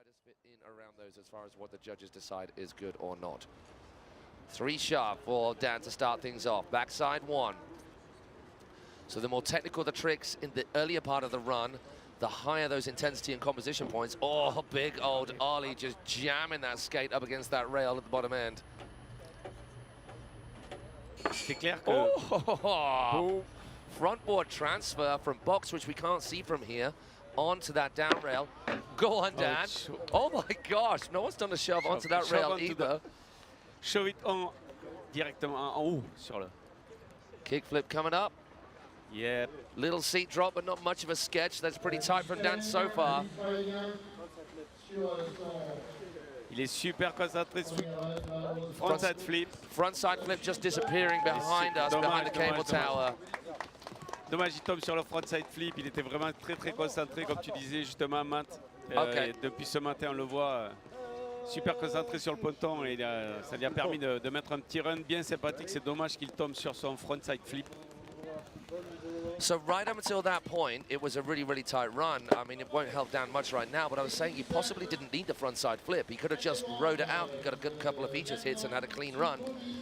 riders fit in around those as far as what the judges decide is good or not. 3 sharp for Dan to start things off. Backside 1. So the more technical the tricks in the earlier part of the run, the higher those intensity and composition points. Oh, big old Ollie just jamming that skate up against that rail at the bottom end. C'est clair que... Oh! Front board transfer from box, which we can't see from here, onto that down rail. Go on, Dan. Oh my gosh, no one's done a shove onto that rail either. Shove it on directement en haut sur le... Kickflip coming up. Yep. Little seat drop, but not much of a sketch. That's pretty tight from Dan so far. Il est super concentré sur frontside flip. Frontside flip just disappearing behind us, behind the cable tower. Dommage, il tombe sur le frontside flip. Il était vraiment très concentré, comme tu disais justement, Matt. Okay. Depuis ce matin, on le voit super concentré sur le ponton et ça lui a permis de mettre un petit run bien sympathique. C'est dommage qu'il tombe sur son frontside flip. So right up until that point, it was a really tight run. I mean, it won't help Dan much right now, but I was saying he possibly didn't need the frontside flip. He could have just rode it out and got a good couple of features hits and had a clean run.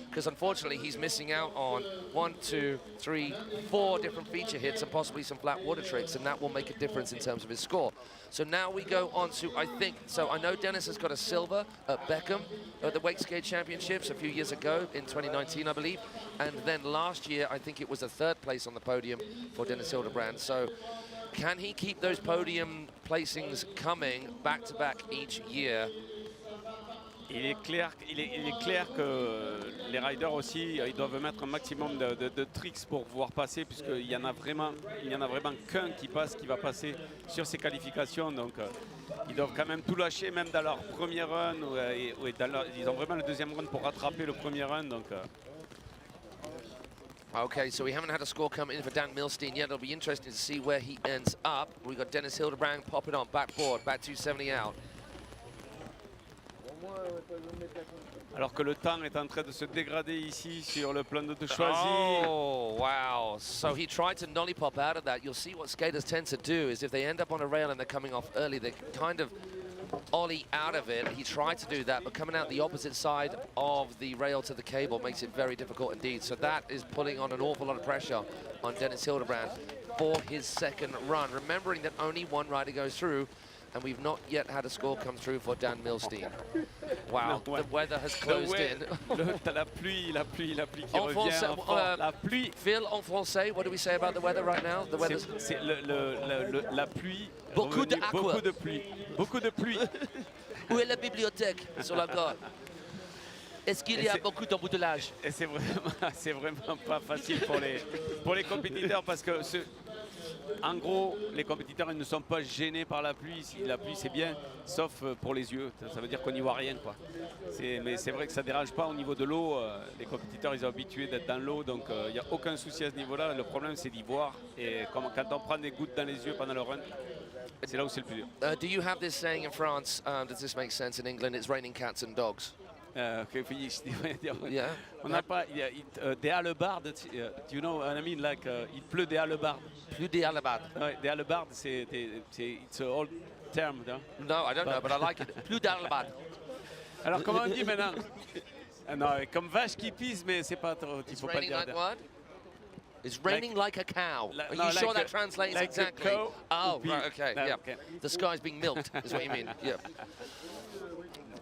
Because unfortunately, he's missing out on 1, 2, 3, 4 different feature hits and possibly some flat water tricks, and that will make a difference in terms of his score. So now we go on to, I know Dennis has got a silver at Beckham at the Wakeskate Championships a few years ago in 2019, I believe. And then last year, I think it was a 3rd place on the podium for Dennis Hildebrand. So can he keep those podium placings coming back-to-back each year? Il est clair que les riders aussi, ils doivent mettre un maximum de tricks pour pouvoir passer, puisqu'il y en a vraiment qu'un qui va passer sur ces qualifications. Donc ils doivent quand même tout lâcher, même dans leur premier run. Ils ont vraiment le deuxième run pour rattraper le premier run. Donc, Okay, so we haven't had a score come in for Dan Milstein yet. It'll be interesting to see where he ends up. We've got Dennis Hildebrand popping on backboard, back 270 out. Alors que le temps est en train de se dégrader ici sur le plan de Choisy. Oh, wow. So he tried to nollie pop out of that. You'll see what skaters tend to do is if they end up on a rail and they're coming off early, they kind of ollie out of it. He tried to do that, but coming out the opposite side of the rail to the cable makes it very difficult indeed. So that is putting on an awful lot of pressure on Dennis Hildebrand for his 2nd run. Remembering that only 1 rider goes through, and we've not yet had a score come through for Dan Milstein. Wow, the weather has closed in. La pluie qui revient. La pluie. Phil, en français, what do we say about the weather right now? The weather's... C'est la pluie. Beaucoup de pluie. Beaucoup de pluie. Où est la bibliothèque sur la gare? Est-ce qu'il y a beaucoup d'embouteillage? Et c'est vraiment pas facile pour les compétiteurs parce que en gros, les compétiteurs ils ne sont pas gênés par la pluie. Si la pluie c'est bien, sauf pour les yeux. Ça veut dire qu'on n'y voit rien, quoi. Mais c'est vrai que ça dérange pas au niveau de l'eau. Les compétiteurs ils sont habitués d'être dans l'eau, donc il n'y a aucun souci à ce niveau-là. Le problème c'est d'y voir. Et quand on prend des gouttes dans les yeux pendant le run, c'est là où c'est le plus dur. Do you have this saying in France? Does this make sense in England? It's raining cats and dogs. Yeah. On n'a pas des hallebardes. Do you know what I mean? Like il pleut des hallebardes. Plus des hallebardes. Ouais, des hallebardes, it's an old term. No, I don't know, but I like it. Plus des hallebardes. Alors comment on dit maintenant? Non, comme vache qui pisse, mais c'est pas trop. It's raining like what? It's raining like a cow. Are you sure that translates like exactly? Oh, right, okay, no, yeah. Okay. The sky's being milked, is what you mean. Yeah.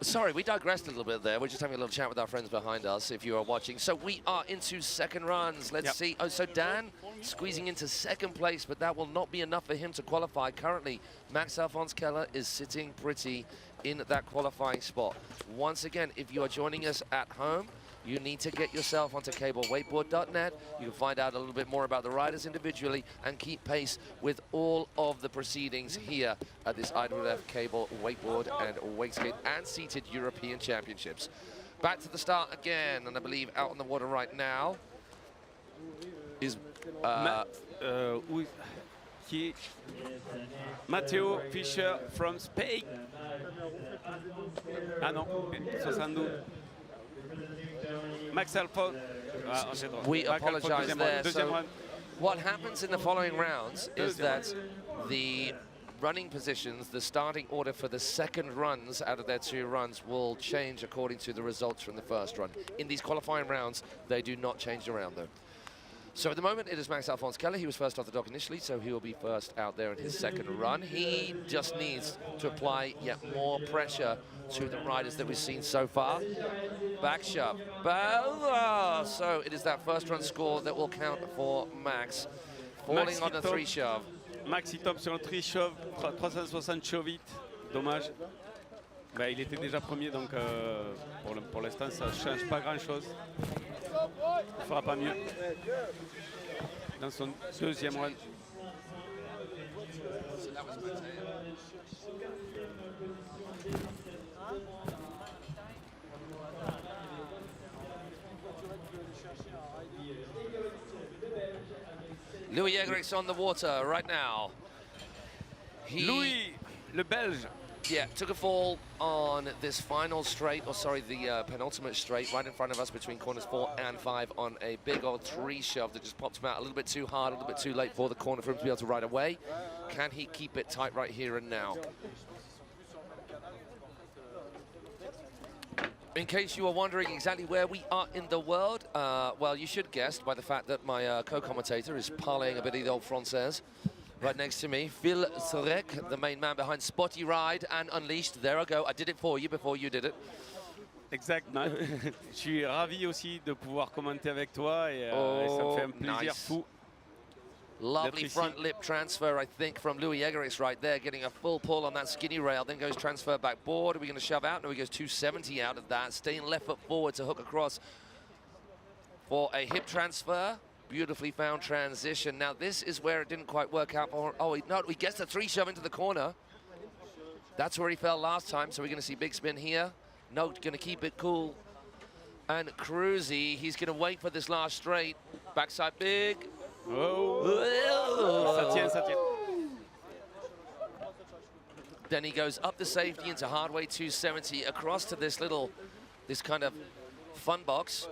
Sorry, we digressed a little bit there. We're just having a little chat with our friends behind us, if you are watching. So we are into 2nd runs. Let's see. Oh, so Dan squeezing into 2nd place, but that will not be enough for him to qualify. Currently, Max Alphonse Keller is sitting pretty in that qualifying spot. Once again, if you are joining us at home, you need to get yourself onto cablewakeboard.net. You can find out a little bit more about the riders individually and keep pace with all of the proceedings here at this IWWF Cable, Wakeboard and Wakeskate and Seated European Championships. Back to the start again, and I believe out on the water right now is... Matteo Fischer from Spain. Ah non, 72. Max Alphonse. We apologize there. So what happens in the following rounds is that the running positions, the starting order for the second runs out of their 2 runs will change according to the results from the first run. In these qualifying rounds, they do not change around though. So at the moment, it is Max Alphonse Keller. He was first off the dock initially, so he will be first out there in his second run. He just needs to apply yet more pressure to the riders that we've seen so far. Back shove. So it is that first run score that will count for Max. Falling on the 3 shove. Max, il tombe sur un 3 shove, 360 shove it. Dommage. Ben, il était déjà premier, donc pour l'instant, ça ne change pas grand-chose. Il ne fera pas mieux dans son deuxième run. Louis Egerik's on the water right now. Louis, le Belge. Yeah, took a fall on this final straight, or sorry, the penultimate straight, right in front of us between corners 4 and 5 on a big old 3 shove that just popped him out a little bit too hard, a little bit too late for the corner for him to be able to ride away. Can he keep it tight right here and now? In case you are wondering exactly where we are in the world, well, you should guess by the fact that my co-commentator is parlaying a bit of the old Française. Right next to me, Phil Sorek, the main man behind Spotty Ride and Unleashed. There I go. I did it for you before you did it. Exactement. Je suis ravi aussi de pouvoir commenter avec toi et ça me fait un plaisir fou. Lovely front lip transfer, I think, from Louis Egerik's right there, getting a full pull on that skinny rail, then goes transfer back board. Are we going to shove out? No, he goes 270 out of that, staying left foot forward to hook across for a hip transfer. Beautifully found transition. Now this is where it didn't quite work out for. Oh, no, he gets the 3 shove into the corner. That's where he fell last time, so we're going to see big spin here. No, going to keep it cool and cruisy. He's going to wait for this last straight. Backside big. Ça tient, ça tient. Then he goes up the safety into hardway 270 across to this kind of fun box.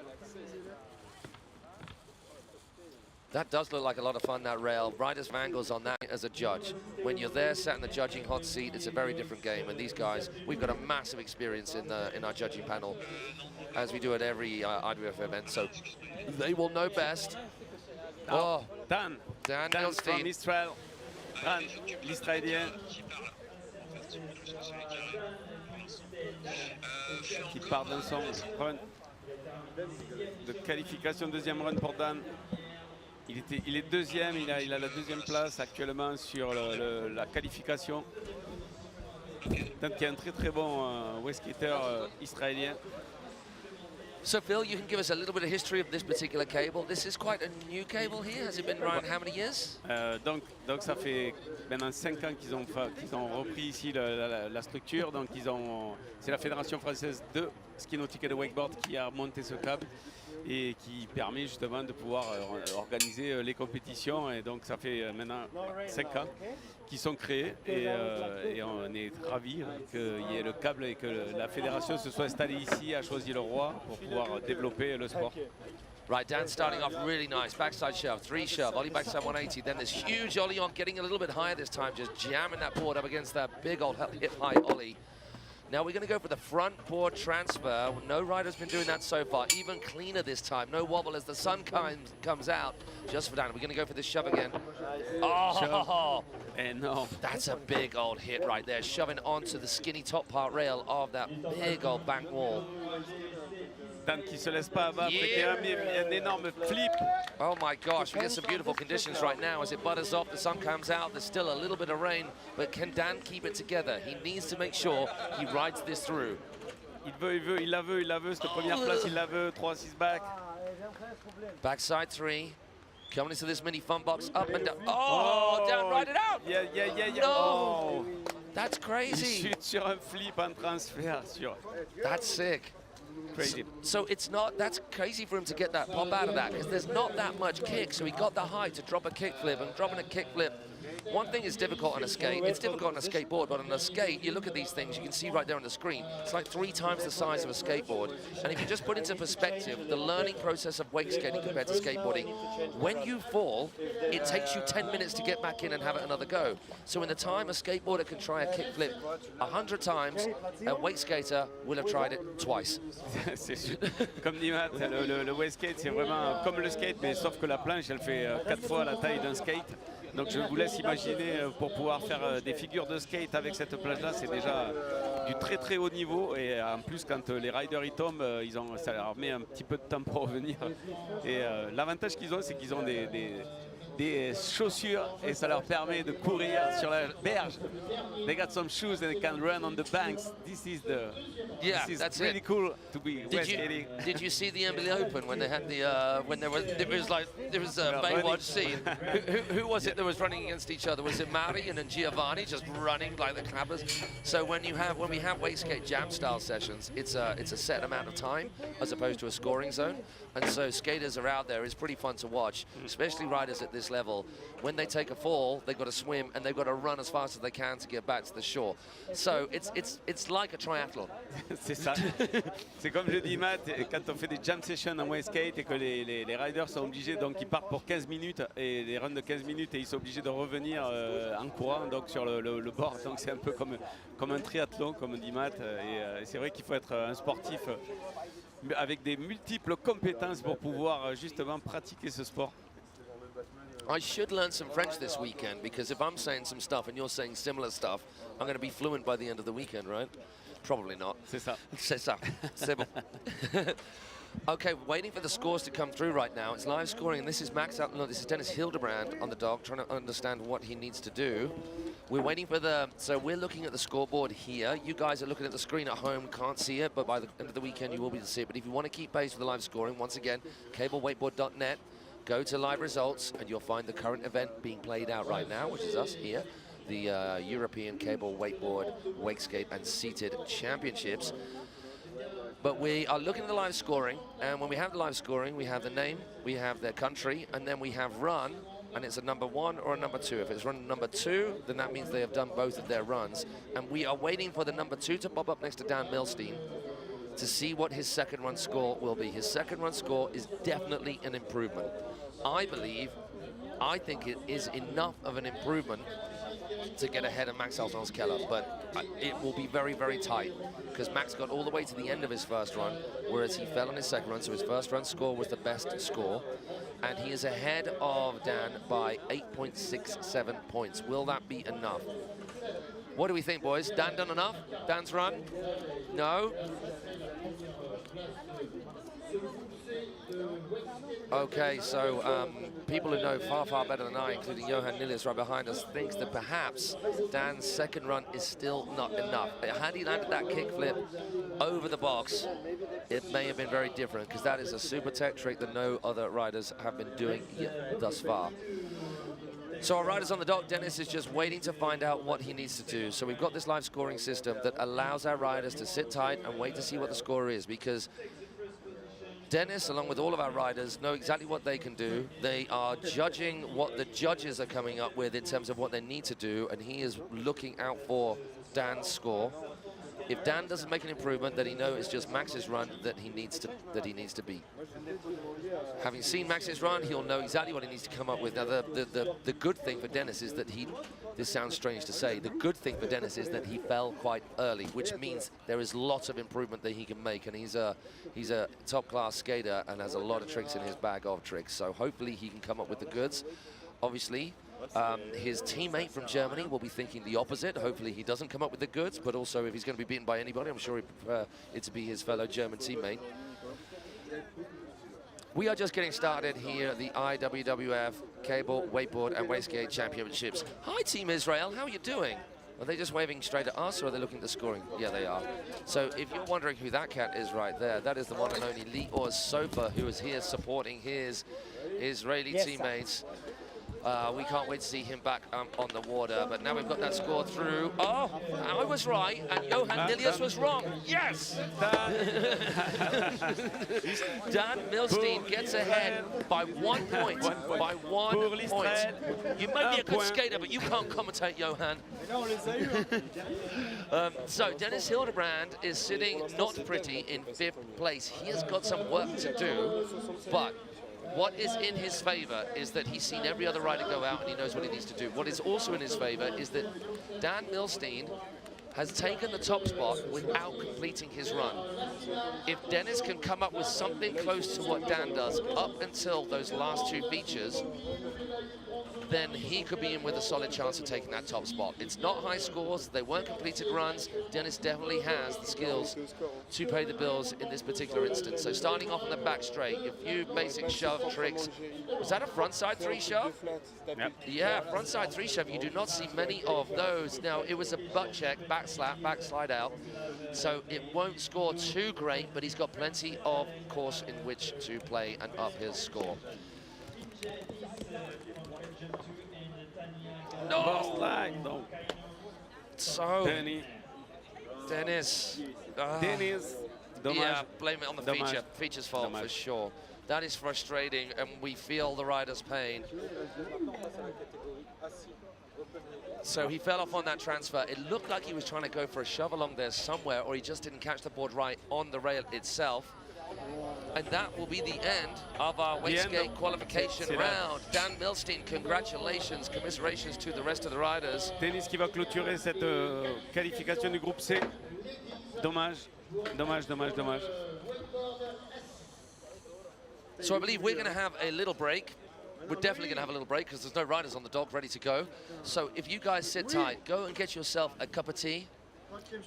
That does look like a lot of fun, that rail. Riders Mangles on that as a judge. When you're there sat in the judging hot seat, it's a very different game. And these guys, we've got a massive experience in our judging panel, as we do at every IWWF event. So they will know best. Oh, Dan Milstein. from Israel. Dan, l'Israélien. Qui part dans son run de qualification, deuxième run pour Dan. Il est deuxième, il a la deuxième place actuellement sur la qualification. Donc il y a un très bon wakeskater israélien. So Phil, you can give us a little bit of history of this particular cable. This is quite a new cable here. Has it been around how many years? Donc ça fait maintenant 5 ans qu'ils ont repris ici la structure. Donc c'est la Fédération française de ski nautique et de wakeboard qui a monté ce câble et qui permet justement de pouvoir organiser les compétitions. Et donc ça fait maintenant 5 ans qui sont créés et on est ravis qu'il y ait le câble et que la fédération se soit installée ici, a choisi le roi pour pouvoir développer le sport. Right, Dan starting off really nice. Backside shove, 3 shove, ollie backside 180. Then this huge ollie on, getting a little bit higher this time, just jamming that board up against that big old hip-high ollie. Now we're going to go for the front board transfer. No rider's been doing that so far. Even cleaner this time. No wobble as the sun comes out. Just for Dan. We're going to go for this shove again. Oh! And no. That's a big old hit right there. Shoving onto the skinny top part rail of that big old bank wall. Dan qui se laisse pas abattre, qui a un énorme flip. Oh my gosh, we get some beautiful conditions right now as it butters off, the sun comes out, there's still a little bit of rain, but can Dan keep it together? He needs to make sure he rides this through. Il la veut, cette première place, il la veut, 3-6 back. Backside 3, coming into this mini fun box, up and down. Oh, Dan, ride it out! Yeah. No. Oh. That's crazy. Il chute sur un flip en transfert. That's sick. Crazy. So it's not, that's crazy for him to get that pop out of that because there's not that much kick. So he got the height to drop a kickflip, and dropping a kickflip one thing is difficult on a skate. It's difficult on a skateboard, but on a skate, you look at these things, you can see right there on the screen, it's like 3 times the size of a skateboard. And if you just put into perspective the learning process of wake skating compared to skateboarding, when you fall, it takes you 10 minutes to get back in and have another go. So in the time a skateboarder can try a kickflip 100 times, a wake skater will have tried it twice. C'est sûr. Comme dit Matt, le wakeskate, c'est vraiment comme le skate, mais sauf que la planche, elle fait 4 fois la taille d'un skate. Donc je vous laisse imaginer, pour pouvoir faire des figures de skate avec cette planche-là, c'est déjà du très très haut niveau. Et en plus, quand les riders y tombent, ça leur met un petit peu de temps pour revenir. Et l'avantage qu'ils ont, c'est qu'ils ont des chaussures et ça leur permet de courir sur la berge. They got some shoes and they can run on the banks. This is really cool to be skating. Did you see the NBA Open when they had the when there was a Baywatch scene? Who was it that was running against each other? Was it Mari and then Giovanni just running like the clappers? So when we have wakeskate jam style sessions, it's a set amount of time as opposed to a scoring zone, and so skaters are out there. It's pretty fun to watch, especially riders at this level. When they take a fall, they've got to swim and they've got to run as fast as they can to get back to the shore. So it's like a triathlon. C'est ça. C'est comme je dis Matt, quand on fait des jam sessions en wakeskate et que les riders sont obligés, donc ils partent pour 15 minutes et les runs de 15 minutes et ils sont obligés de revenir en courant donc sur le bord. Donc c'est un peu comme un triathlon, comme dit Matt. Et c'est vrai qu'il faut être un sportif avec des multiples compétences pour pouvoir justement pratiquer ce sport. I should learn some French this weekend, because if I'm saying some stuff and you're saying similar stuff, I'm going to be fluent by the end of the weekend, right? Probably not. C'est ça. C'est ça. C'est bon. Okay, waiting for the scores to come through right now. It's live scoring, and this is this is Dennis Hildebrand on the dog, trying to understand what he needs to do. We're waiting for so we're looking at the scoreboard here. You guys are looking at the screen at home, can't see it, but by the end of the weekend you will be able to see it. But if you want to keep pace with the live scoring, once again, cablewakeboard.net, go to live results, and you'll find the current event being played out right now, which is us here, the European Cable Wakeboard, Wakeskate and Seated Championships. But we are looking at the live scoring, and when we have the live scoring, we have the name, we have their country, and then we have run, and it's a number 1 or a number 2. If it's run number 2, then that means they have done both of their runs. And we are waiting for the number 2 to pop up next to Dan Milstein to see what his second run score will be. His second run score is definitely an improvement. I think it is enough of an improvement to get ahead of Max Alphonse Keller, but it will be very, very tight, because Max got all the way to the end of his first run, whereas he fell on his second run, so his first run score was the best score, and he is ahead of Dan by 8.67 points. Will that be enough? What do we think, boys? Dan done enough? Dan's run? No? Okay, so people who know far, far better than I, including Johan Nilius right behind us, thinks that perhaps Dan's second run is still not enough. Had he landed that kickflip over the box, it may have been very different, because that is a super tech trick that no other riders have been doing thus far. So our rider's on the dock. Dennis is just waiting to find out what he needs to do. So we've got this live scoring system that allows our riders to sit tight and wait to see what the score is, because Dennis, along with all of our riders, know exactly what they can do. They are judging what the judges are coming up with in terms of what they need to do, and he is looking out for Dan's score. If Dan doesn't make an improvement, then he knows it's just Max's run that he needs to beat. Having seen Max's run, he'll know exactly what he needs to come up with. Now, the good thing for Dennis is that this sounds strange to say, the good thing for Dennis is that he fell quite early, which means there is lots of improvement that he can make, and he's a top-class skater and has a lot of tricks in his bag of tricks. So hopefully he can come up with the goods. Obviously, his teammate from Germany will be thinking the opposite. Hopefully he doesn't come up with the goods, but also if he's going to be beaten by anybody, I'm sure he'd prefer it to be his fellow German teammate. We are just getting started here at the IWWF Cable, Wakeboard and Wakeskate Championships. Hi, Team Israel, how are you doing? Are they just waving straight at us, or are they looking at the scoring? Yeah, they are. So if you're wondering who that cat is right there, that is the one and only Lior Sofa, who is here supporting his Israeli teammates. We can't wait to see him back on the water. But now we've got that score through. Oh, I was right, and Johan Milius was wrong. Yes! Dan Milstein gets ahead by 1 point. By 1 point. You might be a good skater, but you can't commentate, Johan. So Dennis Hildebrand is sitting not pretty in 5th place. He has got some work to do, but what is in his favor is that he's seen every other rider go out and he knows what he needs to do. What is also in his favor is that Dan Milstein has taken the top spot without completing his run. If Dennis can come up with something close to what Dan does up until those last 2 features, then he could be in with a solid chance of taking that top spot. It's not high scores, they weren't completed runs. Dennis definitely has the skills to pay the bills in this particular instance. So starting off on the back straight, a few basic shove tricks. Was that a frontside 3 shove? Yep. Yeah, frontside 3 shove. You do not see many of those. Now, it was a butt check, back slap, back slide out. So it won't score too great, but he's got plenty of course in which to play and up his score. No. So, Dennis. Dennis. Dommage. Yeah, blame it on the Dommage. feature's fault Dommage. for sure. That is frustrating, and we feel the rider's pain. So he fell off on that transfer. It looked like he was trying to go for a shove along there somewhere, or he just didn't catch the board right on the rail itself. And that will be the end of our Wakeskate qualification round. Dan Milstein, congratulations, commiserations to the rest of the riders. Dennis qui va clôturer cette qualification du groupe C. Dommage. So I believe we're going to have a little break. We're definitely going to have a little break because there's no riders on the dock ready to go. So if you guys sit tight, go and get yourself a cup of tea.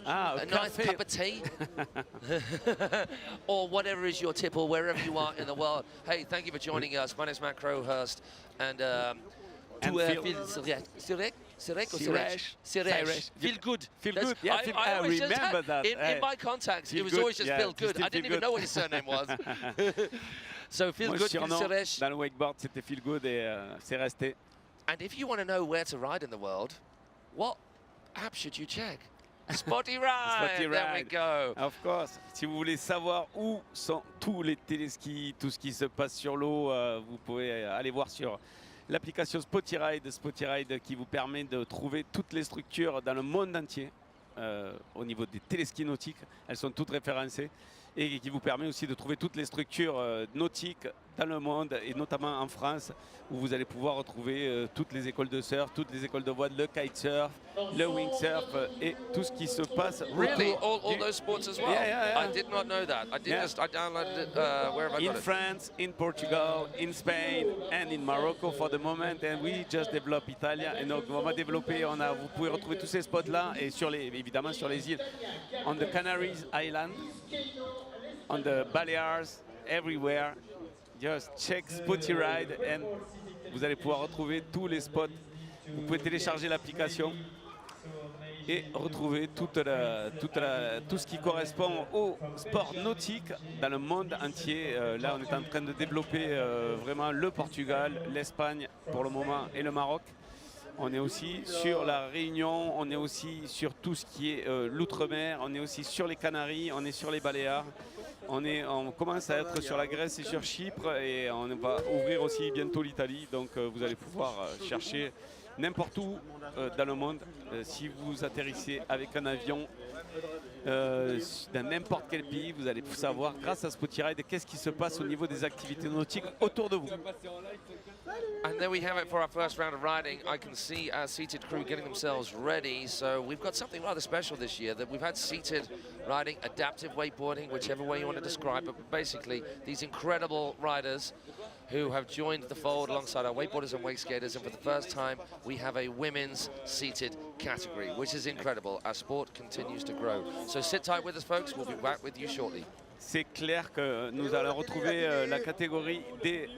A nice cup of tea. Or whatever is your tip, or wherever you are in the world. Hey, thank you for joining us. My name is Matt Crowhurst. And Feel good. Feel good. Yeah, I always remember that. In my contacts, it was always just Feel Good. I didn't even know what his surname was. So Feel Good, Phil Suresh. Dans le wakeboard, c'était Feel Good et c'est resté. And if you want to know where to ride in the world, what app should you check? Spotty Ride. Spotty Ride. There we go. Of course. Si vous voulez savoir où sont tous les téléskis, tout ce qui se passe sur l'eau, vous pouvez aller voir sur l'application Spotty Ride qui vous permet de trouver toutes les structures dans le monde entier au niveau des téléskis nautiques. Elles sont toutes référencées et qui vous permet aussi de trouver toutes les structures nautiques dans le monde et notamment en France où vous allez pouvoir retrouver toutes les écoles de surf, toutes les écoles de voile, le kitesurf, le windsurf et tout ce qui se passe. Really? All those sports as well? Yeah. I did not know that. I downloaded it. Where have I got in France, in Portugal, in Spain and in Morocco for the moment, and we just develop Italia. Et donc on va développer, vous pouvez retrouver tous ces spots là et évidemment sur les îles, on the Canaries Island, on the Balears, everywhere. Just check Spotty Ride and vous allez pouvoir retrouver tous les spots. Vous pouvez télécharger l'application et retrouver tout ce qui correspond au sport nautique dans le monde entier. Là, on est en train de développer vraiment le Portugal, l'Espagne pour le moment et le Maroc. On est aussi sur la Réunion, on est aussi sur tout ce qui est l'outre-mer, on est aussi sur les Canaries, on est sur les Baléares. On commence à être sur la Grèce et sur Chypre et on va ouvrir aussi bientôt l'Italie. Donc vous allez pouvoir chercher n'importe où dans le monde. Si vous atterrissez avec un avion dans n'importe quel pays, vous allez savoir grâce à Spotty Ride qu'est-ce qui se passe au niveau des activités nautiques autour de vous. And there we have it for our first round of riding. I can see our seated crew getting themselves ready. So we've got something rather special this year, that we've had seated riding, adaptive wakeboarding, whichever way you want to describe it. But basically, these incredible riders who have joined the fold alongside our wakeboarders and wakeskaters. And for the first time, we have a women's seated category, which is incredible. Our sport continues to grow. So sit tight with us, folks. We'll be back with you shortly. C'est clair que nous allons retrouver la catégorie des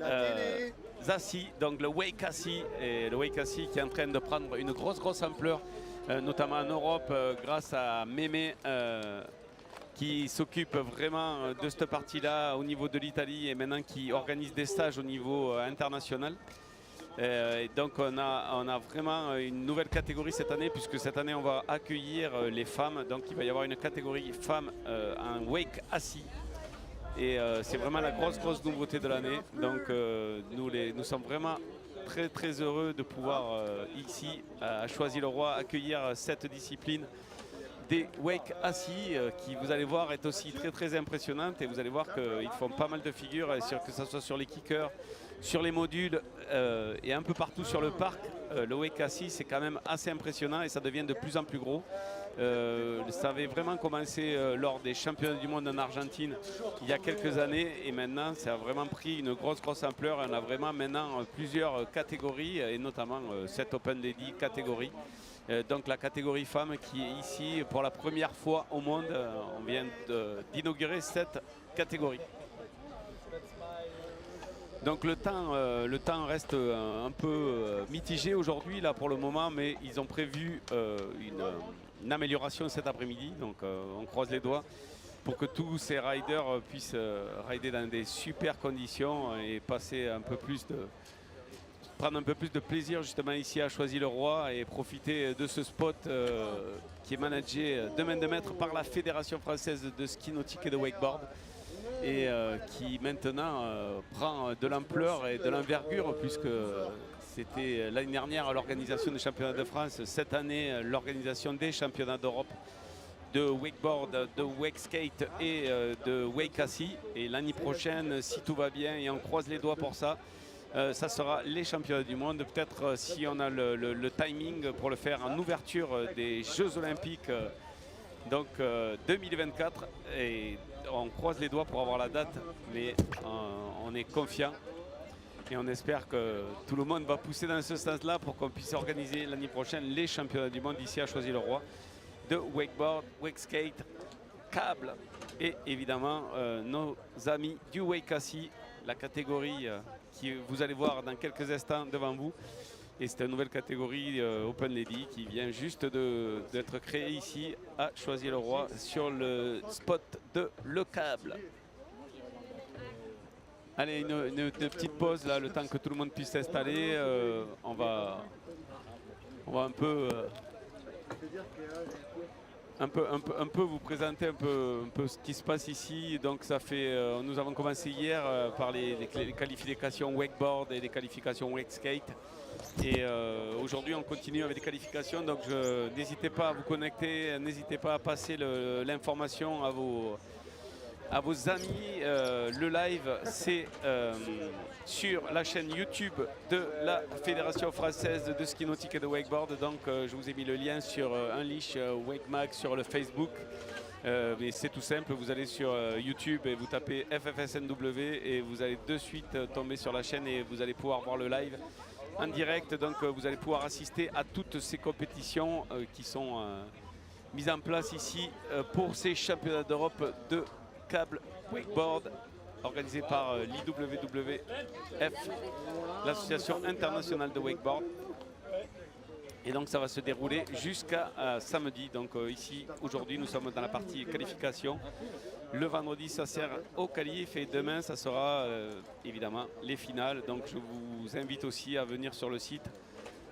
assis, donc le wake assis, et le wake assis qui est en train de prendre une grosse ampleur, notamment en Europe, grâce à Mémé qui s'occupe vraiment de cette partie-là au niveau de l'Italie et maintenant qui organise des stages au niveau international. Et donc on a vraiment une nouvelle catégorie cette année, puisque cette année on va accueillir les femmes. Donc il va y avoir une catégorie femmes en wake assis. Et c'est vraiment la grosse nouveauté de l'année. Donc nous sommes vraiment très heureux de pouvoir ici à Choisy-le-Roi accueillir cette discipline des wake assis qui, vous allez voir, est aussi très impressionnante. Et vous allez voir qu'ils font pas mal de figures, et que ce soit sur les kickers, sur les modules et un peu partout sur le parc. Le wake assis, c'est quand même assez impressionnant et ça devient de plus en plus gros. Ça avait vraiment commencé lors des championnats du monde en Argentine il y a quelques années, et maintenant ça a vraiment pris une grosse ampleur. On a vraiment maintenant plusieurs catégories, et notamment cette Open Lady catégorie. Donc la catégorie femmes qui est ici pour la première fois au monde. On vient d'inaugurer cette catégorie. Donc le temps reste un peu mitigé aujourd'hui là pour le moment, mais ils ont prévu une amélioration cet après-midi. Donc on croise les doigts pour que tous ces riders puissent rider dans des super conditions et passer prendre un peu plus de plaisir justement ici à Choisy-le-Roi et profiter de ce spot qui est managé de main de maître par la Fédération française de ski nautique et de wakeboard, et qui maintenant prend de l'ampleur et de l'envergure, puisque c'était l'année dernière l'organisation des championnats de France, cette année l'organisation des championnats d'Europe de wakeboard, de wakeskate et de wake assis. Et l'année prochaine, si tout va bien et on croise les doigts pour ça, ça sera les championnats du monde. Peut-être si on a le timing pour le faire en ouverture des Jeux Olympiques donc 2024, et on croise les doigts pour avoir la date, mais on est confiant et on espère que tout le monde va pousser dans ce sens-là pour qu'on puisse organiser l'année prochaine les championnats du monde ici à Choisy-le-Roi de wakeboard, wakeskate, câble et évidemment nos amis du wake assis, la catégorie qui vous allez voir dans quelques instants devant vous. Et c'est une nouvelle catégorie Open Lady qui vient juste d'être créée ici à Choisy-le-Roi sur le spot de Le Câble. Allez, une petite pause là, le temps que tout le monde puisse s'installer. On va un peu vous présenter un peu ce qui se passe ici. Donc ça fait, nous avons commencé hier par les qualifications wakeboard et les qualifications wakeskate. Et aujourd'hui on continue avec les qualifications, donc n'hésitez pas à vous connecter, n'hésitez pas à passer l'information à vos amis. Le live c'est sur la chaîne YouTube de la Fédération française de ski nautique et de wakeboard. Donc je vous ai mis le lien sur Unleash Wakemag sur le Facebook. Mais c'est tout simple, vous allez sur YouTube et vous tapez FFSNW et vous allez de suite tomber sur la chaîne et vous allez pouvoir voir le live en direct. Donc vous allez pouvoir assister à toutes ces compétitions qui sont mises en place ici pour ces championnats d'Europe de câble wakeboard organisés par l'IWWF, l'association internationale de wakeboard. Et donc ça va se dérouler jusqu'à samedi. Donc ici aujourd'hui nous sommes dans la partie qualification. Le vendredi ça sert au qualif et demain ça sera évidemment les finales. Donc je vous invite aussi à venir sur le site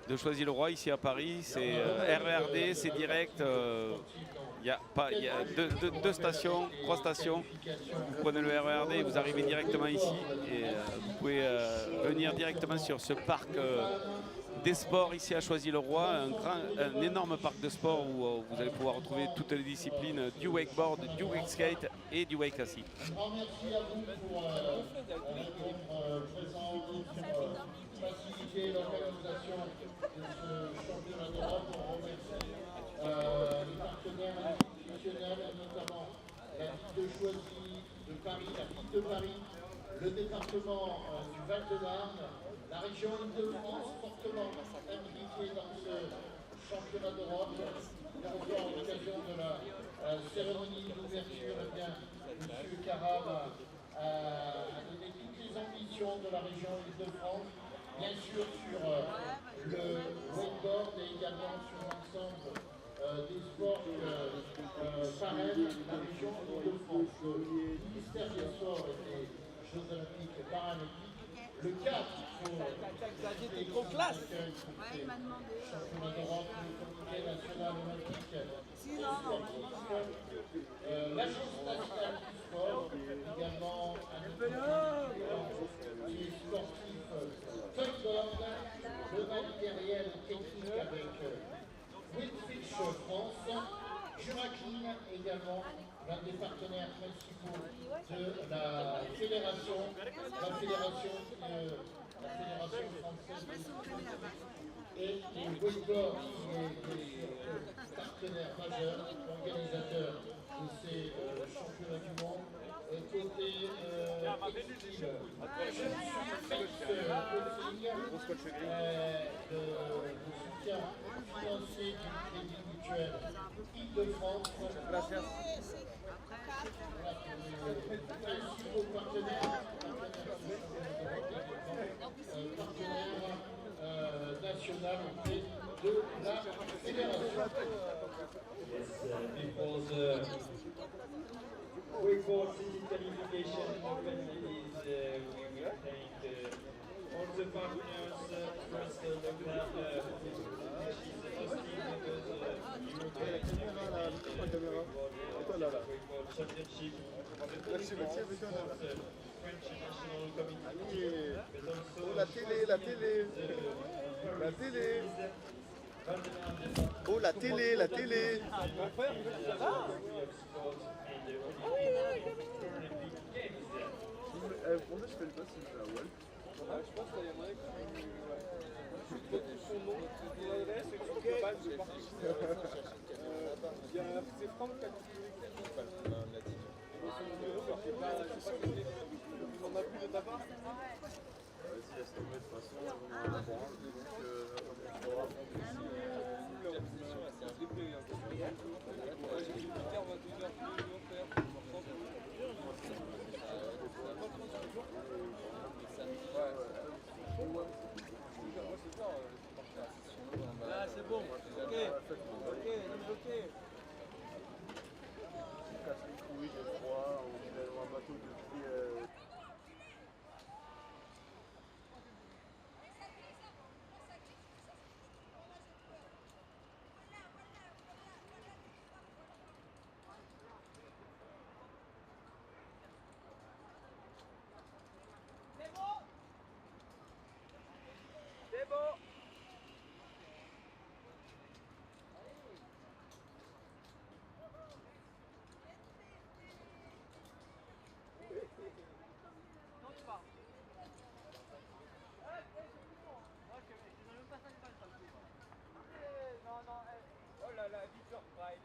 de Choisy-le-Roi ici à Paris. C'est RERD, c'est direct. Il y a deux stations, 3 stations. Vous prenez le RERD et vous arrivez directement ici. Et vous pouvez venir directement sur ce parc des sports ici à Choisy-le-Roi, un énorme parc de sport où vous allez pouvoir retrouver toutes les disciplines du wakeboard, du wakeskate et du wake assis. Merci à vous pour répondre présent, faciliter l'organisation de ce championnat d'Europe. On remercie les partenaires institutionnels, notamment la ville de Choisy, de Paris, la ville de Paris, le département du Val-de-Marne, la région Île-de-France, fortement impliquée dans ce championnat d'Europe. Nous avons à l'occasion de la cérémonie d'ouverture, M. Caram a donné toutes les ambitions de la région Île-de-France, bien sûr sur le wakeboard et également sur l'ensemble des sports parrainent la région Île-de-France. Le ministère des Sports et des Jeux Olympiques et Paralympiques Le 4, Xavier, t'es trop classe. Ouais, il m'a demandé. championnat d'Europe du comité national olympique. Si, non, non, L'agence nationale du sport, également un les sportifs Tugboard, le matériel technique avec Winfish France, Jurakin également, l'un des partenaires principaux de la fédération française et le wakeboard qui est partenaire majeur, organisateur de ces championnats du monde. Côté textile, je suis de soutien financier du Crédit Mutuel Île-de-France. Principaux partenaires national auprès de la fédération. Because wakeboard city qualification is we will thank all the partners, first the club which is hosting the wakeboard championship, French national committee, but also La télé, la télé. La télé. Oh, la télé, la télé. Mon frère, Pour moi, je fais le boss, je fais la wall. Je pense qu'il y a moyen que tu retrouves son nom, ton adresse et tu te passes de partout. C'est Franck qui a distribué. Et son numéro, je sais pas il en a plus de ta part. Vas-y, laisse tomber de toute façon, on a un branche, donc on va La position, c'est un déplay. J'ai pris le week-end 22h, tous les jours, faire. Là, c'est bon. Ok. Ok, ok. On casse les couilles des froid, on est dans un bateau depuis... Oh là là, Victor Pride.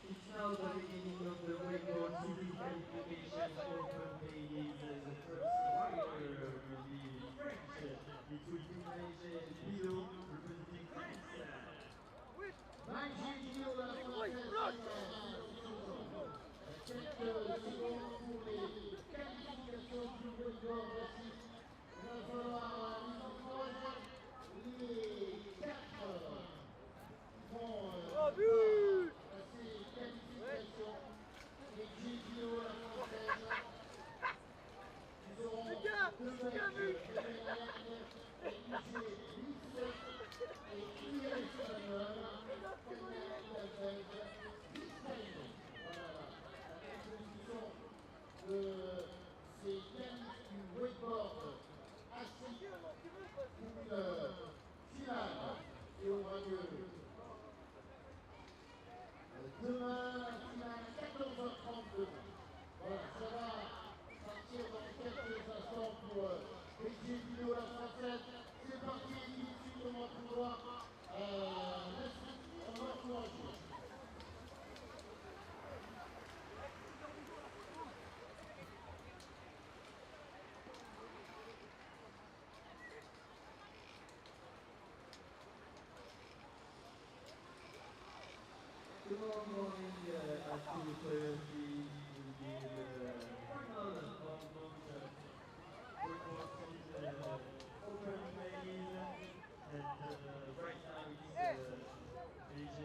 It's now the beginning of the wakeboard city qualification open ladies. The first rider will be French. It will be Maïgé Bio representing France. Maïgé Bio de la française. Quelques secondes pour les qualifications du wakeboard classique. Il va falloir mise en pause. Les 4 vont passer qualification. Les Gio la française. Ils auront deux mecs et espagnol. Ces qualifs du wakeboard assis pour une finale qui aura lieu demain, la finale 14h30. Voilà, ça va partir dans quelques instants pour Brigitte Vidéo la française. C'est parti, tout de suite on va pouvoir l'encourager. Good morning, activity will be the final of both wakeboard open phase, and right now it's AJ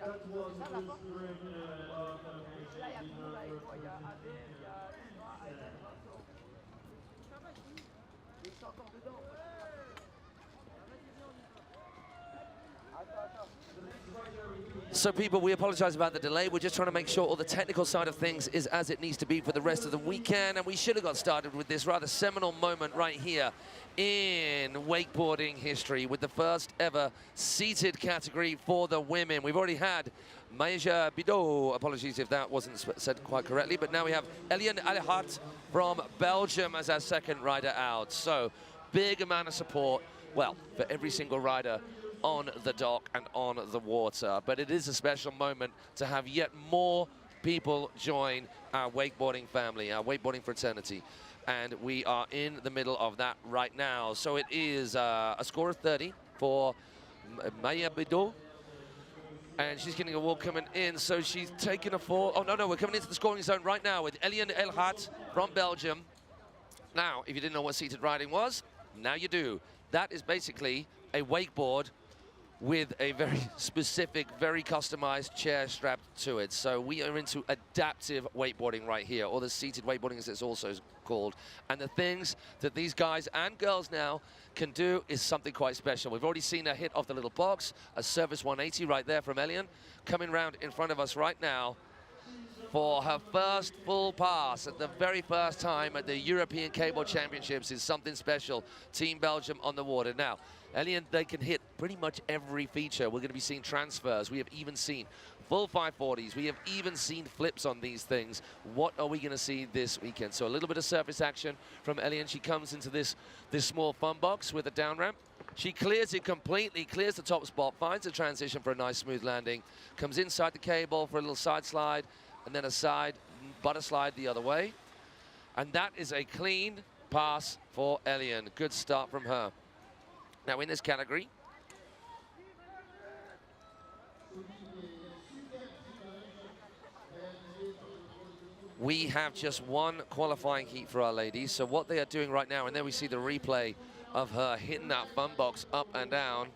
That was the first ring of So people, we apologize about the delay. We're just trying to make sure all the technical side of things is as it needs to be for the rest of the weekend. And we should have got started with this rather seminal moment right here in wakeboarding history with the first ever seated category for the women. We've already had Maja Bidot, apologies if that wasn't said quite correctly, but now we have Eliane Alhart from Belgium as our second rider out. So big amount of support, well, for every single rider on the dock and on the water. But it is a special moment to have yet more people join our wakeboarding family, our wakeboarding fraternity. And we are in the middle of that right now. So it is a score of 30 for Maja Bidot. And she's getting a wall coming in, so she's taking a fall. Oh, no, we're coming into the scoring zone right now with Eliane Alhart from Belgium. Now, if you didn't know what seated riding was, now you do. That is basically a wakeboard with a very specific, very customized chair strapped to it. So we are into adaptive wakeboarding right here, or the seated wakeboarding as it's also called. And the things that these guys and girls now can do is something quite special. We've already seen a hit off the little box, a service 180 right there from Eliane, coming round in front of us right now for her first full pass at the very first time at the European Cable Championships is something special. Team Belgium on the water. Now, Eliane, they can hit pretty much every feature. We're going to be seeing transfers. We have even seen full 540s. We have even seen flips on these things. What are we going to see this weekend? So a little bit of surface action from Eliane. She comes into this small fun box with a down ramp. She clears it completely, clears the top spot, finds a transition for a nice smooth landing, comes inside the cable for a little side slide, and then a side butter slide the other way. And that is a clean pass for Eliane. Good start from her. Now in this category, we have just one qualifying heat for our ladies. So what they are doing right now, and then we see the replay of her hitting that fun box up and down.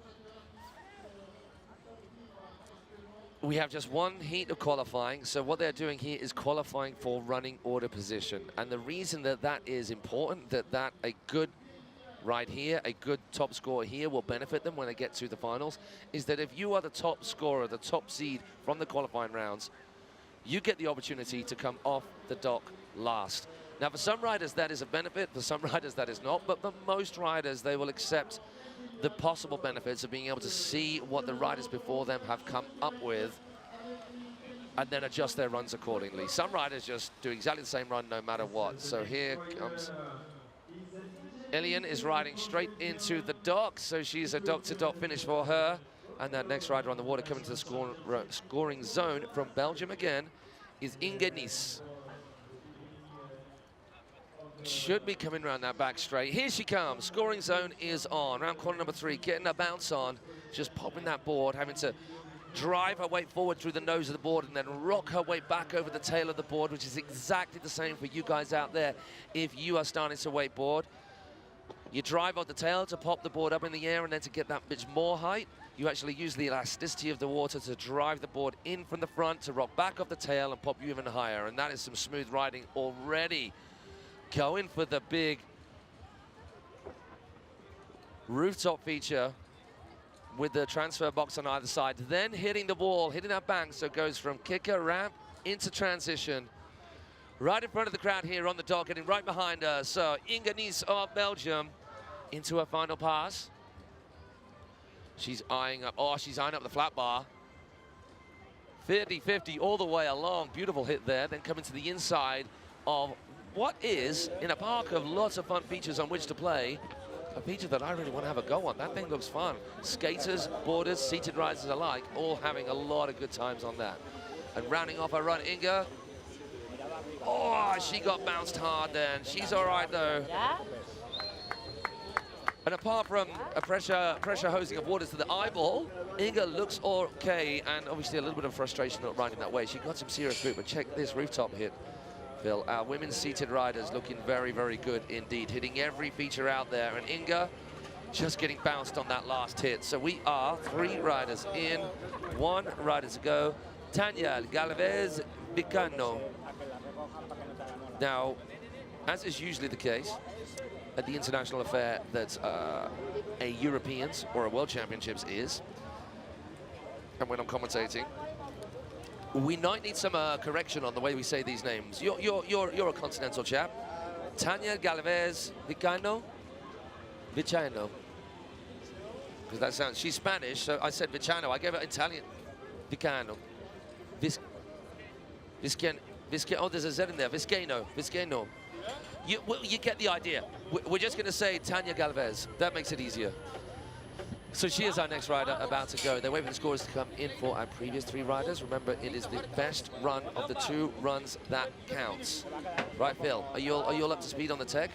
We have just one heat of qualifying. So what they're doing here is qualifying for running order position. And the reason that that is important, that a good ride here, a good top score here will benefit them when they get to the finals, is that if you are the top scorer, the top seed from the qualifying rounds, you get the opportunity to come off the dock last. Now, for some riders, that is a benefit. For some riders, that is not. But for most riders, they will accept the possible benefits of being able to see what the riders before them have come up with and then adjust their runs accordingly. Some riders just do exactly the same run no matter what. So here comes Eliane is riding straight into the dock. So she's a dock-to-dock finish for her. And that next rider on the water coming to the scoring zone from Belgium again is Inge Nice. Should be coming around that back straight. Here she comes. Scoring zone is on. Round corner number 3, getting a bounce on. Just popping that board, having to drive her weight forward through the nose of the board and then rock her weight back over the tail of the board, which is exactly the same for you guys out there. If you are starting to wakeboard, you drive on the tail to pop the board up in the air, and then to get that bit more height, you actually use the elasticity of the water to drive the board in from the front to rock back off the tail and pop you even higher. And that is some smooth riding already. Going for the big rooftop feature with the transfer box on either side, then hitting the wall, hitting that bank, so it goes from kicker, ramp, into transition. Right in front of the crowd here on the dock, getting right behind her. So Inge Nies of Belgium into her final pass. She's eyeing up, she's eyeing up the flat bar. 50-50 all the way along, beautiful hit there. Then coming to the inside of what is, in a park of lots of fun features on which to play, a feature that I really want to have a go on. That thing looks fun. Skaters, boarders, seated riders alike, all having a lot of good times on that. And rounding off her run, Inge. Oh, she got bounced hard then. She's all right though. And apart from a pressure hosing of waters to the eyeball, Inge looks okay, and obviously a little bit of frustration not riding that way. She got some serious boot, but check this rooftop hit, Phil. Our women's seated riders looking very, very good indeed, hitting every feature out there, and Inge just getting bounced on that last hit. So we are 3 riders in, 1 rider to go. Tanya Galvez Vicano. Now, as is usually the case at the international affair that a Europeans or a World Championships is, and when I'm commentating, we might need some correction on the way we say these names. You're a continental chap. Tanya Galvez Vicano? Vicano. Because that sounds, she's Spanish, so I said Vicano. I gave it Italian. Vicano. Oh, there's a Z in there. Viscano. You get the idea. We're just going to say Tanya Galvez. That makes it easier. So she is our next rider about to go. They're waiting for the scores to come in for our previous 3 riders. Remember, it is the best run of the 2 runs that counts. Right, Phil? Are you all up to speed on the tech?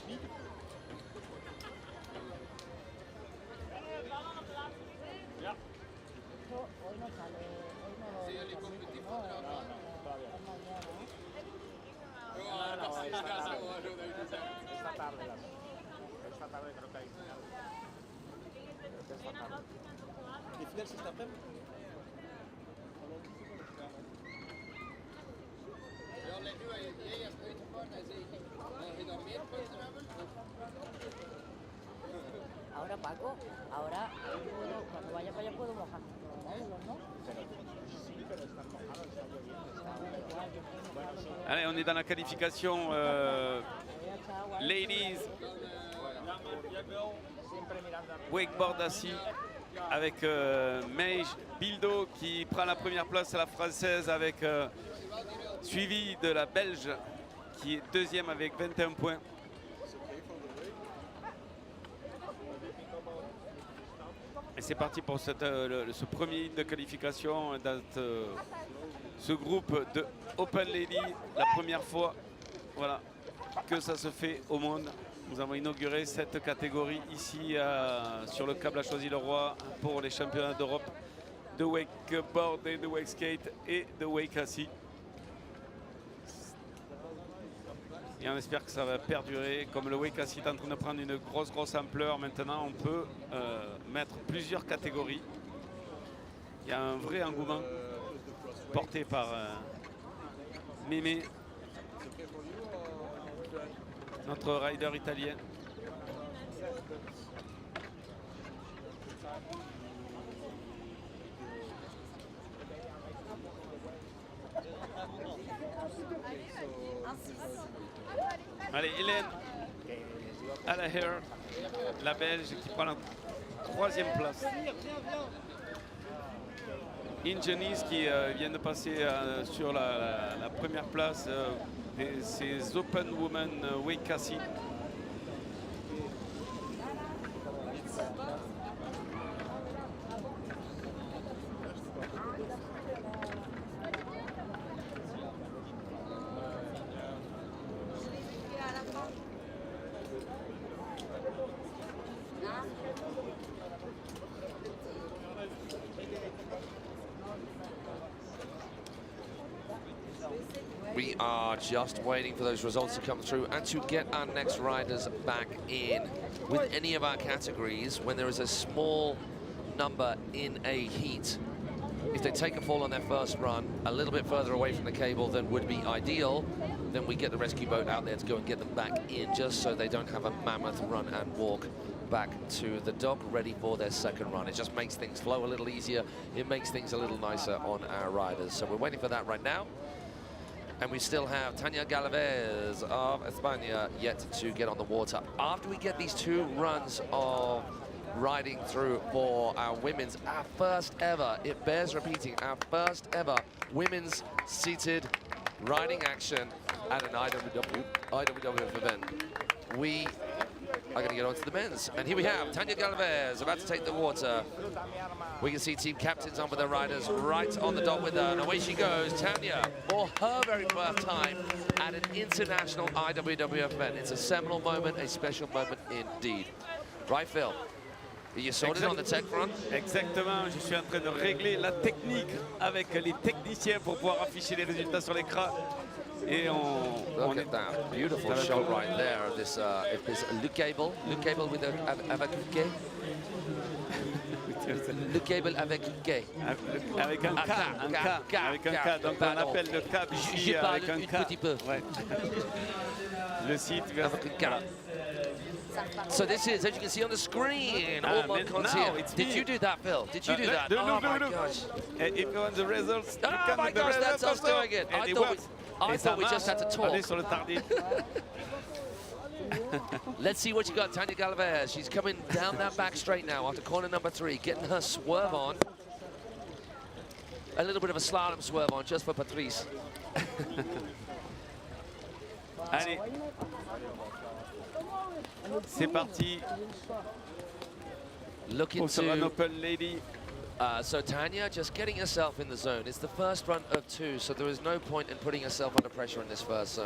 Ahora Paco, ahora cuando vaya para allá puedo mojar los módulos, ¿no? Allez, on est dans la qualification ladies wakeboard assis avec Meij Bildo qui prend la première place à la française avec suivi de la belge qui est 2e avec 21 points. Et c'est parti pour ce premier hit de qualification dans ce groupe de Open Lady, la première fois voilà, que ça se fait au monde. Nous avons inauguré cette catégorie ici sur le câble à Choisy-le-Roi pour les championnats d'Europe de wakeboard et de wakeskate et de wake assis. Et on espère que ça va perdurer. Comme le wake assis est en train de prendre une grosse ampleur, maintenant on peut mettre plusieurs catégories. Il y a un vrai engouement porté par Mémé, notre rider italien. Allez, Hélène Alaher, la Belge, qui prend la 3e place. Ingenis qui vient de passer sur la première place de ces Open Women Wake Assis. We are just waiting for those results to come through and to get our next riders back in. With any of our categories, when there is a small number in a heat, if they take a fall on their first run a little bit further away from the cable than would be ideal, then we get the rescue boat out there to go and get them back in, just so they don't have a mammoth run and walk back to the dock ready for their second run. It just makes things flow a little easier. It makes things a little nicer on our riders. So we're waiting for that right now. And we still have Tania Galaves of España yet to get on the water. After we get these 2 runs of riding through for our women's, our first ever, it bears repeating, our first ever women's seated riding action at an IWWF event. We are going to get on to the men's. And here we have Tania Galaves about to take the water. We can see team captains on with their riders right on the dock with her. And away she goes, Tania, for her very first time at an international IWWF event. It's a seminal moment, a special moment indeed. Right, Phil? Are you sorted on the tech front? Exactement, je suis en train de régler la technique avec les techniciens pour pouvoir afficher les résultats sur l'écran. Et Look at that beautiful shot right there. This Luke Cable with avec K. Luke Cable avec K. Avec un K, avec un K. Donc on appelle le K ici avec un K. Un petit peu. Ouais. Le site avec un K. So this is, as you can see on the screen, all my here. Did you do that, Phil? Did you do that? Oh my gosh. If you want the results, oh my gosh, that's us doing it. I thought we just had to talk. Allez sur le tardif. Let's see what you got, Tania Galaves. She's coming down that back straight now after corner number 3, getting her swerve on. A little bit of a slalom swerve on just for Patrice. Allez. C'est parti. Looking to an open lady. So Tania just getting herself in the zone. It's the first run of 2, so there is no point in putting herself under pressure in this first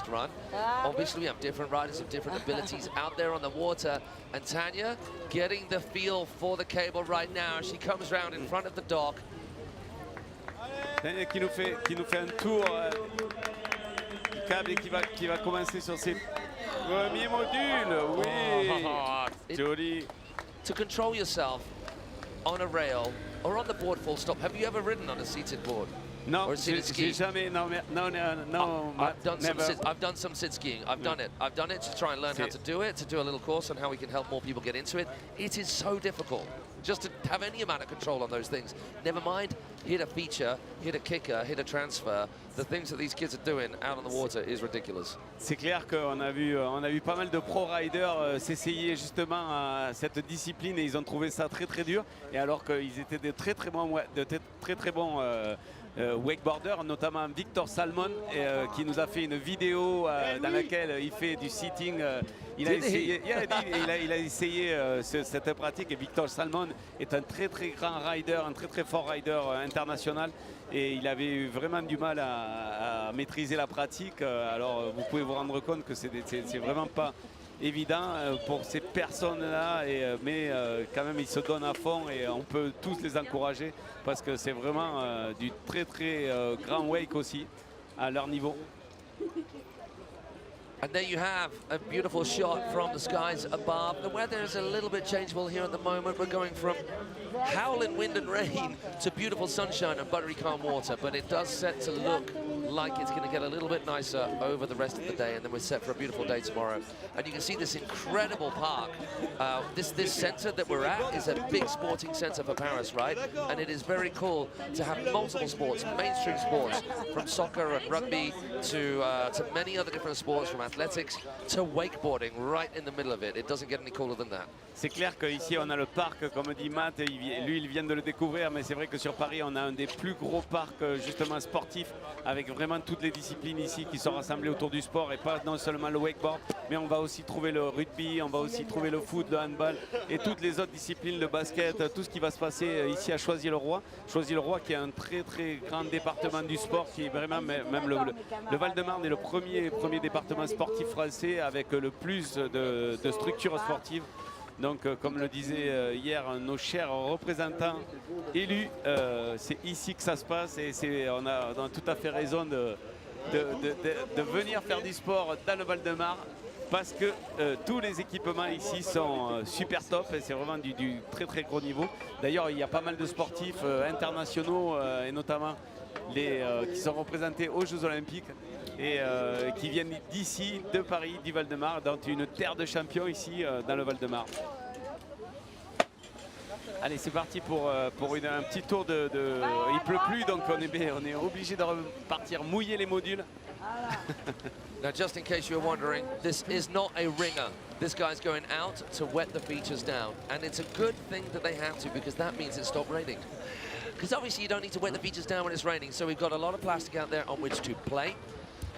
run. Obviously, we have different riders of different abilities out there on the water, and Tania getting the feel for the cable right now. She comes round in front of the dock. Tania qui nous fait un tour du câble et qui va commencer sur ses premiers modules. Oui, joli. To control yourself on a rail or on the board full stop. Have you ever ridden on a seated board? No, or seated ski? Jamais, no, I've done some sit skiing. I've done it to try and learn how to do it, to do a little course on how we can help more people get into it. It is so difficult just to have any amount of control on those things. Never mind, hit a feature, hit a kicker, hit a transfer. The things that these kids are doing out on the water is ridiculous. C'est clair qu'on a vu pas mal de pro-riders s'essayer justement à cette discipline et ils ont trouvé ça très très dur. Et alors qu'ils étaient de très très bons wakeboarders, notamment Victor Salmon qui nous a fait une vidéo dans laquelle il fait du sitting. Il a essayé cette pratique et Victor Salmon est un très très grand rider, un très très fort rider international et il avait eu vraiment du mal à maîtriser la pratique. Alors vous pouvez vous rendre compte que c'est vraiment pas évident pour ces personnes-là, mais quand même ils se donnent à fond et on peut tous les encourager parce que c'est vraiment du très très grand wake aussi à leur niveau. And there you have a beautiful shot from the skies above. The weather is a little bit changeable here at the moment. We're going from howling wind and rain to beautiful sunshine and buttery calm water, but it does set to look like it's going to get a little bit nicer over the rest of the day, and then we're set for a beautiful day tomorrow. And you can see this incredible park. This center that we're at is a big sporting center for Paris, right? And it is very cool to have multiple sports, mainstream sports, from soccer and rugby to many other different sports, from athletics to wakeboarding, right in the middle of it. It doesn't get any cooler than that. C'est clair qu'ici on a le parc, comme dit Matt, lui il vient de le découvrir, mais c'est vrai que sur Paris on a un des plus gros parcs justement sportifs avec vraiment toutes les disciplines ici qui sont rassemblées autour du sport et pas non seulement le wakeboard, mais on va aussi trouver le rugby, on va aussi trouver le foot, le handball et toutes les autres disciplines, le basket, tout ce qui va se passer ici à Choisy-le-Roi. Choisy-le-Roi qui est un très très grand département du sport, qui est vraiment, même le Val-de-Marne est le premier département sportif français avec le plus de structures sportives. Donc, comme le disait hier nos chers représentants élus, c'est ici que ça se passe et on a tout à fait raison de venir faire du sport dans le Val-de-Marne parce que tous les équipements ici sont super top et c'est vraiment du très très gros niveau. D'ailleurs, il y a pas mal de sportifs internationaux et notamment les qui sont représentés aux Jeux Olympiques et qui viennent d'ici, de Paris, du Val-de-Marne, dans une terre de champions ici dans le Val-de-Marne. Allez, c'est parti pour un petit tour il pleut plus, donc on est obligé de repartir mouiller les modules. Now, just in case you're wondering, this is not a ringer. This guy's going out to wet the features down. And it's a good thing that they have to, because that means it stopped raining. Because obviously you don't need to wet the features down when it's raining. So we've got a lot of plastic out there on which to play.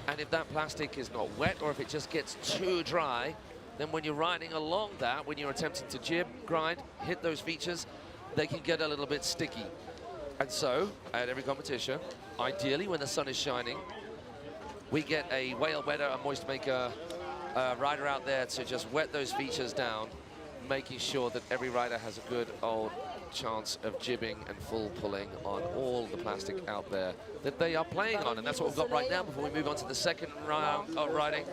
And if that plastic is not wet, or if it just gets too dry, then when you're riding along that, when you're attempting to jib, grind, hit those features, they can get a little bit sticky. And so, at every competition, ideally when the sun is shining, we get a whale wetter, a moist maker rider out there to just wet those features down, making sure that every rider has a good old chance of jibbing and full pulling on all the plastic out there that they are playing on. And that's what we've got right now before we move on to the second round of riding.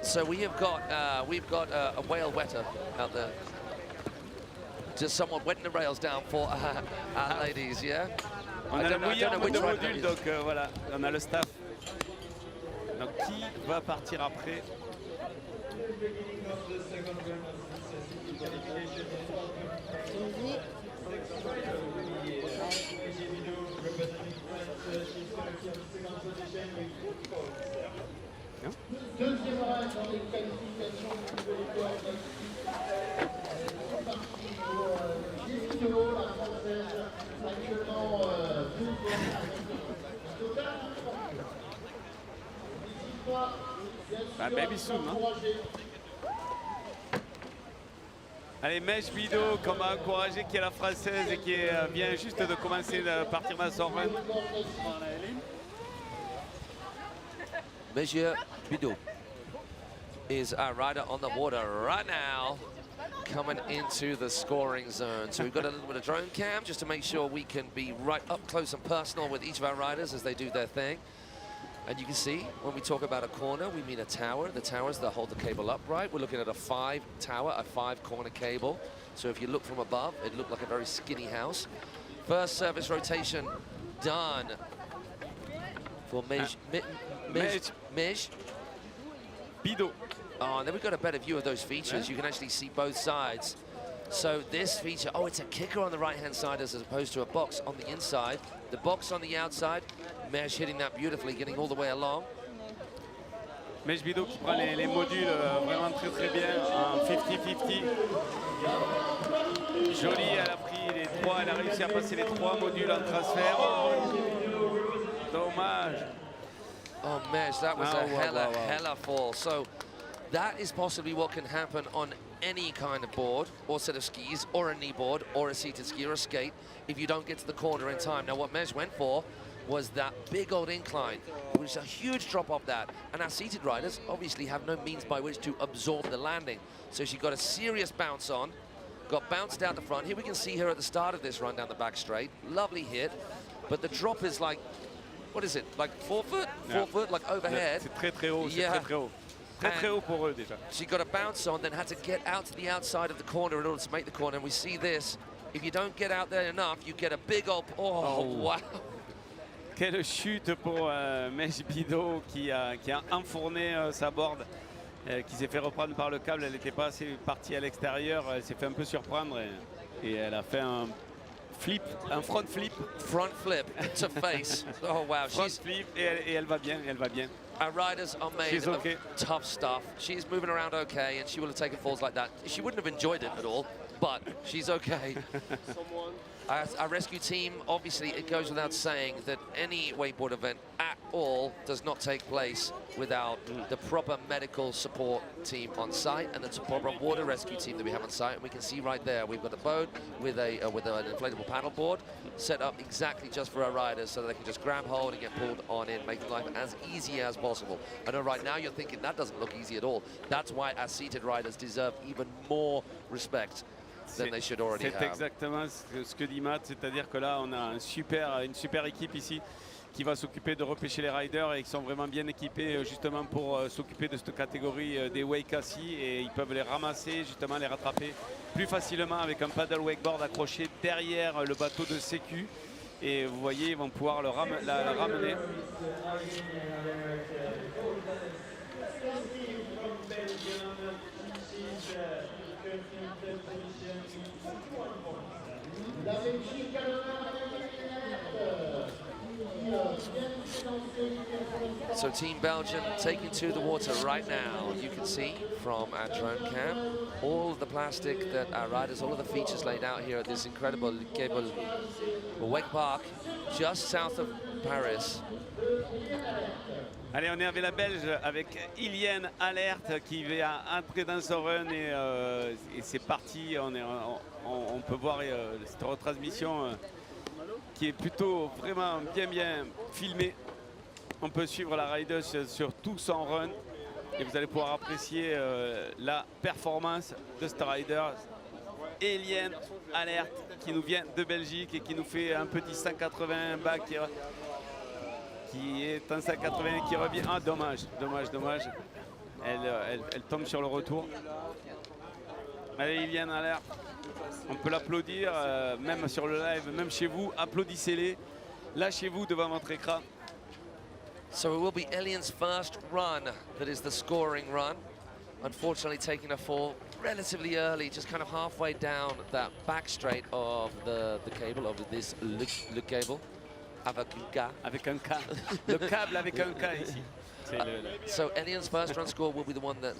So we've got a whale wetter out there, just someone wetting the rails down for our ladies, yeah. On a le mouilleur de module, donc voilà, on a le staff. Donc qui va partir après? Deuxième rang dans les qualifications du Wakeboard partie pour Gilles, la française, actuellement 12 Baby soon, hein. Allez, Mèche Bido, qu'on va encourager, qui est la française et qui vient juste de commencer à partir dans son run. Monsieur Bidou is our rider on the water right now, coming into the scoring zone. So we've got a little bit of drone cam just to make sure we can be right up close and personal with each of our riders as they do their thing. And you can see when we talk about a corner, we mean a tower. The towers that hold the cable upright. We're looking at a 5-tower, a 5-corner cable. So if you look from above, it looked like a very skinny house. First service rotation done for Mej Bido. Oh, and then we've got a better view of those features. You can actually see both sides. So this feature, oh, it's a kicker on the right-hand side as opposed to a box on the inside. The box on the outside, Mej hitting that beautifully, getting all the way along. Mèche Bido qui prend les modules vraiment très très bien en 50-50. Jolie, elle a pris les trois, elle a réussi à passer les 3 modules en transfert. Dommage. Oh, Mej, that was a hella fall. So that is possibly what can happen on any kind of board or set of skis or a knee board or a seated ski or a skate if you don't get to the corner in time. Now, what Mej went for was that big old incline, which is a huge drop off that. And our seated riders obviously have no means by which to absorb the landing. So she got a serious bounce on, got bounced down the front. Here we can see her at the start of this run down the back straight. Lovely hit, but the drop is like, what is it, like 4 foot? 4 foot, like overhead. C'est très très haut, c'est très très haut. Très très haut pour eux déjà. She got a bounce on, then had to get out to the outside of the corner in order to make the corner. And we see this, if you don't get out there enough, you get a big old, oh. Wow. Quelle chute pour Mèche Bido qui a enfourné sa board, qui s'est fait reprendre par le câble. Elle n'était pas assez partie à l'extérieur, elle s'est fait un peu surprendre et elle a fait un flip, un front flip. Front flip to face. Oh wow. Front flip et elle va bien, elle va bien. Our riders are made of tough stuff. She's moving around okay, and she will have taken falls like that. She wouldn't have enjoyed it at all. but she's okay. As our rescue team, obviously, it goes without saying that any wakeboard event at all does not take place without the proper medical support team on site and the proper water rescue team that we have on site. And we can see right there, we've got a boat with an inflatable paddle board set up exactly just for our riders so that they can just grab hold and get pulled on in, making life as easy as possible. I know right now you're thinking that doesn't look easy at all. That's why our seated riders deserve even more respect. C'est exactement ce que dit Matt, c'est-à-dire que là on a une super équipe ici qui va s'occuper de repêcher les riders et qui sont vraiment bien équipés justement pour s'occuper de cette catégorie des wake assis, et ils peuvent les ramasser, justement les rattraper plus facilement avec un paddle wakeboard accroché derrière le bateau de sécu, et vous voyez ils vont pouvoir la ramener. So Team Belgium taking to the water right now. You can see from our drone cam all of the plastic that our riders, all of the features laid out here at this incredible wake park just south of Paris. Allez, on est avec la Belge, avec Ilienne Alerte qui va entrer dans son run, et c'est parti. On peut voir cette retransmission qui est plutôt vraiment bien filmée. On peut suivre la rider sur tout son run et vous allez pouvoir apprécier la performance de cette rider. Ilienne Alerte qui nous vient de Belgique et qui nous fait un petit 180 back qui est en 180 et qui revient. Ah, dommage. Elle tombe sur le retour. Allez, Ilienne Alerte. On peut l'applaudir, même sur le live, même chez vous. Applaudissez-les. Lâchez-vous devant votre écran. So it will be Elian's first run that is the scoring run. Unfortunately taking a fall relatively early, just kind of halfway down that back straight of the cable, of this le cable. Avec un K. Le câble avec un K ici. So Elian's first run score will be the one that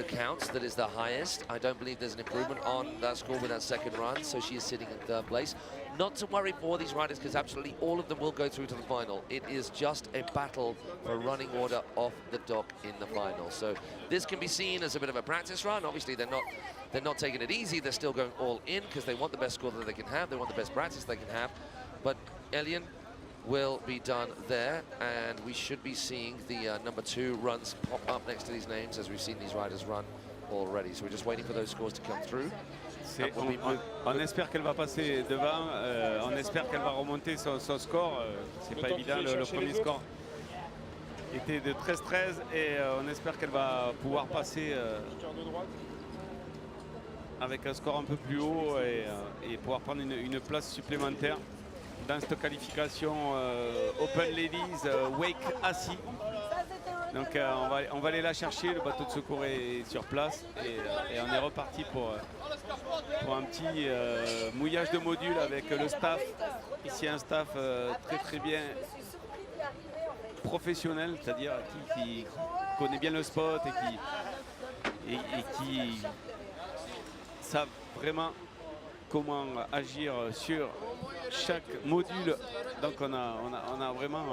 counts, that is the highest. I don't believe there's an improvement on that score with that second run, so she is sitting in third place. Not to worry for these riders, because absolutely all of them will go through to the final. It is just a battle for running order off the dock in the final. So this can be seen as a bit of a practice run. Obviously they're not taking it easy. They're still going all in because they want the best score that they can have. They want the best practice they can have. But Elian will be done there, and we should be seeing the number 2 runs pop up next to these names as we've seen these riders run already. So we're just waiting for those scores to come through. On espère qu'elle va passer devant, on espère qu'elle va remonter son score. C'est pas évident, le premier score était de 13-13 et on espère qu'elle va pouvoir passer avec un score un peu plus haut et pouvoir prendre une place supplémentaire dans cette qualification Open Ladies Wake assis. Donc on va aller la chercher, le bateau de secours est sur place et on est reparti pour un petit mouillage de modules avec le staff. Ici un staff très bien professionnel, c'est-à-dire qui connaît bien le spot et qui savent vraiment comment agir sur chaque module. Donc on a vraiment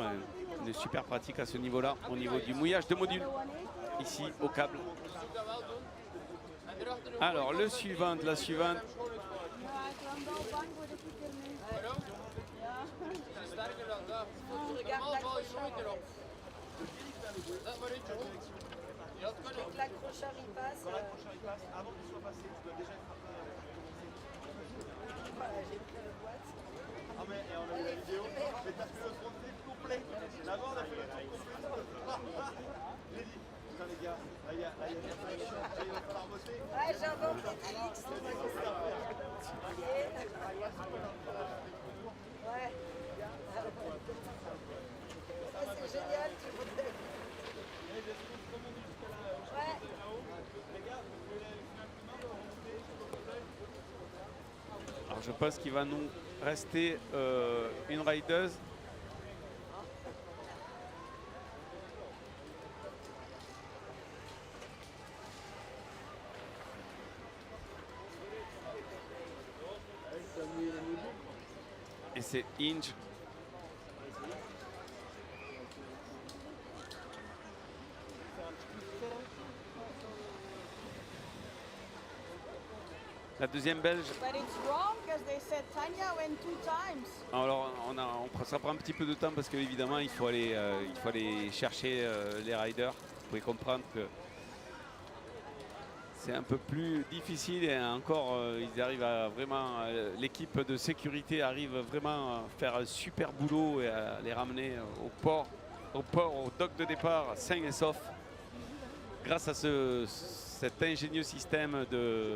une super pratique à ce niveau-là, au niveau du mouillage de module, ici au câble. Alors la suivante. L'accrocheur il passe. Quand l'accrocheur il passe, avant qu'il soit passé, tu dois déjà être voilà, j'ai pris le boîte. Ah mais on a eu la vidéo, mais t'as fait le front flip complet. Là-bas on a fait le tour complet. J'ai dit, putain les gars, là il y a des réflexions, il va falloir bosser. Ouais, j'invente des tricks, on va faire ça. Ouais. Ça c'est génial, tu vois. Alors je pense qu'il va nous rester une rideuse. Et c'est Inge. La deuxième belge. But it's wrong because they said Tanya went 2 times. Alors ça prend un petit peu de temps parce qu'évidemment il faut aller chercher les riders. Vous pouvez comprendre que c'est un peu plus difficile et encore ils arrivent à vraiment, l'équipe de sécurité arrive vraiment à faire un super boulot et à les ramener au port, au dock de départ sains et saufs grâce à cet ingénieux système de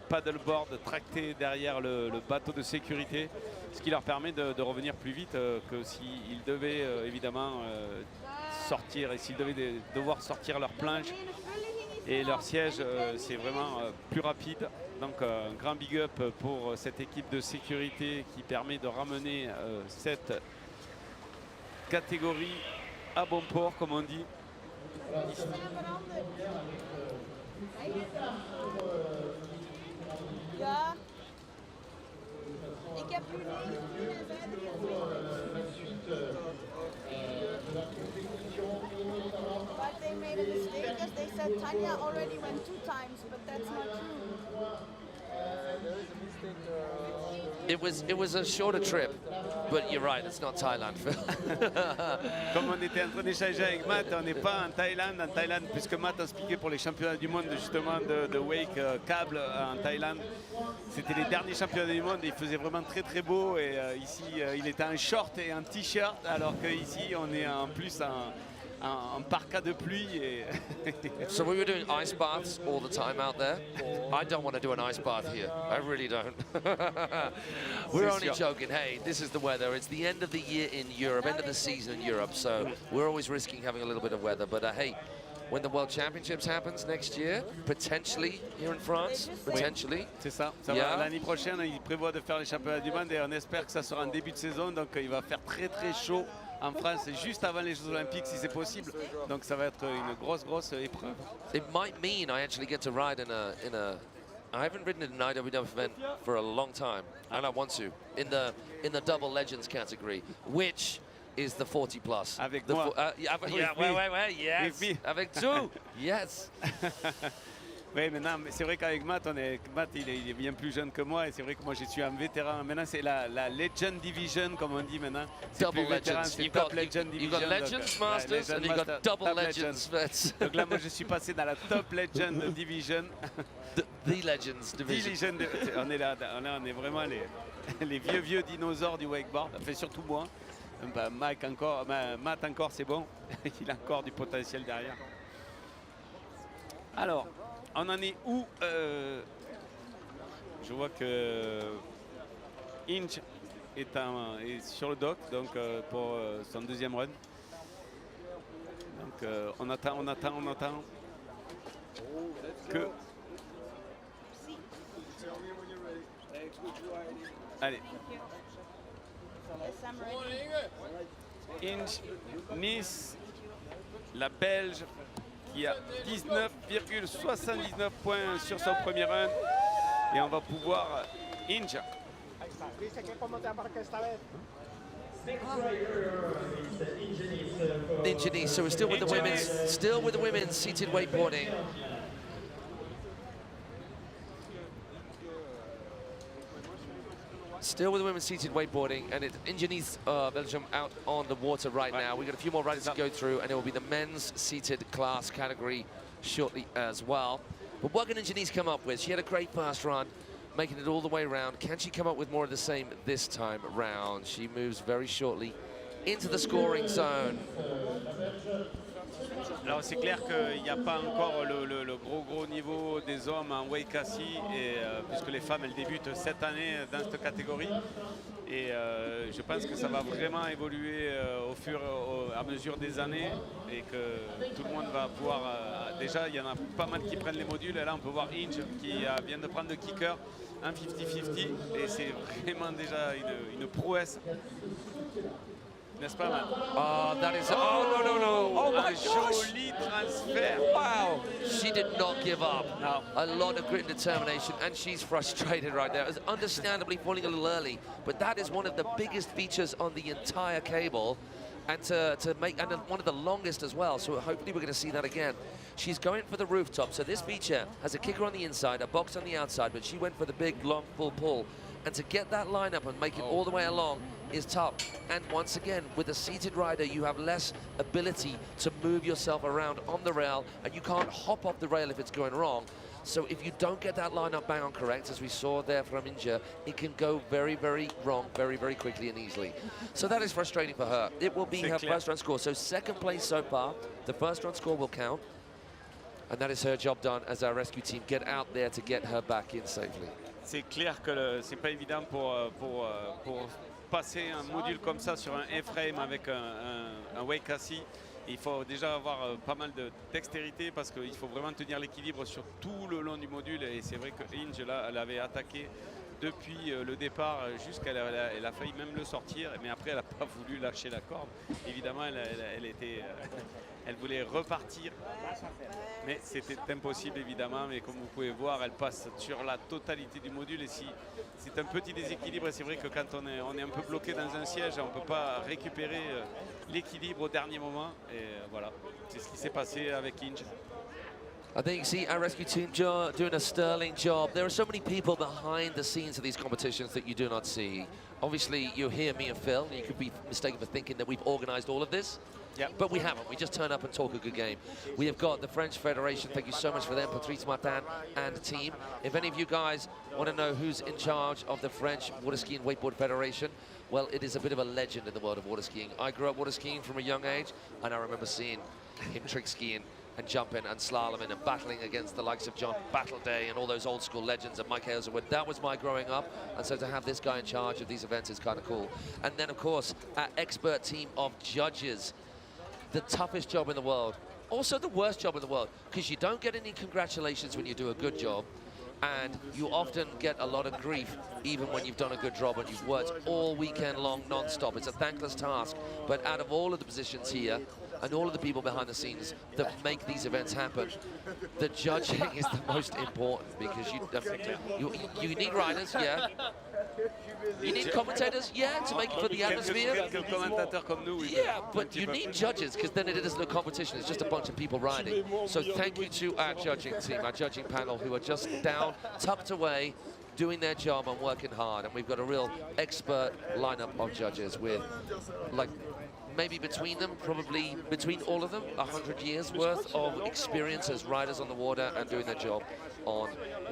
paddleboard tracté derrière le bateau de sécurité, ce qui leur permet de revenir plus vite que s'ils devaient évidemment sortir et s'ils devaient devoir sortir leur planche et leur siège, c'est vraiment plus rapide. Donc un grand big up pour cette équipe de sécurité qui permet de ramener cette catégorie à bon port, comme on dit. Ja. Ik heb u 9 en 5 But they made a mistake because they said Tanya already went 2 times, but that's not true. It was a shorter trip, but you're right, it's not Thailand, Phil. Comme on était en train d'échanger avec Matt, on n'est pas en Thaïlande, puisque Matt a expliqué pour les championnats du monde justement de wake câble en Thaïlande. C'était les derniers championnats du monde et il faisait vraiment très très beau et ici il était en short et en t-shirt alors qu'ici on est en plus en parka de pluie. Et So we were doing ice baths all the time out there. I don't want to do an ice bath here. I really don't. We're only joking. Hey, this is the weather. It's the end of the year in Europe, end of the season in Europe. So we're always risking having a little bit of weather. But hey, when the World Championships happens next year, potentially here in France, potentially. C'est ça. L'année prochaine, ils prévoient de faire les championnats du monde et on espère que ça sera en début de saison. Donc il va faire très très chaud en France, juste avant les Jeux Olympiques si c'est possible. Donc ça va être une grosse épreuve. It might mean I actually get to ride in a I haven't ridden in an IWWF event for a long time, and I want to in the double legends category, which is the 40 plus. Avec moi. Yes. Avec two. Yes. Oui, maintenant, c'est vrai qu'avec Matt, il est bien plus jeune que moi et c'est vrai que moi je suis un vétéran. Maintenant, c'est la Legend Division, comme on dit maintenant. Double Legends. You've got Legends Masters and you've got Double Legends Vets. Donc là, moi je suis passé dans la Top Legend Division. The Legends Division. On est là, on est vraiment les vieux dinosaures du wakeboard. Enfin, surtout moi. Matt encore, c'est bon. Il a encore du potentiel derrière. Alors, on en est où je vois que Inch est sur le dock donc, pour son deuxième run. Donc on attend que... Allez. Inch, Nice, la Belge, qui a 19,79 points sur son premier run. Et on va pouvoir Inge. Inge, so we're still with the women's seated wakeboarding. Still with the women's seated wakeboarding, and it's Ingenie's Belgium out on the water right now. We've got a few more riders to go through, and it will be the men's seated class category shortly as well. But what can Ingenie's come up with? She had a great fast run, making it all the way around. Can she come up with more of the same this time round? She moves very shortly into the scoring zone. Alors c'est clair qu'il n'y a pas encore le gros niveau des hommes en Wakeskate et puisque les femmes elles débutent cette année dans cette catégorie et je pense que ça va vraiment évoluer à mesure des années et que tout le monde va pouvoir déjà il y en a pas mal qui prennent les modules et là on peut voir Inge qui vient de prendre le kicker un 50-50 et c'est vraiment déjà une prouesse. N'est-ce pas, Matt? Oh, that is, oh, no. Oh my Un gosh. joli transfert. Wow, she did not give up. No. A lot of grit and determination, and she's frustrated right now. It's understandably falling a little early, but that is one of the biggest features on the entire cable, and to make, and one of the longest as well, so hopefully we're going to see that again. She's going for the rooftop, so this feature has a kicker on the inside, a box on the outside, but she went for the big, long, full pull. And to get that lineup and make it all the way along is tough. And once again, with a seated rider, you have less ability to move yourself around on the rail, and you can't hop off the rail if it's going wrong. So if you don't get that lineup bang on correct, as we saw there from Inja, it can go very, very wrong, very, very quickly and easily. So that is frustrating for her. It will be her first run score. So second place so far, the first run score will count. And that is her job done as our rescue team get out there to get her back in safely. C'est clair que c'est pas évident pour passer un module comme ça sur un A-frame avec un Wakeskate. Il faut déjà avoir pas mal de dextérité parce qu'il faut vraiment tenir l'équilibre sur tout le long du module. Et c'est vrai que Inge, là, elle avait attaqué depuis le départ jusqu'à elle a failli même le sortir, mais après elle n'a pas voulu lâcher la corde. Évidemment, elle voulait repartir, mais c'était impossible évidemment. Mais comme vous pouvez voir, elle passe sur la totalité du module, et si c'est un petit déséquilibre, c'est vrai que quand on est un peu bloqué dans un siège, on ne peut pas récupérer l'équilibre au dernier moment, et voilà, c'est ce qui s'est passé avec Inge. I think you see our rescue team doing a sterling job. There are so many people behind the scenes of these competitions that you do not see. Obviously, you hear me and Phil, and you could be mistaken for thinking that we've organized all of this. Yep. But we haven't. We just turn up and talk a good game. We have got the French Federation. Thank you so much for them, Patrice Martin and the team. If any of you guys want to know who's in charge of the French Water Skiing Wakeboard Federation, well, it is a bit of a legend in the world of water skiing. I grew up water skiing from a young age, and I remember seeing him trick skiing and jumping and slaloming and battling against the likes of John Battleday and all those old school legends and Mike Hazelwood. That was my growing up, and so to have this guy in charge of these events is kind of cool. And then, of course, our expert team of judges. The toughest job in the world, also the worst job in the world, because you don't get any congratulations when you do a good job, and you often get a lot of grief even when you've done a good job and you've worked all weekend long non-stop. It's a thankless task, but out of all of the positions here and all of the people behind the scenes that make these events happen, the judging is the most important, because you need riders, yeah. You need commentators, yeah, to make it for the atmosphere. Quelques commentateurs comme nous, oui. Yeah, but you need judges, because then it isn't a competition, it's just a bunch of people riding. So thank you to our judging team, our judging panel, who are just down, tucked away, doing their job and working hard. And we've got a real expert lineup of judges with, like, maybe between them, probably between all of them, 100 years worth of experience as riders on the water and doing their job on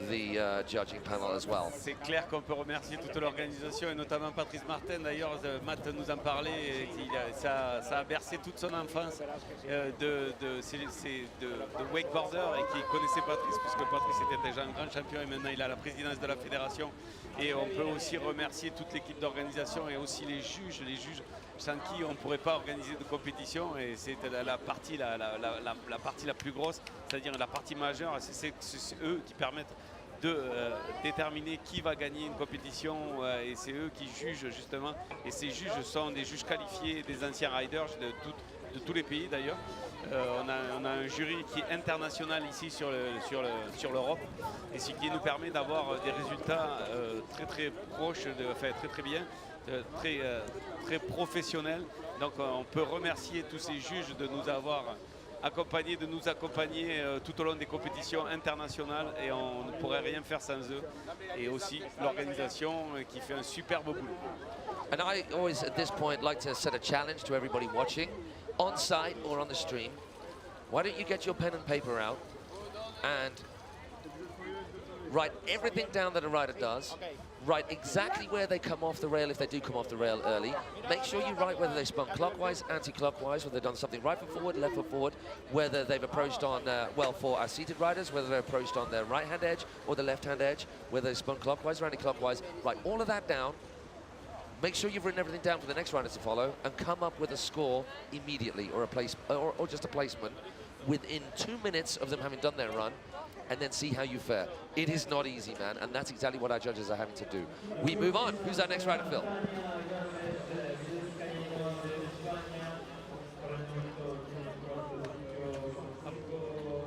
the judging panel as well. C'est clair qu'on peut remercier toute l'organisation, et notamment Patrice Martin. D'ailleurs, Matt nous en parlait, ça a bercé toute son enfance de wakeboarder, et qui connaissait Patrice, puisque Patrice était déjà un grand champion et maintenant il a la présidence de la fédération. Et on peut aussi remercier toute l'équipe d'organisation et aussi les juges sans qui on ne pourrait pas organiser de compétition, et c'est la partie la plus grosse, c'est-à-dire la partie majeure. C'est eux qui permettent de déterminer qui va gagner une compétition, et c'est eux qui jugent justement, et ces juges sont des juges qualifiés, des anciens riders de tous les pays d'ailleurs. On a un jury qui est international ici sur l'Europe, et ce qui nous permet d'avoir des résultats très proches, très bien, très professionnels. Donc on peut remercier tous ces juges de nous avoir accompagnés, de nous accompagner tout au long des compétitions internationales, et on ne pourrait rien faire sans eux, et aussi l'organisation qui fait un superbe boulot. And I always at this point like to set a challenge to everybody watching, on site or on the stream. Why don't you get your pen and paper out and write everything down that a rider does. Write exactly where they come off the rail, if they do come off the rail early. Make sure you write whether they spun clockwise, anti-clockwise, whether they've done something right foot forward, left foot forward, whether they've approached on, well, for our seated riders, whether they're approached on their right-hand edge or the left-hand edge, whether they spun clockwise or anti-clockwise. Write all of that down. Make sure you've written everything down for the next rider to follow, and come up with a score immediately, or a place, or just a placement within 2 minutes of them having done their run, and then see how you fare. It is not easy, man, and that's exactly what our judges are having to do. We move on. Who's our next rider, Phil?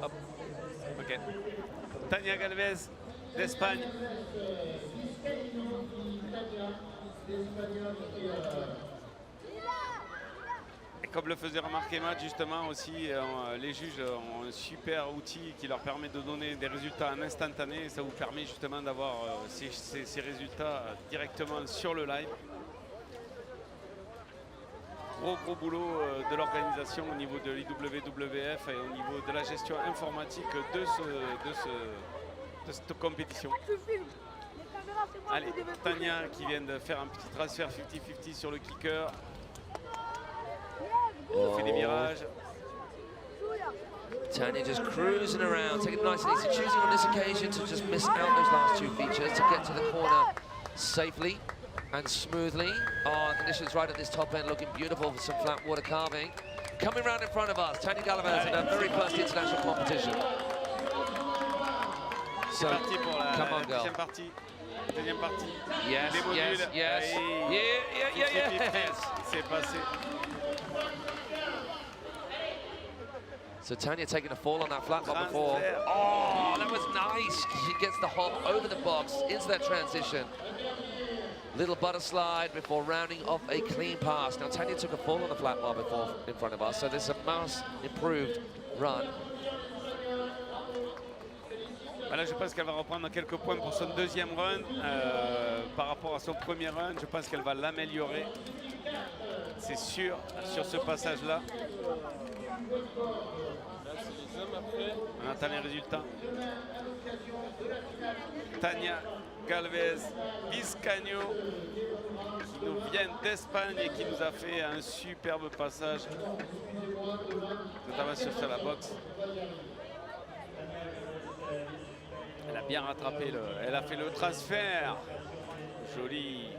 Hop. Ok. Tania Galvez d'Espagne. Et comme le faisait remarquer Matt, justement aussi, les juges ont un super outil qui leur permet de donner des résultats en instantané. Et ça vous permet justement d'avoir ces résultats directement sur le live. Gros boulot de l'organisation au niveau de l'IWWF et au niveau de la gestion informatique de cette compétition. Allez, Tania qui vient de faire un petit transfert 50-50 sur le kicker. Fait des virages. Tania just cruising around, taking it nice and easy, choosing on this occasion to just miss out those last two features to get to the corner safely and smoothly. Oh, conditions right at this top end looking beautiful for some flat water carving. Coming round in front of us, Tania Galvez in her very first international competition. C'est parti pour la come on, girl. deuxième partie. Deuxième partie. Yes, Les modules. yes, yes. Yes. C'est passé. So Tania taking a fall on that flat bar before. Oh, that was nice. She gets the hop over the box into that transition. Little butter slide before rounding off a clean pass. Now Tania took a fall on the flat bar before in front of us, so there's a mass improved run. Là, je pense qu'elle va reprendre quelques points pour son deuxième run. Par rapport à son premier run, je pense qu'elle va l'améliorer. C'est sûr, sur ce passage-là. On attend les résultats. Tania Galvez Vizcaino, qui nous vient d'Espagne et qui nous a fait un superbe passage, notamment sur la boxe. Elle a bien rattrapé, elle a fait le transfert. Joli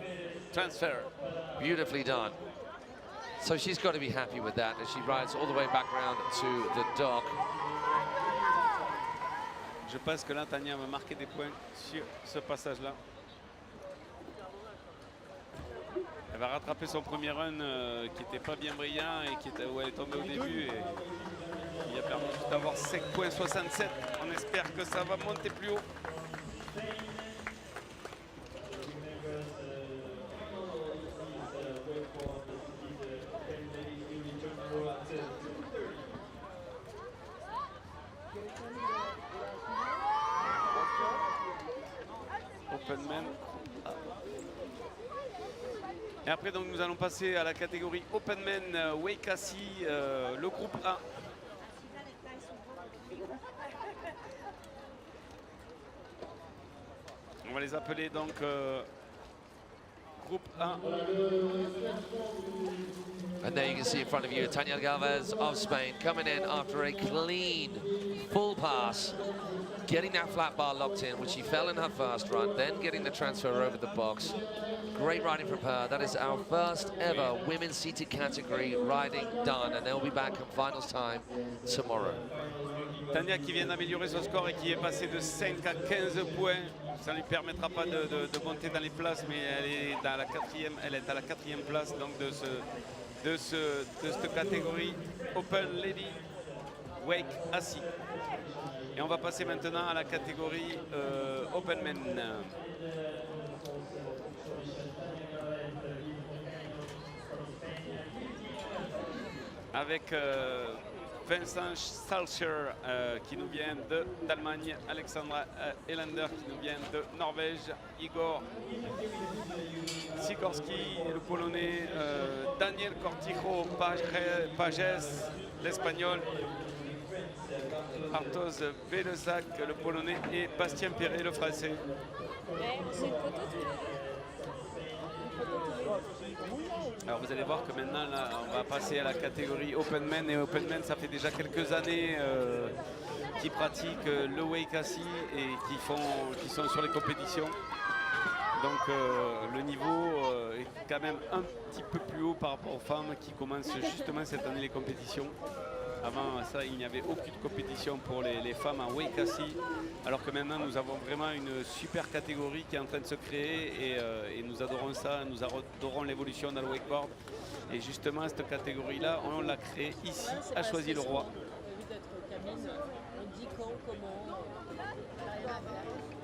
transfert. Beautifully done. So she's got to be happy with that as she rides all the way back around to the dock. Je pense que là, Tania va marquer des points sur ce passage-là. Elle va rattraper son premier run qui n'était pas bien brillant et où elle est tombée au début. Et il a permis juste d'avoir 5,67. On espère que ça va monter plus haut. Openman. Et après donc nous allons passer à la catégorie Openman Wakeskate, le groupe A. On va les appeler donc groupe A. And there you can see in front of you Tania Galvez of Spain coming in after a clean full pass, getting that flat bar locked in, which she fell in her first run, then getting the transfer over the box. Great riding from her. That is our first ever women's seated category riding done, and they'll be back in finals time tomorrow. Tania qui vient d'améliorer son score et qui est passé de 5 à 15 points. Ça ne lui permettra pas de monter dans les places, mais elle est à la quatrième place donc de cette catégorie Open Lady Wake Assis. Et on va passer maintenant à la catégorie Open Men. Avec Vincent Stalscher qui nous vient d'Allemagne, Alexandra Elander qui nous vient de Norvège, Igor Sikorski, le Polonais, Daniel Cortijo Pages, l'Espagnol, Artoz Velezac, le Polonais, et Bastien Perret, le Français. Alors vous allez voir que maintenant là, on va passer à la catégorie Open Men, et Open Men ça fait déjà quelques années qui pratiquent le Wakeskate et qui sont sur les compétitions. Donc le niveau est quand même un petit peu plus haut par rapport aux femmes qui commencent justement cette année les compétitions. Avant ça, il n'y avait aucune compétition pour les femmes en Wakeskate, alors que maintenant nous avons vraiment une super catégorie qui est en train de se créer et nous adorons ça, nous adorons l'évolution dans le wakeboard. Et justement, cette catégorie-là, on l'a créée ici, à Choisy-le-Roi.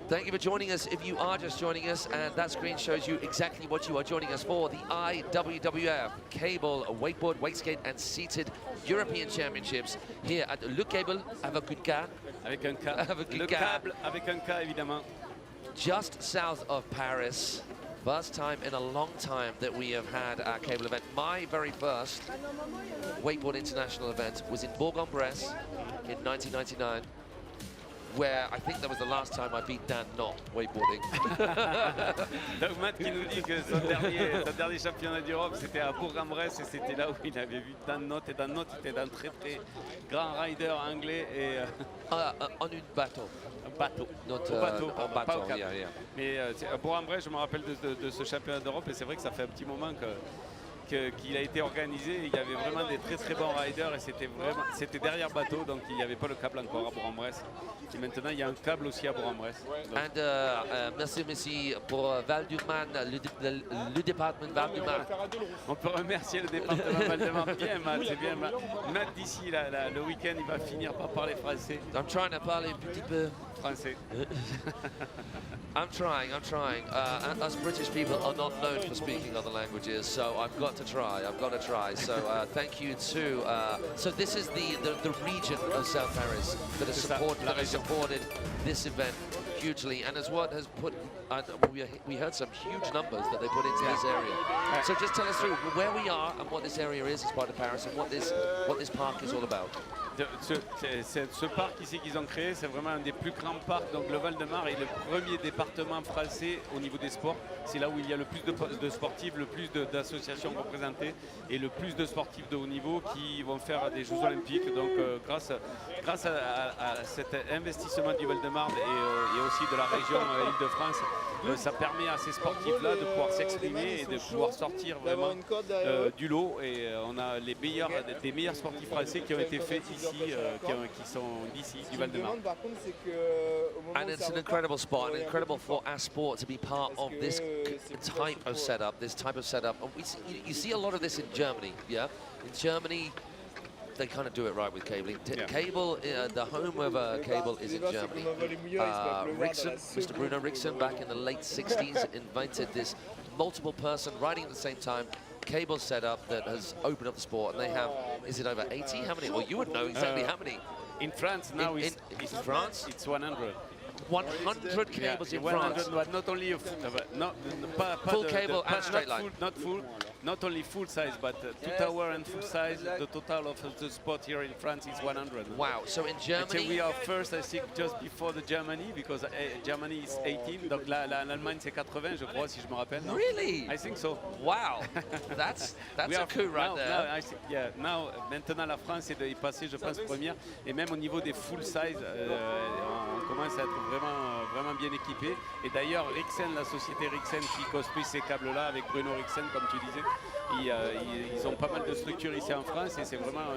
Thank you for joining us. If you are just joining us, and that screen shows you exactly what you are joining us for, the IWWF Cable, Wakeboard, Wakeskate and Seated European Championships here at Le Cable avec un K. Avec un K. Avec un Le K. câble avec un K, évidemment. Just south of Paris. First time in a long time that we have had our cable event. My very first Wakeboard International event was in Bourg-en-Bresse in 1999. Where I think that was the last time I beat Dan Knott wakeboarding. Donc Matt qui nous dit que son dernier championnat d'Europe c'était à Bourg-en-Bresse et c'était là où il avait vu Dan Knott, et Dan Knott était un très très grand rider anglais et en une bateau. Bateau. Notre, au bateau, pas au câble. yeah. Mais à Bourg-en-Bresse, je me rappelle de ce championnat d'Europe et c'est vrai que ça fait un petit moment qu'il a été organisé. Il y avait vraiment des très très bons riders et c'était derrière bateau, donc il n'y avait pas le câble encore à Bourg-en-Bresse. Et maintenant il y a un câble aussi à Bourg-en-Bresse. Merci pour Val-du-Man, le département Val-du-Man. On peut remercier le département Val-de-Marne. Bien Matt, c'est bien Matt. Matt d'ici le week-end il va finir par parler français. I'm trying to parler un petit peu français. I'm trying. Us British people are not known for speaking other languages, so I've got to try. So thank you to. So this is the region of South Paris that has supported this event hugely, and as what has put. We heard some huge numbers that they put into this area. So just tell us through where we are and what this area is as part of Paris and what this park is all about. Ce parc ici qu'ils ont créé, c'est vraiment un des plus grands parcs. Donc le Val-de-Marne est le premier département français au niveau des sports. C'est là où il y a le plus de sportifs, le plus d'associations représentées et le plus de sportifs de haut niveau qui vont faire des Jeux Olympiques. Donc grâce à cet investissement du Val-de-Marne et aussi de la région Île-de-France, ça permet à ces sportifs-là de pouvoir s'exprimer et de pouvoir sortir vraiment du lot. Et on a des meilleurs sportifs français qui ont été faits ici, qui sont d'ici, du Val-de-Marne. And it's an incredible spot, and incredible for our sport to be part of this type of setup. And you see a lot of this in Germany, yeah? In Germany, they kind of do it right with cabling. Cable, the home of cable is in Germany. Rixen, Mr. Bruno Rixen, back in the late 60s, invented this multiple person riding at the same time cable setup that has opened up the sport. And they have, is it over 80? How many? Well, you would know exactly how many. In France now, in France, it's 100. 100 cables in France. But not only full cable and straight line. Not only full size, but 2 tower and full size. The total of the spot here in France is 100. Wow! So in Germany, we are first, I think, just before the Germany, because Germany is 18. Donc l'Allemagne c'est 80, je crois, si je me rappelle. No? Really? I think so. Wow! That's a coup right there. Now, maintenant la France est passée, je pense, première, et même au niveau des full size, on commence à être vraiment bien équipé. Et d'ailleurs, Rixen, la société Rixen qui construit ces câbles-là avec Bruno Rixen, comme tu disais, ils ont pas mal de structures ici en France et c'est vraiment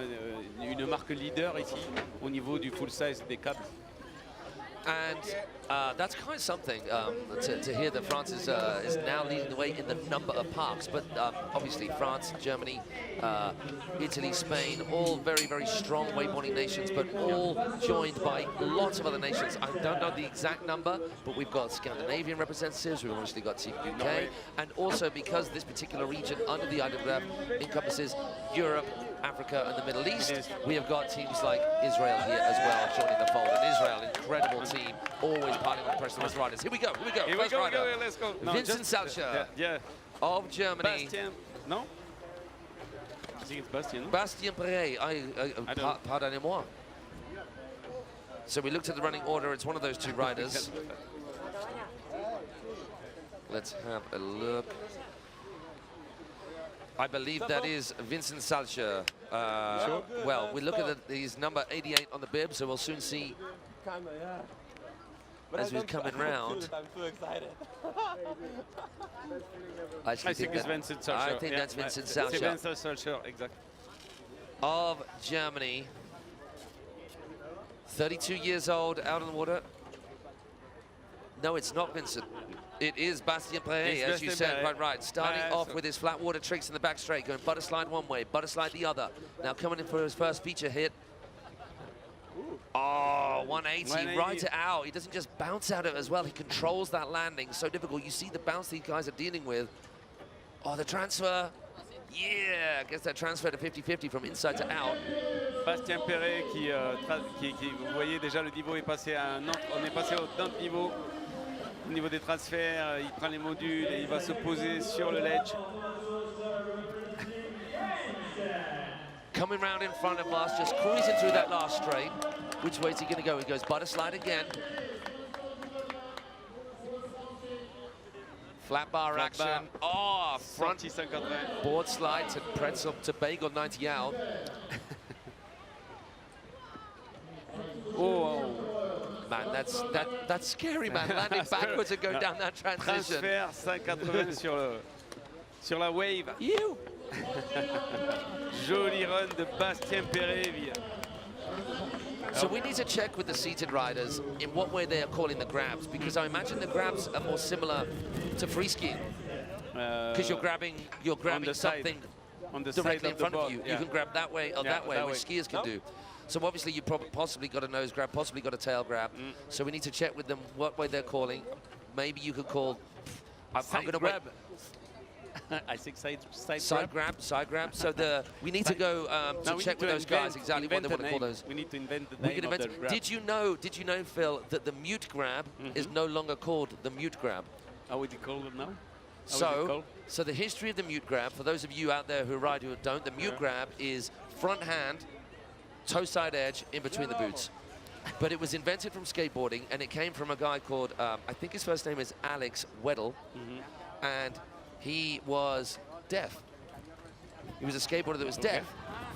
une marque leader ici au niveau du full size des câbles. And that's quite something to hear that France is now leading the way in the number of parks. But obviously France, Germany, Italy, Spain, all very, very strong wakeboarding nations, but all joined by lots of other nations. I don't know the exact number, but we've got Scandinavian representatives, we've obviously got Team UK, and also because this particular region under the IWWF encompasses Europe, Africa and the Middle East, we have got teams like Israel here as well joining the fold. And Israel, incredible team, always piling on pressure with riders. Here we go. First rider. Let's go. Vincent Salcher of Germany. Bastien, no? I think it's Bastien. No? Bastien Perret, pardonnez-moi. So we looked at the running order, it's one of those two riders. Let's have a look. I believe that is Vincent Salcher. Well, we look at he's number 88 on the bib, so we'll soon see as we're coming round. I'm so excited. I think it's Vincent Salcher. I think that's Vincent Salcher. Vincent Salcher, exactly. Of Germany. 32 years old, out on the water. No, it's not Vincent. It is Bastien Perret, as you said, quite right. Starting off with his flat water tricks in the back straight, going butter slide one way, butter slide the other. Now coming in for his first feature hit. Oh, 180, right it out. He doesn't just bounce out of it as well. He controls that landing. So difficult. You see the bounce these guys are dealing with. Oh, the transfer. Yeah, gets that transfer to 50-50 from inside to out. Bastien Perret vous voyez déjà le niveau est passé à un autre, on est passé au d'un niveau. Au niveau des transferts, il prend les modules et il va se poser sur le ledge. Coming round in front of us, just cruising through that last straight. Which way is he going to go? He goes butter slide again. Flat bar action. Oh, front board slide to pretzel to bagel 90 out. Oh, man, that's scary, man. Landing backwards and going down that transition. Transfert 580 sur la wave. You. Joli run de Bastien Perret. So we need to check with the seated riders in what way they are calling the grabs, because I imagine the grabs are more similar to free skiing. Because you're grabbing something directly in front of you. You can grab that way or that way, which skiers can do. So obviously you possibly got a nose grab, possibly got a tail grab. So we need to check with them what way they're calling. Maybe you could call. I'm going to grab. I think side grab. So we need to go to check with those guys exactly what they want to call those. We need to invent the name of the grab. Did you know, Phil, that the mute grab is no longer called the mute grab? How would you call it now? So the history of the mute grab, for those of you out there who ride who don't, the mute grab is front hand, toe side edge in between the boots. But it was invented from skateboarding, and it came from a guy called, I think his first name is Alex Weddell, and he was deaf. He was a skateboarder that was deaf,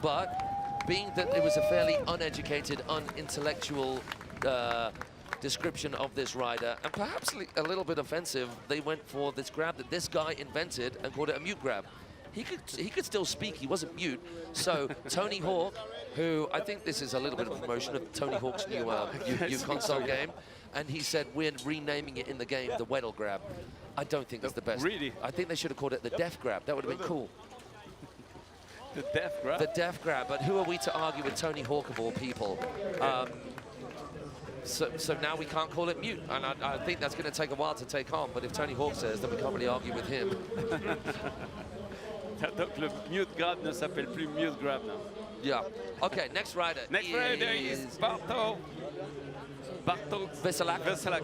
but being that it was a fairly uneducated, unintellectual description of this rider, and perhaps a little bit offensive, they went for this grab that this guy invented and called it a mute grab. He could still speak, he wasn't mute. So Tony Hawk, who I think this is a little bit of a promotion of Tony Hawk's new console game, and he said we're renaming it in the game the Weddell grab. I don't think that's the best. Really? I think they should have called it the deaf grab. That would have been cool. The deaf grab? The deaf grab, but who are we to argue with Tony Hawk of all people? So now we can't call it mute, and I think that's going to take a while to take on, but if Tony Hawk says, then we can't really argue with him. Donc le mute grab ne s'appelle plus mute grab now. Yeah. Okay, next rider. Next rider is Bartosz Weselak.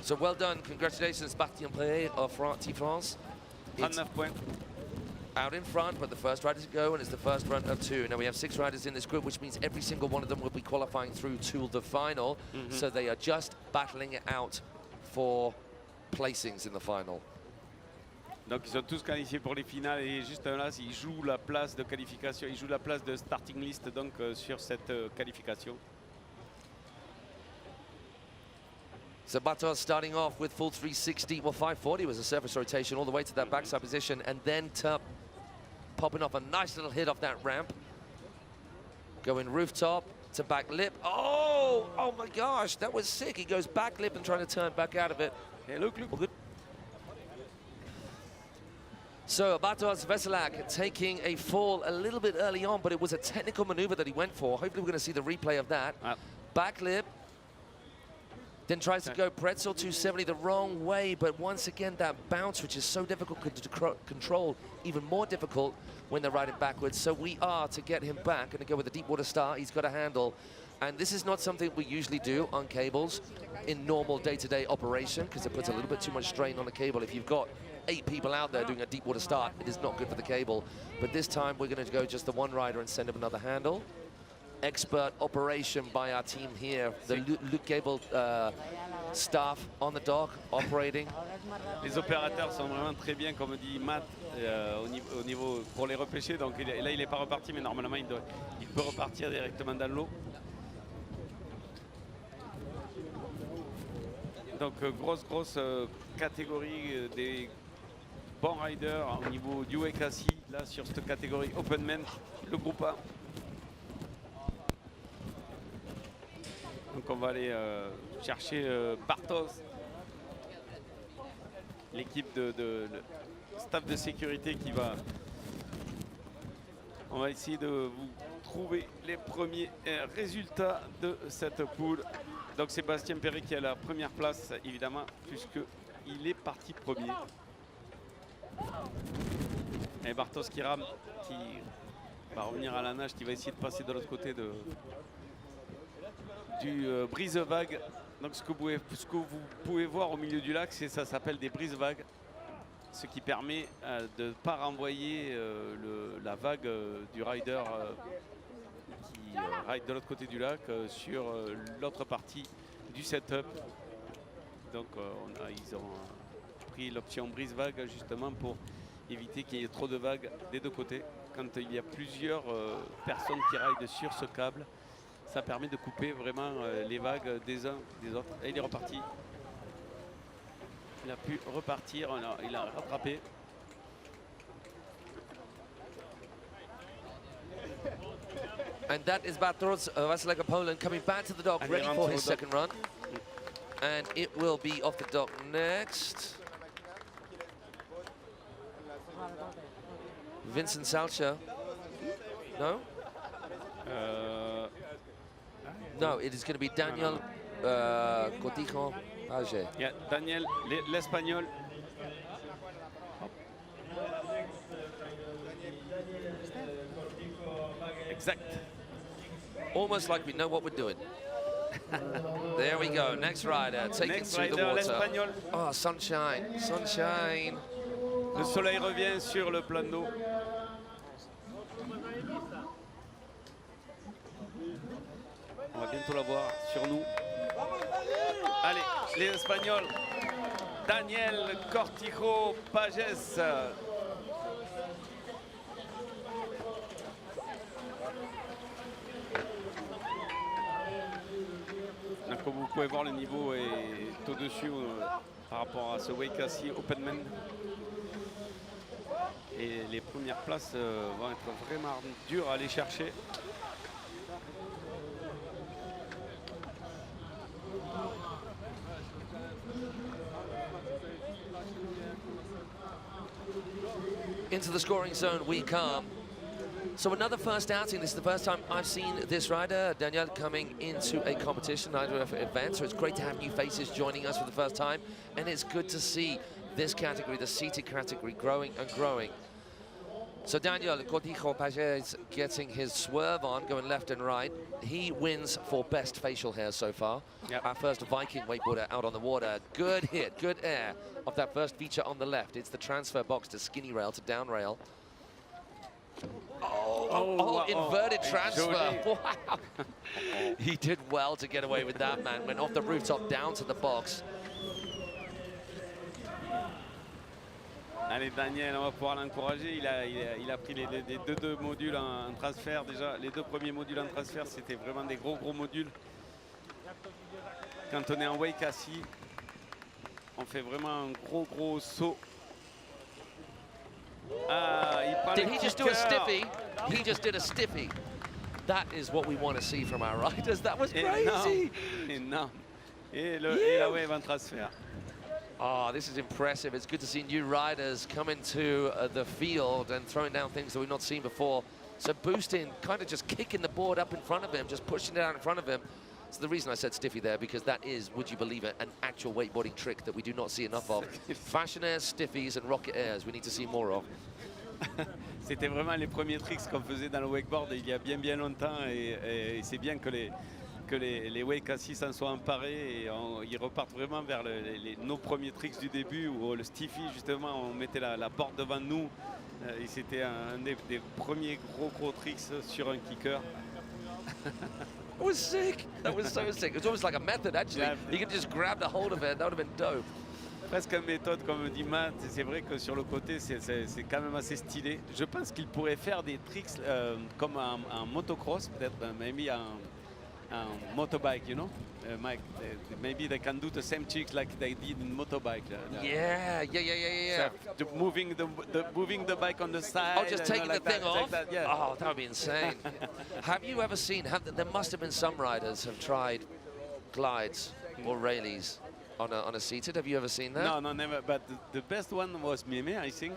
So well done, congratulations, Bastien Perret of Team France. 39 points. Out in front, but the first rider to go, and it's the first run of two. Now we have 6 riders in this group, which means every single one of them will be qualifying through to the final. So they are just battling it out for placings in the final. Donc ils sont tous qualifiés pour les finales et juste là, ils jouent la place de qualification, ils jouent la place de starting list donc sur cette qualification. So Bartosz starting off with full 360, well 540 was a surface rotation all the way to that backside position, and then popping off a nice little hit off that ramp. Going rooftop to back lip. Oh my gosh, that was sick. He goes back lip and trying to turn back out of it. Hey, look. All good. So Bartosz Weselak taking a fall a little bit early on, but it was a technical maneuver that he went for. Hopefully we're going to see the replay of that. Back lip. Then tries to go pretzel 270 the wrong way, but once again that bounce, which is so difficult to control, even more difficult when they're riding backwards. So we are, to get him back, going to go with a deep water start. He's got a handle, and this is not something we usually do on cables in normal day-to-day operation, because it puts a little bit too much strain on the cable. If you've got 8 people out there doing a deep water start, it is not good for the cable. But this time we're going to go just the one rider and send him another handle. Expert operation by our team here, the Luke Cable staff on the dock operating. Les opérateurs sont vraiment très bien, comme dit Matt, au niveau pour les repêcher. Donc là il n'est pas reparti, mais normalement il peut repartir directement dans l'eau. Donc grosse catégorie des bons riders au niveau du Wakeskate là sur cette catégorie Open Men, le groupe A. Donc on va aller chercher Bartos, l'équipe de staff de sécurité qui va... On va essayer de vous trouver les premiers résultats de cette poule. Donc Sébastien Perret qui a la première place évidemment puisqu'il est parti premier. Et Bartos qui rame, qui va revenir à la nage, qui va essayer de passer de l'autre côté du brise-vague. Donc ce que vous pouvez voir au milieu du lac, ça s'appelle des brise-vagues. Ce qui permet de ne pas renvoyer la vague du rider qui ride de l'autre côté du lac sur l'autre partie du setup. Donc ils ont pris l'option brise-vague justement pour éviter qu'il y ait trop de vagues des deux côtés. Quand il y a plusieurs personnes qui rident sur ce câble, ça permet de couper vraiment les vagues des uns des autres. Et il est reparti. Il a pu repartir, il a rattrapé. And that is Bartosz Wasileka, Poland, coming back to the dock, ready for his second run. And it will be off the dock next. Vincent Salcher. No? No, it is going to be Daniel Cortijo. Yeah, Daniel, l'Espagnol. Exact. Almost like we know what we're doing. There we go. Next rider, taking through the water. Oh, sunshine, sunshine. Le soleil revient sur le plan d'eau. On va bientôt la voir sur nous. Allez, les Espagnols. Daniel Cortijo Pages. Donc, comme vous pouvez voir, le niveau est au-dessus par rapport à ce Wakeskate Openman. Et les premières places vont être vraiment dures à aller chercher. Into the scoring zone we come. So another first outing. This is the first time I've seen this rider, Daniel, coming into a competition, IWWF event. So it's great to have new faces joining us for the first time. And it's good to see this category, the seated category, growing and growing. So Daniel Cortijo Pages getting his swerve on, going left and right. He wins for best facial hair so far. Yep. Our first Viking wakeboarder out on the water. Good hit, good air of that first feature on the left. It's the transfer box to skinny rail to down rail. Oh, inverted transfer. Wow. He did well to get away with that, man. Went off the rooftop down to the box. Allez, Daniel, on va pouvoir l'encourager. Il a pris les deux modules en transfert déjà. Les deux premiers modules en transfert, c'était vraiment des gros modules. Quand on est en wake assis, on fait vraiment un gros saut. Ah, il prend Did le he just do kicker. a stiffy? He just did a stiffy. That is what we want to see from our riders. That was crazy. Énorme. Et la wave en transfert. Oh, this is impressive. It's good to see new riders come into the field and throwing down things that we've not seen before. So boosting, kind of just kicking the board up in front of him, just pushing it out in front of him. So the reason I said stiffy there, because that is, would you believe it, an actual wakeboarding trick that we do not see enough of. Fashion airs, stiffies, and rocket airs, we need to see more of. C'était vraiment les premiers tricks qu'on faisait dans le wakeboard il y a bien longtemps et c'est bien que les wake assis s'en soient emparés et ils repartent vraiment vers nos premiers tricks du début où le stiffy justement on mettait la board devant nous et c'était un des premiers gros tricks sur un kicker. That was sick. That was so sick. It was almost like a method actually. Yeah. You could just grab the hold of it. That would have been dope. Presque une méthode comme dit Matt, c'est vrai que sur le côté c'est quand même assez stylé. Je pense qu'il pourrait faire des tricks comme en motocross, peut-être maybe motorbike, you know. Mike, maybe they can do the same tricks like they did in motorbike. Yeah. So moving the bike on the side. Oh, just taking like the thing off? yeah. Oh, that would be insane. Have you ever seen, there must have been some riders have tried glides or railies on a seated. Have you ever seen that? No, never. But the best one was Meme, I think.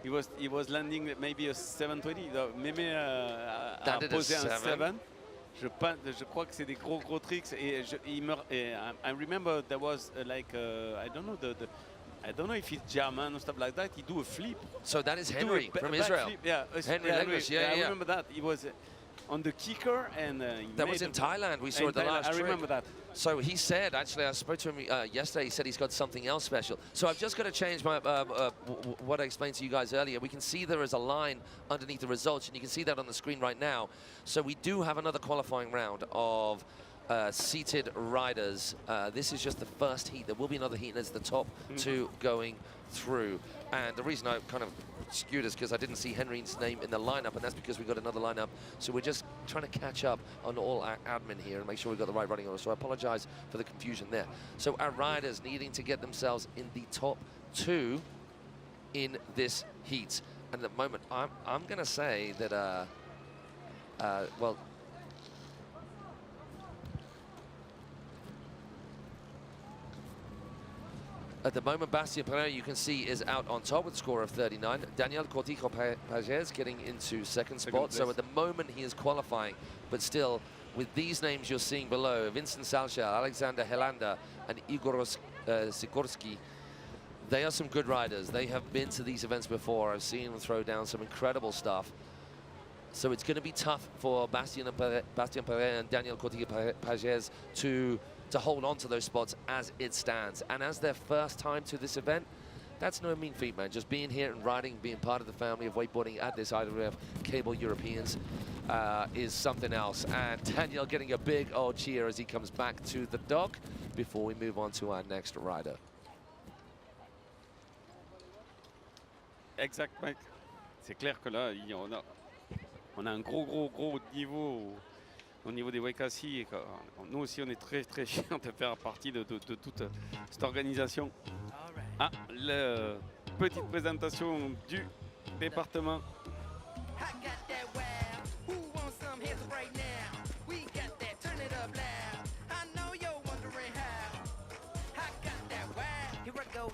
He was landing maybe a 720. Meme a posé un 7. Je crois que c'est des gros tricks. Et I remember there was I don't know I don't know if it's German or stuff like that. He do a flip. So that is Henry from Israel. Flip. Yeah, Henry English. Yeah. I remember that. He was on the kicker and that was in Thailand. We saw it the last trick. I remember that. So he said, actually, I spoke to him yesterday. He said he's got something else special. So I've just got to change my what I explained to you guys earlier. We can see there is a line underneath the results, and you can see that on the screen right now. So we do have another qualifying round of seated riders. This is just the first heat. There will be another heat, and there's the top two going through. And the reason I kind of skewed is because I didn't see Henry's name in the lineup, and that's because we got another lineup. So we're just trying to catch up on all our admin here and make sure we've got the right running order. So I apologize for the confusion there. So our riders needing to get themselves in the top two in this heat. And at the moment, I'm going to say that, well, at the moment, Bastien Pereira, you can see, is out on top with a score of 39. Daniel Cortijo-Pages getting into second spot. So at the moment, he is qualifying. But still, with these names you're seeing below, Vincent Salcha, Alexander Helanda, and Igor Sikorsky, they are some good riders. They have been to these events before. I've seen them throw down some incredible stuff. So it's going to be tough for Bastien Pereira and Daniel Cortijo-Pages to hold on to those spots as it stands. And as their first time to this event, that's no mean feat, man. Just being here and riding, being part of the family of wakeboarding at this IWWF Cable Europeans is something else. And Daniel getting a big old cheer as he comes back to the dock before we move on to our next rider. Exact, Mike. C'est clair que là, on a un gros niveau au niveau des Wakeskate. Et nous aussi, on est très fiers de faire partie de toute cette organisation. Ah, la petite présentation du département.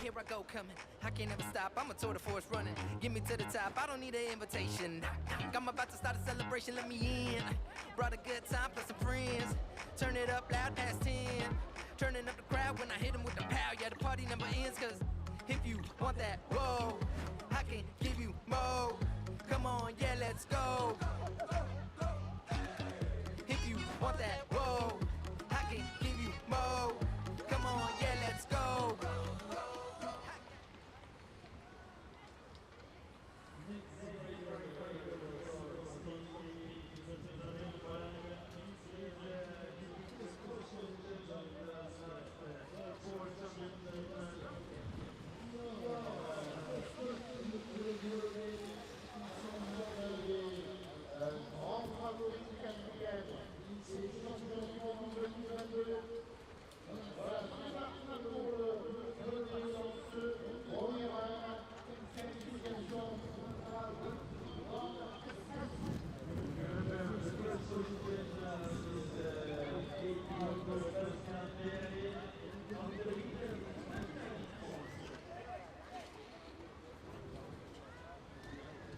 Here I go coming, I can't ever stop, I'm a tour de force running. Get me to the top, I don't need an invitation. I'm about to start a celebration, let me in. Brought a good time, plus some friends. Turn it up loud past 10. Turning up the crowd when I hit them with the pow. Yeah, the party never ends, cause if you want that, whoa, I can give you more. Come on, yeah, let's go. If you want that, whoa, I can give you more. Come on, yeah, let's go.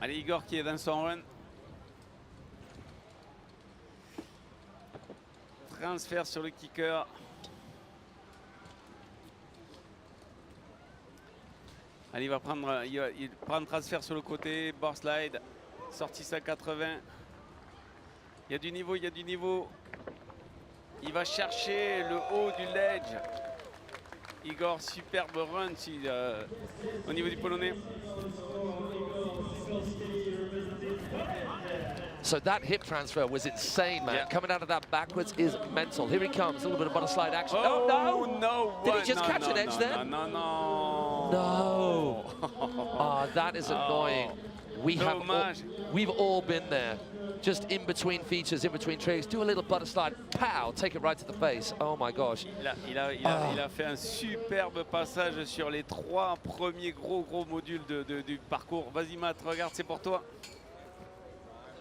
Allez, Igor qui est dans son run. Transfert sur le kicker. Allez, il prend transfert sur le côté, board slide, sortie 180. Il y a du niveau. Il va chercher le haut du ledge. Igor, superbe run au niveau du Polonais. So that hip transfer was insane, man. Yeah. Coming out of that backwards is mental. Here he comes, a little bit of butter slide action. Oh, no. Did he just catch an edge there? No. Oh, that is annoying. We've all been there. just in between features, in between tricks, do a little butter slide, pow, take it right to the face. Oh my gosh. Il a fait un superbe passage sur les 3 premiers gros modules du parcours. Vas-y Matt, regarde, c'est pour toi.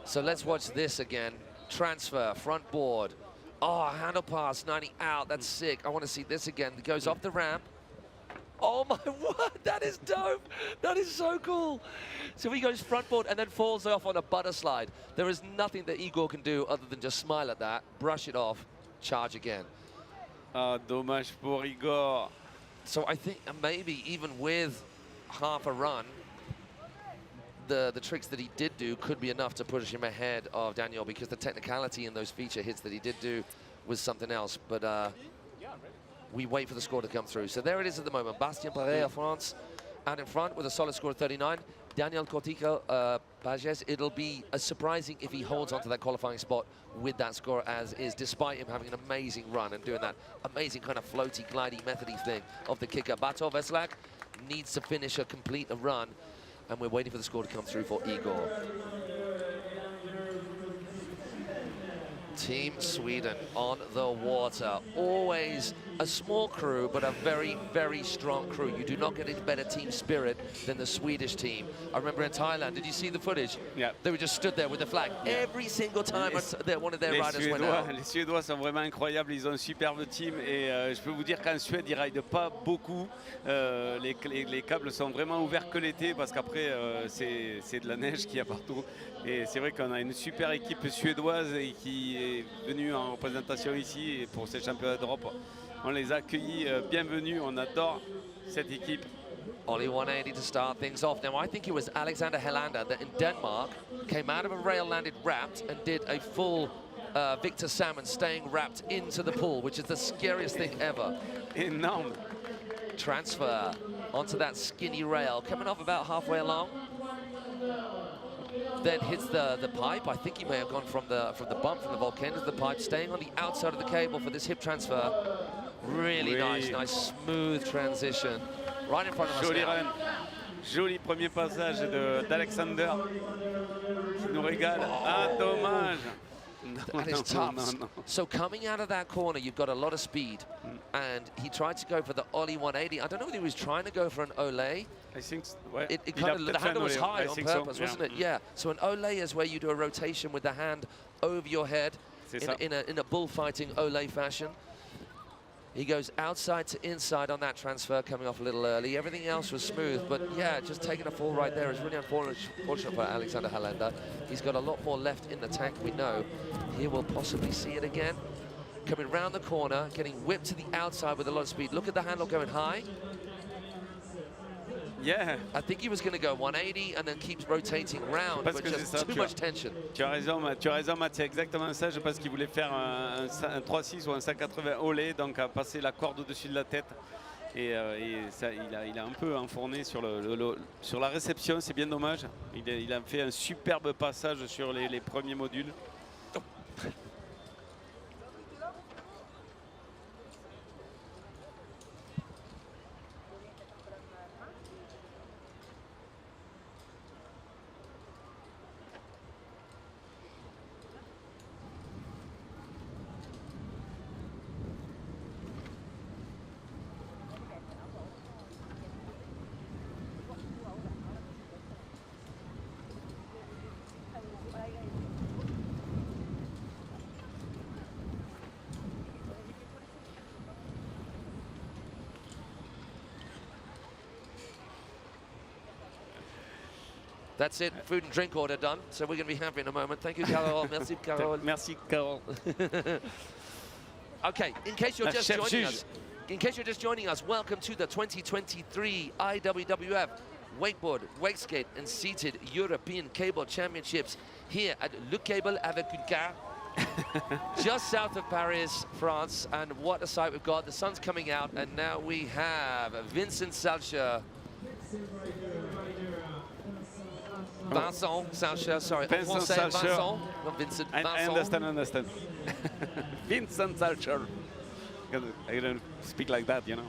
So let's watch this again. Transfer, front board. Oh, handle pass, 90 out, that's sick. I want to see this again. It goes off the ramp. Oh my, what? That is dope. That is so cool. So he goes front board and then falls off on a butter slide. There is nothing that Igor can do other than just smile at that, brush it off, charge again. Ah, dommage pour Igor. So I think maybe even with half a run, the tricks that he did do could be enough to push him ahead of Daniel, because the technicality in those feature hits that he did do was something else. But we wait for the score to come through. So there it is at the moment. Bastien Paré, France, out in front with a solid score of 39. Daniel Cortico, Pages. It'll be surprising if he holds onto that qualifying spot with that score as is, despite him having an amazing run and doing that amazing kind of floaty, glidey, methody thing of the kicker. Bato Veslak needs to finish complete a run, and we're waiting for the score to come through for Igor. Team Sweden on the water. Always a small crew, but a very, very strong crew. You do not get any better team spirit than the Swedish team. I remember in Thailand, did you see the footage? Yeah. They were just stood there with the flag. Every single time one of their riders went out. Les Suédois sont vraiment incroyables. Ils ont un superbe team. Et je peux vous dire qu'en Suède, ils ne raident pas beaucoup. Les câbles sont vraiment ouverts que l'été, parce qu'après, c'est de la neige qu'il y a partout. Et c'est vrai qu'on a une super équipe suédoise qui est venue en représentation ici pour ces championnats d'Europe. On les a accueillis, bienvenue, on adore cette équipe. Ollie 180 to start things off. Now, I think it was Alexander Helander that in Denmark came out of a rail, landed wrapped, and did a full Victor Salmon staying wrapped into the pool, which is the scariest thing ever. Énorme. Transfer onto that skinny rail, coming off about halfway along. Then hits the pipe. I think he may have gone from the bump from the volcano to the pipe, staying on the outside of the cable for this hip transfer. Really nice, smooth transition. Right in front of us Joli now. run. Joli premier passage d'Alexander qui nous régale. Ah, dommage. That is tough. So coming out of that corner, you've got a lot of speed. And he tried to go for the Ollie 180. I don't know whether he was trying to go for an Olé. I think the handle was high on purpose, wasn't it? Yeah. So an Olé is where you do a rotation with the hand over your head in a bullfighting Olé fashion. He goes outside to inside on that transfer, coming off a little early. Everything else was smooth, but yeah, just taking a fall right there is really unfortunate for Alexander Helander. He's got a lot more left in the tank, we know. Here we'll possibly see it again. Coming round the corner, getting whipped to the outside with a lot of speed. Look at the handle going high. Yeah. I think he was going to go 180 and then keeps rotating round, but just too much tension. Tu as raison, Matt, c'est exactement ça. Je pense qu'il voulait faire un 3-6 ou un 180 olé, donc à passer la corde au-dessus de la tête. Et ça, il a un peu enfourné sur la réception, c'est bien dommage. Il a fait un superbe passage sur les premiers modules. That's it, food and drink order done. So we're going to be happy in a moment. Thank you, Carol. Merci, Carol. Merci, Carol. Okay, in case you're just joining us, welcome to the 2023 IWWF Wakeboard, Wakeskate and Seated European Cable Championships here at Le Cable avec une Car, just south of Paris, France. And what a sight we've got. The sun's coming out, and now we have Vincent Salcher. Vincent Salcher, sorry. Vincent Salcher. Not Vincent, I understand. Vincent Salcher. I don't speak like that, you know.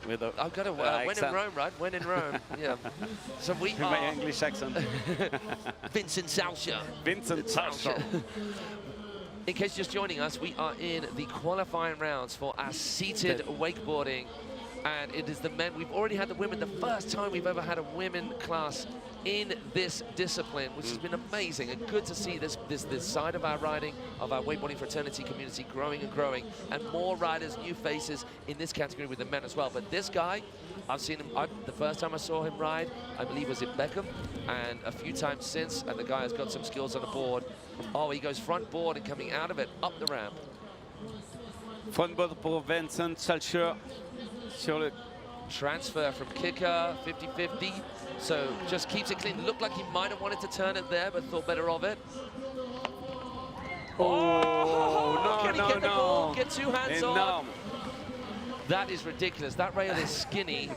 With a, I've got to when in Rome, right? When in Rome, yeah. So we my are English accent. Vincent Salcher. Vincent Salcher. In case you're just joining us, we are in the qualifying rounds for our seated wakeboarding, and it is the men. We've already had the women. The first time we've ever had a women class in this discipline, which has been amazing, and good to see this side of our riding, of our wakeboarding fraternity community growing and growing, and more riders, new faces in this category with the men as well. But this guy, I've seen him, the first time I saw him ride, I believe was in Beckham, and a few times since, and the guy has got some skills on the board. Oh, he goes front board and coming out of it, up the ramp. Front board pour Vincent Salcher sur le transfer from kicker, 50-50. So just keeps it clean. Looked like he might have wanted to turn it there, but thought better of it. Oh, can he get the ball? Get two hands on? Énorme. That is ridiculous. That rail is skinny.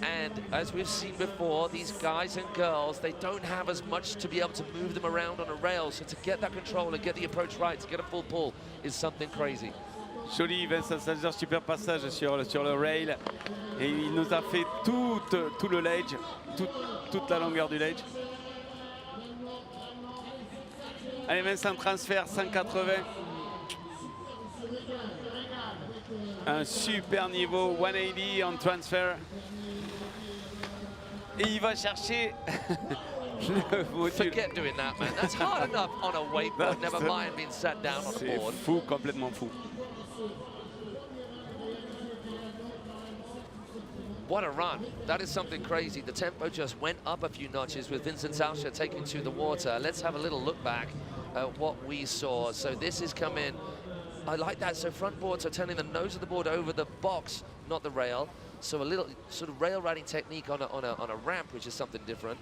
And as we've seen before, these guys and girls, they don't have as much to be able to move them around on a rail. So to get that control and get the approach right, to get a full pull, is something crazy. Joli, Vincent Salcher, super passage sur le rail. Et il nous a fait tout le ledge, toute la longueur du ledge. Allez, Vincent, transfert 180. Un super niveau, 180 en transfer. Et il va chercher le module. Forget doing that, man. That's hard enough on a wakeboard, never mind being sat down on a board. C'est fou, complètement fou. What a run. That is something crazy. The tempo just went up a few notches with Vincent Salcher taking to the water. Let's have a little look back at what we saw. So this is coming, I like that. So front board, so turning the nose of the board over the box, not the rail. So a little sort of rail riding technique on a ramp, which is something different.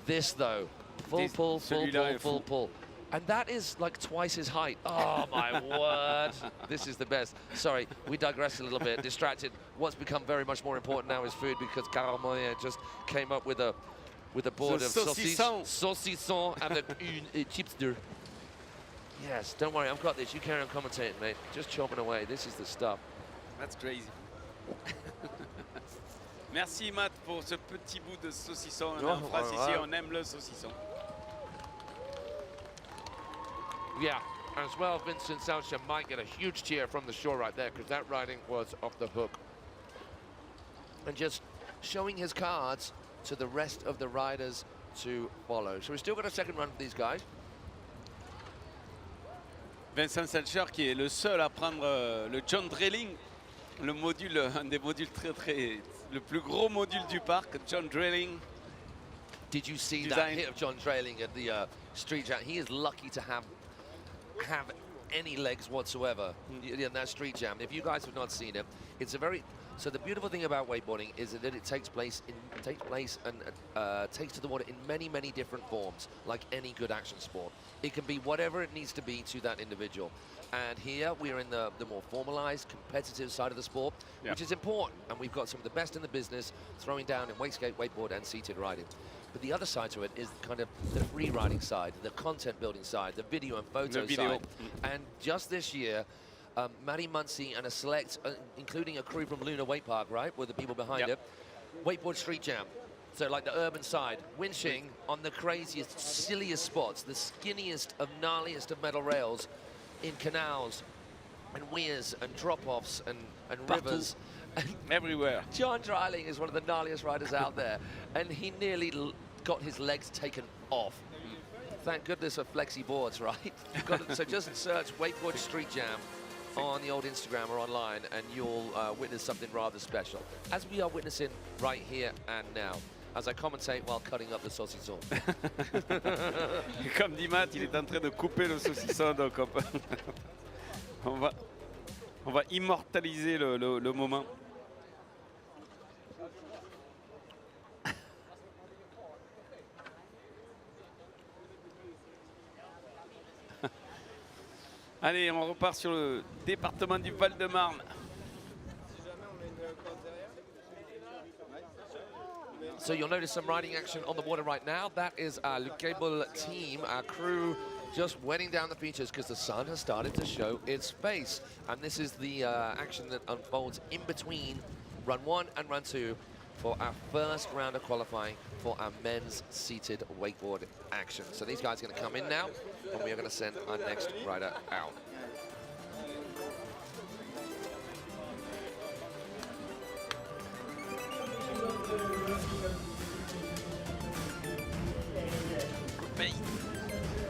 This though, full pull. And that is like twice his height. Oh my word. This is the best. Sorry, we digressed a little bit, distracted. What's become very much more important now is food, because Carl Moyen just came up with a board of saucisson and une chipster. Yes, don't worry, I've got this. You carry on commentating, mate. Just chopping away. This is the stuff. That's crazy. Merci Matt pour ce petit bout de saucisson. En France ici, on aime le saucisson. Yeah, as well, Vincent Salcher might get a huge cheer from the shore right there, because that riding was off the hook. And just showing his cards to the rest of the riders to follow. So we've still got a second run for these guys. Vincent Salcher qui est le seul à prendre le John Drilling, le module, un des modules le plus gros module du parc, John Drilling. Did you see that hit of John Drilling at the street jam? He is lucky to have any legs whatsoever in that street jam. If you guys have not seen it, it's a very... So the beautiful thing about wakeboarding is that it takes place and takes to the water in many, many different forms, like any good action sport. It can be whatever it needs to be to that individual. And here we are in the more formalized, competitive side of the sport, which is important. And we've got some of the best in the business throwing down in wakeskate, wakeboard, and seated riding. But the other side to it is kind of the free riding side, the content building side, the video and photo side. And just this year, Matty Muncie and a select, including a crew from Luna Wake Park, right, were the people behind it, wakeboard street jam. So like the urban side, winching on the craziest, silliest spots, the skinniest of gnarliest of metal rails in canals and weirs and drop-offs and rivers. Everywhere. John Dryling is one of the gnarliest riders out there, and he nearly got his legs taken off. Thank goodness for flexi boards, right? So just search wakeboard street jam on the old Instagram or online, and you'll witness something rather special, as we are witnessing right here and now, as I commentate while cutting up the saucisson. Comme dit Matt, il est en train de couper le saucisson, donc on va immortaliser le moment. Allez, on repart sur le département du Val-de-Marne. So you'll notice some riding action on the water right now. That is our Lucable team, our crew just wetting down the features because the sun has started to show its face. And this is the action that unfolds in between run 1 and run 2 for our first round of qualifying for our men's seated wakeboard action. So these guys are going to come in now, and we are going to send our next rider out.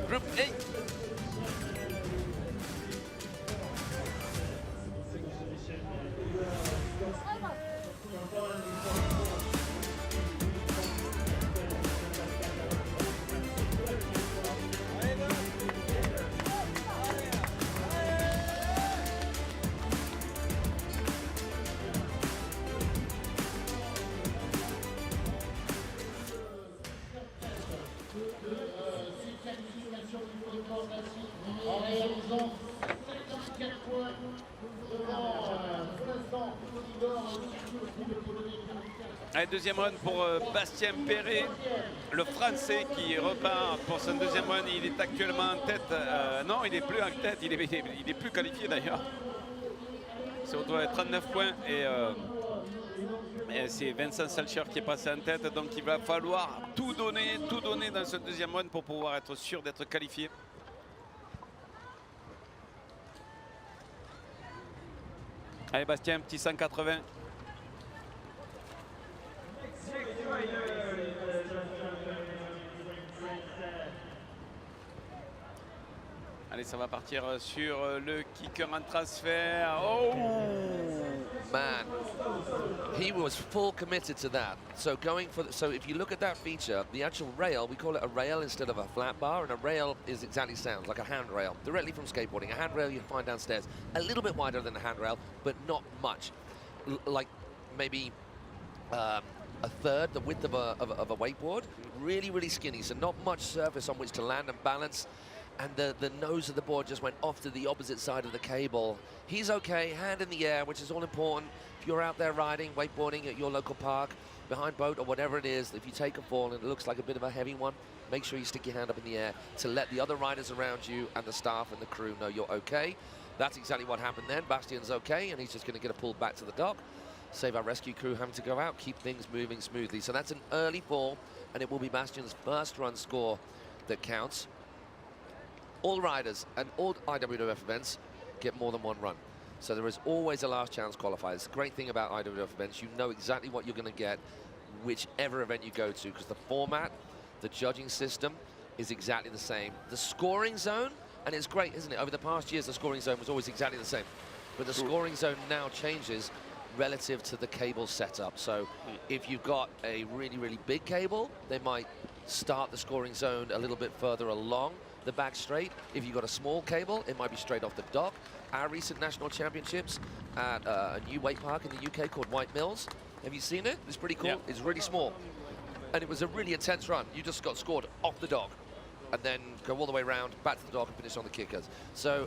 Group A. En réalisant 54 points devant, pour l'instant, Allez, deuxième run pour Bastien Perret, le Français qui repart pour son deuxième run. Il est actuellement en tête. Non, il n'est plus en tête, il est plus qualifié d'ailleurs. Ça doit être 39 points et c'est Vincent Salcher qui est passé en tête. Donc il va falloir tout donner dans ce deuxième run pour pouvoir être sûr d'être qualifié. Allez Bastien, petit 180. Allez, ça va partir sur le kicker en transfert. Oh! Man, he was full committed to that. So going for so if you look at that feature, the actual rail, we call it a rail instead of a flat bar, and a rail is exactly sounds like a handrail, directly from skateboarding. A handrail you find downstairs, a little bit wider than a handrail, but not much. Like maybe a third the width of a wakeboard, really skinny, so not much surface on which to land and balance. And the nose of the board just went off to the opposite side of the cable. He's okay, hand in the air, which is all important. If you're out there riding, wakeboarding at your local park, behind boat or whatever it is, if you take a fall and it looks like a bit of a heavy one, make sure you stick your hand up in the air to let the other riders around you and the staff and the crew know you're okay. That's exactly what happened then. Bastian's okay, and he's just going to get a pull back to the dock. Save our rescue crew having to go out, keep things moving smoothly. So that's an early fall, and it will be Bastian's first run score that counts. All riders and all IWWF events get more than one run. So there is always a last chance qualifier. It's the great thing about IWWF events. You know exactly what you're going to get whichever event you go to, because the format, the judging system is exactly the same. The scoring zone, and it's great, isn't it? Over the past years, the scoring zone was always exactly the same. But the scoring zone now changes relative to the cable setup. So if you've got a really big cable, they might start the scoring zone a little bit further along the back straight. If you've got a small cable, it might be straight off the dock. Our recent national championships at a new wake park in the UK called White Mills. Have you seen it? It's pretty cool. Yeah. It's really small. And it was a really intense run. You just got scored off the dock and then go all the way around, back to the dock and finish on the kickers. So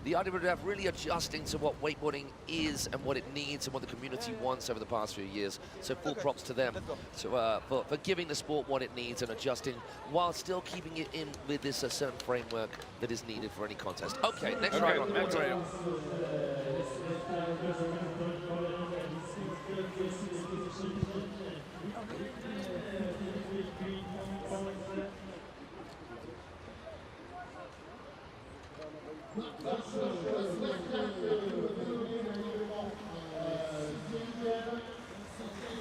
the IWWF really adjusting to what wakeboarding is and what it needs and what the community wants over the past few years. So full props to them for giving the sport what it needs and adjusting while still keeping it in with this certain framework that is needed for any contest. Okay, next rider on the water.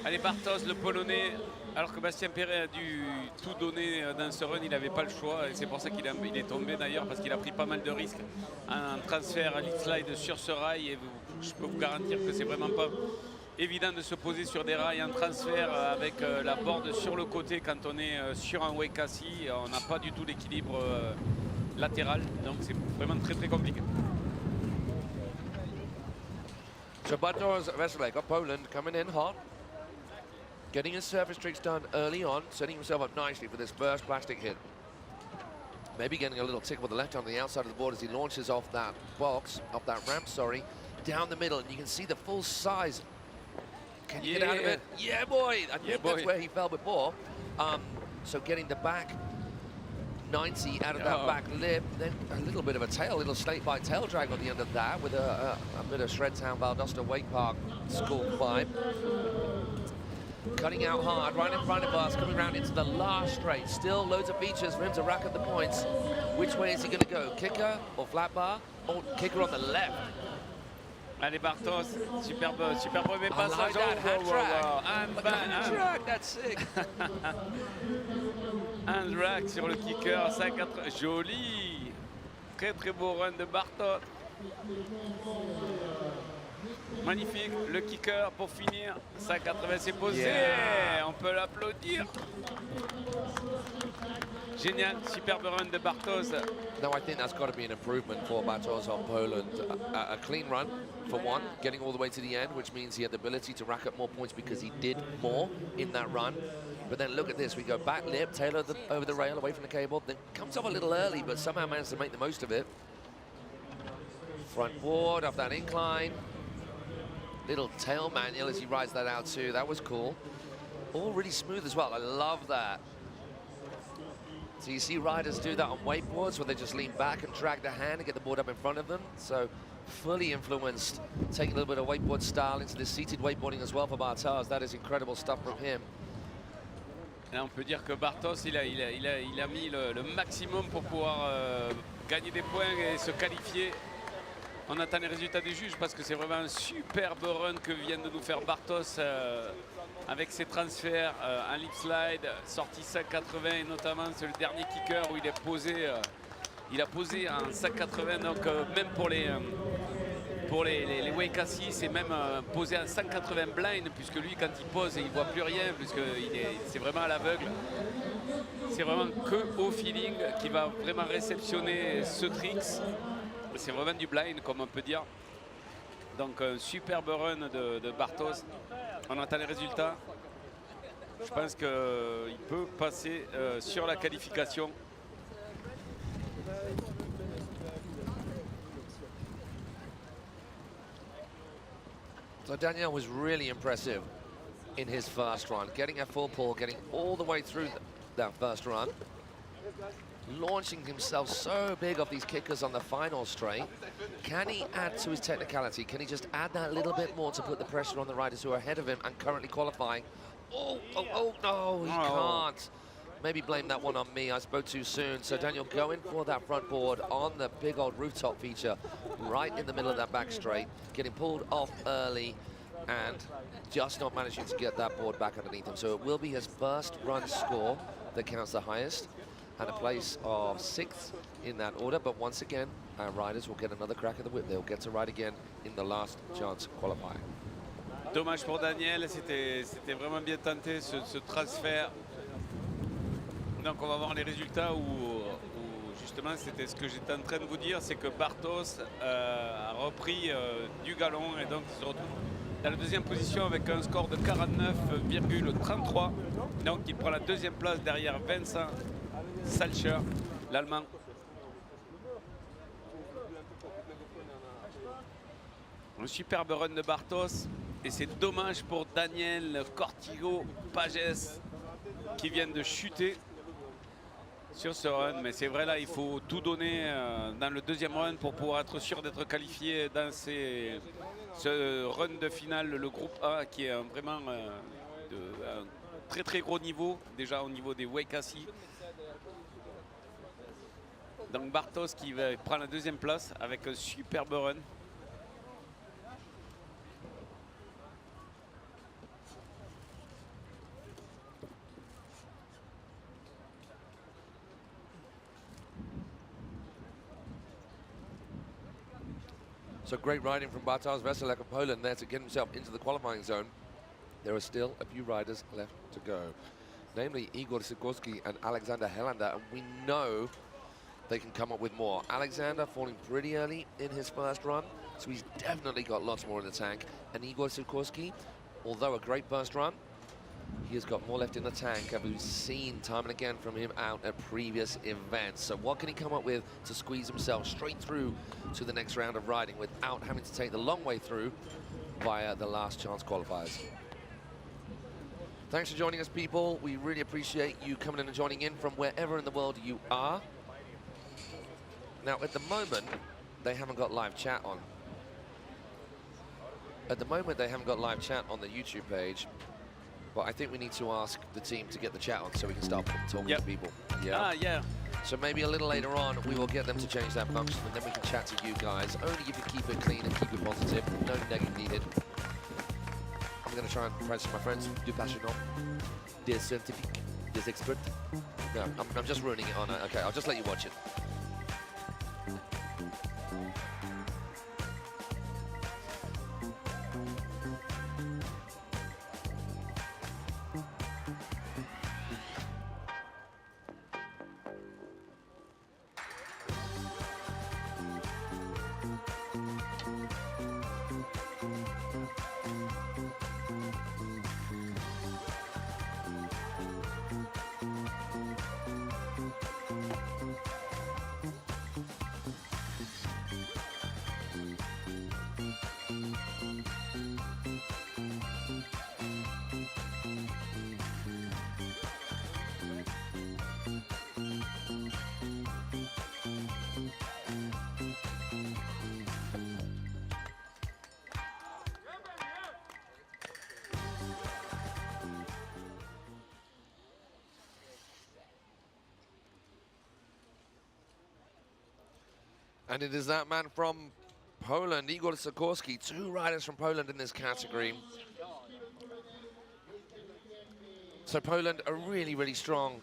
Allez, Bartos, le Polonais, alors que Bastien Perret a dû tout donner dans ce run, il n'avait pas le choix. Et c'est pour ça qu'il est tombé d'ailleurs, parce qu'il a pris pas mal de risques. Un transfert à lead slide sur ce rail, et je peux vous garantir que c'est vraiment pas évident de se poser sur des rails en transfert avec la board sur le côté quand on est sur un wake assis. On n'a pas du tout l'équilibre latéral, donc c'est vraiment très compliqué. So Bartosz Weselek of Poland coming in hot. Getting his surface tricks done early on, setting himself up nicely for this first plastic hit. Maybe getting a little tick with the left on the outside of the board as he launches off that box, off that ramp, sorry, down the middle, and you can see the full size. Can you get out of it? Yeah, boy! I think that's where he fell before. So getting the back 90 out of that back lip. Then a little bit of a tail, little snake bite tail drag on the end of that with a bit of Shredtown Valdosta Wake Park school vibe. Cutting out hard, right in front of us, coming around into the last straight. Still loads of features for him to rack up the points. Which way is he going to go? Kicker or flat bar? Or kicker on the left? Allez, Bartos, superbe premier I like passage. that hand Hand drag, that's sick. Un drag sur le kicker, 5-4, joli. Très très beau run de Bartos. Magnifique, le kicker pour finir. 5,80 c'est posé, on peut l'applaudir. Génial, superbe run de Bartos. Now I think that's got to be an improvement for Bartos on Poland. A clean run, for one, getting all the way to the end, which means he had the ability to rack up more points because he did more in that run. But then look at this, we go back lip, tail over the rail, away from the cable, then comes off a little early, but somehow managed to make the most of it. Front board off that incline. Little tail manual as he rides that out too, that was cool. All really smooth as well, I love that. So you see riders do that on wakeboards where they just lean back and drag the hand and get the board up in front of them. So fully influenced, taking a little bit of wakeboard style into this seated wakeboarding as well for Bartos. That is incredible stuff from him. Là, on peut dire que Bartos, il a mis le maximum pour pouvoir gagner des points et se qualifier. On attend les résultats des juges parce que c'est vraiment un superbe run que vient de nous faire Bartos avec ses transferts, un lip slide, sorti 5,80 et notamment c'est le dernier kicker où il a posé en 5,80, donc même pour les wake assis, c'est même posé en 5,80 blind puisque lui quand il pose il voit plus rien puisque c'est vraiment à l'aveugle. C'est vraiment que au feeling qui va vraiment réceptionner ce tricks. C'est vraiment du blind comme on peut dire. Donc un superbe run de Bartos. On attend les résultats. Je pense qu'il peut passer sur la qualification. So Daniel was really impressive in his first run, getting a full pull, getting all the way through that first run. Launching himself so big off these kickers on the final straight. Can he add to his technicality? Can he just add that little bit more to put the pressure on the riders who are ahead of him and currently qualifying? Oh, no, he can't. Maybe blame that one on me, I spoke too soon. So Daniel going for that front board on the big old rooftop feature, right in the middle of that back straight, getting pulled off early and just not managing to get that board back underneath him. So it will be his first run score that counts the highest, and a place of 6th in that order. But once again, our riders will get another crack at the whip. They'll get to ride again in the last chance qualifier. Dommage pour Daniel, c'était vraiment bien tenté ce transfert. Donc on va voir les résultats où justement c'était ce que j'étais en train de vous dire, c'est que Bartos a repris du galon et donc il se retrouve dans la deuxième position avec un score de 49,33. Donc il prend la deuxième place derrière Vincent Salcher, l'Allemand. Un superbe run de Bartos et c'est dommage pour Daniel Cortigo Pages qui vient de chuter sur ce run. Mais c'est vrai, là il faut tout donner dans le deuxième run pour pouvoir être sûr d'être qualifié dans ce run de finale, le groupe A qui est vraiment un très très gros niveau déjà au niveau des wake assis. Donc Bartos qui prend la deuxième place avec un superbe run. So great riding from Bartosz Veselek of Poland there to get himself into the qualifying zone. There are still a few riders left to go, namely Igor Sikorski and Alexander Helander, and we know they can come up with more. Alexander falling pretty early in his first run, so he's definitely got lots more in the tank. And Igor Sikorski, although a great first run, he has got more left in the tank, and we've seen time and again from him out at previous events. So what can he come up with to squeeze himself straight through to the next round of riding without having to take the long way through via the last chance qualifiers? Thanks for joining us, people. We really appreciate you coming in and joining in from wherever in the world you are. Now, at the moment, they haven't got live chat on. At the moment, they haven't got live chat on the YouTube page, but I think we need to ask the team to get the chat on so we can start talking to people. Yeah. Yeah. So maybe a little later on, we will get them to change that function, and then we can chat to you guys. Only if you keep it clean and keep it positive. No negative needed. I'm going to try and press my friends, du passionnant, des scientifiques, des experts. No, I'm just ruining it on. Okay, I'll just let you watch it. And it is that man from Poland, Igor Sikorski, 2 riders from Poland in this category. So Poland, a really, really strong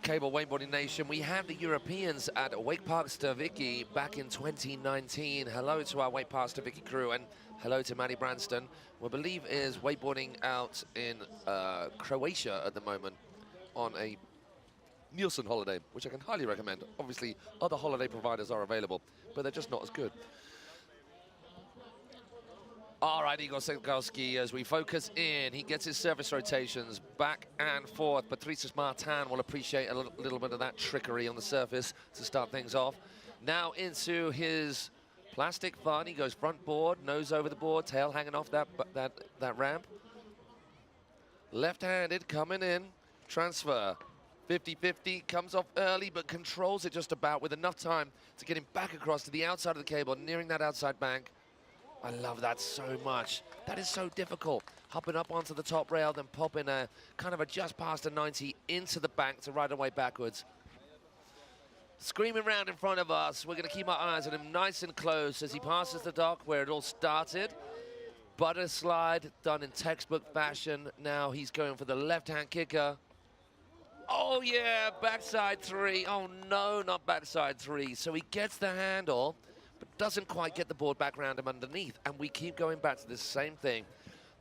cable wakeboarding nation. We had the Europeans at Wakepark Staviki back in 2019. Hello to our Wakepark Staviki crew, and hello to Maddie Branston, who I believe is wakeboarding out in Croatia at the moment on a Nielsen holiday, which I can highly recommend. Obviously, other holiday providers are available, but they're just not as good. All right, Igor Sikorski, as we focus in, he gets his service rotations back and forth. Patrice Martin will appreciate a little bit of that trickery on the surface to start things off. Now into his plastic fun. He goes front board, nose over the board, tail hanging off that ramp. Left-handed coming in, transfer. 50-50, comes off early, but controls it just about with enough time to get him back across to the outside of the cable, nearing that outside bank. I love that so much. That is so difficult. Hopping up onto the top rail, then popping a kind of a just past a 90 into the bank to ride away backwards. Screaming round in front of us. We're going to keep our eyes on him nice and close as he passes the dock where it all started. Butter slide done in textbook fashion. Now he's going for the left-hand kicker. Oh, yeah, backside 3. Oh, no, not backside 3. So he gets the handle, but doesn't quite get the board back around him underneath. And we keep going back to the same thing.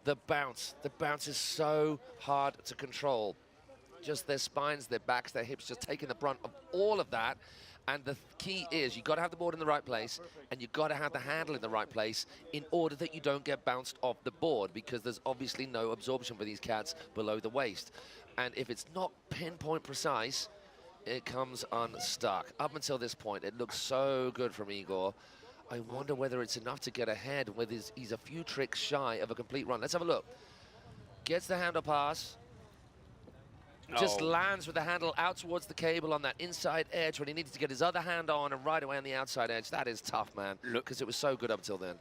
The bounce. The bounce is so hard to control. Just their spines, their backs, their hips, just taking the brunt of all of that. And the key is you've got to have the board in the right place, and you've got to have the handle in the right place in order that you don't get bounced off the board, because there's obviously no absorption for these cats below the waist. And if it's not pinpoint precise, it comes unstuck. Up until this point, it looks so good from Igor. I wonder whether it's enough to get ahead, whether he's a few tricks shy of a complete run. Let's have a look. Gets the handle pass. Just lands with the handle out towards the cable on that inside edge when he needed to get his other hand on and right away on the outside edge. That is tough, man, because it was so good up until then.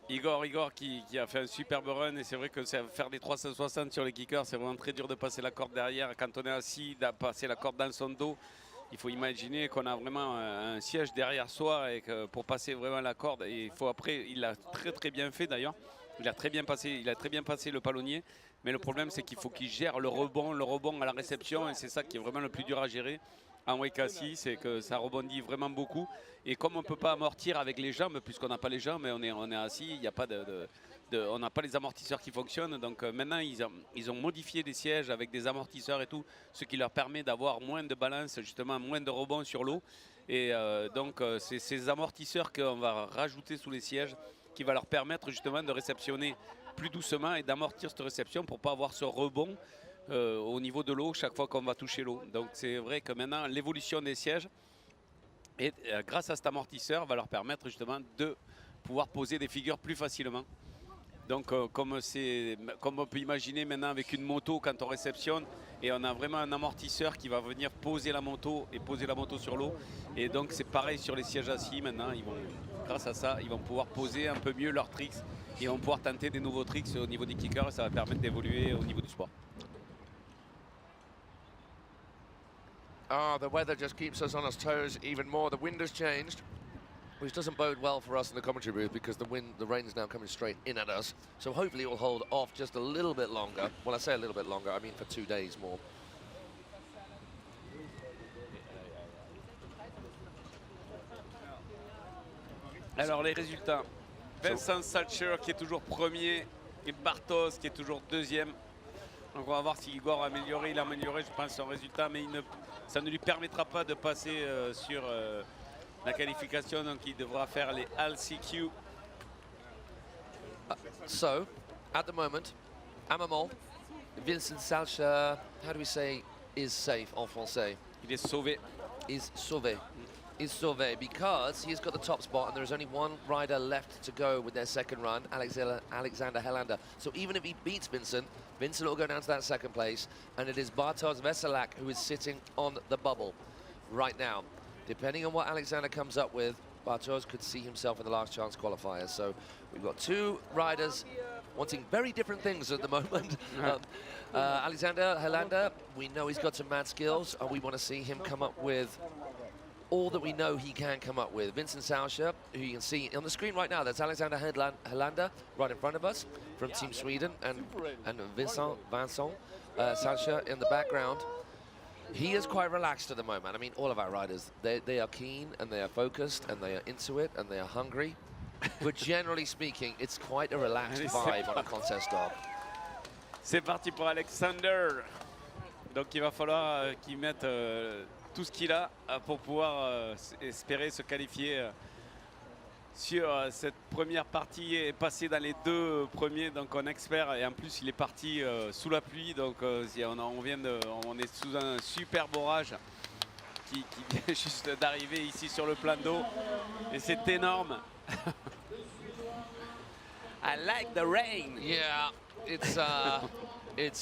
Igor qui a fait un superbe run, et c'est vrai que faire des 360 sur les kickers, c'est vraiment très dur de passer la corde derrière. Quand on est assis, de passer la corde dans son dos, il faut imaginer qu'on a vraiment un siège derrière soi et que pour passer vraiment la corde, et il faut après, il l'a très bien fait d'ailleurs. Il a très bien passé le palonnier, mais le problème c'est qu'il faut qu'il gère le rebond à la réception, et c'est ça qui est vraiment le plus dur à gérer en wake assis, c'est que ça rebondit vraiment beaucoup. Et comme on ne peut pas amortir avec les jambes, puisqu'on n'a pas les jambes, mais on est assis, il y a pas on n'a pas les amortisseurs qui fonctionnent. Donc maintenant, ils ont modifié des sièges avec des amortisseurs et tout, ce qui leur permet d'avoir moins de balance, justement moins de rebond sur l'eau. Et donc c'est ces amortisseurs qu'on va rajouter sous les sièges qui va leur permettre justement de réceptionner plus doucement et d'amortir cette réception pour ne pas avoir ce rebond au niveau de l'eau chaque fois qu'on va toucher l'eau. Donc c'est vrai que maintenant l'évolution des sièges, et grâce à cet amortisseur, va leur permettre justement de pouvoir poser des figures plus facilement. Donc comme on peut imaginer maintenant avec une moto quand on réceptionne, et on a vraiment un amortisseur qui va venir poser la moto et poser la moto sur l'eau. Et donc c'est pareil sur les sièges assis maintenant, grâce à ça, ils vont pouvoir poser un peu mieux leurs tricks. Et vont pouvoir tenter des nouveaux tricks au niveau des kickers et ça va permettre d'évoluer au niveau du sport. Ah, the weather just keeps us on our toes even more. The wind has changed, which doesn't bode well for us in the commentary booth because the rain is now coming straight in at us. So hopefully it will hold off just a little bit longer. Well, I say a little bit longer, I mean for 2 days more. Alors les résultats, Vincent Salcher qui est toujours premier et Bartos qui est toujours deuxième. Donc on va voir si Igor a amélioré, il a amélioré je pense son résultat, mais ça ne lui permettra pas de passer sur la qualification, donc il devra faire les LCQ. So, at the moment, à moment, Vincent Salcher, how do we say, is safe en français? Il est sauvé. Is sauvé. Is sauvé because he's got the top spot and there is only one rider left to go with their second run, Alexander Helander. So even if he beats Vincent, Vincent will go down to that second place, and it is Bartosz Veselak who is sitting on the bubble right now. Depending on what Alexander comes up with, Bartosz could see himself in the last chance qualifiers. So we've got two riders wanting very different things at the moment. Alexander Helander, we know he's got some mad skills, and we want to see him come up with all that we know he can come up with. Vincent Salcher, who you can see on the screen right now, that's Alexander Helander right in front of us from Team Sweden, and Vincent Salcher in the background. He is quite relaxed at the moment. I mean, all of our riders, they are keen and they are focused and they are into it and they are hungry. But generally speaking, it's quite a relaxed vibe on a contest dog. C'est parti pour Alexander. Donc il va falloir qu'il mette tout ce qu'il a pour pouvoir espérer se qualifier sur cette première partie et passer dans les deux premiers. Donc on espère, et en plus il est parti sous la pluie, donc on est sous un super orage qui vient juste d'arriver ici sur le plan d'eau et c'est énorme. I like the rain. Yeah, it's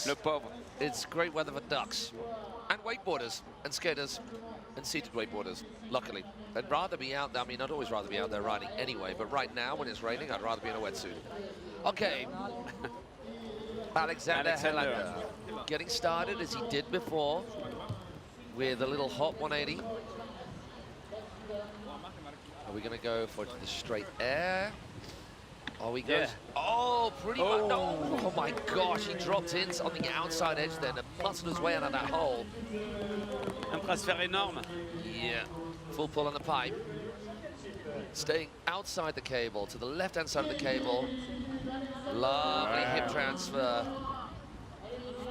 le pauvre. It's great weather for ducks and wakeboarders and skaters and seated wakeboarders, luckily. I'd rather be out there. I mean, I'd always rather be out there riding anyway, but right now when it's raining, I'd rather be in a wetsuit. Okay. Alexander Helander getting started as he did before with a little hop 180. Are we going to go for the straight air? Oh, he goes. Yeah. Oh, pretty much. No. Oh my gosh, he dropped in on the outside edge then and muscled his way out of that hole. Un transfert énorme. Yeah. Full pull on the pipe. Staying outside the cable, to the left-hand side of the cable. Lovely hip transfer.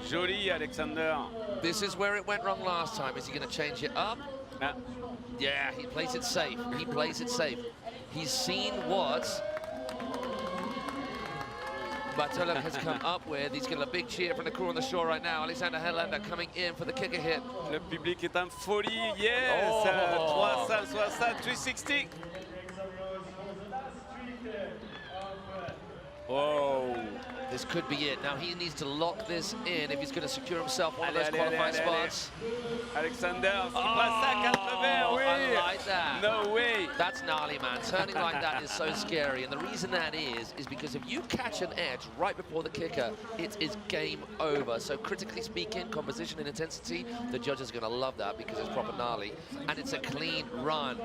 Joli, Alexander. This is where it went wrong last time. Is he going to change it up? Yeah, he plays it safe. He plays it safe. He's seen what Bartolak has come up with. He's getting a big cheer from the crew on the shore right now. Alexander Helander coming in for the kicker hit. Le public est en folie. Yes! 360, 360. Whoa! This could be it. Now he needs to lock this in if he's going to secure himself one of those qualifying spots. Alexander, qui passe à 80, oui! I like that. No way! That's gnarly, man. Turning like that is so scary. And the reason that is because if you catch an edge right before the kicker, it is game over. So critically speaking, composition and intensity, the judges are going to love that because it's proper gnarly. And it's a clean run.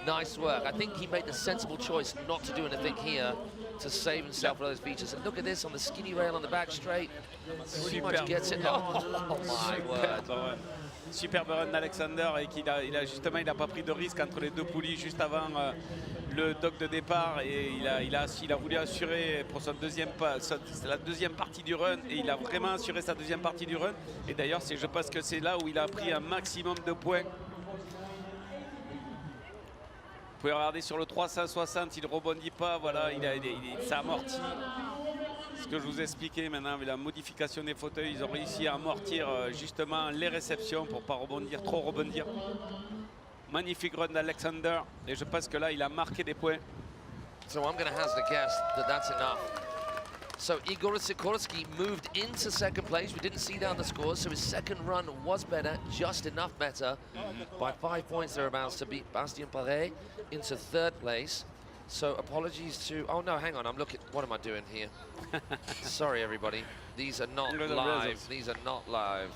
Nice work. I think he made the sensible choice not to do anything here to save himself with those features. And look at this on the skinny rail on the back straight. Pretty much gets it. Oh my word. Superbe run d'Alexander et il a pas pris de risque entre les deux poulies juste avant le dock de départ et il a voulu assurer pour la deuxième partie du run et il a vraiment assuré sa deuxième partie du run. Et d'ailleurs, je pense que c'est là où il a pris un maximum de points. Vous pouvez regarder sur le 360, il ne rebondit pas, voilà, il s'amortit. Ce que je vous expliquais maintenant avec la modification des fauteuils, ils ont réussi à amortir justement les réceptions pour ne pas rebondir, trop rebondir. Magnifique run d'Alexander et je pense que là il a marqué des points. So I'm going to hazard a guess that that's enough. So Igor Sikorsky moved into second place. We didn't see down the scores, so his second run was better, just enough better, by 5 points thereabouts to beat Bastien Paré into third place. So apologies to, oh no, hang on, I'm looking, what am I doing here? Sorry everybody, these are not live, these are not live.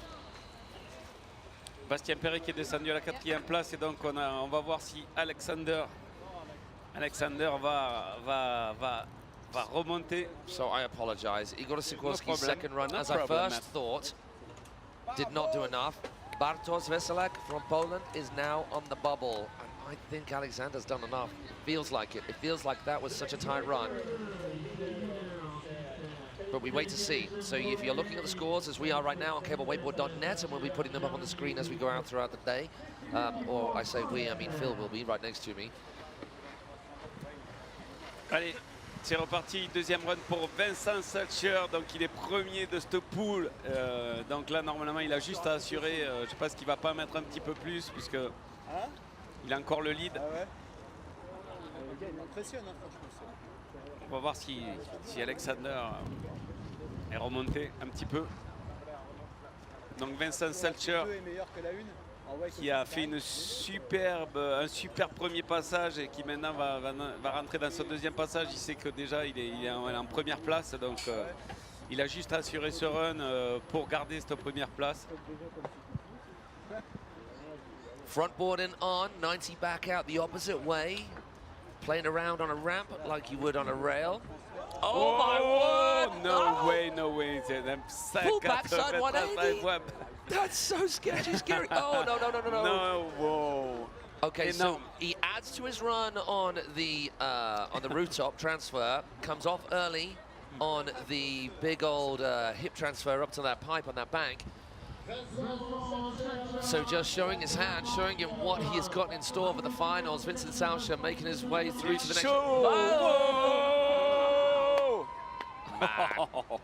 Bastien Paré qui est descendu à la 4e place et donc on va voir si Alexander va remonter. So I apologize. Igor Sikorsky's No second run, no as problem, I first thought, did not do enough. Bartosz Veselak from Poland is now on the bubble. And I think Alexander's done enough. Feels like it. It feels like that was such a tight run. But we wait to see. So if you're looking at the scores, as we are right now on cablewakeboard.net, and we'll be putting them up on the screen as we go out throughout the day. Or I say we, I mean Phil will be right next to me. Allez, c'est reparti, deuxième run pour Vincent Salcher, donc il est premier de cette poule. Donc là, normalement, il a juste à assurer. Je pense qu'il ne va pas mettre un petit peu plus, puisque il a encore le lead. Ah ouais. Le gars, il m'impressionne, hein, franchement. On va voir si Alexander est remonté un petit peu. Donc Vincent Salcher, Le 2 est meilleur que la 1. qui a fait un super premier passage et qui maintenant va rentrer dans son deuxième passage. Il sait que déjà il est en première place, donc il a juste assuré ce run pour garder cette première place. Front boarding on, 90 back out the opposite way. Playing around on a ramp like you would on a rail. Oh my word! No way, no way. Full backside 180. That's so sketchy, scary. Oh, no, no, no, no, no. No, whoa. Okay, so he adds to his run on the rooftop transfer, comes off early on the big old hip transfer up to that pipe on that bank. So just showing his hand, showing him what he has got in store for the finals. Vincent Salcher making his way through to the next. Oh!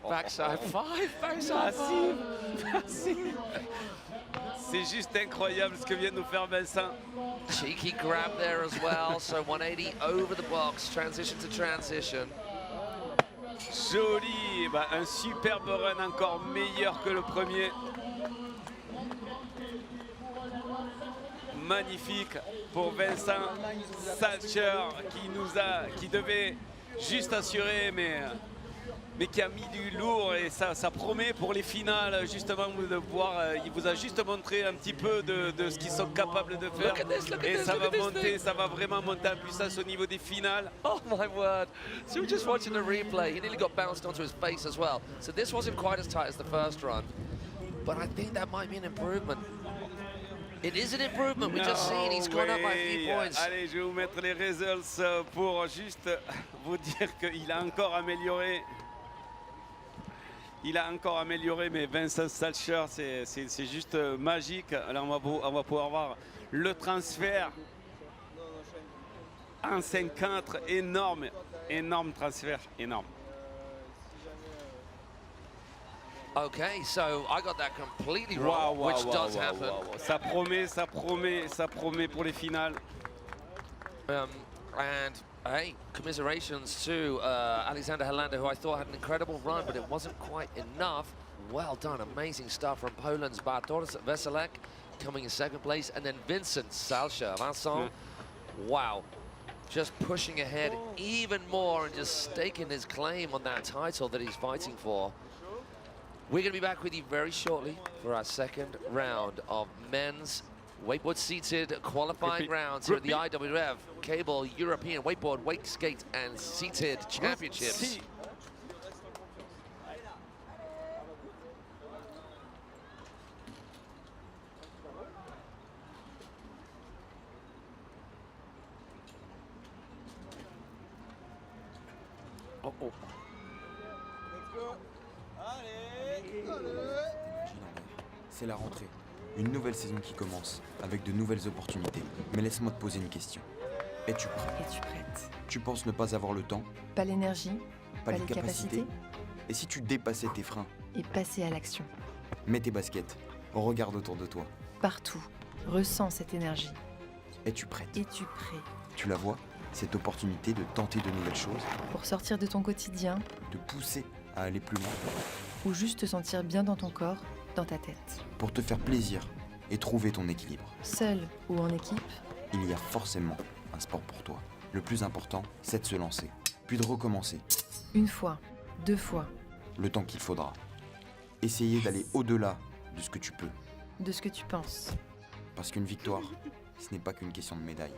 Backside 5, backside 5. C'est juste incroyable ce que vient de nous faire Vincent. Cheeky grab there as well. So 180 over the box, transition to transition. Joli, un superbe run encore meilleur que le premier. Magnifique pour Vincent Salcher qui devait juste assurer mais qui a mis du lourd et ça promet pour les finales justement de voir. Il vous a juste montré un petit peu de ce qu'ils sont capables de faire et ça va monter, ça va vraiment monter en puissance au niveau des finales. Oh my word! So we're just watching the replay. He nearly got bounced onto his face as well. So this wasn't quite as tight as the first run, but I think that might be an improvement. It is an improvement. We just seen he's gone up by 3 points. Allez, je vais vous mettre les results pour juste vous dire qu'il a encore amélioré. Il a encore amélioré, mais Vincent Salcher, c'est juste magique. Là, on va pouvoir voir le transfert en 5-4. Énorme, énorme transfert, énorme. Okay, so I got that completely wrong, which does happen. Ça promet, ça promet, ça promet pour les finales. And hey, commiserations to Alexander Helander, who I thought had an incredible run, but it wasn't quite enough. Well done, amazing stuff from Poland's Bartosz Veselak coming in second place, and then Vincent Salcher. Vincent, wow, just pushing ahead even more and just staking his claim on that title that he's fighting for. We're going to be back with you very shortly for our second round of men's wakeboard seated qualifying rounds here at the IWWF Cable European Wakeboard, Wakeskate and Seated Championships. Oh, oh. C'est la rentrée, une nouvelle saison qui commence, avec de nouvelles opportunités. Mais laisse-moi te poser une question. Es-tu prêt? Es-tu prête? Tu penses ne pas avoir le temps? Pas l'énergie? Pas les capacités? Et si tu dépassais tes freins? Et passer à l'action. Mets tes baskets, regarde autour de toi. Partout, ressens cette énergie. Es-tu prête? Es-tu prêt? Tu la vois? Cette opportunité de tenter de nouvelles choses? Pour sortir de ton quotidien? De pousser à aller plus loin, ou juste te sentir bien dans ton corps, dans ta tête. pour te faire plaisir et trouver ton équilibre. Seul ou en équipe, Il y a forcément un sport pour toi. Le plus important, c'est de se lancer, puis de recommencer, une fois, 2 fois, le temps qu'il faudra. Essayer d'aller au-delà de ce que tu peux, de ce que tu penses. parce qu'une victoire, ce n'est pas qu'une question de médaille.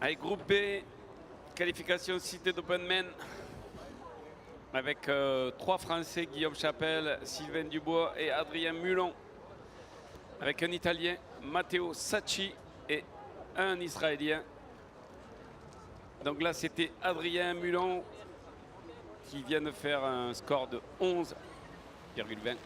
Allez, groupe B, qualification Cité d'Openman. Avec 3 Français, Guillaume Chapelle, Sylvain Dubois et Adrien Mulon. Avec un Italien, Matteo Sacchi, et un Israélien. Donc là, c'était Adrien Mulon qui vient de faire un score de 11,20.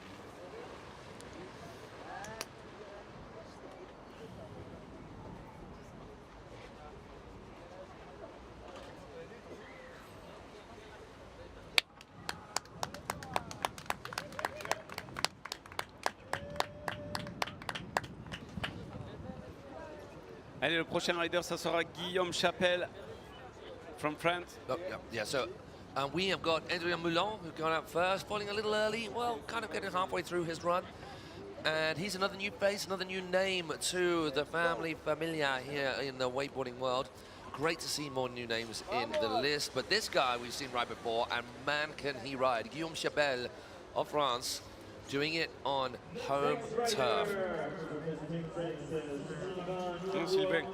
Allez, le prochain rider, ça sera Guillaume Chapelle from France. Oh, yeah, so we have got Adrien Moulin, who got out first, falling a little early, well, kind of getting halfway through his run. And he's another new face, another new name to the family familia here in the wakeboarding world. Great to see more new names in the list, but this guy we've seen right before, and man can he ride. Guillaume Chapelle of France, doing it on home turf. Sylvain.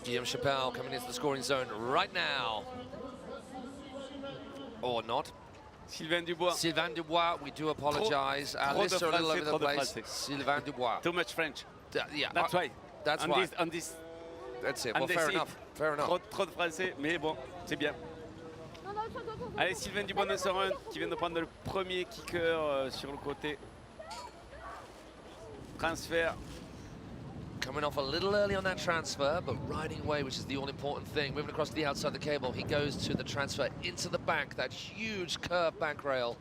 Guillaume Chapelle coming into the scoring zone right now. Or not. Sylvain Dubois. Sylvain Dubois, we do apologize. Our trop lists de are a little Français, over the trop de place. Français. Sylvain Dubois. Too much French. Yeah, That's why. That's on why. This, on this, That's it. on Well, this fair seat. enough. Fair enough. Trop de Français, mais bon, c'est bien. Allez, Sylvain Dubois de Sorin qui vient de prendre le premier kicker sur le côté. Transfert. Coming off a little early on that transfer, but riding away, which is the all-important thing. Moving across the outside of the cable, he goes to the transfer into the bank, that huge curved bank rail.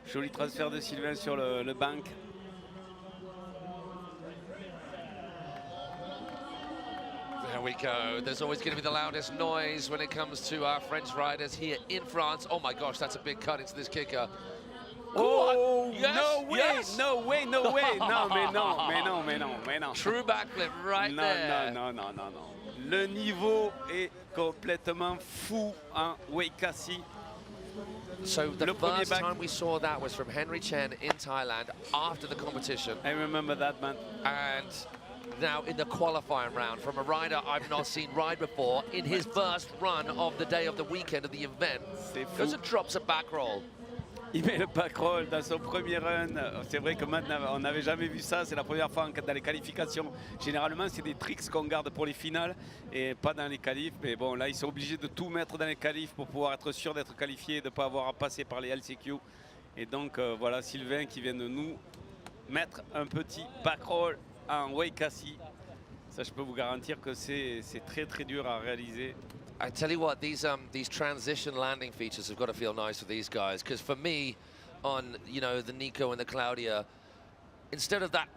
Joli transfert de Sylvain sur le bank. There we go. There's always going to be the loudest noise when it comes to our French riders here in France. Oh my gosh, that's a big cut into this kicker. Oh, yes, no way, yes. no way, no way. Non, mais non, mais non, mais non, mais non. True backflip right non, there. Non, non, non, non, non. Le niveau est complètement fou en Wakeskate. So the first time we saw that was from Henry Chen in Thailand after the competition. I remember that, man. And now in the qualifying round from a rider I've not seen ride before in his first run of the day of the weekend of the event. Goes and drops a back roll. Il met le back roll dans son premier run. C'est vrai que maintenant, on n'avait jamais vu ça. C'est la première fois dans les qualifications. Généralement, c'est des tricks qu'on garde pour les finales et pas dans les qualifs. Mais bon, là, ils sont obligés de tout mettre dans les qualifs pour pouvoir être sûr d'être qualifiés et de ne pas avoir à passer par les LCQ. Et donc, voilà, Sylvain qui vient de nous mettre un petit back roll en wakeskate. Ça, je peux vous garantir que c'est très très dur à réaliser. I tell you what, these transition landing features have got to feel nice for these guys, because for me, on the Nico and the Claudia, instead of that,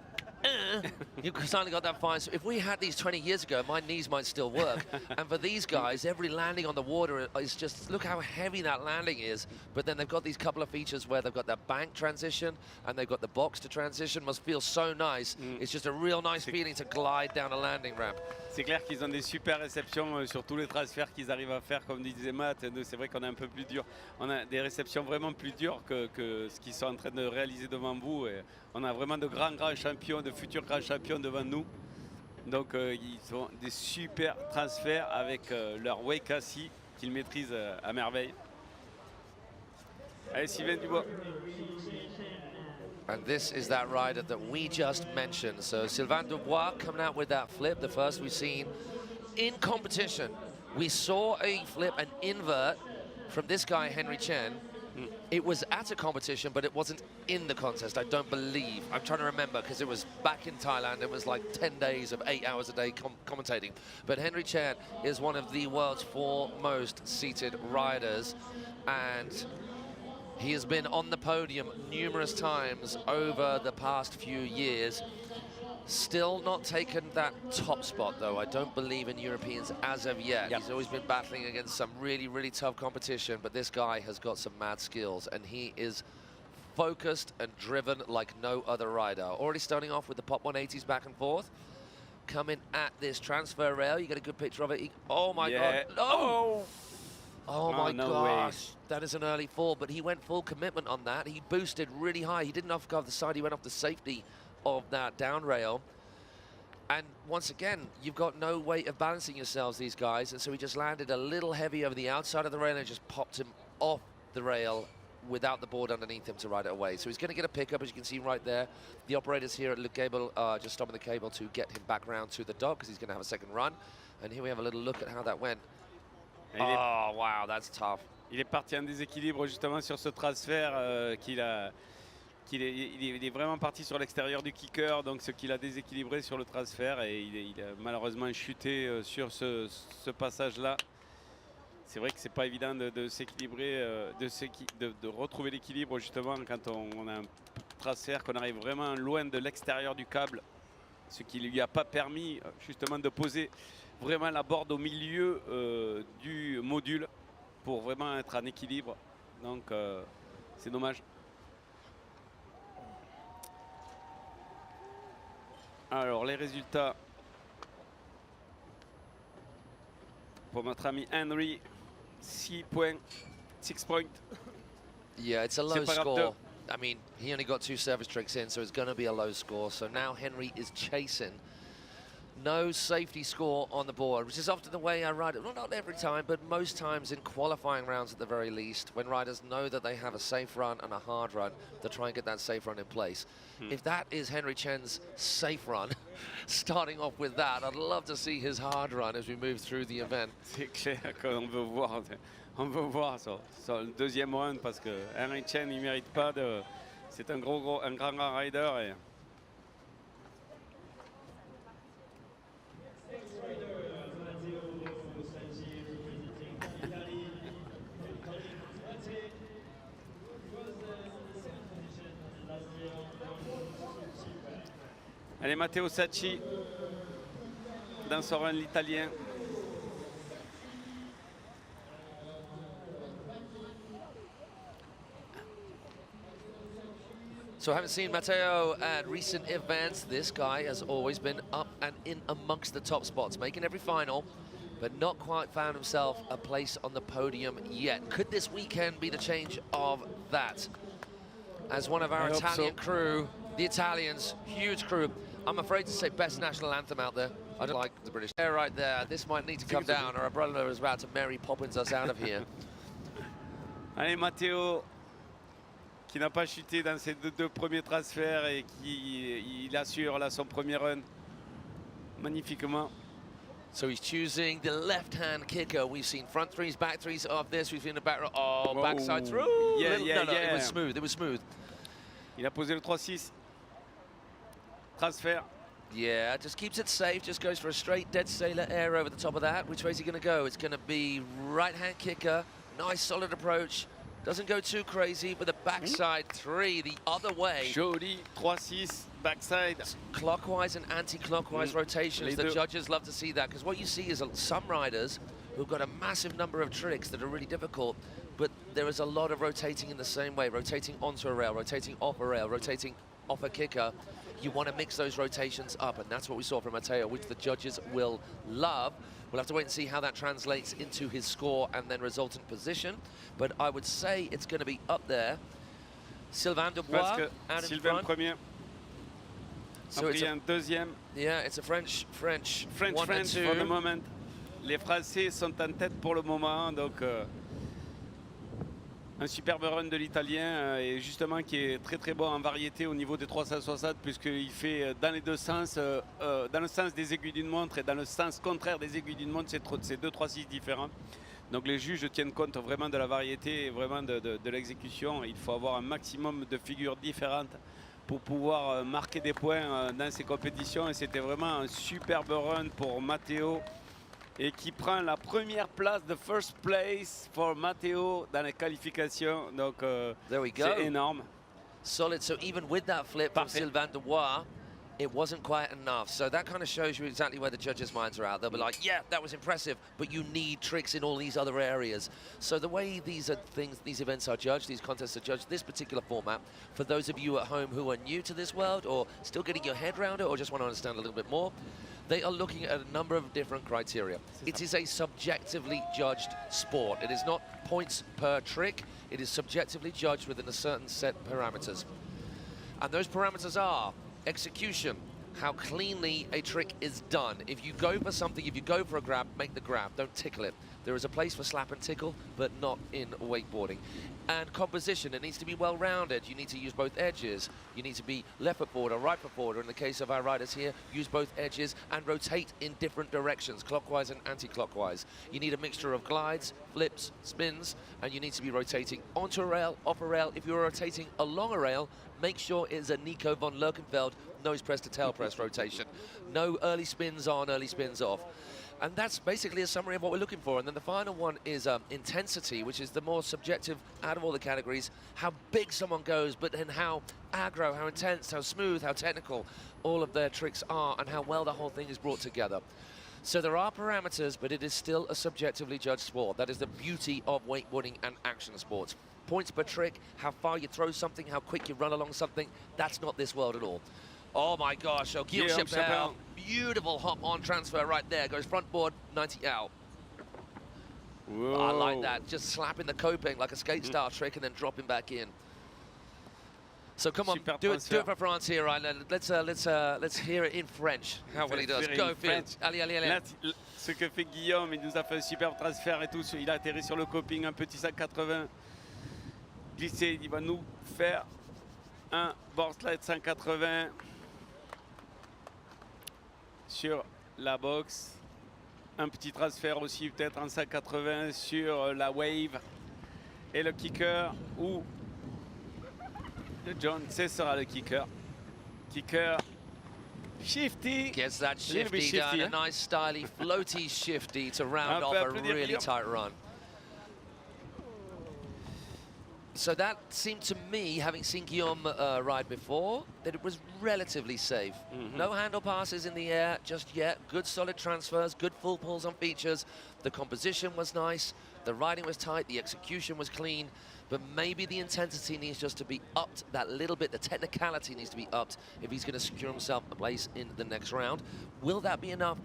you've suddenly got that fine. So if we had these 20 years ago, my knees might still work. And for these guys, every landing on the water is just, look how heavy that landing is. But then they've got these couple of features where they've got that bank transition and they've got the box to transition. Must feel so nice. It's just a real nice feeling to glide down a landing ramp. C'est clair qu'ils ont des super réceptions sur tous les transferts qu'ils arrivent à faire, comme disait Matt. C'est vrai qu'on est un peu plus dur. On a des réceptions vraiment plus dures que ce qu'ils sont en train de réaliser devant vous. Et on a vraiment de grands champions, de futurs grands champions devant nous. Donc ils ont des super transferts avec leur wakeskate qu'ils maîtrisent à merveille. Allez, Sylvain Dubois. And this is that rider that we just mentioned. So Sylvain Dubois coming out with that flip, the first we've seen in competition. We saw a flip, an invert from this guy, Henry Chen. It was at a competition, but it wasn't in the contest, I don't believe. I'm trying to remember, because it was back in Thailand. It was like 10 days of 8 hours a day commentating. But Henry Chen is one of the world's foremost seated riders, and he has been on the podium numerous times over the past few years. Still not taken that top spot, though. I don't believe in Europeans as of yet. He's always been battling against some really, really tough competition, but this guy has got some mad skills, and he is focused and driven like no other rider. Already starting off with the pop 180s back and forth. Coming at this transfer rail. You get a good picture of it. Oh, my God. No! Oh my gosh, that is an early fall, but he went full commitment on that. He boosted really high. He didn't off the side, he went off the safety of that down rail. And once again, you've got no way of balancing yourselves, these guys, and so he just landed a little heavy over the outside of the rail and just popped him off the rail without the board underneath him to ride it away. So he's going to get a pickup, as you can see right there. The operators here at Le Cable are just stopping the cable to get him back round to the dock, because he's going to have a second run. And here we have a little look at how that went. Oh, wow, that's tough. Il est parti en déséquilibre justement sur ce transfert il est vraiment parti sur l'extérieur du kicker, donc ce qu'il a déséquilibré sur le transfert, et il a malheureusement chuté sur ce passage-là. C'est vrai que c'est pas évident de s'équilibrer, de retrouver l'équilibre justement quand on a un transfert, qu'on arrive vraiment loin de l'extérieur du câble, ce qui lui a pas permis justement de poser vraiment la board au milieu du module pour vraiment être en équilibre. Donc c'est dommage. Alors les résultats pour notre ami Henry, 6 points. Yeah, it's a low score. I mean, he only got 2 service tricks in, so it's going to be a low score. So now Henry is chasing. No safety score on the board, which is often the way I ride it. Well, not every time, but most times in qualifying rounds at the very least, when riders know that they have a safe run and a hard run, to try and get that safe run in place. If that is Henry Chen's safe run, starting off with that, I'd love to see his hard run as we move through the event. C'est clair qu'on veut voir son deuxième run, parce que Henry Chen, il mérite pas de... C'est un grand rider. Et... Allez, Matteo Sacchi dans son run l'italien. So I haven't seen Matteo at recent events. This guy has always been up and in amongst the top spots, making every final, but not quite found himself a place on the podium yet. Could this weekend be the change of that? As one of our Italian crew, the Italians, huge crew. I'm afraid to say best national anthem out there. I don't like the British. There, right there. This might need to come down, or our brother is about to Mary Poppins us out of here. Allez, Matteo, qui n'a pas chuté dans ses deux premiers transferts et qui assure là son premier run magnifiquement. So he's choosing the left-hand kicker. We've seen front threes, back threes of this. We've seen the back, backside through. Yeah, no, it was smooth. It was smooth. Il a posé le 3-6. Transfert. Yeah, just keeps it safe, just goes for a straight dead sailor air over the top of that. Which way is he going to go? It's going to be right-hand kicker. Nice, solid approach. Doesn't go too crazy, but the backside 3 the other way. Joli, 3-6, backside. Clockwise and anti-clockwise rotations. The judges love to see that, because what you see is some riders who've got a massive number of tricks that are really difficult, but there is a lot of rotating in the same way, rotating onto a rail, rotating off a rail, rotating off a kicker. You want to mix those rotations up, and that's what we saw from Matteo, which the judges will love. We'll have to wait and see how that translates into his score and then resultant position. But I would say it's going to be up there. Sylvain Dubois out in Sylvain front. premier. So it's a deuxième. Yeah, it's a French for the moment. Les Français sont en tête pour le moment, donc un superbe run de l'Italien et justement qui est très très bon en variété au niveau des 360 puisqu'il fait dans les deux sens, dans le sens des aiguilles d'une montre et dans le sens contraire des aiguilles d'une montre, c'est 2 3-6 différents. Donc les juges tiennent compte vraiment de la variété et vraiment de l'exécution. Il faut avoir un maximum de figures différentes pour pouvoir marquer des points dans ces compétitions et c'était vraiment un superbe run pour Matteo. Et qui prend la première place, the first place for Matteo dans les qualifications. Donc c'est énorme. Solid. So even with that flip from Sylvain Dubois, it wasn't quite enough. So that kind of shows you exactly where the judges' minds are at. They'll be like, yeah, that was impressive, but you need tricks in all these other areas. So the way these events are judged, these contests are judged, this particular format, for those of you at home who are new to this world or still getting your head around it or just want to understand a little bit more, they are looking at a number of different criteria. It is a subjectively judged sport. It is not points per trick. It is subjectively judged within a certain set of parameters. And those parameters are execution, how cleanly a trick is done. If you go for something, if you go for a grab, make the grab, don't tickle it. There is a place for slap and tickle, but not in wakeboarding. And composition, it needs to be well-rounded. You need to use both edges. You need to be left foot forward or right foot forward. Or in the case of our riders here, use both edges and rotate in different directions, clockwise and anti-clockwise. You need a mixture of glides, flips, spins, and you need to be rotating onto a rail, off a rail. If you're rotating along a rail, make sure it's a Nico von Lerchenfeld nose press to tail press rotation. No early spins on, early spins off. And that's basically a summary of what we're looking for. And then the final one is intensity, which is the more subjective out of all the categories. How big someone goes, but then how aggro, how intense, how smooth, how technical all of their tricks are, and how well the whole thing is brought together. So there are parameters, but it is still a subjectively judged sport. That is the beauty of wakeboarding and action sports. Points per trick, how far you throw something, how quick you run along something, that's not this world at all. Oh my gosh, so Guillaume Chapelle, beautiful hop on transfer right there. Goes front board, 90 out. Whoa. I like that, just slapping the coping like a skate style trick and then dropping back in. So come on, do it for France here, right? Let's hear it in French. How well he does. Go, Phil. Allez, allez, allez. Là, ce que fait Guillaume, il nous a fait un superbe transfert et tout. Il a atterri sur le coping, un petit 180 glissé. Il va nous faire un board slide 180 sur la box. Un petit transfert aussi peut-être en 180 sur la wave. Et le kicker ou le John, ce sera le kicker. Kicker shifty. Gets that shifty done, a nice styly floaty shifty to round off a really tight run. So that seemed to me, having seen Guillaume ride before, that it was relatively safe. No handle passes in the air just yet. Good solid transfers, good full pulls on features. The composition was nice, the riding was tight, the execution was clean, but maybe the intensity needs just to be upped that little bit. The technicality needs to be upped if he's going to secure himself a place in the next round. Will that be enough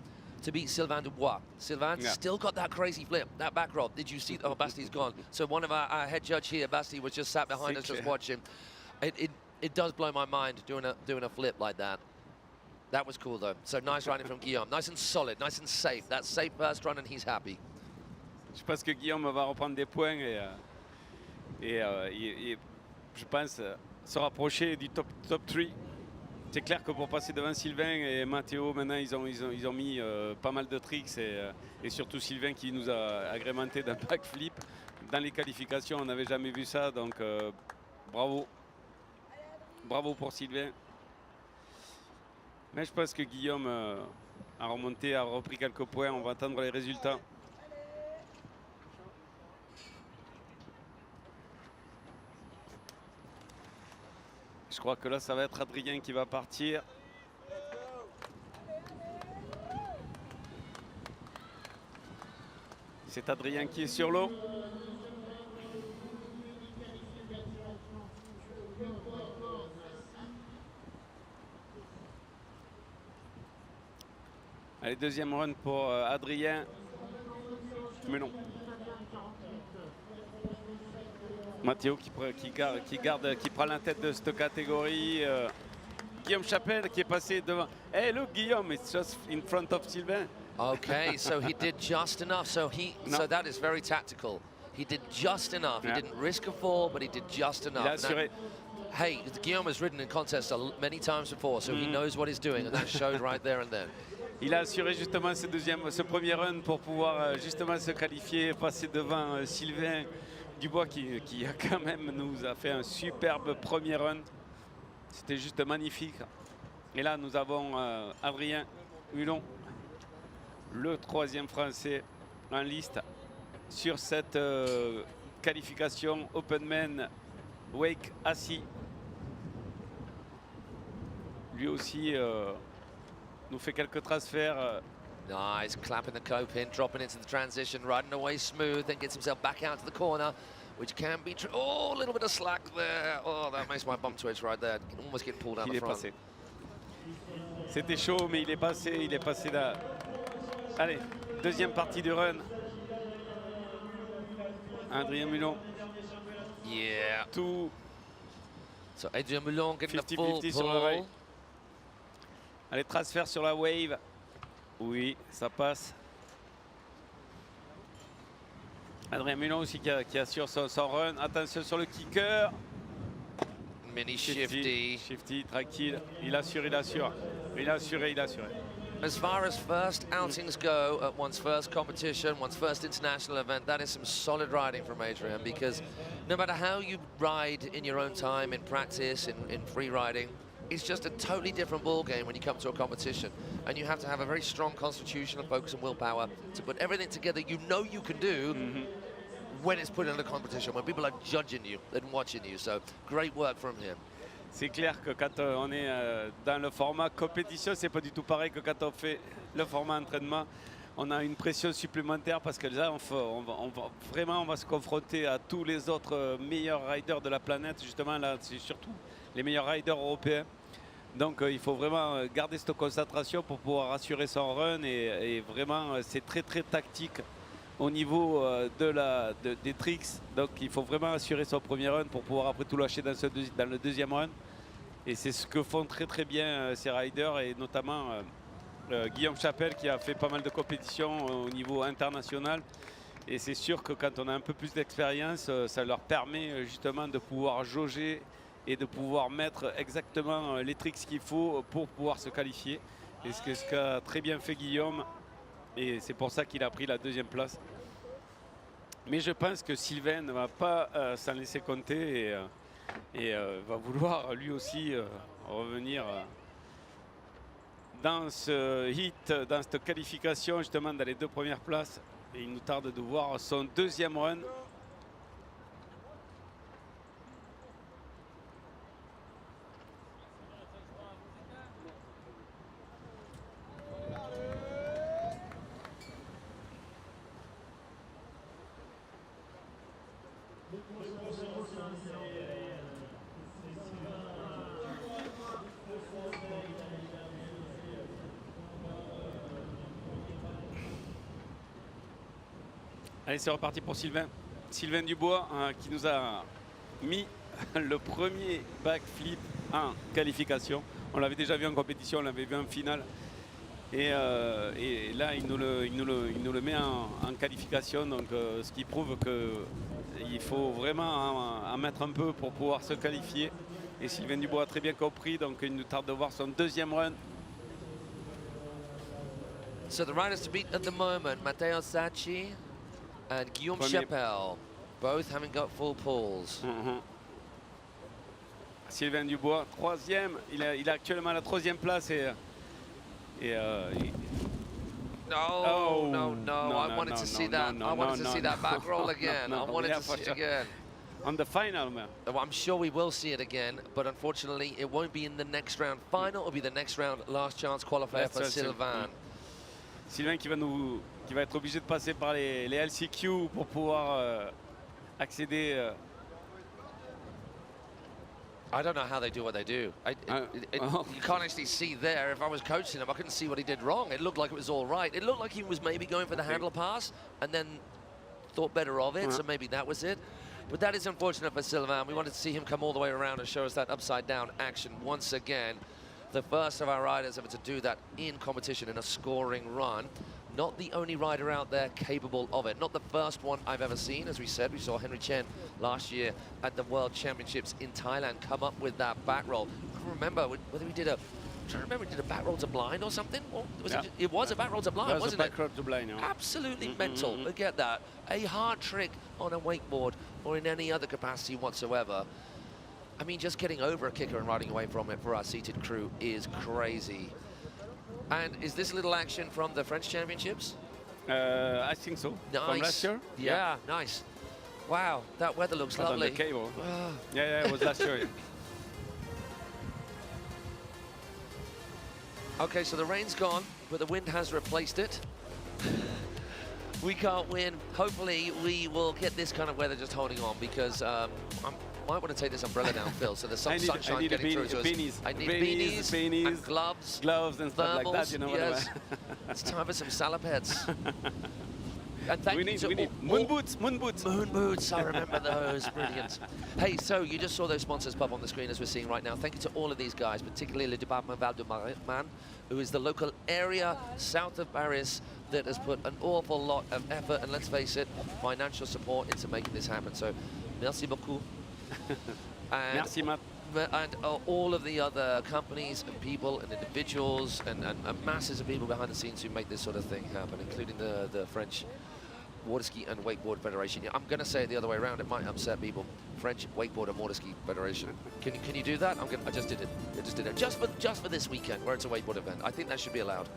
to beat Sylvain Dubois? Sylvain still got that crazy flip, that back roll. Did you see? Oh, Basti's gone. So one of our head judge here, Basti, was just sat behind us just watching. It does blow my mind doing a flip like that. That was cool though. So nice riding from Guillaume. Nice and solid, nice and safe. That safe first run and he's happy. Je pense que Guillaume va reprendre des points et je pense se rapprocher du top 3. C'est clair que pour passer devant Sylvain et Matteo, maintenant ils ont mis pas mal de tricks et surtout Sylvain qui nous a agrémenté d'un backflip. Dans les qualifications, on n'avait jamais vu ça, donc bravo. Bravo pour Sylvain. Mais je pense que Guillaume a remonté, a repris quelques points. On va attendre les résultats. Je crois que là, ça va être Adrien qui va partir. C'est Adrien qui est sur l'eau. Allez, deuxième run pour Adrien. Mais non. Mathéo qui prend la tête de cette catégorie. Guillaume Chapelle qui est passé devant. Hey, look, Guillaume, it's just in front of Sylvain. Okay, so he did just enough. So that is very tactical. He did just enough. He didn't risk a fall, but he did just enough. Il a assuré. Hey, Guillaume has ridden in contests many times before, so he knows what he's doing, and that shows right there and then. Il a assuré justement ce premier run pour pouvoir justement se qualifier, passer devant Sylvain Dubois qui a quand même nous a fait un superbe premier run. C'était juste magnifique. Et là, nous avons Adrien Hulon, le troisième Français en liste sur cette qualification Openman Wake assis. Lui aussi nous fait quelques transferts. Nice, clapping the cope in, dropping into the transition, riding away smooth, then gets himself back out to the corner, which can be true. Oh, a little bit of slack there. Oh, that makes my bum twitch right there. Almost getting pulled out the front. C'était chaud, mais il est passé là. Allez, deuxième partie du run. Adrien Mulon. Yeah. Tout. So Adrien Mulon getting the full 50-50 sur le rail. Allez, transfert sur la wave. Oui, ça passe. Adrien Mulon aussi qui assure son run. Attention sur le kicker. Mini shifty. Shifty, tranquille. Il assure. Il a assuré. As far as first outings go at one's first competition, one's first international event, that is some solid riding from Adrien, because no matter how you ride in your own time, in practice, in free riding, it's just a totally different ball game when you come to a competition. And you have to have a very strong constitution and focus and willpower to put everything together you know you can do when it's put in a competition, when people are judging you and watching you. So great work from him. C'est clair que quand on est dans le format compétition, c'est pas du tout pareil que quand on fait le format entraînement. On a une pression supplémentaire parce que là, on va se confronter à tous les autres meilleurs riders de la planète. Justement, là, c'est surtout les meilleurs riders européens. Donc, il faut vraiment garder cette concentration pour pouvoir assurer son run. Et vraiment, c'est très, très tactique au niveau des tricks. Donc, il faut vraiment assurer son premier run pour pouvoir après tout lâcher dans le deuxième run. Et c'est ce que font très, très bien ces riders et notamment Guillaume Chapelle qui a fait pas mal de compétitions au niveau international. Et c'est sûr que quand on a un peu plus d'expérience, ça leur permet justement de pouvoir jauger et de pouvoir mettre exactement les tricks qu'il faut pour pouvoir se qualifier. Et ce qu'a très bien fait Guillaume. Et c'est pour ça qu'il a pris la deuxième place. Mais je pense que Sylvain ne va pas s'en laisser compter et va vouloir lui aussi revenir dans ce hit, dans cette qualification, justement dans les deux premières places. Et il nous tarde de voir son deuxième run. Allez, c'est reparti pour Sylvain. Sylvain Dubois qui nous a mis le premier backflip en qualification. On l'avait déjà vu en compétition, on l'avait vu en finale. Et là, il nous le met en qualification. Donc, ce qui prouve qu'il faut vraiment en mettre un peu pour pouvoir se qualifier. Et Sylvain Dubois a très bien compris. Donc, il nous tarde de voir son deuxième run. So the riders to beat at the moment, Matteo Sacchi and Guillaume Chapelle, both having got full pulls. Sylvain Dubois, troisième. Il a actuellement la troisième place et Et, No, I wanted to see that. I wanted to see that back roll again. I wanted to see it again. On the final, man. Well, I'm sure we will see it again, but unfortunately, it won't be in the next round final. It'll be the next round, last chance qualifier for Sylvain. Sylvain qui va être obligé de passer par les LCQ pour pouvoir accéder. I don't know how they do what they do. You can't actually see there. If I was coaching him, I couldn't see what he did wrong. It looked like it was all right. It looked like he was maybe going for the handle pass and then thought better of it, so maybe that was it. But that is unfortunate for Sylvain. We wanted to see him come all the way around and show us that upside-down action once again. The first of our riders ever to do that in competition in a scoring run. Not the only rider out there capable of it. Not the first one I've ever seen. As we said, we saw Henry Chen last year at the World Championships in Thailand come up with that back roll. I can't remember whether we did a... I'm trying to remember, we did a back roll to blind or something? Or was it was a back roll to blind, wasn't it? Back roll to blind, yeah. Absolutely mental. Forget that. A hard trick on a wakeboard or in any other capacity whatsoever. I mean, just getting over a kicker and riding away from it for our seated crew is crazy. And is this little action from the French Championships? I think so. Nice. From last year? Yeah, nice. Wow, that weather looks lovely. On the cable. Yeah, it was last year. Okay, so the rain's gone, but the wind has replaced it. We can't win. Hopefully, we will get this kind of weather just holding on, because I might want to take this umbrella down, Phil, so there's some sunshine getting through to us. I need beanies and gloves and stuff like that, you know. Yes. It's time for some salad heads. And thank we need moon boots. Moon boots, I remember those. Brilliant. Hey, so you just saw those sponsors pop on the screen as we're seeing right now. Thank you to all of these guys, particularly Le Département Val de Marne, who is the local area south of Paris that has put an awful lot of effort and, let's face it, financial support into making this happen. So, merci beaucoup. And merci, Matt. And all of the other companies and people and individuals and masses of people behind the scenes who make this sort of thing happen, including the French Water Ski and Wakeboard Federation. Yeah, I'm going to say it the other way around. It might upset people. French Wakeboard and Water Ski Federation. Can you do that? I just did it. I just did it. Just for this weekend, where it's a wakeboard event. I think that should be allowed.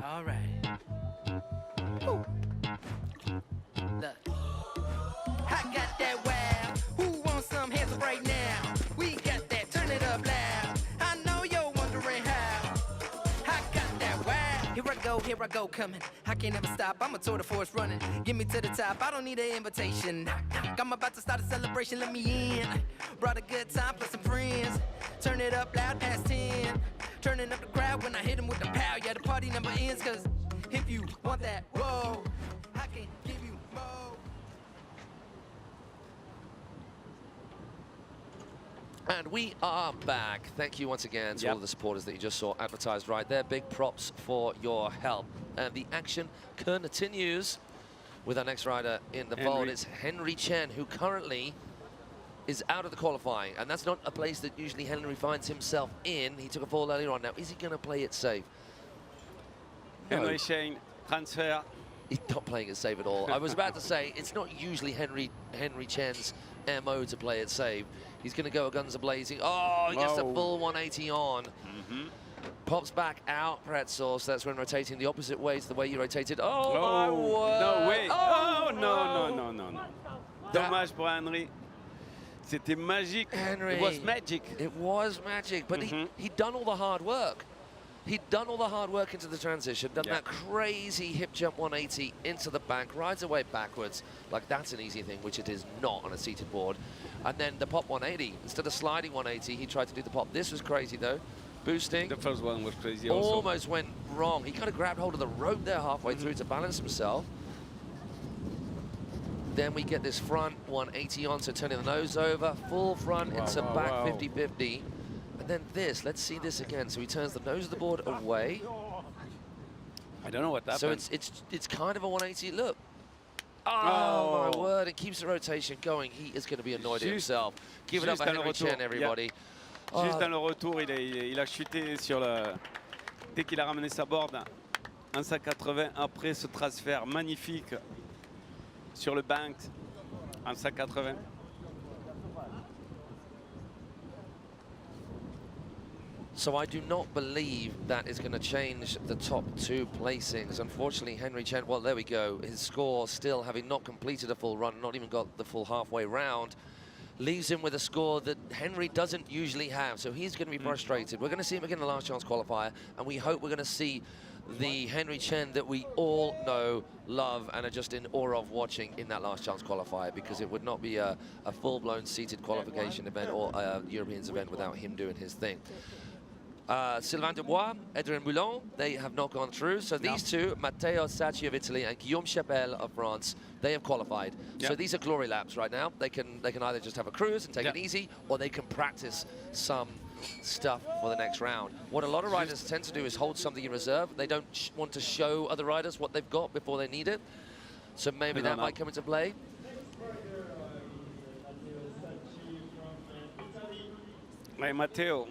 All right. Ooh. Look. I got that wow. Who wants some hands up right now? We got that. Turn it up loud. I know you're wondering how. I got that wow. Here I go, coming. I can't ever stop. I'm a tour de force running. Get me to the top. I don't need an invitation. I'm about to start a celebration. Let me in. Brought a good time plus some friends. Turn it up loud past 10. Turning up the crowd when I hit them with the pow. Yeah, the party never ends, cause if you want that, whoa, I can give you more. And we are back. Thank you once again to all of the supporters that you just saw advertised right there. Big props for your help. And the action continues with our next rider in the vault. It's Henry Chen, who currently is out of the qualifying. And that's not a place that usually Henry finds himself in. He took a fall earlier on. Now, is he going to play it safe? Henry Chen, transfer. He's not playing it safe at all. I was about to say, it's not usually Henry Chen's MO to play it safe. He's going to go guns a-blazing. Oh, he gets the full 180 on. Pops back out, Pretzel. So that's when rotating the opposite way to the way you rotated. Oh, my word. No way. Oh, no. Dommage pour Henry. C'était magique. Henry. It was magic. It was magic, but he'd done all the hard work. He'd done all the hard work into the transition, done that crazy hip jump 180 into the bank, rides away backwards. Like, that's an easy thing, which it is not on a seated board. And then the pop 180. Instead of sliding 180, he tried to do the pop. This was crazy, though. Boosting. The first one was crazy also. Almost went wrong. He kind of grabbed hold of the rope there halfway through to balance himself. Then we get this front 180 on, so turning the nose over, full front into back 50-50. And then this, let's see this again. So he turns the nose of the board away. I don't know what that So it's kind of a 180 look. Oh, my word, it keeps the rotation going. He is going to be annoyed at himself. Give it up for Henry Chen, everybody. Juste dans le retour, il a chuté sur le... Dès qu'il a ramené sa board en 180 après ce transfert magnifique sur le bank en 180. So I do not believe that is going to change the top two placings. Unfortunately, Henry Chen, well, there we go. His score still having not completed a full run, not even got the full halfway round, leaves him with a score that Henry doesn't usually have. So he's going to be frustrated. We're going to see him again in the last chance qualifier, and we hope we're going to see the Henry Chen that we all know, love, and are just in awe of watching in that last chance qualifier, because it would not be a full-blown seated qualification event or a Europeans event without him doing his thing. Sylvain Dubois, Edrin Moulin, they have not gone through. So these two, Matteo Sacchi of Italy and Guillaume Chapelle of France, they have qualified. So these are glory laps right now. They can either just have a cruise and take it easy, or they can practice some stuff for the next round. What a lot of riders tend to do is hold something in reserve. They don't want to show other riders what they've got before they need it. So maybe that might come into play. Ouais, Matteo.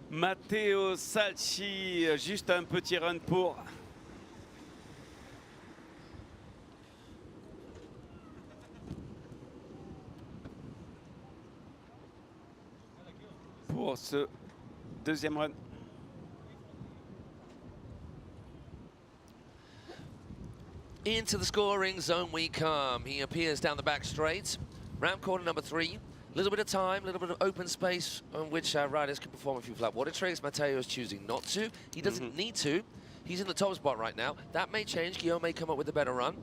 Matteo Sacchi, juste un petit run pour ce deuxième run. Into the scoring zone we come. He appears down the back straight. Ramp corner number 3. Little bit of time, little bit of open space on which our riders can perform a few flat water tricks. Matteo is choosing not to. He doesn't need to. He's in the top spot right now. That may change. Guillaume may come up with a better run.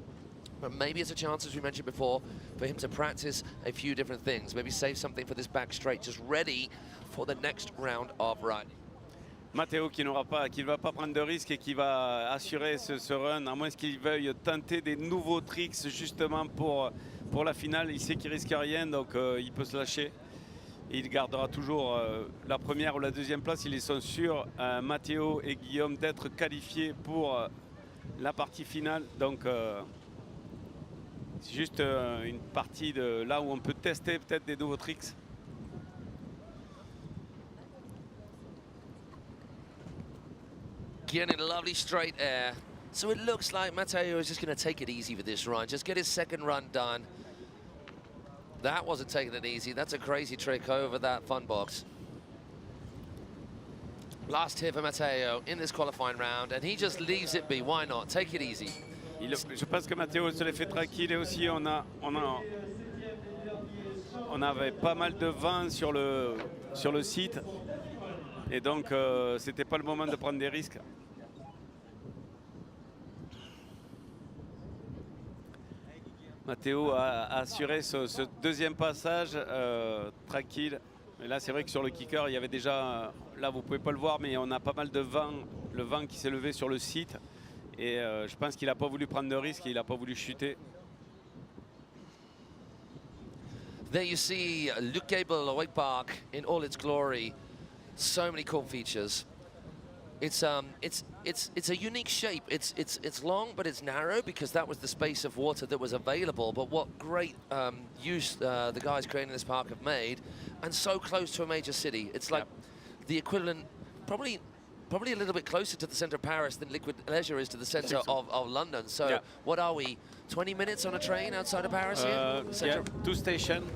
But maybe it's a chance, as we mentioned before, for him to practice a few different things. Maybe save something for this back straight, just ready for the next round of riding. Matteo qui ne va pas prendre de risques et qui va assurer ce run, à moins qu'il veuille tenter des nouveaux tricks justement pour la finale. Il sait qu'il risque rien, donc il peut se lâcher. Et il gardera toujours la première ou la deuxième place. Ils sont sûrs, Matteo et Guillaume, d'être qualifiés pour la partie finale. Donc c'est juste une partie de là où on peut tester peut-être des nouveaux tricks. Getting a lovely straight air. So it looks like Matteo is just going to take it easy for this run. Just get his second run done. That wasn't taking it easy. That's a crazy trick over that fun box. Last hit for Matteo in this qualifying round, and he just leaves it be. Why not? Take it easy. Je pense que Matteo se l'est fait tranquille, et aussi on avait pas mal de vent sur le site, et donc c'était pas le moment de prendre des risques. Matteo a assuré ce deuxième passage tranquille. Et là, c'est vrai que sur le kicker, il y avait déjà, là vous pouvez pas le voir, mais on a pas mal de vent, le vent qui s'est levé sur le site. Et je pense qu'il n'a pas voulu prendre de risque et il n'a pas voulu chuter. There you see Wakeskate Para-Wakeboard in all its glory. So many cool features. It's a unique shape. It's long, but it's narrow because that was the space of water that was available. But what great use the guys creating this park have made, and so close to a major city. It's like the equivalent, probably a little bit closer to the center of Paris than Liquid Leisure is to the center of London. So what are we, 20 minutes on a train outside of Paris here? Yeah, two stations.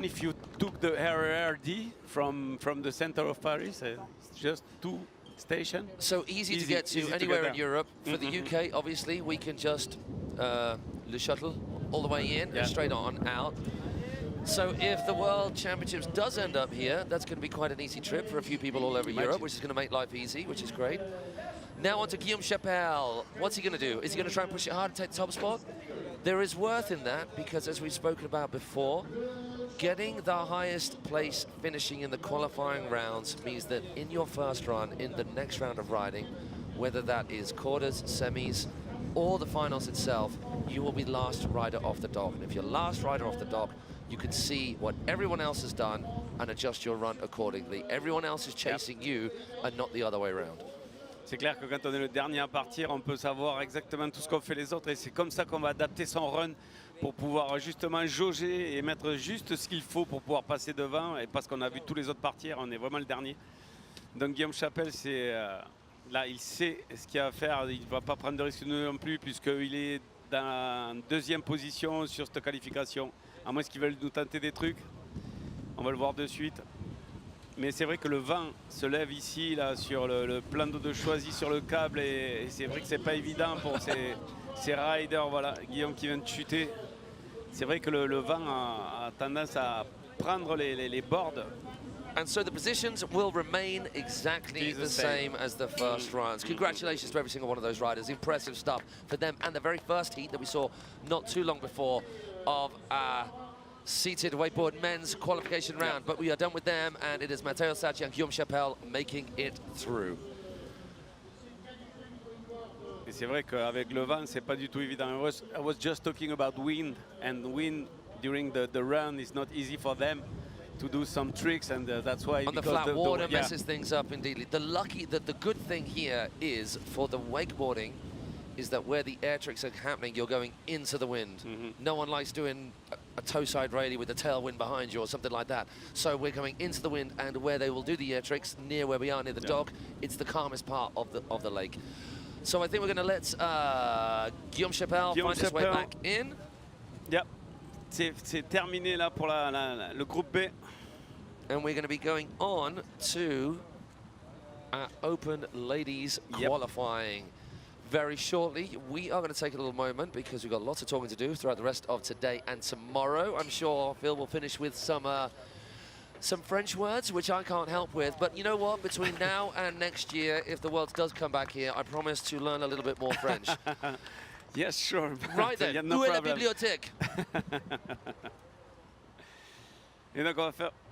If you took the RERD from the center of Paris, it's just 2 stations. So easy to get to anywhere in Europe. For the UK, obviously, we can just Le Shuttle all the way in and straight on out. So if the World Championships does end up here, that's going to be quite an easy trip for a few people all over Europe, which is going to make life easy, which is great. Now on to Guillaume Chapelle. What's he going to do? Is he going to try and push it hard and take the top spot? There is worth in that because, as we've spoken about before, getting the highest place finishing in the qualifying rounds means that in your first run, in the next round of riding, whether that is quarters, semis, or the finals itself, you will be last rider off the dock. And if you're last rider off the dock, you can see what everyone else has done and adjust your run accordingly. Everyone else is chasing you and not the other way around. C'est clair que quand on est le dernier à partir, on peut savoir exactement tout ce qu'ont fait les autres et c'est comme ça qu'on va adapter son run pour pouvoir justement jauger et mettre juste ce qu'il faut pour pouvoir passer devant. Et parce qu'on a vu tous les autres partir, on est vraiment le dernier. Donc Guillaume Chapelle, là, il sait ce qu'il y a à faire. Il ne va pas prendre de risque non plus puisqu'il est dans deuxième position sur cette qualification. À moins qu'ils veulent nous tenter des trucs. On va le voir de suite. Mais c'est vrai que le vent se lève ici, là, sur le plan d'eau de Choisy sur le câble. Et c'est vrai que c'est pas évident pour ces riders. Voilà, Guillaume qui vient de chuter. C'est vrai que le vent a tendance à prendre les boards. And so the positions will remain exactly the same as the first runs. Congratulations to every single one of those riders. Impressive stuff for them. And the very first heat that we saw not too long before of seated wakeboard men's qualification round. But we are done with them, and it is Matteo Sacchi and Guillaume Chapelle making it through. Et c'est vrai qu'avec le vent, c'est pas du tout évident. I was just talking about wind, and wind during the run is not easy for them to do some tricks, and that's why on the flat water messes things up indeed. The good thing here is for the wakeboarding is that where the air tricks are happening, you're going into the wind. No one likes doing a toe side railie with the tailwind behind you or something like that. So we're going into the wind, and where they will do the air tricks near where we are, near the dock, it's the calmest part of the lake. So I think we're going to let Guillaume Chapelle find his way back in. Yep, c'est terminé là pour le groupe B. And we're going to be going on to our Open Ladies qualifying. Very shortly. We are going to take a little moment because we've got lots of talking to do throughout the rest of today and tomorrow. I'm sure Phil will finish with some French words, which I can't help with. But you know what? Between now and next year, if the World does come back here, I promise to learn a little bit more French. Yes, sure. Right then, no où est la problem. bibliothèque? Et donc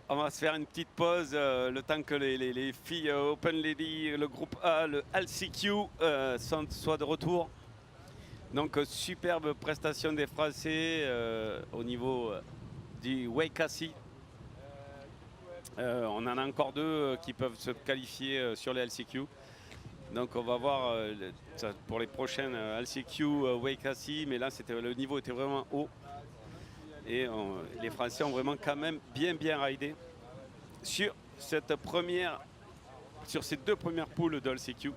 on va se faire une petite pause le temps que les filles Open Lady, le groupe A, le LCQ soient de retour. Donc superbe prestation des Français au niveau du Wakeskate. On en a encore 2 qui peuvent se qualifier sur les LCQ. Donc on va voir pour les prochaines LCQ Wakeskate, mais là le niveau était vraiment haut. Et les Français ont vraiment quand même bien ridé sur ces 2 premières poules de LCQ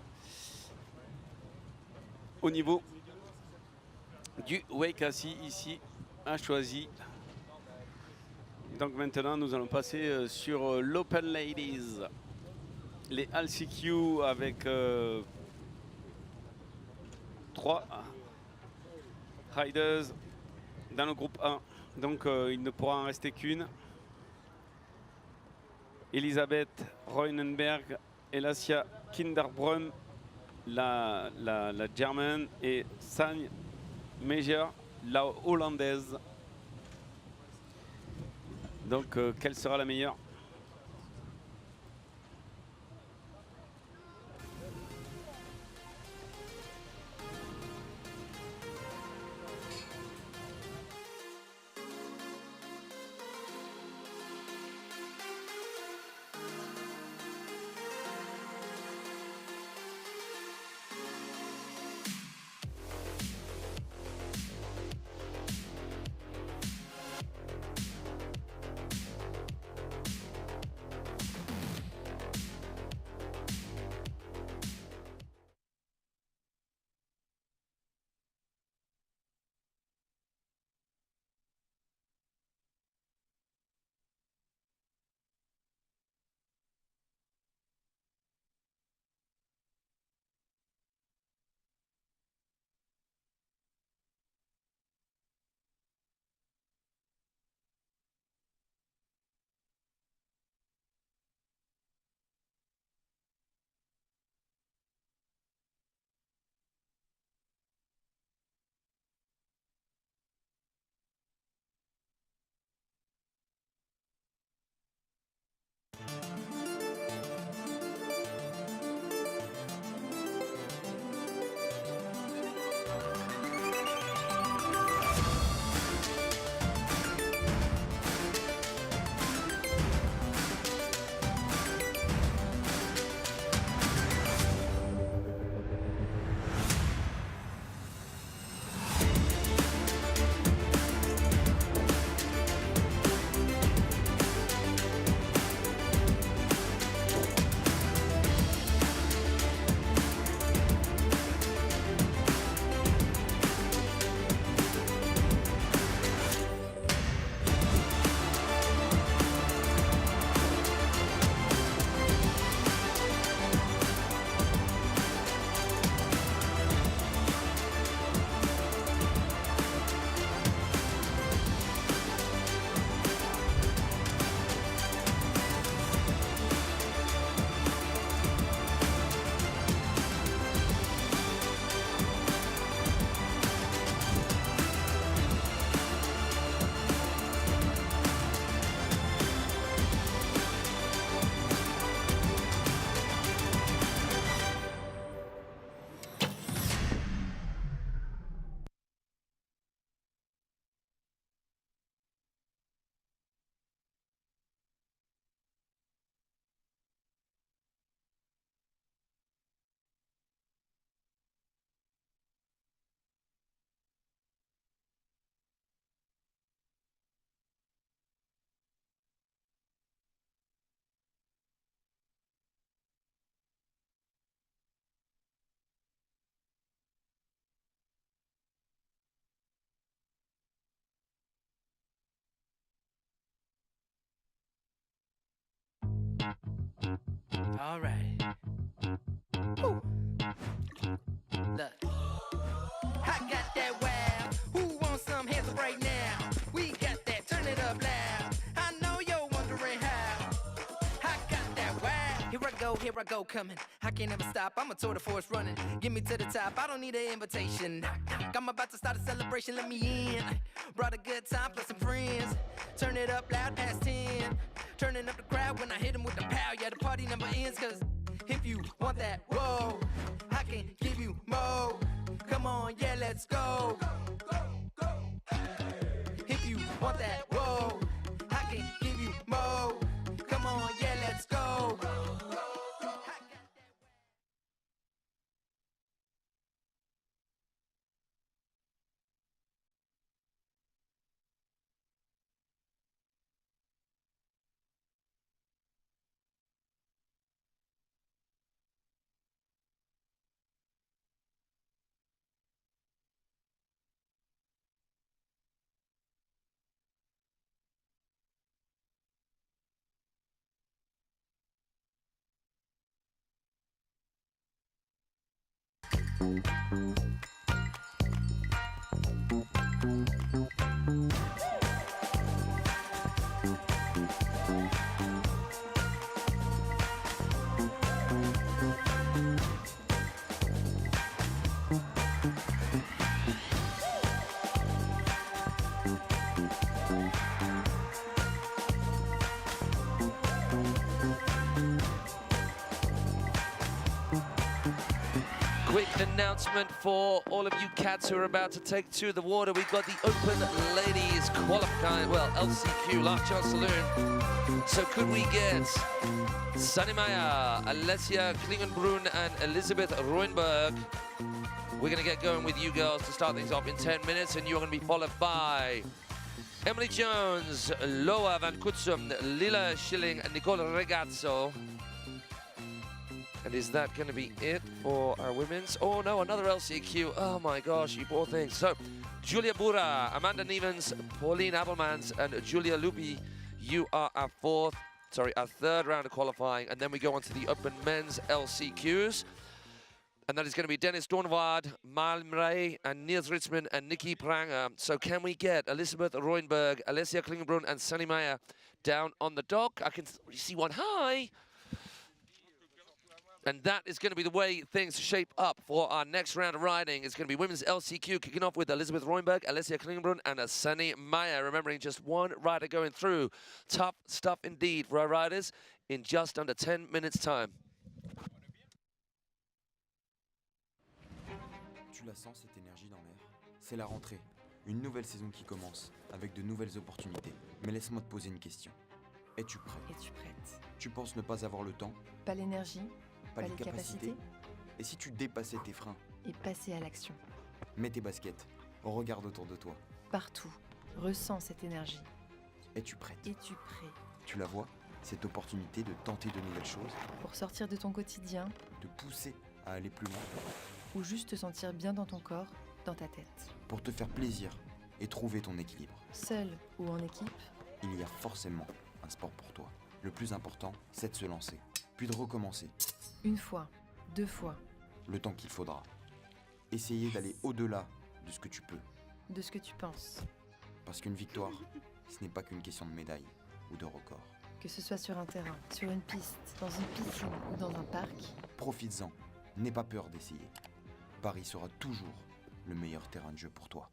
au niveau du Wakeskate ici à Choisy. Donc maintenant nous allons passer sur l'Open Ladies, les LCQ avec 3 riders dans le groupe 1. Donc il ne pourra en rester qu'une. Elisabeth Reunenberg, Elasia Kinderbrunn, la Germaine, et Sanje Meyer, la Hollandaise. Donc quelle sera la meilleure? All right. Woo. Look. I got that wow. Who wants some hands up right now? We got that. Turn it up loud. I know you're wondering how. I got that wow. Here I go, coming. I can't ever stop. I'm a tour de force running. Get me to the top. I don't need an invitation. I'm about to start a celebration. Let me in. Brought a good time plus some friends. Turn it up loud past 10. Turning up the crowd when I hit them with the pow. Yeah, the party number ends. Cause if you want that, whoa, I can give you more. Come on, yeah, let's go. If you want that, whoa, I can give you more. Come on, yeah, let's go. Quick announcement for all of you cats who are about to take to the water. We've got the Open Ladies qualifying, well, LCQ, Last Chance Saloon. So could we get Sunny Maya, Alessia Klingenbrunn and Elizabeth Roenberg? We're going to get going with you girls to start things off in 10 minutes, and you're going to be followed by Emily Jones, Loa van Kutsum, Lila Schilling, and Nicole Regazzo. And is that going to be it for our women's? Oh no, another LCQ. Oh my gosh, you poor things. So, Julia Bura, Amanda Nevens, Pauline Appelmans, and Julia Lupi, you are our third round of qualifying. And then we go on to the Open Men's LCQs. And that is going to be Dennis Dornward, Malmrey, and Niels Ritzman, and Nikki Pranger. So can we get Elizabeth Roenberg, Alessia Klingenbrunn, and Sunny Meyer down on the dock? I can see one. Hi! And that is going to be the way things shape up for our next round of riding. It's going to be women's LCQ, kicking off with Elizabeth Roenberg, Alessia Klingenbrunn, and Sunny Meyer. Remembering just one rider going through. Tough stuff indeed for our riders in just under 10 minutes' time. Tu la sens, cette énergie dans l'air? C'est la rentrée. Une nouvelle saison qui commence, avec de nouvelles opportunités. Mais laisse-moi te poser une question. Es-tu prêt? Es-tu prête? Tu penses ne pas avoir le temps? Pas l'énergie? Pas les capacités? Et si tu dépassais tes freins? Et passer à l'action. Mets tes baskets. Regarde autour de toi. Partout. Ressens cette énergie. Es-tu prête? Es-tu prêt? Tu la vois? Cette opportunité de tenter de nouvelles choses. Pour sortir de ton quotidien. De pousser à aller plus loin. Ou juste te sentir bien dans ton corps, dans ta tête. Pour te faire plaisir et trouver ton équilibre. Seul ou en équipe. Il y a forcément un sport pour toi. Le plus important, c'est de se lancer, puis de recommencer. Une fois, 2 fois. Le temps qu'il faudra. Essayer d'aller au-delà de ce que tu peux. De ce que tu penses. Parce qu'une victoire, ce n'est pas qu'une question de médaille ou de record. Que ce soit sur un terrain, sur une piste, dans une piscine ou dans un parc. Profites-en. N'aie pas peur d'essayer. Paris sera toujours le meilleur terrain de jeu pour toi.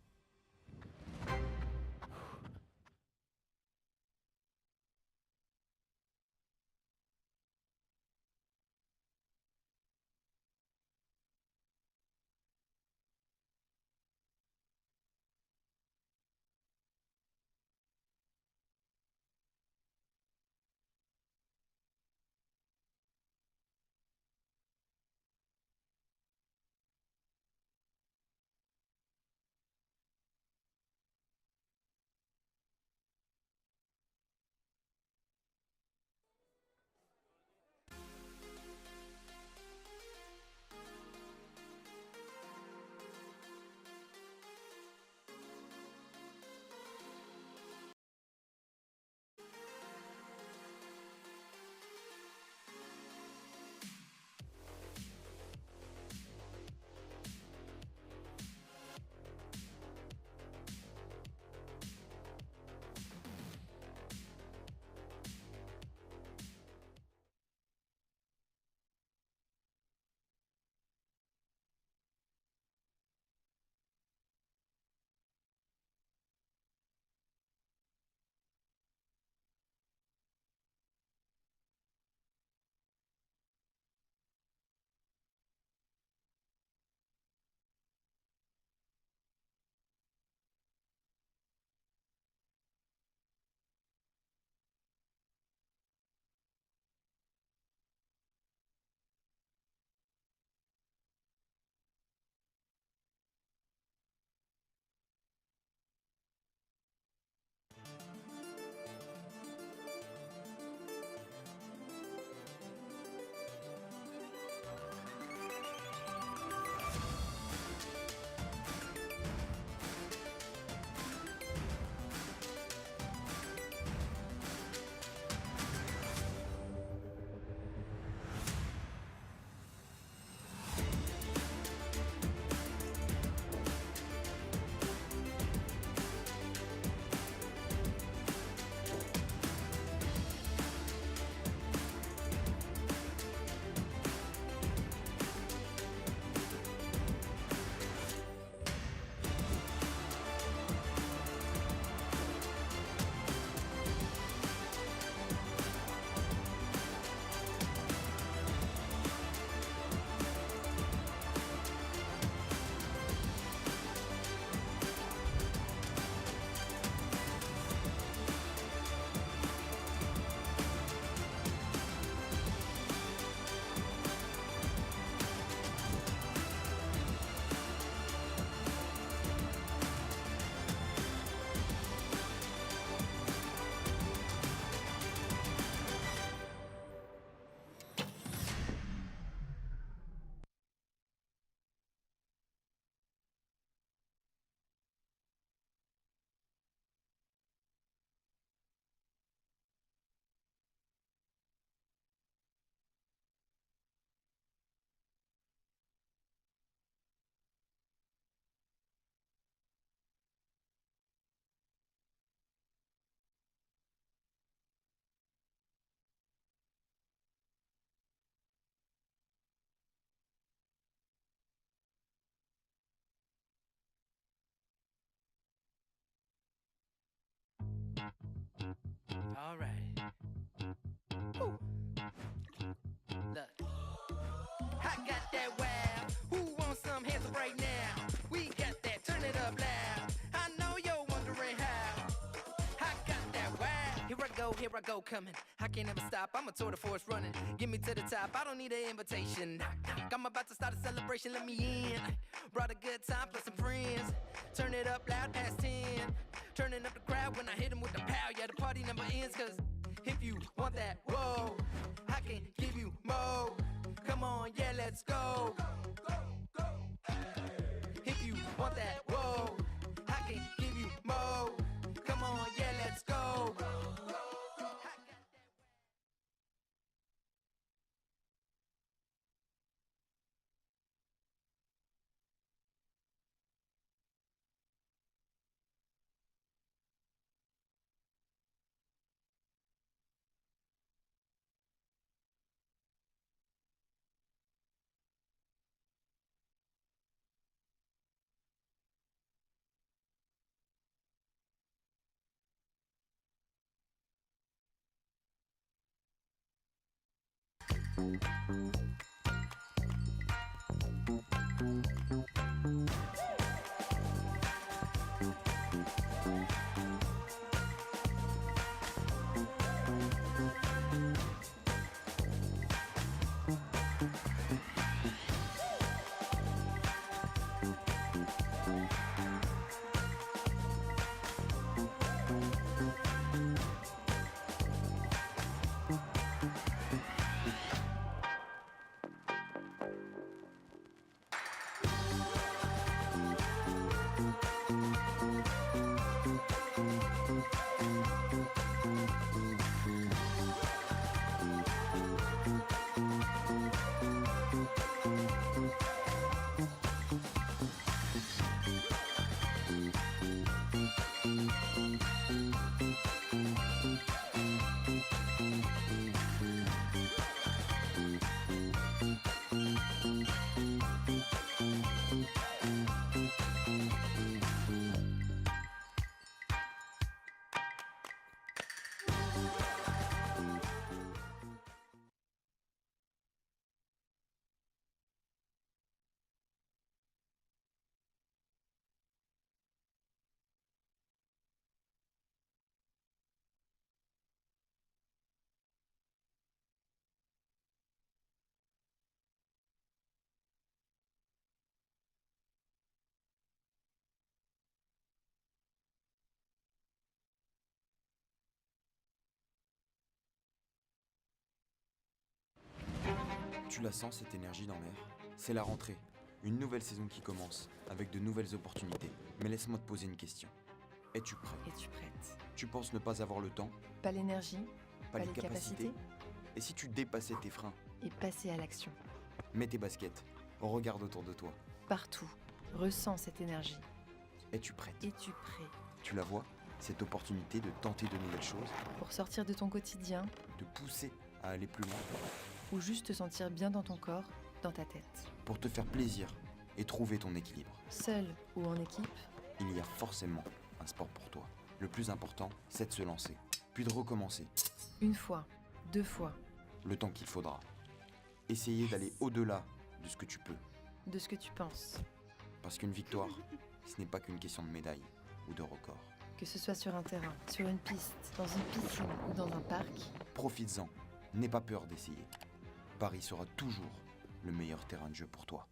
All right. Woo. Look. I got that wow. Who wants some hands up right now? We got that. Turn it up loud. I know you're wondering how. I got that wow. Here I go, coming. I can't ever stop. I'm a tour de force running. Get me to the top. I don't need an invitation. I'm about to start a celebration. Let me in. Brought a good time plus some friends. Turn it up loud past 10. Turning up the crowd when I hit 'em with the pow. Yeah, the party number ends. Cause if you want that, whoa, I can give you more. Come on, yeah, let's go. If you want that, whoa, I can give you more. Come on, yeah, let's go. Tu la sens, cette énergie dans l'air? C'est la rentrée, une nouvelle saison qui commence, avec de nouvelles opportunités. Mais laisse-moi te poser une question. Es-tu prêt? Es-tu prête? Tu penses ne pas avoir le temps? Pas l'énergie? Pas les capacités? Et si tu dépassais tes freins? Et passer à l'action. Mets tes baskets, regarde autour de toi. Partout, ressens cette énergie. Es-tu prête? Es-tu prêt? Tu la vois? Cette opportunité de tenter de nouvelles choses, Pour sortir de ton quotidien, de pousser à aller plus loin, ou juste te sentir bien dans ton corps, dans ta tête. pour te faire plaisir et trouver ton équilibre. Seul ou en équipe, Il y a forcément un sport pour toi. Le plus important, c'est de se lancer, puis de recommencer, une fois, 2 fois, le temps qu'il faudra. Essayer d'aller au-delà de ce que tu peux, de ce que tu penses. parce qu'une victoire, ce n'est pas qu'une question de médaille ou de record. Que ce soit sur un terrain, sur une piste, dans une piscine ou dans un parc, Profites-en, n'aie pas peur d'essayer. Paris sera toujours le meilleur terrain de jeu pour toi.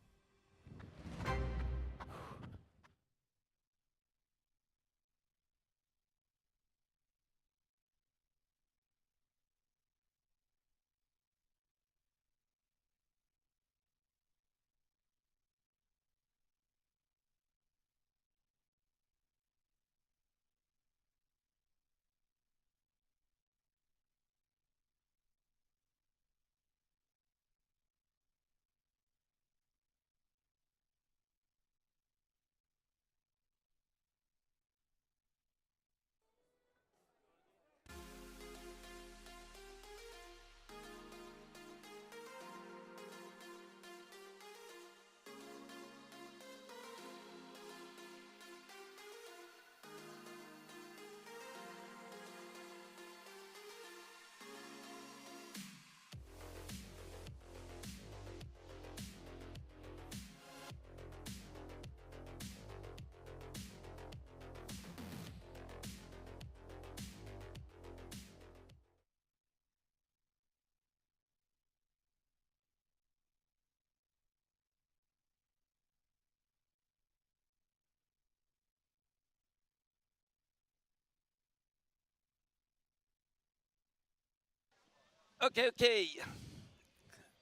Okay.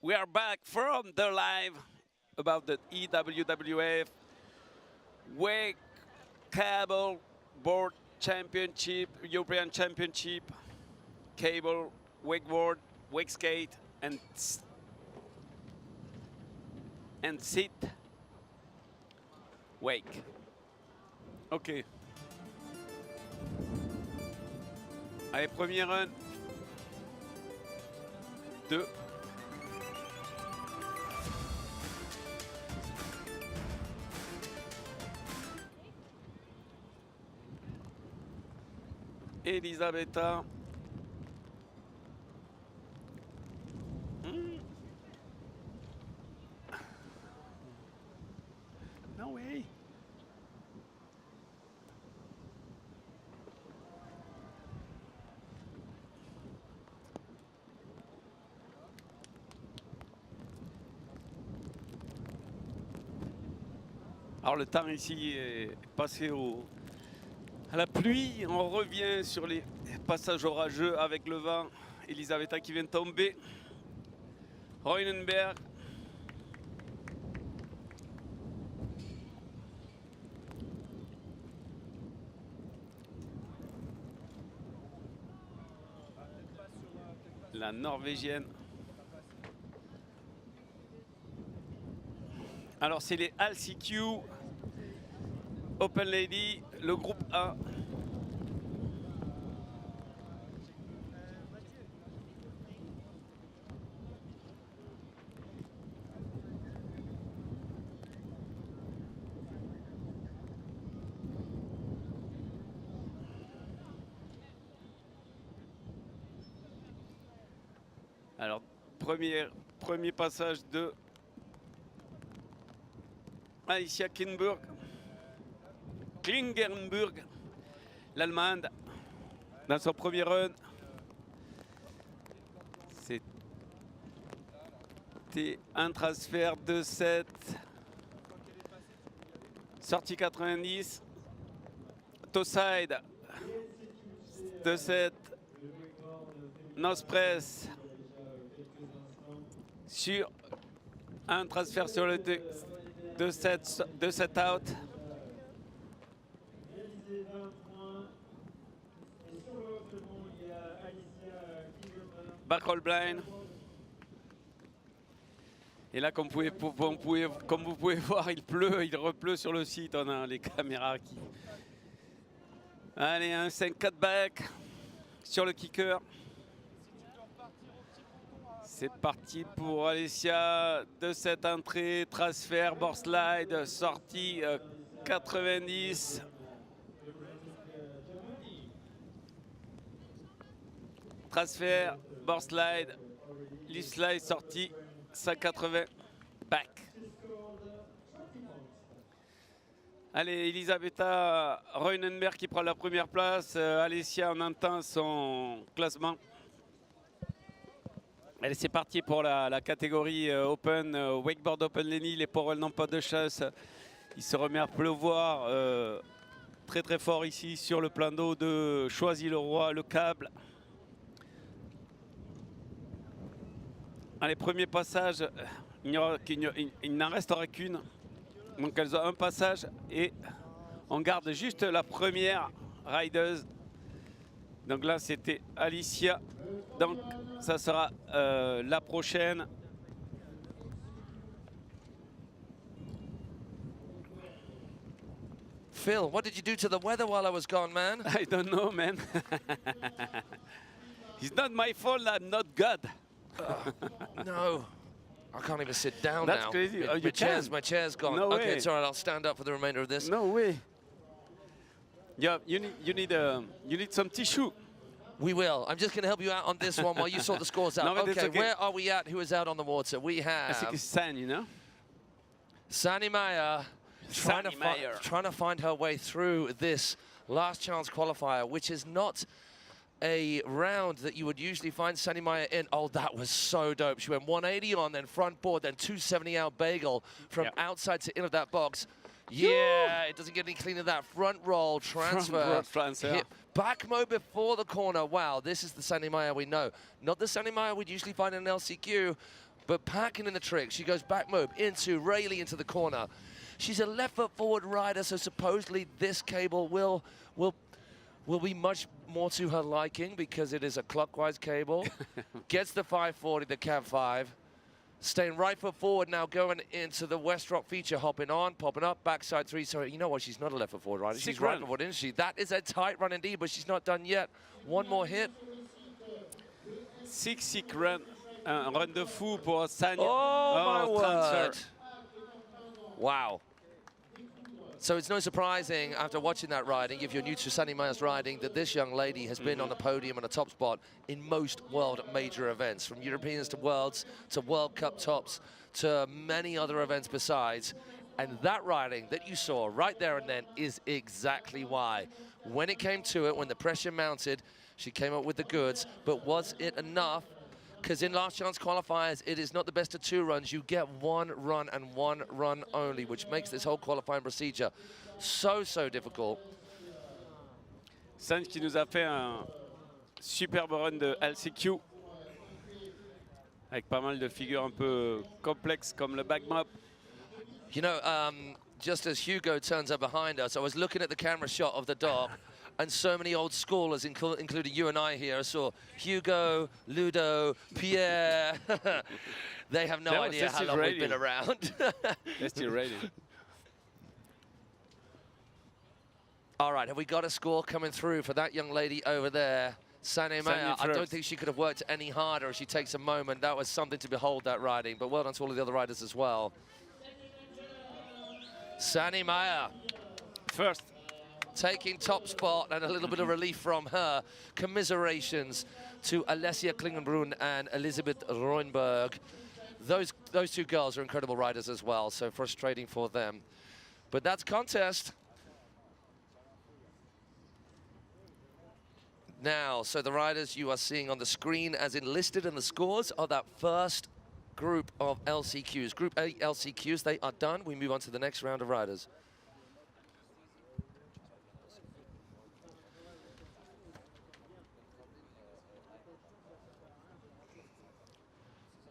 We are back from the live about the IWWF Wakeboard Championship, European Championship, cable, wakeboard, wakeskate, and sit wake. Ok. Allez, premier run. 2. Elisabetta. No way. Alors le temps ici est passé à la pluie. On revient sur les passages orageux avec le vent. Elisabetta qui vient de tomber. Reunenberg. La Norvégienne. Alors c'est les LCQ Open Lady, le groupe A. Alors premier passage de Alicia Klingenberg, l'Allemande, dans son premier run. C'était un transfert de 7, sortie 90, toe side de 7, nose press sur un transfert sur le de 7 out. Back roll blind. Et là, comme vous pouvez voir, il pleut, il repleut sur le site. On a les caméras qui... Allez, un 5-4 back sur le kicker. C'est parti pour Alicia, de cette entrée, transfert, board slide, sortie 90. Transfert, board slide, lift slide, sortie 180, back. Allez, Elisabetta Reunenberg qui prend la première place. Alicia, on entend son classement. Allez, c'est parti pour la catégorie Open, Wakeboard Open Lenny. Les porels n'ont pas de chasse. Il se remet à pleuvoir très très fort ici sur le plan d'eau de Choisy-le-Roi, le câble. Allez, premier passage, il n'en restera qu'une. Donc elles ont un passage et on garde juste la première rideuse. Donc là, c'était Alicia. Donc ça sera la prochaine. Phil, what did you do to the weather while I was gone, man? I don't know, man. It's not my fault, I'm not God. No. I can't even sit down That's now. crazy. Oh, My chair's gone. No okay, way. it's all right. I'll stand up for the remainder of this. No way. Yeah, you need some tissue. We will. I'm just going to help you out on this one while you sort the scores out. No, okay, okay, where are we at? Who is out on the water? We have... I think it's San, you know? Sani Meyer trying to find her way through this last chance qualifier, which is not a round that you would usually find Sani Meyer in. Oh, that was so dope. She went 180 on, then front board, then 270 out bagel from outside to in of that box. Yeah, it doesn't get any cleaner than that. Front roll, transfer. Front transfer. Hit. Back mo before the corner. Wow, this is the Sandy Maya we know. Not the Sandy Maya we'd usually find in an LCQ, but packing in the trick. She goes back mo into Rayleigh into the corner. She's a left foot forward rider, so supposedly this cable will be much more to her liking because it is a clockwise cable. Gets the 540, the cab 5. Staying right foot forward now, going into the West Rock feature, hopping on, popping up, backside 3. So you know what? She's not a left foot forward rider. She's right foot forward, isn't she? That is a tight run indeed, but she's not done yet. One more hit. 6-6 run. Un run de fou pour Sanya. Oh, my transfer. word. Wow. So it's no surprising, after watching that riding, if you're new to Sandy Maya's riding, that this young lady has been on the podium and a top spot in most world major events, from Europeans to Worlds, to World Cup tops, to many other events besides. And that riding that you saw right there and then is exactly why. When it came to it, when the pressure mounted, she came up with the goods, but was it enough? Because in last chance qualifiers, it is not the best of 2 runs. You get 1 run and 1 run only, which makes this whole qualifying procedure so difficult. Sanj qui nous a fait un superbe run de LCQ avec pas mal de figures un peu complexes comme le backmop. You know, just as Hugo turns up behind us, I was looking at the camera shot of the dock, and so many old schoolers, including you and I here. I saw Hugo, Ludo, Pierre. They have no idea how long we've been around. They're still rating. All right, have we got a score coming through for that young lady over there? Sandy Maya, I don't think she could have worked any harder if she takes a moment. That was something to behold, that riding, but well done to all of the other riders as well. Sandy Maya. First. Taking top spot, and a little bit of relief from her. Commiserations to Alessia Klingenbrunn and Elisabeth Roenberg. Those 2 girls are incredible riders as well, so frustrating for them. But that's contest. Now, so the riders you are seeing on the screen as enlisted in the scores are that first group of LCQs. Group 8 LCQs, they are done. We move on to the next round of riders.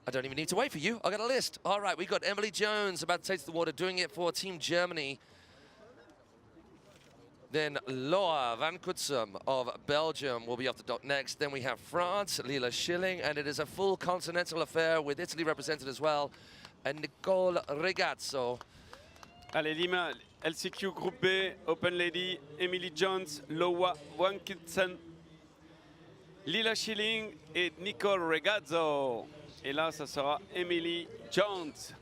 I don't even need to wait for you. I got a list. All right, we've got Emily Jones about to take to the water, doing it for Team Germany. Then Laura Van Kutsum of Belgium will be off the dock next. Then we have France, Lila Schilling, and it is a full continental affair with Italy represented as well, and Nicole Regazzo. Allez, Lima, LCQ Group B, Open Lady, Emily Jones, Laura Van Kutsum, Lila Schilling et Nicole Regazzo. Et là, ça sera Emily Jones.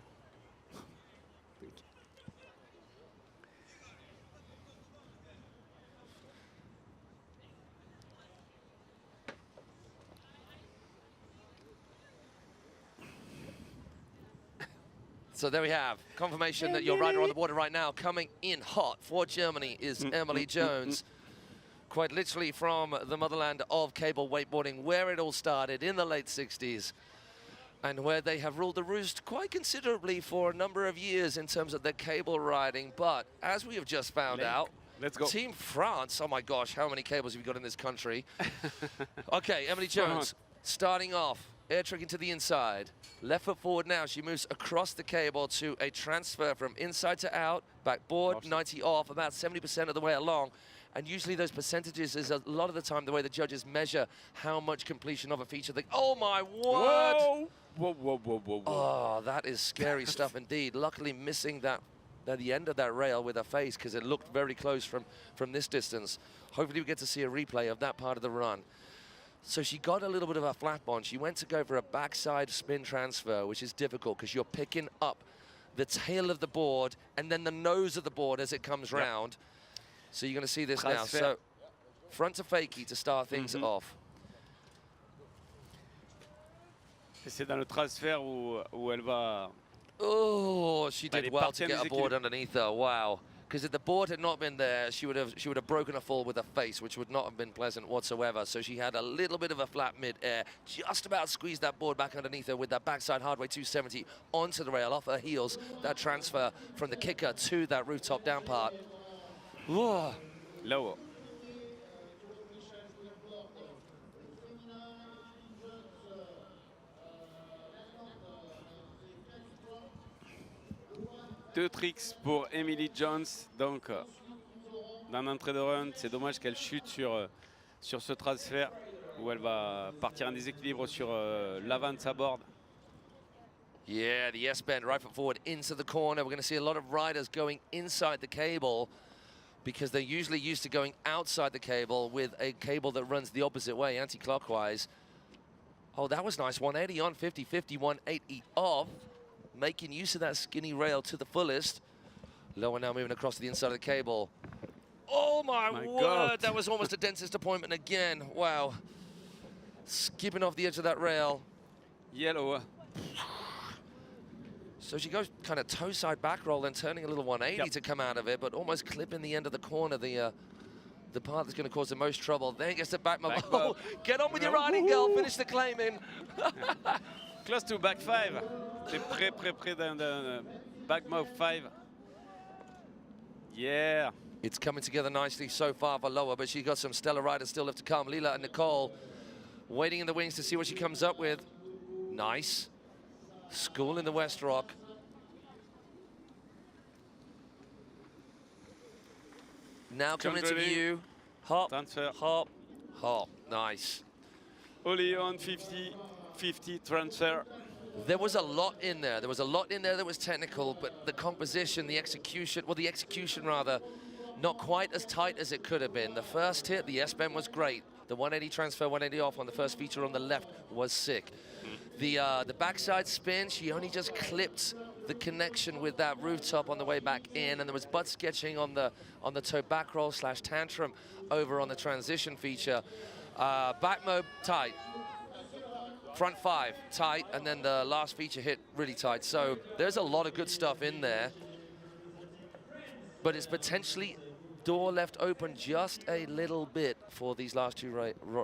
So there we have confirmation that your rider on the water right now, coming in hot for Germany, is Emily Jones. Quite literally from the motherland of cable wakeboarding, where it all started in the late 60s. And where they have ruled the roost quite considerably for a number of years in terms of their cable riding. But as we have just found out, let's go. Team France, oh my gosh, how many cables have you got in this country? Okay, Emily Jones, starting off, air tricking to the inside. Left foot forward now, she moves across the cable to a transfer from inside to out, backboard, 90 off, about 70% of the way along. And usually those percentages is a lot of the time the way the judges measure how much completion of a feature. They, oh my word! Whoa! Whoa, whoa, whoa, whoa, whoa. Oh, that is scary stuff indeed. Luckily missing that at the end of that rail with her face, because it looked very close from this distance. Hopefully we get to see a replay of that part of the run. So she got a little bit of a flap on. She went to go for a backside spin transfer, which is difficult because you're picking up the tail of the board and then the nose of the board as it comes round. So you're going to see this now. So front to fakie to start things off. C'est dans le transfert où elle va... Oh, she did well to get a board underneath her. Wow. because if the board had not been there, she would have broken a fall with her face, which would not have been pleasant whatsoever. So she had a little bit of a flat mid-air, just about squeezed that board back underneath her with that backside hardway 270 onto the rail, off her heels. That transfer from the kicker to that rooftop down part. Whoa. Lower. Deux tricks pour Emily Jones, donc dans l'entrée de run. C'est dommage qu'elle chute sur ce transfert où elle va partir en déséquilibre sur l'avant de sa board. Yeah, the S-bend, right foot forward into the corner. We're going to see a lot of riders going inside the cable because they're usually used to going outside the cable with a cable that runs the opposite way, anti-clockwise. Oh, that was nice. 180 on, 50-50, 180 off. Making use of that skinny rail to the fullest. Lower now moving across to the inside of the cable. Oh my word, God. that was almost a dentist appointment again. Wow. Skipping off the edge of that rail. Yellow. So she goes kind of toe side back roll, then turning a little 180 to come out of it, but almost clipping the end of the corner, the part that's going to cause the most trouble. Then gets the back mob. Oh, get on with your riding, girl. Finish the claiming. Close to back 5. C'est près d'un back mob 5. Yeah. It's coming together nicely so far for Lower, but she got some stellar riders still left to come. Leela and Nicole waiting in the wings to see what she comes up with. Nice. School in the West Rock. Now coming into view. Hop, transfer. Hop, hop. Nice. Ollie on 50-50 transfer. There was a lot in there. There was a lot in there that was technical, but the composition, the execution, well, the execution rather, not quite as tight as it could have been. The first hit, the S-bend was great. The 180 transfer, 180 off on the first feature on the left was sick. The backside spin, she only just clipped the connection with that rooftop on the way back in, and there was butt sketching on the toe back roll / tantrum over on the transition feature. Back mob tight. Front 5 tight, and then the last feature hit really tight. So there's a lot of good stuff in there, but it's potentially door left open just a little bit for these last two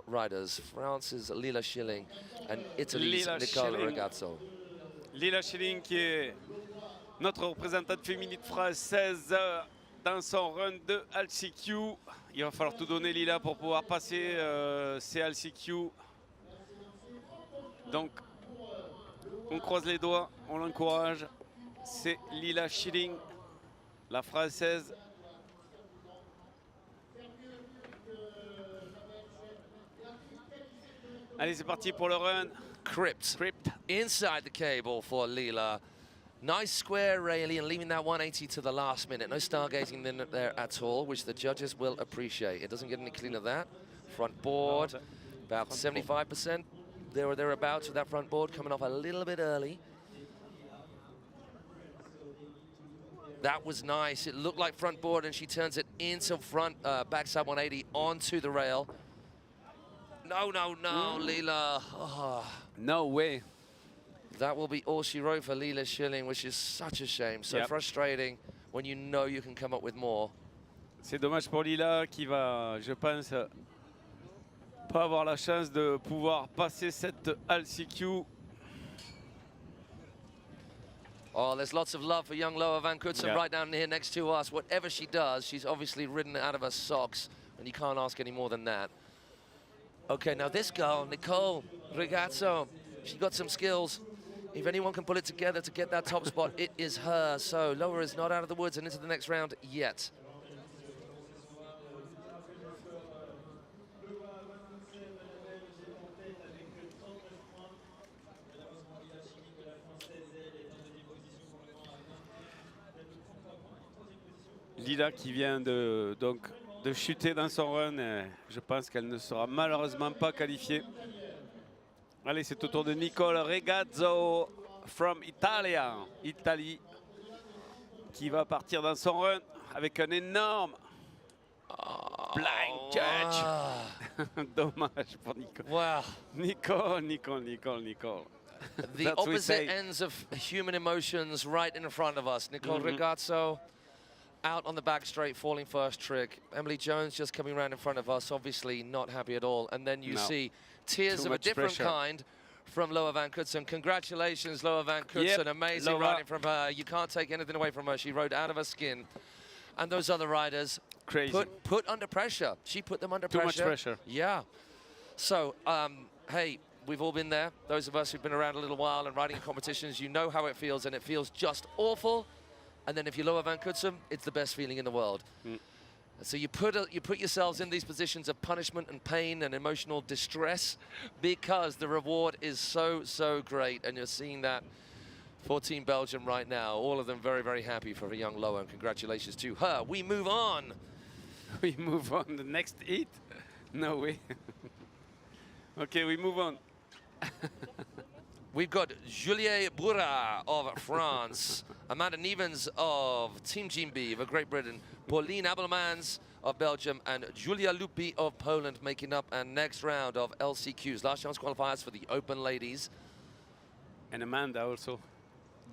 riders. France's Leela Schilling and Italy's Nicole Ragazzo. Leela Schilling qui est notre représentante féminine française dans son run de LCQ. Il va falloir tout donner, Leela, pour pouvoir passer ces LCQ. Donc, on croise les doigts, on l'encourage. C'est Leela Schilling, la française. Allez, c'est parti pour le run. Crypt. Inside the cable for Leela. Nice square railing and leaving that 180 to the last minute. No stargazing in there at all, which the judges will appreciate. It doesn't get any cleaner than that. Front board, about 75%. There or thereabouts with that front board coming off a little bit early. That was nice. It looked like front board, and she turns it into front backside 180 onto the rail. No, Leela. Oh. No way. That will be all she wrote for Leela Schilling, which is such a shame. So frustrating when you know you can come up with more. C'est dommage pour Leela qui va, je pense, pas avoir la chance de pouvoir passer cette LCQ. Oh, there's lots of love for young Loa Van Kutsen right down here next to us. Whatever she does, she's obviously ridden it out of her socks, and you can't ask any more than that. Okay, now this girl, Nicole Ragazzo, she got some skills. If anyone can pull it together to get that top spot, it is her. So Loa is not out of the woods and into the next round yet. Leela qui vient de chuter dans son run, je pense qu'elle ne sera malheureusement pas qualifiée. Allez, c'est au tour de Nicole Ragazzo from Italie, qui va partir dans son run avec un énorme blind judge. Dommage pour Nicole. Wow. Nicole. The opposite ends of human emotions right in front of us. Nicole Ragazzo out on the back straight, falling first trick. Emily Jones just coming around in front of us, obviously not happy at all. And then you see tears Too of a much different pressure. kind from Loa van Kutsen. Congratulations, Loa van Kutsen. Amazing Loa. riding from her. You can't take anything away from her. She rode out of her skin. And those other riders put under pressure. She put them under pressure. Too much pressure. Yeah. So, hey, we've all been there. Those of us who've been around a little while and riding in competitions, you know how it feels, and it feels just awful. And then if you're Loa van Kutsen, it's the best feeling in the world. So you put yourselves in these positions of punishment and pain and emotional distress because the reward is so, so great. And you're seeing that for Team Belgium right now. All of them very, very happy for a young Loa, and congratulations to her. We move on. We move on. The next heat? No way. Okay, we move on. We've got Julie Bourra of France, Amanda Nevens of Team Jimby of Great Britain, Pauline Abelmans of Belgium, and Julia Lupi of Poland making up our next round of LCQs. Last chance qualifiers for the Open ladies. And Amanda also.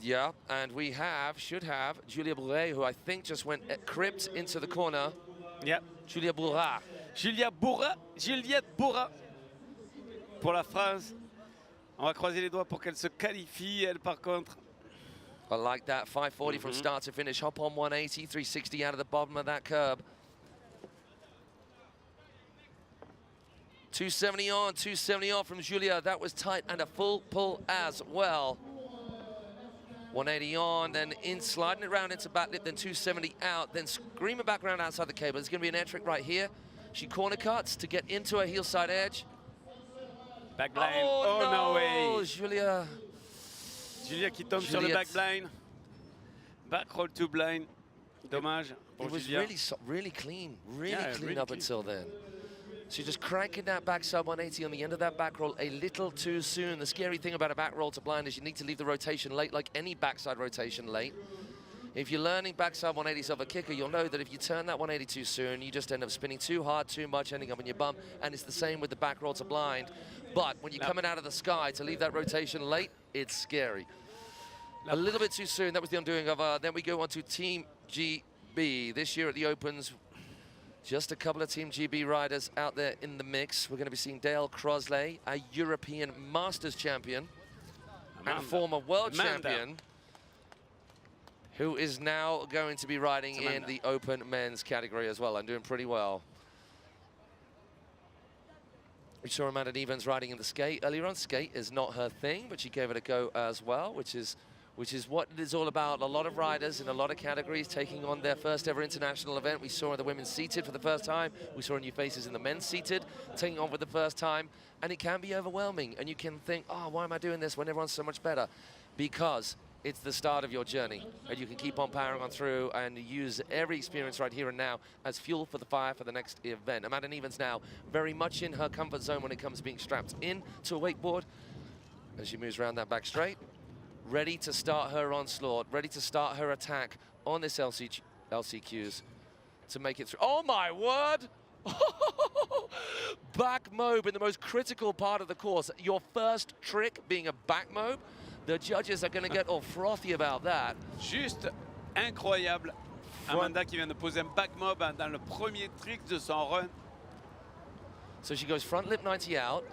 Yeah, and we should have Julia Bourra, who I think just went cribbed into the corner. Yeah. Julia Bourra. Juliette Bourra pour la France. On va croiser les doigts pour qu'elle se qualifie, elle par contre. I like that, 540 from start to finish. Hop on 180, 360 out of the bottom of that curb. 270 on, 270 off from Julia. That was tight and a full pull as well. 180 on, then in, sliding it around into back lip, then 270 out, then screaming back around outside the cable. There's going to be an air trick right here. She corner cuts to get into her heel side edge. Backline. Oh, no way. Julia. Julia qui tombe sur le backline. Back roll to blind. Dommage pour It was Julia. really clean, really clean really up clean. until then. So just cranking that back sub 180 on the end of that back roll a little too soon. The scary thing about a back roll to blind is you need to leave the rotation late, like any backside rotation late. If you're learning backside 180s of a kicker, you'll know that if you turn that 180 too soon, you just end up spinning too hard, too much, ending up in your bum. And it's the same with the back roll to blind. But when you're coming out of the sky to leave that rotation late, it's scary. A little bit too soon. That was the undoing of then we go on to Team GB. This year at the Opens, just a couple of Team GB riders out there in the mix. We're going to be seeing Dale Crosley, a European Masters champion and former world champion, who is now going to be riding in the Open men's category as well and doing pretty well. We saw Amanda Nevens riding in the skate earlier on. Skate is not her thing, but she gave it a go as well, which is what it is all about. A lot of riders in a lot of categories taking on their first ever international event. We saw the women seated for the first time. We saw new faces in the men seated, taking on for the first time. And it can be overwhelming. And you can think, oh, why am I doing this when everyone's so much better? Because it's the start of your journey. And you can keep on powering on through and use every experience right here and now as fuel for the fire for the next event. Amanda Nevens now very much in her comfort zone when it comes to being strapped in to a wakeboard. As she moves around that back straight, ready to start her onslaught, ready to start her attack on this LCQs to make it through. Oh my word! Back mob in the most critical part of the course. Your first trick being a back mob. The judges are going to get all frothy about that. Juste incroyable. Amanda qui vient de poser un back mob dans le premier trick de son run. So she goes front lip 90 out,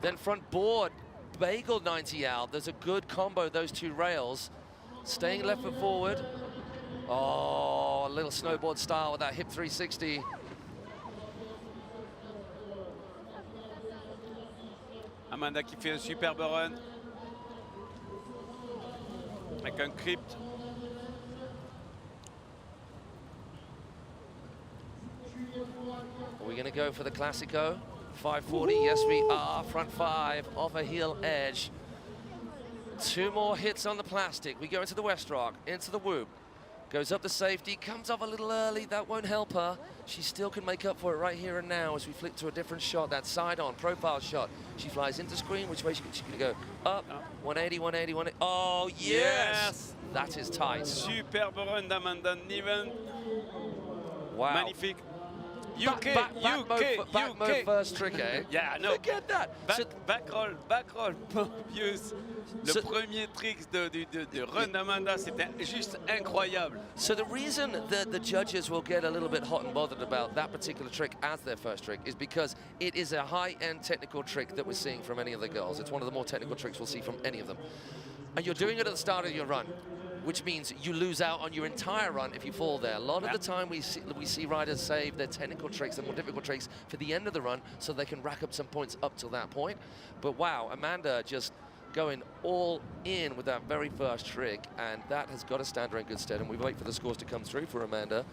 then front board bagel 90 out. There's a good combo, those two rails. Staying left foot forward. Oh, a little snowboard style with that hip 360. Amanda qui fait un superbe run. Avec un crypt. Are we going to go for the Classico? 540, yes we are. Front five off a heel edge. Two more hits on the plastic. We go into the West Rock, into the whoop. Goes up the safety, comes off a little early. That won't help her. She still can make up for it right here and now as we flick to a different shot, that side-on profile shot. She flies into screen. Which way she can go? Up, 180, 180, 180. Oh, yes! That is tight. Superbe run d'Amanda Nevens. Wow. Magnifique. Back mode first trick, eh? Yeah, I know. Forget that. Back roll, Mobius. Le premier trick de run d'Amanda, c'était juste incroyable. So the reason that the judges will get a little bit hot and bothered about that particular trick as their first trick is because it is a high-end technical trick that we're seeing from any of the girls. It's one of the more technical tricks we'll see from any of them. And you're doing it at the start of your run, which means you lose out on your entire run if you fall there. A lot of the time we see riders save their technical tricks, the more difficult tricks, for the end of the run so they can rack up some points up till that point. But wow, Amanda just going all in with that very first trick, and that has got to stand her in good stead. And we wait for the scores to come through for Amanda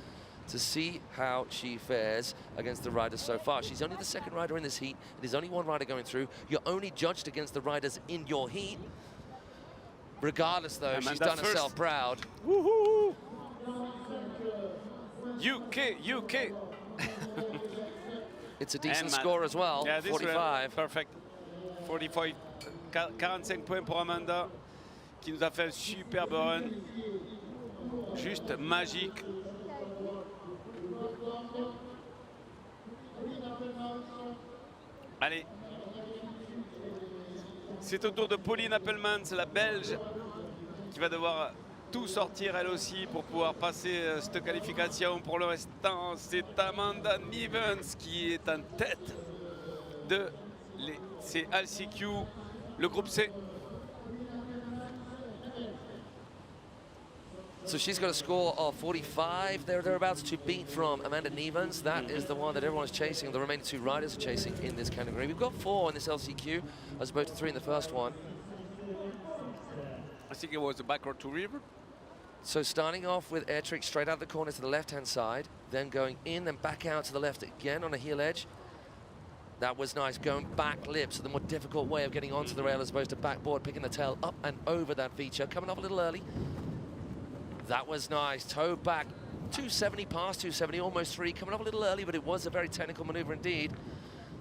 to see how she fares against the riders so far. She's only the second rider in this heat. There's only one rider going through. You're only judged against the riders in your heat. Regardless, though, Amanda she's done first. herself proud. Woohoo! UK. It's a decent score as well, yeah, 45. Perfect. 45, 45 points pour Amanda, qui nous a fait un superbe run. Juste magique. Allez. C'est au tour de Pauline Appelmans, la Belge, qui va devoir tout sortir elle aussi pour pouvoir passer cette qualification. Pour le restant, c'est Amanda Nivens qui est en tête de c'est LCQ, le groupe C. So she's got a score of 45 thereabouts to beat from Amanda Nivens. That is the one that everyone's chasing. The remaining two riders are chasing in this category. We've got 4 in this LCQ as opposed to 3 in the first one. I think it was a backward to river. So starting off with air trick straight out of the corner to the left-hand side, then going in and back out to the left again on a heel edge. That was nice, going back lip, so the more difficult way of getting onto the rail as opposed to backboard, picking the tail up and over that feature. Coming off a little early. That was nice, toe back, 270 past 270, almost 3, coming off a little early, but it was a very technical maneuver indeed.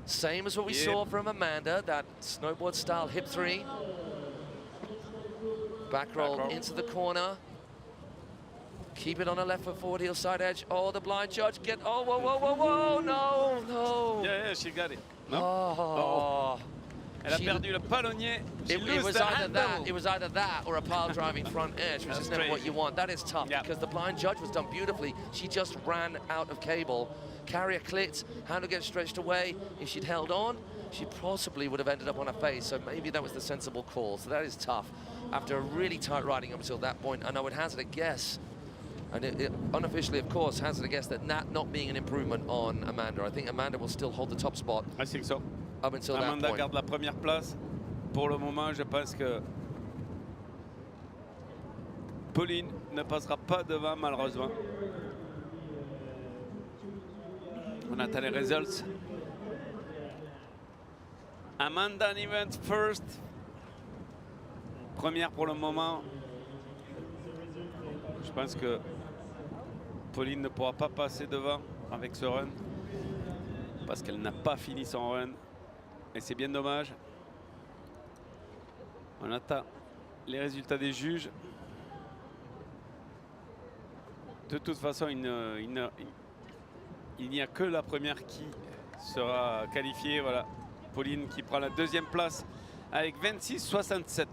Same as what we saw from Amanda, that snowboard style hip 3. Back roll into the corner. Keep it on a left foot forward heel side edge. Oh, the blind judge oh, whoa, no. Yeah, she got it. No? Oh. Elle a perdu le palonnier. It was either that or a pile driving front edge, which is never what you want. That is tough because the blind judge was done beautifully. She just ran out of cable. Carrier clicked, handle gets stretched away. If she'd held on, she possibly would have ended up on her face. So maybe that was the sensible call. So that is tough. After a really tight riding up until that point, and I would hazard a guess, and it unofficially, of course, hazard a guess that not being an improvement on Amanda. I think Amanda will still hold the top spot. I think so. Up until Amanda that point. garde la première place. Pour le moment, je pense que Pauline ne passera pas devant, malheureusement. On attend les results. Amanda Nivens first. Première pour le moment. Je pense que Pauline ne pourra pas passer devant avec ce run parce qu'elle n'a pas fini son run et c'est bien dommage. On attend les résultats des juges. De toute façon, il n'y a que la première qui sera qualifiée. Voilà, Pauline qui prend la deuxième place avec 26,67.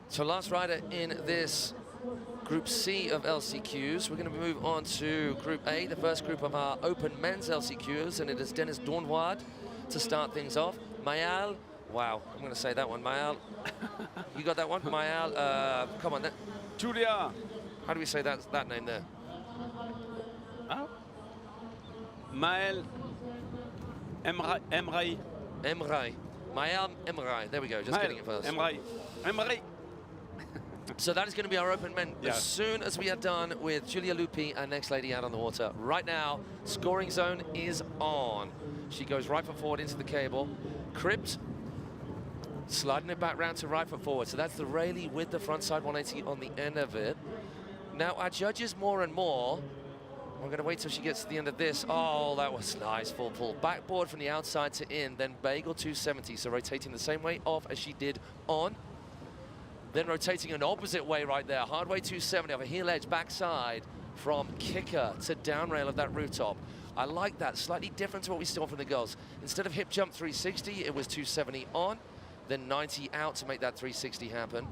So last rider in this Group C of LCQs. We're going to move on to Group A, the first group of our open men's LCQs, and it is Dennis Dornward to start things off. Mayal, wow, I'm going to say that one. Mayal, you got that one? Mayal, come on. Julia. How do we say that name there? Huh? Maël Emrai. Mayal Emrai. There we go, just getting it first. Emrai. So that is going to be our open men Yeah. as soon as we are done with Julia Lupi, our next lady out on the water. Right now, scoring zone is on. She goes right foot forward into the cable. Crypt, sliding it back round to right foot forward. So that's the Rayleigh with the front side 180 on the end of it. Now our judges more and more. We're going to wait till she gets to the end of this. Oh, that was nice, full pull. Backboard from the outside to in, then bagel 270. So rotating the same way off as she did on. Then rotating an opposite way right there. Hard way 270 off a heel edge backside from kicker to down rail of that rooftop. I like that. Slightly different to what we saw from the girls. Instead of hip jump 360, it was 270 on, then 90 out to make that 360 happen.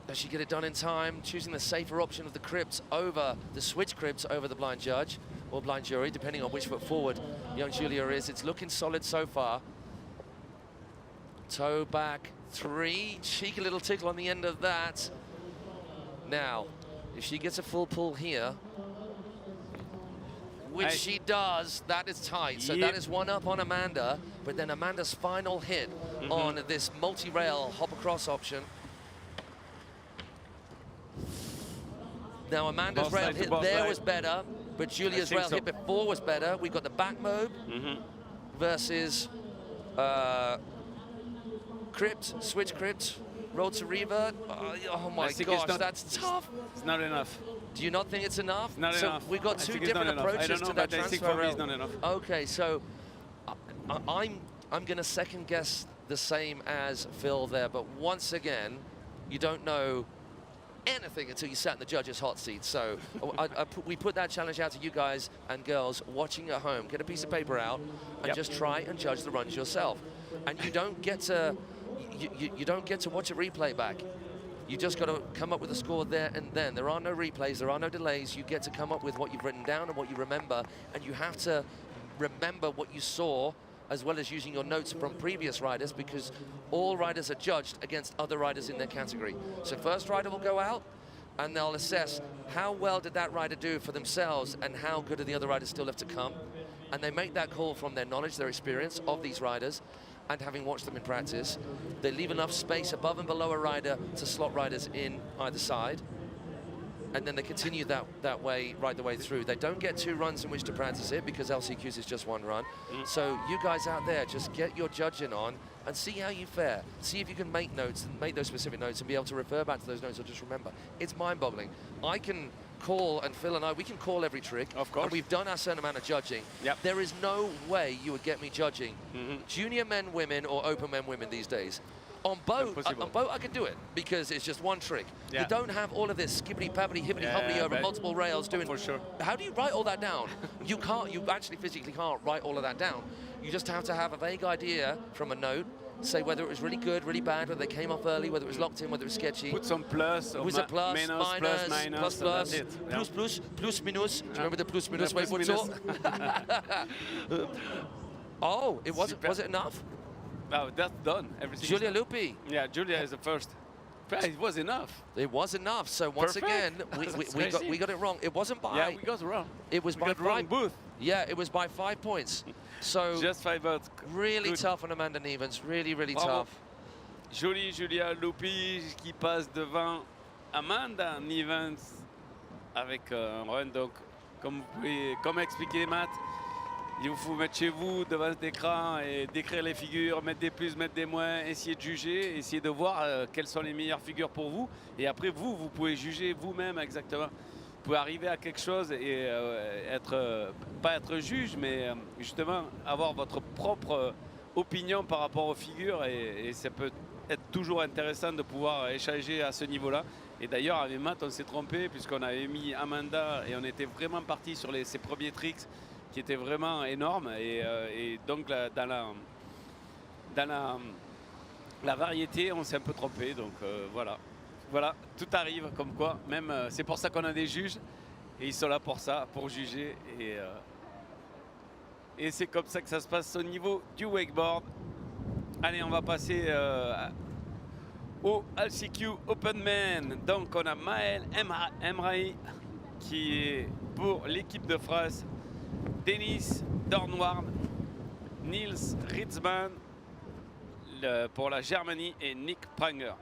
Does she get it done in time? Choosing the safer option of the cribs over the switch cribs over the blind judge or blind jury, depending on which foot forward young Julia is. It's looking solid so far. Toe back 3, cheeky little tickle on the end of that. Now, if she gets a full pull here, which she does, that is tight. So that is one up on Amanda, but then Amanda's final hit on this multi-rail hop across option. Now Amanda's rail hit there was better, but Julia's rail hit before was better. We've got the back mob versus crypt, switch crypt, roll to revert. Oh my gosh, that's tough. It's not enough. Do you not think it's enough? Not enough. We've got two different approaches to that transfer rail. It's not enough. Okay, so I'm going to second guess the same as Phil there, but once again, you don't know anything until you sat in the judge's hot seat. So we put that challenge out to you guys and girls watching at home. Get a piece of paper out and just try and judge the runs yourself. And you don't get to you don't get to watch a replay back. You just got to come up with a score there and then. There are no replays, there are no delays. You get to come up with what you've written down and what you remember, and you have to remember what you saw as well as using your notes from previous riders, because all riders are judged against other riders in their category. So first rider will go out and they'll assess how well did that rider do for themselves and how good are the other riders still left to come. And they make that call from their knowledge, their experience of these riders, and having watched them in practice. They leave enough space above and below a rider to slot riders in either side. And then they continue that way right the way through. They don't get 2 runs in which to practice it because LCQs is just 1 run. So you guys out there, just get your judging on and see how you fare. See if you can make notes and make those specific notes and be able to refer back to those notes or just remember. It's mind-boggling. I can call, and Phil and I, we can call every trick. Of course. And we've done our certain amount of judging. Yep. There is no way you would get me judging junior men, women, or open men, women these days. On boat, I can do it because it's just one trick. Yeah. You don't have all of this skippity-pappity, hippity-hoppity over multiple rails doing. For sure. How do you write all that down? You can't. You actually physically can't write all of that down. You just have to have a vague idea from a note. Say whether it was really good, really bad, whether they came off early, whether it was locked in, whether it was sketchy. Put some plus, or with a plus, minus, minus, plus, plus, minus. Do you remember the plus, minus wakeboard talk? Oh, it wasn't. Was it enough? No, that's done. Everything. Julia Lupi. Yeah, Julia is the first. It was enough. It was enough. So once again, we got it wrong. It wasn't by. Yeah, we got it wrong. It was by 5 booth. Yeah, it was by 5 points. So just 5 votes. Really tough on Amanda Nevens. Really, really Bravo. tough. Jolie Julia Lupi qui passe devant Amanda Nevens avec un run. Donc, comme expliqué Matt, il vous faut mettre chez vous devant cet écran et décrire les figures, mettre des plus, mettre des moins, essayer de juger, essayer de voir quelles sont les meilleures figures pour vous. Et après, vous pouvez juger vous-même exactement. Vous pouvez arriver à quelque chose et pas être juge, mais justement avoir votre propre opinion par rapport aux figures. Et ça peut être toujours intéressant de pouvoir échanger à ce niveau-là. Et d'ailleurs, avec Matt, on s'est trompé puisqu'on avait mis Amanda et on était vraiment parti sur ses premiers tricks qui étaient vraiment énormes. Et donc, dans la variété, on s'est un peu trompé. Donc, voilà. Voilà, tout arrive comme quoi. Même, c'est pour ça qu'on a des juges. Et ils sont là pour ça, pour juger. Et c'est comme ça que ça se passe au niveau du wakeboard. Allez, on va passer au LCQ Open Man. Donc, on a Maël Emrahi qui est pour l'équipe de France. Denis Dornward, Niels Ritzmann pour la Germanie et Nick Pranger.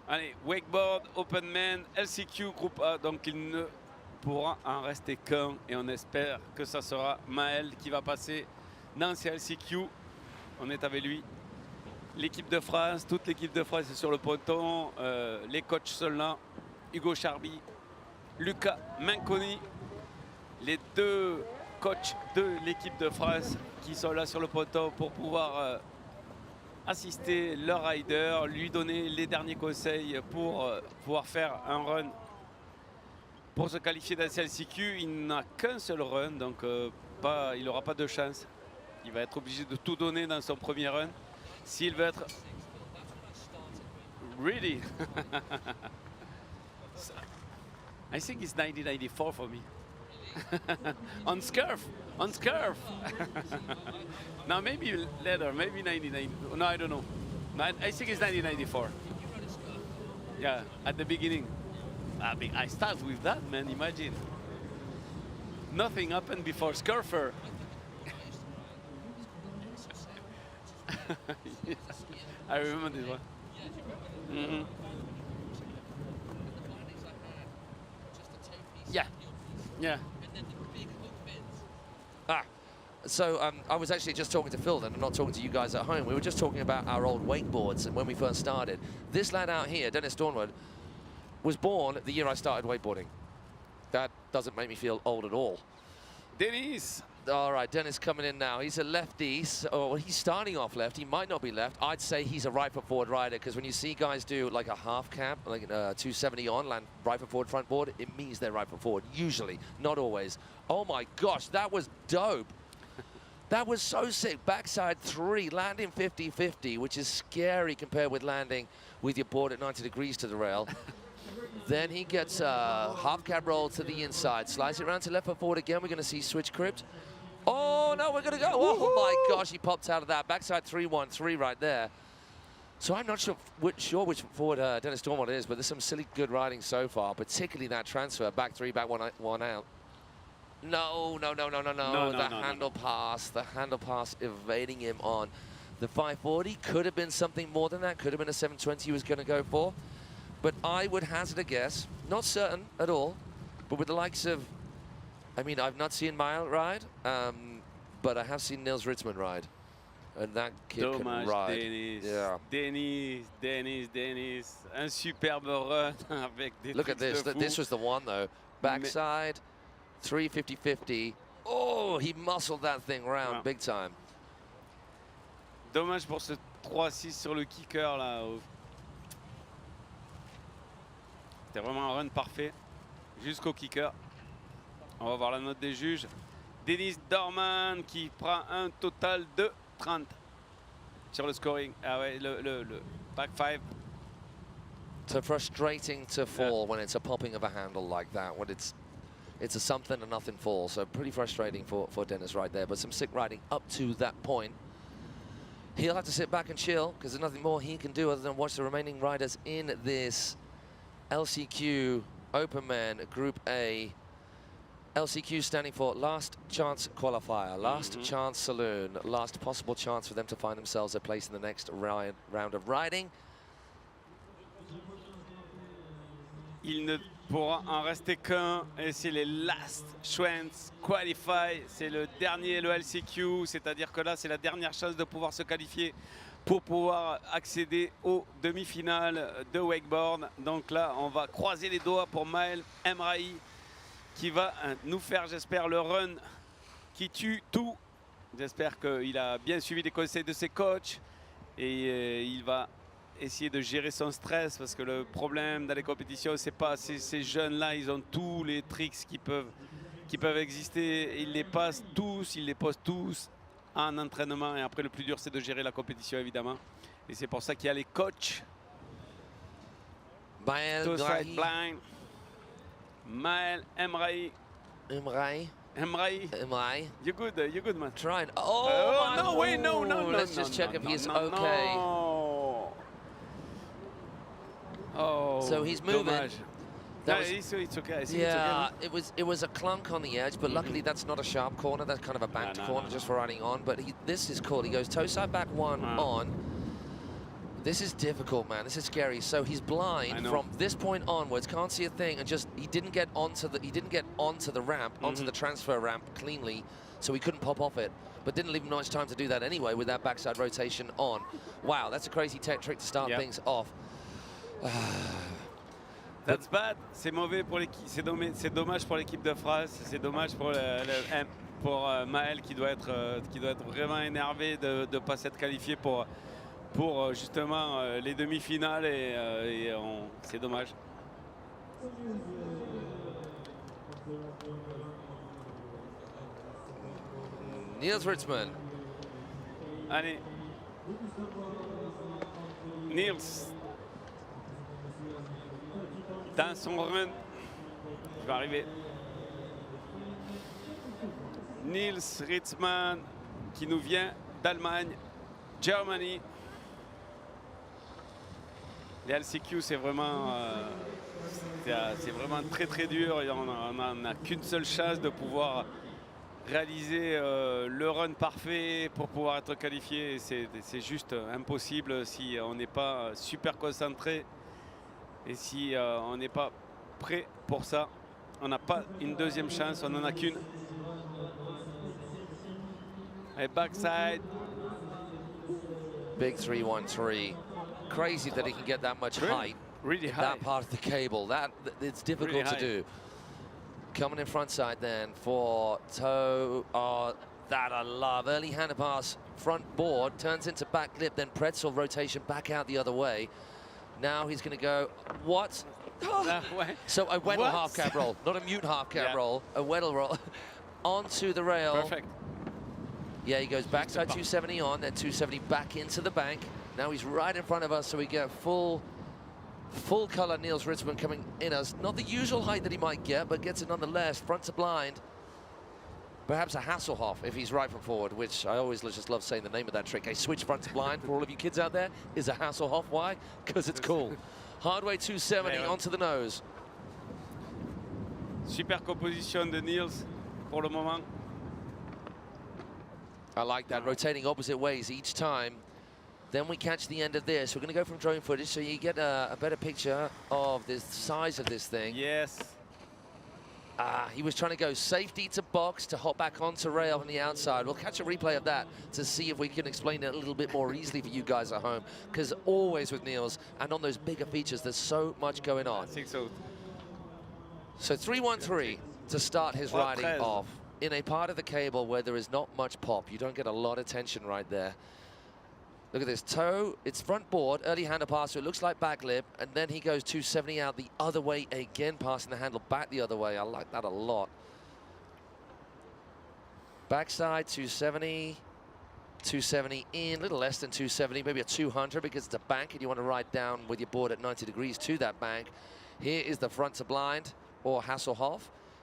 Allez, wakeboard, open man, LCQ groupe A, donc il ne pourra en rester qu'un et on espère que ça sera Maël qui va passer dans ces LCQ. On est avec lui. L'équipe de France, toute l'équipe de France est sur le ponton. Les coachs sont là. Hugo Charby, Lucas Manconi. Les 2 coachs de l'équipe de France qui sont là sur le ponton pour pouvoir assister le rider, lui donner les derniers conseils pour pouvoir faire un run. Pour se qualifier dans la LCQ, il n'a qu'un seul run, donc il n'aura pas de chance. Il va être obligé de tout donner dans son premier run s'il veut être ready. I think it's 1994 for me. on Scurf. No, maybe later, maybe 1990. No, I don't know. I think it's 1994. Yeah, at the beginning. I mean, I start with that, man, imagine. Nothing happened before Scurfer. Yes, I remember this one. Mm-hmm. Yeah, yeah. So I was actually just talking to Phil then, I'm not talking to you guys at home. We were just talking about our old wakeboards and when we first started. This lad out here, Dennis Dornwood, was born the year I started wakeboarding. That doesn't make me feel old at all. Dennis! All right, Dennis coming in now. He's a lefty, so he's starting off left. He might not be left. I'd say he's a right foot forward rider because when you see guys do like a half cab, like 270 on, land right foot forward front board, it means they're right foot forward. Usually, not always. Oh my gosh, that was dope. That was so sick. Backside 3, landing 50-50, which is scary compared with landing with your board at 90 degrees to the rail. Then he gets a half cab roll to the inside, slides it around to left foot forward again. We're going to see switch crypt. Oh, no, we're going to go. Oh, my gosh, he popped out of that. Backside 3-1-3 right there. So I'm not sure which forward Dennis Dornwood is, but there's some silly good riding so far, particularly that transfer, back 3, back 1 out. No. The handle pass evading him on the 540. Could have been something more than that. Could have been a 720 he was going to go for. But I would hazard a guess, not certain at all, but with the likes of, I mean, I've not seen Mile ride, but I have seen Nils Ritzmann ride. And that kid can ride. Dennis. Yeah. Dennis. Un superbe run avec des Look at this. This was the one, though. Backside. 350-50. Oh, he muscled that thing round big time. Dommage pour ce 3-6 sur le kicker là. C'était vraiment un run parfait jusqu'au kicker. On va voir la note des juges. Dennis Dorman qui prend un total de 30 sur le scoring. Ah ouais, le back 5. So frustrating to fall when it's a popping of a handle like that. When it's a something and nothing fall. So pretty frustrating for Dennis right there. But some sick riding up to that point. He'll have to sit back and chill because there's nothing more he can do other than watch the remaining riders in this LCQ Openman Group A. LCQ standing for Last Chance Qualifier, Last Chance Saloon, last possible chance for them to find themselves a place in the next round of riding. Il ne pourra en rester qu'un et c'est les Last Chance Qualify. C'est le dernier, le LCQ, c'est-à-dire que là c'est la dernière chance de pouvoir se qualifier pour pouvoir accéder aux demi-finales de wakeboard. Donc là on va croiser les doigts pour Maël Emrahi qui va nous faire, j'espère, le run qui tue tout. J'espère qu'il a bien suivi les conseils de ses coachs et il va essayer de gérer son stress parce que le problème dans les compétitions, c'est pas ces jeunes-là, ils ont tous les tricks qui peuvent exister. Ils les passent tous, ils les posent tous en entraînement et après le plus dur, c'est de gérer la compétition évidemment. Et c'est pour ça qu'il y a les coachs. Maël Emrahi. Emrahi. You're good, man. Trying. Oh, no, wait, no. Let's just check if he's okay. Oh, so he's moving. It's okay. Yeah, it was a clunk on the edge, but luckily that's not a sharp corner. That's kind of a banked corner just for riding on. But this is cool. He goes toe side back 1 on. This is difficult, man. This is scary. So he's blind from this point onwards. Can't see a thing, and just he didn't get onto the ramp, onto the transfer ramp cleanly, so he couldn't pop off it. But didn't leave him much time to do that anyway with that backside rotation on. Wow, that's a crazy tech trick to start things off. That's bad. C'est mauvais pour l'équipe. C'est dommage pour l'équipe de France. C'est dommage pour Maël qui doit être vraiment énervé de ne pas s'être qualifié pour pour justement les demi-finales et c'est dommage. Niels Ritzmann. Allez. Niels, dans son run, il va arriver. Niels Ritzmann, qui nous vient d'Allemagne, Germany. Les LCQ, c'est vraiment très très dur. Et on n'a qu'une seule chance de pouvoir réaliser le run parfait pour pouvoir être qualifié. C'est juste impossible si on n'est pas super concentré et si on n'est pas prêt pour ça. On n'a pas une deuxième chance, on n'en a qu'une. Et backside. Big 3-1-3. Crazy that he can get that much height. Really in high. that part of the cable. It's difficult to do. Coming in front side then for toe. Oh, that I love. Early hand pass, front board, turns into back lip, then pretzel rotation back out the other way. Now he's going to go, what? So a Weddle half cab roll, not a mute half cab roll, a Weddle roll onto the rail. Perfect. Yeah, he goes backside 270 on, then 270 back into the bank. Now he's right in front of us, so we get full color Niels Ritzmann coming in us. Not the usual height that he might get, but gets it nonetheless. Front to blind. Perhaps a Hasselhoff if he's right from forward, which I always just love saying the name of that trick. A switch front to blind for all of you kids out there is a Hasselhoff. Why? Because it's cool. Hardway 270 onto the nose. Super composition de Niels pour le moment. I like that, rotating opposite ways each time. Then we catch the end of this. We're going to go from drone footage so you get a better picture of the size of this thing. Yes. He was trying to go safety to box to hop back onto rail on the outside. We'll catch a replay of that to see if we can explain it a little bit more easily for you guys at home. Because always with Niels and on those bigger features, there's so much going on. I think so. So 3-1-3 to start his riding off in a part of the cable where there is not much pop. You don't get a lot of tension right there. Look at this toe, it's front board, early hander pass, so it looks like back lip, and then he goes 270 out the other way again, passing the handle back the other way. I like that a lot. Backside 270, 270 in, a little less than 270, maybe a 200 because it's a bank and you want to ride down with your board at 90 degrees to that bank. Here is the front to blind, or Hasselhoff,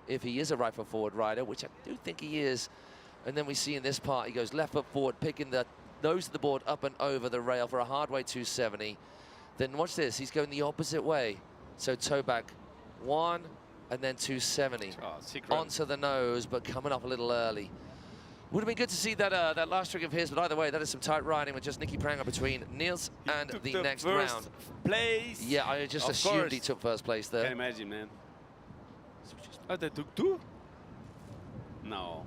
if he is a right foot forward rider, which I do think he is. And then we see in this part, he goes left foot forward, picking the nose of the board up and over the rail for a hardway 270. Then watch this, he's going the opposite way. So toe back 1 and then 270 onto the nose, but coming up a little early. Would have been good to see that that last trick of his, but either way, that is some tight riding with just Nicky Pranger between Niels and the next round. Place. Yeah, I just assumed he took first place there. Can't imagine, man. Oh, they took 2? No.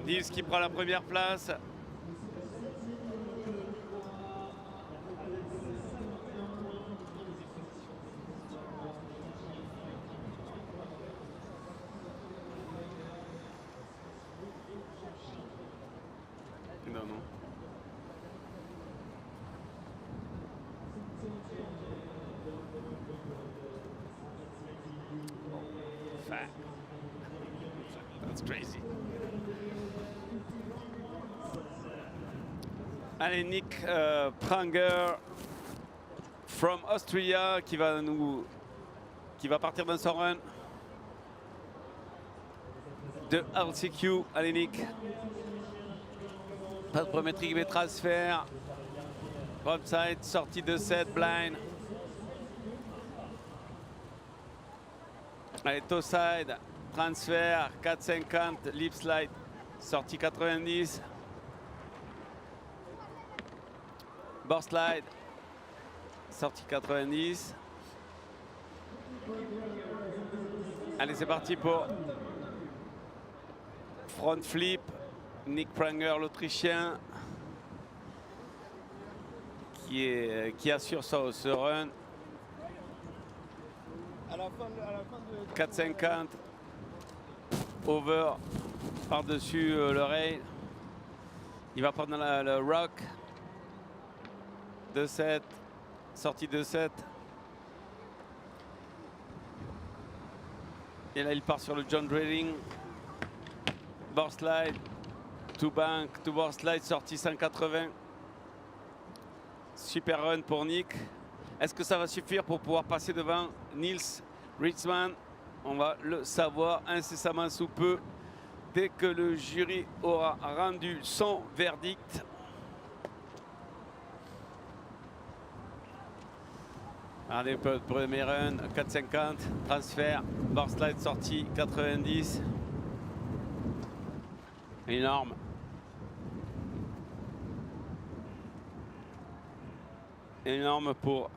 Niels qui prend la première place. Non, non. That's crazy. Allez, Nick Pranger from Austria qui va partir dans son run de LCQ. Allez, Nick. Pas de premier trick, mais transfert. Frontside, sortie de 7, blind. Allez, toe side, transfert, 4,50, lip slide, sortie 90. Board slide, sortie 90. Allez, c'est parti pour front flip. Nick Pranger, l'Autrichien, qui assure ce run. 4,50 over par-dessus le rail. Il va prendre le rock. 2-7. Sortie 2-7. Et là, il part sur le John Drilling. Board slide. To bank, to board slide, sortie 180. Super run pour Nick. Est-ce que ça va suffire pour pouvoir passer devant Niels Ritzman? On va le savoir incessamment sous peu, dès que le jury aura rendu son verdict. Regardez un peu le premier run, 4,50, transfert, board slide sortie 90. Énorme. Énorme pour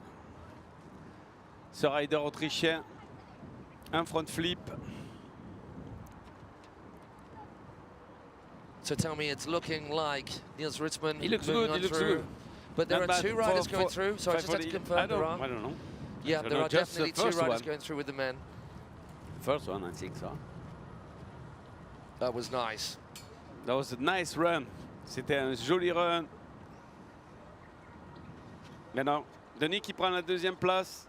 ce rider autrichien. Un front flip. So tell me, it's looking like Niels Ritzman He looks moving good, on he looks through. good. But there Not are bad. two riders going through, so I just have to 540. confirm there are. I don't know. Yeah, I don't there know, are just definitely the two first riders one. going through with the men. First one, I think so. That was nice. That was a nice run. C'était un joli run. Maintenant, Denis qui prend la deuxième place.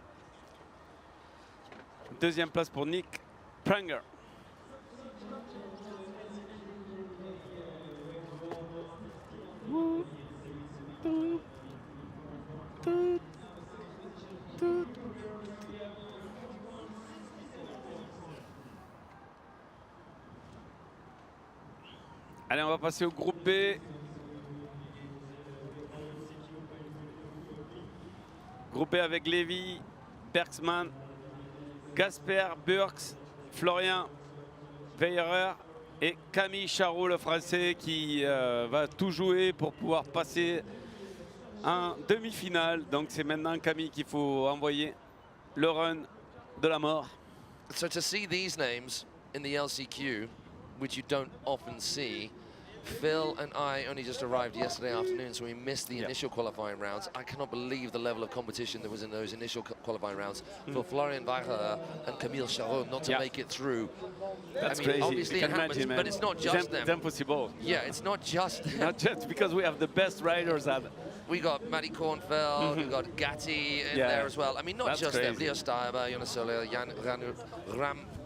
Deuxième place pour Nick Pranger. Allez, on va passer au groupe B. Groupe B avec Lévy, Bergsman, Gasper, Burks, Florian Veillerer et Camille Charot, le Français, qui va tout jouer pour pouvoir passer en demi-finale. Donc c'est maintenant Camille qu'il faut envoyer le run de la mort. So to see these names in the LCQ, which you don't often see, Phil and I only just arrived yesterday afternoon, so we missed the initial qualifying rounds. I cannot believe the level of competition that was in those initial qualifying rounds for Florian Weicher and Camille Charot not to make it through. That's I mean, crazy. obviously You it can happens, imagine, man. but it's not just them. It's impossible. Yeah, it's not just them. Not just because we have the best riders at. We got Matty Kornfeld, we got Gatti in there as well. I mean, not That's just them. crazy. Leo Steiber, Jonas Soler, Jan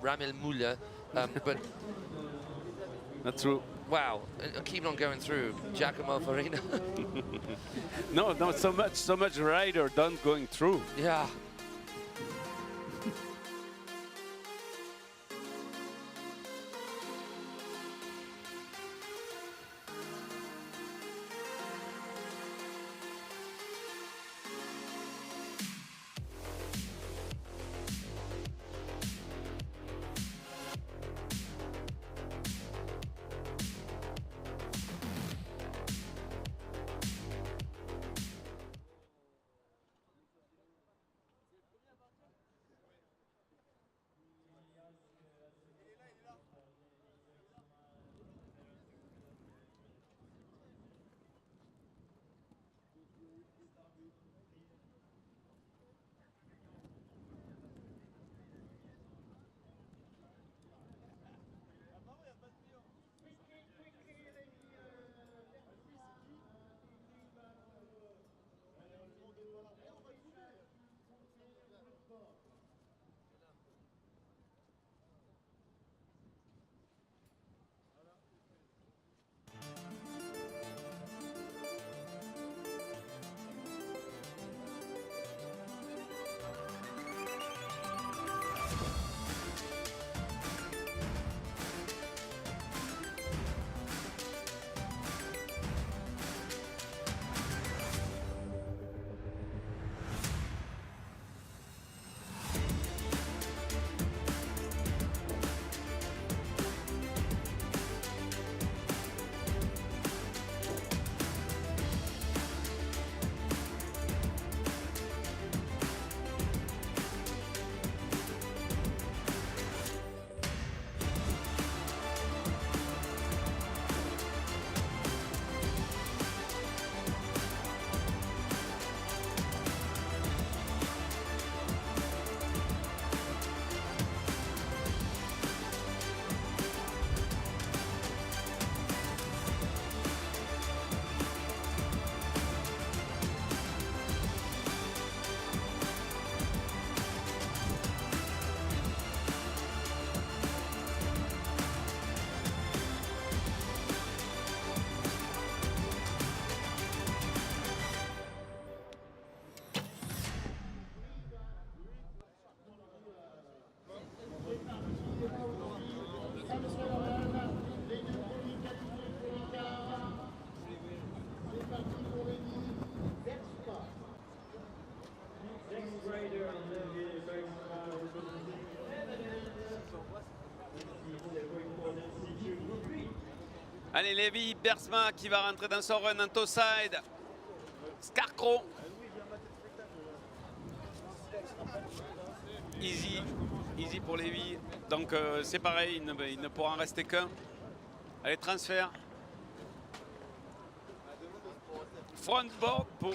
Ramil Muller, but That's true. wow, and keep on going through. Giacomo Farina. No, so much rider done going through. Yeah. Allez, Lévi Bergsma qui va rentrer dans son run en toe side. Scarecrow. Easy, easy pour Lévi. Donc c'est pareil, il ne pourra en rester qu'un. Allez, transfert. Front board pour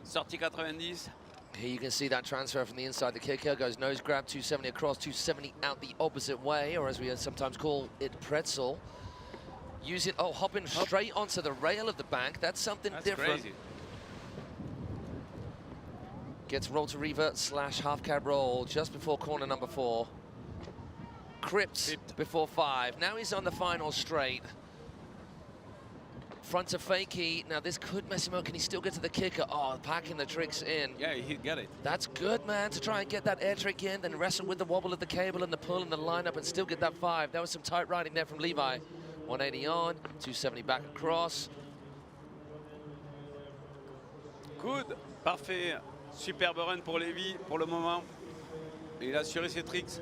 sortie 90. Here you can see that transfer from the inside. The kicker goes nose grab, 270 across, 270 out the opposite way, or as we sometimes call it, pretzel. Use it, hopping straight onto the rail of the bank. That's something different. Crazy. Gets roll to revert / half cab roll just before corner number 4. Crips before 5. Now he's on the final straight. Front to fakie. Now this could mess him up. Can he still get to the kicker? Oh, packing the tricks in. Yeah, he got it. That's good, man, to try and get that air trick in, then wrestle with the wobble of the cable and the pull and the lineup and still get that 5. That was some tight riding there from Levi. 180 on, 270 back across. Good, parfait. Superbe run pour Lévi pour le moment. Il a assuré ses tricks.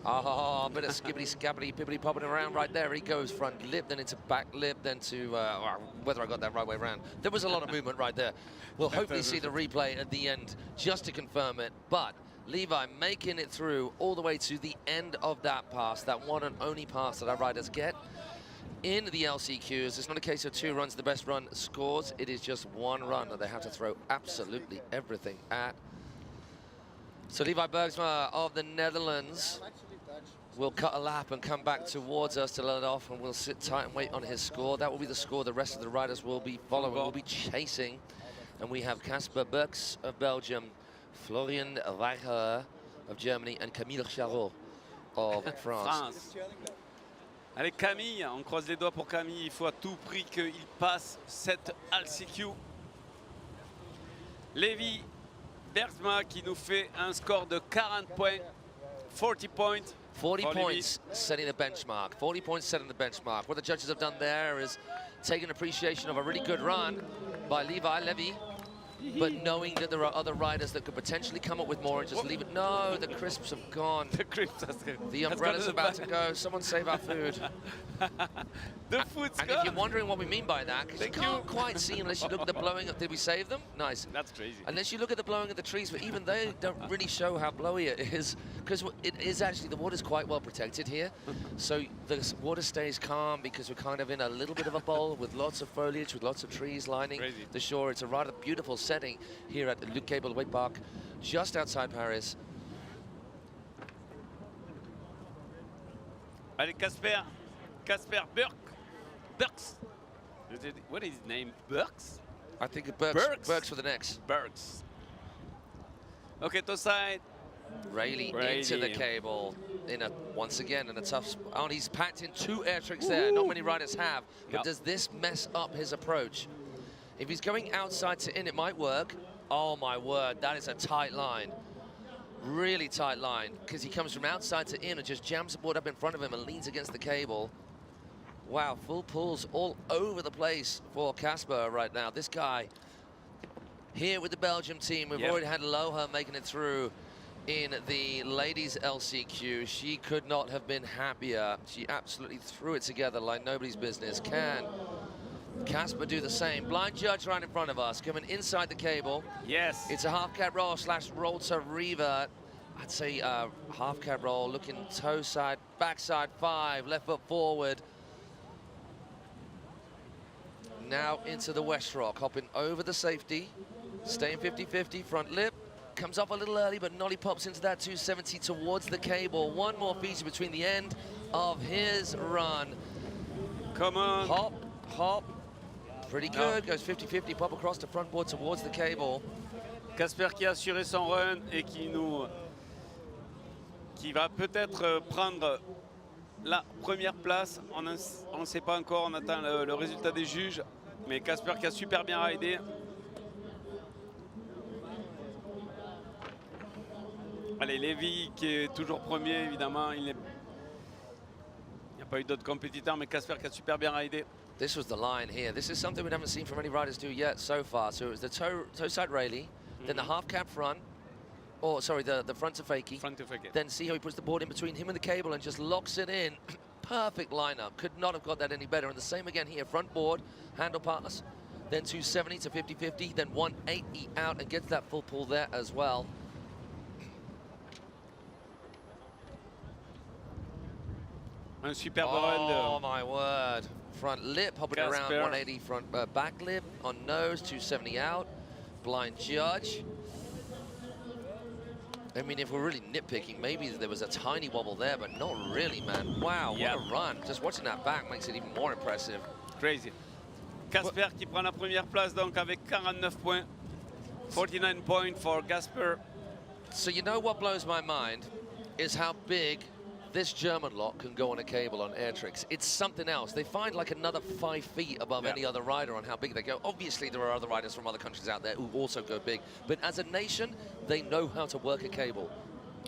Oh, bit of skibbity scabbity pibbity popping around right there. He goes front lip, then into back lip, then to whether I got that right way around. There was a lot of movement right there. We'll hopefully see the replay at the end just to confirm it. But Levi making it through all the way to the end of that pass, that one and only pass that our riders get in the LCQs. It's not a case of 2 runs, the best run scores. It is just 1 run that they have to throw absolutely everything at. So Levi Bergsma of the Netherlands will cut a lap and come back towards us to let it off, and we'll sit tight and wait on his score. That will be the score the rest of the riders will be following, will be chasing. And we have Casper Burks of Belgium, Florian Weicher of Germany, and Camille Charot of France. Allez, Camille, on croise les doigts pour Camille. Il faut à tout prix qu'il passe cette LCQ. Lévi Bergsma qui nous fait un score de 40 points, 40 points. 40 points setting the benchmark. 40 points setting the benchmark. What the judges have done there is take an appreciation of a really good run by Levi, but knowing that there are other riders that could potentially come up with more and just leave it. No, the crisps have gone. The crisps. The umbrella's about to go. Someone save our food. The food's and gone. if you're wondering what we mean by that, because you can't quite see unless you look at the blowing. Did we save them? Nice. That's crazy. Unless you look at the blowing of the trees, but even they don't really show how blowy it is, because it is actually, the water's quite well protected here. So the water stays calm because we're kind of in a little bit of a bowl with lots of foliage, with lots of trees lining the shore. It's a rather beautiful setting here at the Luc Cable Wake Park, just outside Paris. Allez, Casper Burks. What is his name? Burks? I think Burks. Burks for the next. Burks. Okay, to side. Rayleigh into the cable once again in a tough spot. Oh, and he's packed in 2 air tricks there. Not many riders have. But does this mess up his approach? If he's going outside to in, it might work. Oh my word, that is a tight line. Really tight line, because he comes from outside to in and just jams the board up in front of him and leans against the cable. Wow, full pulls all over the place for Casper right now. This guy here with the Belgium team. We've already had Loha making it through in the ladies LCQ. She could not have been happier. She absolutely threw it together like nobody's business. Can Casper do the same? Blind judge right in front of us, coming inside the cable. Yes. It's a half cab roll / roll to revert. I'd say half cab roll, looking toe side, backside 5, left foot forward. Now into the West Rock, hopping over the safety, staying 50-50, front lip. Comes up a little early, but Nolly pops into that 270 towards the cable. One more feature between the end of his run. Come on. Hop, hop. Pretty good. Goes 50-50, pop across the front board towards the cable. Casper qui a assuré son run et qui va peut-être prendre la première place. On ne sait pas encore, on attend le résultat des juges. Mais Casper qui a super bien ridé. Allez, Lévi qui est toujours premier, évidemment. Il n'y a pas eu d'autres compétiteurs, mais Casper qui a super bien ridé. This was the line here. This is something we haven't seen from any riders do yet so far. So it was the toe side Rayleigh, then the half cab front, Oh, sorry, the front to fakie. Front to fake it. Then see how he puts the board in between him and the cable and just locks it in. Perfect lineup. Could not have got that any better. And the same again here. Front board, handle pass. Then 270 to 50-50. Then 180 out and gets that full pull there as well. Un superbe run de... Oh, my word. Front lip, hopping around 180. Front back lip on nose, 270 out. Blind judge. I mean, if we're really nitpicking, maybe there was a tiny wobble there, but not really, man. Wow, what a run. Just watching that back makes it even more impressive. Crazy. Casper qui prend la première place, donc avec 49 points. 49 points for Casper. So you know what blows my mind is how big this German lot can go on a cable on air tricks. It's something else. They find like another 5 feet above any other rider on how big they go. Obviously, there are other riders from other countries out there who also go big. But as a nation, they know how to work a cable.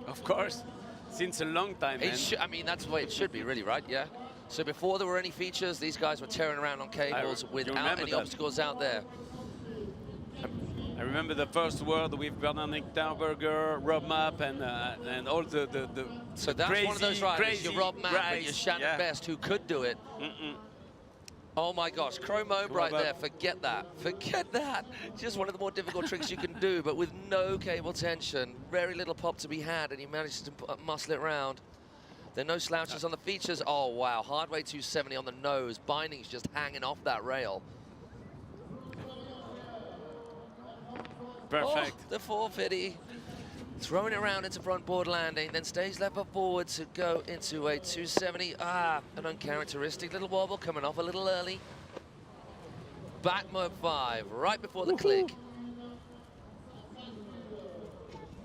Of course. Since a long time, man. I mean, that's the way it should be, really, right? Yeah. So before there were any features, these guys were tearing around on cables without any obstacles out there. I remember the first word with Bernard Nichterberger, Rob Mapp, and all the So that's crazy, one of those riders, crazy your Rob Mapp and your Shannon yeah. Best, who could do it. Oh my gosh, Chromo right there, forget that. Forget that. Just one of the more difficult tricks you can do, but with no cable tension. Very little pop to be had, and he managed to muscle it round. There are no slouches on the features. Oh wow, hardway 270 on the nose. Binding's just hanging off that rail. Perfect. Oh, the 450. Throwing it around into front board landing, then stays left foot forward to go into a 270. Ah, an uncharacteristic little wobble coming off a little early. Back mode 5, right before the click.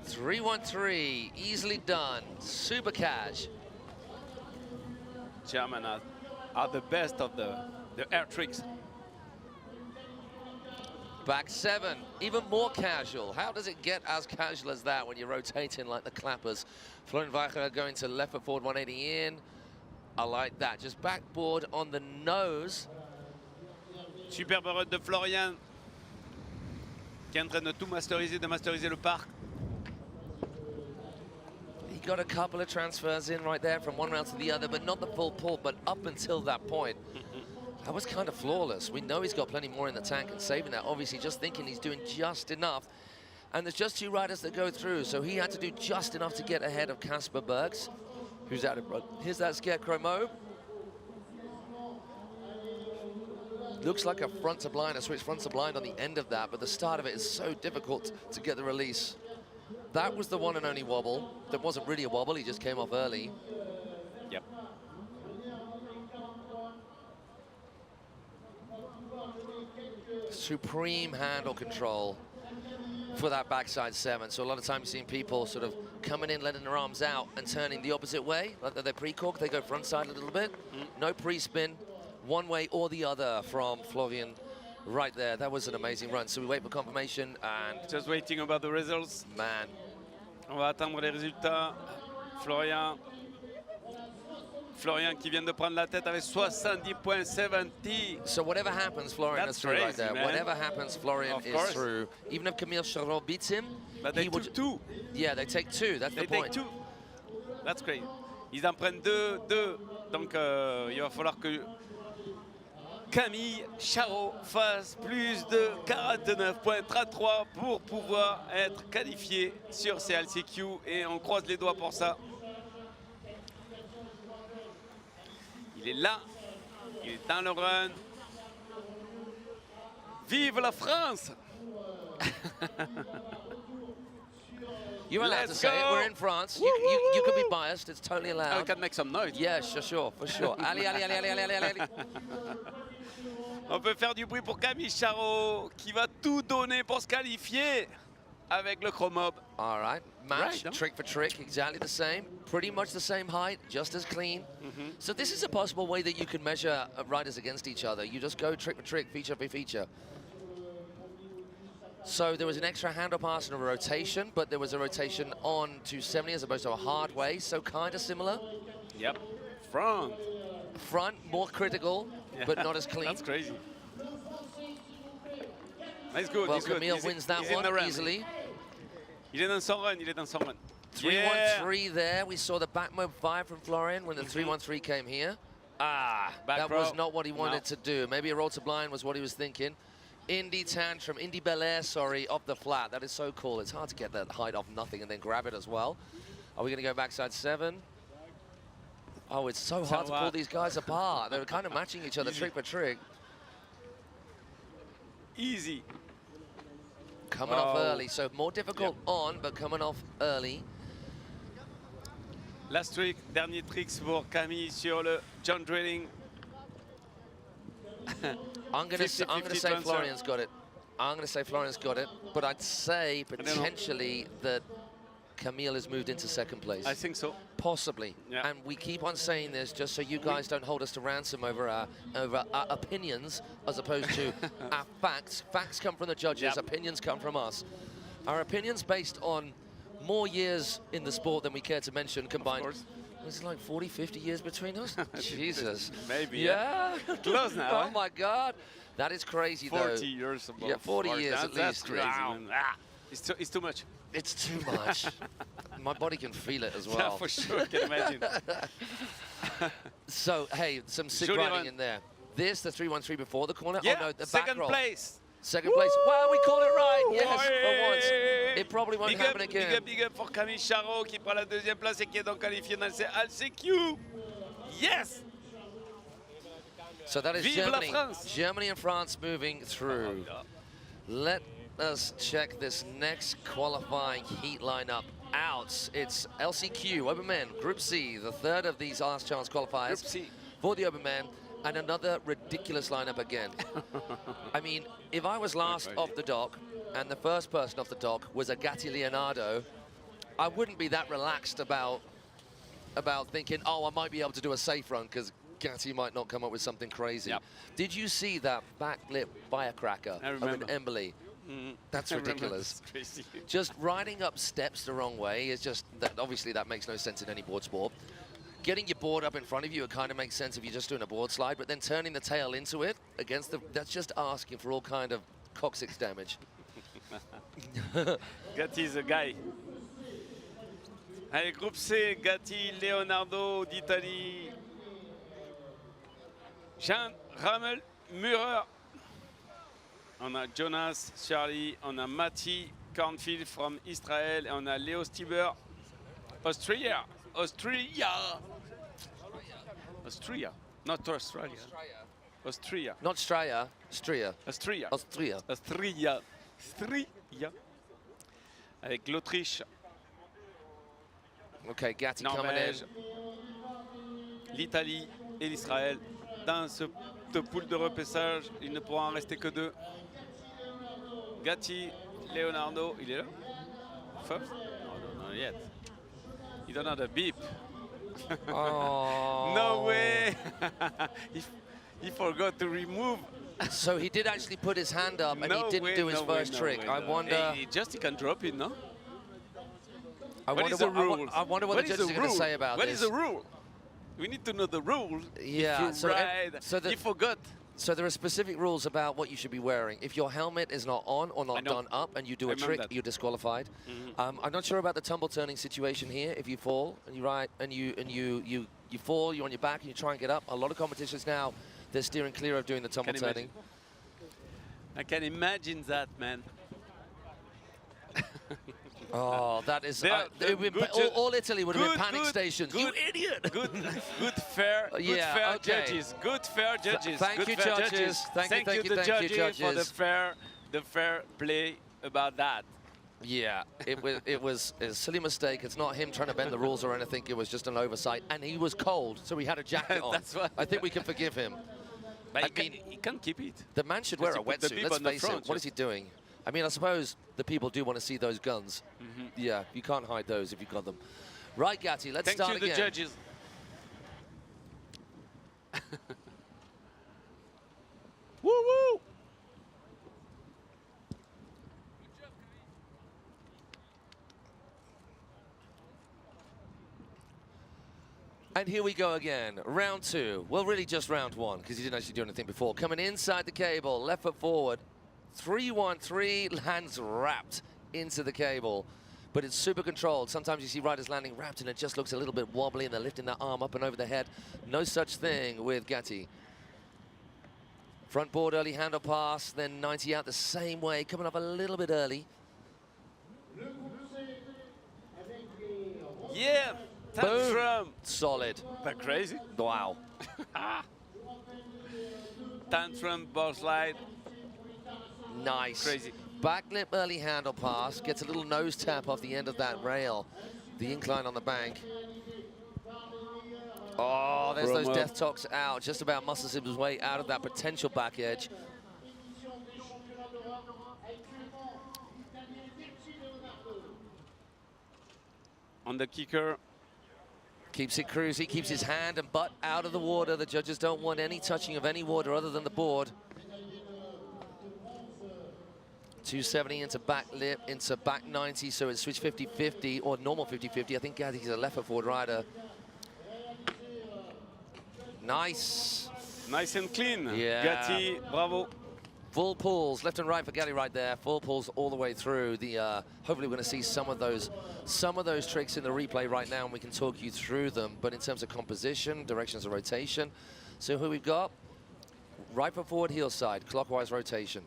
313, easily done. Super cash. German are the best of the air tricks. Back 7, even more casual. How does it get as casual as that when you're rotating like the clappers? Florian Weicher going to left foot forward 180 in. I like that. Just backboard on the nose. Superbe run de Florian qui est en train de tout masteriser, de masteriser le parc. He got a couple of transfers in right there from one round to the other, but not the full pull. But up until that point, that was kind of flawless. We know he's got plenty more in the tank and saving that, obviously just thinking he's doing just enough. And there's just 2 riders that go through, so he had to do just enough to get ahead of Casper Bergs, who's out in front. Here's that Scarecrow Mo. Looks like a front to blind, a switch front to blind on the end of that, but the start of it is so difficult to get the release. That was the one and only wobble. That wasn't really a wobble, he just came off early. Yep. Supreme handle control for that backside 7. So a lot of times you've seen people sort of coming in, letting their arms out and turning the opposite way. Like they're pre-cork, they go front side a little bit. No pre-spin, one way or the other from Florian right there. That was an amazing run. So we wait for confirmation and... Just waiting about the results. Man. On va attendre les résultats. Florian qui vient de prendre la tête avec 70.70. So whatever happens, Florian is through right there. Man. Whatever happens, Florian is through. Even if Camille Charot beats him, but they took 2. Yeah, they take 2. That's the point. They take 2. That's great. Ils en prennent 2. Donc il va falloir que Camille Charot fasse plus de 49.33 pour pouvoir être qualifié sur CLCQ et on croise les doigts pour ça. Il est là, il est dans le run. Vive la France! You're allowed to say it. We're in France. You could be biased. It's totally allowed. I can make some noise. Yeah, sure, for sure. Allez, allez, allez, allez, allez, allez. On peut faire du bruit pour Camille Charot qui va tout donner pour se qualifier avec le Chromob. All right, match, trick for trick, exactly the same. Pretty much the same height, just as clean. So this is a possible way that you can measure riders against each other. You just go trick for trick, feature for feature. So there was an extra handle pass and a rotation, but there was a rotation on 270 as opposed to a hard way, so kind of similar. Yep, front. Front, more critical, but not as clean. That's crazy. He's good, Well, he's good. Camille wins that one easily. Il est dans son run, il est dans son run. 3-1-3 there. We saw the back move 5 from Florian when the 3-1-3 came here. That was not what he wanted to do. Maybe a roll to blind was what he was thinking. Indy Tantrum, Indy Bel Air, sorry, off the flat. That is so cool. It's hard to get that height off nothing and then grab it as well. Are we going to go backside 7? Oh, it's so hard to pull these guys apart. They're kind of matching each other trick for trick. Easy. Coming off early, so more difficult on, but coming off early. Last trick, dernier tricks pour Camille sur le John Drilling. I'm gonna say Florian's got it. I'm gonna say Florian's got it, but I'd say potentially that Camille has moved into second place. I think so. Possibly. Yeah. And we keep on saying this just so you guys don't hold us to ransom over our opinions as opposed to our facts. Facts come from the judges, opinions come from us. Our opinions based on more years in the sport than we care to mention combined. Is it like 40, 50 years between us? Jesus. Maybe. Yeah. Close now. Oh my God. That is crazy 40 though. 40 years above. Yeah, 40 years at least. That's crazy. It's too much. It's too much. My body can feel it as well. Yeah, for sure, I can imagine. So, hey, some sick riding in there. This, the 3-1-3 before the corner. Yeah, oh no, the second back roll. place. Second place. Well, we call it right. Yes, for once. It probably won't happen again. Big up pour Camille Charot qui prend la deuxième place et qui est donc qualifié dans le LCQ. Yes. So that is Vive Germany. la France. Germany and France moving through. Let us check this next qualifying heat lineup out. It's LCQ, Open Men, Group C, the third of these last chance qualifiers. Group C. For the Open Men, and another ridiculous lineup again. I mean, if I was last off the dock and the first person off the dock was a Gatti Leonardo, I wouldn't be that relaxed about thinking, oh, I might be able to do a safe run because Gatti might not come up with something crazy. Yep. Did you see that backlip firecracker of an Embly? That's ridiculous. That's crazy. Just riding up steps the wrong way is just, obviously that makes no sense in any board sport. Getting your board up in front of you, it kind of makes sense if you're just doing a board slide, but then turning the tail into it against that's just asking for all kind of coccyx damage. Gatti is a guy. Allez, groupe C, Gatti, Leonardo d'Italie, Jean Ramel, Murer. On a Jonas, Charlie, on a Matti Cornfield from Israel, et on a Leo Stieber, Austria. Not Australia. Austria. Not Straya, Stria. Austria. Avec l'Autriche. Okay, Gatti coming in. L'Italie et l'Israël. Dans ce pool de repêchage, il ne pourra en rester que 2. Gatti, Leonardo, il est là? First? No, not yet. You don't have the beep. Oh. No way! he forgot to remove. So he did actually put his hand up and he didn't do his first trick. I wonder. He can drop it, no? I wonder what the judges are going to say about this. What is the rule? We need to know the rules. Yeah, He forgot. So there are specific rules about what you should be wearing. If your helmet is not on or not done up and you do a trick, you're disqualified. I'm not sure about the tumble turning situation here. If you fall and you ride and you fall, you're on your back and you try and get up. A lot of competitions now, they're steering clear of doing the tumble turning. I can imagine that, man. Oh, that is... all Italy would have been panic stations. You idiot! Good fair judges. Good fair judges. Thank you, judges. Thank you, judges. For the fair play about that. Yeah, it was a silly mistake. It's not him trying to bend the rules or anything. It was just an oversight. And he was cold, so he had a jacket on. That's why. I think we can forgive him. But he can't keep it. The man should wear a wetsuit. Let's face it. What is he doing? I mean, I suppose the people do want to see those guns. Yeah, you can't hide those if you've got them. Right, Gatti, let's start again. Thank you, the judges. Woo-woo! And here we go again, round 2. Well, really just round 1, because he didn't actually do anything before. Coming inside the cable, left foot forward. 3-1-3, lands wrapped into the cable. but it's super controlled. Sometimes you see riders landing wrapped and it just looks a little bit wobbly and they're lifting their arm up and over the head. No such thing with Gatti. Front board early handle pass, then 90 out the same way, coming up a little bit early. Yeah, tantrum. Solid. That crazy? Wow. Tantrum, bar slide. Nice. Crazy. Backlip early handle pass, gets a little nose tap off the end of that rail. The incline on the bank. Oh, there's those death tocks out. Just about muscles his way out of that potential back edge. On the kicker. Keeps it cruisy, keeps his hand and butt out of the water. The judges don't want any touching of any water other than the board. 270 into back lip, into back 90, so it's switch 50-50 or normal 50-50. I think Gatti's a left forward rider. Nice. Nice and clean. Yeah. Gatti, bravo. Full pulls, left and right for Gatti right there. Full pulls all the way through. The hopefully we're going to see some of those tricks in the replay right now, and we can talk you through them. But in terms of composition, directions of rotation, so who we've got? Right foot forward, heel side, clockwise rotation.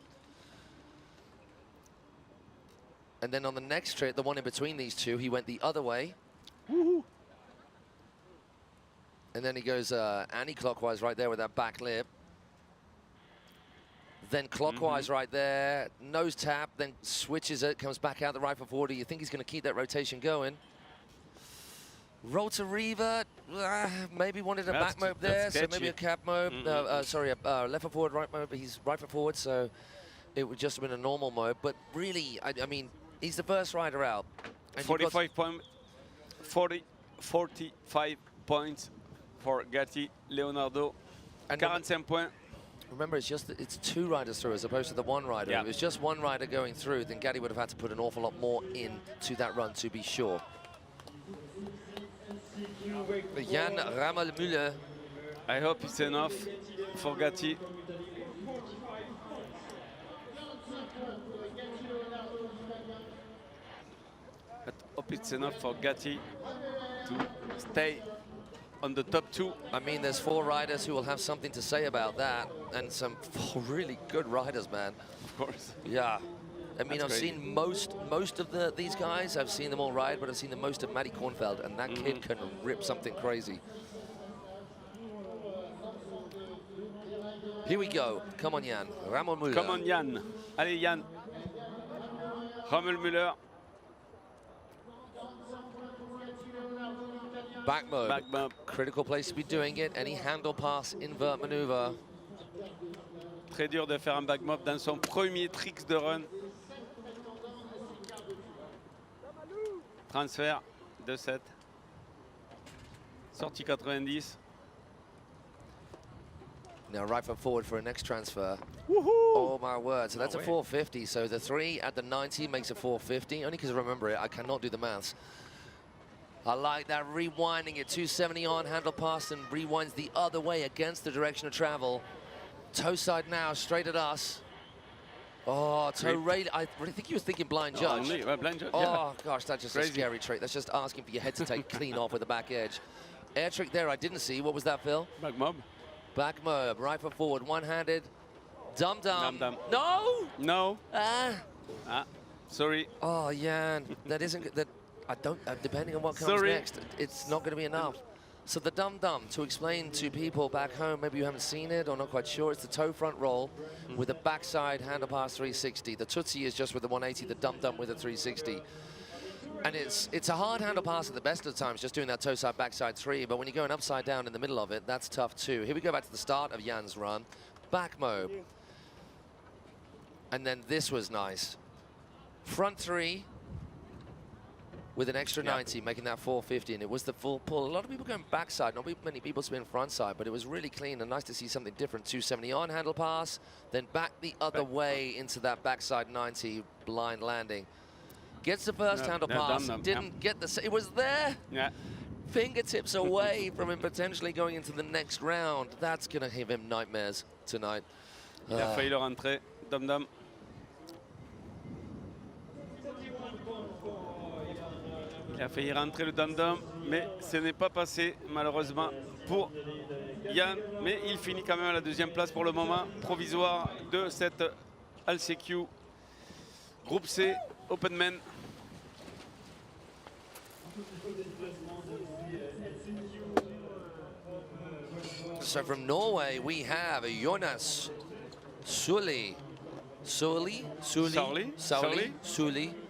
And then on the next trick, the one in between these two, he went the other way. Woohoo. And then he goes anti-clockwise right there with that back lip. Then clockwise right there, nose tap, then switches it, comes back out the right foot forward. You think he's going to keep that rotation going. Roll to revert, maybe wanted a back mob there, so maybe a cap mob. Sorry, a left foot forward, right mob, but he's right foot forward, so it would just have been a normal mob. But really, I mean, he's the first rider out. And 45 points for Gatti, Leonardo, and 45 points. Remember, it's two riders through as opposed to the one rider. If it was just one rider going through, then Gatti would have had to put an awful lot more into that run to be sure. Jan Ramelmüller. I hope it's enough for Gatti. I hope it's enough for Gatti to stay on the top two. I mean, there's 4 riders who will have something to say about that, and some 4 really good riders, man. Of course. Yeah. I mean, That's I've crazy. seen most of these guys. I've seen them all ride, but I've seen the most of Matty Kornfeld, and that kid can rip something crazy. Here we go. Come on, Jan. Ramelmüller. Come on, Jan. Allez, Jan. Ramelmüller. Back mode. Back mob. Critical place to be doing it. Any handle pass, invert maneuver. Très dur de faire un back mob dans son premier tricks de run. Transfert 2-7. Sortie 90. Now right foot forward for a next transfer. Woohoo! Oh my word, so that's a 450. So the 3 at the 90 makes a 450. Only because I remember it, I cannot do the maths. I like that, rewinding it, 270 on, handle pass, and rewinds the other way against the direction of travel. Toe side now, straight at us. Oh, toe rail, I really think he was thinking blind judge. Blind judge, oh gosh, that's just a scary trick. That's just asking for your head to take clean off with the back edge. Air trick there I didn't see. What was that, Phil? Back mob. Back mob, right foot forward, one-handed. Dum-dum. Dum-dum. No! No. Sorry. Oh, Jan, that isn't, that, I don't, depending on what comes next, it's not going to be enough. So the dum-dum, to explain to people back home, maybe you haven't seen it or not quite sure, it's the toe front roll with a backside handle pass 360. The Tootsie is just with the 180, the dum-dum with a 360. And it's a hard handle pass at the best of the times, just doing that toe side, backside 3, but when you're going upside down in the middle of it, that's tough too. Here we go back to the start of Jan's run. Back mob. And then this was nice. Front 3 with an extra 90, making that 450, and it was the full pull. A lot of people going backside, not many people spin front side, but it was really clean and nice to see something different. 270 on, handle pass, then back the other way into that backside 90, blind landing. Gets the first handle pass, didn't get the, it was there. Yeah. Fingertips away from him potentially going into the next round. That's gonna give him nightmares tonight. Il a failli le rentrer, dum-dum. Il a failli rentrer le dum-dum, mais ce n'est pas passé malheureusement pour Yann. Mais il finit quand même à la deuxième place pour le moment provisoire de cette LCQ Groupe C Openman. So from Norway, we have Jonas Sulli. Sulli?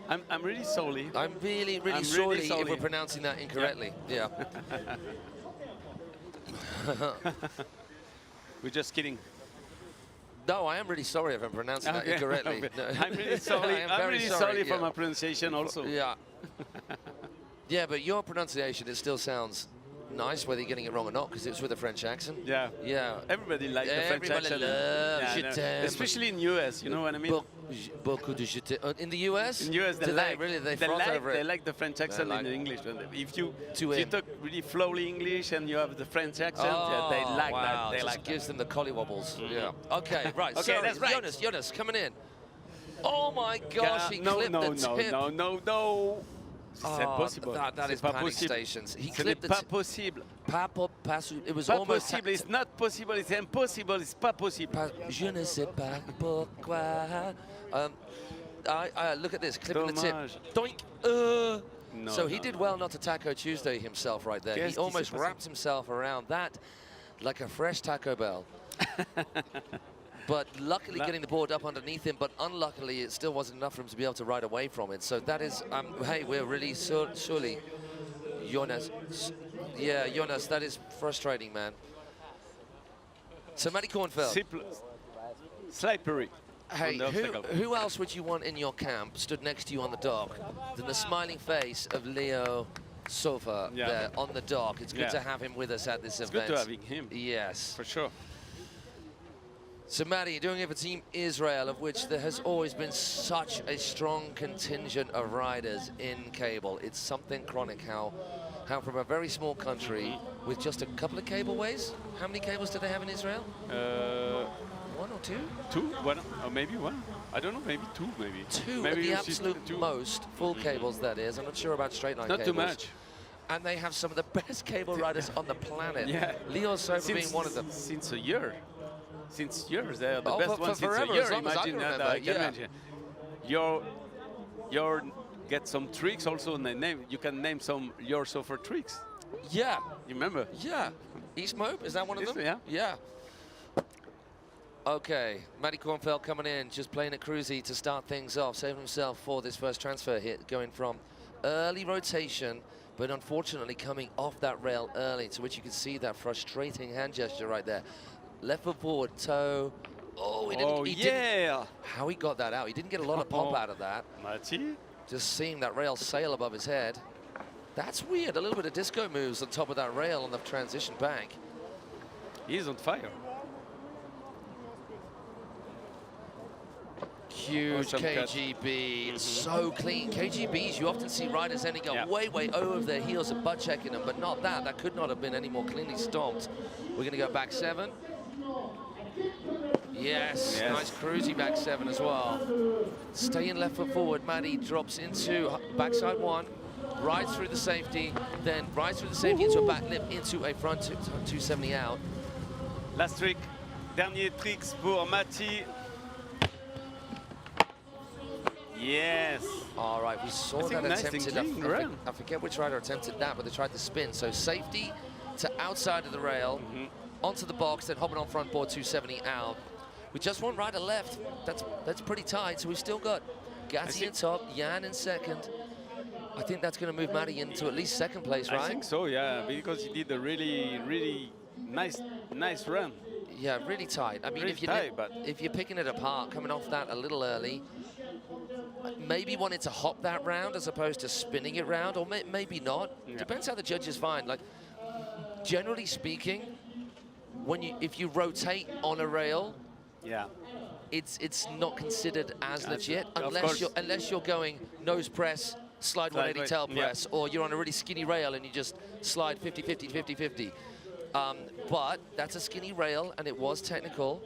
I'm really sorry. I'm really I'm sorry really sorry if we're pronouncing that incorrectly. Yeah. We're just kidding. No, I am really sorry if I'm pronouncing that incorrectly. No. I'm really sorry. I'm really sorry for yeah. my pronunciation also. Yeah. Yeah, but your pronunciation, it still sounds nice, whether you're getting it wrong or not, because it's with a French accent. Yeah. Yeah. Everybody likes the French accent. Loves je t'aime. Especially in US, you know what I mean? Beaucoup de je t'aime. In the US? In the US, they like the French accent in English. If you talk really flowly English and you have the French accent, they like that. They like gives them the collywobbles. Yeah. Okay, right. Okay, so that's right. Jonas coming in. Oh my gosh, he clipped the tip. No. C'est possible. That is panic stations. He Ce n'est clipped pas possible. It was Pas almost possible. It's not possible. It's impossible. It's pas possible. Je ne sais pas pourquoi. Look at this, clipping the tip. Doink. So he did well not to Taco Tuesday himself right there. He almost wrapped himself around that like a fresh Taco Bell. But luckily getting the board up underneath him, but unluckily it still wasn't enough for him to be able to ride away from it. So that is, hey, we're really surely, Jonas. Yeah, Jonas, that is frustrating, man. So Matty Kornfeld. Slippery. Hey, who else would you want in your camp stood next to you on the dock than the smiling face of Leo Sofa there on the dock? It's good to have him with us at this event. It's good to have him. Yes. For sure. So, Matty, you're doing it for Team Israel, of which there has always been such a strong contingent of riders in cable. It's something chronic how from a very small country with just a couple of cableways, how many cables do they have in Israel? One or two? Two? One, or maybe one. I don't know, maybe two, maybe. Two maybe at the absolute most, full cables that is. I'm not sure about straight line not cables. Not too much. And they have some of the best cable riders on the planet. Yeah. Leo Sofa being one of them. Since a year. Since years, they're the best for ones since forever, a year. as long as I Imagine can that. remember, Your get some tricks also. You can name some your Sofa tricks. Yeah. You remember? Yeah. East Moab, is that one of them? Yeah. Yeah. Okay, Matty Kornfeld coming in, just playing it cruisy to start things off, saving himself for this first transfer hit, going from early rotation, but unfortunately coming off that rail early, to which you can see that frustrating hand gesture right there. Left foot forward, toe. Oh, he didn't. How he got that out. He didn't get a lot of pop out of that. Matty? Just seeing that rail sail above his head. That's weird. A little bit of disco moves on top of that rail on the transition bank. He's on fire. Huge awesome KGB, so clean. KGBs, you often see riders ending up way over their heels and butt checking them, but not that. That could not have been any more cleanly stomped. We're going to go back 7. Yes, nice cruisy back 7 as well. Staying left foot forward, Matty drops into backside 1, rides through the safety, then rides through the safety into a back lip, into a front 270 out. Last trick, dernier tricks pour Matty. Yes. All right, we saw that attempted. I forget which rider attempted that, but they tried to spin. So safety to outside of the rail, onto the box, then hopping on front board 270 out. We just want rider left. That's pretty tight. So we've still got Gatti in top, Jan in second. I think that's going to move Matty into at least second place, right? I think so, yeah, because he did a really nice run. Yeah, really tight. I mean, really if you're picking it apart, coming off that a little early, maybe wanted to hop that round as opposed to spinning it round, or maybe not. Yeah. Depends how the judges find. Like, generally speaking, if you rotate on a rail, it's not considered as legit unless you're going nose press, slide 180 tail press, or you're on a really skinny rail and you just slide 50-50, 50-50. But that's a skinny rail, and it was technical.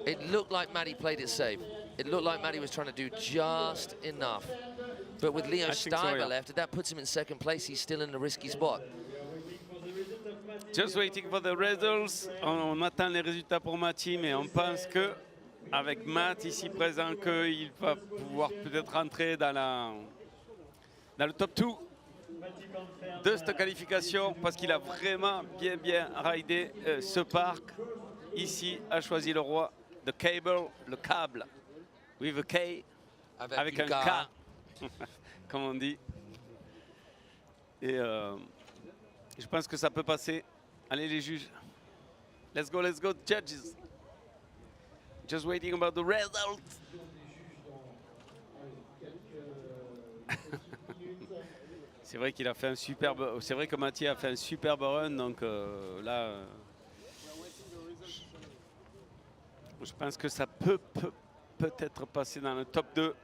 It looked like Matty played it safe. It looked like Matty was trying to do just enough. But with Leo I think so, Steiber yeah. left, if that puts him in second place, he's still in a risky spot. Just waiting for the results. On attend les résultats pour Mati, mais on pense que avec Matt ici présent, qu'il va pouvoir peut-être rentrer dans le top 2 de cette qualification parce qu'il a vraiment bien ridé ce parc. Ici a choisi le roi de cable, le câble, with a K, avec un K, comme on dit. Et je pense que ça peut passer. Allez les juges. Let's go, judges. Just waiting about the results. C'est vrai qu'il a fait un superbe. C'est vrai que Mathieu a fait un superbe run, donc là, je pense que ça peut-être passer dans le top 2.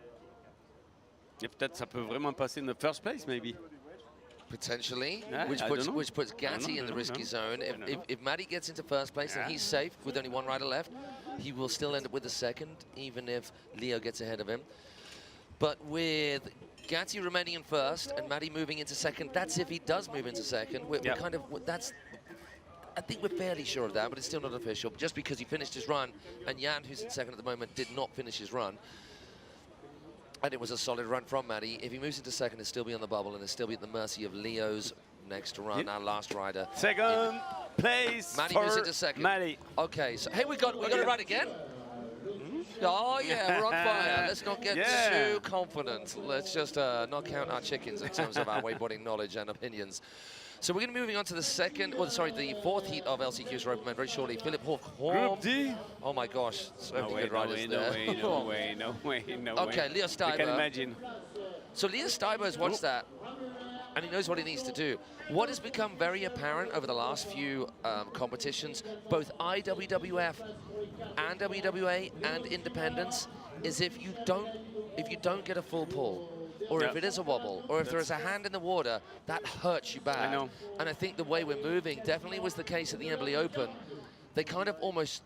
Et peut-être ça peut vraiment passer in the first place, maybe. Potentially, Yeah, which puts Gatti in the risky zone. If Matty gets into first place and he's safe with only one rider left, he will still end up with the second, even if Leo gets ahead of him. But with Gatti remaining in first and Matty moving into second, that's if he does move into second. We're kind of, I think we're fairly sure of that, but it's still not official, just because he finished his run, and Jan, who's in second at the moment, did not finish his run. And it was a solid run from Matty. If he moves into second, he'll still be on the bubble, and he'll still be at the mercy of Leo's next run, our last rider. Second place Matty for moves into second. Matty. Okay, so hey, we got a ride again. Oh yeah, we're on fire. Let's not get too confident. Let's just not count our chickens in terms of our wakeboarding knowledge and opinions. So we're going to be moving on to the the fourth heat of LCQ's rope event very shortly. Philip Hawk. Group D. Oh my gosh, so many good riders no way. Okay, Leo Steiber. I can imagine. So Leo Steiber has watched that, and he knows what he needs to do. What has become very apparent over the last few competitions, both IWWF and WWA and independents, is if you don't get a full pull, or if it is a wobble, or if there is a hand in the water, that hurts you bad. I know. And I think the way we're moving definitely was the case at the Emberley Open. They kind of almost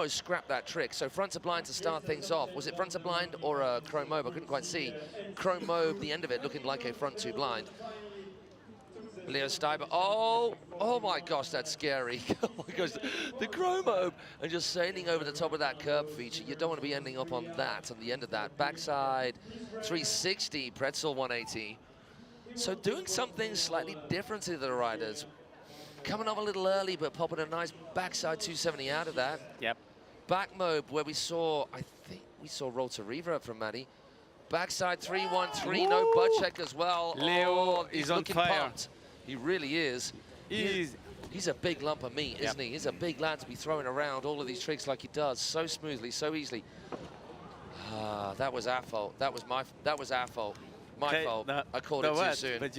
scrapped that trick. So front to blind to start things off. Was it front to blind or a chrome mobe? I couldn't quite see. Chrome mobe, the end of it looking like a front two blind. Leo Steiber, oh my gosh, that's scary. Oh my gosh, the chrome mobe, and just sailing over the top of that curb feature. You don't want to be ending up on the end of that. Backside 360, pretzel 180. So doing something slightly different to the riders. Coming up a little early, but popping a nice backside 270 out of that. Yep. Back mobe, where we saw, I think we saw roll to reverb from Matty. Backside 313, no butt check as well. Leo he's is on looking fire. pumped. He really is. He's a big lump of meat, isn't he? He's a big lad to be throwing around all of these tricks like he does, so smoothly, so easily. Ah, that was our fault. That was our fault. My fault. I called it too soon. But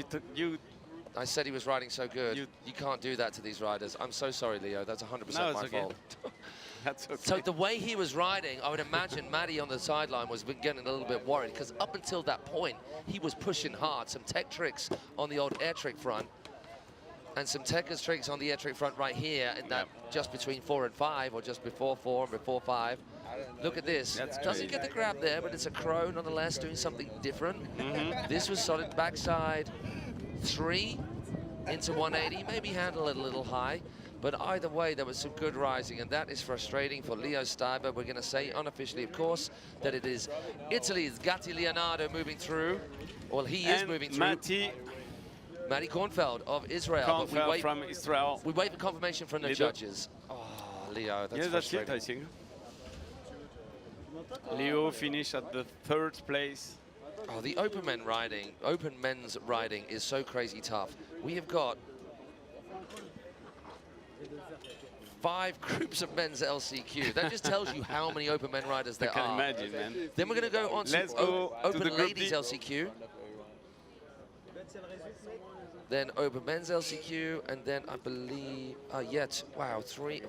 I said he was riding so good. You can't do that to these riders. I'm so sorry, Leo. That's 100% my fault. That's okay. So the way he was riding, I would imagine Matty on the sideline was getting a little bit worried, because up until that point, he was pushing hard. Some tech tricks on the old air trick front, and some Tekker's tricks on the air trick front right here, and that just between 4 and 5, or just before 4 and before 5. Look at this. Doesn't get the grab there, but it's a crow nonetheless, doing something different. This was solid backside 3 into 180, maybe handle it a little high. But either way, there was some good rising, and that is frustrating for Leo Steiber. We're going to say unofficially, of course, that it is Italy's Gatti Leonardo moving through. Well, he is moving through. Matty Kornfeld of Israel. From Israel. We wait for confirmation from the judges. Oh, Leo, that's frustrating. That's it, I think. Leo finished at the 3rd place. Oh, the open men's riding is so crazy tough. We have got 5 groups of men's LCQ. That just tells you how many open men riders there are. I can imagine, man. Then we're going to go on to open ladies LCQ. Then open men's LCQ, and then I believe, wow, 3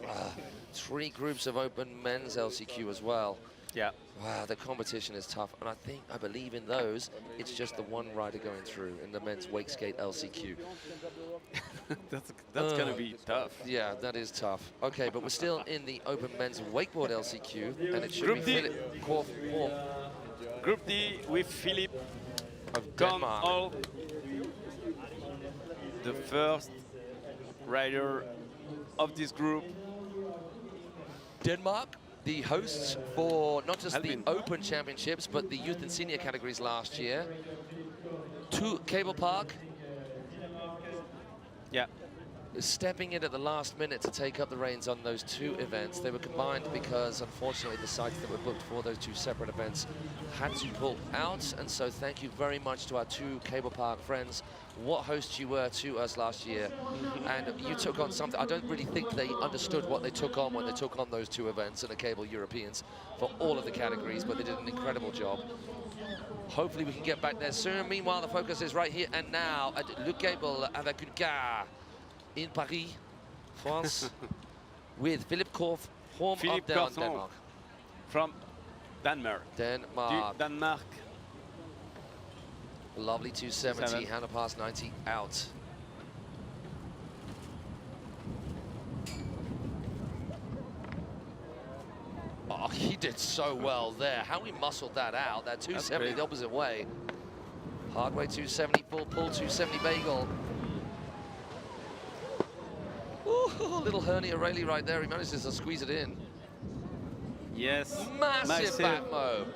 groups of open men's LCQ as well. Yeah. Wow, the competition is tough, and I believe in those, it's just the one rider going through in the men's Wakeskate LCQ. that's going to be tough. Yeah, that is tough. Okay, but we're still in the open men's wakeboard LCQ, and it should be Philip. Group D with Philip of Denmark. All the first rider of this group. Denmark, the hosts for not just Albin. the Open Championships, but the youth and senior categories last year. To Cable Park, Yeah. stepping in at the last minute to take up the reins on those two events. They were combined because, unfortunately, the sites that were booked for those two separate events had to pull out. And so thank you very much to our two Cable Park friends. What hosts you were to us last year. And you took on something. I don't really think they understood what they took on when they took on those two events in the Cable Europeans for all of the categories, but they did an incredible job. Hopefully we can get back there soon. Meanwhile, the focus is right here and now at Le Cable avec une car in Paris, France, with Philippe Korf, home Philippe of Korf Denmark. From Denmark. Denmark. Denmark. Lovely 270, 7. handle pass 90 out. Oh, he did so well there. How he muscled that out, that 270 the opposite way. Hard way 270, full pull 270 bagel. Ooh, little hernia Rayleigh right there. He manages to squeeze it in. Yes. Massive back mow.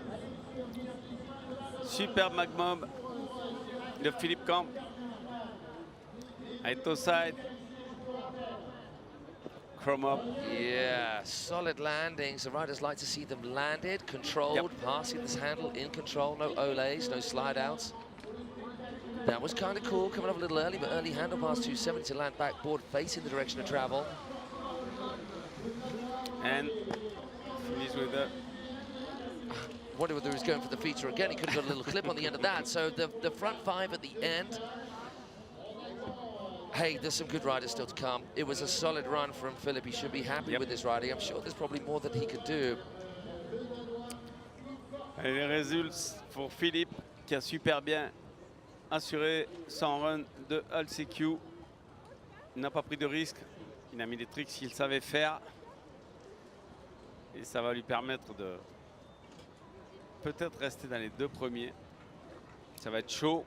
Super magmum de Philippe Camp. Aito side. Chrome up. Yeah, solid landings. The riders like to see them landed, controlled, passing this handle in control. No olays, no slide outs. That was kind of cool, coming up a little early, but early handle pass 270 to land backboard, facing the direction of travel. And finish with the... Wonder whether he was going for the feature again. He could have got a little clip on the end of that. So the front five at the end. Hey, there's some good riders still to come. It was a solid run from Philippe. He should be happy with this riding. I'm sure there's probably more that he could do. Et les résultats pour Philippe, qui a super bien assuré son run de LCQ. Il n'a pas pris de risque. Il a mis des tricks qu'il savait faire. Et ça va lui permettre de peut-être rester dans les deux premiers. Ça va être chaud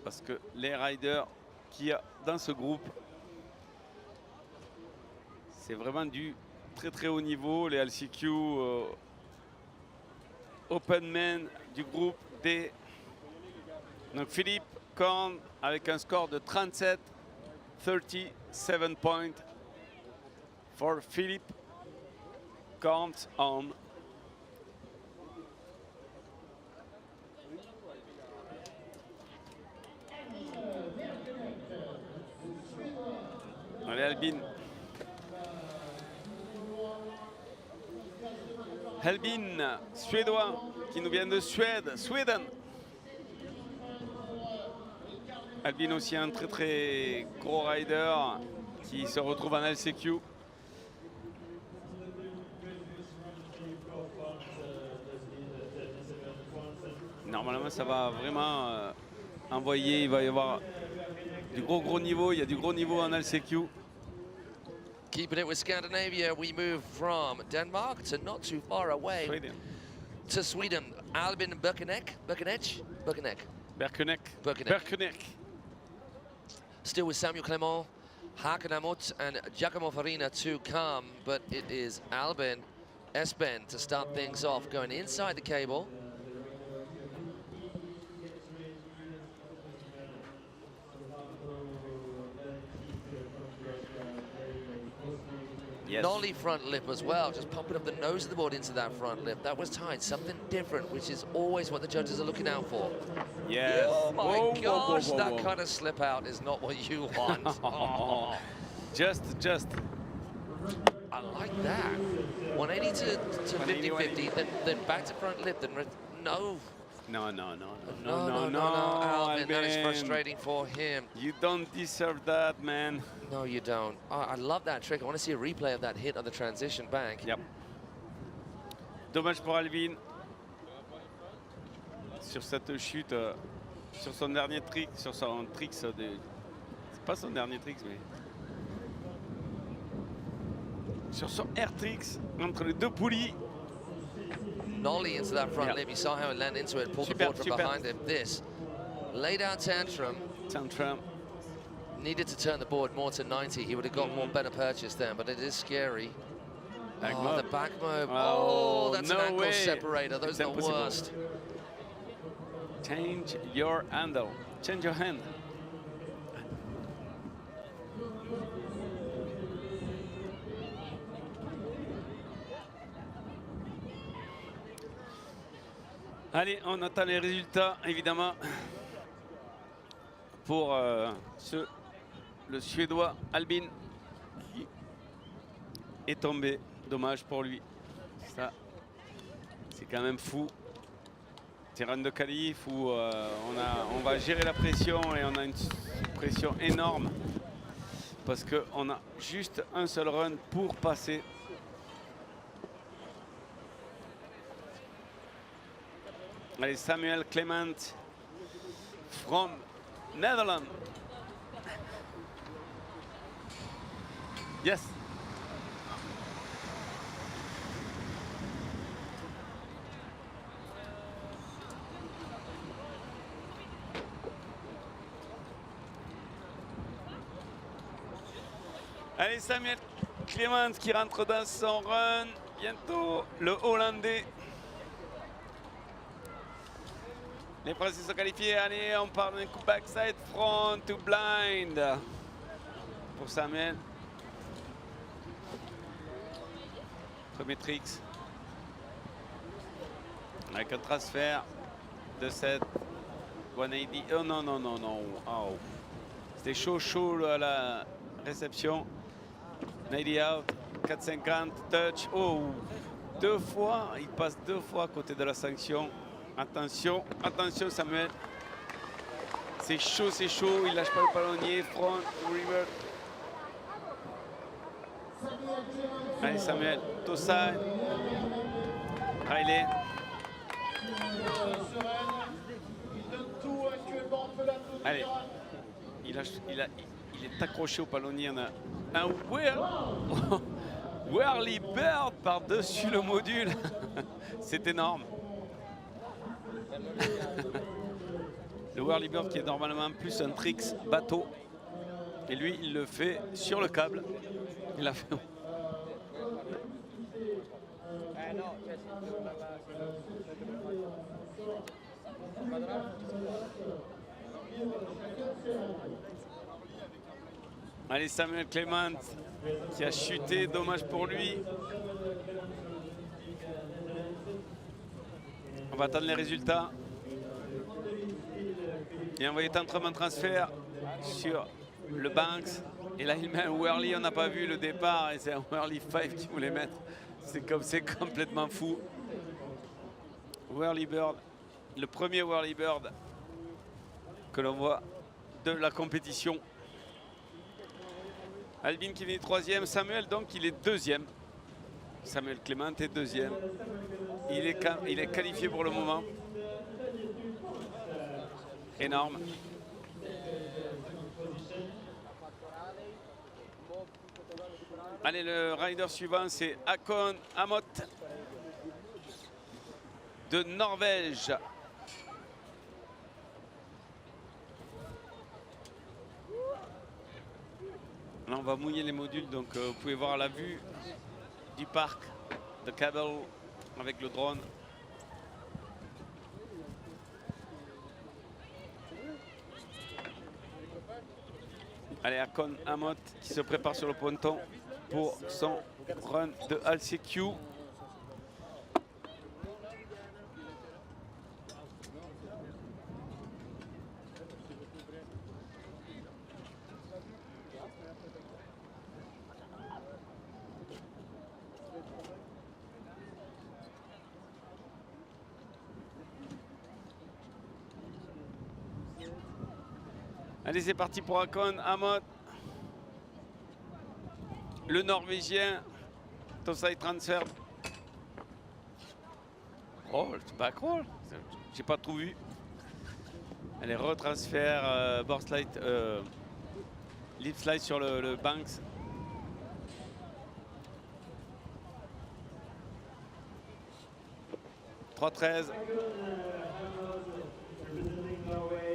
parce que les riders qu'il y a dans ce groupe, c'est vraiment du très très haut niveau. Les LCQ Open Men du groupe D. Donc Philippe Korn avec un score de 37, 37 points for Philippe Korn on. Allez Albin. Albin, suédois, qui nous vient de Suède, Sweden. Albin aussi un très très gros rider qui se retrouve en LCQ. Normalement ça va vraiment envoyer, il va y avoir du gros niveau, il y a du gros niveau en LCQ. Keeping it with Scandinavia, we move from Denmark to not too far away to Sweden. Albin Birkenek. Still with Samuel Clement, Hakan Amut, and Giacomo Farina to come, but it is Albin Esben to start things off, going inside the cable. Yes. Nollie front lip as well, just pumping up the nose of the board into that front lip. That was tight, something different, which is always what the judges are looking out for. Yes. Oh my gosh, whoa. that kind of slip out is not what you want. Oh. Just. I like that. 180 to 50-50, then back to front lip, then no. No, Albin, that is frustrating for him. You don't deserve that, man. No, you don't. Oh, I love that trick. I want to see a replay of that hit on the transition bank. Yep. Dommage pour Albin. Sur cette chute, sur son dernier trick, sur son trick, c'est pas son dernier trick, mais sur son air tricks entre les deux poulies. Nollie into that front lip. You saw how it landed into it, pulled the board from behind him. This laid out tantrum. Needed to turn the board more to 90. He would have got more better purchase then, but it is scary. The back mob. Oh, that's an ankle separator. Those are the worst. Change your handle. Change your hand. Allez, on attend les résultats, évidemment, pour le Suédois Albin qui est tombé. Dommage pour lui. Ça, c'est quand même fou. Terrain de qualif où on va gérer la pression et on a une pression énorme parce qu'on a juste un seul run pour passer. Allez, Samuel Clement from Netherlands. Yes. Allez, Samuel Clement qui rentre dans son run. Bientôt, le Hollandais. Les Français sont qualifiés. Allez, on part d'un coup backside front to blind pour Samuel. Premier tricks. Avec un transfert de 7. 180. Oh non, non, non, non. Oh. C'était chaud à la réception. 90 out. 450. Touch. Oh. 2 fois. Il passe 2 fois à côté de la sanction. Attention, attention Samuel. C'est chaud, il lâche pas le palonnier. Front, river. Allez Samuel, Tosa. Riley. Allez, il est accroché au palonnier. On a un whirly bird par-dessus le module. C'est énorme. Le whirly bird qui est normalement plus un tricks bateau. Et lui, il le fait sur le câble. Il a fait... Allez, Samuel Clement qui a chuté, dommage pour lui. On va attendre les résultats. Et on va tenter un transfert sur le Banks. Et là, il met un whirly, on n'a pas vu le départ. Et c'est un whirly 5 qu'il voulait mettre. C'est complètement fou. Whirly bird, le premier whirly bird que l'on voit de la compétition. Albin qui est 3e, Samuel donc il est 2e. Samuel Clement est 2e. Il est qualifié pour le moment. Énorme. Allez, le rider suivant, c'est Hakon Amot de Norvège. Là, on va mouiller les modules, donc vous pouvez voir la vue du parc de Cable avec le drone. Allez, Hakon Amot qui se prépare sur le ponton pour son run de LCQ. Allez, c'est parti pour Hakon Amot. Le Norvégien. Tosai transfer. Oh, le back roll. J'ai pas tout vu. Allez, retransfert, board slide, lip slide sur le Banks. « 3-13 ».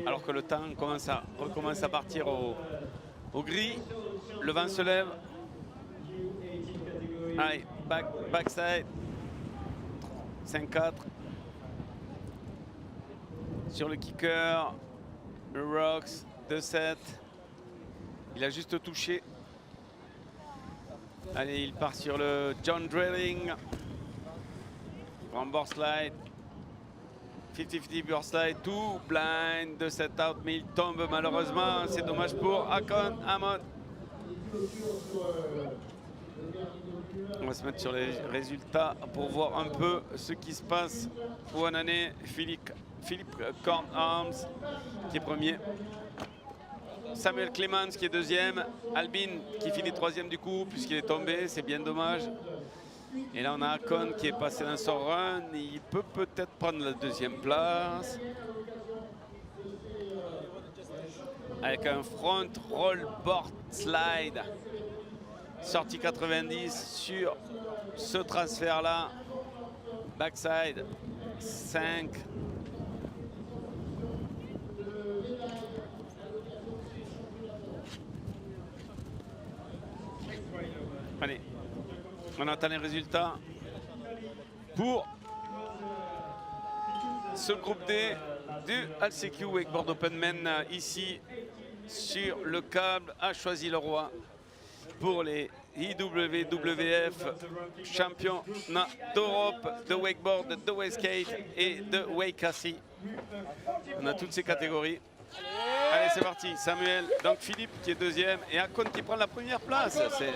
alors que le temps recommence à partir au gris. Le vent se lève. Allez, backside. 5-4. Sur le kicker. Le rocks. 2-7. Il a juste touché. Allez, il part sur le John Drilling. Grand board slide. 50-50 board slide. Tout blind. 2-7 out. Mais il tombe malheureusement. C'est dommage pour Akon Amot. On va se mettre sur les résultats pour voir un peu ce qui se passe. One année, Philippe Corn Arms qui est premier. Samuel Clemens qui est deuxième. Albin qui finit troisième du coup puisqu'il est tombé. C'est bien dommage. Et là on a Akon qui est passé dans son run. Il peut peut-être prendre la deuxième place. Avec un front roll board slide. Sortie 90 sur ce transfert-là. Backside 5. Allez, on attend les résultats pour ce groupe D du LCQ Wakeboard Open Men ici sur le câble à Choisy-le-Roi pour les IWWF championnats d'Europe de wakeboard, de wakeskate et de wakassi. On a toutes ces catégories. Allez, c'est parti. Samuel, donc Philippe qui est deuxième et Akon qui prend la première place. C'est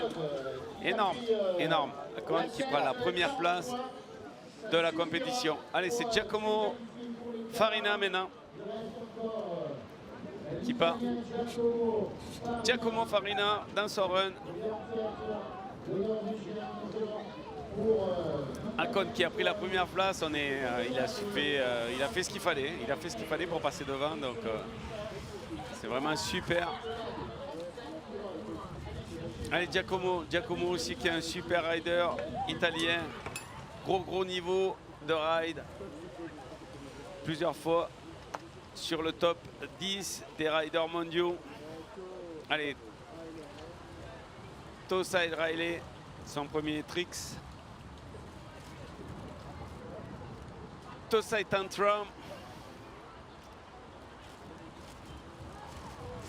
énorme, énorme. Akon qui prend la première place de la compétition. Allez, c'est Giacomo Farina maintenant qui part. Giacomo Farina dans son run. Akon qui a pris la première place. Il a fait ce qu'il fallait. Il a fait ce qu'il fallait pour passer devant. Donc c'est vraiment super. Allez, Giacomo aussi qui est un super rider italien. Gros niveau de ride. Plusieurs fois sur le top 10 des riders mondiaux. Allez, toe side Riley, son premier tricks. Toe side tantrum.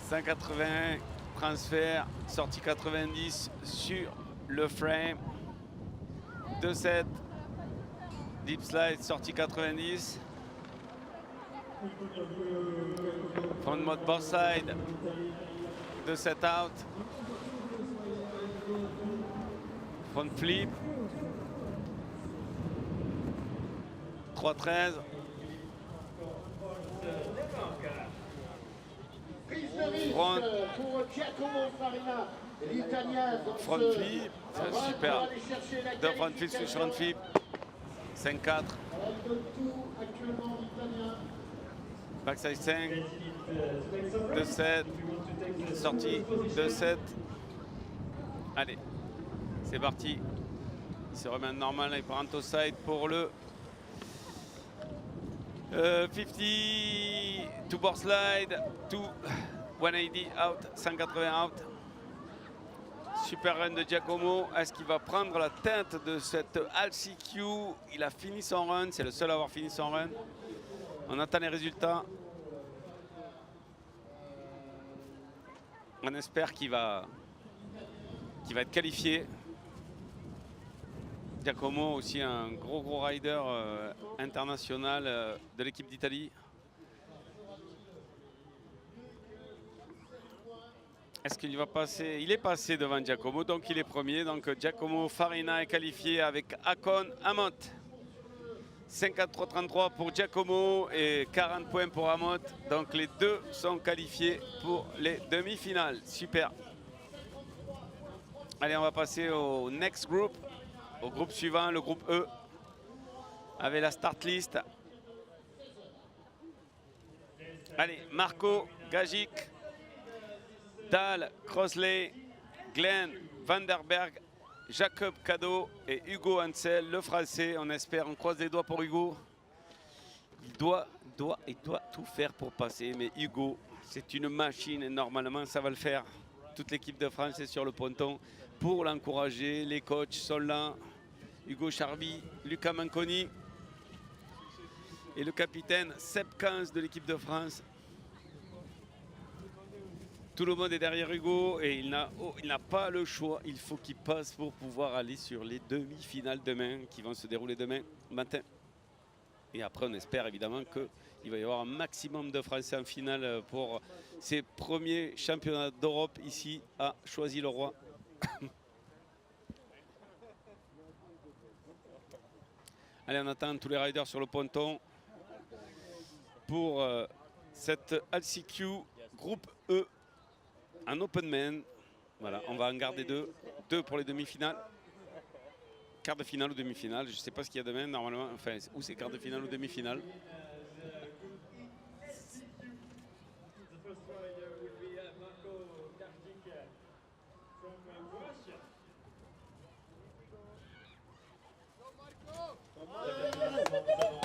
181 transfert, sortie 90 sur le frame. 2-7 deep slide, sortie 90. Front mode board side, 2-7 out. Front flip, 3-13. Front flip, c'est super. Deux front flip, switch front flip, 5-4. Backside 5, 2-7, sortie 2-7. Allez, c'est parti. Il se remet normal, il prend au side pour le 50, 2 board slide, 180 out, 180 out. Super run de Giacomo. Est-ce qu'il va prendre la tête de cette LCQ? Il a fini son run, c'est le seul à avoir fini son run. On attend les résultats. On espère qu'il va être qualifié. Giacomo aussi un gros rider international de l'équipe d'Italie. Est-ce qu'il va passer? Il est passé devant Giacomo, donc il est premier. Donc Giacomo Farina est qualifié avec Akon Amot. 53-33 pour Giacomo et 40 points pour Amot. Donc les deux sont qualifiés pour les demi-finales. Super. Allez, on va passer au next group, au groupe suivant, le groupe E, avec la start list. Allez, Marco Gagic, Dahl Crossley, Glenn Vanderberg, Jacob Cadeau et Hugo Hansel, le français. On espère, on croise les doigts pour Hugo. Il doit doit tout faire pour passer. Mais Hugo, c'est une machine et normalement ça va le faire. Toute l'équipe de France est sur le ponton pour l'encourager. Les coachs sont là. Hugo Charby, Luca Manconi et le capitaine Seb 15 de l'équipe de France. Tout le monde est derrière Hugo et il n'a pas le choix. Il faut qu'il passe pour pouvoir aller sur les demi-finales demain qui vont se dérouler demain matin. Et après, on espère évidemment qu'il va y avoir un maximum de Français en finale pour ces premiers championnats d'Europe ici à Choisy-le-Roi. Allez, on attend tous les riders sur le ponton pour cette LCQ groupe E en open man. Voilà, on va en garder deux pour les demi-finales. Quart de finale ou demi-finale, je ne sais pas ce qu'il y a demain normalement, enfin, ou c'est quart de finale ou demi-finale.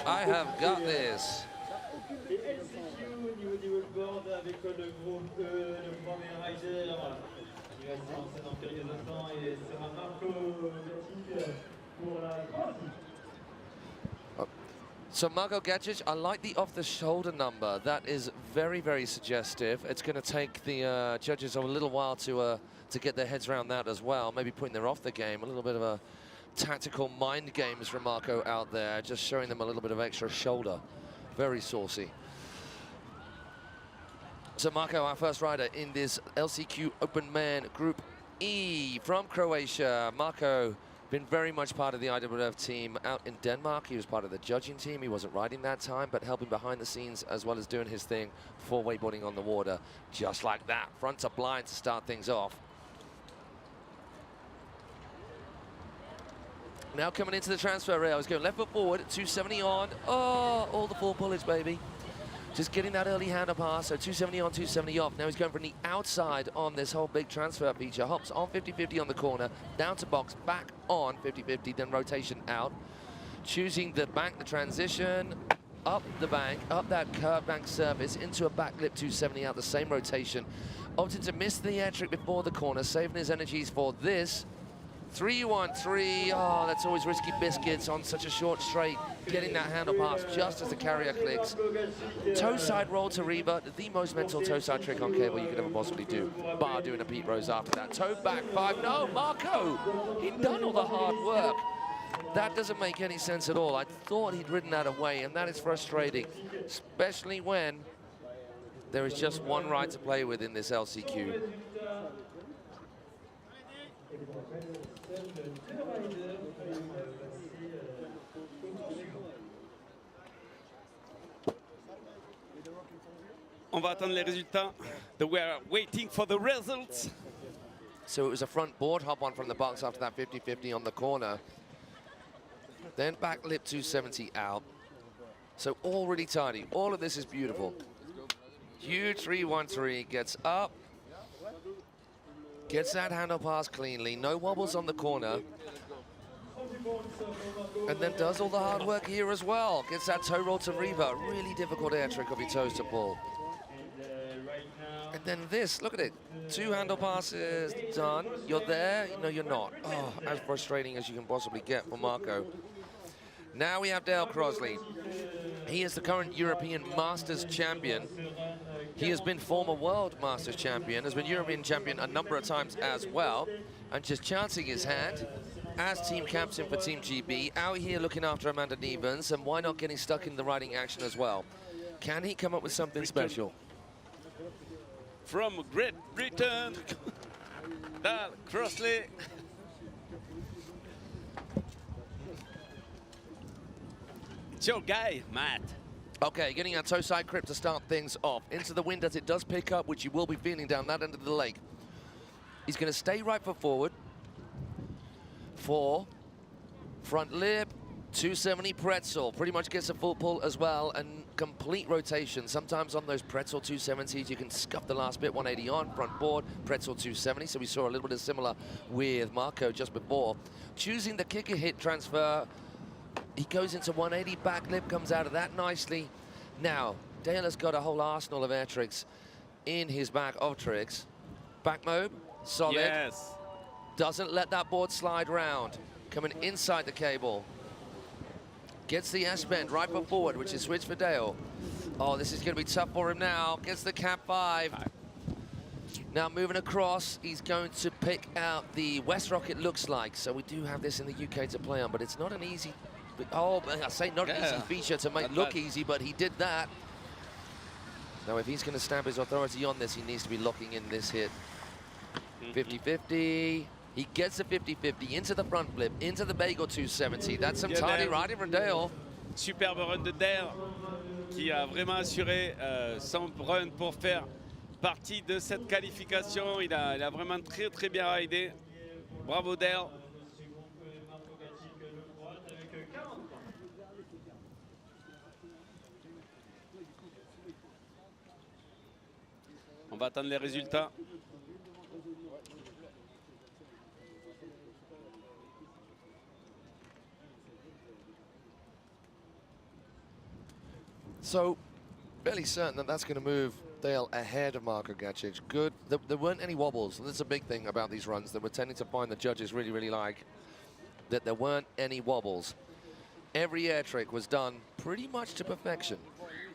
I have got this. Et LCQ au niveau du wakeboard avec le groupe E, le premier rider qui va se lancer dans quelques instants et sera Marco Gatic pour la Croatie. So Marco Gacic, I like the off-the-shoulder number. That is very, very suggestive. It's going to take the judges a little while to get their heads around that as well. Maybe putting them off the game. A little bit of a tactical mind games from Marco out there, just showing them a little bit of extra shoulder. Very saucy. So Marco, our first rider in this LCQ Open Man Group E from Croatia. Marco, been very much part of the IWWF team out in Denmark. He was part of the judging team. He wasn't riding that time, but helping behind the scenes as well as doing his thing for wakeboarding on the water. Just like that, front to blind to start things off. Now coming into the transfer rail, he's going left foot forward, 270 on. Oh, all the four pullage, baby. Just getting that early handle pass, so 270 on, 270 off. Now he's going from the outside on this whole big transfer feature. Hops on 50-50 on the corner, down to box, back on 50-50, then rotation out. Choosing the bank, the transition, up the bank, up that curved bank surface, into a back lip 270 out, the same rotation. Opted to miss the air trick before the corner, saving his energies for this. 3-1-3, oh, that's always risky biscuits on such a short straight. Getting that handle pass just as the carrier clicks. Toe side roll to Reba, the most mental toe side trick on cable you could ever possibly do. Bar doing a Pete Rose after that. Toe back 5, no, Marco, he'd done all the hard work. That doesn't make any sense at all. I thought he'd ridden that away, and that is frustrating, especially when there is just one ride to play with in this LCQ. On va attendre les résultats. We are waiting for the results. So it was a front board hop on from the box after that 50-50 on the corner. Then back lip 270 out. So all really tidy. All of this is beautiful. Huge 3-1-3, gets up. Gets that handle pass cleanly, no wobbles on the corner. And then does all the hard work here as well. Gets that toe roll to Reba. Really difficult air trick of your toes to pull. And then this, look at it. 2 handle passes done. You're there, no you're not. Oh, as frustrating as you can possibly get for Marco. Now we have Dale Crosley. He is the current European Masters champion. He has been former World Masters champion, has been European champion a number of times as well, and just chancing his hand as team captain for Team GB, out here looking after Amanda Nevens, and why not getting stuck in the riding action as well? Can he come up with something special? From Great Britain, Dale Crosley. It's your guy, Matt. Okay, getting our toe side grip to start things off. Into the wind as it does pick up, which you will be feeling down that end of the lake. He's going to stay right foot forward. 4, front lip, 270 pretzel. Pretty much gets a full pull as well, and complete rotation. Sometimes on those pretzel 270s, you can scuff the last bit, 180 on, front board, pretzel 270. So we saw a little bit of similar with Marco just before. Choosing the kicker hit transfer. He goes into 180, back lip, comes out of that nicely. Now, Dale has got a whole arsenal of air tricks in his bag of tricks. Back mobe, solid. Yes. Doesn't let that board slide round. Coming inside the cable. Gets the S-bend right foot forward, which is switch for Dale. Oh, this is going to be tough for him now. Gets the cap 5. Now moving across, he's going to pick out the West Rock, it looks like. So we do have this in the UK to play on, but it's not an easy... Oh, I say not an easy feature to make look easy, but he did that. Now, if he's going to stamp his authority on this, he needs to be locking in this hit. 50-50. He gets a 50-50 into the front flip, into the bagel 270. That's some tidy riding from Dale. Superbe run de Dale qui a vraiment assuré son run pour faire partie de cette qualification. Il a vraiment très bien ridé. Bravo Dale. On va attendre les résultats. So, fairly certain that that's going to move Dale ahead of Marko Gacic. Good. There weren't any wobbles. And that's a big thing about these runs that we're tending to find the judges really like. That there weren't any wobbles. Every air trick was done pretty much to perfection.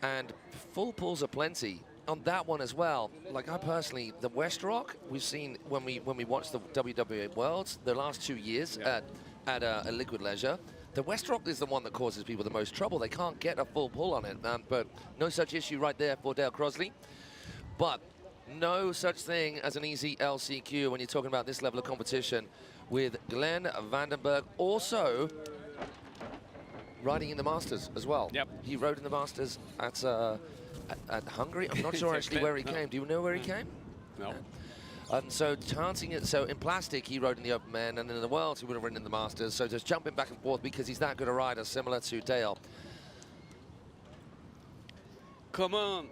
And full pulls are plenty on that one as well. Like I personally, the West Rock, we've seen when we watched the WWF Worlds the last 2 years at a Liquid Leisure. The West Rock is the one that causes people the most trouble. They can't get a full pull on it, but no such issue right there for Dale Crosley. But no such thing as an easy LCQ when you're talking about this level of competition with Glenn Vandenberg also riding in the Masters as well. Yep. He rode in the Masters at Hungary. I'm not sure actually where he came. Do you know where he came? No. And so chancing it, so in plastic he rode in the Open Men, and in the Worlds he would have ridden in the Masters, so just jumping back and forth because he's that good a rider, similar to Dale. Comment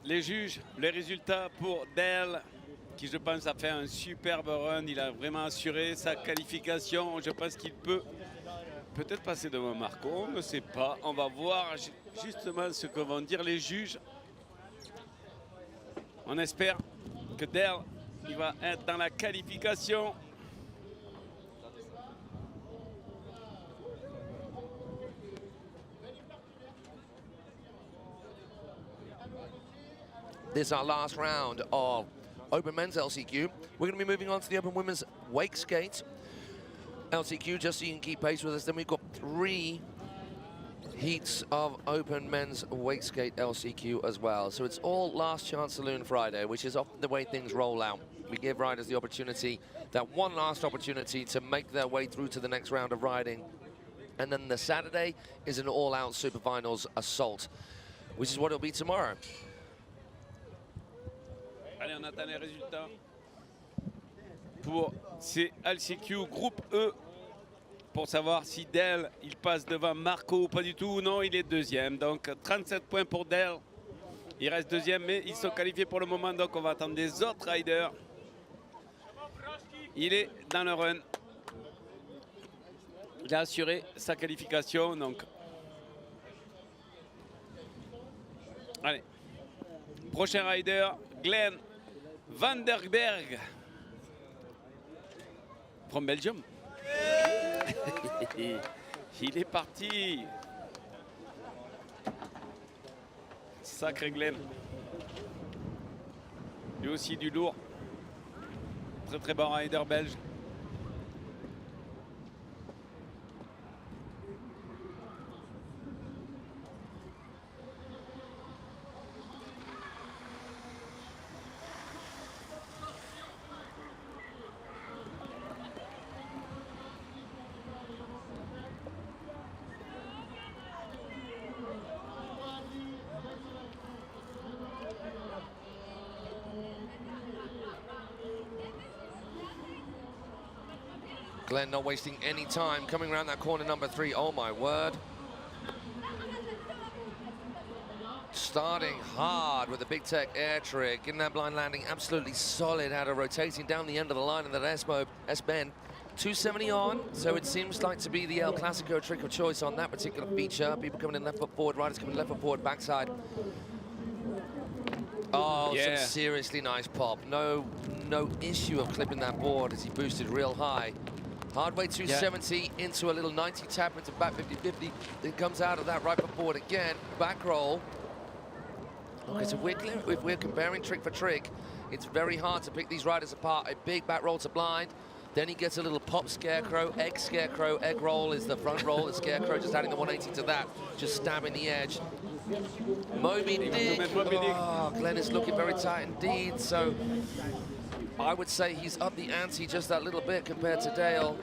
les juges, les résultats pour Dale, qui je pense a fait un superbe run, il a vraiment assuré sa qualification, je pense qu'il peut peut-être passer devant Marco, on ne sait pas, on va voir justement ce que vont dire les juges. On espère que Dale, il va être dans la qualification. This is our last round of Open Men's LCQ. We're going to be moving on to the Open Women's Wakeskate LCQ, just so you can keep pace with us. Then we've got 3 heats of Open Men's Wakeskate LCQ as well. So it's all last chance saloon Friday, which is often the way things roll out. We give riders the opportunity, that one last opportunity to make their way through to the next round of riding. And then the Saturday is an all-out Super Finals assault, which is what it'll be tomorrow. Allez, on attend les résultats pour ces LCQ groupe E, pour savoir si Dale, il passe devant Marco ou pas du tout. Non, il est deuxième. Donc 37 points pour Dale. Il reste deuxième, mais ils sont qualifiés pour le moment. Donc on va attendre des autres riders. Il est dans le run. Il a assuré sa qualification. Donc, allez. Prochain rider, Glenn Vandenberg. From Belgium. Il est parti. Sacré Glenn. Lui aussi du lourd. Très bon rider belge. Glenn not wasting any time, coming around that corner number 3. Oh my word. Starting hard with a big tech air trick, getting that blind landing absolutely solid, had a rotating down the end of the line in that S-bend. 270 on, so it seems like to be the El Clasico trick of choice on that particular feature. People coming in left foot forward, riders coming left foot forward, backside. Oh, Yeah. some seriously nice pop. No issue of clipping that board as he boosted real high. Hardway 270 into a little 90 tap into back 50-50. Then comes out of that right foot forward again, back roll. Okay, so if we're comparing trick for trick, it's very hard to pick these riders apart. A big back roll to blind. Then he gets a little pop scarecrow, egg roll is the front roll, the scarecrow just adding the 180 to that, just stabbing the edge. Moby Dick, oh, Glenn is looking very tight indeed, so I would say he's up the ante just that little bit compared to Dale.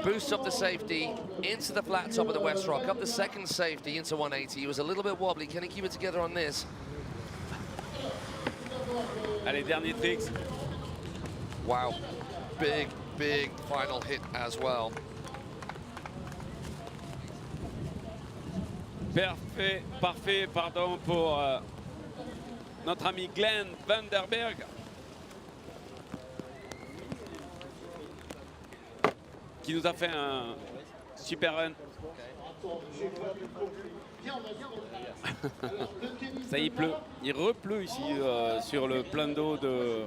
Boosts up the safety, into the flat top of the West Rock, up the second safety into 180. He was a little bit wobbly, can he keep it together on this? Allez, dernier tricks. Wow, big final hit as well. Parfait, pardon, pour notre ami Glenn Vanderberg. Qui nous a fait un super run. Ça y pleut, il repleut ici sur le plan d'eau de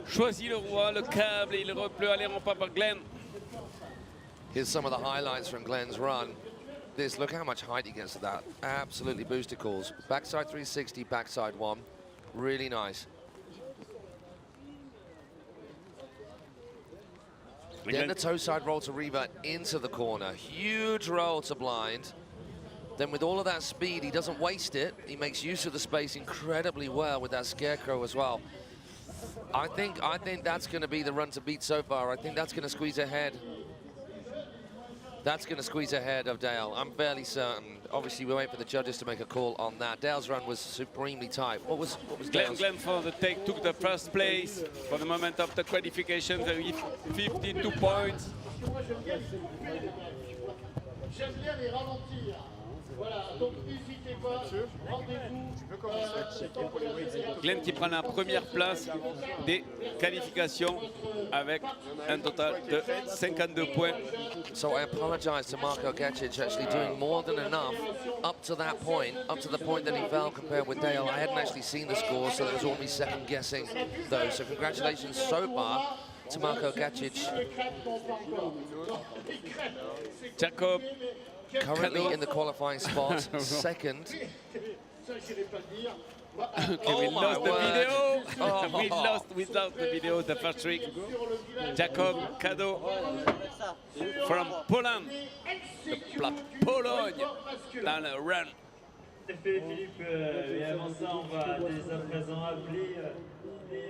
Choisy-le-Roi, le câble, et il repleut. Allez, on part par Glenn. Here's some of the highlights from Glenn's run. Look how much height he gets to that. Absolutely booster calls. Backside 360, backside one. Really nice. Then the toe side roll to revert into the corner. Huge roll to blind. Then with all of that speed, he doesn't waste it. He makes use of the space incredibly well with that scarecrow as well. I think that's going to be the run to beat so far. I think that's going to squeeze ahead. That's going to squeeze ahead of Dale. I'm fairly certain. Obviously, we wait for the judges to make a call on that. Dale's run was supremely tight. What was Dale's? Glenn for the take took the first place for the moment of the qualification. There is 52 points. J'aime bien les ralentir. Voilà, donc n'hésitez pas, rendez-vous. Glenn qui prend la première place des qualifications avec un total de 52 points. So I apologize to Marko Gacic, actually doing more than enough up to that point, up to the point that he fell compared with Dale. I hadn't actually seen the score, so that was all me second guessing though. So congratulations so far to Marko Gacic. Jacob currently in the qualifying spot, second. Okay, we lost the video. Oh. we lost the video, the first trick. Jacob Kado from Poland. Pologne dans le run. Philippe, et avant ça, on va dès à présent appeler les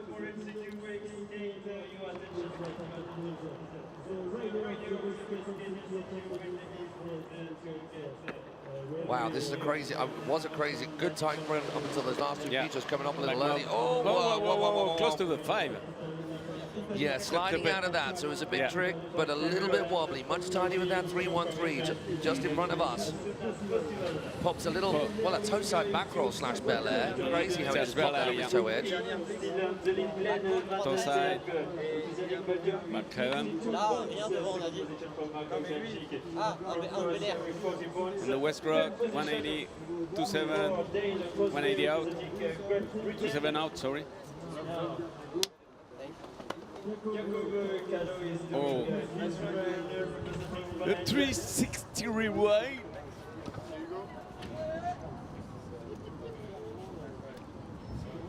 pour l'execute Wakeskate, your attention. Wow, this is a crazy, was a crazy, good time run up until those last two features coming up a little early. Oh, whoa, close to the 5. Yeah, sliding out of that, so it was a big trick, but a little bit wobbly. Much tidier with that 313 just in front of us. Pops a little, well, a toe side back roll slash Bel Air. Crazy how he just popped out of his toe edge. Toe side, back heaven. And the West Rock, 180, 27, 180 out, 27 out, sorry. Oh, the 360 rewind.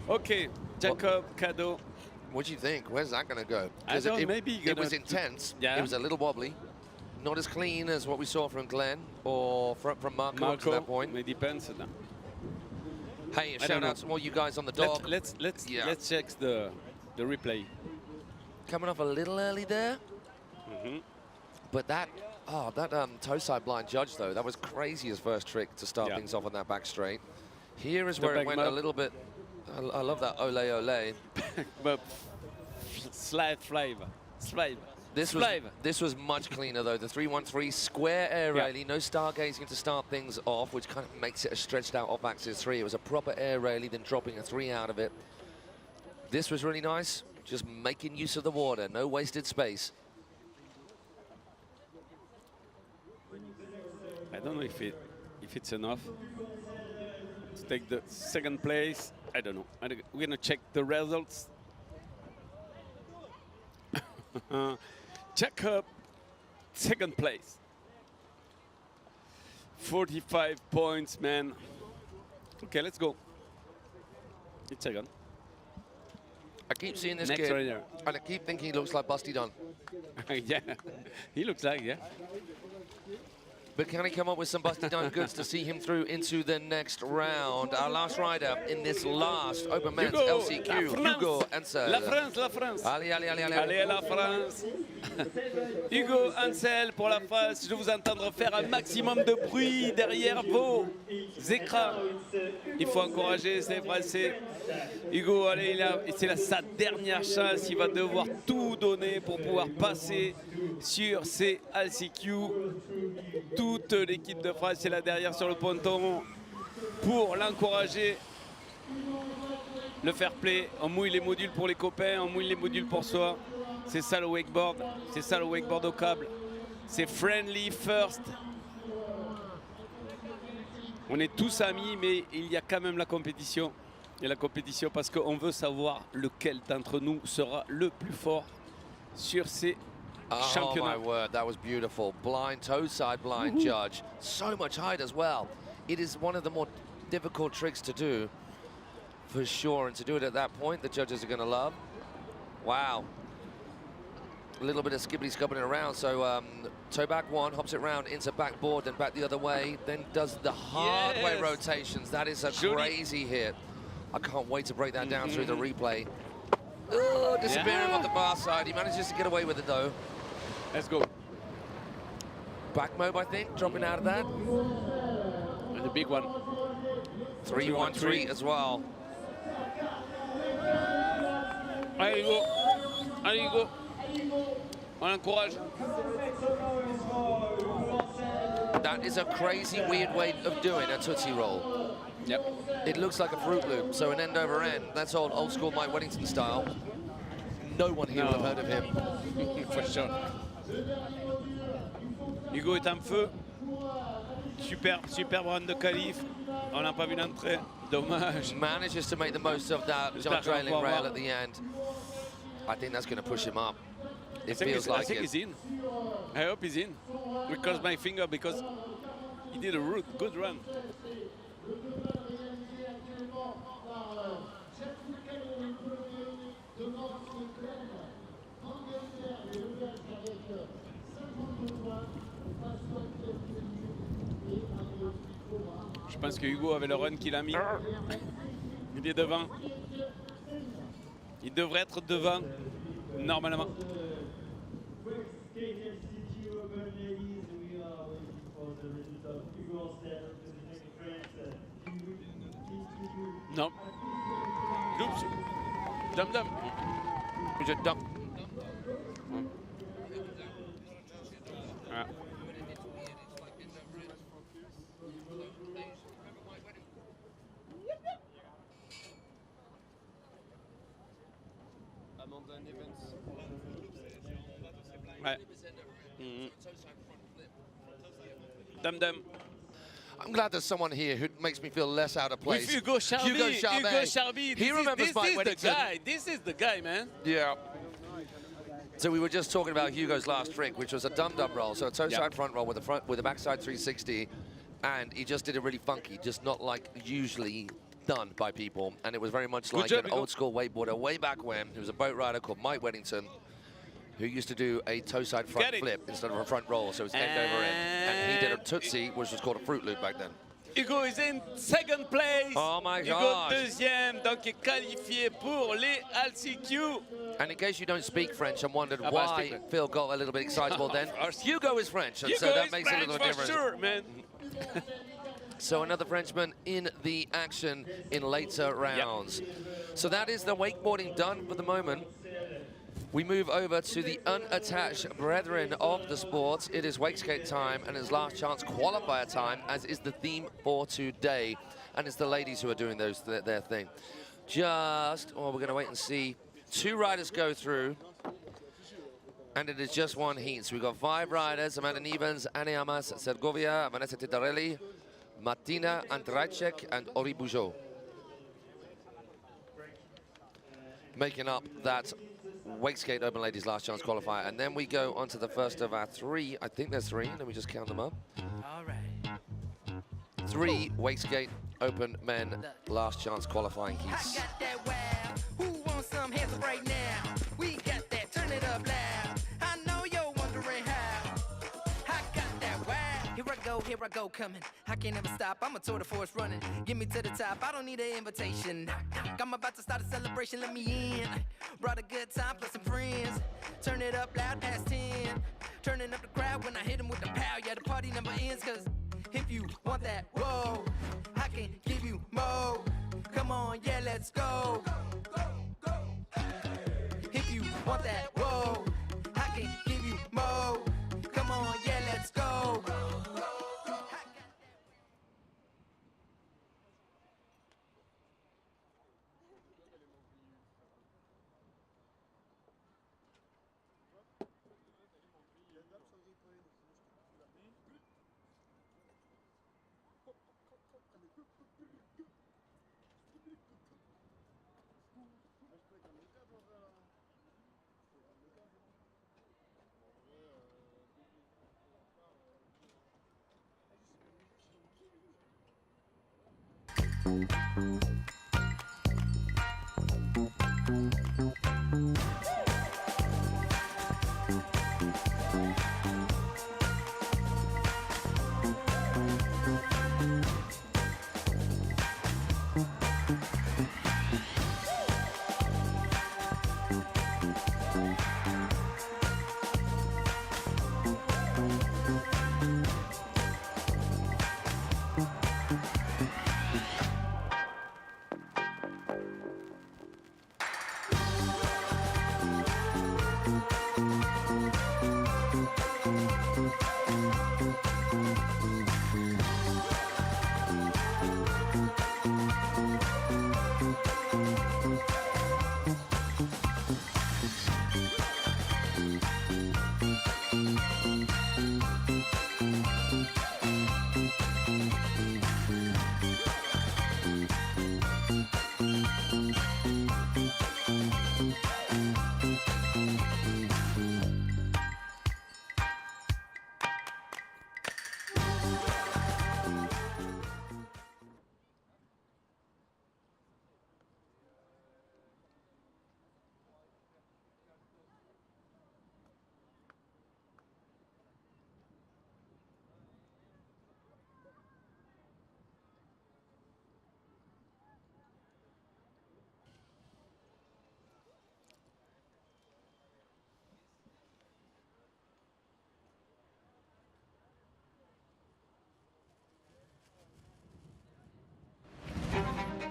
Okay, Jacob Kado. What do you think? Where's that going to go? I don't, maybe it was intense. Yeah. It was a little wobbly. Not as clean as what we saw from Glenn or from Marco up to that point. It depends. Hey, shout out to all you guys on the dog. Let's check the replay. Coming off a little early there. But that toe side blind judge though, that was crazy his first trick to start things off on that back straight. Here is where it went a little bit. I love that ole ole. But slide flavor. This was much cleaner though. The 313 square air railie, no stargazing to start things off, which kind of makes it a stretched out off axis 3. It was a proper air railie, then dropping a 3 out of it. This was really nice. Just making use of the water, no wasted space. I don't know if it's enough to take the second place. I don't know. We're gonna check the results. Check up second place. 45 points, man. Okay, let's go. It's second. I keep seeing this Next kid, rider. and I keep thinking he looks like Busty Dunn. Yeah, he looks like, yeah. But can he come up with some Busty Dunn goods to see him through into the next round? Our last rider in this last Open Men's Hugo, LCQ, la Hugo Ansel. La France, la France. Allez, allez, allez, allez. Allez, la France. Hugo Ansel pour la France. Je vous entendre faire un maximum de bruit derrière vos écrans. Il faut encourager ces Français. Hugo, allez, c'est sa dernière chance. Il va devoir tout donner pour pouvoir passer sur ces LCQ. Toute l'équipe de France est là derrière sur le ponton pour l'encourager. Le fair play, on mouille les modules pour les copains, on mouille les modules pour soi. C'est ça le wakeboard, c'est ça le wakeboard au câble. C'est friendly first. On est tous amis, mais il y a quand même la compétition. Et la compétition parce qu'on veut savoir lequel d'entre nous sera le plus fort sur ces championnats. Oh my word, that was beautiful. Blind, toe side blind judge. So much height as well. It is one of the more difficult tricks to do, for sure. And to do it at that point, the judges are going to love. Wow. A little bit of skibbity-scubbing around. So toe back one, hops it round into backboard, then back the other way, then does the hard way rotations. That is a crazy hit. I can't wait to break that down through the replay. Oh, disappearing on the bar side. He manages to get away with it though. Let's go. Back mob, I think, dropping out of that. And the big one. 3-1-3 as well. Allez, Hugo. Allez, Hugo. On encourage. That is a crazy, weird way of doing a Tootsie Roll. Yep. It looks like a Fruit Loop, so an end over end. That's old school Mike Weddington style. No one here will have heard of him. For sure. Hugo est en feu. Super run de qualif. On n'a pas vu l'entrée. Dommage. Manages to make the most of that jump trailing rail at the end. I think that's going to push him up. It feels like I think he's in. I hope he's in. We cross my finger because he did a good run. Je pense que Hugo avait le run qu'il a mis. Il est devant. Il devrait être devant, normalement. Non. Oups. Dum-dum. Is it dump? Ah. Ouais. Dum-dum. I'm glad there's someone here who makes me feel less out of place. With Hugo Charby. Hugo Charby. He remembers Mike Weddington. This is the guy, man. Yeah. So we were just talking about Hugo's last trick, which was a dum-dum roll. So a toe side front roll with a backside 360, and he just did it really funky, just not like usually done by people. And it was very much like an old school wakeboarder way back when. He was a boat rider called Mike Weddington, who used to do a toe side front flip instead of a front roll, so it's end over end. And he did a Tootsie, which was called a Fruit Loop back then. Hugo is in second place. Oh my Hugo God. deuxième, donc est qualifié pour les LCQ. And in case you don't speak French and wondered why Phil got a little bit excitable then, Hugo is French, and so that makes a little difference. Sure, man. So another Frenchman in the action in later rounds. So that is the wakeboarding done for the moment. We move over to the unattached brethren of the sport. It is Wakeskate time and his last chance qualifier time, as is the theme for today. And it's the ladies who are doing their thing. We're going to wait and see 2 riders go through, and it is just 1 heat. So we've got 5 riders: Amanda Nevens, Anne Amas, Sergovia, Vanessa Titarelli, Martina Andracek, and Ori Bougeot, making up that Wakeskate Open Ladies Last Chance qualifier. And then we go on to the first of our 3, I think there's 3, let me just count them up. All right. 3 Wakeskate Open Men Last Chance qualifying heats. I got that wow. Who wants some hands up right now? We got that, turn it up loud. I know you're wondering how. I got that wow. Here I go, coming. I can't ever stop, I'm a tour de force running. Get me to the top, I don't need an invitation. I'm about to start a celebration, let me in. Brought a good time, plus some friends. Turn it up loud, past 10. Turning up the crowd when I hit them with the pow. Yeah, the party never ends, cause if you want that, whoa, I can give you more. Come on, yeah, let's go. If you want that, whoa, I can give you more. Come on, yeah, let's go.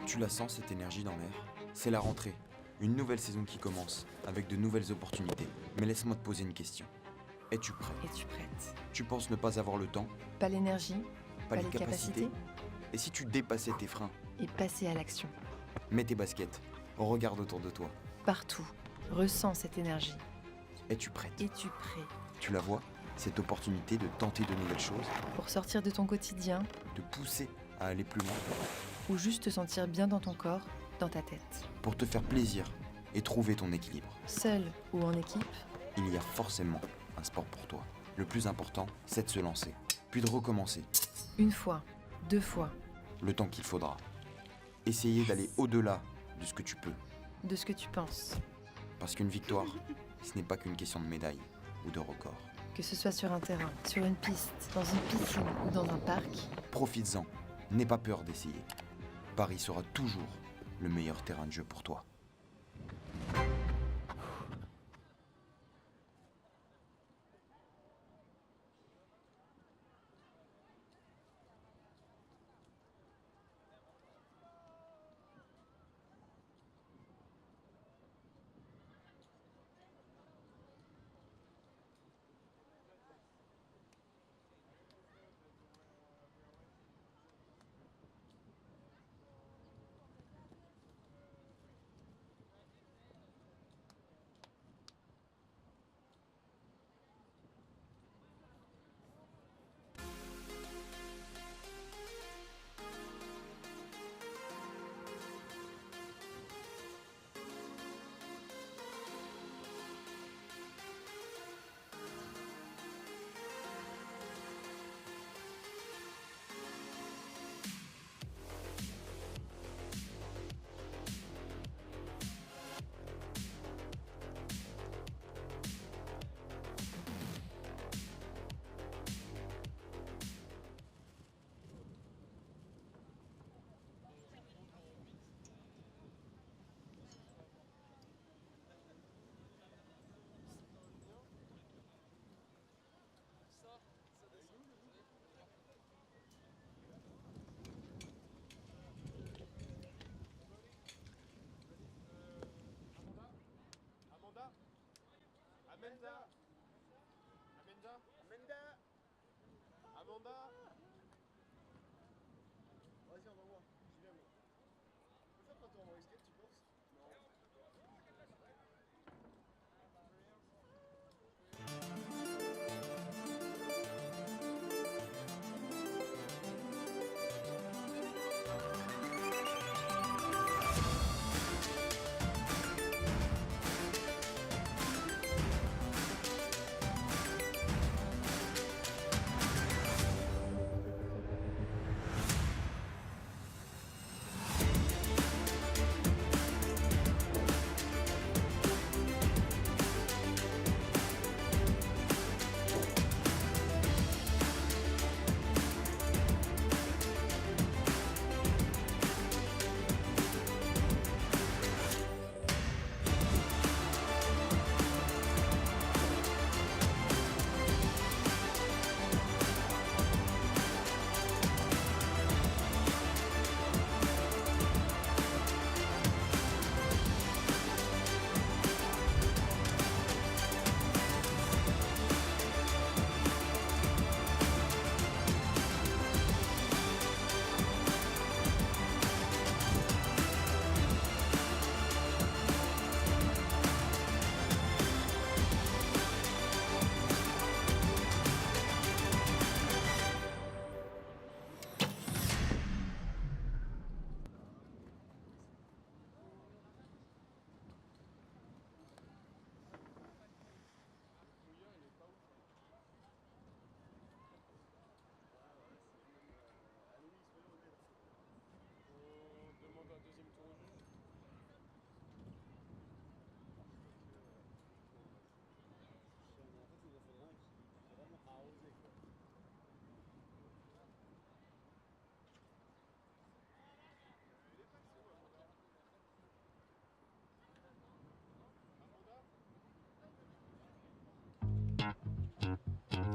Tu la sens, cette énergie dans l'air? C'est la rentrée, une nouvelle saison qui commence, avec de nouvelles opportunités. Mais laisse-moi te poser une question. Es-tu prêt? Es-tu prête? Tu penses ne pas avoir le temps? Pas l'énergie? Pas les capacités? Et si tu dépassais tes freins? Et passer à l'action. Mets tes baskets, regarde autour de toi. Partout, ressens cette énergie. Es-tu prête? Es-tu prêt? Tu la vois? Cette opportunité de tenter de nouvelles choses? Pour sortir de ton quotidien? De pousser à aller plus loin? Ou juste te sentir bien dans ton corps, dans ta tête? Pour te faire plaisir et trouver ton équilibre. Seul ou en équipe? Il y a forcément un sport pour toi. Le plus important, c'est de se lancer, puis de recommencer. Une fois, 2 fois. Le temps qu'il faudra. Essayer d'aller au-delà de ce que tu peux. De ce que tu penses. Parce qu'une victoire, ce n'est pas qu'une question de médaille ou de record. Que ce soit sur un terrain, sur une piste, dans une piscine ou dans un parc. Profites-en, n'aie pas peur d'essayer. Paris sera toujours le meilleur terrain de jeu pour toi.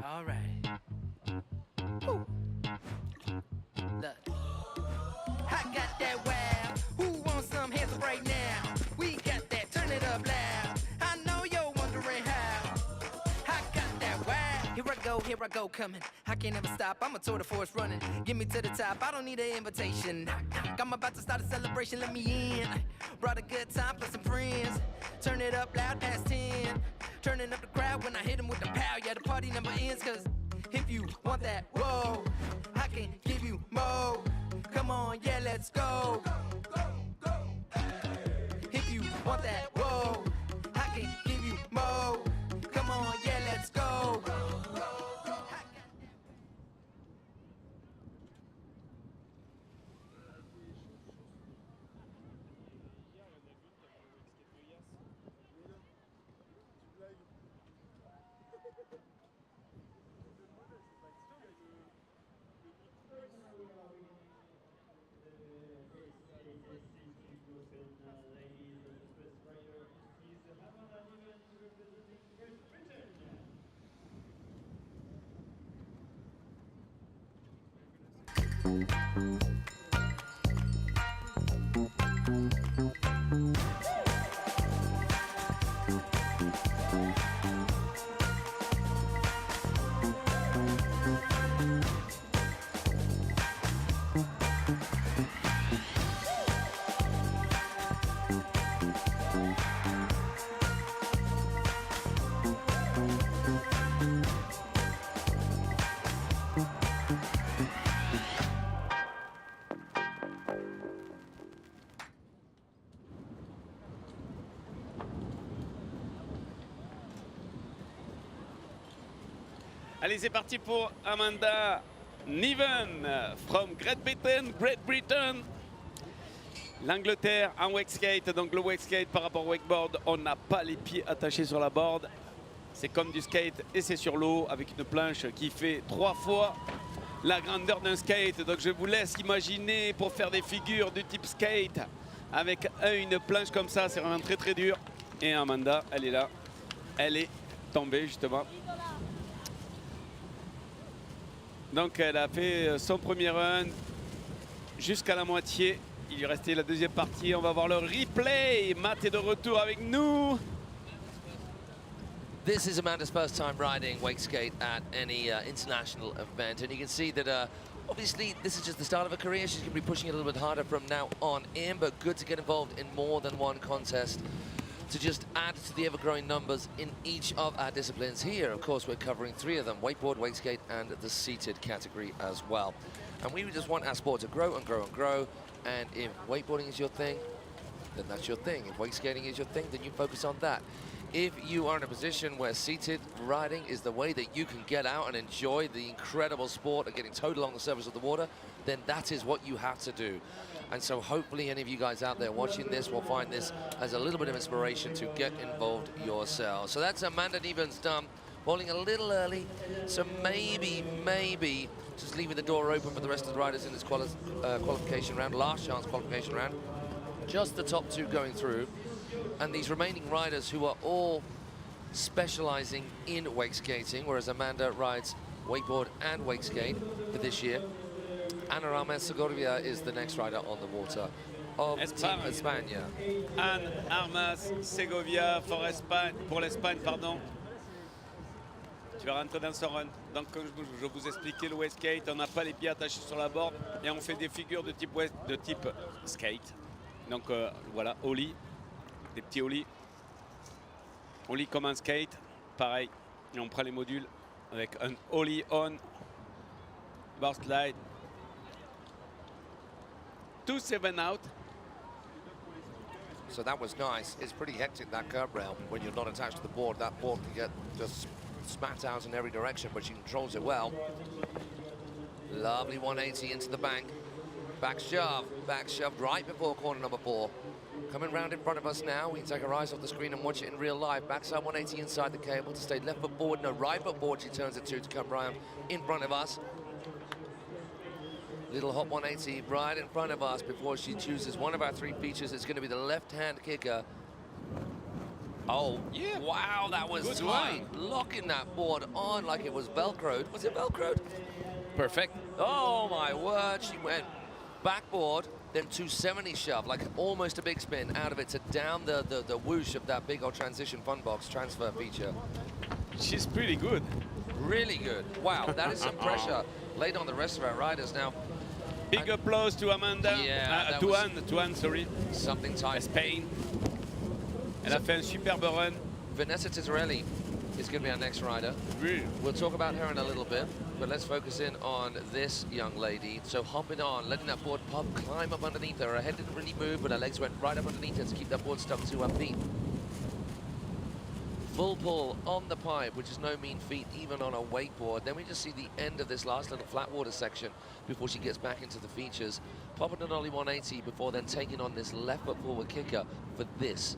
All right. Woo. Look. I got that wow. Who wants some hands up right now? We got that. Turn it up loud. I know you're wondering how. I got that wow. Here I go, coming. I can't ever stop. I'm a tour de force running. Get me to the top. I don't need an invitation. I'm about to start a celebration. Let me in. Brought a good time plus some friends. Turn it up loud past 10. Turning up the crowd when I hit them with the pow. Yeah, the party never ends. Cause if you want that, whoa, I can give you more. Come on, yeah, let's go. If you want that, whoa, I can give you more. Come on, yeah, let's go. Allez, c'est parti pour Amanda Niven from Great Britain. L'Angleterre en wakeskate, donc le wakeskate par rapport au wakeboard, on n'a pas les pieds attachés sur la board. C'est comme du skate et c'est sur l'eau avec une planche qui fait 3 fois la grandeur d'un skate. Donc je vous laisse imaginer pour faire des figures du type skate avec une planche comme ça, c'est vraiment très très dur. Et Amanda, elle est là, elle est tombée justement. Donc elle a fait son premier run jusqu'à la moitié. Il lui restait la deuxième partie. On va voir le replay. Matt est de retour avec nous. This is Amanda's first time riding wakeskate at any international event, and you can see that obviously this is just the start of her career. She's going to be pushing it a little bit harder from now on in, but good to get involved in more than one contest to just add to the ever-growing numbers in each of our disciplines. Here, of course, we're covering 3 of them: wakeboard, wakeskate, and the seated category as well. And we just want our sport to grow and grow and grow. And if wakeboarding is your thing, then that's your thing. If wakeskating is your thing, then you focus on that. If you are in a position where seated riding is the way that you can get out and enjoy the incredible sport of getting towed along the surface of the water, then that is what you have to do. And so hopefully any of you guys out there watching this will find this as a little bit of inspiration to get involved yourselves. So that's Amanda Nevens done, bowling a little early. So maybe just leaving the door open for the rest of the riders in this qualification round, last chance qualification round. Just the top 2 going through. And these remaining riders who are all specializing in wakeskating, whereas Amanda rides wakeboard and wakeskate for this year. Ana Armas Segovia is the next rider on the water of Team España. Ana Armas Segovia pour l'Espagne, pardon. Tu vas rentrer dans son run. Donc comme je vous expliquais, le wakeskate, on n'a pas les pieds attachés sur la board et on fait des figures de type skate. Donc voilà, ollie, des petits ollies. Ollie comme un skate, pareil. Et on prend les modules avec un ollie on, bar slide. 2-7 out. So that was nice. It's pretty hectic, that curb rail, when you're not attached to the board. That board can get just spat out in every direction, but she controls it well. Lovely 180 into the bank. Back shove right before corner number 4. Coming round in front of us now. We can take our eyes off the screen and watch it in real life. Backside 180 inside the cable to stay left foot forward. No, right foot forward she turns it to come round in front of us. Little hop 180 right in front of us before she chooses one of our 3 features. It's going to be the left-hand kicker. Oh, Yeah. wow, that was Good tight. Locking that board on like it was Velcroed. Was it Velcroed? Perfect. Oh, my word. She went backboard, then 270 shove, like almost a big spin out of it to down the whoosh of that big old transition fun box transfer feature. She's pretty good. Really good. Wow, that is some pressure laid on the rest of our riders now. Big applause to Amanda. Yeah, to Anne, sorry. Something tight. Spain. Elle a fait un superbe run. Vanessa Titorelli is going to be our next rider. Really? We'll talk about her in a little bit, but let's focus in on this young lady. So hopping on, letting that board pop, climb up underneath her. Her head didn't really move, but her legs went right up underneath her to keep that board stuck to her feet. Full pull on the pipe, which is no mean feat even on a wakeboard. Then we just see the end of this last little flat water section before she gets back into the features. Popping an ollie 180 before then taking on this left foot forward kicker for this.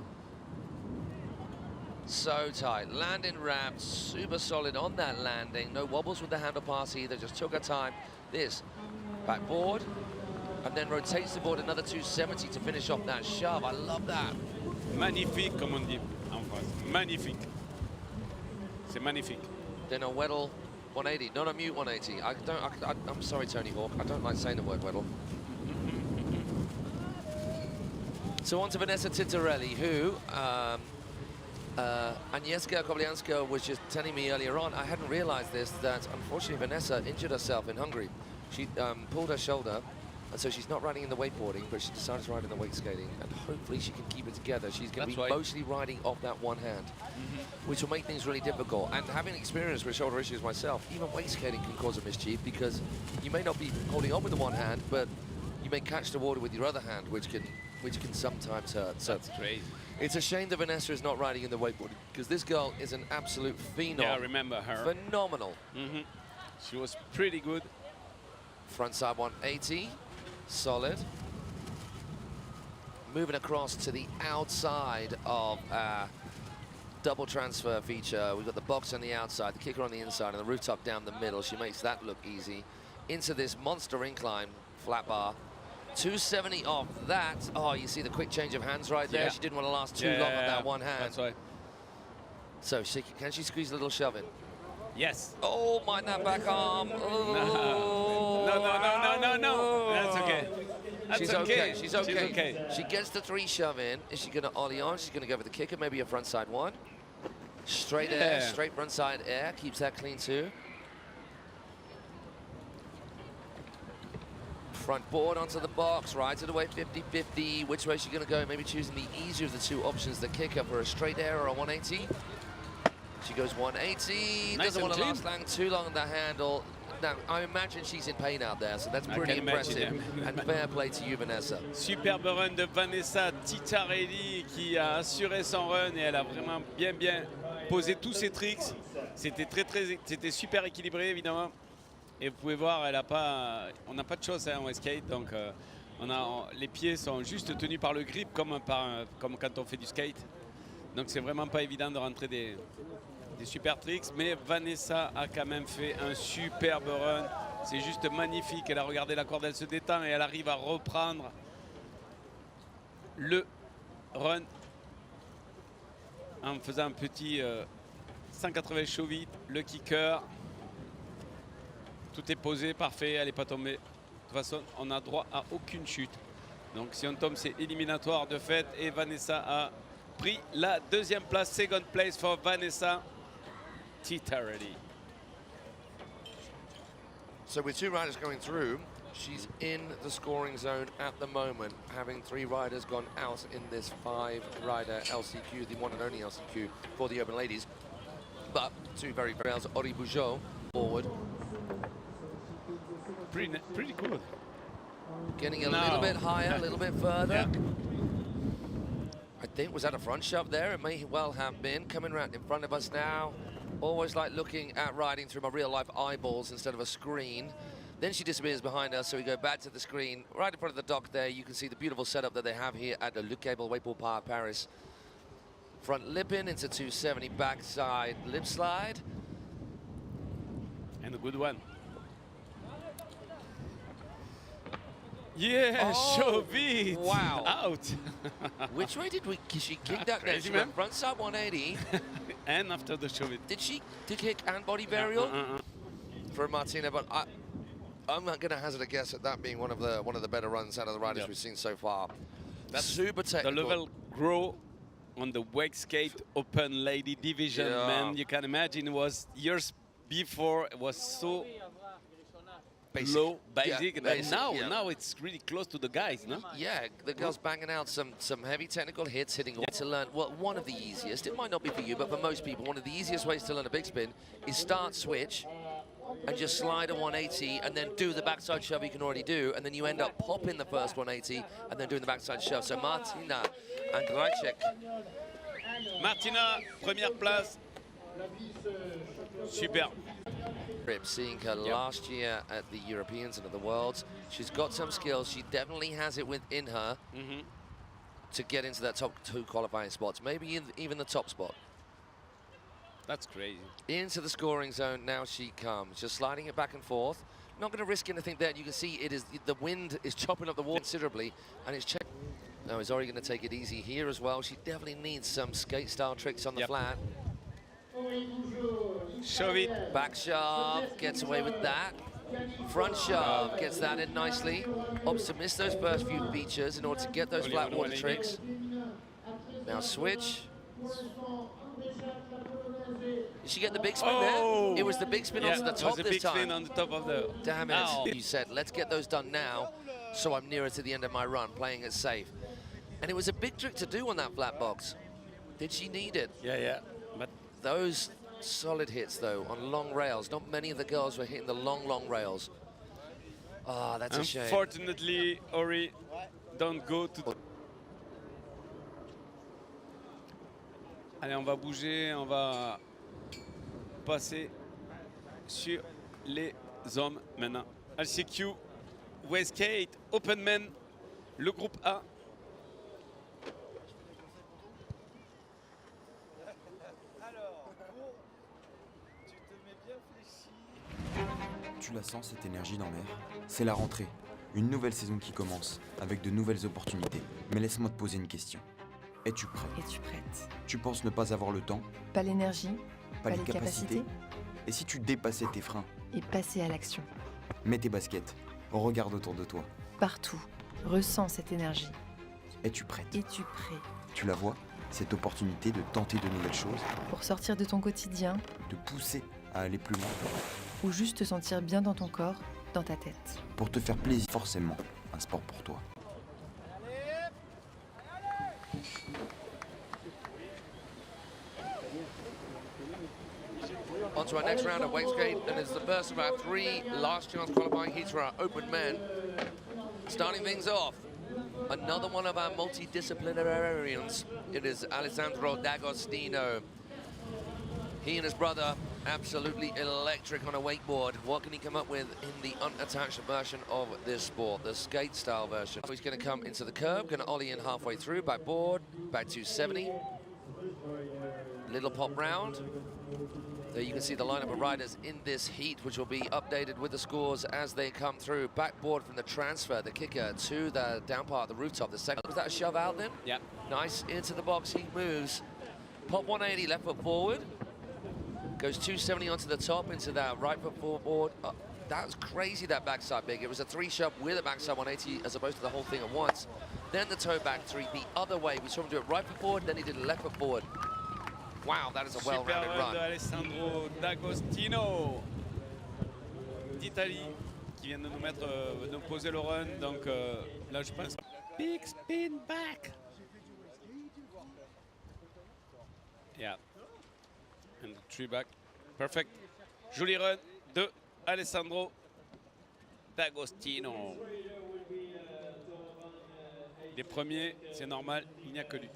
So tight, landing wrapped, super solid on that landing. No wobbles with the handle pass either, just took her time. This backboard, and then rotates the board another 270 to finish off that shove. I love that. Magnifique, comme on dit en France. Magnifique. C'est magnifique. Then a Weddle 180, not a mute 180. I'm sorry, Tony Hawk, I don't like saying the word Weddle. So on to Vanessa Titorelli, who Agnieszka Koblianska was just telling me earlier on, I hadn't realized this, that unfortunately Vanessa injured herself in Hungary. She pulled her shoulder, and so she's not riding in the wakeboarding, but she decided to ride in the wake skating, and hopefully she can keep it together. She's going to be mostly riding off that one hand, which will make things really difficult. And having experience with shoulder issues myself, even wake skating can cause a mischief, because you may not be holding on with the one hand, but you may catch the water with your other hand, which can sometimes hurt. So that's crazy. It's a shame that Vanessa is not riding in the wakeboard, because this girl is an absolute phenom. Yeah, I remember her. Phenomenal. She was pretty good. Front side 180, solid. Moving across to the outside of double transfer feature. We've got the box on the outside, the kicker on the inside, and the rooftop down the middle. She makes that look easy. Into this monster incline, flat bar. 270 off that. Oh, you see the quick change of hands right there. Yeah. She didn't want to last too long on that one hand. That's right. So can she squeeze a little shove in? Yes. Oh, mind that back arm. Oh, No. That's okay. She's okay. She's okay. She gets the 3 shove in. Is she going to ollie on? She's going to go for the kicker, maybe a front side 1. Straight air, straight front side air. Keeps that clean too. Front board onto the box, rides it away 50-50. Which way is she going to go? Maybe choosing the easier of the 2 options, the kicker for a straight air or a 180. She goes 180. Nice. Doesn't want to last too long on the handle. Now, I imagine she's in pain out there, so that's pretty impressive. And fair play to you, Vanessa. Superbe run de Vanessa Titorelli qui a assuré son run et elle a vraiment bien posé tous ses tricks. C'était super équilibré, évidemment. Et vous pouvez voir, on n'a pas de choses en skate, donc les pieds sont juste tenus par le grip comme quand on fait du skate. Donc c'est vraiment pas évident de rentrer des super tricks, mais Vanessa a quand même fait un superbe run. C'est juste magnifique. Elle a regardé la corde, elle se détend et elle arrive à reprendre le run en faisant un petit 180 chaud vite, le kicker. Tout est posé, parfait, elle n'est pas tombée. De toute façon, on n'a droit à aucune chute. Donc si on tombe, c'est éliminatoire de fait. Et Vanessa a pris la 2e place. Second place for Vanessa Titorelli. So with 2 riders going through, she's in the scoring zone at the moment, having 3 riders gone out in this 5-rider LCQ, the one and only LCQ for the Open Ladies. But 2 very rails, Ori Bougeot forward. Pretty good. Getting a little bit higher, a little bit further. I think, was that a front shove there? It may well have been. Coming around in front of us now. Always like looking at riding through my real-life eyeballs instead of a screen. Then she disappears behind us, so we go back to the screen. Right in front of the dock there, you can see the beautiful setup that they have here at the Wakeskate Para-Wakeboard Paris. Front lip in into 270, backside lip slide. And a good one. Yeah, Oh, shove it. wow. Out. Which way did she kick that? Crazy, She man. went front side 180. And after the shove it. Did she kick and body burial for Martina? But I'm not going to hazard a guess at that being one of the better runs out of the riders we've seen so far. That's super technical. The level grow on the Wakeskate Open Lady Division, man. You can imagine it was years before, it was so basic. Low, basic, Yeah, and basic, now it's really close to the guys, no? Yeah, the girls banging out some heavy technical hits, hitting to learn. Well, one of the easiest, it might not be for you, but for most people, one of the easiest ways to learn a big spin is start switch and just slide a 180 and then do the backside shove you can already do, and then you end up popping the first 180 and then doing the backside shove. So Martina and Grajcek. Martina, première place. Super. Seeing her last year at the Europeans and at the Worlds, she's got some skills. She definitely has it within her to get into that top 2 qualifying spots, maybe even the top spot. That's crazy. Into the scoring zone now she comes, just sliding it back and forth. Not going to risk anything there. You can see the wind is chopping up the wall considerably, and it's checked. Now is Ori going to take it easy here as well? She definitely needs some skate-style tricks on the flat. Shove it. Back shove, gets away with that. Front shove, gets that in nicely. Opts to miss those first few features in order to get those flat water tricks. Now switch. Did she get the big spin there? It was the big spin onto the top this time. It was a big spin on the top of the... Damn it. You said, let's get those done now, so I'm nearer to the end of my run, playing it safe. And it was a big trick to do on that flat box. Did she need it? Yeah. But those solid hits, though, on long rails. Not many of the girls were hitting the long rails. Ah, that's a shame. Unfortunately, Ori, don't go to... Allez, on va bouger, on va passer sur les hommes maintenant. LCQ, Wakeskate, Open Men, le groupe A. Tu la sens, cette énergie dans l'air? C'est la rentrée, une nouvelle saison qui commence, avec de nouvelles opportunités. Mais laisse-moi te poser une question. Es-tu prêt? Es-tu prête? Tu penses ne pas avoir le temps? Pas l'énergie? Pas les capacités? Et si tu dépassais tes freins? Et passer à l'action. Mets tes baskets, regarde autour de toi. Partout, ressens cette énergie. Es-tu prête? Es-tu prêt? Tu la vois? Cette opportunité de tenter de nouvelles choses? Pour sortir de ton quotidien? De pousser à aller plus loin? Ou juste te sentir bien dans ton corps, dans ta tête? Pour te faire plaisir, forcément, un sport pour toi. On to our next round of Wakeskate, and it's the first of our 3 last chance qualifying heats for our open men. Starting things off, another one of our multidisciplinarians. It is Alessandro D'Agostino. He and his brother, absolutely electric on a wakeboard. What can he come up with in the unattached version of this sport, the skate style version? He's going to come into the curb, going to ollie in halfway through, back board, back 270. Little pop round. There you can see the lineup of riders in this heat, which will be updated with the scores as they come through. Backboard from the transfer, the kicker to the down part of the rooftop. The second, was that a shove out then? Yeah. Nice, into the box, he moves. Pop 180, left foot forward. Goes 270 onto the top, into that right foot forward. That was crazy, that backside big. It was a 3 shove with a backside 180 as opposed to the whole thing at once. Then the toe back 3 the other way. We saw him do it right foot forward, then he did a left foot forward. Wow, that is a well-rounded run. De Alessandro D'Agostino d'Italie qui vient de nous mettre, de nous poser le run. Donc là, je pense. Big spin back. Yeah. And the 3 back. Perfect. Joli run de Alessandro D'Agostino. Les premiers, c'est normal, il n'y a que lui.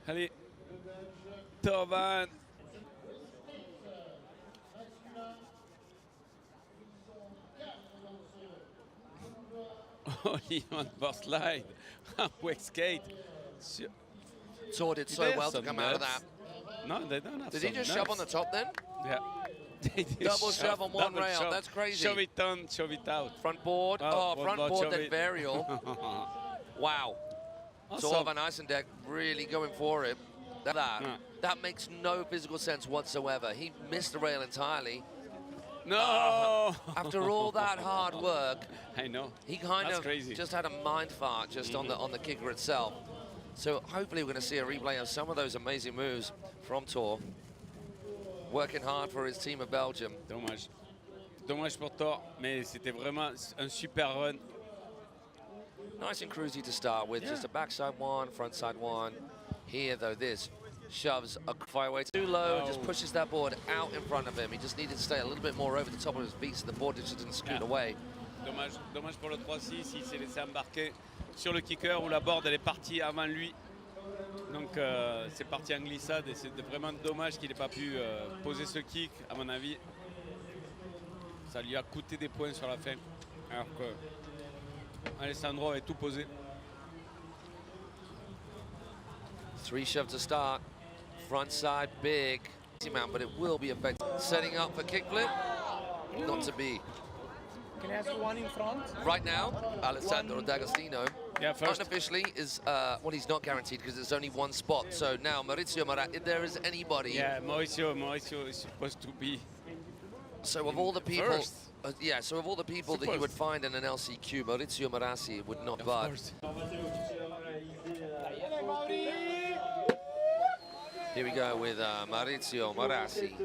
Allez, Torvan. Only on board slide. Wakeskate. Tor did so well to come out of that. No, they don't have. Did he just shove on the top then? Yeah. Double shove on one rail. Shove. That's crazy. Shove it on, shove it out. Front board. Front board, then varial. Wow. So Awesome. Van Eisendeck really going for it. That makes no physical sense whatsoever. He missed the rail entirely. No! After all that hard work, I know. He kind That's of crazy. just had a mind fart just on the kicker itself. So hopefully we're going to see a replay of some of those amazing moves from Thor. Working hard for his team of Belgium. Dommage. Dommage pour Thor, mais c'était vraiment un super run. Nice and cruisy to start with, just a backside one, frontside one. Here though, this shoves a fireway too low, just pushes that board out in front of him. He just needed to stay a little bit more over the top of his feet so the board just didn't scoot away. Dommage, dommage pour le 3-6, il s'est laissé embarquer sur le kicker où la board elle est partie avant lui. Donc c'est parti en glissade et c'est vraiment dommage qu'il n'ait pas pu poser ce kick, à mon avis. Ça lui a coûté des points sur la fin. Alors que Alessandro avait tout posé. 3 shove to start. Front side big. Man, but it will be effective. Setting up for kickflip. Not to be. Can I ask one in front? Right now, Alessandro D'Agostino, first. unofficially, is, well, he's not guaranteed because there's only one spot. So now, Maurizio Marat, if there is anybody. Yeah, Mauricio is supposed to be. So of all the people. First. So of all the people that you would find in an LCQ, Maurizio Marassi would not buy. Here we go with Maurizio Marassi.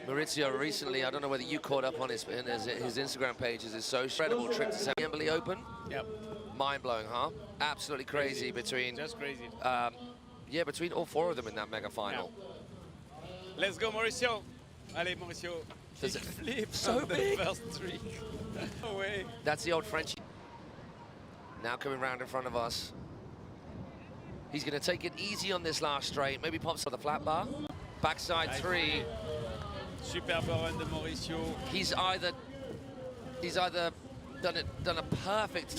Maurizio recently, I don't know whether you caught up on his Instagram pages, is so incredible trip to San Open. Yep. Mind-blowing, huh? Absolutely crazy between... Just crazy. Yeah, between all 4 of them in that mega final. Yeah. Let's go, Mauricio. Allez, Mauricio. Does it flip so big? The first trick. No way. That's the old Frenchie. Now coming round in front of us. He's going to take it easy on this last straight. Maybe pops on the flat bar. Backside 3. Superbe run de Mauricio. He's either done a perfect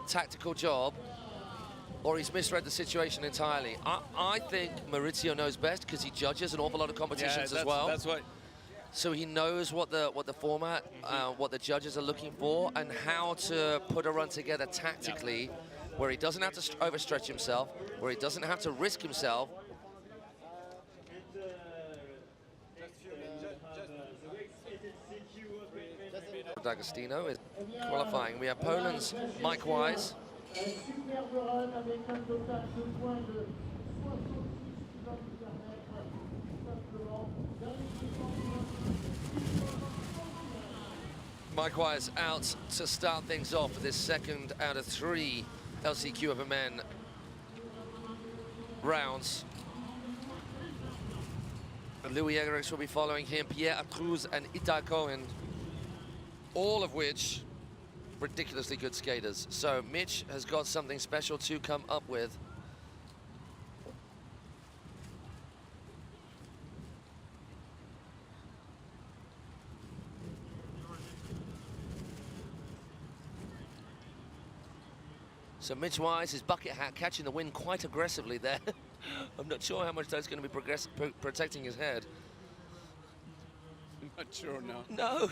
tactical job, or he's misread the situation entirely. I think Maurizio knows best because he judges an awful lot of competitions as well. That's what. So he knows what the format, what the judges are looking for, and how to put a run together tactically, where he doesn't have to overstretch himself, where he doesn't have to risk himself. D'Agostino is qualifying. We have Poland's Mike Wise. Mike Wise out to start things off for this second out of 3 LCQ Open Men rounds. Louis Egerich will be following him, Pierre Atruz and Itai Cohen, all of which ridiculously good skaters. So Mitch has got something special to come up with. So Mitch Wise, his bucket hat, catching the wind quite aggressively there. I'm not sure how much that's going to be protecting his head. I'm not sure now. No,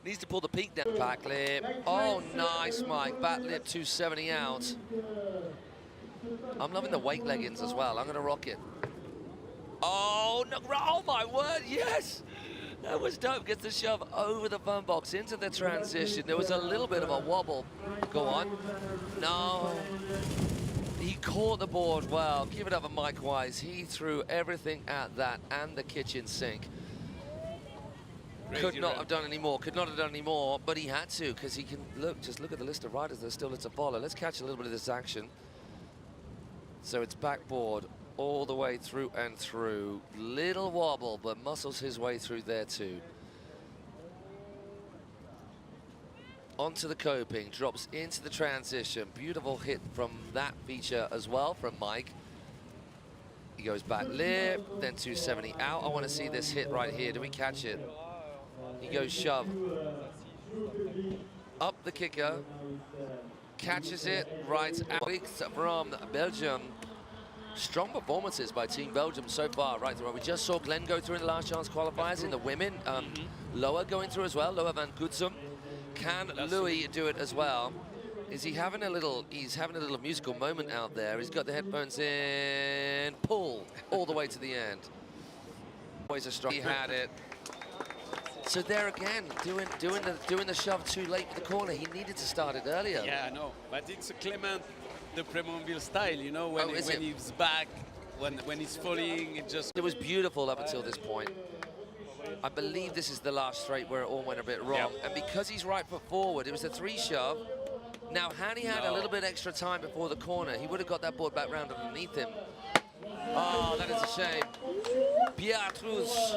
needs to pull the peak down. Backlip. Oh, nice, Mike. Backlip 270 out. I'm loving the weight leggings as well. I'm going to rock it. Oh, no. Oh, my word. Yes. That was dope. Gets the shove over the bum box into the transition. There was a little bit of a wobble. Go on. No. He caught the board well. Give it up for Mike Wise. He threw everything at that and the kitchen sink. Could not have done any more. Could not have done any more, but he had to because he can just look at the list of riders that are still to follow. Let's catch a little bit of this action. So it's backboard all the way through and through. Little wobble, but muscles his way through there too. Onto the coping, drops into the transition. Beautiful hit from that feature as well from Mike. He goes back lip, then 270 out. I want to see this hit right here. Do we catch it? He goes shove. Up the kicker. Catches it right out from Belgium. Strong performances by Team Belgium so far, right through. We just saw Glenn go through in the last chance qualifiers in the women. Loa going through as well, Loa van Kutsum. Can Louis do it as well? Is he having a little, he's having a little musical moment out there. He's got the headphones in, pull all the way to the end. Always a strong, he had it. So there again, doing the shove too late for the corner. He needed to start it earlier. Yeah, I know, but it's a Clement de Prémonville style, you know, when he's back, when he's falling, it just... It was beautiful up until this point. I believe this is the last straight where it all went a bit wrong. And because he's right foot forward, it was a 3 shove. Now, had he had a little bit extra time before the corner, he would have got that board back round underneath him. Oh, that is a shame. Beatrice,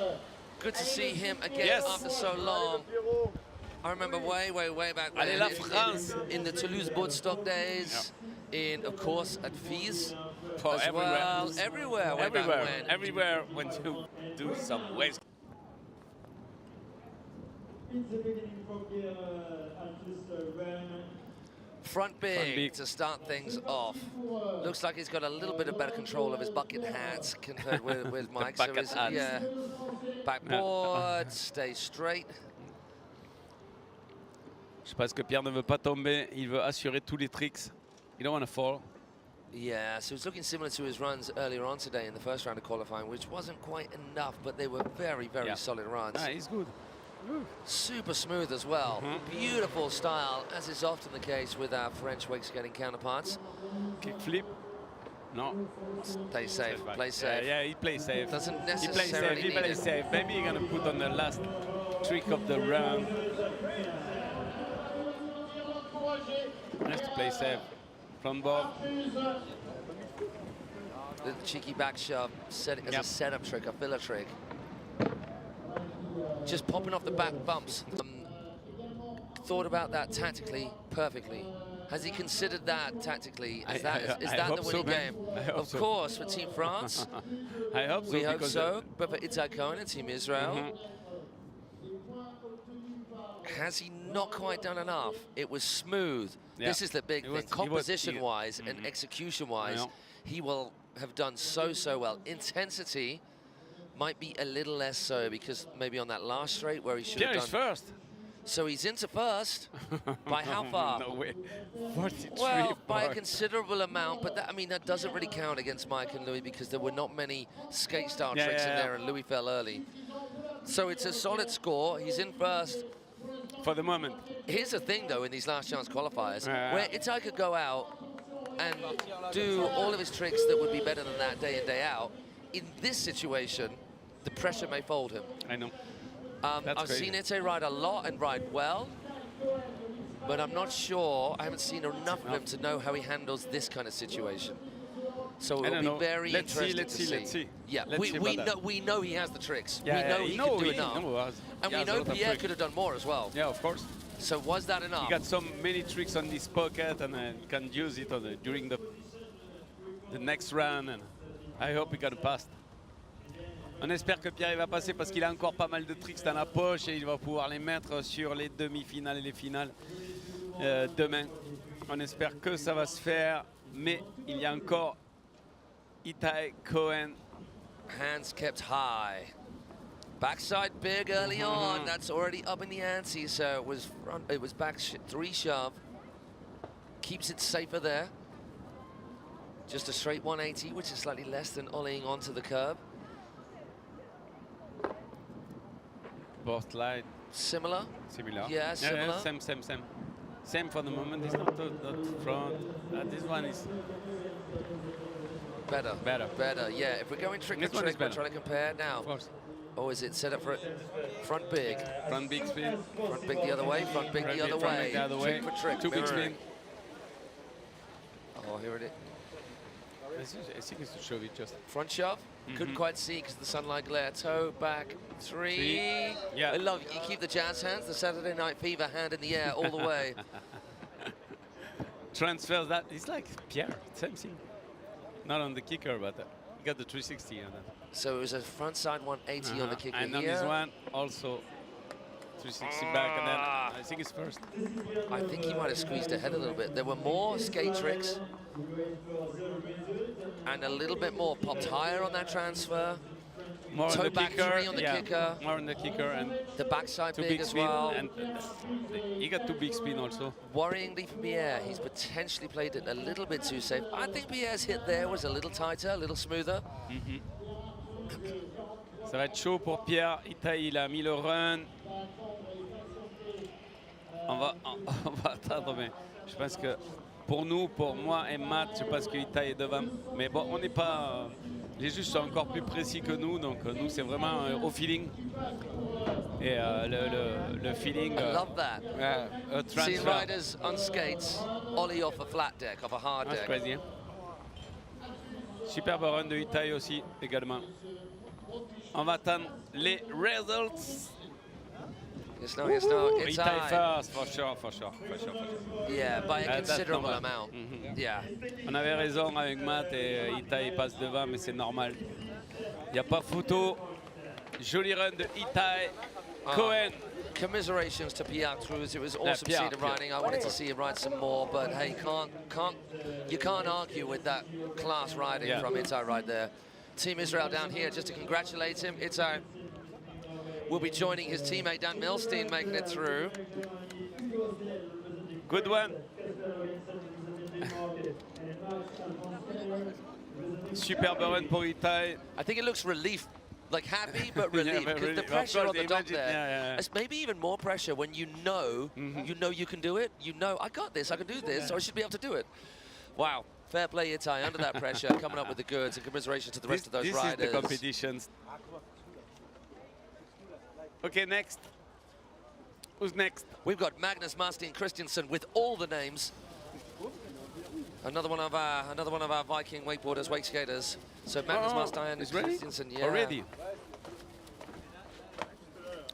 good to see him again after so long. I remember way back when in the Toulouse boardstock days, of course, at Fies. Everywhere when you do some waste. Front big to start things off. Looks like he's got a little bit of better control of his bucket hats compared with Mike. Backboard, stay straight. Je pense que Pierre ne veut pas tomber. Il veut assurer tous les tricks. You don't want to fall. Yeah, so it's looking similar to his runs earlier on today in the first round of qualifying, which wasn't quite enough, but they were very solid runs. Ah, he's good. Super smooth as well. Beautiful style, as is often the case with our French wakeskating counterparts. Kick flip. No. Play safe, play safe. Yeah, he plays safe. Doesn't necessarily he plays safe. Maybe he's going to put on the last trick of the round. Has to play safe. Front board. The cheeky back shove, set it as a setup trick, a filler trick. Just popping off the back bumps. Thought about that tactically, perfectly. Has he considered that tactically? Is that the winning game? Of course, for Team France. I hope so. We hope so, but for Itai Cohen and Team Israel. Has he not quite done enough? It was smooth. This is the big thing. Composition-wise and execution-wise, he will have done so well. Intensity might be a little less so, because maybe on that last straight where he should have done... first. So he's into first. By how far? No way. 43 well, by a considerable amount, but that, I mean, that doesn't really count against Mike and Louis, because there were not many skate style tricks in there, and Louis fell early. So it's a solid score. He's in first. For the moment. Here's the thing, though, in these last chance qualifiers, where Itai could go out and do all of his tricks that would be better than that day in, day out. In this situation, the pressure may fold him. I know. I've seen Itai ride a lot and ride well, but I'm not sure. I haven't seen enough of him to know how he handles this kind of situation. So it'll be very interesting to see. Let's see. Yeah, we know he has the tricks. Yeah, we know he can do enough. And we know Pierre could have done more as well. Yeah, of course. So was that enough? He got so many tricks on this pocket, and can use it during the next round. And I hope he got past. On espère que Pierre va passer, parce qu'il a encore pas mal de tricks dans la poche et il va pouvoir les mettre sur les demi-finales et les finales demain. On espère que ça va se faire, mais il y a encore Itai Cohen. Hands kept high. Backside big early on. That's already up in the ante. So it was back 3 shove. Keeps it safer there. Just a straight 180, which is slightly less than ollieing onto the curb. Both slide. Similar? Similar. Yeah, similar. Same. Same for the moment. It's not front. This one is better. Yeah, if we're going trick to trick, we're trying to compare now. Of course. Or is it set up for front big? Front big spin. Front big the other way. Front big the other way. Trick for trick. 2 big spin. Oh, here it is. I think it's to show it just. Front shove. Couldn't quite see because the sunlight glare. Toe back 3. Yeah. I love you keep the jazz hands, the Saturday Night Fever hand in the air all the way. Transfers that. It's like Pierre, same thing. Not on the kicker, but he got the 360 on that. So it was a front side 180 on the kicker and on here. this one, also 360 back, and then I think it's first. I think he might have squeezed ahead a little bit. There were more skate tricks and a little bit more popped higher on that transfer. More on Toe the back kicker, three on the kicker. More on the kicker, and the backside two big as spin, well. and he got two big spin also. Worryingly for Pierre, he's potentially played it a little bit too safe. I think Pierre's hit there was a little tighter, a little smoother. Ça va être chaud pour Pierre. Itai, il a mis le run. On va attendre, mais je pense que pour nous, pour moi et Matt, je pense que Itai est devant. Mais bon, on n'est pas... les juges sont encore plus précis que nous, donc nous, c'est vraiment au feeling. Et le feeling... I love that. Seeing transfer. riders on skates ollie off a flat deck, off a hard That's deck. crazy. Superbe run de Itai aussi, également. On va attendre les results. Yes, no, yes, no. It's Itai high. first, for sure. Yeah, by a That's considerable normal. amount. Yeah. On avait raison avec Matt et Itai passe devant, mais c'est normal. Il n'y a pas photo. Joli run de Itai. Cohen. Commiserations to Pierre Cruz. It was awesome Pierre, seated riding. I wanted to see him ride some more, but hey, you can't argue with that class riding from Itai right there. Team Israel down here just to congratulate him. Itai will be joining his teammate Dan Milstein, making it through. Good one. Superbe run pour Itai. I think it looks relief, like happy but relief, because the pressure on the top there. It's maybe even more pressure when you know you can do it. You know, I got this, I can do this, so I should be able to do it. Wow, fair play Itai under that pressure, coming up with the goods, and commiserations to the rest of those riders. This is the competitions. Okay, next. Who's next? We've got Magnus Marstein Christiansen with all the names. Another one of our Viking wakeboarders, wake skaters. So Magnus Marstein Christiansen, yeah. Already.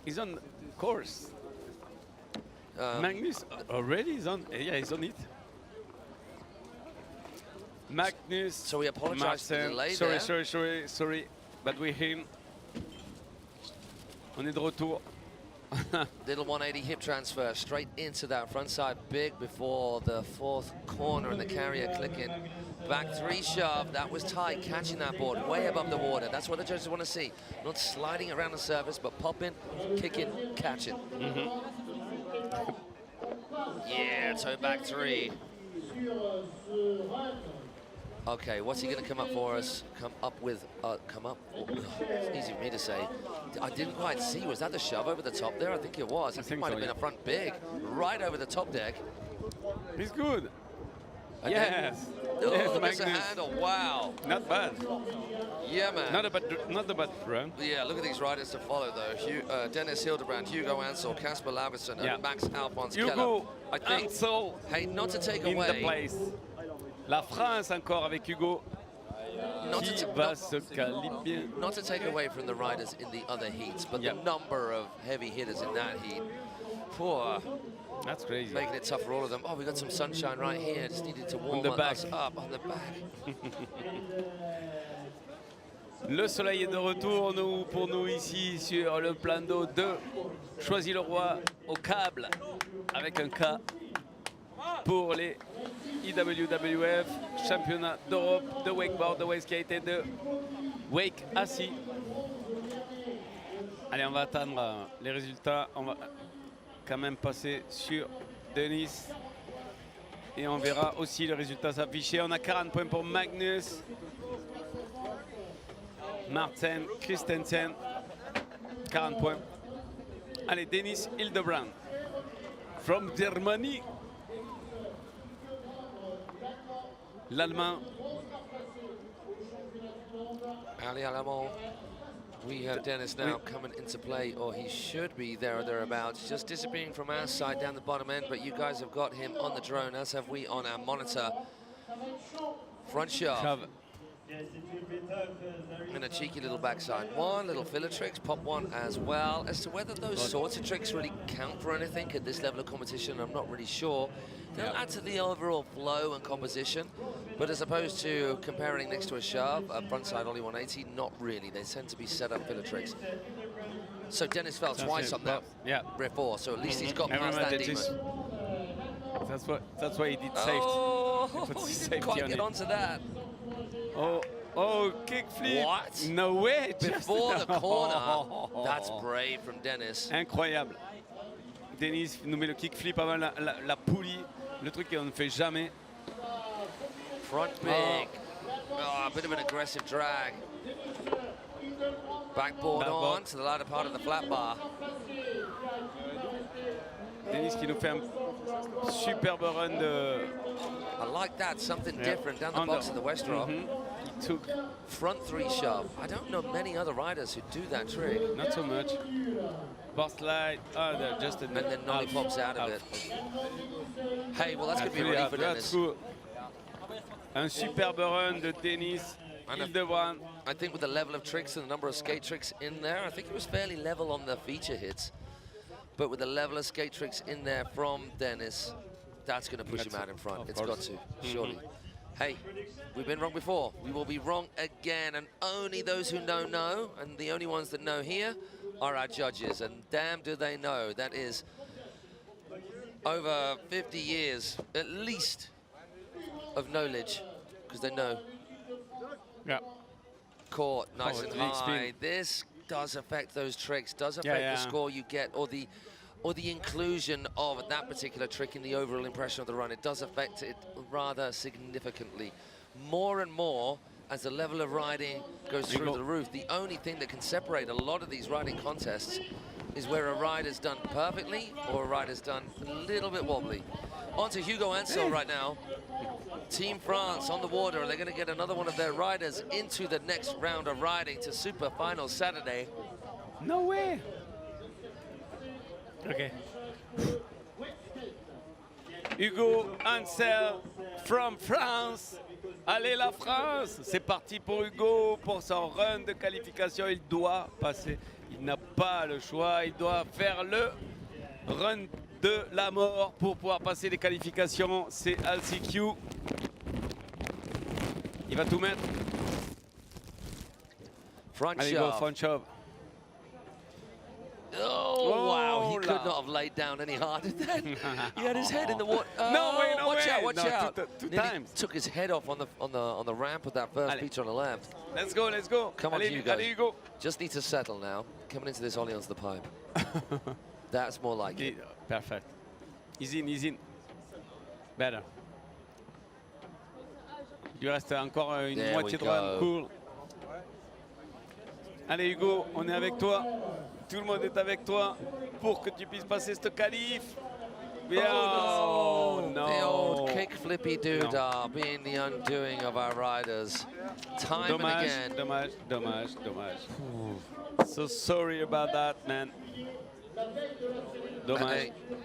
He's on course. Magnus already is on. Yeah, he's on it. Magnus. So we apologize for the delay there. Sorry, but we're him. On est de retour. Little 180 hip transfer straight into that front side big before the fourth corner and the carrier clicking. Back three shove, that was tight, catching that board way above the water. That's what the judges want to see. Not sliding around the surface, but popping, kicking, catching. Yeah, toe back three. Okay, what's he going to come up for us? Come up. It's easy for me to say. I didn't quite see. Was that the shove over the top there? I think it was. I think it might have been a front big, right over the top deck. He's good. Yes. Oh, yes, there's a handle. Wow. Not bad. Yeah, man. Not a bad run. Yeah, look at these riders to follow, though. Dennis Hildebrand, Hugo Ansel, Casper Laverson, and Max Alphonse Keller. Hugo I think, Ansel. Hey, not to take in away. the place. La France encore avec Hugo. Not to take away from the riders in the other heats, but the number of heavy hitters in that heat. Poor. That's crazy. Making it tough for all of them. Oh, we got some sunshine right here. Just needed to warm us up on the back. Le soleil est de retour pour nous ici sur le plan d'eau de Choisy-le-Roi au câble avec un K pour les IWWF championnats d'Europe de wakeboard, de wakeskate et de wake assis. Allez, on va attendre les résultats. On va quand même passer sur Denis et on verra aussi les résultats s'afficher. On a 40 points pour Magnus, Martin Christensen, 40 points. Allez, Denis Hildebrand from Germany. L'Allemand. Ali Alamon. We have Dennis now coming into play, or he should be there or thereabouts. Just disappearing from our side down the bottom end, but you guys have got him on the drone, as have we on our monitor. Front shove. And a cheeky little backside one, little filler tricks, pop one as well. As to whether those sorts of tricks really count for anything at this level of competition, I'm not really sure. They'll add to the overall flow and composition, but as opposed to comparing next to a shove, a frontside ollie 180, not really. They tend to be set up filler tricks. So Dennis fell twice on that before, so at least he's got past that demon. That's why he did safety. Oh, he didn't quite get onto that. Oh, kickflip. What? No way. Before the corner. That's brave from Dennis. Incroyable. Dennis nous met le kickflip avant la poulie, le truc qu'on ne fait jamais. Front big. Oh, a bit of an aggressive drag. Backboard on to the latter part of the flat bar. Dennis qui nous fait un superbe run de... I like that, something different down the box of the West Drop. He took front 3 shove. I don't know many other riders who do that trick. Not so much. Bar slide, just and then nollie pops out of it. Hey, well that's going to be ready for Dennis. Un superbe run de Dennis. I think with the level of tricks and the number of skate tricks in there, I think it was fairly level on the feature hits. But with the level of skate tricks in there from Dennis, that's going to push him out in front. It's got to, surely. Hey, we've been wrong before. We will be wrong again. And only those who know. And the only ones that know here are our judges. And damn do they know. That is over 50 years, at least, of knowledge. Because they know. Yeah. Caught nice and high. This does affect those tricks, does affect the score you get, or the inclusion of that particular trick in the overall impression of the run. It does affect it rather significantly. More and more as the level of riding goes through the roof. The only thing that can separate a lot of these riding contests is where a rider's done perfectly or a rider's done a little bit wobbly. On to Hugo Ansel right now. Team France on the water. They're going to get another one of their riders into the next round of riding to Super Final Saturday. No way. Okay. Hugo Ansel from France. Allez la France. C'est parti pour Hugo pour son run de qualification. Il doit passer. Il n'a pas le choix. Il doit faire le run de la mort pour pouvoir passer les qualifications. C'est LCQ. Il va tout mettre. Allez, go, front shove. Oh, wow, he could not have laid down any harder then. He had his head in the water. No way, no watch way. Out, watch out. Two times. Took his head off on the ramp with that first feature on the left. Let's go, let's go. Come on, Hugo. Hugo. Just need to settle now. Coming into this ollie onto the pipe. That's more like it. Perfect. He's in. Better. Il lui reste encore une moitié de run. Cool. Allez Hugo, on est avec toi. Tout le monde est avec toi pour que tu puisses passer cette qualif. Oh no. The old kick flippy doodah being the undoing of our riders. Time and again. Dommage. So sorry about that, man.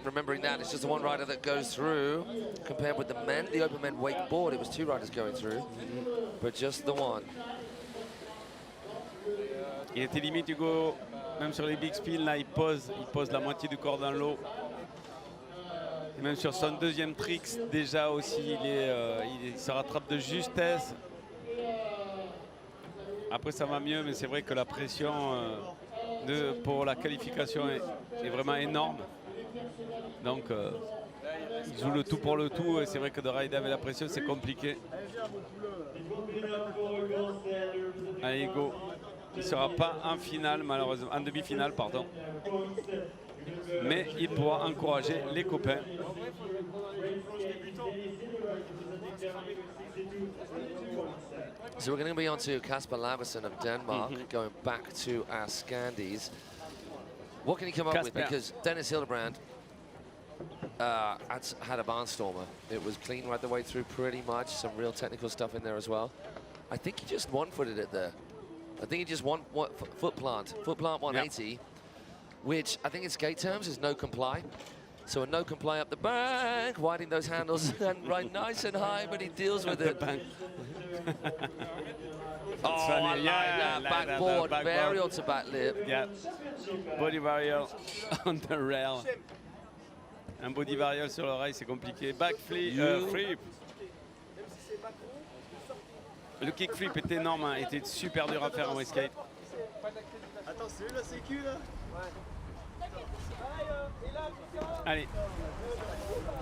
Remembering that, it's just the one rider that goes through compared with the men. The open men wakeboard, it was 2 riders going through, but just the one. Il était limite Hugo, même sur les big spins, là, il pose la moitié du corps dans l'eau. Et même sur son deuxième tricks, déjà aussi, il se rattrape de justesse. Après, ça va mieux, mais c'est vrai que la pression pour la qualification est vraiment énorme. Donc, il joue le tout pour le tout, et c'est vrai que de rider avec la pression, c'est compliqué. Allez, go. Il ne sera pas en finale, malheureusement, en demi-finale, pardon. Mais il pourra encourager les copains. So we're going to be on to Kasper Laversen of Denmark, going back to our Scandies. What can he come up with? Because Dennis Hildebrand had a barnstormer. It was clean right the way through pretty much. Some real technical stuff in there as well. I think he just one-footed it there. I think he just foot plant 180, which I think in skate terms is no comply. So a no comply up the bank, widening those handles and right nice and high, but he deals with it. Oh, I like that backboard, varial to back lip. Yeah, body varial on the rail. Un body varial sur l'oreille, c'est compliqué. Back flip. Le kickflip est énorme, était super dur à faire en Wakeskate. Attends, c'est eux la sécu là? Allez.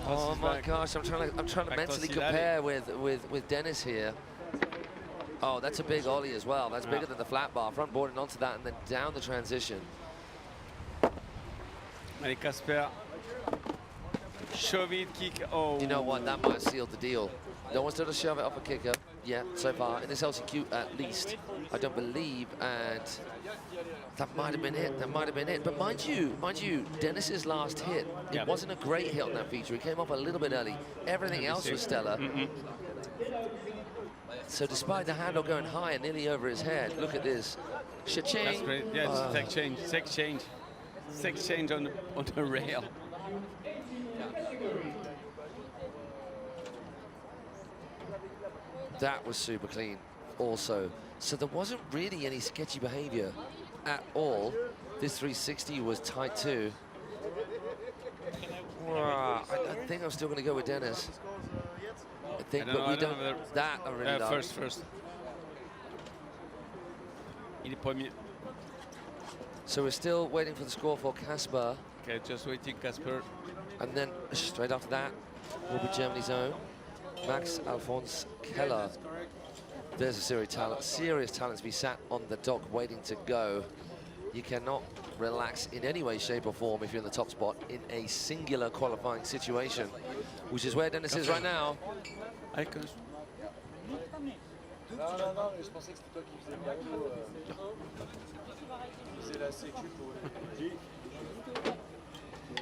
Oh my gosh, I'm trying to mentally compare with Dennis here. Oh, that's a big ollie as well. That's bigger than the flat bar. Front boarding onto that and then down the transition. Allez, Casper. Shove it, kick. Oh. You know what? That might have sealed the deal. No one's done a shove it off a kicker yet so far in this LCQ at least. I don't believe, and that might have been it. That might have been it. But mind you, Dennis's last hit, it wasn't a great hit on that feature. He came off a little bit early. Everything else was stellar. So despite the handle going high and nearly over his head, look at this. Cha-ching. That's great. Yeah, sex change on the rail. That was super clean also. So there wasn't really any sketchy behavior at all. This 360 was tight too. I think I'm still going to go with Dennis. I think, but we don't. That I really love. First. Il est premier. So we're still waiting for the score for Casper. Okay, just waiting, Casper. And then straight after that will be Germany's own Max Alphonse Keller. There's a serious talent to be sat on the dock waiting to go. You cannot relax in any way, shape or form if you're in the top spot in a singular qualifying situation, which is where Dennis is right now. Non, je pensais que c'était toi qui faisais le bateau. Qui faisait la sécu pour...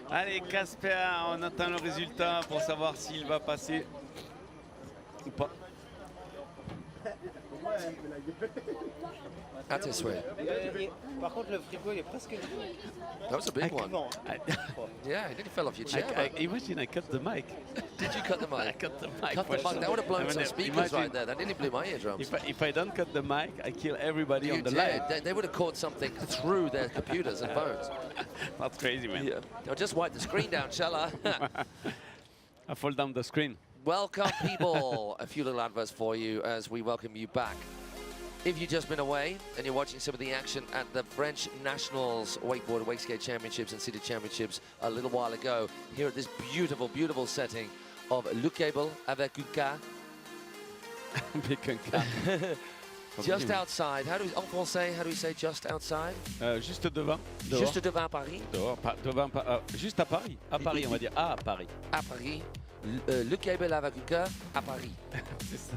Allez, Casper, on attend le résultat pour savoir s'il va passer ou pas. At his way. Par contre, le frigo, il est presque vide. That was a big one. Yeah, it nearly fell off your chair. Imagine I cut the mic. Did you cut the mic? I cut the mic. Cut the mic. That would have blown some speakers right there. That nearly blew my eardrums. If I don't cut the mic, I kill everybody on the live. They would have caught something through their computers and phones. That's crazy, man. Yeah. I'll just wipe the screen down, shall I? I fall down the screen. Welcome, people. A few little adverts for you as we welcome you back. If you've just been away and you're watching some of the action at the French Nationals Wakeboard Wakeskate Championships and City Championships a little while ago, here at this beautiful, beautiful setting of Le Cable avec un K. Just outside. En français, how do we say just outside? Juste devant. Juste devant Paris. Juste à Paris. À Paris, on va dire. À Paris. À Paris. Le Cable avec un K à Paris.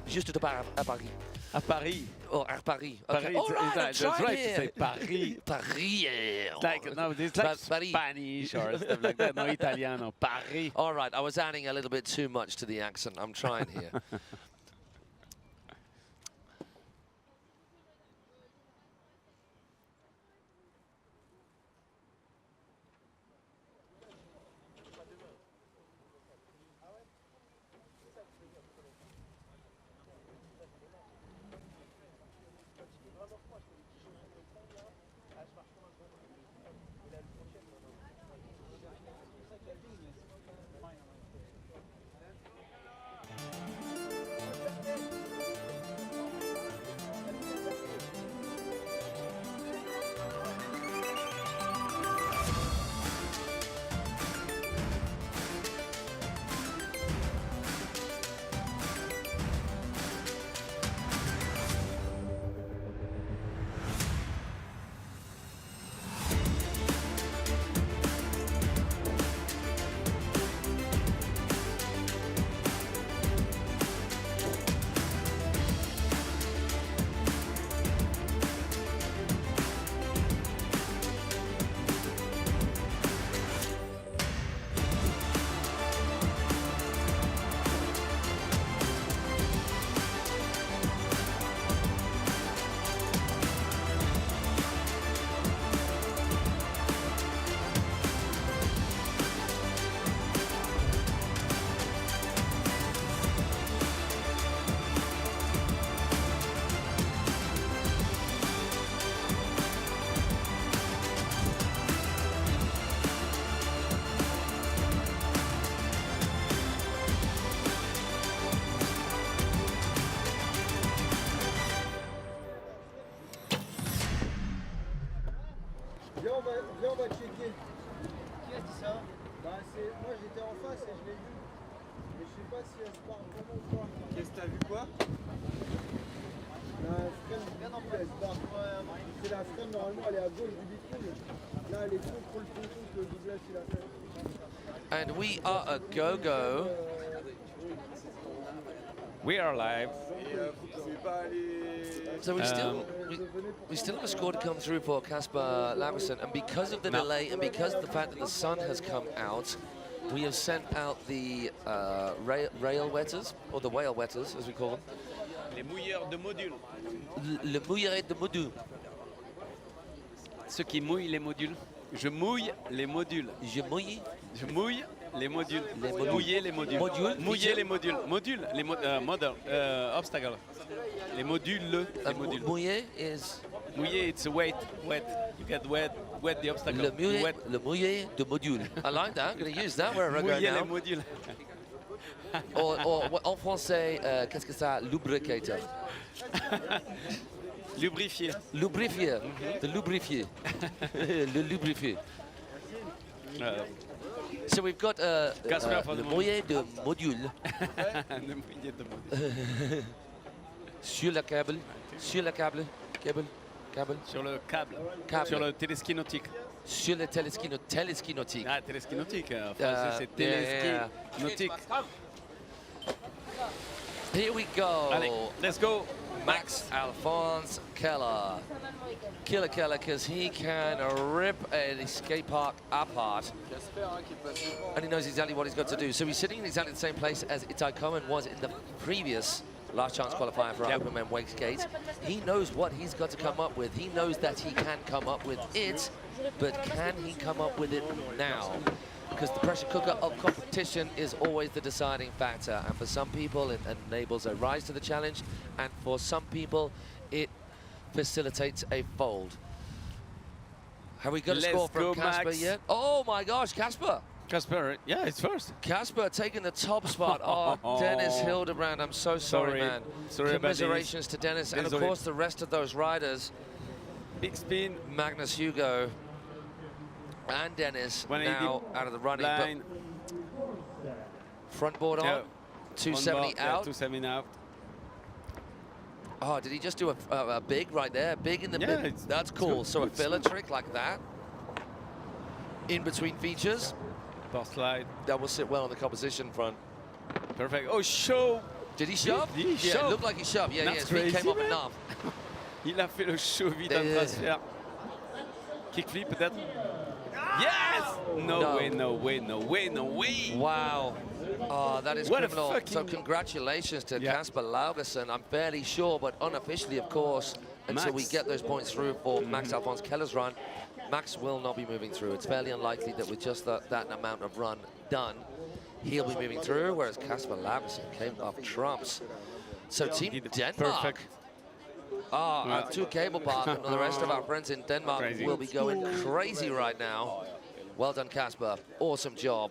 Juste devant à Paris. À Paris. Oh, à Paris. Okay. All right, that's right to say Paris. Paris. It's like Spanish or stuff like that. No, Italiano. Paris. All right, I was adding a little bit too much to the accent. I'm trying here. moi j'étais en face et je l'ai vu. Mais je sais pas si elle se barre vraiment ou pas. Qu'est-ce que t'as vu quoi? La frame du bitume, elle se barre. C'est la frame, normalement elle est à gauche du bitume. Là elle est contre le ponton que Douglas il a fait. And we are a go-go. We are live. So we still have a score to come through for Kasper Laversen, and because of the delay and because of the fact that the sun has come out, we have sent out the rail wetters, or the whale wetters as we call them. Les mouilleurs de modules. Le mouilleret de module. Ceux qui mouillent les modules. Je mouille les modules. Je mouille. Je mouille les modules. Les modules. Mouiller les modules. Module. Mouiller les modules. Modules. Les model. Obstacle. Les modules. Les modules. Mouiller is. Mouiller, it's wet. Wet. You get wet. Wet the obstacle. Le mouiller de module. I like that. I'm going to use that wherever I go Mouiller now. les modules. Or en français, qu'est-ce que ça? Lubricator. Lubrifier. Lubrifier. De lubrifier. Le lubrifier. So we've got le mouiller de module. Le mouiller de module. Sur le câble. Sur le câble. Câble. Sur le câble. Sur le téléski nautique. Sur le téléski nautique. Ah, téléski nautique. En français, c'est téléski nautique. Here we go. Allez, let's go. Max Alphonse Keller. Killer Keller, because he can rip a skate park apart. And he knows exactly what he's got to do. So he's sitting in exactly the same place as Itai Cohen was in the previous last chance qualifier for Open Men Wakeskate. He knows what he's got to come up with. He knows that he can come up with it, but can he come up with it now? Because the pressure cooker of competition is always the deciding factor. And for some people, it enables a rise to the challenge. And for some people, it facilitates a fold. Have we got a score from Kasper yet? Oh my gosh, Kasper! Kasper, yeah, it's first. Kasper taking the top spot. Oh, Dennis Hildebrand, I'm so sorry, man. Sorry Commiserations to Dennis. And of course, the rest of those riders. Big spin. Magnus Hugo and Dennis now out of the running. Line. But front board on, 270 out. 270 out. Oh, did he just do a big right there? Big in the mid. That's cool. So a filler trick like that. In between features. Post slide. That will sit well on the composition front. Perfect. Oh, shove. Did he shove? He yeah, shoved. It looked like he shoved. Yeah, That's yeah, his feet came up man. enough. Il a fait le show vite en transfert. Kickflip peut-être. Yes! No way, no way, no way, no way. Wow. Oh, that is what criminal. So congratulations to Kasper Laversen. I'm fairly sure, but unofficially, of course, until we get those points through for Max Alphonse Keller's run, Max will not be moving through. It's fairly unlikely that with just that amount of run done, he'll be moving through, whereas Kasper Laversen came off trumps. So Team Denmark. Perfect. To Cable Park, and the rest of our friends in Denmark will be going crazy right now. Well done, Kasper. Awesome job.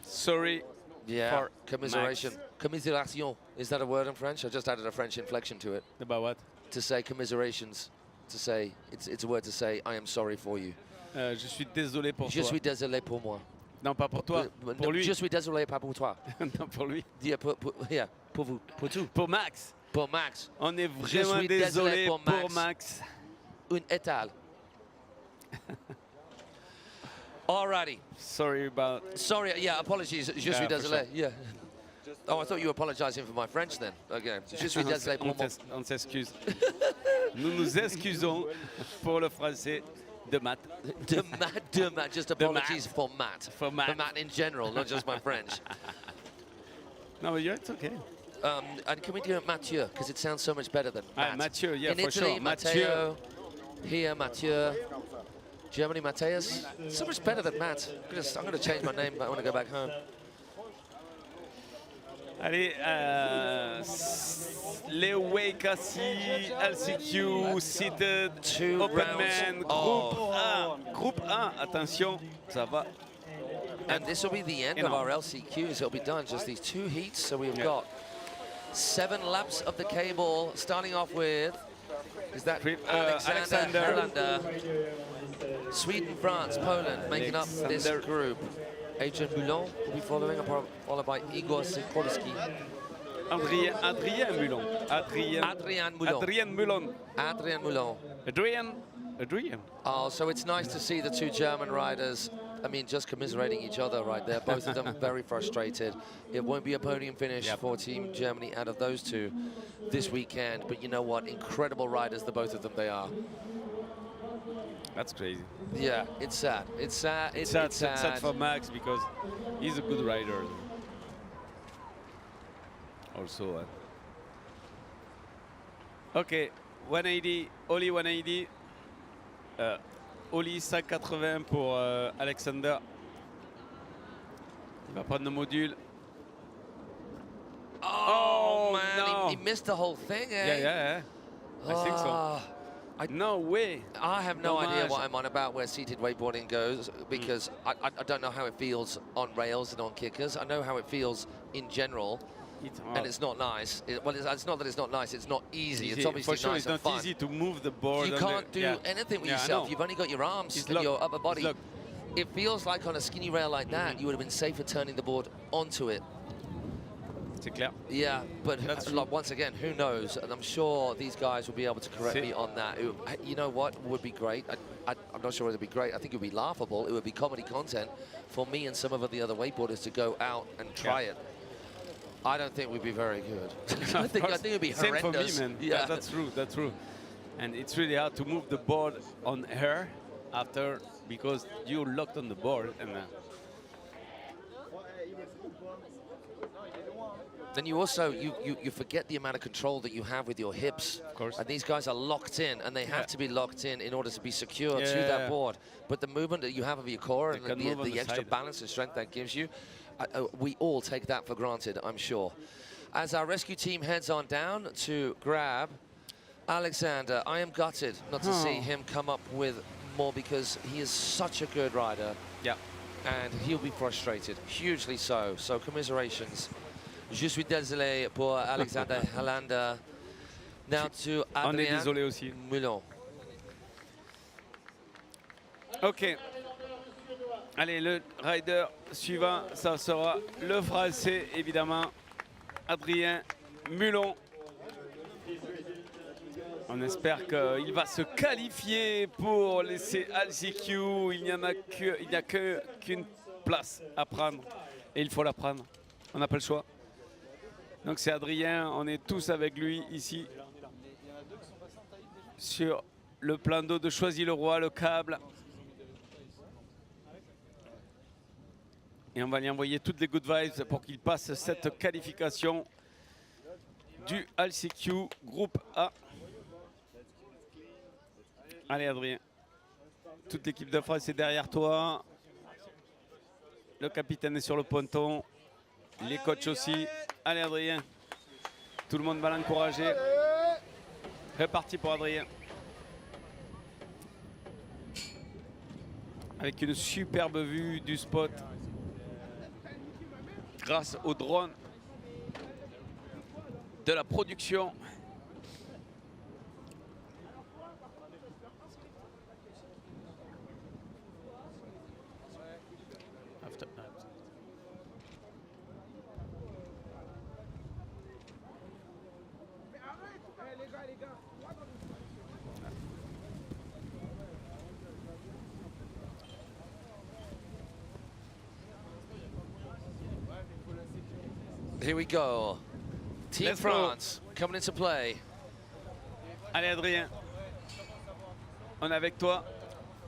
Sorry. Yeah, commiseration. Commiseration. Is that a word in French? I just added a French inflection to it. About what? To say commiserations. To say, it's a word to say, I am sorry for you. Je suis désolé pour toi. Je suis désolé pour moi. Non, pas pour toi, pour lui. Je suis désolé pas pour toi. Non, pour lui. Pour vous, pour tout. Pour Max. Pour Max. On est vraiment désolé pour Max. Un étal. Alrighty. Sorry about... Sorry, yeah, apologies. Je suis désolé. Yeah. Oh, I thought you were apologizing for my French then. Okay. Je suis désolé pour moi. On s'excuse. Nous nous excusons pour le français de Matt. De Matt. Just apologies for Matt. For Matt. For Matt in general, not just my French. No, but it's okay. And can we do it Mathieu? Because it sounds so much better than Matt. Mathieu, yeah, in for Italy, sure. Matteo. Here, Mathieu. Germany, Mateus. So much better than Matt. I'm going to change my name, but I want to go back home. Allez, les Wakeskate LCQ seated Open Men Group 1, attention, ça va. And this will be the end of our LCQs. It'll be done, just these 2 heats. So we've got 7 laps of the cable, starting off with, is that Alexander Helander. Sweden, France, Poland making up this group. Adrian Moulon will be following, followed by Igor Sikorski. Adrien Moulon. Adrien Moulon. Oh, so it's nice to see the two German riders, I mean, just commiserating each other right there. Both of them very frustrated. It won't be a podium finish for Team Germany out of those two this weekend. But you know what? Incredible riders, the both of them they are. That's crazy. Yeah, it's sad. It's sad. It's sad for Max because he's a good rider. Also. Ok, 180, Oli 180. Oli 580 pour Alexander. Il va prendre le module. Oh man, no. he missed the whole thing, eh? Yeah. I think so. No way. I have no idea what I'm on about where seated wakeboarding goes because I don't know how it feels on rails and on kickers. I know how it feels in general. And it's not nice. It's not that it's not nice. It's not easy. It's obviously for sure, nice it's not fun. easy to move the board. You can't do anything with yourself. You've only got your arms and your upper body. It feels like on a skinny rail like that, you would have been safer turning the board onto it. C'est clair. Yeah, but like, once again, who knows? And I'm sure these guys will be able to correct me on that. You know what would be great? I'm not sure it would be great. I think it would be laughable. It would be comedy content for me and some of the other wakeboarders to go out and try it. I don't think we'd be very good. I think it would be horrendous. Same for me, man. Yeah, that's true. And it's really hard to move the board on her after because you're locked on the board. And then you also you forget the amount of control that you have with your hips. Of course. And these guys are locked in, and they have to be locked in order to be secure to that board. But the movement that you have of your core and the extra balance and strength that gives you, we all take that for granted, I'm sure. As our rescue team heads on down to grab Alexander, I am gutted not to see him come up with more because he is such a good rider. Yeah. And he'll be frustrated, hugely so. So commiserations. Je suis désolé pour Alexander Hollander. Now to Adrien Moulon. Ok. Allez, le rider suivant, ça sera le Français, évidemment, Adrien Moulon. On espère qu'il va se qualifier pour laisser LCQ. Il n'y a qu'une place à prendre et il faut la prendre. On n'a pas le choix. Donc c'est Adrien, on est tous avec lui ici sur le plan d'eau de Choisy-le-Roi, le câble. Et on va lui envoyer toutes les good vibes pour qu'il passe cette qualification du LCQ groupe A. Allez Adrien, toute l'équipe de France est derrière toi. Le capitaine est sur le ponton, les coachs aussi. Allez Adrien, tout le monde va l'encourager. Reparti pour Adrien. Avec une superbe vue du spot. Grâce au drone de la production. Here we go. Team France coming into play. Allez Adrien, on est avec toi.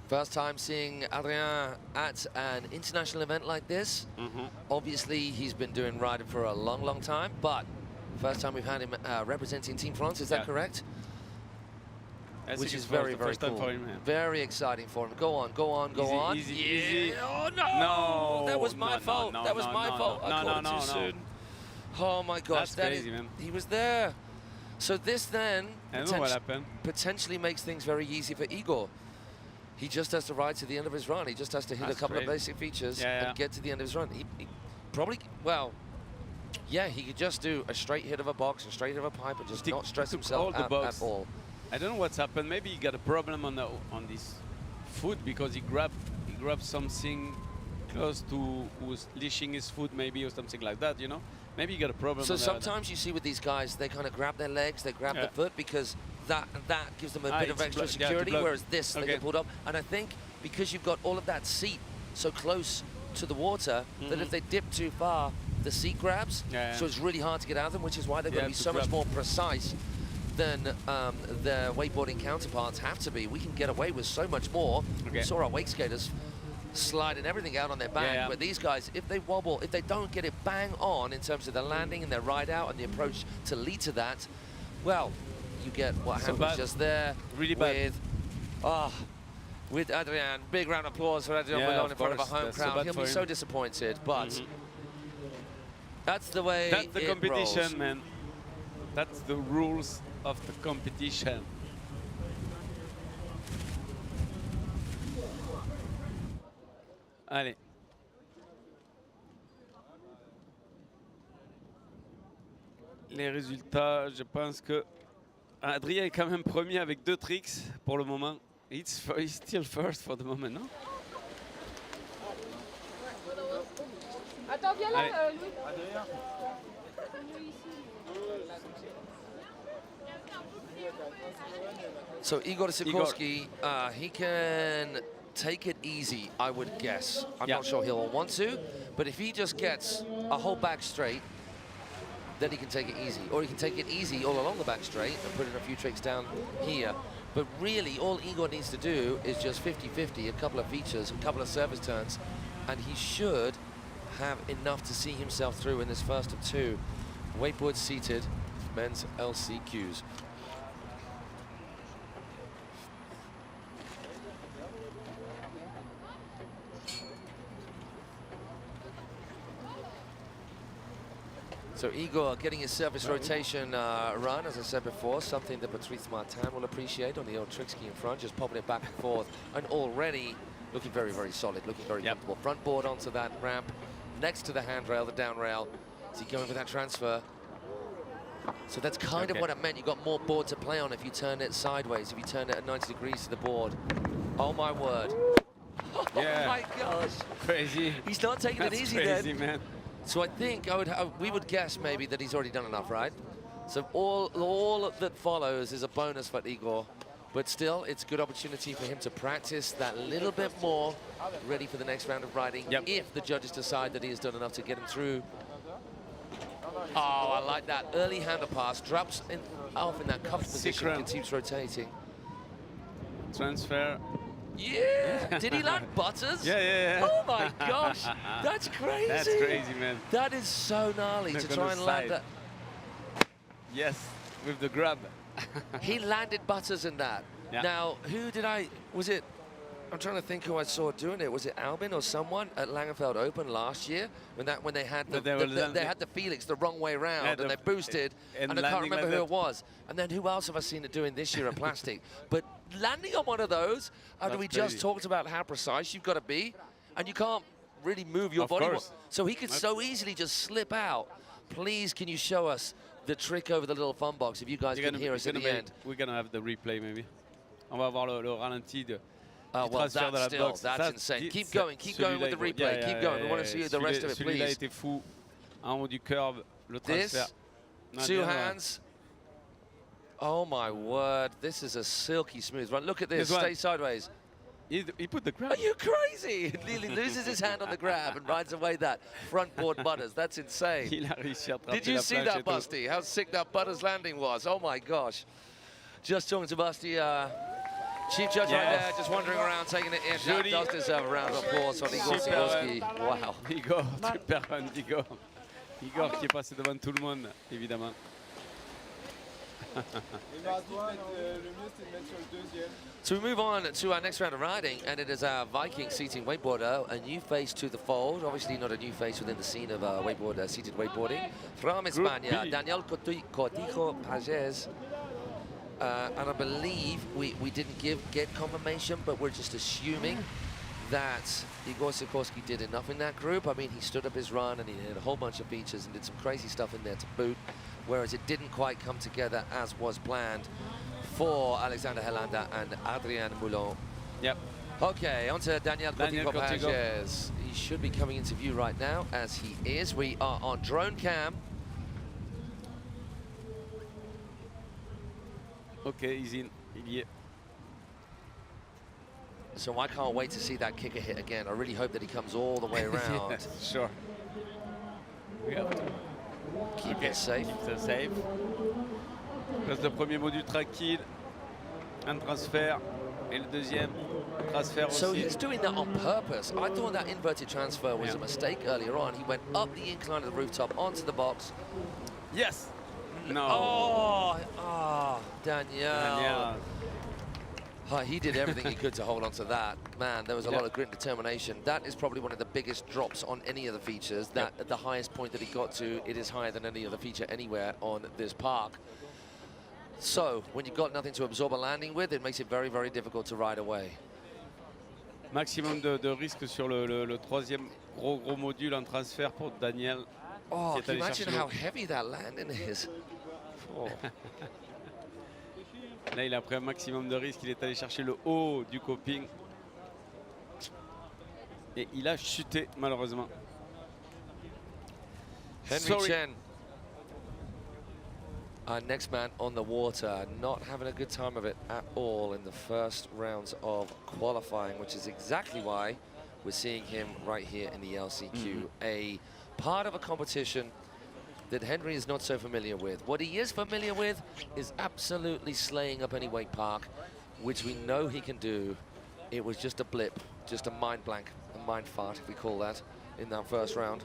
First time seeing Adrien at an international event like this. Obviously, he's been doing riding for a long, long time, but first time we've had him representing Team France, is that correct? Which is very, very cool. For him, very exciting for him. Go on, go on, go on. Easy. Oh, no! That was my fault. That was my fault. I called it too soon. Oh my gosh, That's crazy, man. He was there. So this then potentially makes things very easy for Igor. He just has to ride to the end of his run. He just has to hit a couple of basic features and get to the end of his run. He probably, well, yeah, he could just do a straight hit of a box, a straight hit of a pipe, and just not stress himself out at all. I don't know what's happened. Maybe he got a problem on this foot because he grabbed something close to who's leashing his foot maybe or something like that, you know. Maybe you got a problem. So sometimes you see with these guys, they kind of grab their legs, they grab the foot because that gives them a bit of extra security, whereas this, they get pulled up. And I think because you've got all of that seat so close to the water, that if they dip too far, the seat grabs. So it's really hard to get out of them, which is why they've got to be so much more precise than their wakeboarding counterparts have to be. We can get away with so much more. We saw our wake skaters sliding everything out on their back, but these guys, if they wobble, if they don't get it bang on in terms of the landing and their ride out and the approach to lead to that, well, you get what happens just there with Adrian. Big round of applause for Adrian Moulon in front of a home crowd. He'll be so disappointed, but that's the way that's the competition, rolls. man. That's the rules of the competition. Allez. Les résultats, je pense que Adrien est quand même premier avec 2 tricks pour le moment. He's still first for the moment, non? Attends, viens là, Louis. So Igor Sikorski, he can take it easy, I would guess. I'm not sure he'll want to, but if he just gets a whole back straight, then he can take it easy. Or he can take it easy all along the back straight and put in a few tricks down here. But really, all Igor needs to do is just 50-50, a couple of features, a couple of service turns, and he should have enough to see himself through in this first of 2 wakeboard seated men's LCQs. So Igor getting his service rotation run, as I said before, something that Patrice Martin will appreciate on the old trick ski in front, just popping it back and forth, and already looking very, very solid, looking very comfortable. Front board onto that ramp, next to the handrail, the down rail. Is he going with that transfer? So that's kind of what it meant. You got more board to play on if you turn it sideways, if you turn it at 90 degrees to the board. Oh my word. Oh my gosh. Crazy. He's not taking it easy crazy, then. Man. So I think we would guess maybe that he's already done enough, right? So all that follows is a bonus for Igor. But still, it's a good opportunity for him to practice that little bit more, ready for the next round of riding, if the judges decide that he has done enough to get him through. Oh, I like that. Early hander pass, drops off in that cuff position, continues rotating. Transfer. Yeah! Did he land butters? Yeah. Oh my gosh! That's crazy! That's crazy, man. That is so gnarly to try and land that. Yes, with the grab. He landed butters in that. Now, who did was it? I'm trying to think who I saw doing it. Was it Albin or someone at Langenfeld Open last year when they had they had the Felix the wrong way round and they boosted and I can't remember who it was. And then who else have I seen it doing this year at Plastic? But landing on one of those after we just talked about how precise you've got to be, and you can't really move your body. So he could so easily just slip out. Please, can you show us the trick over the little fun box if you guys can hear us at the end? We're gonna have the replay maybe. On va voir le ralenti de. Well, that's insane. Keep going with the replay. Keep going. We want to see the rest of it, please. Celui-là était fou. En haut du curve, le transfert. Two hands. Oh my word! This is a silky smooth run. Look at this. Stay sideways. He put the grab. Are you crazy? Nearly loses his hand on the grab and rides away that front board butters. That's insane. Did you see that, Busty? How sick that butters landing was? Oh my gosh! Just talking to Busty. Chief judge right there, just wandering around, taking it in. That does deserve a round of applause on Igor Sikorski. Wow. Igor, super fan d'Igor. Igor qui est passé devant tout le monde, évidemment. So we move on to our next round of riding, and it is our Viking seating wakeboarder, a new face to the fold. Obviously not a new face within the scene of seated wakeboarding. From España, Daniel Cortijo Pages. And I believe we didn't get confirmation, but we're just assuming that Igor Sikorski did enough in that group. I mean, he stood up his run and he had a whole bunch of features and did some crazy stuff in there to boot, whereas it didn't quite come together as was planned for Alexander Helander and Adrien Moulon. Yep. Okay, on to Daniel Daniel Cortico. Cortico. He should be coming into view right now, as he is. We are on drone cam. Okay, he's in. Il y est. So I can't wait to see that kicker hit again. I really hope that he comes all the way around. Yeah, sure. We have to keep it safe. Keep it safe. Place le premier module tranquille. Un transfert. Et le deuxième transfert So aussi. he's doing that on purpose. I thought that inverted transfer was a mistake earlier on. He went up the incline of the rooftop onto the box. Yes. No. Oh, Daniel. He did everything he could to hold on to that. Man, there was a lot of grit and determination. That is probably one of the biggest drops on any of the features. That at the highest point that he got to, it is higher than any other feature anywhere on this park. So, when you've got nothing to absorb a landing with, it makes it very, very difficult to ride away. Maximum de risque sur le troisième gros module en transfert pour Daniel. Oh, can you imagine how heavy that landing is? Oh. Là, il a pris un maximum de risque. Il est allé chercher le haut du coping. Et il a chuté, malheureusement. Henry Chen, our next man on the water, not having a good time of it at all in the first rounds of qualifying, which is exactly why we're seeing him right here in the LCQ. A part of a competition that Henry is not so familiar with. What he is familiar with is absolutely slaying up any wake park, which we know he can do. It was just a blip, just a mind blank, a mind fart, if we call that, in that first round.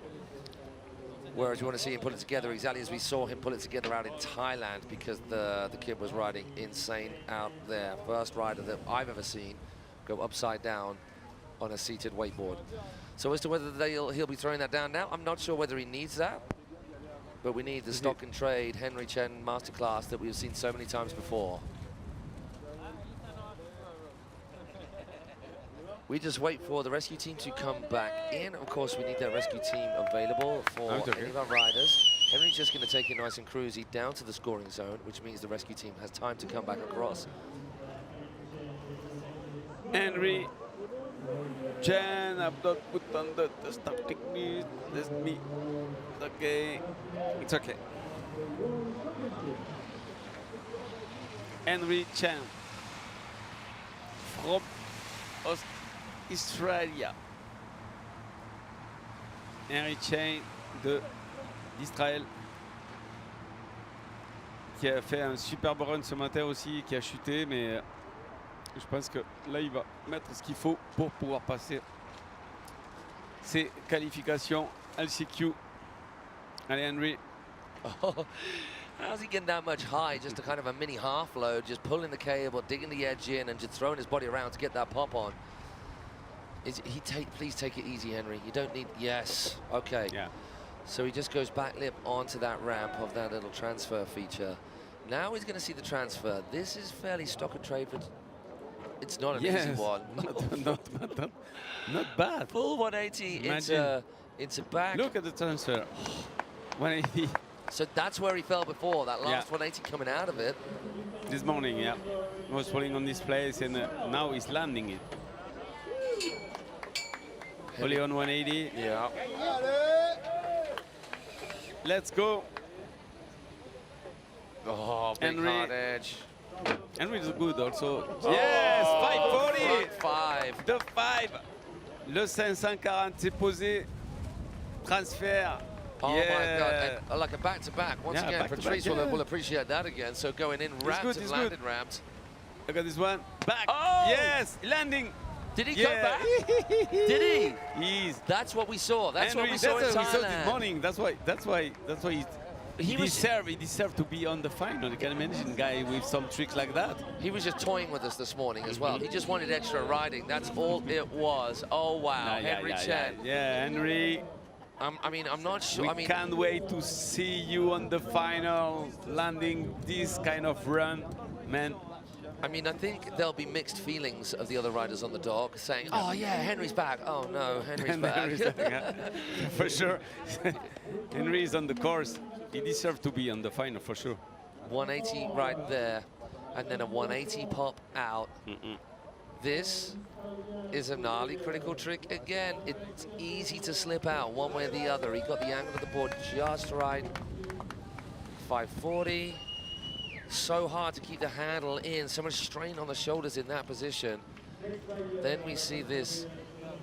Whereas you want to see him put it together exactly as we saw him put it together out in Thailand, because the kid was riding insane out there. First rider that I've ever seen go upside down on a seated wakeboard. So as to whether he'll be throwing that down now, I'm not sure whether he needs that. But we need the stock and trade Henry Chen masterclass that we've seen so many times before. We just wait for the rescue team to come back in. Of course, we need that rescue team available for any of our riders. Henry's just going to take it nice and cruisy down to the scoring zone, which means the rescue team has time to come back across. Henry Chen, I've not put on the stop technique. Let me. Okay, it's okay. Henry Chen from Australia. Henry Chen d'Israël, qui a fait un superbe run ce matin aussi, qui a chuté, mais je pense que là il va mettre ce qu'il faut pour pouvoir passer ses qualifications LCQ. Allez, Henry. Oh, how's he getting that much high? Just a kind of a mini half load, just pulling the cable, digging the edge in, and just throwing his body around to get that pop on. Please take it easy, Henry. You don't need. Yes. Okay. Yeah. So he just goes back lip onto that ramp of that little transfer feature. Now he's going to see the transfer. This is fairly stock and trade, but it's not an easy one. Not bad. Full 180 into back. Look at the transfer. 180. So that's where he fell before, that last 180 coming out of it. This morning, yeah. He was falling on this place, and now he's landing it. Only on 180. Yeah. Let's go. Oh, big hard edge. Henry is good also. Oh, yes, 540. Five. The 5. Le 540, c'est posé. Transfert. Oh my God, and, like a back-to-back. Once again, back Patrice will appreciate that again. So going in ramped and landed ramped. Look at this one. Back. Oh! Yes, landing. Did he come back? Did he? That's what we saw. That's what we saw in Thailand. We saw this morning. That's why he deserved to be on the final. You can imagine a guy with some tricks like that. He was just toying with us this morning as well. He just wanted extra riding. That's all it was. Oh wow, Henry Chen. Yeah, Henry. I mean, I'm not sure. We can't wait to see you on the final, landing this kind of run, man. I mean, I think there'll be mixed feelings of the other riders on the dock saying, oh yeah, Henry's back. Oh no, Henry's back. For sure. Henry is on the course. He deserves to be on the final for sure. 180 right there, and then a 180 pop out. This is a gnarly critical trick. Again, it's easy to slip out one way or the other. He got the angle of the board just right. 540. So hard to keep the handle in. So much strain on the shoulders in that position. Then we see this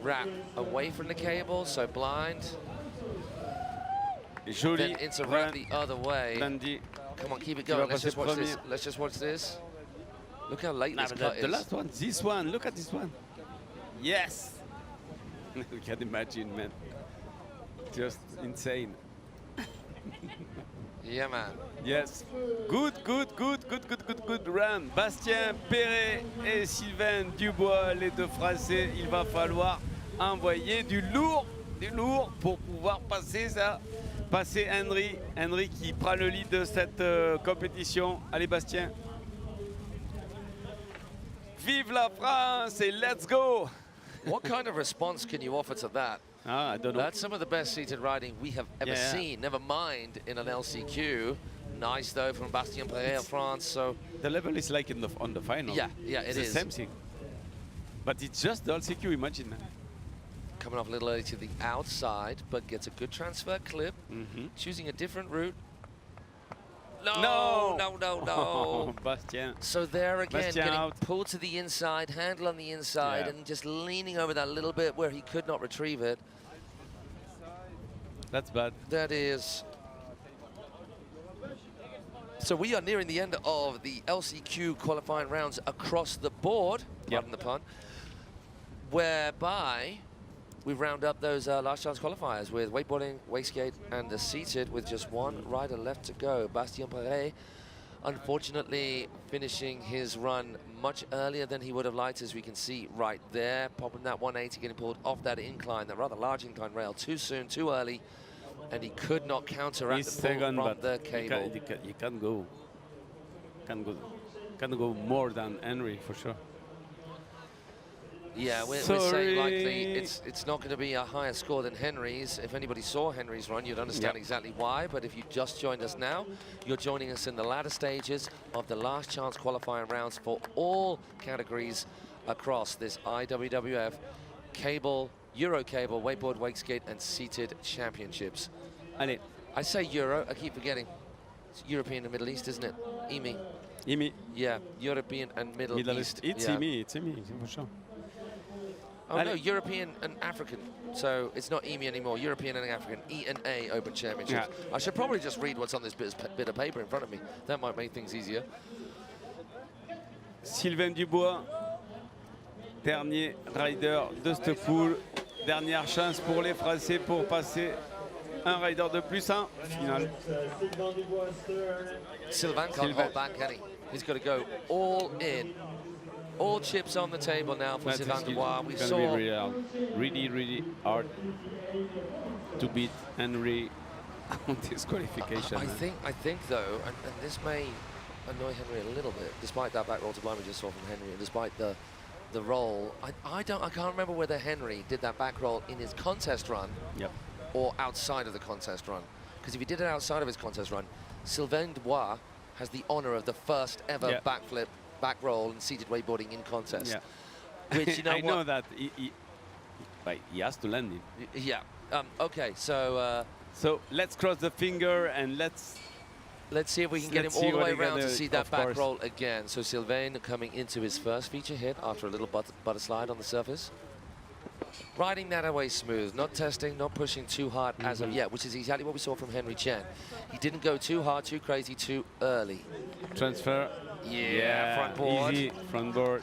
wrap away from the cable, so blind. Joli. Then into wrap the other way. Dandy. Come on, keep it going. Let's just watch this. Let's just watch this. Look how late this cut is. The last one, this one. Look at this one. Yes. You can imagine, man. Just insane. Yeah, man. Yes. Good run. Bastien Perret et Sylvain Dubois, les deux Français. Il va falloir envoyer du lourd pour pouvoir passer ça. Passer Henry. Henry qui prend le lead de cette compétition. Allez, Bastien. Vive la France et let's go. What kind of response can you offer to that? I don't know. That's some of the best seated riding we have ever seen, never mind in an LCQ. Nice though from Bastien Perret of France. So the level is like on the final. Yeah, it is. It's the same thing. But it's just the LCQ, imagine. Coming off a little early to the outside, but gets a good transfer clip. Choosing a different route. No. Oh, Bastien. So there again, Bastien getting out. pulled to the inside, handle on the inside, and just leaning over that little bit where he could not retrieve it. That's bad. That is. So we are nearing the end of the LCQ qualifying rounds across the board, pardon the pun, whereby we round up those last chance qualifiers with wakeboarding, wakeskate, and the seated with just one rider left to go. Bastien Perret, unfortunately, finishing his run much earlier than he would have liked, as we can see right there, popping that 180, getting pulled off that incline, that rather large incline rail, too soon, too early, and he could not counteract the pull from the cable. You can't go. Can go more than Henry for sure. Yeah, we're saying likely it's not going to be a higher score than Henry's. If anybody saw Henry's run, you'd understand exactly why. But if you just joined us now, you're joining us in the latter stages of the last chance qualifying rounds for all categories across this IWWF cable, Euro cable, wakeboard, wakeskate, and seated championships. Allez. I say Euro, I keep forgetting. It's European and Middle East, isn't it? EMI. EMI. Yeah, European and Middle East. It's EMI, for sure. Oh no, European and African. So it's not EMI anymore, European and African, E&A Open Championships. I should probably just read what's on this bit of paper in front of me. That might make things easier. Sylvain Dubois, dernier rider de cette poule. Dernière chance pour les Français pour passer un rider de plus en finale. Sylvain can't hold back, can he? He's got to go all in. All chips on the table now for Sylvain Dubois. We saw really hard to beat Henry on this qualification. I think though, and this may annoy Henry a little bit, despite that back roll to blind we just saw from Henry, and despite the roll. I can't remember whether Henry did that back roll in his contest run or outside of the contest run. Because if he did it outside of his contest run, Sylvain Dubois has the honor of the first ever backflip, back roll, and seated wakeboarding in contest. Which, you know I know that he has to land it. Yeah. Okay, so let's cross the finger and let's see if we can get him all the way around to see that back roll again. So Sylvain coming into his first feature hit after a little butter slide on the surface. Riding that away smooth, not testing, not pushing too hard as of yet, which is exactly what we saw from Henry Chen. He didn't go too hard, too crazy, too early. Transfer. Yeah, front board. Easy, front board.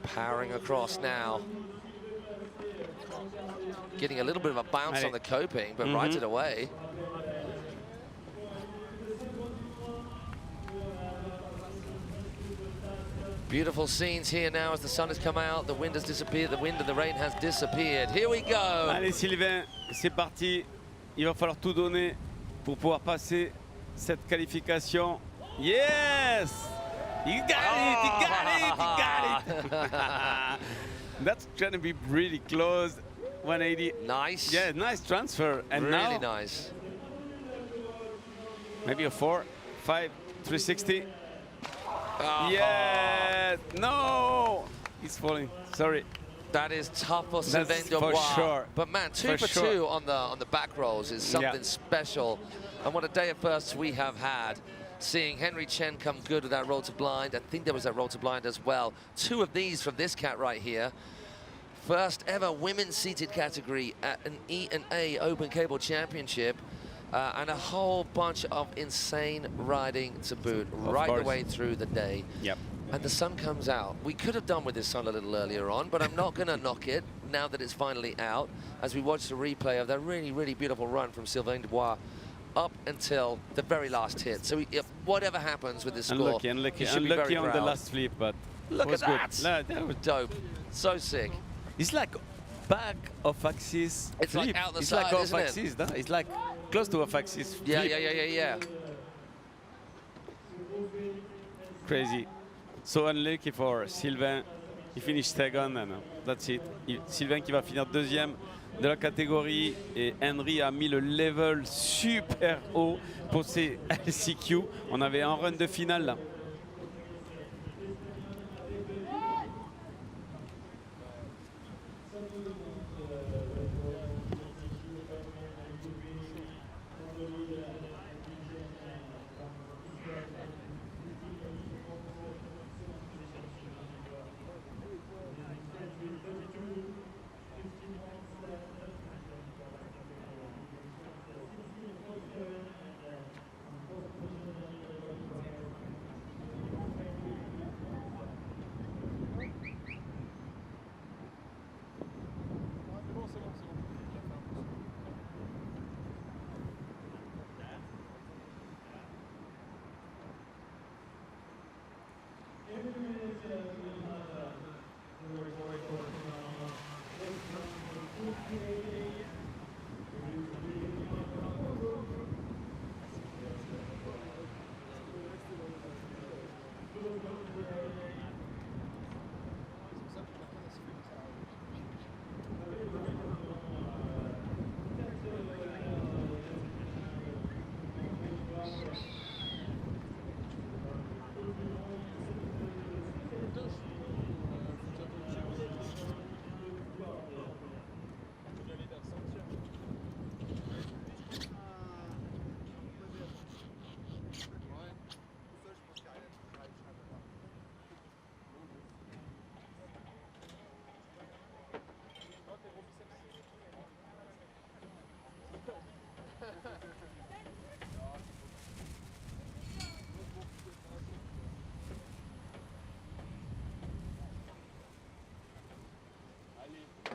Powering across now. Getting a little bit of a bounce on the coping, but rides it away. Beautiful scenes here now as the sun has come out, the wind has disappeared, the wind and the rain has disappeared. Here we go. Allez Sylvain, c'est parti. Il va falloir tout donner pour pouvoir passer cette qualification. Yes! You got it, you got it, you got it. That's going to be really close. 180. Nice. Yeah, nice transfer. And really now, nice. Maybe a 4, 5, 360. Yes, no! He's falling. Sorry. That is tough for That's Sylvain for Dubois. sure. But man, two for two on the back rolls is something special. And what a day of firsts we have had. Seeing Henry Chen come good with that roll to blind. I think there was that roll to blind as well. Two of these from this cat right here. First ever women's seated category at an E&A Open Cable Championship. And a whole bunch of insane riding to boot right the way through the day. Yep. And the sun comes out. We could have done with this sun a little earlier on, but I'm not going to knock it now that it's finally out as we watch the replay of that really, really beautiful run from Sylvain Dubois up until the very last hit. So if whatever happens with this score, unlucky he should be very on proud. the last flip, but Look was at that. Good. That was dope. So sick. It's like back of axis It's flip. like out the it's side, like off isn't it? axis, no? It's like close to off axis flip. Yeah. Crazy. So unlucky for Sylvain. He finished second and that's it. Sylvain qui va finir deuxième de la catégorie et Henry a mis le level super haut pour ses LCQ. On avait un run de finale là.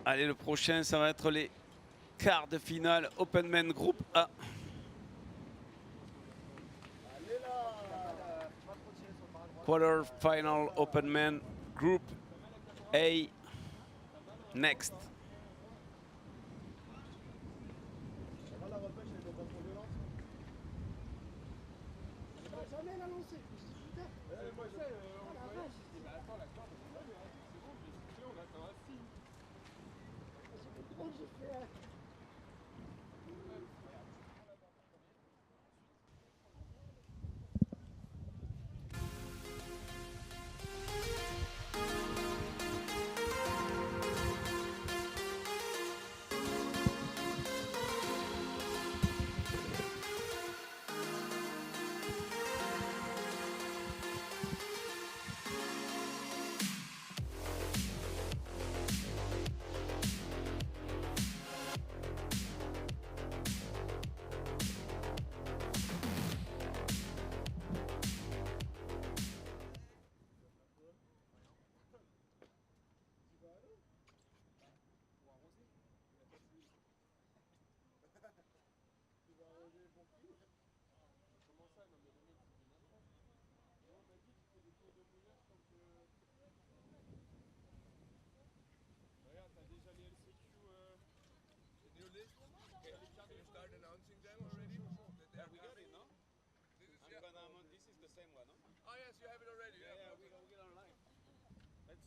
Allez, le prochain, ça va être les quarts de finale Openman Group A. Quarter final Openman Group A. Next.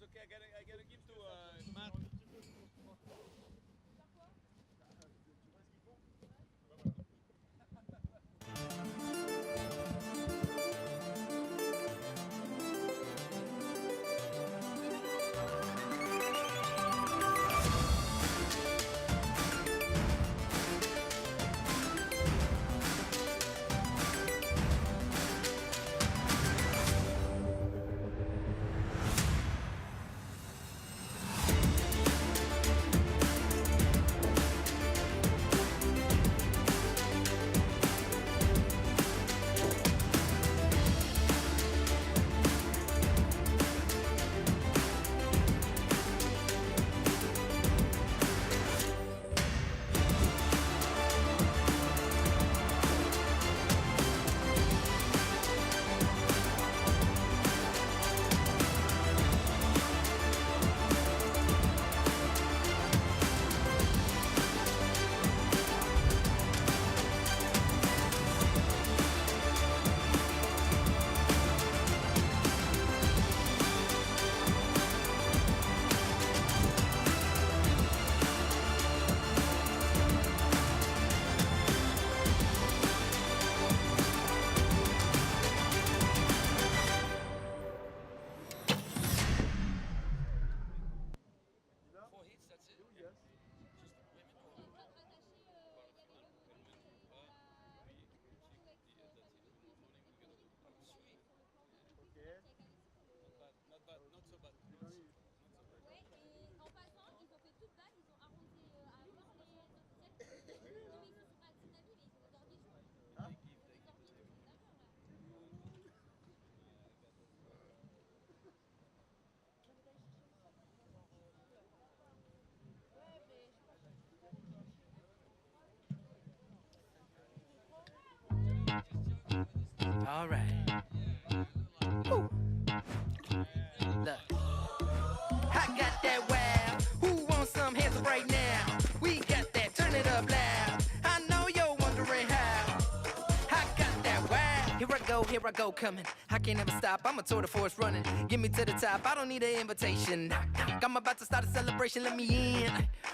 Okay, I gotta give to Matt. All right. Woo. Look. I got that wow. Who wants some hands up right now? We got that. Turn it up loud. I know you're wondering how. I got that wow. Here I go, coming. I can't ever stop. I'm a tour de force running. Get me to the top. I don't need an invitation. I'm about to start a celebration. Let me in.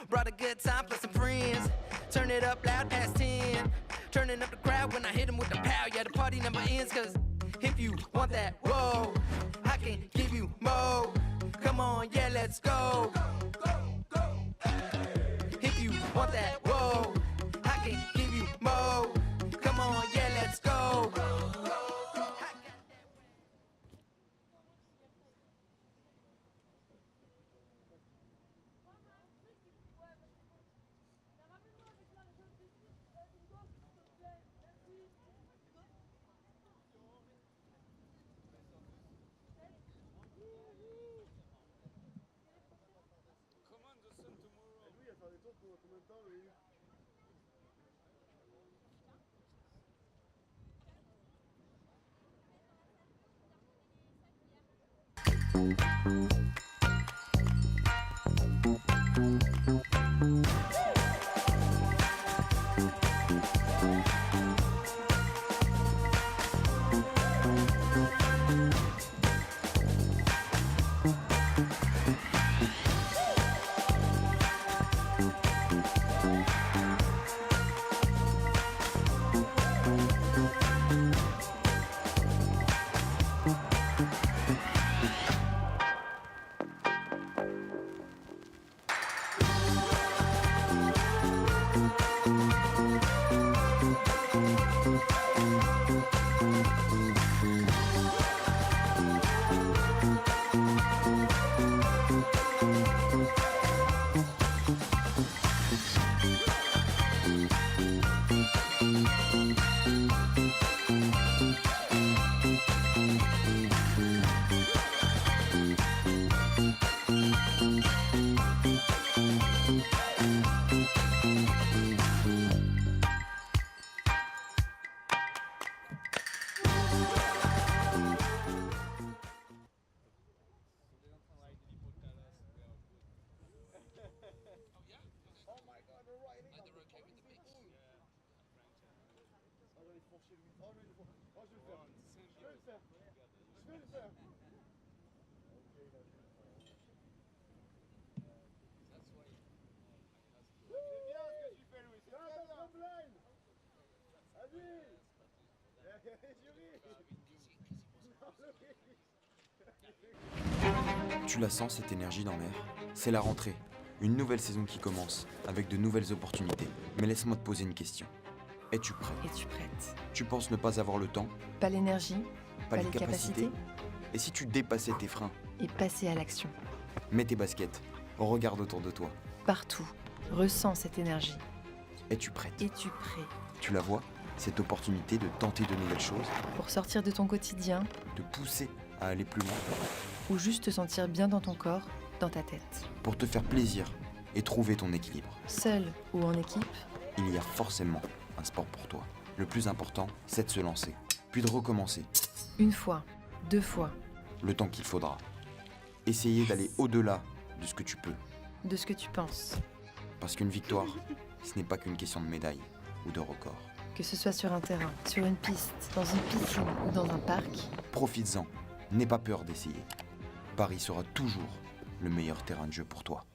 Brought a good time plus some friends. Turn it up loud past 10. Turning up the crowd when I hit them with the pow. Yeah, the party never ends. Cause if you want that, whoa, I can give you more. Come on, yeah, let's go. If you want that, whoa, I can give you more. Come on, yeah, let's go. Tu la sens, cette énergie dans l'air? C'est la rentrée, une nouvelle saison qui commence, avec de nouvelles opportunités. Mais laisse-moi te poser une question. Es-tu prêt? Es-tu prête? Tu penses ne pas avoir le temps? Pas l'énergie? Pas les capacités? Et si tu dépassais tes freins? Et passer à l'action. Mets tes baskets, regarde autour de toi. Partout, ressens cette énergie. Es-tu prête? Es-tu prêt? Tu la vois? Cette opportunité de tenter de nouvelles choses? Pour sortir de ton quotidien? De pousser à aller plus loin? Ou juste te sentir bien dans ton corps, dans ta tête? Pour te faire plaisir et trouver ton équilibre. Seul ou en équipe? Il y a forcément un sport pour toi. Le plus important, c'est de se lancer, puis de recommencer. Une fois, 2 fois. Le temps qu'il faudra. Essayer d'aller au-delà de ce que tu peux. De ce que tu penses. Parce qu'une victoire, ce n'est pas qu'une question de médaille ou de record. Que ce soit sur un terrain, sur une piste, dans une piscine ou dans un parc. Profites-en, n'aie pas peur d'essayer. Paris sera toujours le meilleur terrain de jeu pour toi.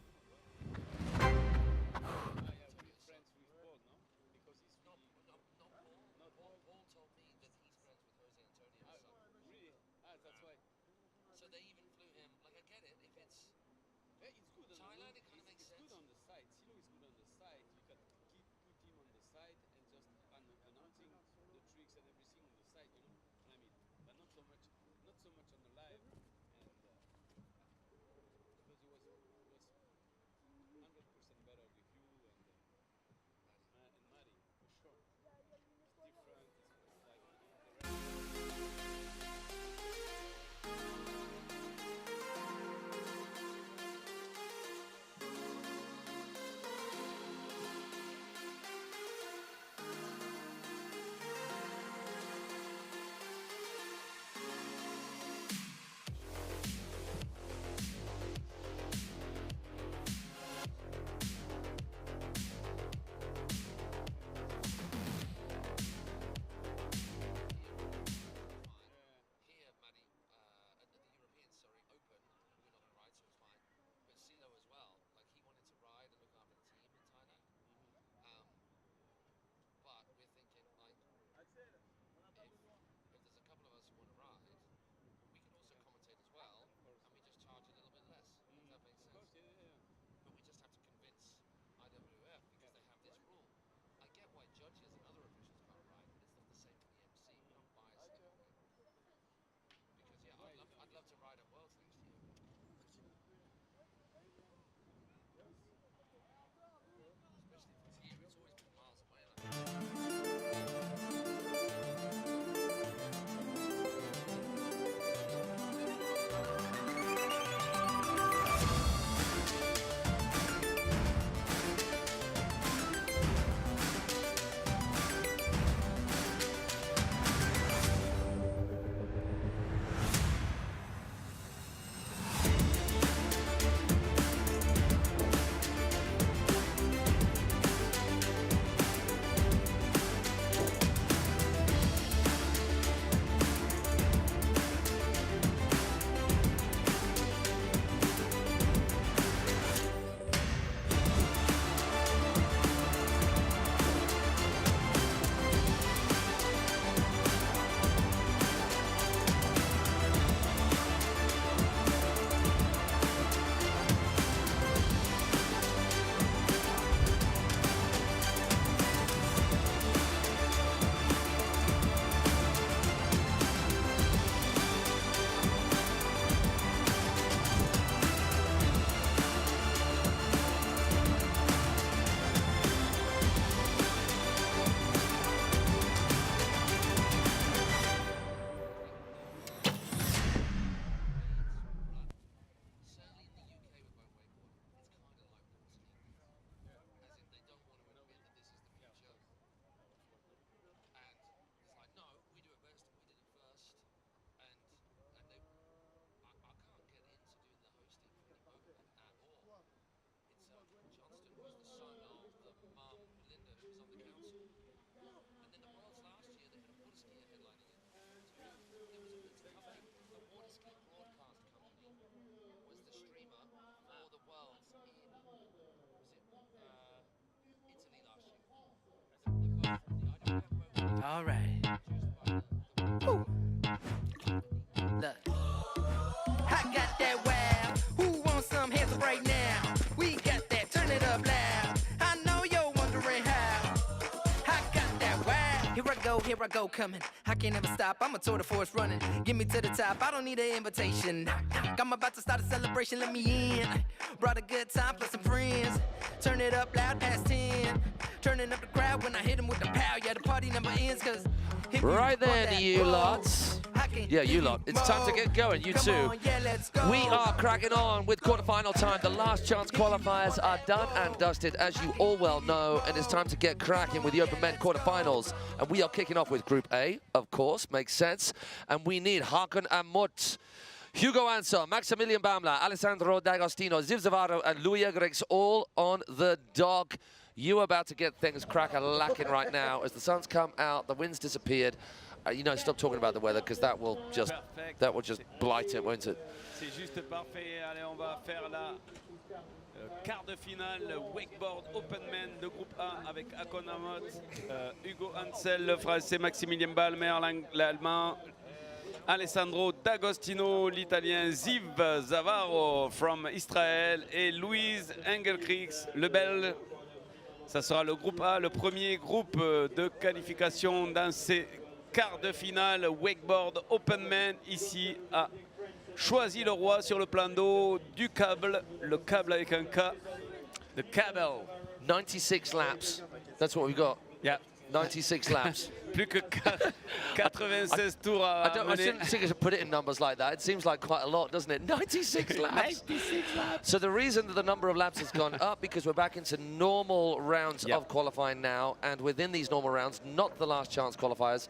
All right. Woo. Look. I got that wow. Who wants some hands up right now? We got that. Turn it up loud. I know you're wondering how. I got that wow. Here I go, coming. I can't ever stop. I'm a tour de force running. Get me to the top. I don't need an invitation. I'm about to start a celebration. Let me in. Brought a good time plus some friends. Turn it up loud past 10. Turning up the crowd when I hit them with the pow. Yeah, the party never ends, cause right then, you lots. Yeah, you lot. It's time to get going, you two. We are cracking on with quarterfinal time. The last chance qualifiers are done and dusted, as you all well know, and it's time to get cracking with the Open Men quarterfinals. And we are kicking off with Group A, of course, makes sense. And we need Hakan Amut, Hugo Anson, Maximilian Bamla, Alessandro D'Agostino, Ziv Zavaro, and Louis Egrex all on the dock. You are about to get things crack-a-lacking right now. As the sun's come out, the wind's disappeared. You know, stop talking about the weather, because that will just blight it, won't it? C'est juste parfait. Allez, on va faire la quart de finale Wakeboard Open Men de groupe A avec Hakan Amut, Hugo Ansel, le français, Maximilien Balmer, l'allemand, Alessandro D'Agostino, l'italien, Ziv Zavaro from Israël et Louise Engelkriegs, le belge. Ça sera le groupe A, le premier groupe de qualification dans ces quarts de finale Wakeboard Open Men ici à Choisy-le-Roi sur le plan d'eau du câble, le câble avec un K, the cable. 96 laps, that's what we got. Yeah. 96 laps. Plus que 96 tours à I didn't think I should put it in numbers like that. It seems like quite a lot, doesn't it? 96 laps. 96 laps. So the reason that the number of laps has gone up, because we're back into normal rounds of qualifying now, and within these normal rounds, not the last chance qualifiers,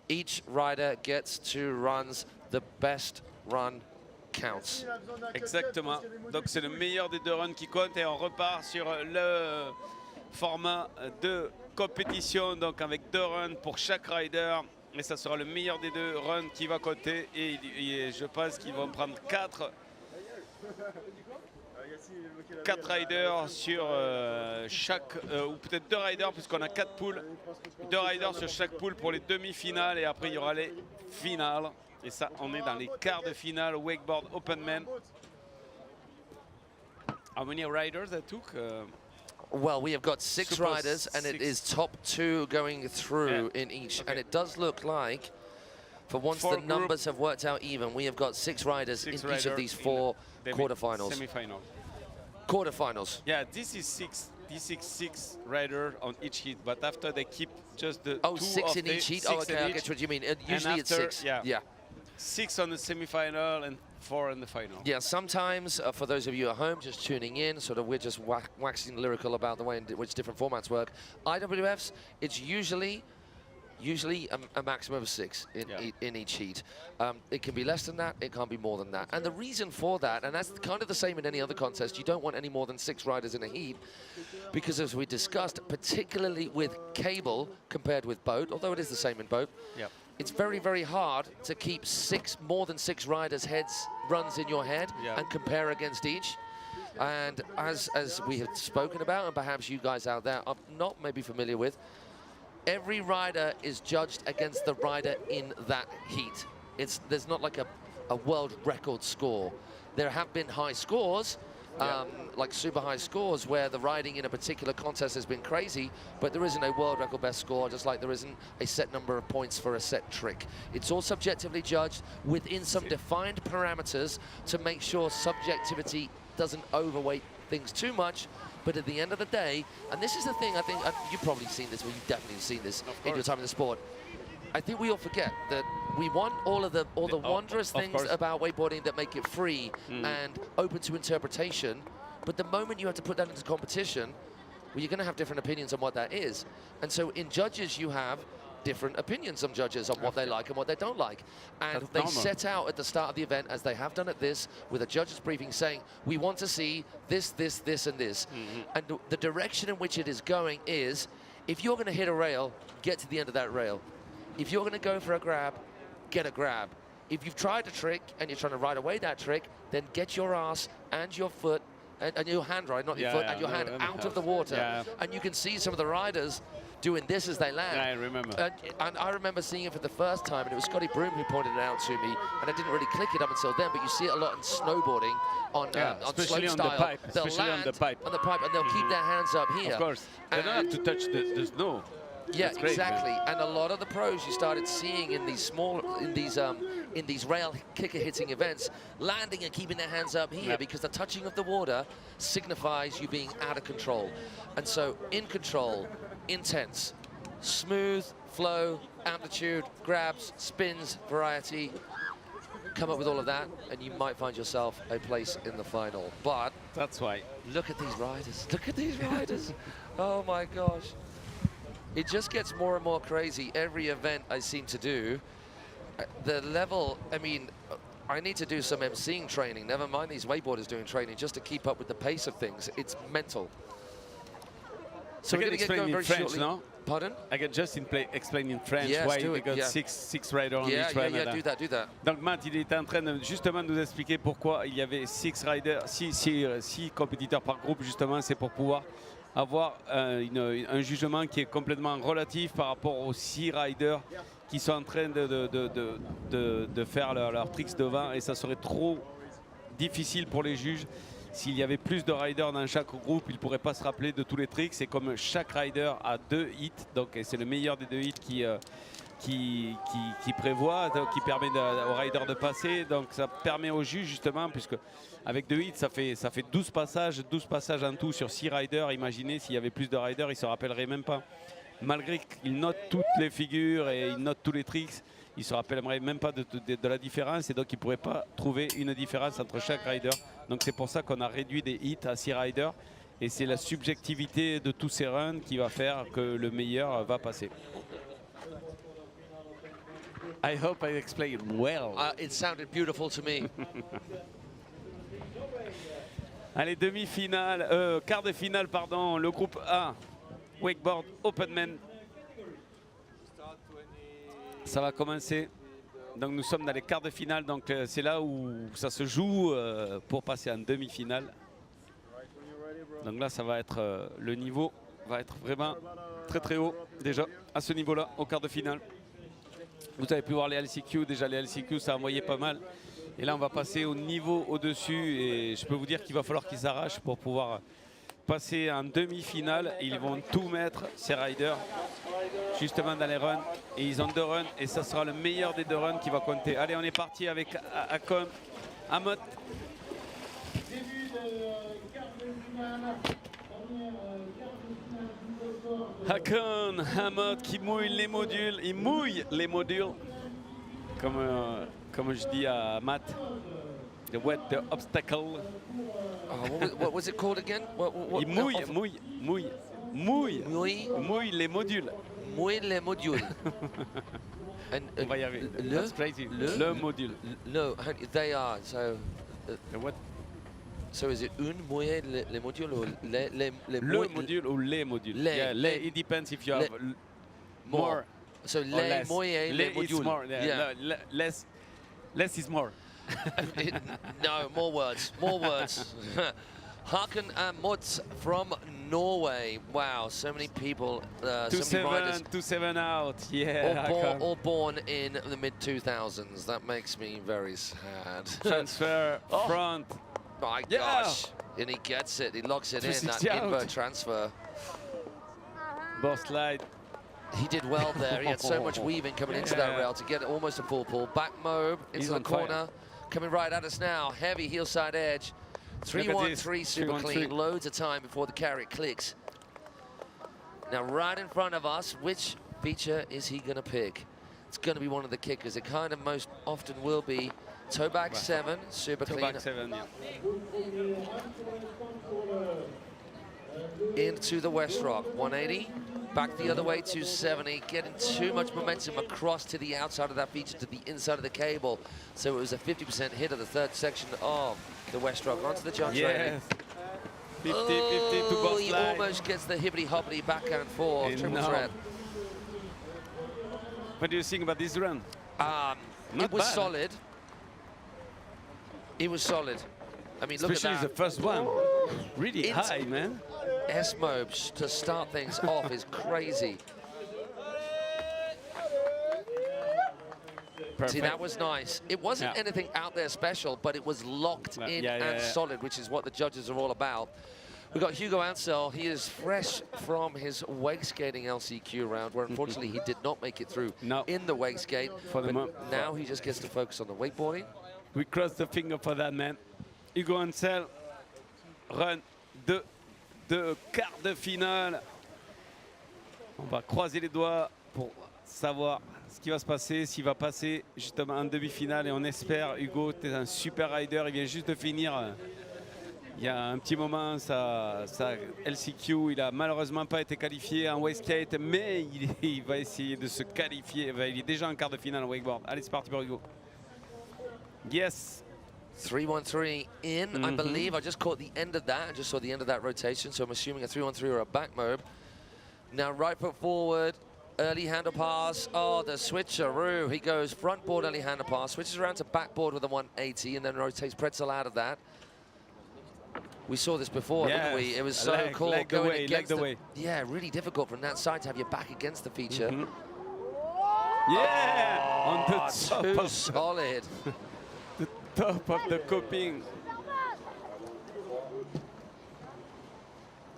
each rider gets 2 runs. The best run counts. Exactement. Donc c'est le meilleur des 2 runs qui compte et on repart sur le format de compétition, donc avec 2 runs pour chaque rider, et ça sera le meilleur des 2 runs qui va compter, et je pense qu'ils vont prendre 4 riders sur chaque, ou peut-être 2 riders puisqu'on a 4 poules, 2 riders sur chaque poule pour les demi-finales, et après il y aura les finales, et ça on est dans les quarts de finale Wakeboard Open Men. How many riders that took? Well, we have got 6 riders, and it is top 2 going through in each. Okay. And it does look like, for once the numbers have worked out even, we have got 6 riders in each of these 4 quarterfinals. Semi-final. Quarterfinals. Yeah, this is 6 riders on each heat, but after they keep just the 2 6 in each heat? Oh, okay, I get what you mean. Usually it's 6. Yeah. 6 on the semi-final and 4 in the final. Yeah, sometimes, for those of you at home just tuning in, sort of we're just waxing lyrical about the way in which different formats work. IWFs, it's usually a maximum of 6 in each heat. It can be less than that, it can't be more than that. And the reason for that, and that's kind of the same in any other contest, you don't want any more than 6 riders in a heat, because as we discussed, particularly with cable compared with boat, although it is the same in boat, it's very, very hard to keep more than 6 riders' runs in your head and compare against each. And as we have spoken about, and perhaps you guys out there are not maybe familiar with, every rider is judged against the rider in that heat. There's not like a world record score. There have been high scores, like super high scores, where the riding in a particular contest has been crazy, but there isn't a world record best score, just like there isn't a set number of points for a set trick. It's all subjectively judged within some defined parameters to make sure subjectivity doesn't overweight things too much. But at the end of the day, and this is the thing, I think you've probably seen this, well, you've definitely seen this in your time in the sport. I think we all forget that we want all the wondrous things about wakeboarding that make it free and open to interpretation. But the moment you have to put that into competition, well, you're going to have different opinions on what that is. And so in judges, you have different opinions on judges on what they like and what they don't like. And they set out at the start of the event, as they have done at this, with a judge's briefing saying, we want to see this, this, this, and this. And the direction in which it is going is, if you're going to hit a rail, get to the end of that rail. If you're going to go for a grab, get a grab. If you've tried a trick and you're trying to ride away that trick, then get your ass and your foot and your hand, right, not your Yeah, foot, yeah, and your no, hand no, out no. of the water. Yeah. And you can see some of the riders doing this as they land. Yeah, I remember. And I remember seeing it for the first time, and it was Scotty Broom who pointed it out to me, and I didn't really click it up until then, but you see it a lot in snowboarding on especially slope on style. the pipe, They'll especially land on the pipe. and they'll keep their hands up here. Of course. They don't have to touch the snow. Yeah, That's great, exactly. man. And a lot of the pros you started seeing in these rail kicker hitting events, landing and keeping their hands up here because the touching of the water signifies you being out of control. And so in control, intense, smooth flow, amplitude, grabs, spins, variety. Come up with all of that, and you might find yourself a place in the final. But that's why. Look at these riders. Look at these riders. Oh my gosh. It just gets more and more crazy every event I seem to do. The level, I mean, I need to do some emceeing training, never mind these wakeboarders doing training, just to keep up with the pace of things. It's mental. So we're going to get going very French, shortly. no? Pardon? I can just explain in French Yes, why do we it, got yeah. six riders on each run. Yeah, do that. Donc Matt, il était en train de justement nous expliquer pourquoi il y avait 6 riders, 6 compétiteurs par groupe. Justement, c'est pour pouvoir avoir un jugement qui est complètement relatif par rapport aux 6 riders qui sont en train de faire leurs tricks devant, et ça serait trop difficile pour les juges. S'il y avait plus de riders dans chaque groupe, ils ne pourraient pas se rappeler de tous les tricks. C'est comme chaque rider a 2 hits, donc c'est le meilleur des 2 hits qui prévoit, donc, qui permet aux riders de passer. Donc ça permet aux juges justement, puisque avec 2 hits, ça fait 12 passages en tout sur 6 riders. Imaginez s'il y avait plus de riders, ils ne se rappelleraient même pas. Malgré qu'ils notent toutes les figures et ils notent tous les tricks, ils ne se rappelleraient même pas de la différence, et donc ils ne pourraient pas trouver une différence entre chaque rider. Donc c'est pour ça qu'on a réduit des hits à 6 riders, et c'est la subjectivité de tous ces runs qui va faire que le meilleur va passer. I hope I explained well. It sounded beautiful to me. Allez, demi-finale, quart de finale, pardon, le groupe A, Wakeboard Openman. Ça va commencer. Donc nous sommes dans les quarts de finale, donc c'est là où ça se joue pour passer en demi-finale. Donc là, ça va être le niveau va être vraiment très très haut déjà à ce niveau-là au quart de finale. Vous avez pu voir les LCQ, déjà les LCQ ça a envoyé pas mal. Et là on va passer au niveau au-dessus, et je peux vous dire qu'il va falloir qu'ils s'arrachent pour pouvoir passer en demi-finale. Ils vont tout mettre, ces riders, justement dans les runs. Et ils ont 2 runs, et ça sera le meilleur des 2 runs qui va compter. Allez, on est parti avec Akon, Amot. Début de quart de finale. Akon, Amot qui mouille les modules. Il mouille les modules. Comme je dis à Matt. The wet, the obstacle. Oh, what was it called again? Il mouille les modules. Mouille les modules. On va y arriver. That's crazy. Le module. No, they are. So, what? So is it un mouiller les modules or le module ou les modules? It depends if you have more. So les mouiller les modules. More. Yeah. Less is more. No, more words. Hakan Amot from Norway. Wow, so many people, so many riders. 2-7 out, yeah. All born in the mid-2000s. That makes me very sad. Transfer front. My gosh. And he gets it. He locks it in, that invert transfer. Boss slide. He did well there. He had so much weaving coming into that rail to get almost a full pull. Back mob into the corner. Coming right at us now. Heavy heel side edge. 3-1-3 super clean. Loads of time before the carry clicks. Now right in front of us, which feature is he going to pick? It's going to be one of the kickers. It kind of most often will be. Toe back 7, super clean. Toe back 7, yeah. Into the West Rock, 180. Back the other way, 270. Getting too much momentum across to the outside of that feature, to the inside of the cable. So it was a 50% hit of the 3rd section of the West Rock. Onto the jump training. 50-50 to boss he slide. almost gets the hibbity-hobbity backhand 4, triple threat. What do you think about this run? It was solid. It was solid. I mean, look at that. Especially the first one. Really high, man. S-Mobe to start things off is crazy. Perfect. See, that was nice. It wasn't anything out there special, but it was locked in and solid, which is what the judges are all about. We've got Hugo Ansel. He is fresh from his wake skating LCQ round, where unfortunately he did not make it through in the wake skate. But now he just gets to focus on the wakeboarding. We cross the finger for that, man. Hugo Ansel, run de quart de finale. On va croiser les doigts pour savoir ce qui va se passer, s'il va passer justement en demi-finale. Et on espère, Hugo, tu es un super rider. Il vient juste de finir. Il y a un petit moment, sa LCQ, il a malheureusement pas été qualifié en wakeskate, mais il va essayer de se qualifier. Il est déjà en quart de finale en wakeboard. Allez, c'est parti pour Hugo. Yes. 3-1-3 in, I believe. I just caught the end of that. I just saw the end of that rotation, so I'm assuming a 3-1-3 or a back mobe. Now right foot forward, early handle pass. Oh, the switcheroo. He goes front board, early handle pass, switches around to backboard with a 180, and then rotates pretzel out of that. We saw this before, didn't we? It was so cool. Going against the yeah, really difficult from that side to have your back against the feature. Yeah! On the top too solid. The top of the coping.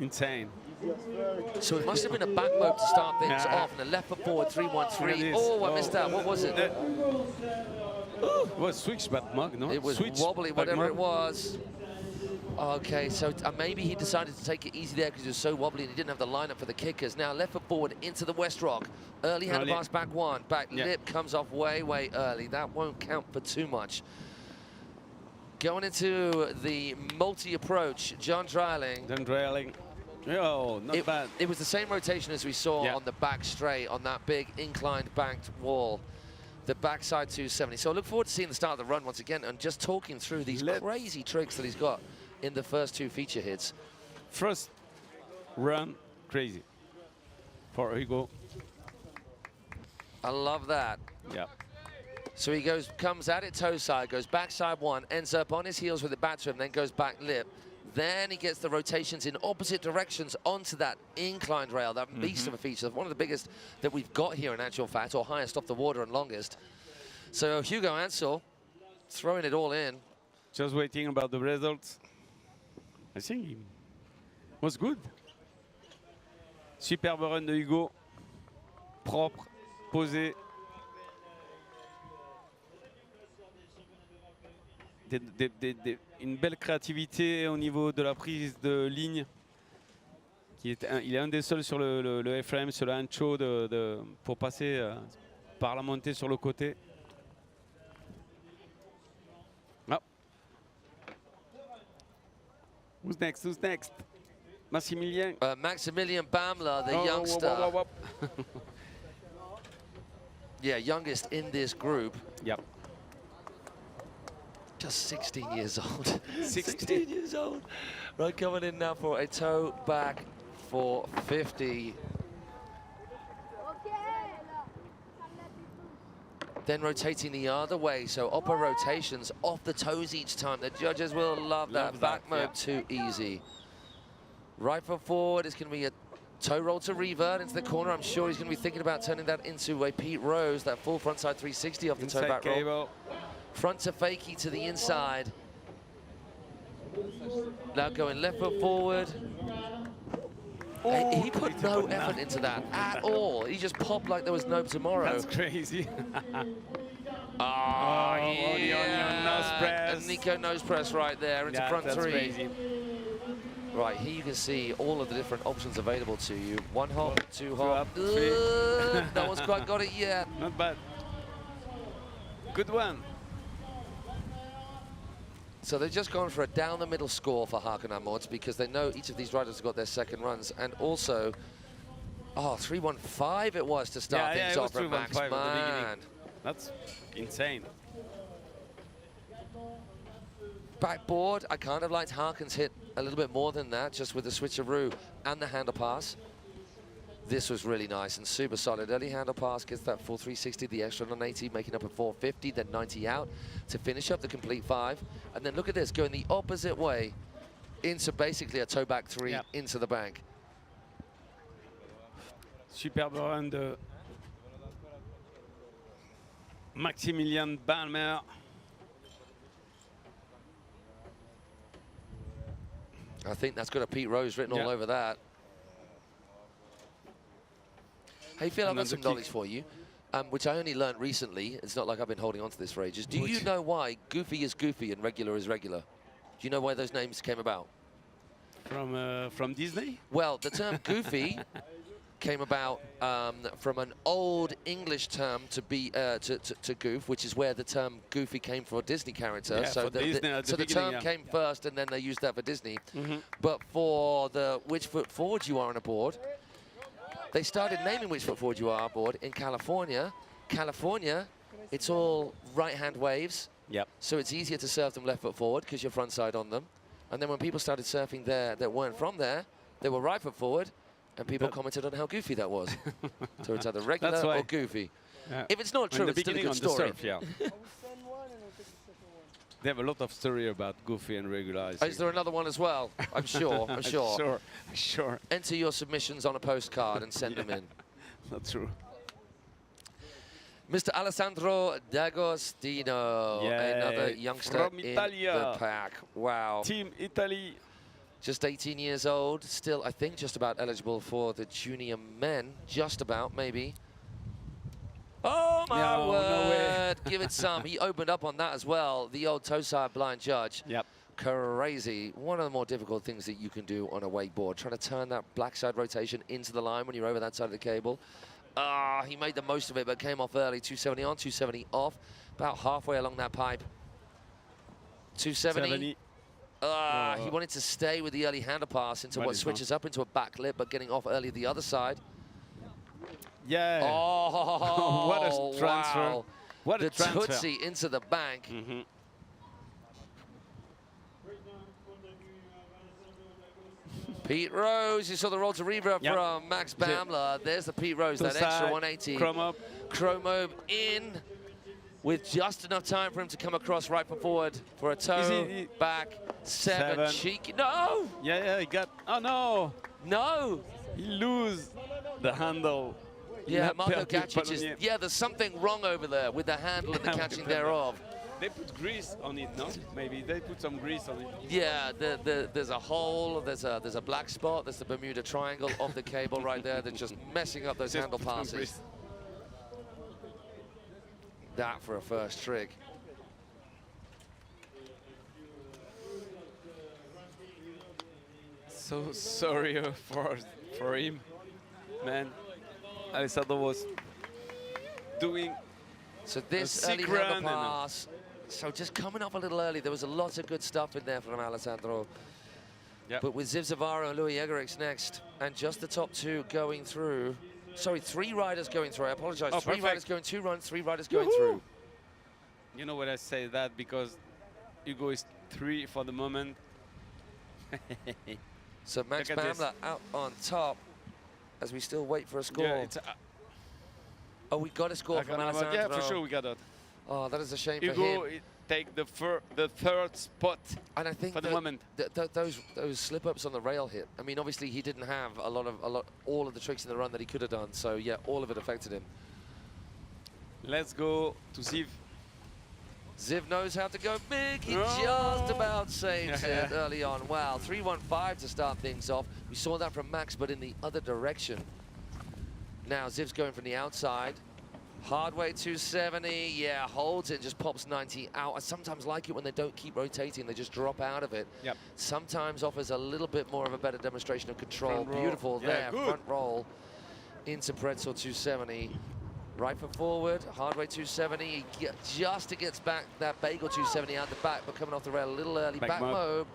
Insane. So it must have been a back mobe to start things off, and a left foot forward 3-1-3. Oh, I missed that. What was it? It was switch back mobe, no? It was wobbly, whatever it was. Okay, so maybe he decided to take it easy there because it was so wobbly and he didn't have the lineup for the kickers. Now left foot forward into the West Rock. Early handle pass back one. Back lip comes off way, way early. That won't count for too much. Going into the multi-approach, John Dreiling. Oh, not bad. It was the same rotation as we saw on the back straight on that big inclined banked wall. The backside 270. So I look forward to seeing the start of the run once again and just talking through these crazy tricks that he's got in the first two feature hits. First run, crazy for Hugo. I love that. Yeah. So he comes at it toe side, goes backside one, ends up on his heels with the back trim, then goes back lip. Then he gets the rotations in opposite directions onto that inclined rail, that beast of a feature, one of the biggest that we've got here in actual fact, or highest off the water and longest. So Hugo Ansel throwing it all in. Just waiting about the results. I think he was good. Superbe run de Hugo. Propre, posé. Une belle créativité au niveau de la prise de ligne. Il est un des seuls sur le frame, sur le hancho pour passer par la montée sur le côté. Ah. Who's next? Maximilien. Maximilian Bamler, the youngster. Yeah, youngest in this group. Yep. Just 16 years old. 16 years old. Right, coming in now for a toe back for 50. Then rotating the other way, so upper rotations off the toes each time. The judges will love that. Back mobe too easy. Right foot forward, it's going to be a toe roll to revert into the corner. I'm sure he's going to be thinking about turning that into a Pete Rose, that full frontside 360 off the toe back roll. Front to fakie to the inside. Now going left foot forward. He put no effort into that at all. He just popped like there was no tomorrow. That's crazy. Oh, yeah. Nose press. A Nico nose press right there into front three. Crazy. Right, here you can see all of the different options available to you. One hop, two hop. No one's quite got it yet. Not bad. Good one. So they've just gone for a down the middle score for Hakan Mods because they know each of these riders have got their second runs. And also, 3-1-5 it was to start things off for Max. Man. That's insane. Backboard, I kind of liked Hakan's hit a little bit more than that, just with the switcheroo and the handle pass. This was really nice and super solid. Early handle pass gets that full 360, the extra 180, making up a 450, then 90 out to finish up the complete 5. And then look at this, going the opposite way. into basically a toe back 3 into the bank. Superbe run de Maximilian Balmer. I think that's got a Pete Rose written all over that. Hey Phil, I've got some knowledge for you, which I only learned recently. It's not like I've been holding on to this for ages. Do you know why Goofy is Goofy and regular is regular? Do you know why those names came about? From Disney? Well, the term Goofy came about from an old English term to goof, which is where the term Goofy came from, a Disney character. Yeah, so the term came first, and then they used that for Disney. But for the which foot forward you are on a board, they started naming which foot forward you are on a board in California. California, it's all right-hand waves. Yep. So it's easier to surf them left foot forward because you're front side on them. And then when people started surfing there that weren't from there, they were right foot forward. And people commented on how goofy that was. So it's either regular or goofy. Yeah. If it's not true, it's still a good story. Surf, yeah. They have a lot of story about goofy and regular. Is there another one as well? I'm sure. I'm sure. Sure. Enter your submissions on a postcard and send them in. That's true. Mr. Alessandro D'Agostino, another youngster from in Italia. the pack. Wow. Team Italy. Just 18 years old, still, I think, just about eligible for the junior men. Just about, maybe. Oh, my word. Give it some. He opened up on that as well, the old toe side blind judge. Yep. Crazy. One of the more difficult things that you can do on a wakeboard, trying to turn that black side rotation into the line when you're over that side of the cable. He made the most of it, but came off early. 270 on, 270 off. About halfway along that pipe. 270. He wanted to stay with the early hander pass into what switches up into a back lip, but getting off early the other side. Yeah. Oh, what a transfer. Wow. What a transfer. The Tootsie into the bank. Pete Rose, you saw the roll to reverb from Max Bamler. There's the Pete Rose, that extra 180. Chromobe in with just enough time for him to come across right foot forward for a toe, back, seven. Cheeky, no! Yeah, he got, oh no! No! He lose the handle. Yeah, Marco Gacic is, there's something wrong over there with the handle and the catching thereof. They put grease on it, no? Maybe they put some grease on it. Yeah, there's a hole, there's a black spot, there's the Bermuda Triangle of the cable right there that's just messing up those handle passes. That for a first trick. So sorry for him, man. Alessandro was doing so this early handle pass. So just coming up a little early, there was a lot of good stuff in there from Alessandro. Yep. But with Ziv Zavaro and Louis Egerix next, and just the top two going through. Sorry, 3 riders going through. I apologize. Oh, 3 perfect. riders going 2 runs, 3 riders going through. You know what I say that because Hugo is 3 for the moment. So Max Bamler out on top as we still wait for a score. Yeah, it's oh, we got a score from Alessandro. Yeah, for sure we got that. Oh, that is a shame Hugo, for him. Take the third spot and I think for the moment. Those slip-ups on the rail hit. I mean, obviously he didn't have all of the tricks in the run that he could have done. So yeah, all of it affected him. Let's go to Ziv. Ziv knows how to go big. He just about saves it early on. Wow, 3.15 to start things off. We saw that from Max, but in the other direction. Now Ziv's going from the outside. Hard way 270, yeah, holds it, just pops 90 out. I sometimes like it when they don't keep rotating, they just drop out of it. Yep. Sometimes offers a little bit more of a better demonstration of control. Beautiful there, good. Front roll into Pretzel 270. Right foot forward, hard way 270. He just gets back that bagel 270 out the back, but coming off the rail a little early. Back mob.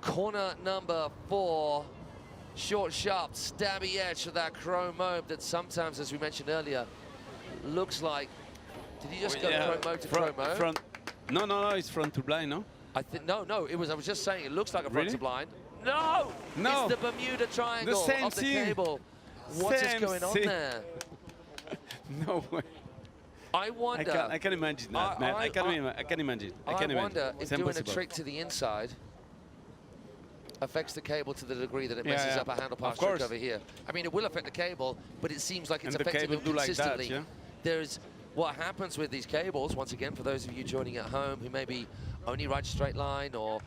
Corner number 4. Short, sharp, stabby edge of that chrome mob that sometimes, as we mentioned earlier, looks like, did he just go chrome mode to chrome mode? Front. No, it's front to blind, no? I think no, it was. I was just saying, it looks like a front to blind. No, it's the Bermuda Triangle of the cable. What is going on there? No way. I wonder. I can imagine that, man. I can imagine. I wonder if doing a trick to the inside affects the cable to the degree that it messes up a handle pass Of course. trick over here. I mean, it will affect the cable, but it seems like it's And the affecting cable them do like that, consistently. yeah? There's what happens with these cables, once again, for those of you joining at home who maybe only ride straight line or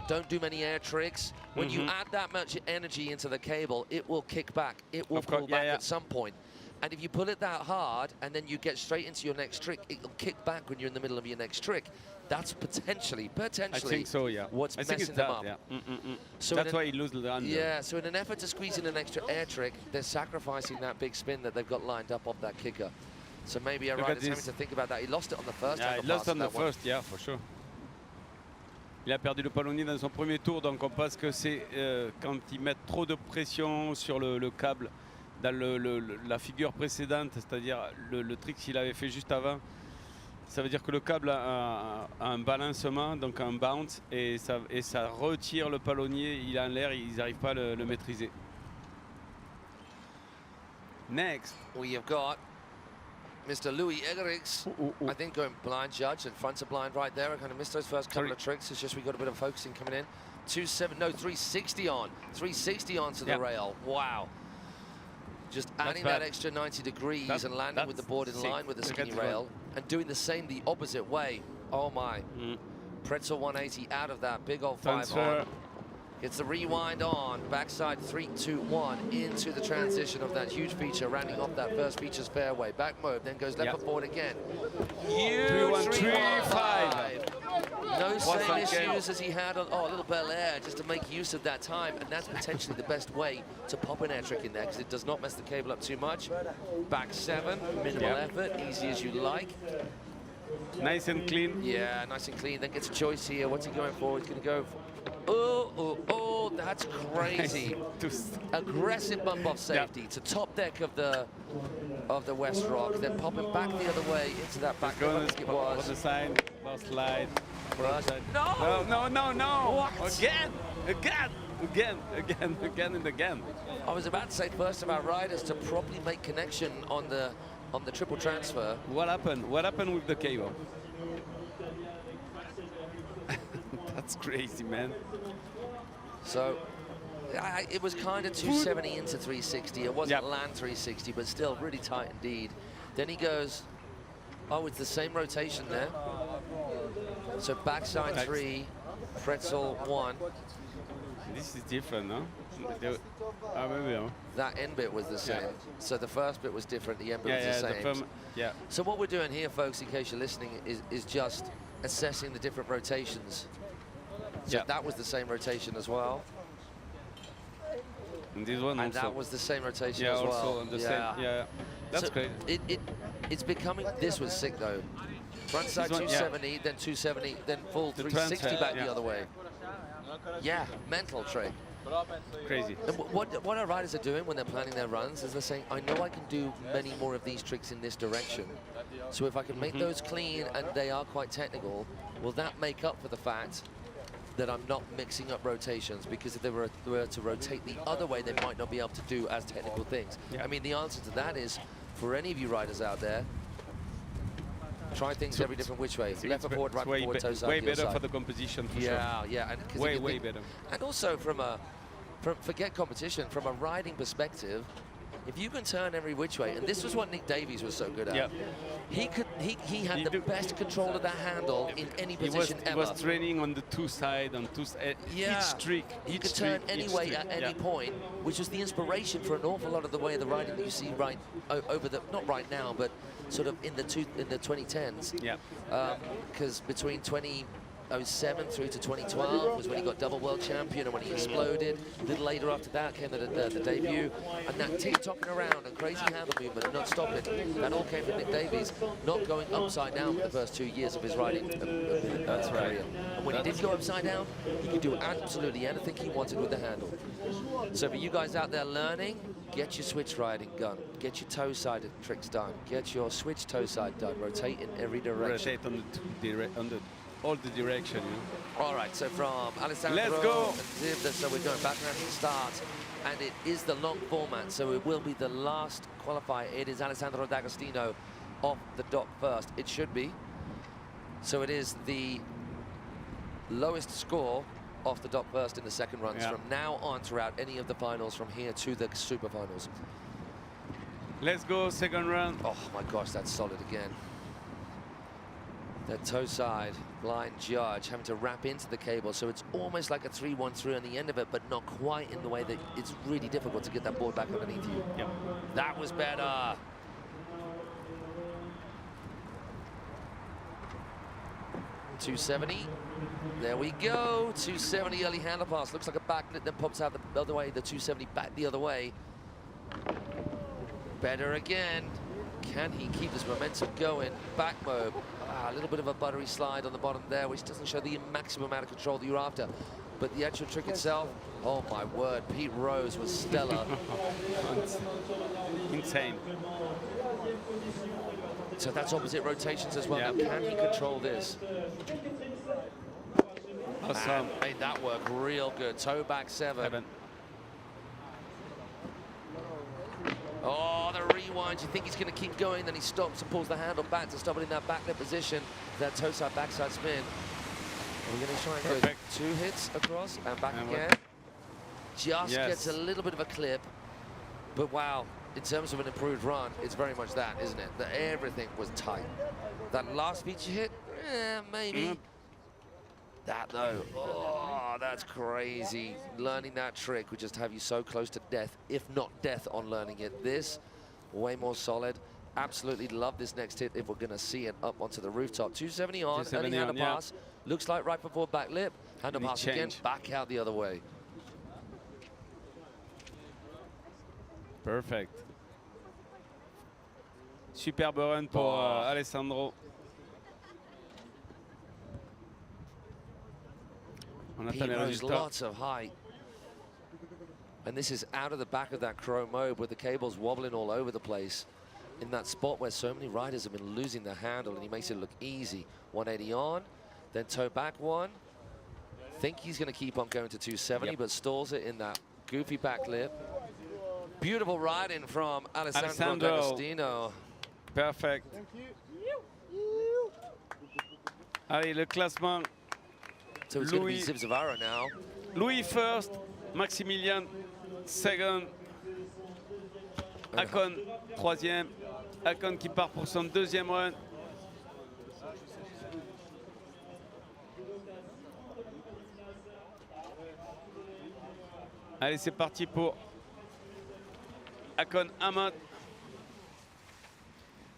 don't do many air tricks, when you add that much energy into the cable, it will kick back. It will pull back at some point. And if you pull it that hard and then you get straight into your next trick, it'll kick back when you're in the middle of your next trick. That's potentially I think so, yeah. what's I think messing it's them that, up. yeah. So that's why he loses the under. Yeah, so in an effort to squeeze in an extra air trick, they're sacrificing that big spin that they've got lined up off that kicker. So maybe a rider's having to think about that. He lost it on the first. Yeah, he lost on the first, yeah, for sure. Il a perdu le palonnier dans son premier tour, donc on pense que c'est quand ils mettent trop de pression sur le câble dans la figure précédente, c'est-à-dire le trick qu'il avait fait juste avant. Ça veut dire que le câble a un balancement, donc un bounce, et ça retire le palonnier, il est en l'air, ils n'arrivent pas à le maîtriser. Next, we have got Mr. Louis Egerix, I think going blind judge, and fronts are blind right there. I kind of missed those first couple of tricks. It's just we got a bit of focusing coming in. 360 on. 360 onto the rail. Wow. Just adding that extra 90 degrees and landing with the board in line with the skinny rail and doing the same the opposite way. Oh my. Pretzel 180 out of that big old 5 on. It's the rewind on, backside 3, 2, 1 into the transition of that huge feature, rounding off that first feature's fairway. Back move, then goes left foot forward again. Huge 3-1-3-5. No same issues as he had on, a little Bel Air, just to make use of that time. And that's potentially the best way to pop an air trick in there, because it does not mess the cable up too much. Back 7, minimal effort, easy as you like. Nice and clean. Yeah, nice and clean. Then gets a choice here. What's he going for? He's going to go for, that's crazy. Aggressive bump off safety to top deck of the West Rock, then popping back the other way into that back Go I think it was. on the side, ball slide. No! No. What? Again and again. I was about to say first of our riders to properly make connection on the triple transfer. What happened? What happened with the cable? That's crazy, man. So it was kind of 270 into 360. It wasn't land 360, but still really tight indeed. Then he goes, it's the same rotation there. So backside 3, pretzel 1. This is different, no? That end bit was the same. So the first bit was different, the end bit was the same. So what we're doing here, folks, in case you're listening, is just assessing the different rotations. So that was the same rotation as well. And this one and also. that was the same rotation as well. Also on the same. Yeah, that's so great. It's becoming. This was sick though. Front side 270, then 270, then full 360 back the other way. Yeah, mental trick. Crazy. And what our riders are doing when they're planning their runs is they're saying, I know I can do many more of these tricks in this direction. So if I can make those clean and they are quite technical, will that make up for the fact that I'm not mixing up rotations? Because if they were to rotate the other way, they might not be able to do as technical things. I mean, the answer to that is, for any of you riders out there, try things every different which way. Left foot forward, right foot forward, toe side, way heel better side. for the composition, for sure. Yeah, And way better. And also forget competition, from a riding perspective, if you can turn every which way, and this was what Nick Davies was so good at. He had the best control of that handle in any position ever. He was training on the two sides, on each trick. You could turn any way at any point, which was the inspiration for an awful lot of the way of the riding that you see right over the, not right now, but sort of in the 2010s. Because between 2007 through to 2012 was when he got double world champion and when he exploded. A little later after that came the debut, and that tick-tocking around and crazy handle movement and not stopping. That all came from Nick Davies, not going upside down for the first 2 years of his riding career. And when he did go upside down, he could do absolutely anything he wanted with the handle. So for you guys out there learning, get your switch riding done. Get your toe side tricks done. Get your switch toe side done. Rotate in every direction. Rotate on all the direction. All right, so from Alessandro. Let's go. So we're going back around to the start, and it is the long format, so it will be the last qualifier. It is Alessandro D'Agostino off the dock first. It should be. So it is the lowest score off the dot first in the second runs from now on throughout any of the finals from here to the super finals. Let's go, second run. Oh my gosh, that's solid again. That toe side blind judge having to wrap into the cable, so it's almost like a 3-1-3 on the end of it, but not quite in the way that it's really difficult to get that board back underneath you. Yep. That was better. .270. There we go. 270 early handle pass. Looks like a backlit, then pops out the other way. The 270 back the other way. Better again. Can he keep this momentum going? Back mob. A little bit of a buttery slide on the bottom there, which doesn't show the maximum amount of control that you're after. But the actual trick itself, oh my word, Pete Rose was stellar. Insane. So that's opposite rotations as well. Now, can he control this? Awesome. And made that work real good. Toe back 7. Oh, the rewind. You think he's going to keep going, then he stops and pulls the handle back to stop it in that backlip position. That toe side, backside spin. Are we going to try and go 2 hits across and back again? Just gets a little bit of a clip. But wow, in terms of an improved run, it's very much that, isn't it? That everything was tight. That last feature hit, maybe. That though, oh, that's crazy. Learning that trick would just have you so close to death, if not death on learning it. This, way more solid. Absolutely love this next hit if we're gonna see it up onto the rooftop. 270 on, early handle pass. Looks like right before back lip. Handle pass again, back out the other way. Perfect. Superbe run pour Alessandro. Pete Rose, lots of height. And this is out of the back of that crow mobe with the cables wobbling all over the place in that spot where so many riders have been losing the handle, and he makes it look easy. 180 on, then toe back 1. Think he's going to keep on going to 270, but stalls it in that goofy back lip. Beautiful riding from Alessandro D'Agostino. Perfect. Allez, le classement. So it's going to be Ziv Zavara now. Louis first, Maximilian second, Akon troisième. Akon qui part pour son deuxième run. Allez, c'est parti pour Akon Ahmad.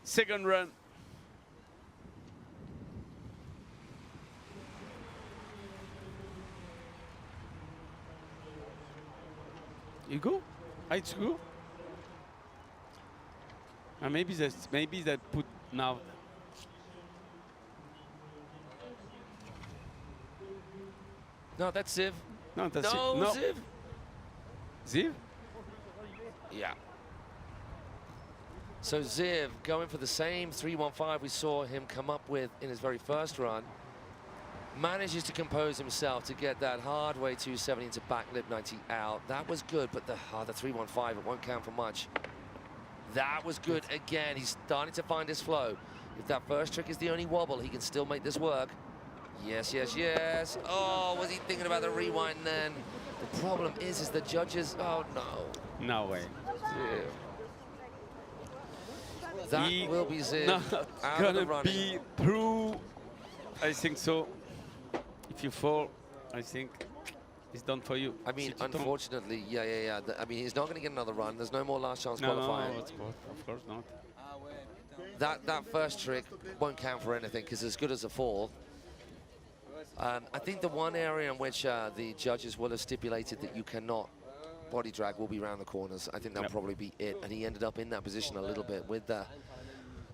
Second run. You go? It's go? Maybe that put now. No, that's Ziv. No, that's Ziv. Ziv? Yeah. So Ziv going for the same 315 we saw him come up with in his very first run. Manages to compose himself to get that hard way 270 into back lip 90 out. That was good, but the 315, it won't count for much. That was good again. He's starting to find his flow. If that first trick is the only wobble, he can still make this work. Yes, yes, yes. Oh, was he thinking about the rewind then? The problem is the judges, oh no. No way. Yeah. That will be Ziv out of the running. Be through. I think so. If you fall, I think it's done for you. I mean, unfortunately, yeah. I mean, he's not going to get another run. There's no more last chance qualifying. No, of course not. That first trick won't count for anything because as good as a fall. I think the one area in which the judges will have stipulated that you cannot body drag will be around the corners. I think that'll probably be it. And he ended up in that position a little bit with the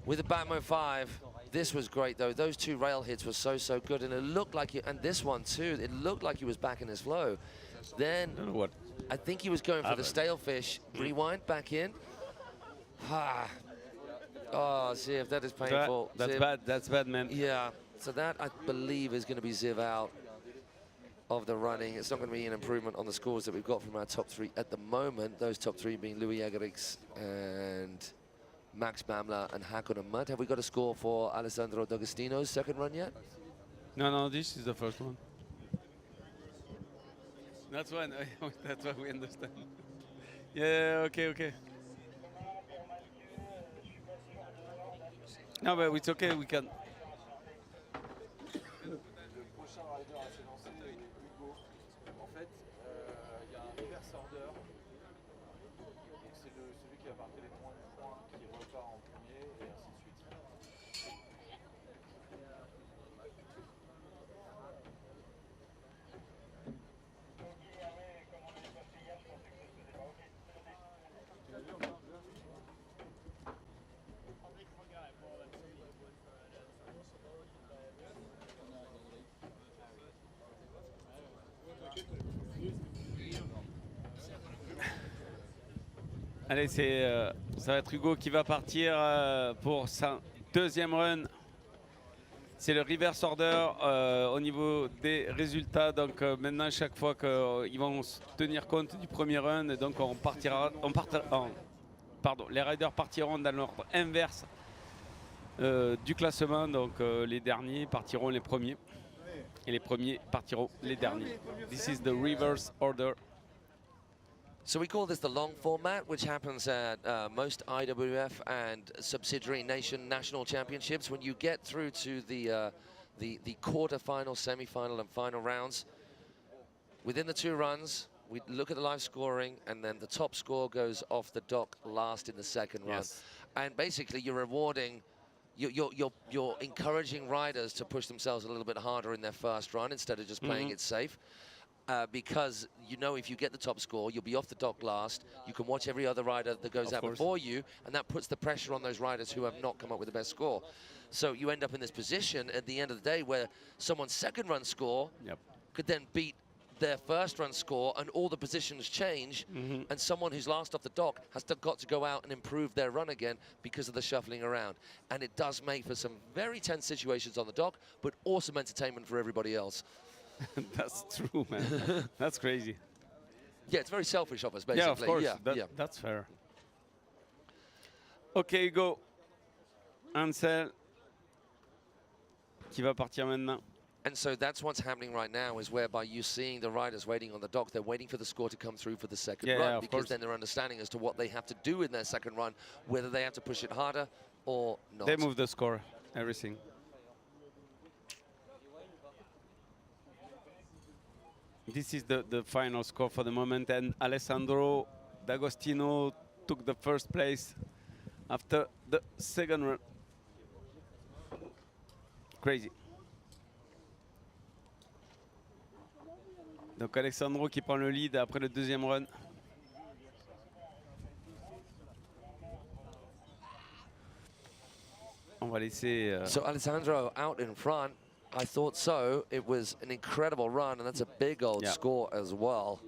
Batmo 5. This was great though. Those 2 rail hits were so good, and it looked like and this one too. It looked like he was back in his flow. Then I think he was going for the stale fish. Rewind back in. Oh, Ziv, that is painful. That's Ziv. bad. That's bad, man. Yeah. So that I believe is going to be Ziv out of the running. It's not going to be an improvement on the scores that we've got from our top 3 at the moment. Those top 3 being Louis Egerix and Max Bamler and Hakon Ahmad. Have we got a score for Alessandro D'Agostino's second run yet? No, this is the first one. That's one. That's what we understand. Yeah, okay. No, but it's okay, we can. Le prochain rider à s'élancer est Hugo. En fait, il y a un reverse order. Donc c'est celui qui va marquer les points qui repart en premier et ainsi de suite. Allez, ça va être Hugo qui va partir pour sa deuxième run. C'est le reverse order au niveau des résultats. Donc maintenant, chaque fois qu'ils vont tenir compte du premier run, donc les riders partiront dans l'ordre inverse du classement. Donc les derniers partiront les premiers et les premiers partiront les derniers. This is the reverse order. So we call this the long format, which happens at most IWF and subsidiary national championships. When you get through to the quarter-final, semi-final, and final rounds, within the 2 runs, we look at the live scoring, and then the top score goes off the dock last in the second run. And basically, you're rewarding. You're encouraging riders to push themselves a little bit harder in their first run instead of just playing it safe. Because you know if you get the top score, you'll be off the dock last. You can watch every other rider that goes out before you, and that puts the pressure on those riders who have not come up with the best score. So you end up in this position at the end of the day where someone's second run score could then beat their first run score, and all the positions change, and someone who's last off the dock has got to go out and improve their run again because of the shuffling around. And it does make for some very tense situations on the dock, but awesome entertainment for everybody else. That's true, man. That's crazy. Yeah, it's very selfish of us, basically. Yeah, of course. That's fair. Okay, go. Ansel, qui va partir maintenant. And so that's what's happening right now, is whereby you're seeing the riders waiting on the dock. They're waiting for the score to come through for the second run, because then they're understanding as to what they have to do in their second run, whether they have to push it harder or not. They move the score, everything. This is the final score for the moment, and Alessandro D'Agostino took the first place after the second run. Crazy. Donc Alessandro qui prend le lead après le deuxième run. On va laisser... So Alessandro out in front. I thought so. It was an incredible run, and that's a big old score as well.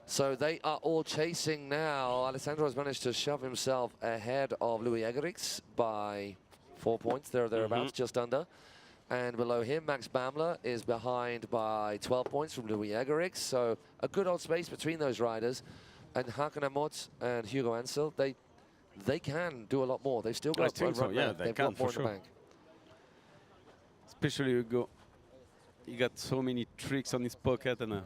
So they are all chasing now. Alessandro has managed to shove himself ahead of Louis Egerix by 4 points, thereabouts, just under. And below him, Max Bamler is behind by 12 points from Louis Egerix. So a good old space between those riders. And Hakan Amot and Hugo Ansel, they can do a lot more. They've still got a run. Yeah, They've got more in the bank. Especially Hugo. He got so many tricks on his pocket and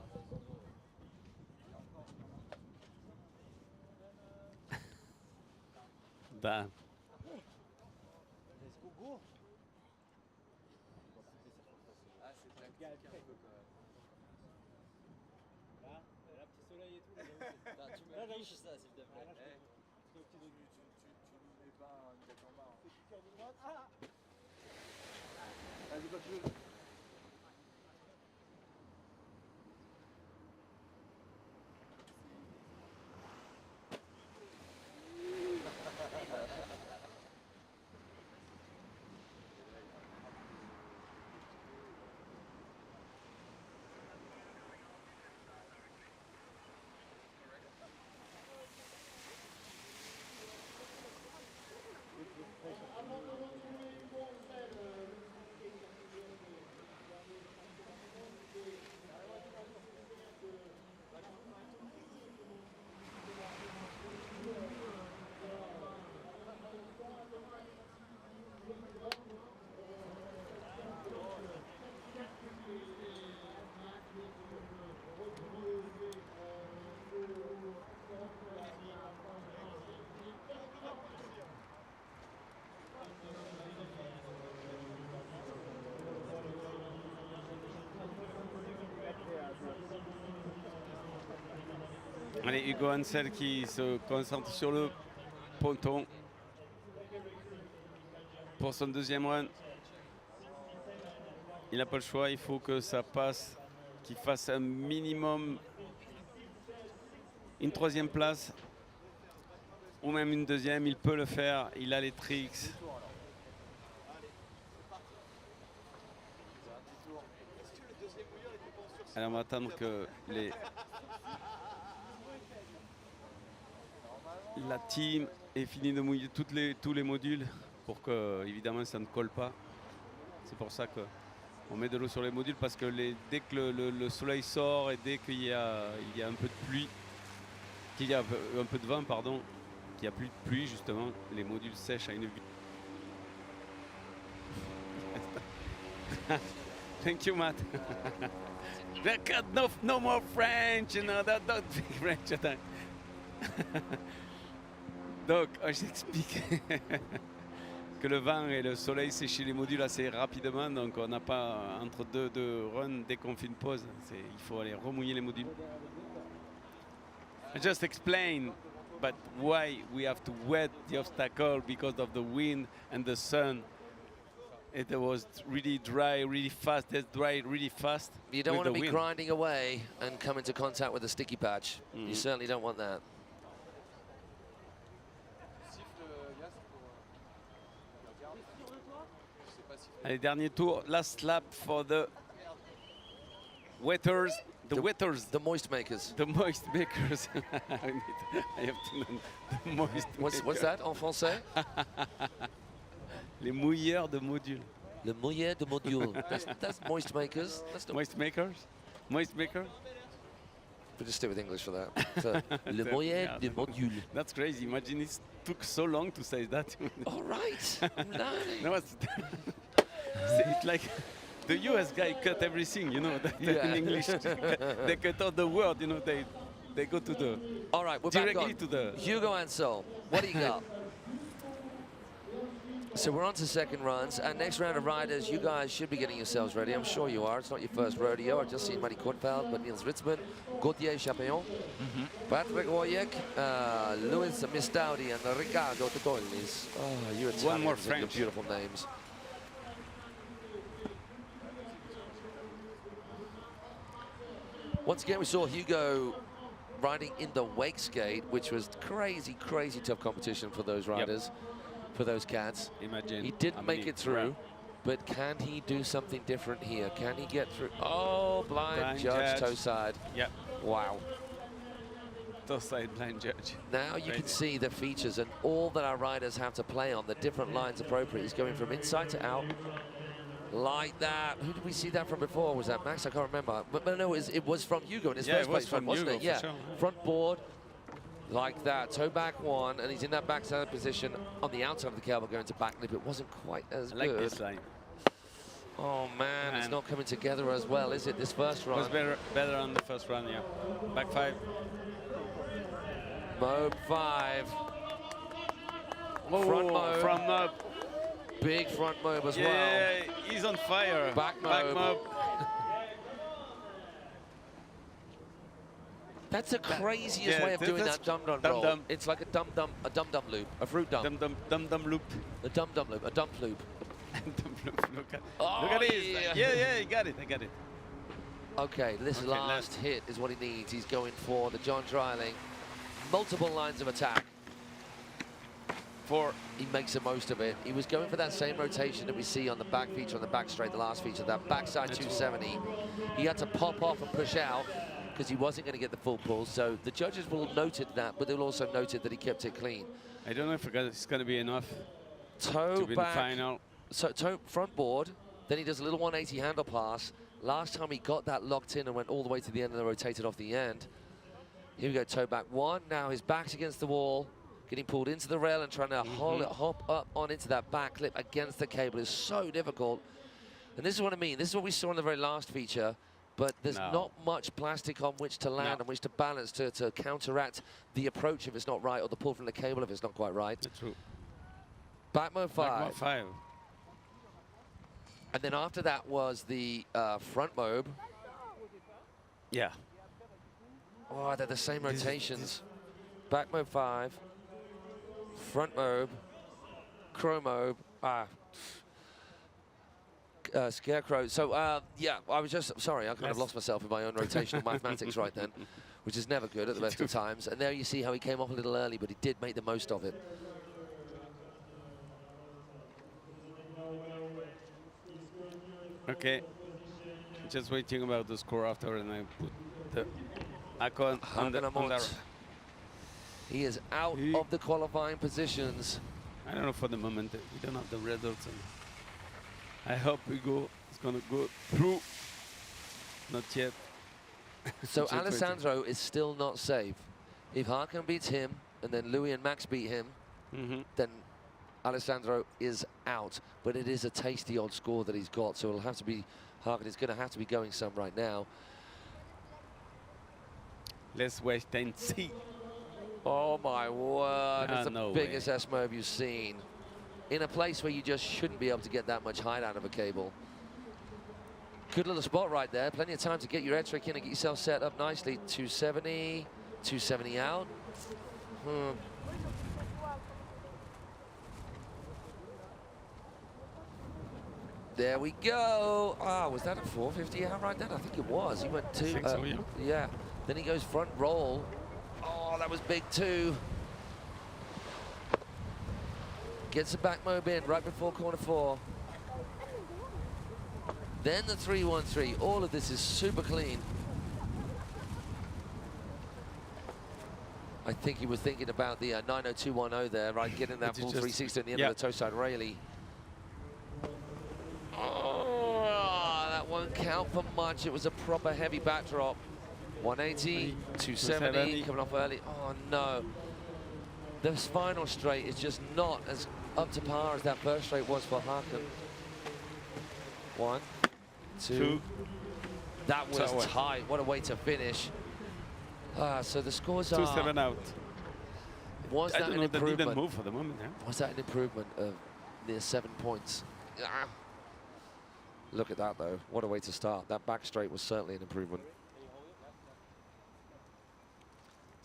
damn. Allez, Hugo Hansel qui se concentre sur le ponton pour son deuxième run. Il n'a pas le choix, il faut que ça passe, qu'il fasse un minimum une troisième place ou même une deuxième. Il peut le faire, il a les tricks. Alors on va attendre que la team ait fini de mouiller tous les modules pour que évidemment ça ne colle pas. C'est pour ça qu'on met de l'eau sur les modules, parce que dès que le soleil sort et dès qu'il y a un peu de pluie, qu'il y a un peu de vent, pardon, qu'il n'y a plus de pluie justement, les modules sèchent à une vitesse. Thank you, Matt. No more French, you know, don't speak French. Donc, j'explique que le vent et le soleil séchent les modules assez rapidement, donc on n'a pas, entre deux runs, dès qu'on fait une pause, il faut aller remouiller les modules. I just explain, but why we have to wet the obstacle because of the wind and the sun. It was really dry, really fast. It's dry really fast. You don't want to be grinding away and come into contact with a sticky patch. You certainly don't want that. Allez, dernier tour, last lap for the wetters. The wetters. The moist makers. The moist makers. I have to know the moist What's that en français? Les mouilleurs de modules. Le mouilleur de module. That's moist makers. That's moist makers? Moist maker? We'll just stick with English for that. So, le mouilleur de module. That's crazy. Imagine it took so long to say that. All right. I'm learning. No, it's like the US guy cut everything, you know, in English. They cut out the word, you know, they go to the... All right, we're back directly on. to the... Hugo Ansel, what do you got? So we're on to second runs, and next round of riders, you guys should be getting yourselves ready. I'm sure you are. It's not your first rodeo. I've just seen Matty Kornfeld, but Niels Ritzman, Gauthier Chapillon, Patrick Wojek, Louis Mistaudi, and Ricardo Totolis. Oh, you're Italians. One more with French. your beautiful names. Once again, we saw Hugo riding in the Wakeskate, which was crazy, crazy tough competition for those riders. For those cats. Imagine. He didn't make it through, but can he do something different here? Can he get through? Oh, blind judge, toe side. Yep. Wow. Toe side blind judge. Now you can see the features and all that our riders have to play on, the different lines appropriate. He's going from inside to out, like that. Who did we see that from before? Was that Max? I can't remember. But no, it was from Hugo in his first place, wasn't it? Yeah. Sure. Front board. Like that, toe back one, and he's in that backside position on the outside of the cable going to back lip. It wasn't quite as good. I like this line. Oh man, it's not coming together as well, is it, this first run? It was better on the first run, yeah. Back five. Mob 5. Whoa, front mob. Front mob. Big front mob as well. Yeah, he's on fire. Back mob. Back mob. That's the craziest way of doing that dum-dum roll. It's like a dum-dum loop, a fruit dump. Dum-dum loop. A dum-dum loop, a dump loop. Look at this. Yeah, you got it, I got it. Okay, this last hit is what he needs. He's going for the John Dryling. Multiple lines of attack. He makes the most of it. He was going for that same rotation that we see on the back feature, on the back straight, the last feature, that backside 270. He had to pop off and push out, because he wasn't going to get the full pull. So the judges will have noted that, but they'll also noted that he kept it clean. I don't know if it's going to be enough toe to be back, the final. So toe front board, then he does a little 180 handle pass. Last time he got that locked in and went all the way to the end and then rotated off the end. Here we go, toe back one. Now his back's against the wall, getting pulled into the rail and trying to hop up on into that back clip against the cable is so difficult. And this is what I mean. This is what we saw in the very last feature. But there's not much plastic on which to land and which to balance to counteract the approach if it's not right, or the pull from the cable if it's not quite right. That's true. Back mode 5. Back mode 5. And then after that was the front mob. Yeah. Oh, they're the same rotations. Back mobe 5, front mobe, crow mobe, scarecrow. So, yeah, I was just, sorry, I kind of lost myself in my own rotational mathematics right then, which is never good at the best of times. And there you see how he came off a little early, but he did make the most of it. Okay, just waiting about the score after, and I put the icon on the He is out of the qualifying positions. I don't know for the moment. We don't have the results. I hope Hugo is going to go through. Not yet. So Alessandro is still not safe. If Hakan beats him, and then Louis and Max beat him, then Alessandro is out. But it is a tasty odd score that he's got, so it'll have to be, Hakan is going to have to be going some right now. Let's wait and see. Oh my word, it's the no biggest S-mobe you've seen. In a place where you just shouldn't be able to get that much height out of a cable. Good little spot right there, plenty of time to get your edge trick in and get yourself set up nicely. 270, 270 out. There we go. Ah, was that a 450 out right then? I think it was. He went to, so, yeah. Then he goes front roll. Oh, that was big too. Gets the back mobe in right before corner 4. Then the 313. All of this is super clean. I think he was thinking about the 90210 there, right? Getting that full 360 at the end of the toe side railie. Oh, that won't count for much. It was a proper heavy backdrop. 180, 270, coming off early. Oh no. This final straight is just not as up to par as that first straight was for Hakan. 1, 2. That was tight. What a way to finish. So the scores are 2-7 out. Was that an improvement? That didn't move for the moment. Yeah? Was that an improvement of near 7 points? Look at that though. What a way to start. That back straight was certainly an improvement.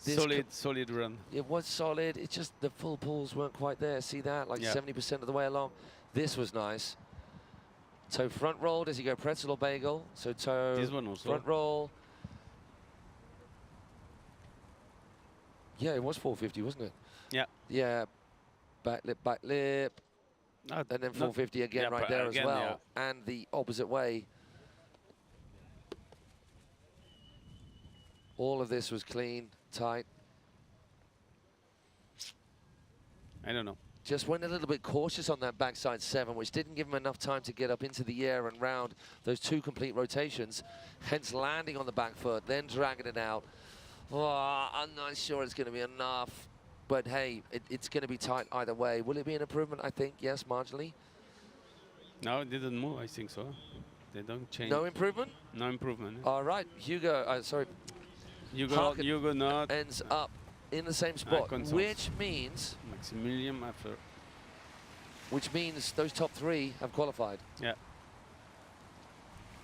Solid run. It was solid. It's just the full pulls weren't quite there. See that? Like 70% of the way along. This was nice. Toe front roll. Does he go pretzel or bagel? So toe this one also. Front roll. Yeah, it was 450, wasn't it? Yeah. Yeah. Back lip. And then 450 again right there again, as well. Yeah. And the opposite way. All of this was clean, tight. I don't know. Just went a little bit cautious on that backside 7, which didn't give him enough time to get up into the air and round those 2 complete rotations, hence landing on the back foot, then dragging it out. Oh, I'm not sure it's going to be enough. But hey, it's going to be tight either way. Will it be an improvement? I think, yes, marginally. No, it didn't move, I think so. They don't change. No improvement? No improvement. All right, Hugo, sorry. Hugo not ends up in the same spot, which means Maximilian after. Which means those top 3 have qualified. Yeah.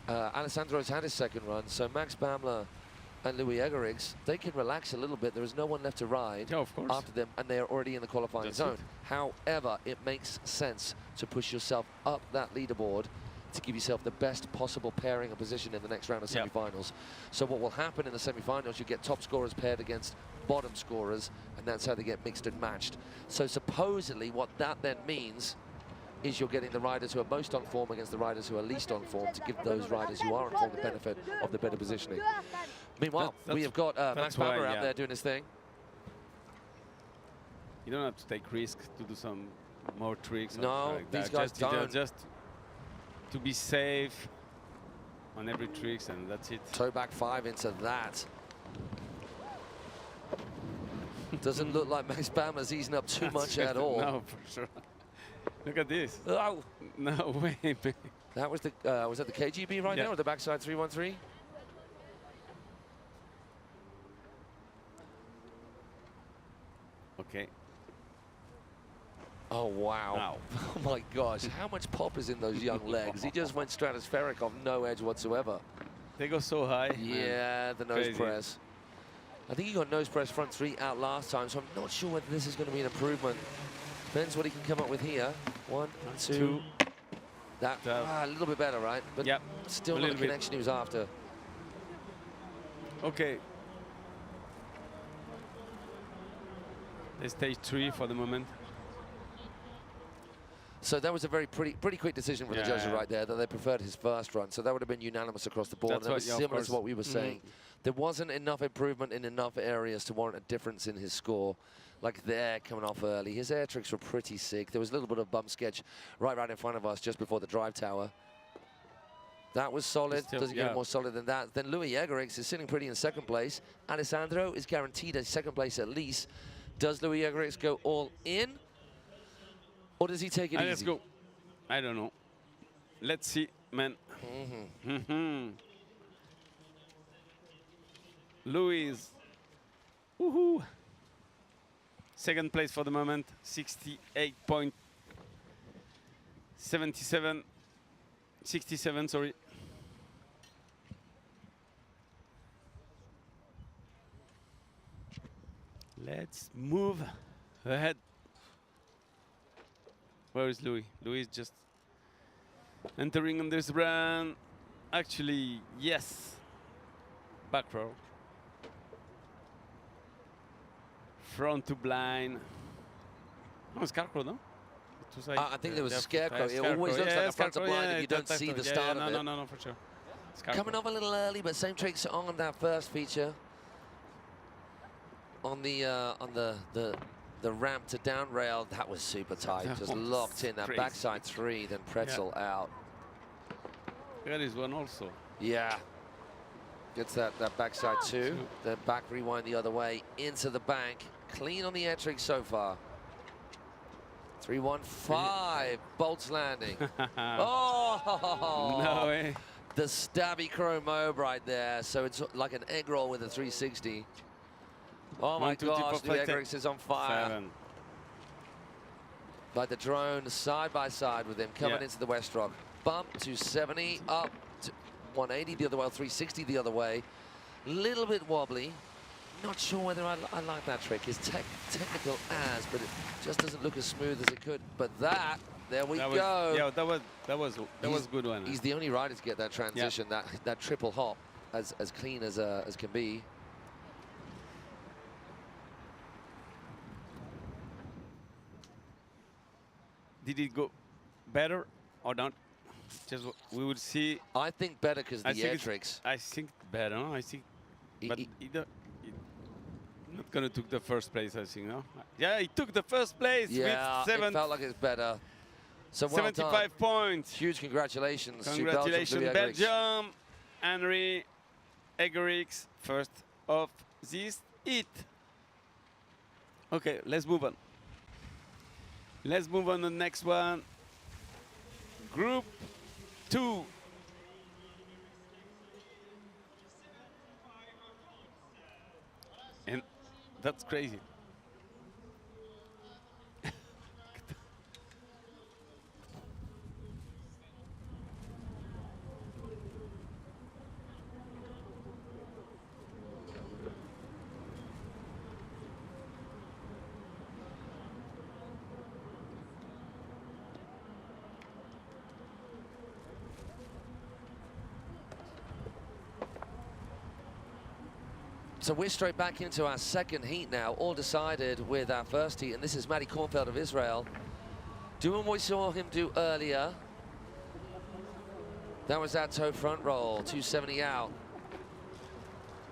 Alessandro's had his second run, so Max Bamler and Louis Eggerig's, they can relax a little bit. There is no one left to ride after them, and they are already in the qualifying zone. However, it makes sense to push yourself up that leaderboard to give yourself the best possible pairing and position in the next round of semi-finals. So what will happen in the semi-finals, you get top scorers paired against bottom scorers, and that's how they get mixed and matched. So supposedly what that then means is you're getting the riders who are most on form against the riders who are least on form to give those riders who are on form the benefit of the better positioning. Meanwhile, we have got Max Bamler out there doing his thing. You don't have to take risks to do some more tricks. No, like these guys don't. Just to be safe on every tricks, and that's it. Toe back 5 into that. Doesn't look like Max Bamler's easing up too much at all. No, for sure. Look at this. Oh. No way, man. That was the was that the KGB right there, or the backside 313? Okay. Oh, wow. Oh, my gosh. How much pop is in those young legs? He just went stratospheric off no edge whatsoever. They go so high. Yeah, the nose press. I think he got nose press front 3 out last time, so I'm not sure whether this is going to be an improvement. Depends what he can come up with here. 1, 2. That a little bit better, right? But still not the connection he was after. Okay. They stage 3 for the moment. So that was a very pretty quick decision for the judges right there, that they preferred his first run. So that would have been unanimous across the board. That's and that was similar to what we were saying. There wasn't enough improvement in enough areas to warrant a difference in his score. Like there, coming off early. His air tricks were pretty sick. There was a little bit of bump sketch right in front of us just before the drive tower. That was solid. Doesn't get more solid than that. Then Louis Egerix is sitting pretty in second place. Alessandro is guaranteed a second place at least. Does Louis Egerix go all in? Or does he take it easy? Let's go. I don't know. Let's see, man. Louis. Woohoo. Second place for the moment. 68.77. 67, sorry. Let's move ahead. Where is Louis? Louis is just entering on this run. Actually, yes. Back row. Front to blind. Oh, Scarecrow, no? I think there was a Scarecrow. It always looks like a front to blind if you don't see the start of it. No, for sure. Coming off a little early, but same tricks on that first feature. On the ramp to down rail, that was super tight. Just locked in that backside 3, then pretzel out. There is one also. Yeah. Gets that backside 2, then back rewind the other way into the bank. Clean on the air trick so far. 3-1-5, bolts landing. Oh! No way. The stabby chrome mob right there. So it's like an egg roll with a 360. Oh my gosh, the Egerix is on fire. 7. Like the drone side by side with him coming into the West Rock. Bump to 70, up to 180 the other way, 360 the other way. Little bit wobbly. Not sure whether I like that trick. It's technical as, but it just doesn't look as smooth as it could. But there we go. Yeah, that was a good one. He's the only rider to get that transition, that triple hop, as clean as can be. Did it go better or not? Just we will see. I think better because the air tricks. I think better. I think, but either not gonna took the first place. I think no. Yeah, he took the first place. Yeah, with 7. It felt like it's better. So well 75 done. Points. Huge congratulations. Congratulations, to Belgium. Henry Egerix, first of this heat. Okay, let's move on. Let's move on to the next one. Group 2. And that's crazy. So we're straight back into our second heat now, all decided with our first heat, and this is Matty Kornfeld of Israel. Doing what we saw him do earlier. That was that toe front roll, 270 out.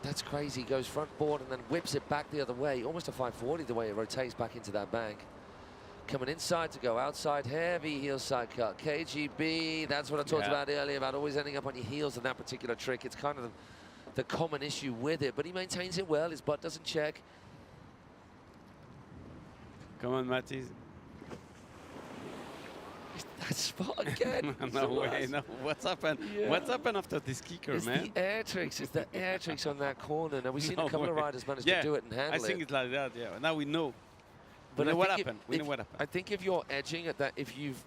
That's crazy, goes front board and then whips it back the other way, almost a 540 the way it rotates back into that bank. Coming inside to go outside, heavy heel side cut. KGB, that's what I talked about earlier, about always ending up on your heels in that particular trick. It's kind of the common issue with it, but he maintains it well. His butt doesn't check. Come on, Matty. That spot again. No way, no. What's happened? Yeah. What's happened after this kicker, it's man? The air tricks. It's the air tricks on that corner. Now, we've seen a couple of riders manage to do it and handle it. I think it's like that, yeah. Now we know. But we know what happened. We know what happened. I think if you're edging at that, if you've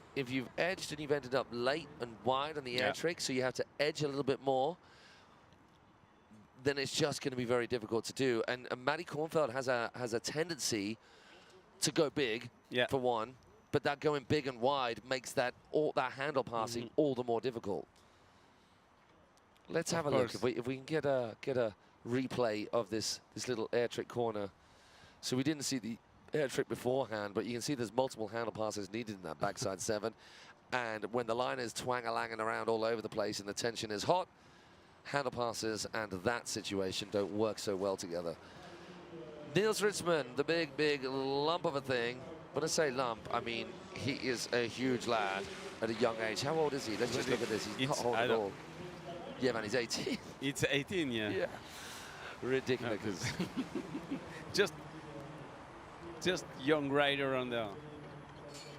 edged and you've ended up late and wide on the air trick, so you have to edge a little bit more, then it's just going to be very difficult to do. And Maddie Kornfeld has a tendency to go big, for one, but that going big and wide makes that handle passing all the more difficult. Let's have a look if we can get a replay of this little air trick corner. So we didn't see the air trick beforehand, but you can see there's multiple handle passes needed in that backside 7. And when the line is twang-a-langing around all over the place and the tension is hot, handle passes and that situation don't work so well together. Niels Ritzmann, the big lump of a thing. When I say lump, I mean he is a huge lad at a young age. How old is he? Let's just look at this. He's not old at all. Yeah, man, he's 18. It's 18, yeah. Yeah. Ridiculous. just young rider on there.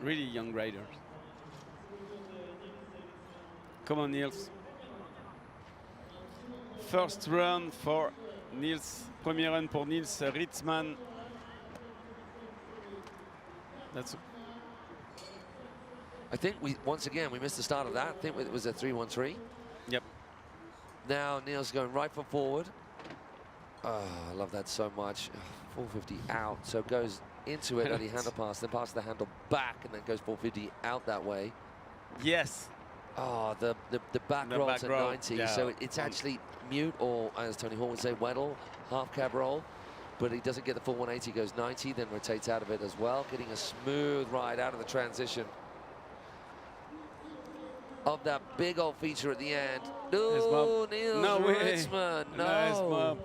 Really young riders. Come on, Niels. First run for Niels. Premier run pour Niels Ritzmann. I think once again we missed the start of that. I think it was a 3-1-3. Yep. Now Niels going right foot forward. Oh, I love that so much. 450 out, so goes into it, early handle pass, then passes the handle back, and then goes 450 out that way. Yes. Oh, the back roll to 90, so it's actually mute, or as Tony Hawk would say, Weddle, half cab roll, but he doesn't get the full 180, goes 90, then rotates out of it as well, getting a smooth ride out of the transition of that big old feature at the end. No, Niels Ritzmann, no. Nice,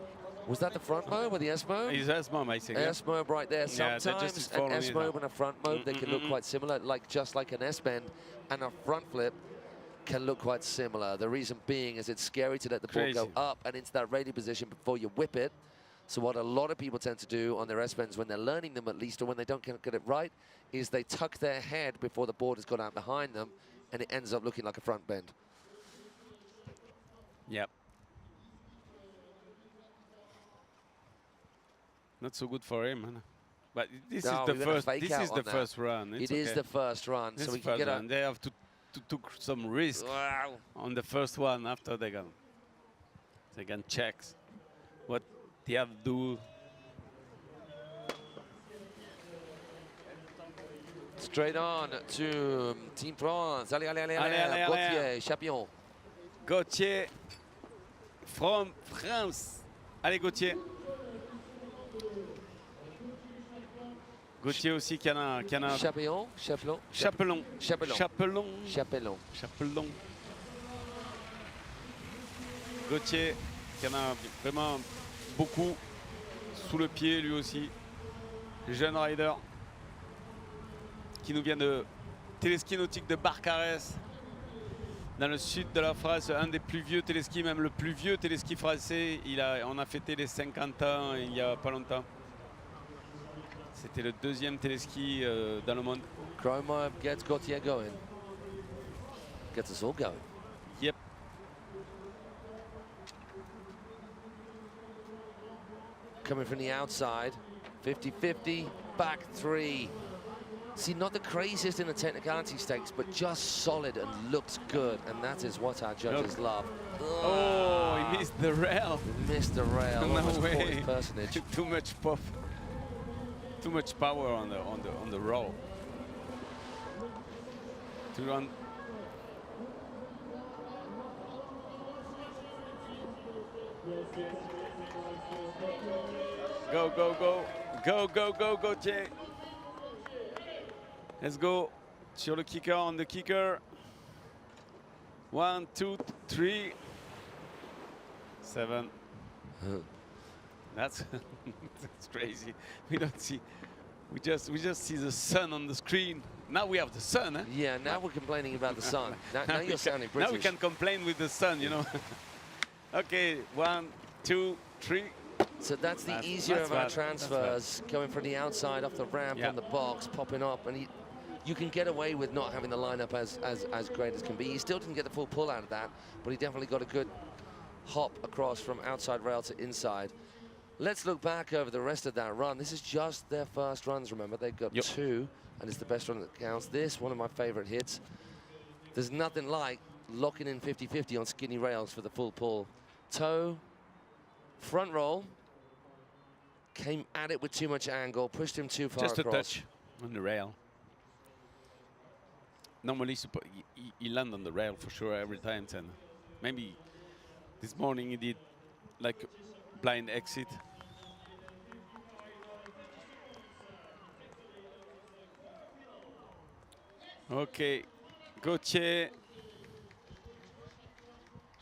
was that the front mob or the S mob? It's S mob, I think. S mob right there. Sometimes an S mob and a front mob, they can look quite similar, just like an S bend and a front flip can look quite similar. The reason being is it's scary to let the ball go up and into that ready position before you whip it. So what a lot of people tend to do on their S bends when they're learning them, at least, or when they don't get it right, is they tuck their head before the board has gone out behind them, and it ends up looking like a front bend. Yep. Not so good for him, huh? But this is the first. This is the first run. It is the first run, so we can get a. They have to took some risk on the first one. After they can check what they have to do. Straight on to Team France. Allez, Gauthier, champion. Gauthier from France. Allez, Gauthier. Gauthier aussi qui en a Chapelon. Gauthier qui en a vraiment beaucoup sous le pied lui aussi. Jeune rider qui nous vient de téléski nautique de Barcarès dans le sud de la France, un des plus vieux téléskis, même le plus vieux téléski français. On a fêté les 50 ans il n'y a pas longtemps. C'était le deuxième téléski dans le monde. Chroma gets Gauthier going. Gets us all going. Yep. Coming from the outside, 50-50, back 3. See, not the craziest in the technicality stakes, but just solid and looks good, and that is what our judges love. Oh, he missed the rail. He missed the rail. No way. Personage. Too much pop. Too much power on the roll. To run. Go, Gauthier. Let's go. Sur le kicker, on the kicker. 1, 2, 3. 7. That's crazy. We don't see. We just see the sun on the screen. Now we have the sun, eh? Yeah, now we're complaining about the sun. now you're sounding British. Now we can complain with the sun, you know. Okay, 1, 2, 3. So that's the easier of our transfers, going from the outside off the ramp on the box, popping up, and you can get away with not having the lineup as great as can be. He still didn't get the full pull out of that, but he definitely got a good hop across from outside rail to inside. Let's look back over the rest of that run. This is just their first runs, remember. They've got 2, and it's the best run that counts. This, one of my favorite hits. There's nothing like locking in 50-50 on skinny rails for the full pull. Toe, Front roll. Came at it with too much angle, pushed him too far Just across. a touch on the rail. Normally, he land on the rail for sure every time. And maybe this morning he did like blind exit. Ok, Gauthier.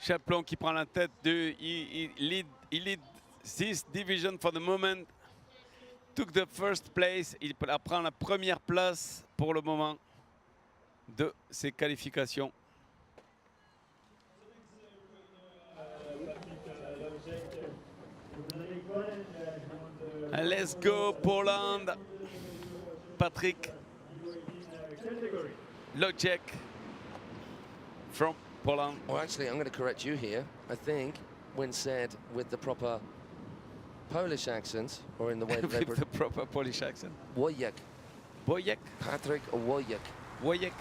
Chaplon qui prend la tête de. He lead this division for the moment. Took the first place. Il prend la première place pour le moment de ses qualifications. And let's go Poland. Patrick Lojek from Poland. Well, actually, I'm going to correct you here. I think when said with the proper Polish accent, or in the way that they With the proper Polish accent. Wojek. Wojek. Patrick Wojek. Wojek.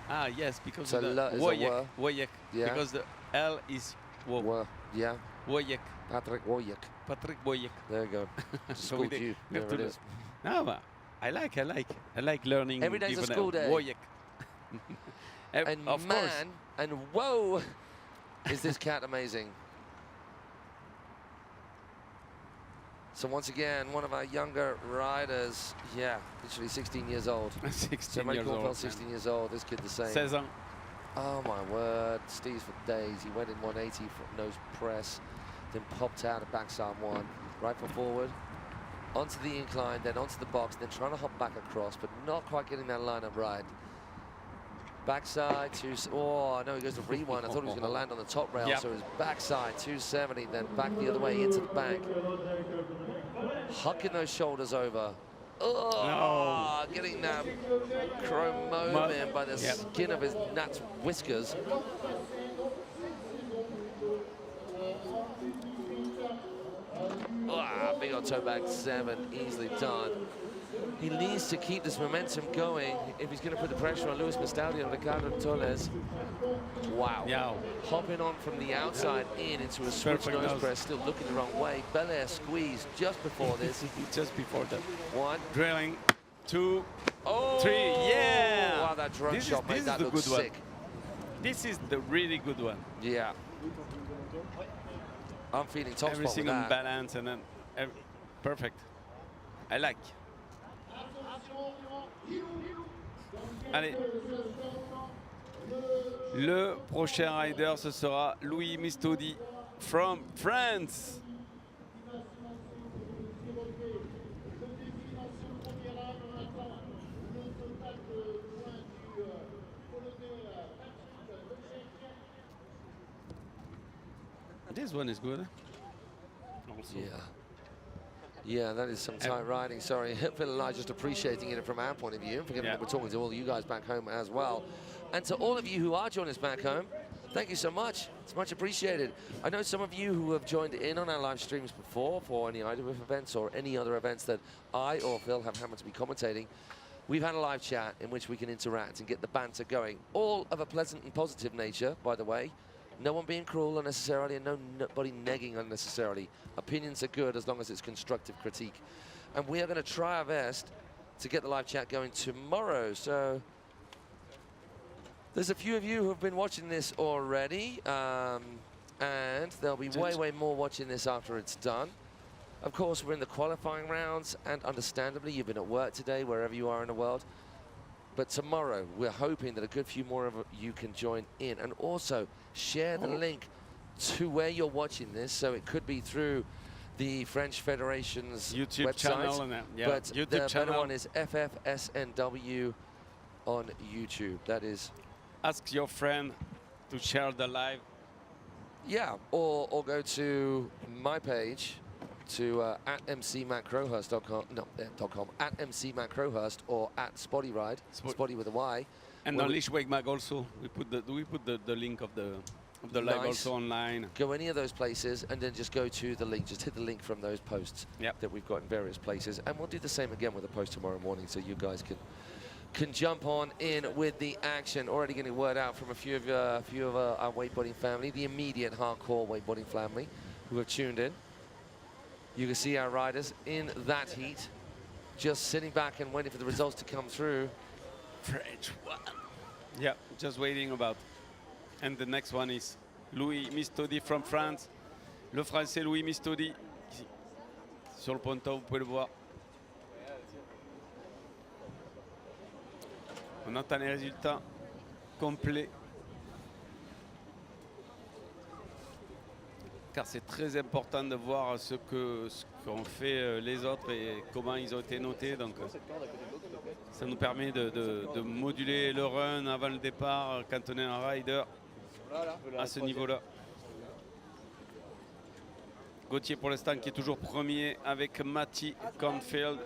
Ah, yes, because So of the L is a Wojek. W. Wojek. Yeah. Because the L is wo. Yeah. Wojek. Patrick Wojek. Patrick Wojek. There you go. So Schooled you. There it is. No, but I like learning. Every day's a different, school day. Wojek. And of man, course. and whoa, is this cat amazing. So once again, one of our younger riders, yeah, literally 16 years old. 16 Mike years Kornfeld, old. 16 years old, this kid the same. 16 ans. Oh my word, Steve's for days. He went in 180 for nose press, then popped out at backside one, right foot forward, onto the incline, then onto the box, then trying to hop back across, but not quite getting that line up right. Backside, oh, no, he goes to rewind. I thought he was going to land on the top rail, Yep. so it was backside, 270, then back the other way into the bank. Hucking those shoulders over. Oh, getting that chrome moment by the skin of his gnat's whiskers. Big on toe back 7, easily done. He needs to keep this momentum going if he's going to put the pressure on Luis Mastaldi and Ricardo Torres. Wow. Yeah. Hopping on from the outside into a switch Perfect nose nose. press, still looking the wrong way. Bel Air squeeze just before this. Just before that. 1. Drilling. 2. Oh, 3. Yeah. Wow, that drone This shot is made that the look good sick. one. This is the really good one. Yeah. I'm feeling top spot with Everything on that. balance and then perfect. I like. Allez. Le prochain rider, ce sera Louis Mistodi from France. This one is good. Also. Yeah, that is some tight riding. Sorry, Phil and I just appreciating it from our point of view. Forgive me that we're talking to all you guys back home as well. And to all of you who are joining us back home, thank you so much. It's much appreciated. I know some of you who have joined in on our live streams before for any IWWF events or any other events that I or Phil have happened to be commentating. We've had a live chat in which we can interact and get the banter going. All of a pleasant and positive nature, by the way. No one being cruel unnecessarily and nobody negging unnecessarily. Opinions are good as long as it's constructive critique. And we are going to try our best to get the live chat going tomorrow. So there's a few of you who have been watching this already. And there'll be way more watching this after it's done. Of course, we're in the qualifying rounds. And understandably, you've been at work today, wherever you are in the world. But tomorrow, we're hoping that a good few more of you can join in. And also, share the link to where you're watching this. So it could be through the French Federation's YouTube website. channel. And But YouTube the channel. better one is FFSNW on YouTube. That is... Ask your friend to share the live. Yeah, or go to my page, to at mcmattcrowhurst.com, no, .com, at mcmattcrowhurst or at SpottyRide, Spotty with a Y. And on Leash Wake Mag also, we put the link of the live also online. Go any of those places and then just go to the link. Just hit the link from those posts that we've got in various places. And we'll do the same again with a post tomorrow morning so you guys can jump on in with the action. Already getting word out from a few of our wakeboarding family, the immediate hardcore wakeboarding family. who have tuned in. You can see our riders in that heat, just sitting back and waiting for the results to come through. French one. Yeah, just waiting about. And the next one is Louis Mistodi from France. Le français Louis Mistodi. Ici. Sur le ponton, vous pouvez le voir. On entend les résultats complets. Car c'est très important de voir ce qu'ont fait les autres et comment ils ont été notés. Donc, ça nous permet de moduler le run avant le départ quand on est un rider à ce niveau-là. Gauthier pour l'instant qui est toujours premier avec Matti Kornfeld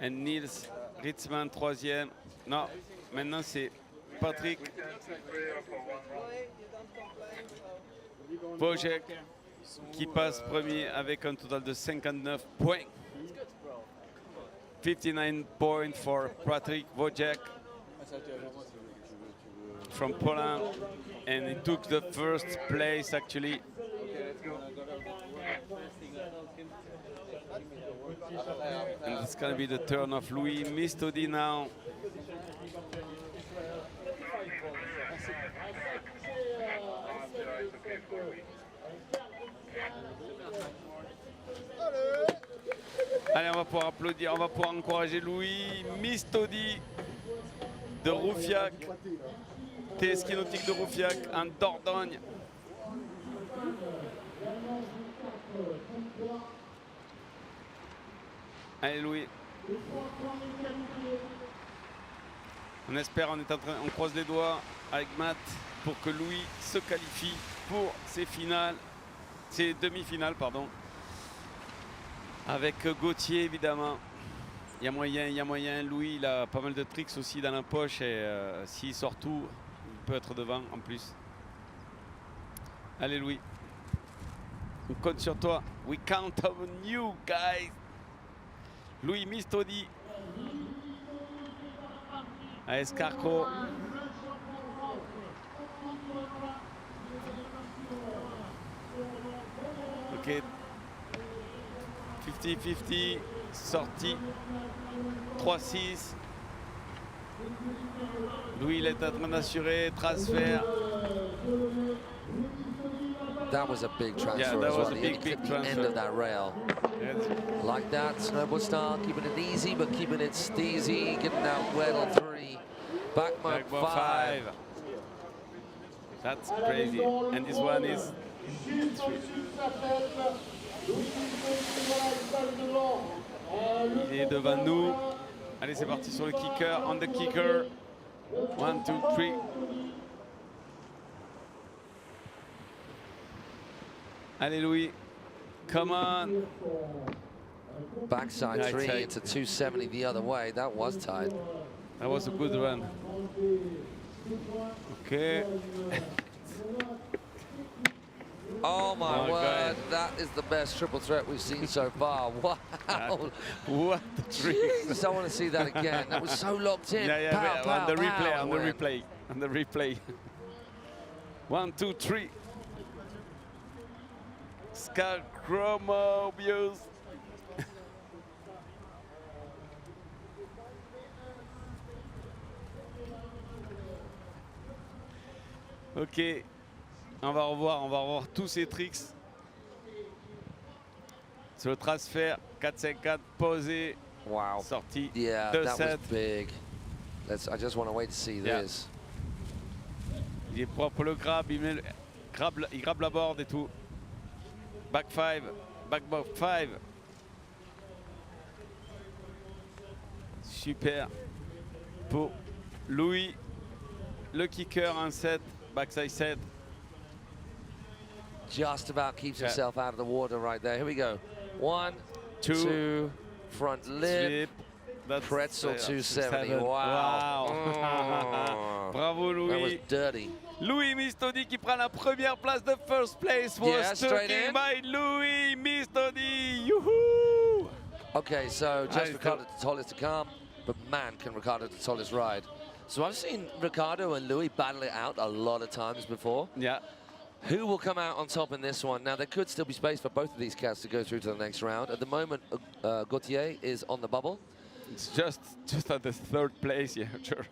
et Niels Ritzmann troisième. Non, maintenant c'est Patrick Wojek qui passe premier avec un total de 59 points. 59 points for Patrick Wojek from Poland, and he took the first place actually. And it's going to be the turn of Louis Mistodi now. Allez, on va pouvoir applaudir, on va pouvoir encourager Louis Mistodi de Roufiac, ski nautique de Roufiac en Dordogne. Allez Louis. On espère, on croise les doigts avec Matt pour que Louis se qualifie pour ses finales, ses demi-finales, pardon. Avec Gauthier évidemment. Il y a moyen. Louis, il a pas mal de tricks aussi dans la poche et s'il sort tout, il peut être devant en plus. Allez Louis. On compte sur toi. We count on you guys. Louis Mistodi. À Escarco. Ok. 50-50. Sortie. 3-6. Louis, il est en train d'assurer. Transfert. That was a big transfer. Yeah, that as was well. a big transfer. The end of that rail. Yes. Like that, snowboard style, keeping it easy, but keeping it steezy, getting out well on 3. Backman 5. That's crazy. And this one is 3. Il est devant nous. Allez, c'est parti sur le kicker. On the kicker. 1, 2, 3. Allez, Louis. Come on. Backside 3 into 270 the other way. That was tight. That was a good run. Okay. Oh my word, that is the best triple threat we've seen so far. Wow. What the trick. I want to see that again. That was so locked in. Yeah, Pow, pow, on the replay, pow, on the replay. 1, 2, 3. Scalchromobius. Ok, on va revoir tous ces tricks. Sur le transfert, 4-5-4, posé, wow. Sortie, yeah, 2-7. That was big. I just want to wait to see this. Il est propre le grab, il grabe la board et tout. Back 5, backboard 5. Super. Pour Louis, le kicker en 7, backside 7. Just about keeps himself out of the water right there. Here we go. 1, 2, front lip. Pretzel 270. Wow. Wow. Bravo Louis. That was dirty. Louis Mistodi qui prend la première place de first place was taken by Louis Mistodi. Yoo-hoo! Okay, so just Ricardo Tolles to come, but man, can Ricardo Tolles ride. So I've seen Ricardo and Louis battle it out a lot of times before. Yeah. Who will come out on top in this one? Now, there could still be space for both of these cats to go through to the next round. At the moment, Gauthier is on the bubble. It's just at the third place, yeah, sure.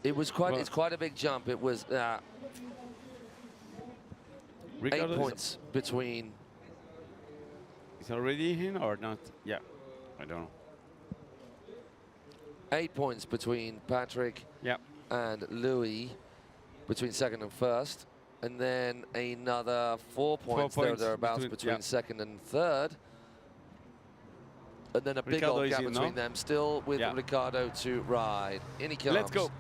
It was it's quite a big jump. It was 8 points between. Is already in or not? Yeah, I don't know. 8 points between Patrick and Louis, between second and first, and then another 4 points, thereabouts between second and third, and then a big old gap between them, still with Ricardo to ride. In he comes. Let's go.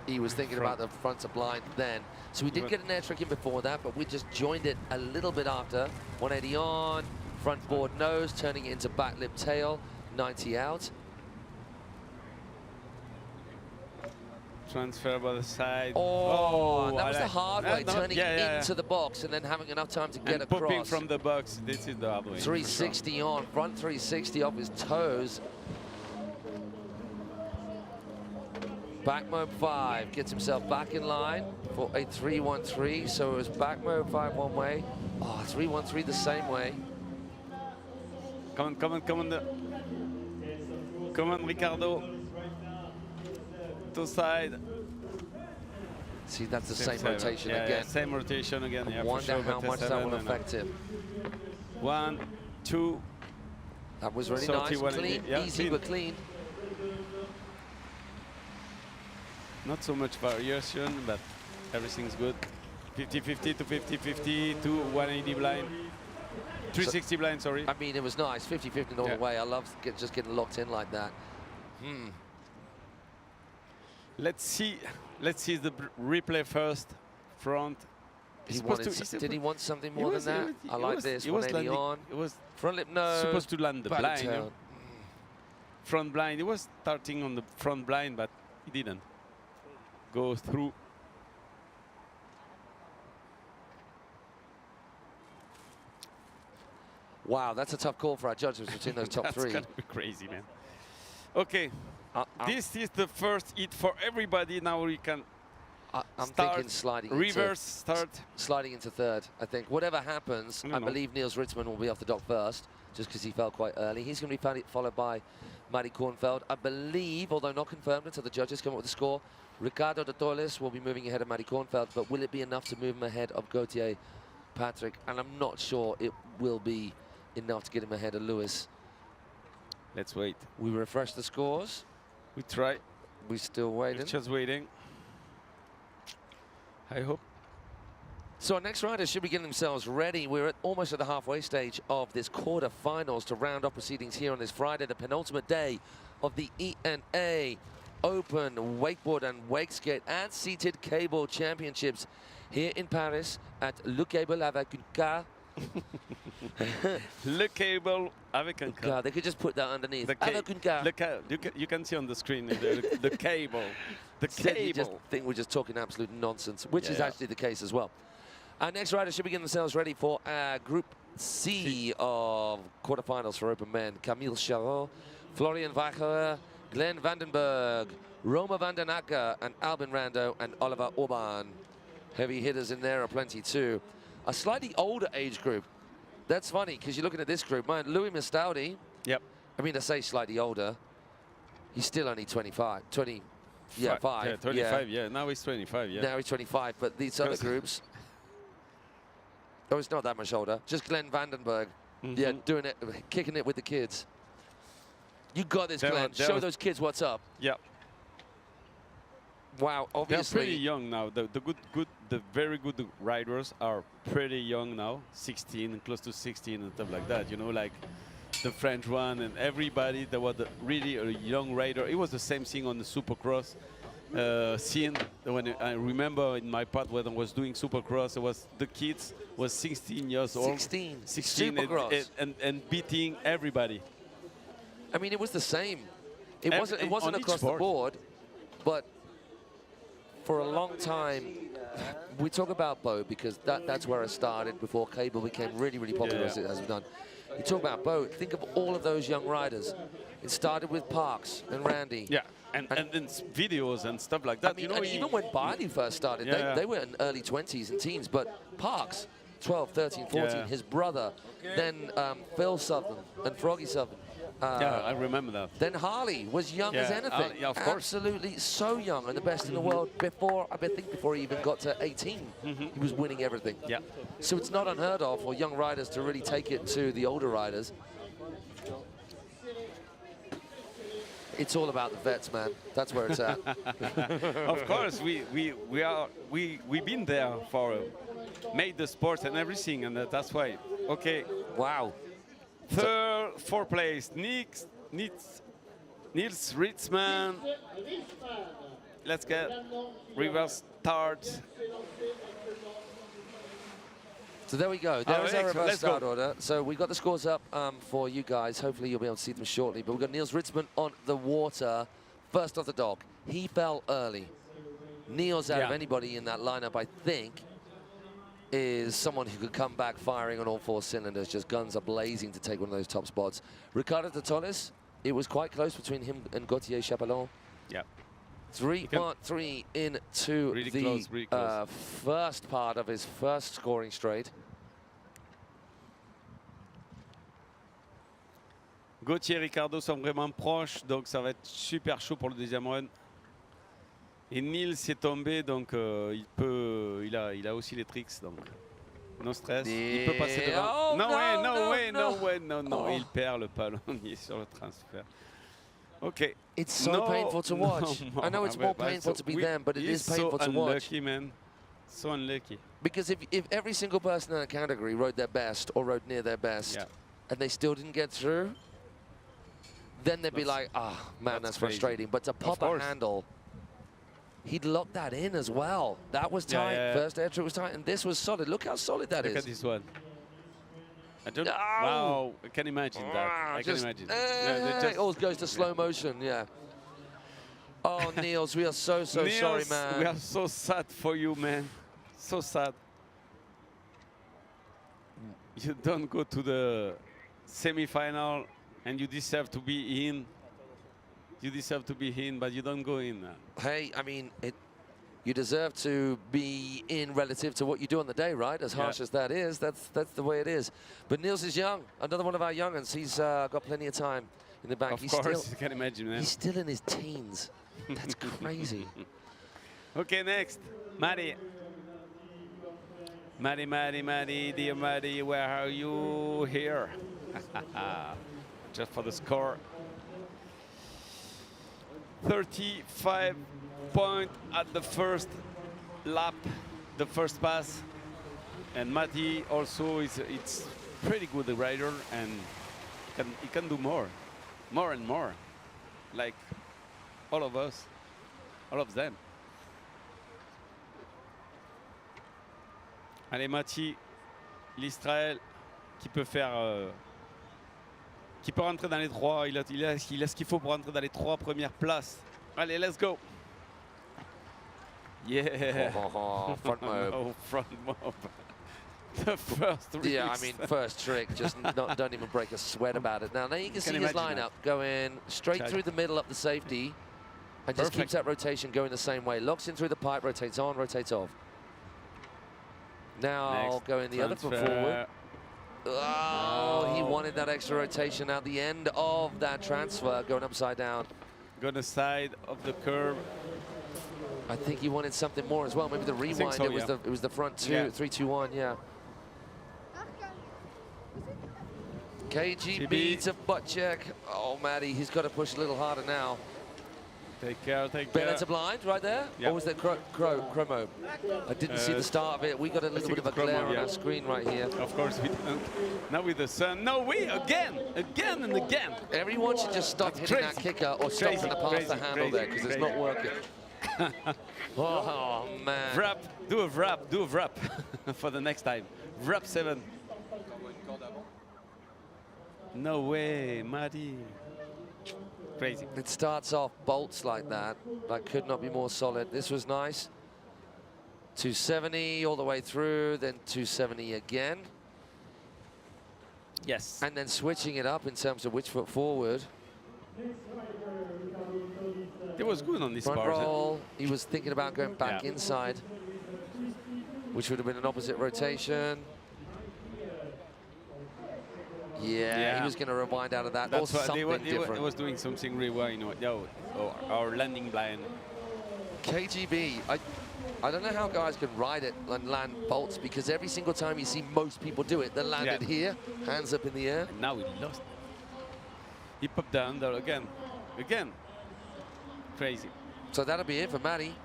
He was thinking about the fronts of blind then. So we did get an air trick in before that, but we just joined it a little bit after. 180 on, front board nose, turning it into back lip tail, 90 out. Transfer by the side. Oh, that was the hard way, turning into the box and then having enough time to get across. Popping from the box, this is the hard way. 360 on, front 360 off his toes. Back mode 5 gets himself back in line for a 313. So it was back mode 5 one way. Oh, 313 the same way. Come on, come on, come on. Come on, Ricardo. To side. See, that's the same rotation again. Yeah, same rotation again. I wonder how much that will affect him. 1, 2. That was really nice. Clean, easy but clean. Not so much variation, but everything's good. 50-50 to 50-50 to 180 blind. 360 blind, sorry. I mean, it was nice. 50-50 all the way. I love just getting locked in like that. Let's see the replay first. Front. Did he want something more than that? I like this. 180 on. It was front lip nose. Supposed to land the blind. You know? Front blind. He was starting on the front blind, but he didn't go through. Wow, that's a tough call for our judges between those top three. That's gonna be crazy, man. Okay, this is the first hit for everybody. Now we can I'm thinking sliding sliding into third. I think whatever happens, I believe Niels Ritzmann will be off the dock first, just because he fell quite early. He's going to be followed by Matty Kornfeld. I believe, although not confirmed until the judges come up with the score, Ricardo de Torres will be moving ahead of Matty Kornfeld, but will it be enough to move him ahead of Gauthier Patrick? And I'm not sure it will be enough to get him ahead of Lewis. Let's wait. We refresh the scores. We try. We're still waiting. We're just waiting. I hope. So our next riders should be getting themselves ready. We're almost at the halfway stage of this quarter-finals to round off proceedings here on this Friday, the penultimate day of the ENA Open Wakeboard and Wakeskate and Seated Cable Championships here in Paris at Le Cable avec un K. Le Cable avec un K. They could just put that underneath. Avec un K. You can see on the screen the cable. The cable. You just think we're just talking absolute nonsense, which is actually the case as well. Our next riders should be getting themselves ready for Group C of quarterfinals for Open Men. Camille Charon, Florian Wacher, Glenn Vandenberg, Roma van den Acker, and Albin Rando, and Oliver Orban. Heavy hitters in there are plenty too. A slightly older age group. That's funny, because you're looking at this group. Man, Louis Mistaudi. Yep. I mean, I say slightly older. He's still only 25. 20. Yeah, 5. Yeah, 25, yeah. Now he's 25, yeah. Now he's 25, but these other groups... Oh, it's not that much older. Just Glenn Vandenberg. Yeah, doing it, kicking it with the kids. You got this, Glenn. Show those kids what's up. Yeah. Wow, obviously. They're pretty young now. The very good riders are pretty young now. 16, close to 16 and stuff like that. You know, like the French one and everybody that was really a young rider. It was the same thing on the Supercross scene. When I remember in my part when I was doing Supercross, it was the kids was 16 years old. 16 Supercross. And beating everybody. I mean, it was the same. It wasn't across the board, but for a long time, we talk about Bo because that's where I started before cable became really, really popular as it has done. You talk about boat. Think of all of those young riders. It started with Parks and Randy. Yeah, and then videos and stuff like that. I mean, you know, and even when Barney first started, they were in early 20s and teens, but Parks, 12, 13, 14, his brother, then Phil Southern and Froggy Southern. Yeah, I remember that. Then Harley was young as anything. Yeah, of course. Absolutely so young and the best in the world before, I think before he even got to 18. He was winning everything. Yeah. So it's not unheard of for young riders to really take it to the older riders. It's all about the vets, man. That's where it's at. Of course, we've been there for made the sport and everything, and that's why. Okay. Wow. Fourth place, Niels Ritzman. Let's get reverse start. So there we go. There's our reverse start order. So we got the scores up for you guys. Hopefully you'll be able to see them shortly. But we've got Niels Ritzman on the water, first off the dock. He fell early. Niels, out of anybody in that lineup, I think, is someone who could come back firing on all 4 cylinders, just guns are blazing to take one of those top spots. Ricardo de Torres, it was quite close between him and Gauthier Chapelon. Yeah. 3.3 into really the first part of his first scoring straight. Gauthier et Ricardo sont vraiment proches, donc ça va être super chaud pour le deuxième run. Et Niels est tombé, donc il a aussi les tricks, donc no stress. Il peut passer devant. No way. Il perd le palonnier sur le transfert. Okay. It's so painful to watch. I know it's more painful to be them, but it is painful to watch. So unlucky, man. So unlucky. Because if every single person in a category rode their best or rode near their best, and they still didn't get through, then they'd be like, man, that's frustrating. But to pop a handle, he'd lock that in as well. That was tight. First air trick was tight, and this was solid. Look how solid that is. Look at this one. Wow, I can imagine that. I can imagine. It all goes to slow motion, Oh, Niels, we are so Niels, sorry, man. We are so sad for you, man. So sad. You don't go to the semi-final, and you deserve to be in. You deserve to be in, but you don't go in. Hey, I mean, you deserve to be in relative to what you do on the day, right? As harsh as that is, that's the way it is. But Niels is young, another one of our young'uns. He's got plenty of time in the back. Of course, you can imagine, man. He's still in his teens. That's crazy. Okay, next, Maddie. Maddie, dear Maddie, where are you? Here. Just for the score. 35 points at the first lap, the first pass. And Matty also it's pretty good rider, and he can do more and more, like all of us, all of them. Allez, Matty, l'Israël, qui peut faire, qui peut rentrer dans les 3. Il a ce qu'il faut pour rentrer dans les 3 premières places. Allez, let's go. Yeah. Front mob. Oh, front mob. The first trick. Yeah, I mean, first trick, just don't even break a sweat about it. Now you can see his lineup going straight through the middle up the safety, and just keeps that rotation going the same way. Locks in through the pipe, rotates on, rotates off. Now going the other foot forward. Oh, he wanted that extra rotation at the end of that transfer, going upside down. Go the side of the curve. I think he wanted something more as well. Maybe the rewind. So, it was the front 3-2-1. Yeah. KGB to butt check. Oh, Matty, he's got to push a little harder now. Take care, take care. Bennett to blind right there? Or was that Chromo? I didn't see the start of it. We got a little bit of a glare on our screen right here. Of course we don't. Now with the sun. No, we again and again. Everyone should just stop hitting that kicker or stop trying to pass the handle there, because it's not working. Oh, man. Wrap, do a wrap for the next time. Wrap 7. No way, Matty. Crazy. It starts off bolts like that. That could not be more solid. This was nice. 270 all the way through, then 270 again. Yes. And then switching it up in terms of which foot forward. It was good on this Front bar. roll. He was thinking about going back inside, which would have been an opposite rotation. Yeah, he was going to rewind out of that. That's or what something different. It was doing something really well, you know. Our landing blind. KGB, I don't know how guys can ride it and land bolts, because every single time you see most people do it, they landed here, hands up in the air. And now he lost. He popped the handle again. Crazy. So that'll be it for Matty.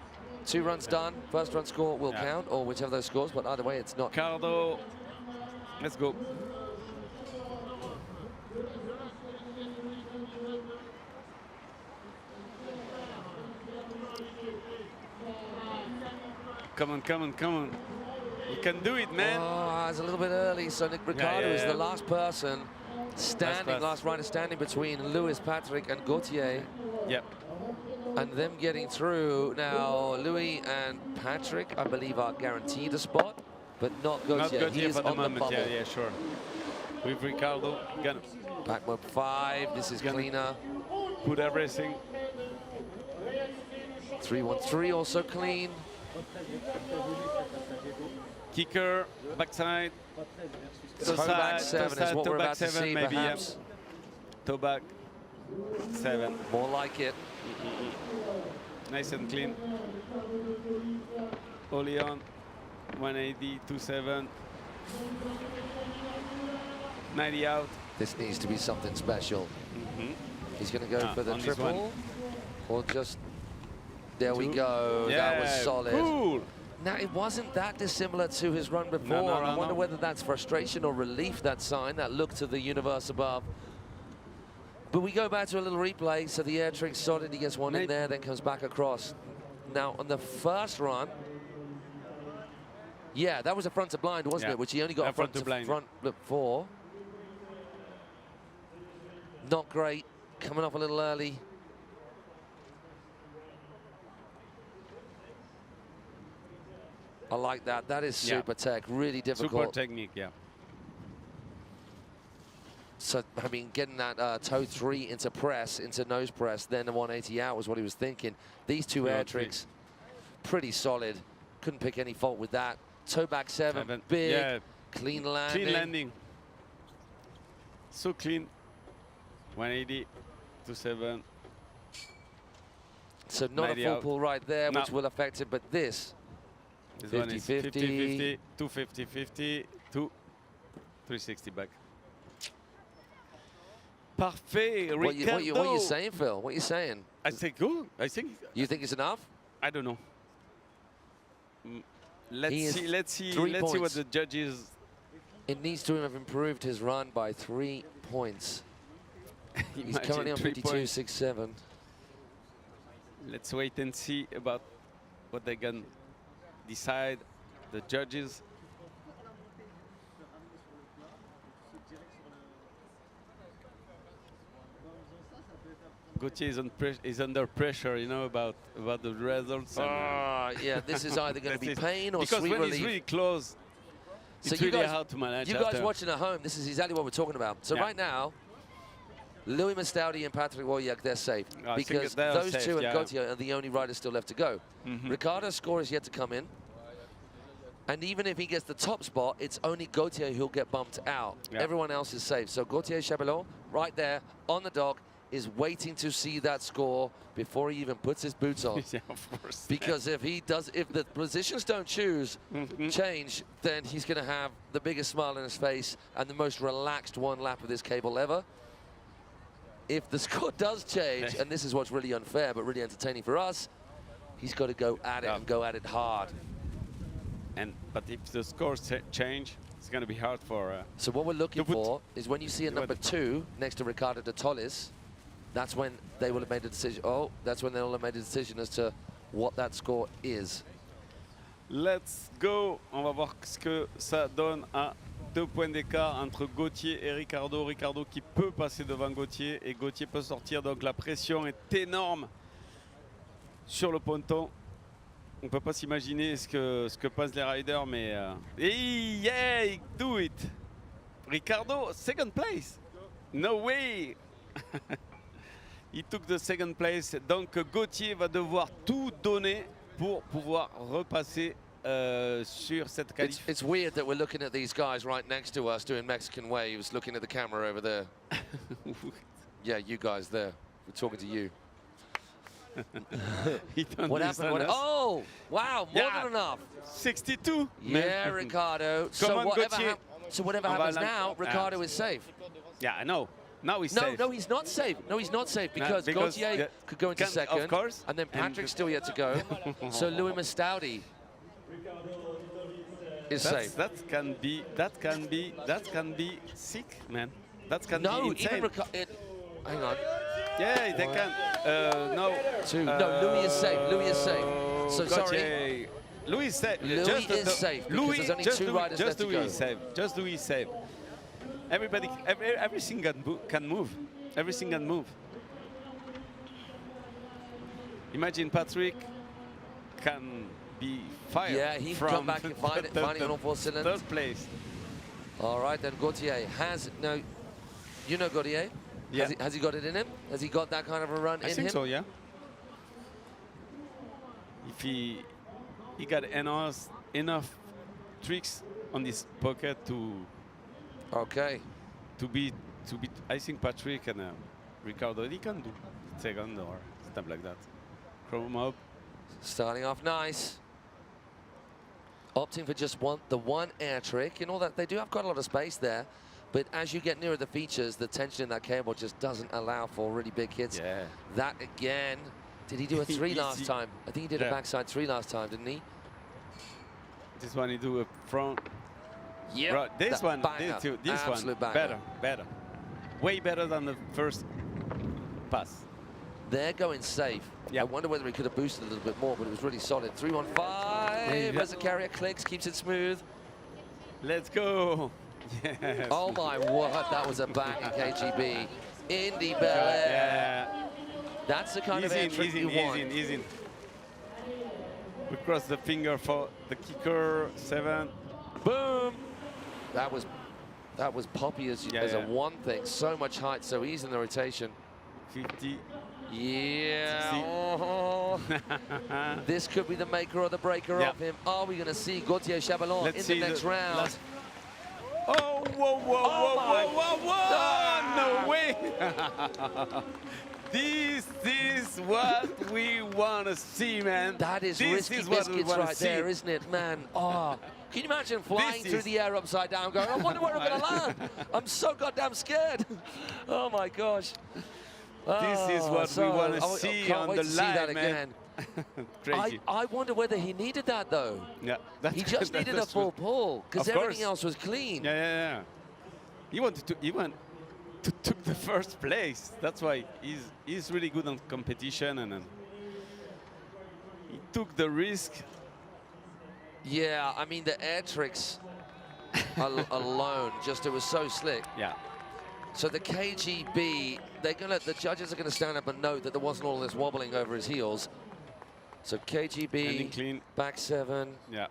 2 runs done. First run score will count, or whichever of those scores, but either way, it's not. Ricardo, let's go. Come on. You can do it, man. Oh, it's a little bit early. So Nick Ricardo is the last person standing, last rider standing between Lewis, Patrick, and Gauthier. Yep. And them getting through. Now, Louis and Patrick, I believe, are guaranteed a spot, but not Gauthier. Not Gauthier he is for the on moment. the bubble. Yeah, sure. With Ricardo, gonna back mode 5. This is cleaner. Put everything. 3-1-3 also clean. Kicker, backside. Toe back 7 is what we're about to see, maybe, perhaps. Toe back 7. More like it. Nice and clean. Ollie on. 180, 27. 90 out. This needs to be something special. He's going to go for the triple. Or just... There we go. Yeah, that was solid. Cool. Now, it wasn't that dissimilar to his run before. I wonder whether that's frustration or relief, that sign, that look to the universe above. But we go back to a little replay. So the air trick's solid. He gets one in there, then comes back across. Now, on the first run, yeah, that was a front to blind, wasn't it? Which he only got a front to blind. Front four. Not great. Coming off a little early. I like that. That is super tech. Really difficult. Super technique, yeah. So, I mean, getting that toe 3 into press, into nose press, then the 180 out was what he was thinking. These two air tricks, pretty solid. Couldn't pick any fault with that. Toe back 7, big, clean landing. Clean landing. So clean. 180, 27. So not a full pull right there, which will affect it, but this 50-50, 250-50, 360 back. Parfait, what Ricardo. are you saying, Phil? What are you saying? I think good. I think. You think it's enough? I don't know. Let's see what the judges. It needs to have improved his run by 3 points. He's currently on 52.67. Let's wait and see about what they can decide, the judges. Gauthier is under pressure, you know, about the results. Yeah, this is either going to be pain or because sweet when relief. it's really close, So it's really hard to manage. You guys watching at home, this is exactly what we're talking about. So right now, Louis Mastaudi and Patrick Wojak, they're safe. Because those two and Gauthier are the only riders still left to go. Ricardo's score is yet to come in. And even if he gets the top spot, it's only Gauthier who'll get bumped out. Everyone else is safe. So Gauthier Chabelot, right there on the dock, is waiting to see that score before he even puts his boots on. Yeah, of course. Because if the positions don't change, then he's going to have the biggest smile on his face and the most relaxed one lap of this cable ever. If the score does change, and this is what's really unfair but really entertaining for us, he's got to go at it and go at it hard. But if the scores change, it's going to be hard for. So what we're looking for is when you see a number 2 next to Ricardo de Tollis, that's when they will have made a decision. Oh, that's when they will have made a decision as to what that score is. Let's go. On va voir ce que ça donne à 2 points d'écart entre Gauthier et Ricardo. Ricardo qui peut passer devant Gauthier et Gauthier peut sortir. Donc la pression est énorme sur le ponton. On ne peut pas s'imaginer ce que passent les riders, mais yeah, do it. Ricardo, second place. No way. Il took the second place. Donc Gauthier va devoir tout donner pour pouvoir repasser sur cette qualif. It's weird that we're looking at these guys right next to us doing Mexican waves, looking at the camera over there. Yeah, you guys there. We're talking to you. What happened? Oh, wow, more than enough. 62. Yeah, Ricardo. So whatever happens now, Ricardo is safe. Yeah, I know. Now he's safe. No, he's not safe. No, he's not safe because Gauthier could go into second, of course, and then Patrick's still yet to go. So Louis Mastoudi is safe. That can be sick, man. That can be insane. Even hang on. Yeah, they can. No. No, Louis is safe. Louis is safe. So sorry. Louis is safe. Louis is safe because there's only two riders left to go. Louis is safe. Just Louis is safe. Everybody, everything can move. Everything can move. Imagine Patrick can be fired. Yeah, he can from come back and find it on all four cylinders. Third place. All right, then Gauthier has no. You know Gauthier? Yeah. Has he got it in him? Has he got that kind of a run in him? I think so, yeah. If he got enough tricks on his pocket to beat I think Patrick and Ricardo, he can do second or stuff like that. Chrome up. Starting off nice. Opting for just the one air trick. You know that they do have quite a lot of space there. But as you get nearer the features, the tension in that cable just doesn't allow for really big hits. Yeah. That again. Did he do a 3 last time? I think he did a backside 3 last time, didn't he? This one he do a front. Yeah. Right. This one, this absolute one, better. Way better than the first pass. They're going safe. I wonder whether he could have boosted a little bit more, but it was really solid. 315 as the carrier clicks, keeps it smooth. Let's go. Yes. Oh my word, that was a bang in KGB. Indy Bel Air. Yeah. That's the kind of air trick you want. Easy. We cross the finger for the kicker. 7. Boom. That was poppy as a one thing. So much height, so easy in the rotation. 50. Yeah. Oh. This could be the maker or the breaker of him. Are we going to see Gauthier Chabalon in the next round? Oh, whoa. No way. This is what we want to see, man. That is risky biscuits right there, isn't it, man? Oh, can you imagine flying through the air upside down going, I wonder where I'm going to land. I'm so goddamn scared. Oh, my gosh. This is what we want to see on the line, man. Crazy. I wonder whether he needed that, though. Yeah. He just needed a full pull, because everything else was clean. Yeah. He wanted to took the first place. That's why he's really good on competition, and he took the risk. Yeah, I mean the air tricks alone, it was so slick. Yeah. So the KGB, the judges are gonna stand up and note that there wasn't all this wobbling over his heels. So KGB, clean. back 7. Yeah.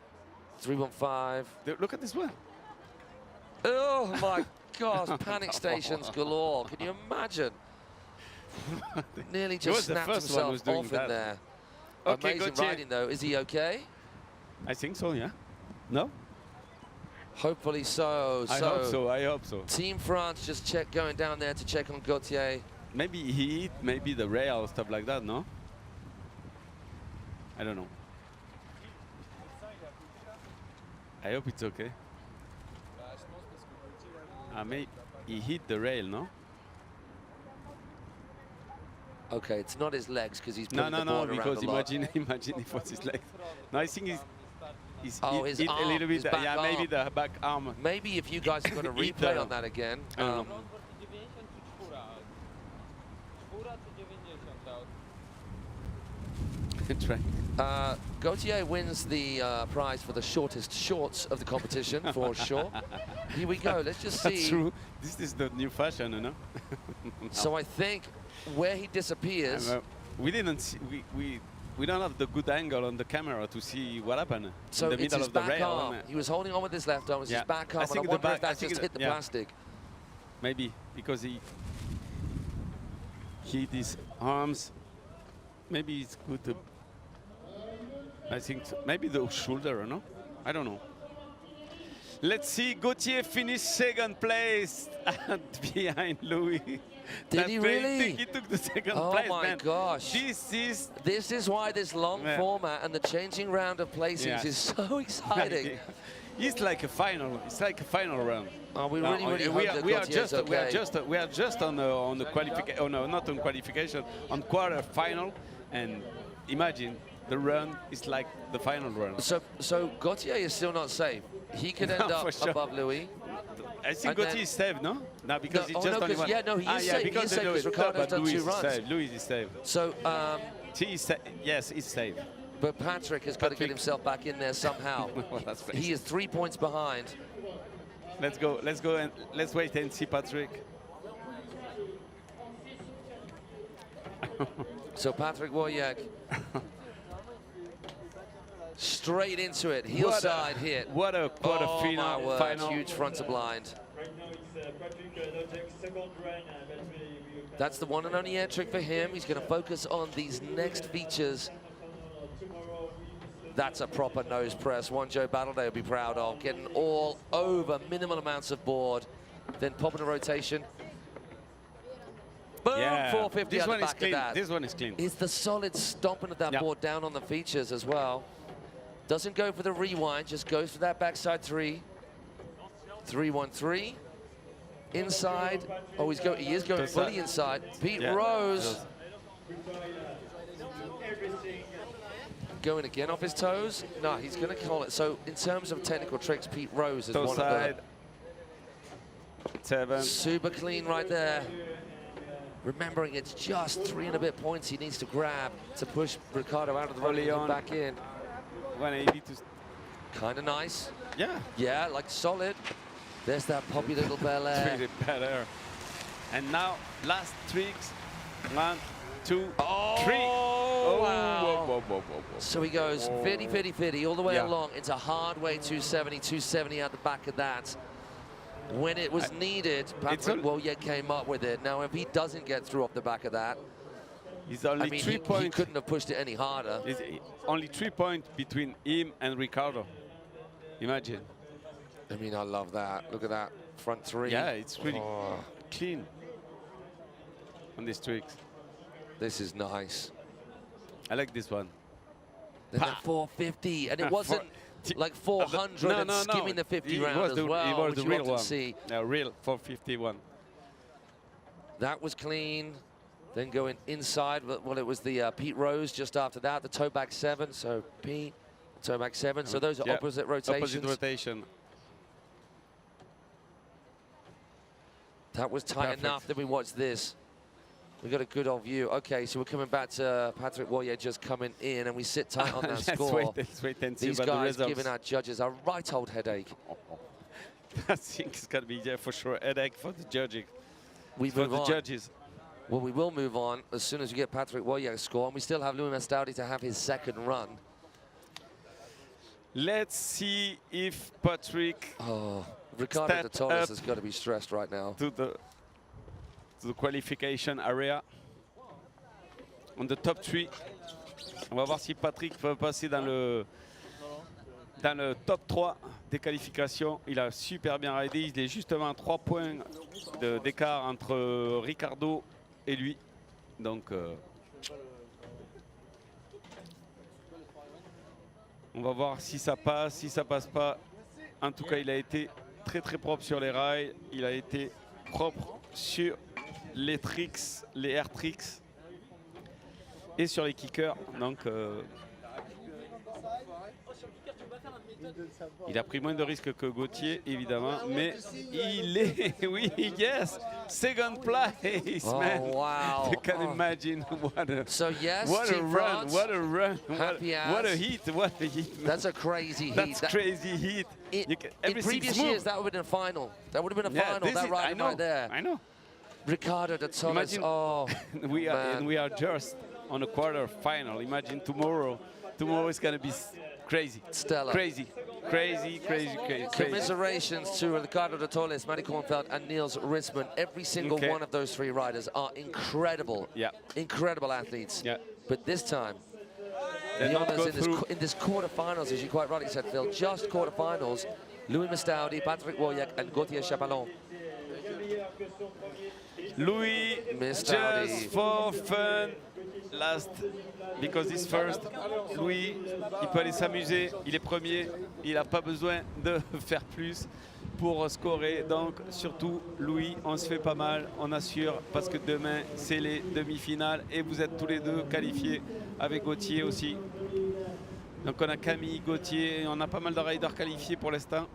315. Look at this one. Oh my gosh, panic stations galore. Can you imagine? Nearly just snapped himself off in there. Okay, amazing riding though. Is he okay? I think so, yeah. No? Hopefully so. I hope so. Team France just going down there to check on Gauthier. Maybe he hit maybe the rail or stuff like that, no? I don't know. I hope it's okay. Maybe he hit the rail, no? Okay, it's not his legs because he's putting the board around because a lot. imagine if it was his legs. No, I think his arm, a little bit. Yeah, maybe the back arm. Maybe if you guys have got a replay on that again. Gauthier wins the prize for the shortest shorts of the competition, for sure. Here we go. Let's just see. That's true. This is the new fashion, you know? So I think where he disappears. We didn't see, we don't have the good angle on the camera to see what happened So in the it's middle his of the back rail. arm. He was holding on with his left arm. It was his back arm. And I the wonder back- if that's I think just hit the yeah. plastic. Maybe because he hit his arms. Maybe it's good to. I think maybe the shoulder, no? I don't know. Let's see, Gauthier finished second place behind Louis. Did he really? He took the second Oh place, my man. gosh. This is why this long format and the changing round of placings is so exciting. It's like a final. It's like a final round. Oh, we really hope that we are Gautier's just okay. we are just on the qualification. Oh no, not on qualification. On quarter final, and imagine the run is like the final run. So Gautier is still not safe. He could end No, up for sure. above Louis. I think Gautier is safe, no? No, because No, it's just only one. yeah, no, he is safe. Because He is safe they do because it. Ricardo's But done Louis 2 is runs. safe. Louis is safe. So, He is yes, he's safe. but Patrick has got to get himself back in there somehow. Well, that's crazy. He is 3 points behind. Let's go, and let's wait and see Patrick. So Patrick Wojciak straight into it, heel side hit. What a oh, final, my word, final. huge front of blind. That's the one and only air trick for him. He's going to focus on these next features. That's a proper nose press. One Joe Battleday will be proud of. Getting all over minimal amounts of board, then popping a rotation. Boom, Yeah, 450 this on the one is back clean. of that. This one is clean. It's the solid stomping of that Yep. board down on the features as well. Doesn't go for the rewind, just goes for that backside 3. 3-1-3. Inside. Oh, he is going fully inside. Pete Rose. Going again off his toes. No, he's going to call it. So in terms of technical tricks, Pete Rose is Toe one side. of the 7. super clean right there. Remembering it's just 3 and a bit points he needs to grab to push Ricardo out of the run and back in. 180 to. Kind of nice. Yeah. Yeah, like solid. There's that poppy little Bel Air. Really better. And now last tricks. 1, 2, 3. Oh, wow. Whoa. So he goes 50, 50, 50 all the way Yeah. along. It's a hard way 270, 270 out the back of that. When it was needed, Patrick Wojciak came up with it. Now, if he doesn't get through off the back of that, He's only I mean, 3 he points. couldn't have pushed it any harder. It's only 3 points between him and Ricardo. Imagine. I mean, I love that. Look at that front 3. Yeah, it's really clean on these tricks. This is nice. I like this one. Then the 450, and it wasn't like 400 and skimming the 50 round as well, It was which the you real often one. see. Real 451. That was clean. Then going inside, well, it was the Pete Rose just after that, the toe back 7. So Pete, toe back 7. So those are opposite rotations. Opposite rotation. That was tight enough that we watched this. We got a good old view. Okay, so we're coming back to Patrick Wojciak just coming in, and we sit tight on that score. Let's wait and see These about the guys results. giving our judges a right old headache. I think it's going to be, yeah, for sure, headache for the judging. We for move the on. judges. Well, we will move on as soon as we get Patrick Wojciak's score, and we still have Louis Mastaudi to have his second run. Let's see if Patrick. Oh, Ricardo de Torres has got to be stressed right now. To the qualification area. On the top 3. On va voir si Patrick peut passer dans le top 3 des qualifications. Il a super bien raidé. Il est justement à 3 points d'écart entre Ricardo et lui. Donc, on va voir si ça passe, si ça passe pas. En tout cas, il a été très très propre sur les rails. Il a été propre sur les tricks, les air tricks et sur les kickers. Donc, il a pris moins de risques que Gauthier, évidemment, mais il est, oui, yes, second place, man. Wow. You can imagine what a, so yes, what a Team run, France, what a run, what a as. heat, what a heat. That's a crazy heat. That's crazy heat. In previous years, that would have been a final. That would have been a final, that riding right there. I know. Ricardo de Torres, Imagine oh, we are just on a quarter final. Imagine tomorrow. Tomorrow is going to be crazy. Stellar. Crazy. Crazy. Commiserations to Ricardo de Torres, Matty Kornfeld, and Niels Ritzman. Every single one of those three riders are incredible. Yeah. Incredible athletes. Yeah. But this time, They're the not honours go in this quarterfinals, as you quite rightly said, Phil, just quarterfinals. Louis Mistaudi, Patrick Wojak, and Gauthier Chapallon. Louis, Mistaudi. just for fun, last, because he's first. Louis, il peut aller s'amuser, il est premier, il n'a pas besoin de faire plus pour scorer. Donc, surtout, Louis, on se fait pas mal, on assure, parce que demain, c'est les demi-finales et vous êtes tous les deux qualifiés avec Gauthier aussi. Donc, on a Camille, Gauthier, on a pas mal de riders qualifiés pour l'instant.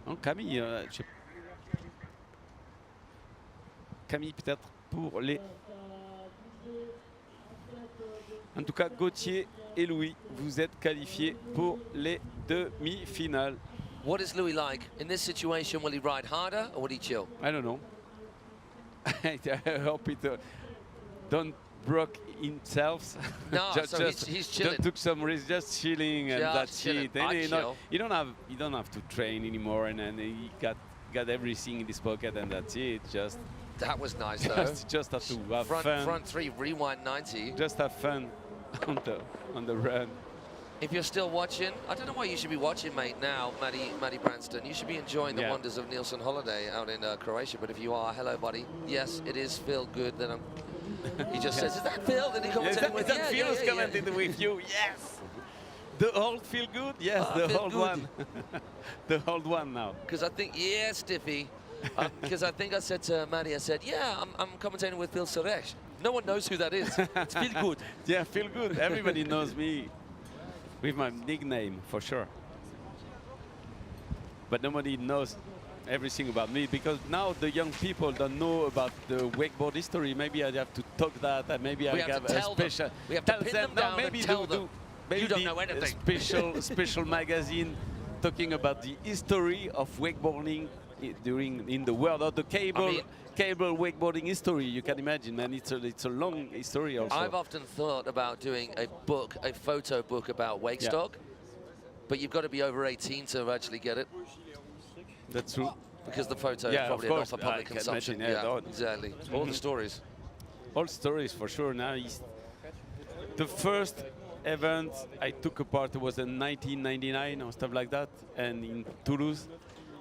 Non, Camille, je sais pas. Camille peut-être pour les... En tout cas, Gauthier et Louis, vous êtes qualifiés pour les demi-finales. What is Louis like? In this situation, will he ride harder or will he chill? I don't know. I hope it don't broke himself. No, so he's chilling. Took some risk, just chilling, and that's it. And you don't have to train anymore, and then he got everything in his pocket, and that's it. Just that was nice though. just have to have fun. Front three, rewind 90. Just have fun on the run. If you're still watching, I don't know why you should be watching, mate, now, Matty Branston. You should be enjoying the wonders of Nielsen Holiday out in Croatia. But if you are, hello, buddy. Yes, it is Phil Good. Then he just says, is that Phil? Then he commentating with, that Phil is commenting with you? Yes. The old Feel Good? Yes, the old one. The old one now. Because I think, yeah, Stiffy. Because I think I said to Matty, I said, yeah, I'm commentating with Phil Suresh. No one knows who that is. It's Feel Good. Yeah, Feel Good. Everybody knows me with my nickname, for sure. But nobody knows everything about me, because now the young people don't know about the wakeboard history. Maybe I have to talk that, and maybe I have a special... We have to pin them down maybe and tell them. Maybe You don't know anything. A special magazine talking about the history of wakeboarding in the world, of the cable wakeboarding history. You can imagine, man, it's a long history also. I've often thought about doing a photo book about Wakestock, but you've got to be over 18 to actually get it. That's true. Because the photo is probably not for public consumption. Exactly. All the stories. All stories, for sure. Now, the first event I took part was in 1999 or stuff like that, and in Toulouse.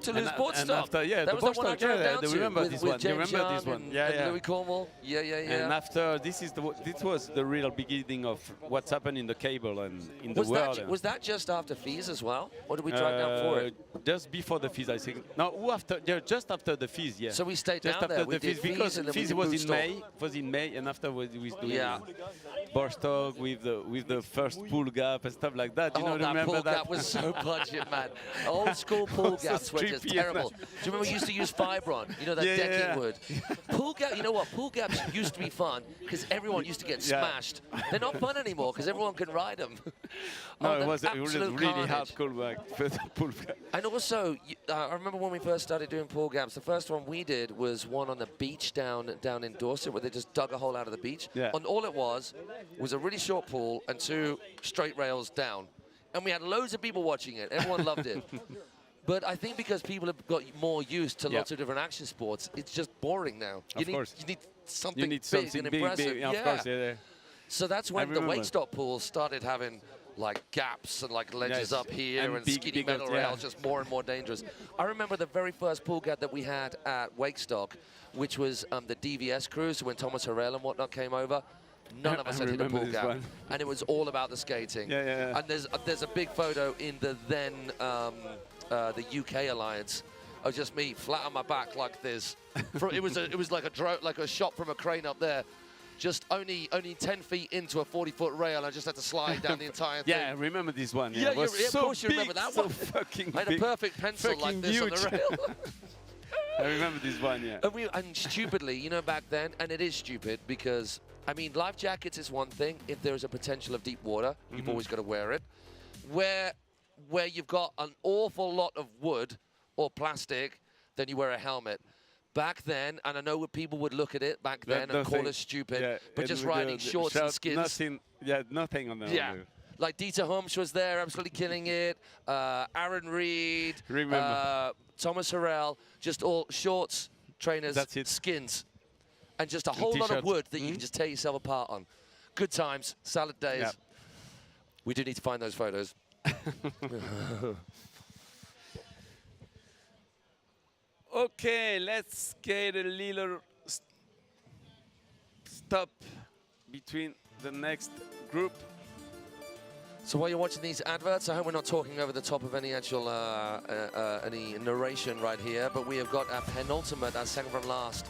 Toulouse Boardstock. That was the one I drove down to. Remember this one? You remember this one? And Louis Cornwall. Yeah. And after this was the real beginning of what's happened in the cable and in the world. Was that just after FIS as well, or did we drive down for it? Just before the FIS, I think. No, just after the FIS, yeah. So we stayed just down after there. The FIS, because FIS was in May. Was in May, and after we doing Boardstock with the first pool gap and stuff like that. You know, that remember pool that? gap was so budget, man. Old school pool gaps were just terrible. Do you remember we used to use Fibron? You know, that decking wood. Pool gap. You know what? Pool gaps used to be fun because everyone used to get smashed. They're not fun anymore because everyone can ride them. No, it was really hard pool gap. And also, I remember when we first started doing pool gaps, the first one we did was one on the beach down in Dorset, where they just dug a hole out of the beach. Yeah. And all it was a really short pool and 2 straight rails down. And we had loads of people watching it. Everyone loved it. But I think because people have got more used to lots of different action sports, it's just boring now. You need something big and impressive. Big, of course, yeah. So that's when the Wakestock pools started having like gaps and like ledges up here and skinny metal rails, just more and more dangerous. I remember the very first pool gap that we had at Wakestock, which was the DVS cruise, when Thomas Harrell and whatnot came over. None of us had hit a pool gap, and it was all about the skating. And there's a big photo in the then the UK alliance of just me flat on my back like this. It was like a shot from a crane up there. Just only 10 feet into a 40-foot rail, I just had to slide down the entire thing. Yeah, I remember this one. Yeah, of course you remember that one. I had a perfect pencil like this on the rail. I remember this one, yeah. And stupidly, you know, back then, and it is stupid because, I mean, life jackets is one thing. If there is a potential of deep water, you've always got to wear it. Where you've got an awful lot of wood or plastic, then you wear a helmet. back then, and I know what people would look at it back then and call us stupid, but just riding shorts and skins. Nothing on the Like Dieter Humsch was there, absolutely killing it. Aaron Reed, Thomas Harrell, just all shorts, trainers, skins, and just a whole lot of wood that you can just tear yourself apart on. Good times, salad days. Yeah. We do need to find those photos. Okay, let's get a little stop between the next group. So while you're watching these adverts, I hope we're not talking over the top of any actual any narration right here, but we have got our penultimate, our second from last,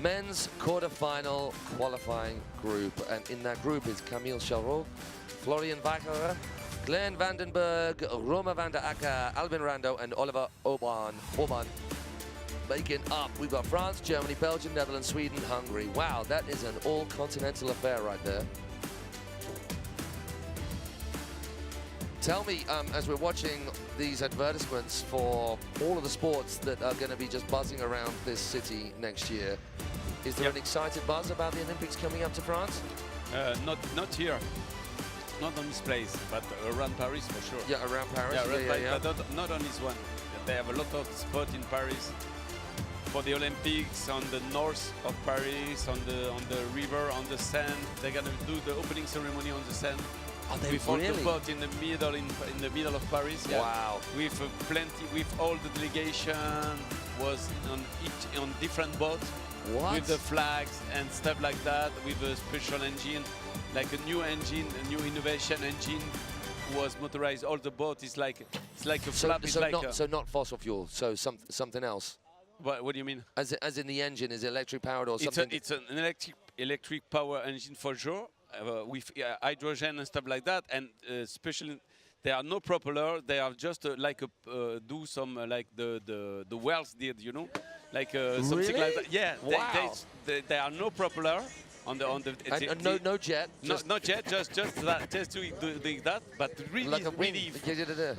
men's quarterfinal qualifying group. And in that group is Camille Charot, Florian Weicherer, Glenn Vandenberg, Roma van der Acker, Albin Rando, and Oliver Orban. Making up, we've got France, Germany, Belgium, Netherlands, Sweden, Hungary. Wow, that is an all-continental affair right there. Tell me, as we're watching these advertisements for all of the sports that are going to be just buzzing around this city next year, is there an excited buzz about the Olympics coming up to France? Not here. Not on this place, but around Paris for sure. Yeah, around Paris. But not on this one. They have a lot of spots in Paris for the Olympics, on the north of Paris, on the river, on the sand. They're gonna do the opening ceremony on the sand. Oh, they with really? all the spots in the middle of Paris. Yeah. Wow. With with all the delegation was on different boats. What? With the flags and stuff like that, with a special engine, like a new engine, a new innovation engine was motorized. All the boat is like a flap. So not fossil fuel. So something else. What do you mean? As in the engine, is it electric powered or something? It's an electric power engine for sure, with hydrogen and stuff like that, and especially. They are no propeller. They are just like do some like the Wells did, you know, like something like that. Yeah, wow. they are no propeller on the and no jet. Not jet. Just that. Just doing that. But really, like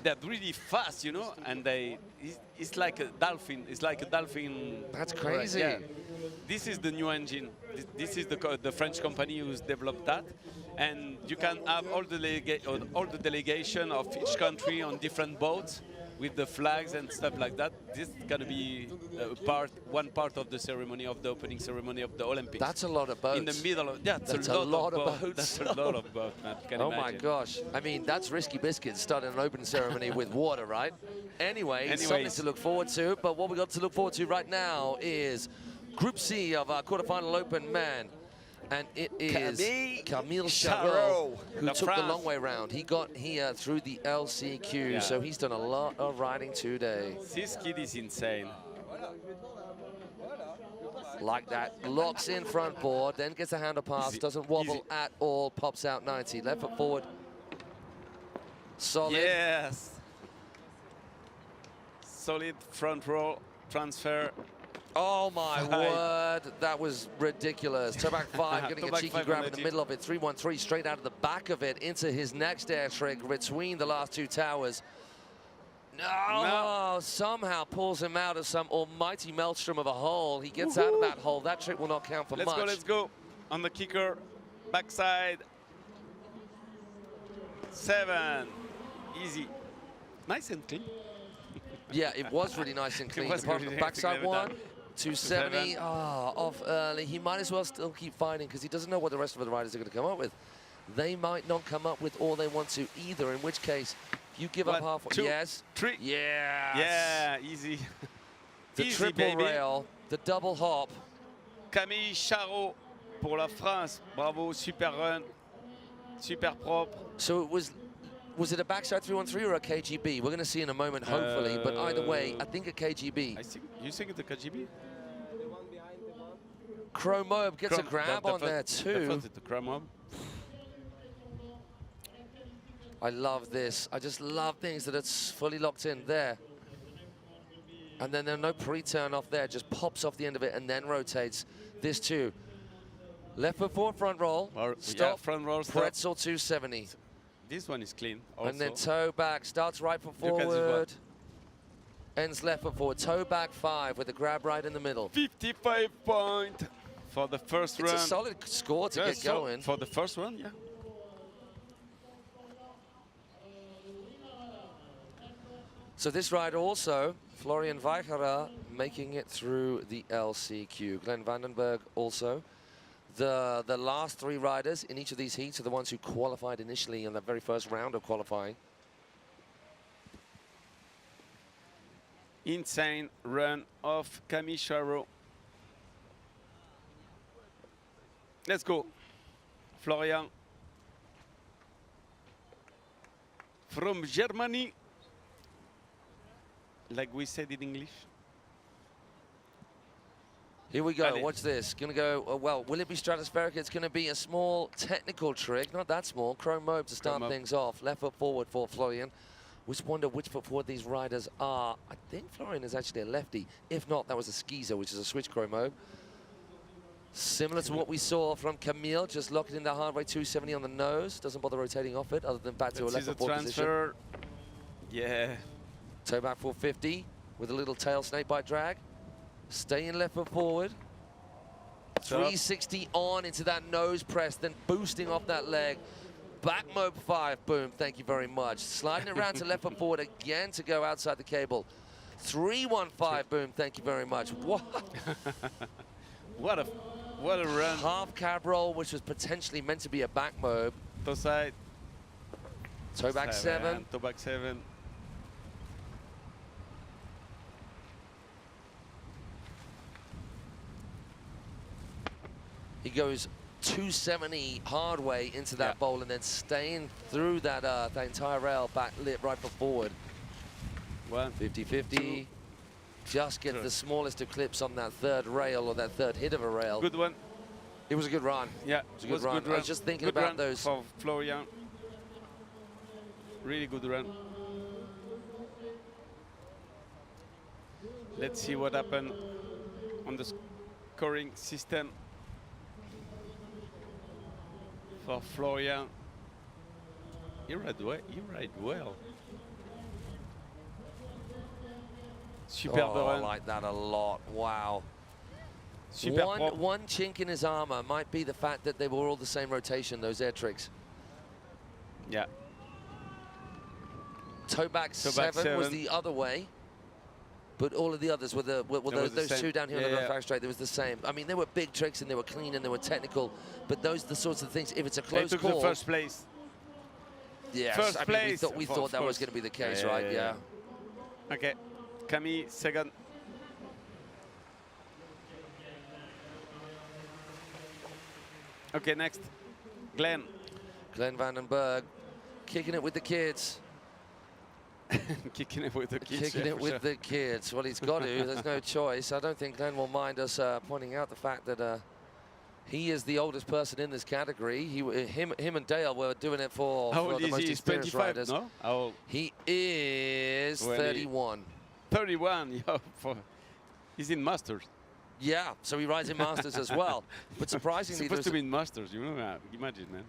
they're really fast, you know. And it's like a dolphin. It's like a dolphin. That's crazy. Yeah. This is the new engine. This is the French company who's developed that. And you can have all the delegation of each country on different boats with the flags and stuff like that. This is going to be one part of the ceremony, of the opening ceremony of the Olympics. That's a lot of boats. In the middle of that's a lot of boats. That's a lot of boats, man. Can oh imagine. My gosh! I mean, that's risky biscuits starting an opening ceremony with water, right? Anyway, something to look forward to. But what we got to look forward to right now is Group C of our quarterfinal open men. And it is Camille Charot who took the long way round. He got here through the LCQ, so he's done a lot of riding today. This kid is insane. Like that, locks in front board, then gets a handle pass, doesn't wobble at all, pops out 90. Left foot forward. Solid. Yes. Solid front roll transfer. Oh my word, that was ridiculous. Toe back 5, getting a cheeky grab in the middle of it. 3-1-3 straight out of the back of it into his next air trick between the last two towers. No, somehow pulls him out of some almighty maelstrom of a hole. He gets out of that hole. That trick will not count for much. Let's go. On the kicker, backside. 7. Easy. Nice and clean. Yeah, it was really nice and clean. Apart from the backside one. 270, off early. He might as well still keep fighting because he doesn't know what the rest of the riders are going to come up with. They might not come up with all they want to either, in which case, if you give up halfway. 2, yes. 3. Yes. Yeah, easy. The easy, triple baby. rail, the double hop. Camille Charot pour la France. Bravo, super run. Super propre. So it was it a backside 3-1-3 or a KGB? We're going to see in a moment, hopefully. But either way, I think a KGB. You think it's a KGB? Chromob gets a grab on there too. The Chromob. I love this. I just love things that it's fully locked in there. And then there's no pre-turn off there. Just pops off the end of it and then rotates. This too. Left foot forward, front roll. Stop. Yeah, front roll. Stop. Pretzel 270. This one is clean. Also. And then toe back. Starts right foot forward. ends left foot forward. Toe back 5 with the grab right in the middle. 55 points for the first run. It's a solid score to get going. For the first run, yeah. So this rider also, Florian Weichera, making it through the LCQ. Glenn Vandenberg also. The last 3 riders in each of these heats are the ones who qualified initially in the very first round of qualifying. Insane run of Camille Charot. Let's go. Florian from Germany, like we said in English. Here we go, watch this. Gonna go, well, will it be stratospheric? It's gonna be a small technical trick, not that small. Chrome mobe to start things off. Left foot forward for Florian. We just wonder which foot forward these riders are. I think Florian is actually a lefty. If not, that was a skeezer, which is a switch chrome mobe. Similar to what we saw from Camille, just lock it in the hard way, 270 on the nose. Doesn't bother rotating off it, other than back to a left foot forward position. Yeah. Toe back 450 with a little tail snake bite drag. Stay in left foot forward. 360 on into that nose press, then boosting off that leg. Back mobe 5, boom, thank you very much. Sliding it around to left foot forward again to go outside the cable. 315, boom, thank you very much. What? What a run. Half cab roll, which was potentially meant to be a back mobe. Toe side. Toe back 7. Toe back 7. He goes 270 hard way into that bowl and then staying through that that entire rail back lit right foot forward. 50-50. Just get the smallest of clips on that third rail or that third hit of a rail. Good one. It was a good run. Yeah, it was a good run. I was just thinking good about run those. For Florian. Really good run. Let's see what happened on the scoring system for Florian. He ride well. Superbe I run. like that a lot. Wow. Super one chink in his armor might be the fact that they were all the same rotation, those air tricks. Yeah. Toe back 7 was the other way, but all of the others were those 2 down here on the back straight. It was the same. I mean, they were big tricks and they were clean and they were technical, but those are the sorts of things. If it's a close they took call, the first place. Yes, First place. We thought that was going to be the case, right? Yeah. Okay, Camille second. Okay, next, Glenn. Glenn Vandenberg, kicking it with the kids. Kicking it with the kids. Kicking it with the kids. Well, he's got to. There's no choice. I don't think Glenn will mind us pointing out the fact that he is the oldest person in this category. Him and Dale were doing it for the most experienced riders. No? How old? He is 31. 31. He's in Masters. Yeah, so he rides in Masters as well. But surprisingly, he's supposed to be in Masters. You know, imagine, man.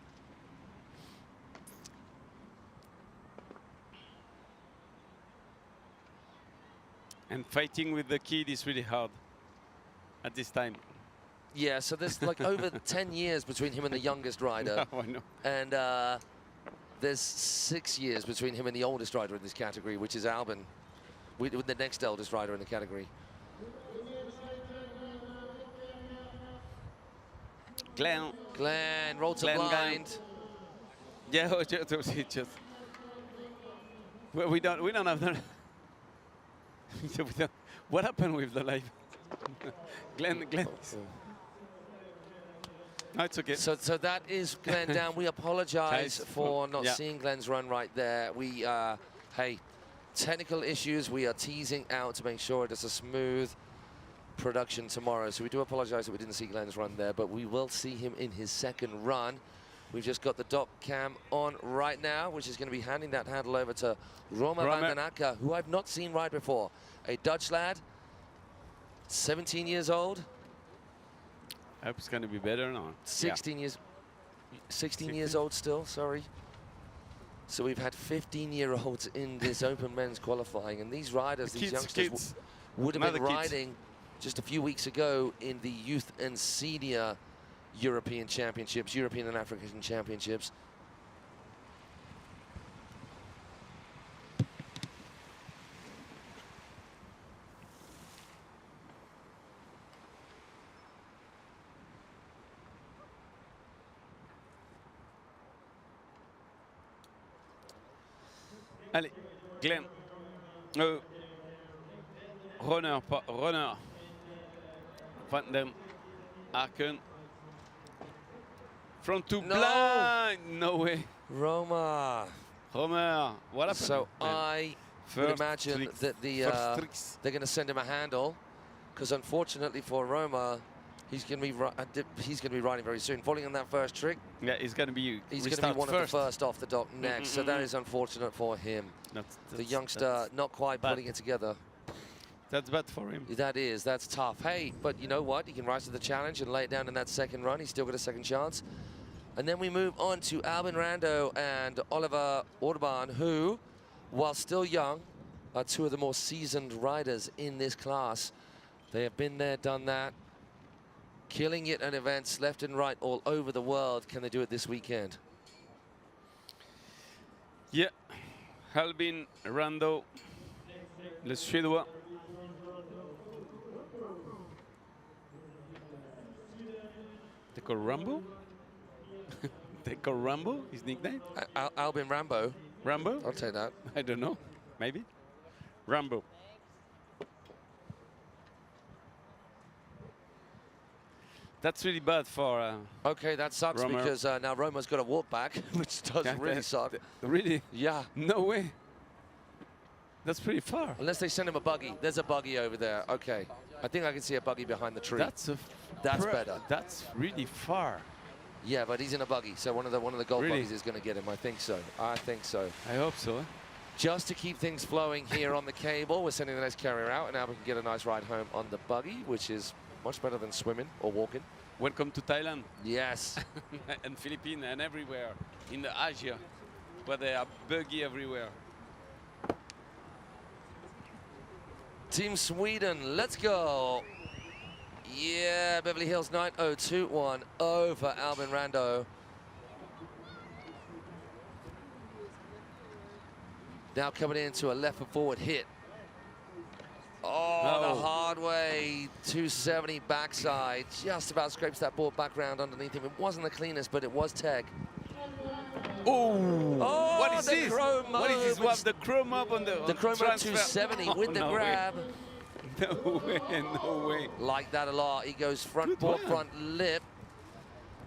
And fighting with the kid is really hard at this time. Yeah, so there's like over 10 years between him and the youngest rider. No, I know. And there's 6 years between him and the oldest rider in this category, which is Albin, with the next eldest rider in the category. Glenn. Roll to blind. Yeah, just we don't have the. What happened with the live? Glenn. No, it's okay. So that is Glenn down. We apologize for not seeing Glenn's run right there. We, hey, technical issues we are teasing out to make sure it is a smooth production tomorrow. So we do apologize that we didn't see Glenn's run there, but we will see him in his second run. We've just got the dock cam on right now, which is going to be handing that handle over to Roma van den Akker, who I've not seen ride before. A Dutch lad, 17 years old. I hope it's going to be better now. 16 years old still, sorry. So we've had 15-year-olds in this open men's qualifying, and these riders, these youngsters, would have been riding just a few weeks ago in the youth and senior European championships, European and African championships. Allez, Glenn. Runner, pas runner. Van den Aken. Front to blind. No way. Roma. Romer. What happened? So I would imagine that they're going to send him a handle, because unfortunately for Roma, he's going to be riding very soon. Falling on that first trick. Yeah, he's going to be. He's going to be one of the first off the dock next. So that is unfortunate for him. The youngster not quite putting it together. That's bad for him. That's tough. Hey, but you know what? He can rise to the challenge and lay it down in that second run. He's still got a second chance. And then we move on to Albin Rando and Oliver Orban, who, while still young, are two of the more seasoned riders in this class. They have been there, done that, killing it at events left and right all over the world. Can they do it this weekend? Yeah, Albin Rando, le Suédois. They call Rambo? They call Rambo, his nickname? Albin Rambo. Rambo? I'll take that. I don't know, maybe. Rambo. That's really bad for okay, that sucks Roma. Because now Roma's got to walk back, which does really suck. Really? Yeah. No way. That's pretty far. Unless they send him a buggy. There's a buggy over there. Okay. I think I can see a buggy behind the tree. That's better. That's really far. Yeah, but he's in a buggy, so one of the gold buggies is going to get him. I think so. I think so. I hope so. Just to keep things flowing here on the cable, we're sending the next carrier out, and now we can get a nice ride home on the buggy, which is much better than swimming or walking. Welcome to Thailand. Yes. And Philippines and everywhere in Asia, where they are buggy everywhere. Team Sweden, let's go. Yeah, Beverly Hills 9021 over Albin Rando. Now coming into a left and forward hit. Oh, the hard way, 270 backside. Just about scrapes that board back round underneath him. It wasn't the cleanest, but it was tag. Oh, what is the this? chrome What is this? move. What, the chrome up on the chrome up transfer? 270 with the no grab. Way. No way, no way. Like that a lot. He goes front board, front lip,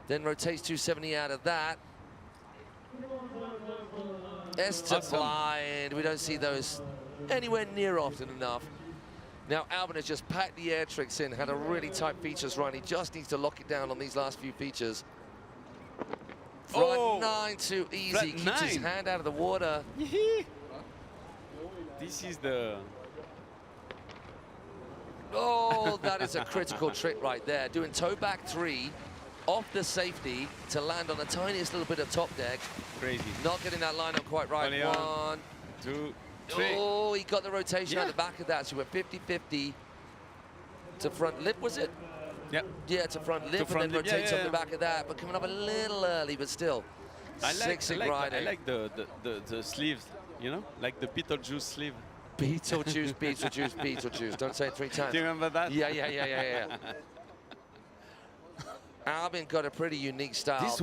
then rotates 270 out of that. Esther blind. We don't see those anywhere near often enough. Now Albin has just packed the air tricks in, had a really tight features run. He just needs to lock it down on these last few features. Front 9 too easy. Keeps his hand out of the water. This is the... Oh, that is a critical trick right there. Doing toe back 3 off the safety to land on the tiniest little bit of top deck. Crazy. Not getting that line up quite right. 1, 2, 3. Oh, he got the rotation at the back of that. So we're 50-50 to front lip, was it? Yep. Yeah, to front lip, and then rotates off the back of that. But coming up a little early, but still. I like riding. the sleeves, you know, like the Beetlejuice sleeve. Beetlejuice, Beetlejuice, Beetlejuice. Don't say it 3 times. Do you remember that? Yeah. Albin got a pretty unique style. This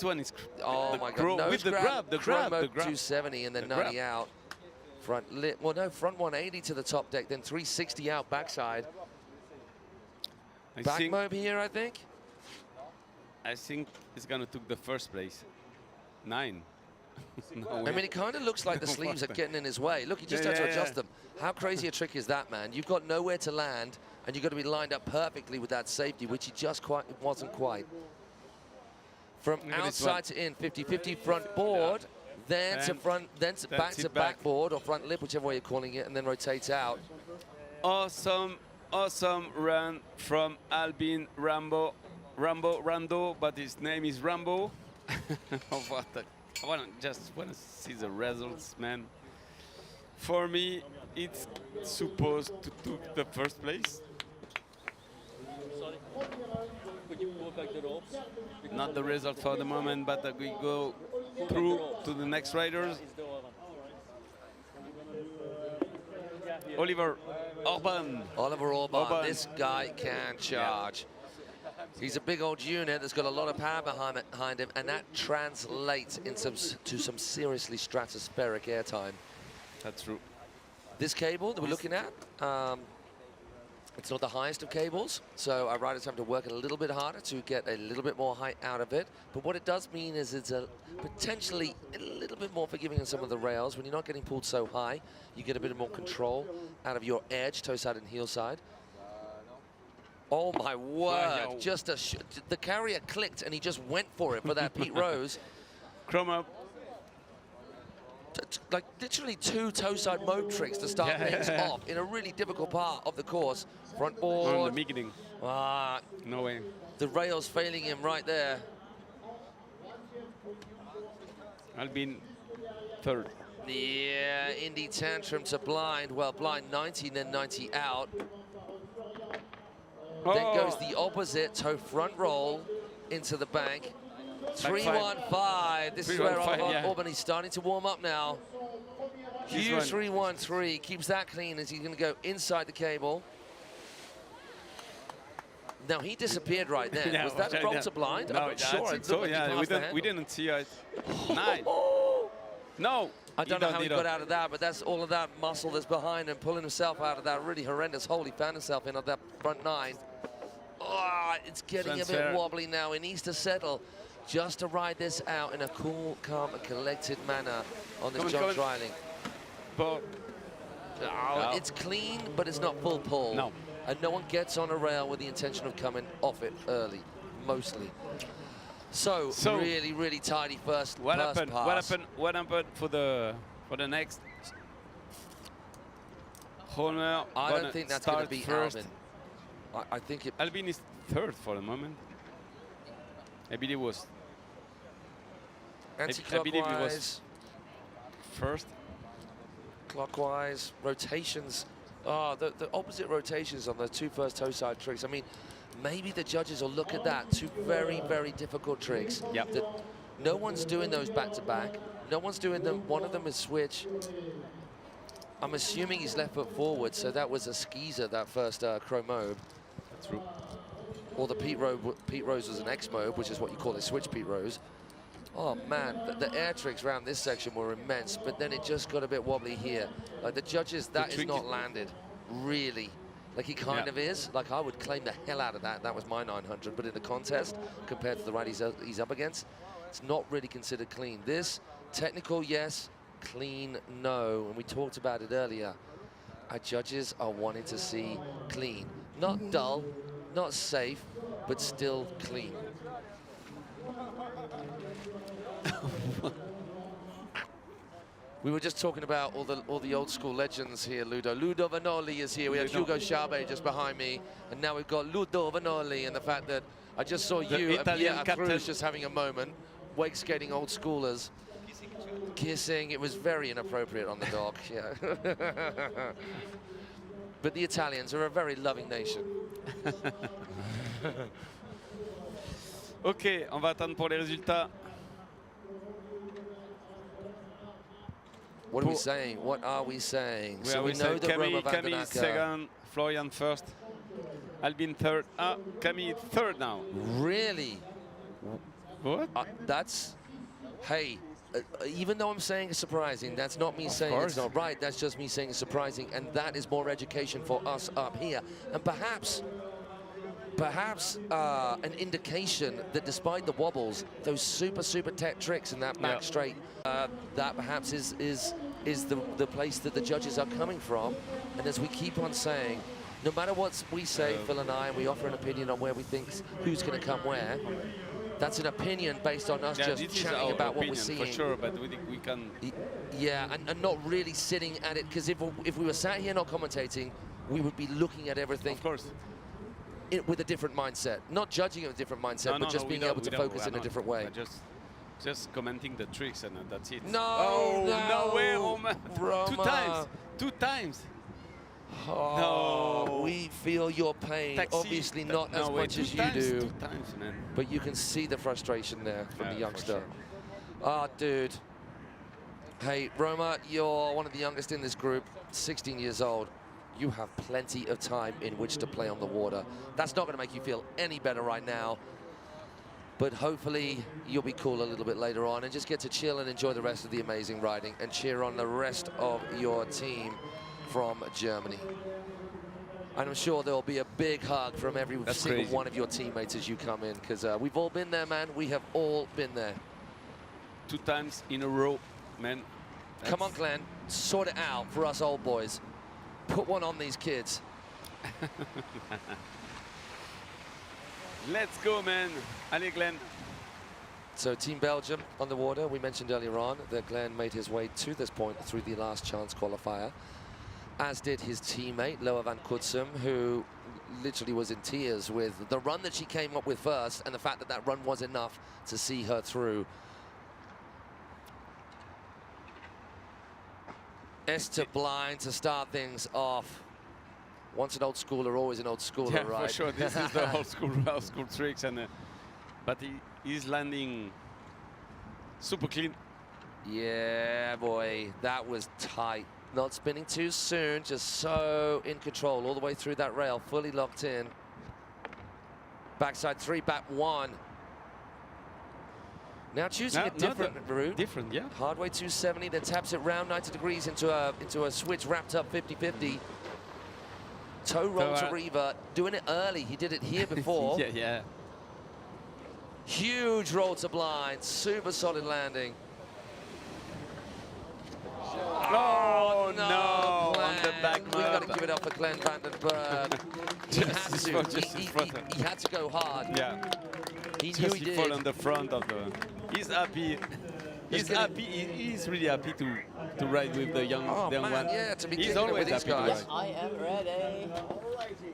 one is. Oh my God! Nose with the grab, the grab. 270 and then 90 out. Front lip. Well, no, front 180 to the top deck, then 360 out backside. Back mob here, I think. I think it's gonna take the first place. 9. No I mean, it kind of looks like the sleeves are getting in his way. Look, he just had to adjust them. How crazy a trick is that, man? You've got nowhere to land, and you've got to be lined up perfectly with that safety, which he just wasn't quite. From outside to in, 50-50 front board, then to front, then to back to backboard or front lip, whichever way you're calling it, and then rotates out. Awesome run from Albin Rando, but his name is Rambo. What a just want to see the results, man. For me, it's supposed to take the first place. Sorry. Could you go back the ropes? Not the result for the moment, but we go through to the next riders. Oliver Orban. Oliver Orban. This guy can charge. He's a big old unit that's got a lot of power behind him, and that translates into some seriously stratospheric airtime. That's true. This cable that we're looking at, it's not the highest of cables, so our riders have to work a little bit harder to get a little bit more height out of it. But what it does mean is it's potentially a little bit more forgiving on some of the rails. When you're not getting pulled so high, you get a bit more control out of your edge, toe side and heel side. Oh my word! Just the carrier clicked and he just went for it for that Pete Rose. Chrome up. Like literally 2 toe side mobe tricks to start things off in a really difficult part of the course. Front board. On the beginning. No way. The rail's failing him right there. Albin third. Yeah, Indy tantrum to blind. Well, blind 90, then 90 out. Then goes the opposite, toe front roll into the bank. 3-1-5. This is where Albany's starting to warm up now. Huge 3-1-3. Keeps that clean as he's going to go inside the cable. Now, he disappeared right then. Was that a roll to blind? No, I'm not sure. I think so, yeah. We didn't see it. Nice. No. I don't know how he got out of that, but that's all of that muscle that's behind him, pulling himself out of that really horrendous hole he found himself in on that front 9. Oh, it's getting a bit wobbly now. He needs to settle just to ride this out in a cool, calm, and collected manner on this John Dreiling. It's clean, but it's not full pull. No. And no one gets on a rail with the intention of coming off it early, mostly. So really, really tidy first pass. What happened for the next? Homer. I don't think that's going to be first. Albin. I think it. Albin is third for the moment. I believe it was. Anti-clockwise. First. Clockwise rotations. The opposite rotations on the 2 first toe side tricks. I mean, maybe the judges will look at that. 2 very, very difficult tricks. Yep. No one's doing those back to back. No one's doing them. One of them is switch. I'm assuming he's left foot forward, so that was a skeezer, that first Crow Mobe. That's true. Or the Pete Rose was an X Mobe, which is what you call a switch Pete Rose. Oh man, the air tricks around this section were immense, but then it just got a bit wobbly here. Like the judges, that is not landed, really. Like he kind of is. Like I would claim the hell out of that. That was my 900, but in the contest, compared to the ride he's up against, it's not really considered clean. This, technical, yes. Clean, no. And we talked about it earlier. Our judges are wanting to see clean. Not dull, not safe, but still clean. We were just talking about all the old school legends here, Ludo. Ludo Vanoli is here. We have Hugo Chabet just behind me. And now we've got Ludo Vanoli, and the fact that I just saw you and Pierre Cruz just having a moment, wake skating old schoolers. Kissing. It was very inappropriate on the dock, yeah. But the Italians are a very loving nation. Ok, on va attendre pour les résultats. What are we saying? What are we saying? So we know that Camille second, Florian first, Albin third. Camille third now. Really? What? That's, hey, even though I'm saying it's surprising, that's not me saying it's not right. That's just me saying it's surprising, and that is more education for us up here. And perhaps an indication that despite the wobbles, those super tech tricks in that back straight, that perhaps is the place that the judges are coming from. And as we keep on saying, no matter what we say, Phil and I, and we offer an opinion on where we think who's going to come where, that's an opinion based on us just chatting about what we're seeing. For sure, but we can... Yeah, and not really sitting at it, because if we were sat here not commentating, we would be looking at everything. Of course. With a different mindset. Not judging it with a different mindset, but just being able to focus in a different way. just commenting the tricks and that's it. No, oh, no way, Roma. Two times. Oh, no. We feel your pain. Taxi. Obviously not as much as you do. 2 times, man. But you can see the frustration there from the youngster. Sure. Ah, dude. Hey, Roma, you're one of the youngest in this group, 16 years old. You have plenty of time in which to play on the water. That's not going to make you feel any better right now. But hopefully you'll be cool a little bit later on and just get to chill and enjoy the rest of the amazing riding and cheer on the rest of your team from Germany. And I'm sure there'll be a big hug from every single one of your teammates as you come in, because we've all been there, man. We have all been there. 2 times in a row, man. Come on, Glenn, sort it out for us old boys. Put one on these kids. Let's go, man. Allez, Glenn. So Team Belgium on the water. We mentioned earlier on that Glenn made his way to this point through the last chance qualifier, as did his teammate, Loa van Kutsum, who literally was in tears with the run that she came up with first and the fact that that run was enough to see her through. Esther Blind to start things off. Once an old schooler, always an old schooler, yeah, right? For sure. This is the old school tricks, and but he's landing super clean. Yeah, boy, that was tight. Not spinning too soon, just so in control all the way through that rail, fully locked in. Backside 3, back 1. Now choosing a different route. Different, yeah. Hardway 270, then taps it round 90 degrees into a switch wrapped up 50-50. Toe roll to revert, doing it early. He did it here before. yeah. Huge roll to blind, super solid landing. Oh, no, Glenn. on the back We've got to give it up for Glenn Vandenberg. He had to go hard. Yeah. He knew he did. Fall on the front of the... He's happy. He's happy. He's really happy to ride with the young one. Yeah, to be He's kicking it always with these happy guys. I am ready.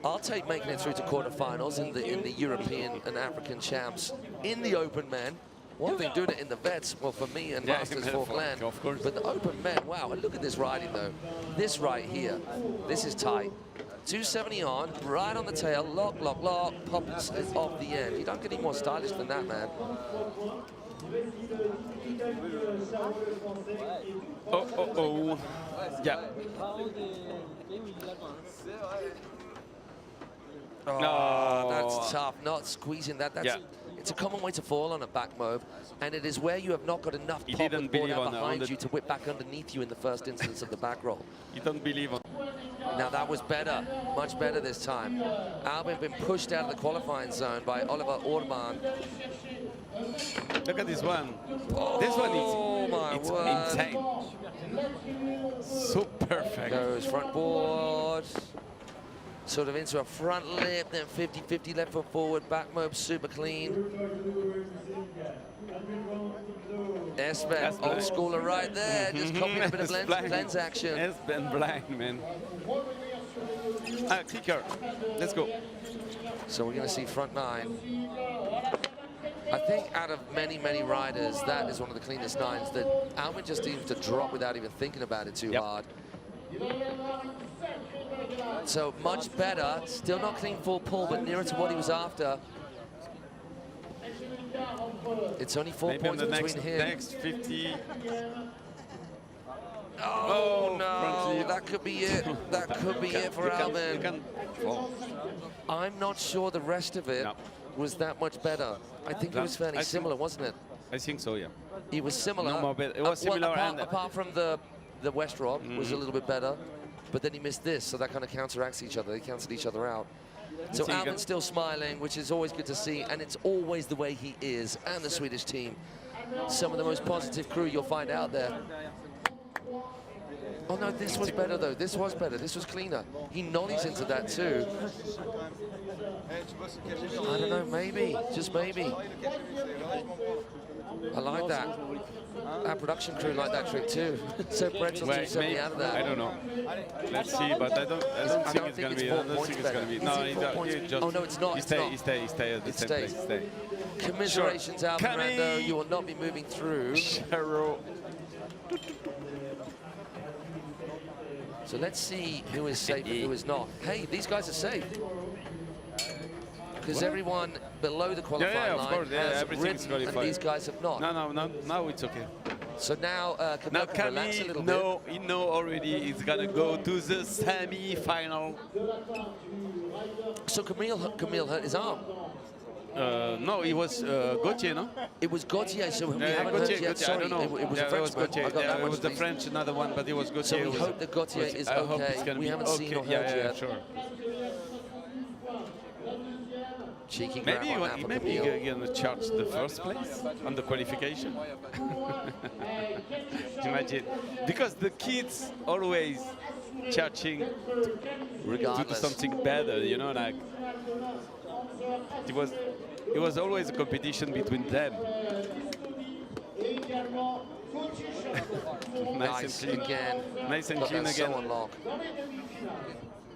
I'll take making it through to quarterfinals in the European and African champs in the open men. One thing doing it in the vets, well, for me and Masters for Glenn. Of course. But the open men, wow, and look at this riding though. This right here, this is tight. 270 on, right on the tail, lock, pops off the end. You don't get any more stylish than that, man. Oh. Yeah. Oh, that's tough. Not squeezing that. It's a common way to fall on a back move, and it is where you have not got enough pop with the board out behind you to whip back underneath you in the first instance of the back roll. You don't believe on. Now that was better, much better this time. Albin been pushed out of the qualifying zone by Oliver Orban. Look at this one. Oh, this one is insane. So perfect. Goes front board. Sort of into a front lip, then 50-50 left foot forward, back mob, super clean. Esben, old schooler right there, just copying a bit of Glenn's action. Esben blind, man. Kicker, let's go. So we're gonna see front 9. I think out of many riders, that is one of the cleanest 9s that Alvin just seems to drop without even thinking about it too hard. So much better, still not clean full pull, but nearer to what he was after. It's only 4 points between him. Next 50. Oh no, that could be it. That could be it for Alvin. I'm not sure the rest of it was that much better. I think it was fairly similar, wasn't it? I think so, yeah. It was similar. No more bit. It was similar. Apart from the West Rob was a little bit better, but then he missed this, so that kind of counteracts each other. They cancel each other out. So Alvin's still smiling, which is always good to see, and it's always the way he is, and the Swedish team. Some of the most positive crew you'll find out there. Oh no, this was better though. This was better. This was cleaner. He nollies into that too. I don't know, maybe, just maybe. I like that. Our production crew like that trick too. So Brett's on 270 out of that. I don't know. Let's see, but I don't think it's going to be. I don't think it's going to be. No, oh no, it's not. He stay at the same place. Commiserations, Alvarado. You will not be moving through. So let's see who is safe and who is not. Hey, these guys are safe. Because everyone below the qualifying line has ridden, and these guys have not. No, now it's okay. So now Camille can relax a little bit. He know already he's gonna go to the semi-final. So Camille hurt his arm. No, it was Gauthier, no? It was Gauthier, so we haven't heard yet. Gauthier, Sorry, I don't know. it was a French. It was the French, another one, but it was Gauthier. So we hope that Gauthier is okay. We haven't seen or heard yet. Sure. Cheeky grab on that for maybe Camille. you're gonna charge the first place on the qualification. Imagine, because the kids always charging to do something better, you know, like it was always a competition between them. Nice and clean. again. Nice and Got clean that again. so unlock.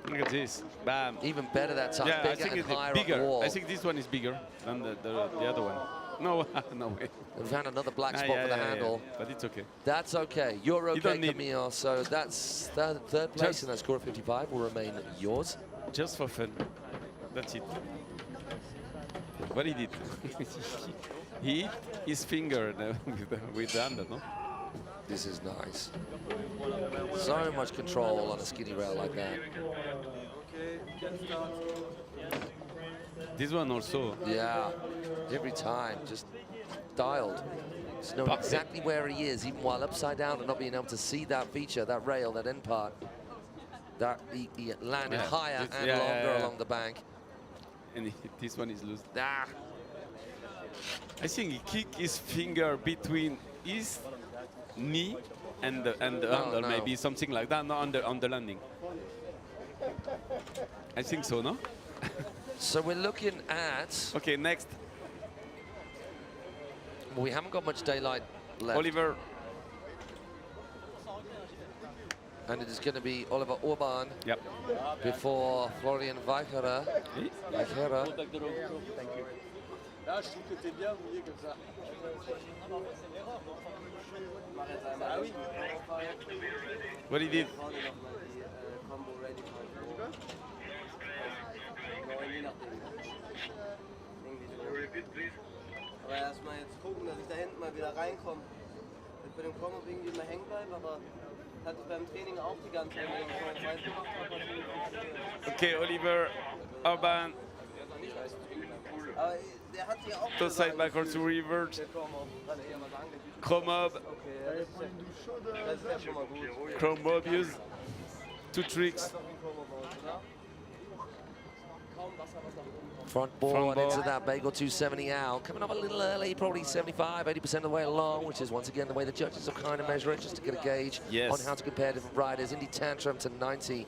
Look at this. Bam. Even better that time. Yeah, Bigger I think and it's higher bigger. on the wall. I think this one is bigger than the other one. No, no way. We found another black spot for the handle. But it's okay. That's okay. You're okay, don't need- Camille. So that's third place, and that score of 55 will remain yours. Just for fun. That's it. What he did? He hit his finger with the hand, no? This is nice. So much control on a skinny rail like that. This one also. Yeah, every time, just dialed. Just knowing exactly where he is, even while upside down and not being able to see that feature, that rail, that end part. That he landed higher and longer along the bank. And this one is loose. Ah. I think he kicked his finger between his knee and the handle, no. maybe something like that, no, on the landing. I think so, no? So we're looking at... Okay, next. We haven't got much daylight left. Oliver. And it is going to be Oliver Orban before Florian Weichera. Là, je trouve que t'es bien mouillé comme ça. Ah oui. What he did? Aber erstmal jetzt gucken, dass ich da hinten mal wieder reinkomme. Jetzt bei dem Combo irgendwie immer hängen bleiben, aber hatte ich beim Training auch die ganze Zeit, wenn ich vorhin weiß gemacht habe. Okay, Oliver Orban. Aber der hat hier auch To side backwards to revert. Chrome up. Das ist ja schon mal gut. Chrome Mobius. 2 tricks. Front board into that bagel 270 out. Coming up a little early, probably 75, 80% of the way along, which is once again the way the judges are kind of measuring it, just to get a gauge on how to compare different riders. Indy Tantrum to 90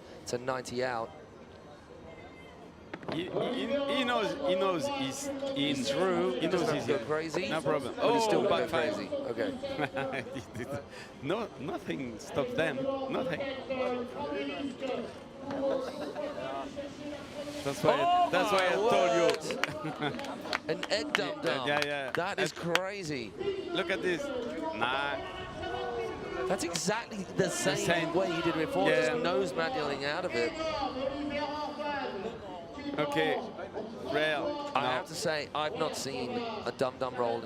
out. He knows he's in. Through. He knows he's go crazy. No problem. But he's still going to go backfire. crazy. Okay. No, nothing stops them. Nothing. That's why I told you. An egg dum-dum. Yeah. That is crazy. Look at this. Nah. That's exactly the same way he did before, just nose manualing out of it. Okay, rail. I have to say, I've not seen a dum-dum roll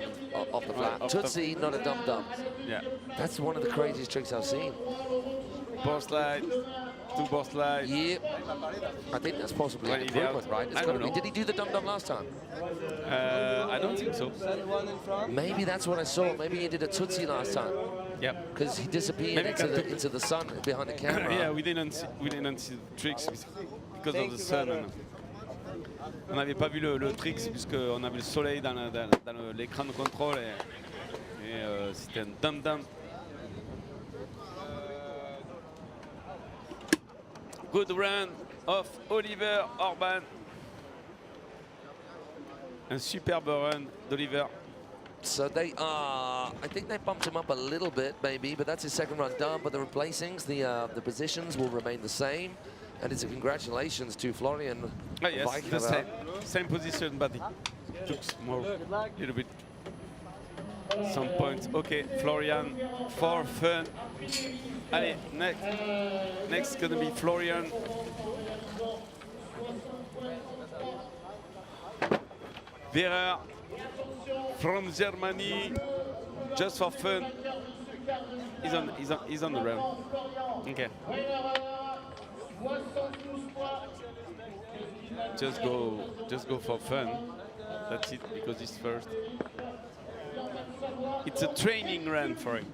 off the flat. Tootsie, not a dum-dum. Yeah. That's one of the craziest tricks I've seen. Board slide, 2 board slides. Yep. I think that's possibly an improvement, right? It's gotta be. Did he do the dum-dum last time? I don't think so. Maybe that's what I saw. Maybe he did a Tootsie last time. Yep. Because he disappeared into the sun behind the camera. Yeah, we didn't see the tricks because of the sun. On n'avait pas vu le tricks puisqu'on avait le soleil dans l'écran de contrôle et c'était un dum-dum. Good run of Oliver Orban. Un superbe run d'Oliver. So they are, I think they bumped him up a little bit maybe, but that's his second run done. But the replacings, the positions will remain the same. And it's a congratulations to Florian Yes, Weichera. the same position, buddy. took more, little bit, some points. Okay, Florian for fun. Allez, next gonna be Florian. Vera from Germany, just for fun. He's on the round. Okay. Just go for fun. That's it, because he's first. It's a training run for him.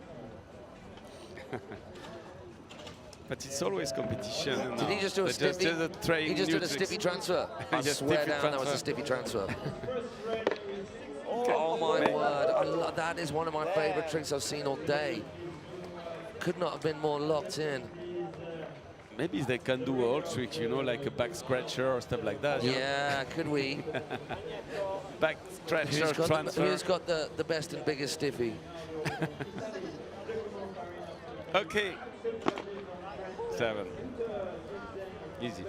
But it's always competition. Did he just do a stiffy? He just did a stiffy transfer. I swear down that was a stiffy transfer. Oh my word, that is one of my favorite tricks I've seen all day. Could not have been more locked in. Maybe they can do all tricks, you know, like a back scratcher or stuff like that. Yeah, could we? Back scratcher transfer. Who's got the best and biggest stiffy? Okay. 7. Easy.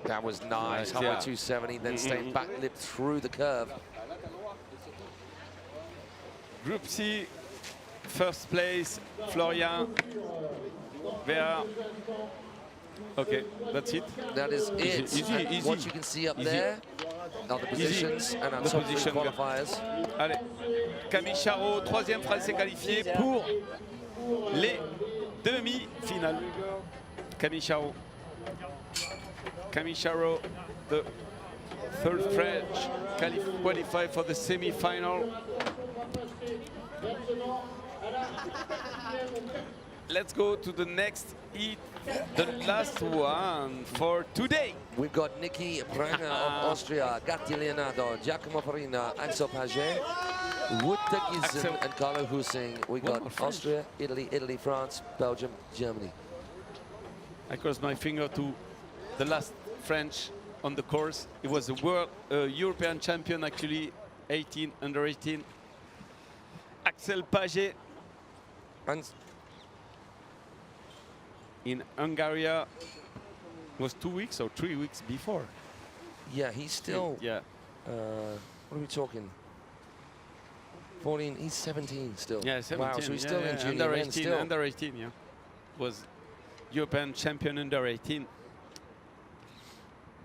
That was nice. Halfway 270, then staying back lip through the curve. Group C, first place, Florian, Vera. Okay, that's it. That is it. Easy. What you can see up there are the positions and our top 3 qualifiers. Allez, Camille Charot, 3e français qualifié pour les demi-finales. Camille Charot. Camille Charot, the 3rd French qualified for the semi-final. Let's go to the next heat, the last one for today. We've got Niki Pranger of Austria, Gatti Leonardo, Giacomo Farina, Axel Paget, Woodte Gizem, and Carlo Husing. We got Austria, Italy, France, Belgium, Germany. I cross my finger to the last French on the course. It was a world European champion, actually, under 18. Axel Paget. And in Hungary was 2 weeks or 3 weeks before. Yeah, he's still. Yeah. What are we talking? 14. He's 17 still. Yeah, 17. Wow, so he's still in junior under 18. Still. Under 18, yeah. Was European champion under 18.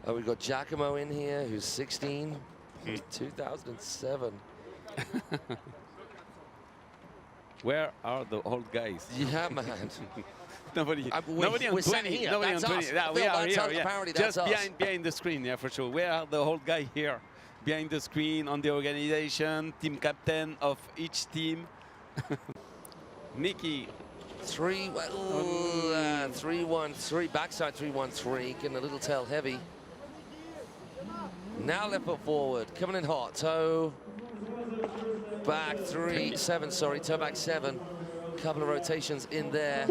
Oh, we've got Giacomo in here, who's 16, 2007. Where are the old guys? Yeah, man. Nobody on 20. Nobody on 20. Yeah, we are here. Apparently just that's behind the screen, yeah, for sure. Where are the old guys here? Behind the screen, on the organization, team captain of each team. Nikki. 3-1-3, backside 3-1-3, getting a little tail heavy. Now left foot forward, coming in hot, toe back 7, sorry, toe back 7. Couple of rotations in there.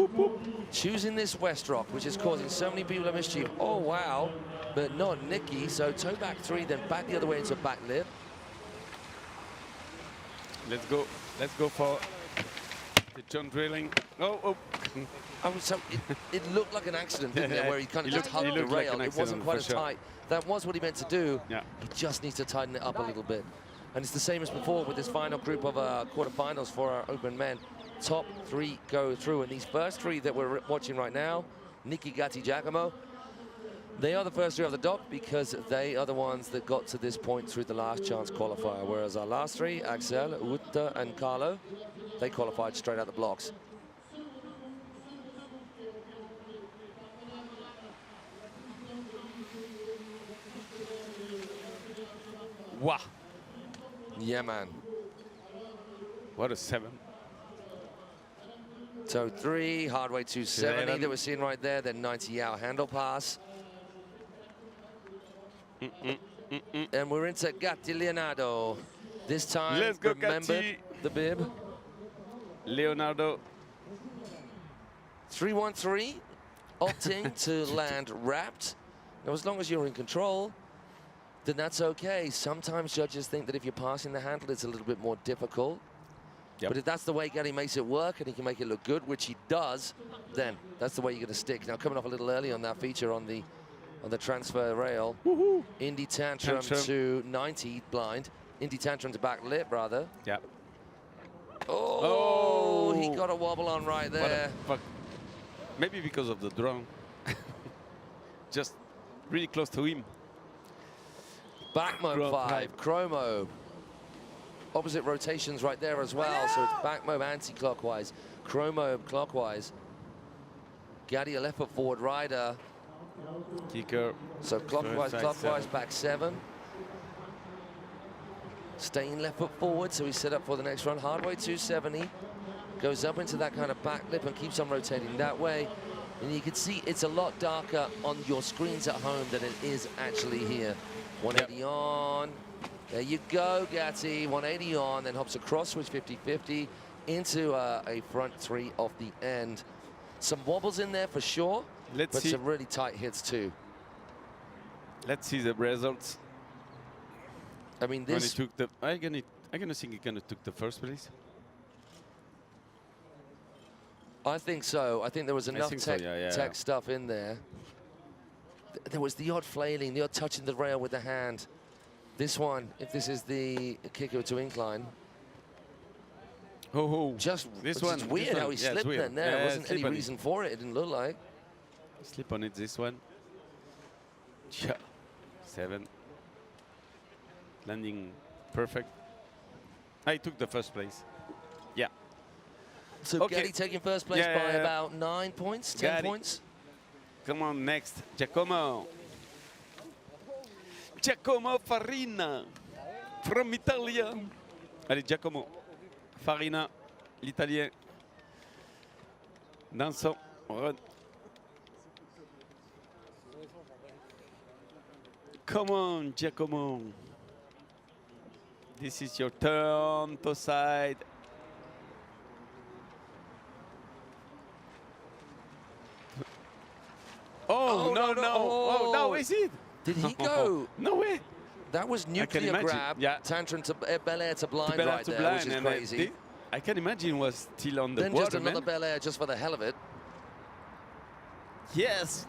Choosing this West Rock, which is causing so many people a mischief. Oh, wow, but not Nikki, so toe back 3, then back the other way into back lip. Let's go for the John drilling. Oh, so it looked like an accident, didn't it? Where he kind of just hugged the rail. Like it wasn't quite as tight. That was what he meant to do. Yeah. He just needs to tighten it up a little bit. And it's the same as before with this final group of quarterfinals for our open men. Top 3 go through. And these first 3 that we're watching right now, Niki, Gatti, Giacomo, they are the first 3 of the dock because they are the ones that got to this point through the last chance qualifier. Whereas our last 3, Axel, Utta, and Carlo, they qualified straight out the blocks. Wow. Yeah, man. What a 7. So 3, hard way 270 that we're seeing right there, then 90-hour handle pass. And we're into Gatti Leonardo. This time, let's go, remember Gatti. The bib. Leonardo. 3-1-3, opting to land wrapped. Now, as long as you're in control, then that's okay. Sometimes judges think that if you're passing the handle, it's a little bit more difficult. Yep. But if that's the way Gary makes it work and he can make it look good, which he does, then that's the way you're going to stick. Now, coming off a little early on that feature on the transfer rail. Indy Tantrum to 90 blind. Indy Tantrum to back lip, rather. Yeah. Oh, he got a wobble on right there. Fuck. Maybe because of the drone. Just really close to him. Back mob 5, chromo. Opposite rotations right there as well. So it's back mob anti-clockwise, chromo clockwise. Gaddy a left foot forward rider. Kicker. So clockwise, back 7. Staying left foot forward, so he's set up for the next run. Hardway 270. Goes up into that kind of back lip and keeps on rotating that way. And you can see it's a lot darker on your screens at home than it is actually here. 180 on. There you go, Gatti. 180 on, then hops across, switch 50-50 into a front 3 off the end. Some wobbles in there for sure, but some really tight hits too. Let's see the results. I mean, this. When he took the, I'm gonna think he gonna took the first place. I think so. I think there was enough tech stuff in there. There was the odd flailing, the odd touching the rail with the hand. This one, if this is the kicker to incline. Just this one. It's weird how he slipped then. There wasn't any reason for it. It didn't look like. Slip on it. This one. 7. Landing perfect. I took the first place. Yeah. So Gaddy taking first place by about 9 points, 10 points. Come on, next, Giacomo. Giacomo Farina from Italia. Allez, Giacomo Farina, l'Italien. Dans son run. Come on, Giacomo. This is your turn to side. Oh, no. Oh, no, is it? Did he go? No way. That was nuclear grab. Tantrum to Bel Air to blind right there, which is crazy. I can imagine it was still on the then water, just another Bel Air just for the hell of it. Yes.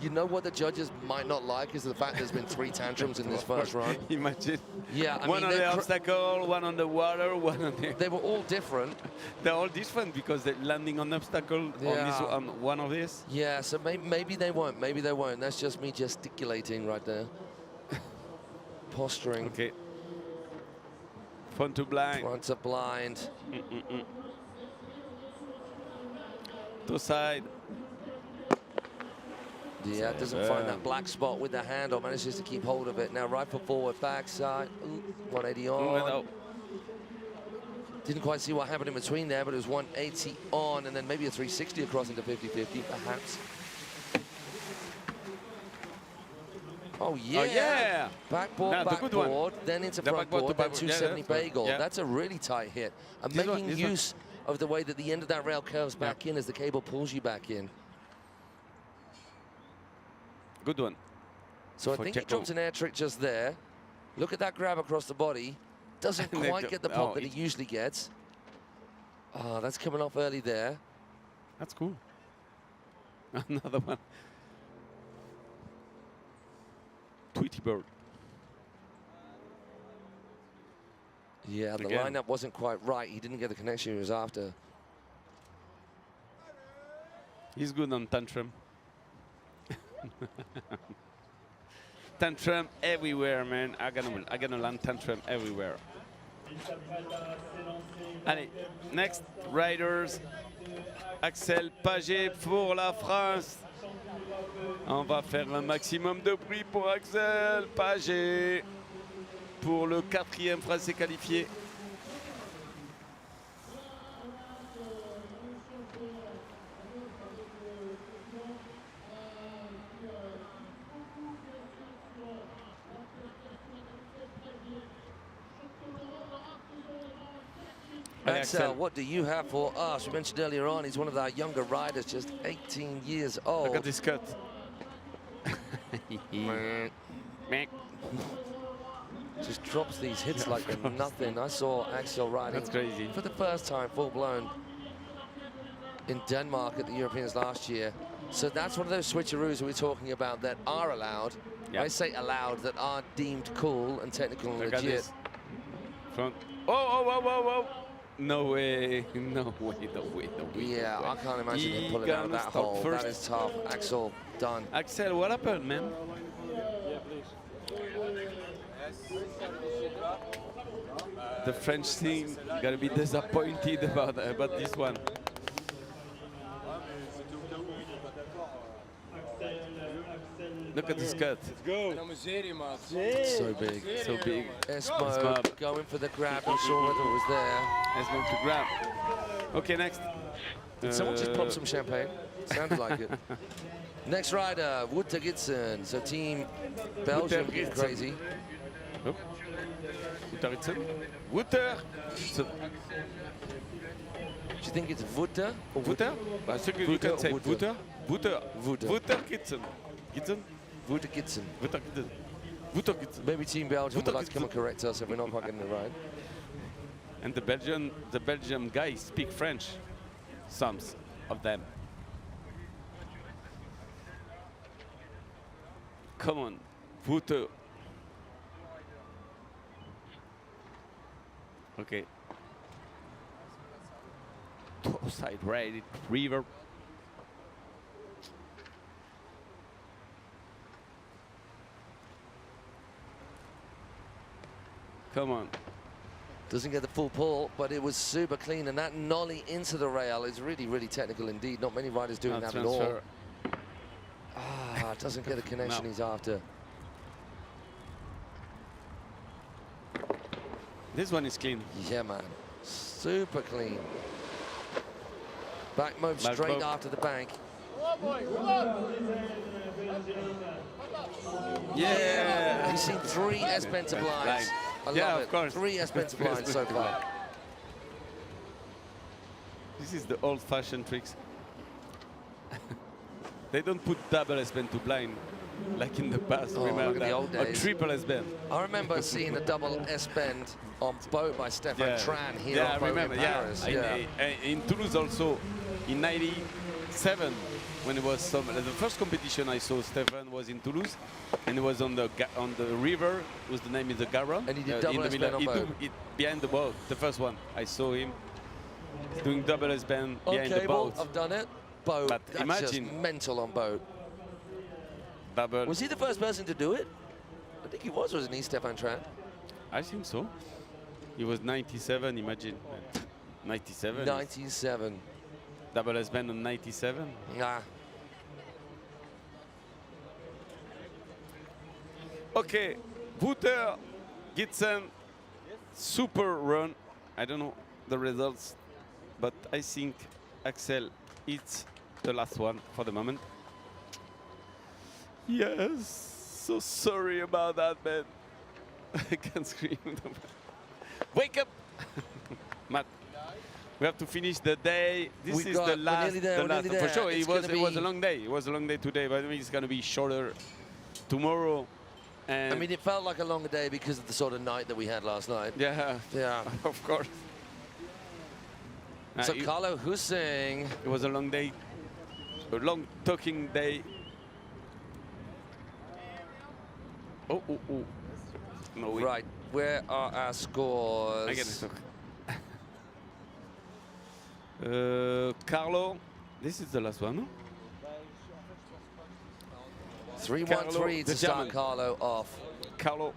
You know what the judges might not like is the fact there's been 3 tantrums in this first run. Imagine. Yeah, I one mean, on the obstacle, one on the water, one on the... They were all different. They're all different because they're landing on obstacle on one of these. Yeah, so maybe they won't. Maybe they won't. That's just me gesticulating right there. Posturing. Okay. Front to blind. Front to blind. To side. Yeah, doesn't find that black spot with the hand or manages to keep hold of it. Now right foot forward, backside. 180 on. Didn't quite see what happened in between there, but it was 180 on and then maybe a 360 across into 50-50, perhaps. Oh, yeah. Oh, yeah. Backboard, backboard, then into frontboard, then 270 bagel. Yeah. That's a really tight hit. And This making one, use of the way that the end of that rail curves back in as the cable pulls you back in. Good one. So I think he drops an air trick just there. Look at that grab across the body. Doesn't quite get the pop that he usually gets. Oh, that's coming off early there. That's cool. Another one. Tweety bird. Yeah, the lineup wasn't quite right. He didn't get the connection he was after. He's good on tantrum. Tantrum everywhere, man. I'm gonna land tantrum everywhere. Allez, next riders. Axel Paget pour la France. On va faire un maximum de bruit pour Axel Paget pour le 4e français qualifié. Axel, what do you have for us? We mentioned earlier on, he's one of our younger riders, just 18 years old. Look at this cut. Just drops these hits like they're nothing. I saw Axel riding That's crazy. for the first time, full-blown, in Denmark at the Europeans last year. So that's one of those switcheroos we're talking about that are allowed. Yeah. I say allowed, that are deemed cool and technical and Look at legit. this. Front. Oh. No way. No way. Yeah, I can't imagine him pulling out of that hole. First. That is tough. Axel, done. Axel, what happened, man? The French team gotta be disappointed about this one. Look at this cut. So big. So big. Esmo going for the grab. Not sure whether it was there. Esmo to grab. Okay, next. Did someone just pop some champagne? Sounded like it. Next rider, Wouter Gitsen. So team Belgium getting crazy. Oh. Wouter Gitsen. Wouter. Do you think it's Wouter? Or Wouter? I think you can say Wouter. Wouter. Wouter Gitsen. Gitsen? Wouter Gitsen. Wouter Gitsen. Wouter Gitsen. Maybe Team Belgium would like to come and correct us if we're not quite getting it right. And the Belgian guys speak French. Some of them. Come on, Wouter. Okay. Top side right, river. Come on. Doesn't get the full pull, but it was super clean. And that nollie into the rail is really, really technical indeed. Not many riders doing that at all. Ah, doesn't get the connection he's after. This one is clean. Yeah, man. Super clean. Back move Back straight move. after the bank. Yeah. He's seen 3 S-bent blinds. I Yeah, love of it. course. 3 S-bent blinds so far. This is the old-fashioned tricks. They don't put double S-bend to blind like in the past. Oh, remember look at that? the old days. Or triple S-bend. I remember seeing a double S-bend on boat by Stefan Tran here yeah, on I boat remember. in Paris. In Toulouse also, in '97, when it was the first competition I saw Stefan was in Toulouse, and it was on the river, whose the name is the Garonne. And he did double S-bend on boat. Behind the boat, the first one I saw him doing double S-bend behind the boat. I've done it. Boat. But That's imagine just mental on boat. Double. Was he the first person to do it? I think he wasn't he, Stefan Tran? I think so. He was 97, imagine. 97. 97. Double S-bend on 97. Nah. Okay, Wouter Gitsen, super run. I don't know the results, but I think Axel is the last one for the moment. Yes, so sorry about that, man. I can't scream. Wake up! Matt, we have to finish the day. This is the last. For sure, it was a long day. It was a long day today, but I mean, it's going to be shorter tomorrow. And I mean, it felt like a longer day because of the sort of night that we had last night. Yeah, yeah, of course. So Carlo Husing. It was a long day, a long talking day. Oh. No way. Right, where are our scores? I get it. Carlo, this is the last one, no? 3-1-3 to start Carlo off. Carlo.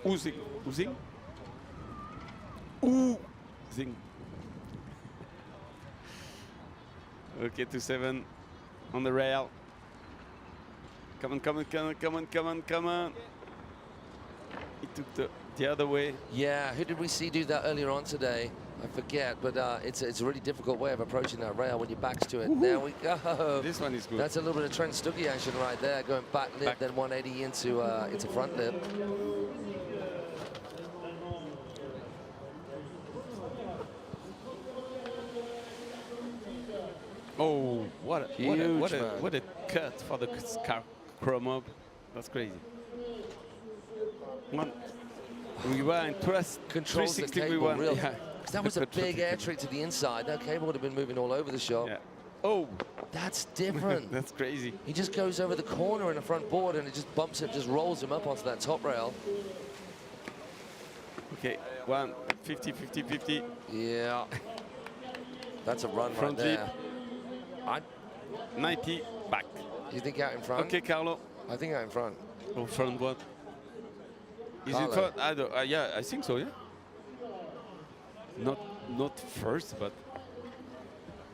Oozing. Okay, 2-7 on the rail. Come on. He took the other way. Yeah, who did we see do that earlier on today? I forget, but it's a really difficult way of approaching that rail when your back's to it. There we go. This one is good. That's a little bit of Trent Stuckey action right there, going back lip, then 180 into front lip. Oh, what a cut for the chrome up. That's crazy. We were in Controls the 360 we cable won. real. Yeah. That was a big air trick to the inside. That cable would have been moving all over the shop. Yeah. Oh, that's different. That's crazy. He just goes over the corner in the front board and it just bumps it, just rolls him up onto that top rail. Okay, 50, 50, 50. Yeah. That's a run Front right there. leap. 90, back. You think out in front? Okay, Carlo. I think out in front. Oh, front what? Is Carlo. it front? Yeah, I think so, yeah. Not first, but...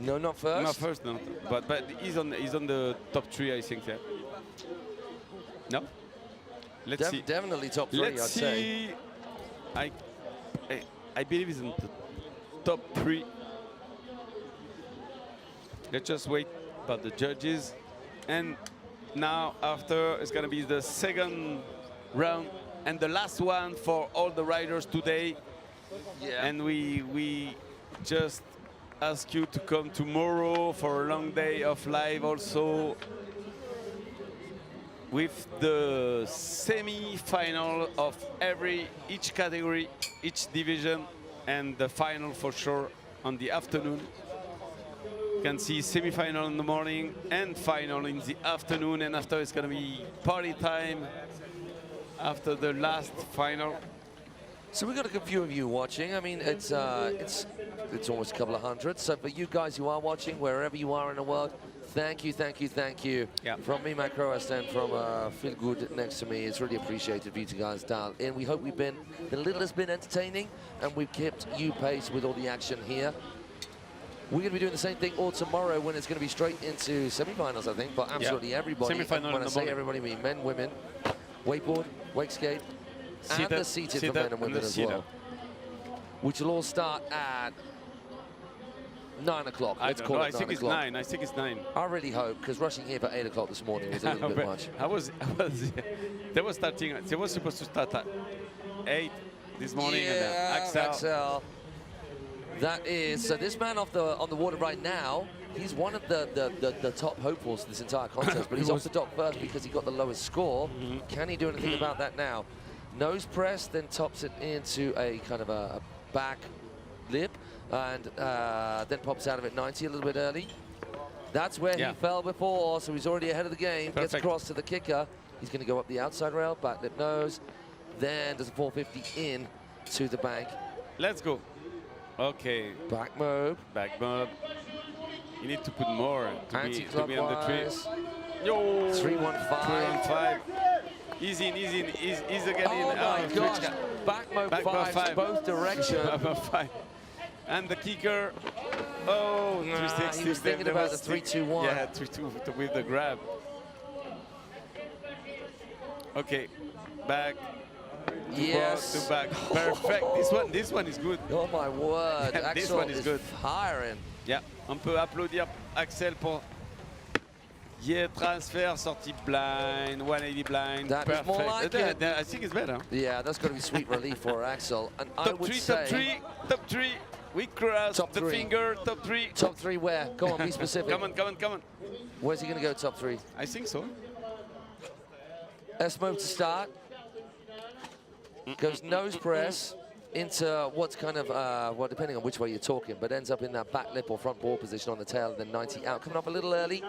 No, not first? Not first, no. But he's on the top 3, I think, yeah. No? Let's see. Definitely top 3, Let's I'd see. say. I believe he's in the top 3. Let's just wait about the judges. And now after it's gonna be the second round and the last one for all the riders today. Yeah. And we just ask you to come tomorrow for a long day of live also with the semi-final of each category, each division, and the final for sure on the afternoon. You can see semi-final in the morning and final in the afternoon, and after it's gonna be party time after the last final. So we've got a good few of you watching. I mean, it's almost a couple of hundred. So for you guys who are watching, wherever you are in the world, thank you, thank you, thank you. Yeah. From me, Matt Croast, and from Feel Good next to me. It's really appreciated for you two guys dial in. We hope the little has been entertaining, and we've kept you pace with all the action here. We're going to be doing the same thing all tomorrow when it's going to be straight into semi-finals, I think, but absolutely everybody. Semi-final when in I the say morning. everybody, I mean men, women, wakeboard, wakeskate, and the seated for men and women as well. Which will all start at 9 o'clock. Let's call it 9 I think it's 9. I think it's 9. I really hope, because rushing here for 8 o'clock this morning was a little bit much. They were supposed to start at 8 this morning. Yeah, and Axel. That is, so this man on the water right now, he's one of the top hopefuls for this entire contest, but he's off the dock first because he got the lowest score. Can he do anything about that now? Nose press, then tops it into a kind of a back lip, and then pops out of it 90 a little bit early. That's where he fell before, so he's already ahead of the game. Perfect. Gets across to the kicker. He's going to go up the outside rail, back lip nose, then does a 450 in to the bank. Let's go. Okay. Back mob. Back mob. You need to put more to be on the tree. Yo. 315. Easy in, easy in, easy again in. Oh my gosh. Back mob 5, both directions. Back mob 5. And the kicker. Oh, nah, 360. he was thinking about the 3-2-1. Yeah, 3-2 with the grab. Okay, back. Yes. To back. Perfect. This one is good. Oh my word. This Axel one is good. Firing. Yeah, on peut applaudir Axel pour transfer, sortie blind, 180 blind. That is more like it. I think it's better. Yeah, that's going to be sweet relief for Axel. And I would say top three. We cross top the three. Finger, top 3. Top 3 where? Go on, be specific. Come on. Where's he going to go top 3? I think so. S-move to start. Goes nose press into what's kind of, well, depending on which way you're talking, but ends up in that back lip or front ball position on the tail, and then 90 out. Coming up a little early.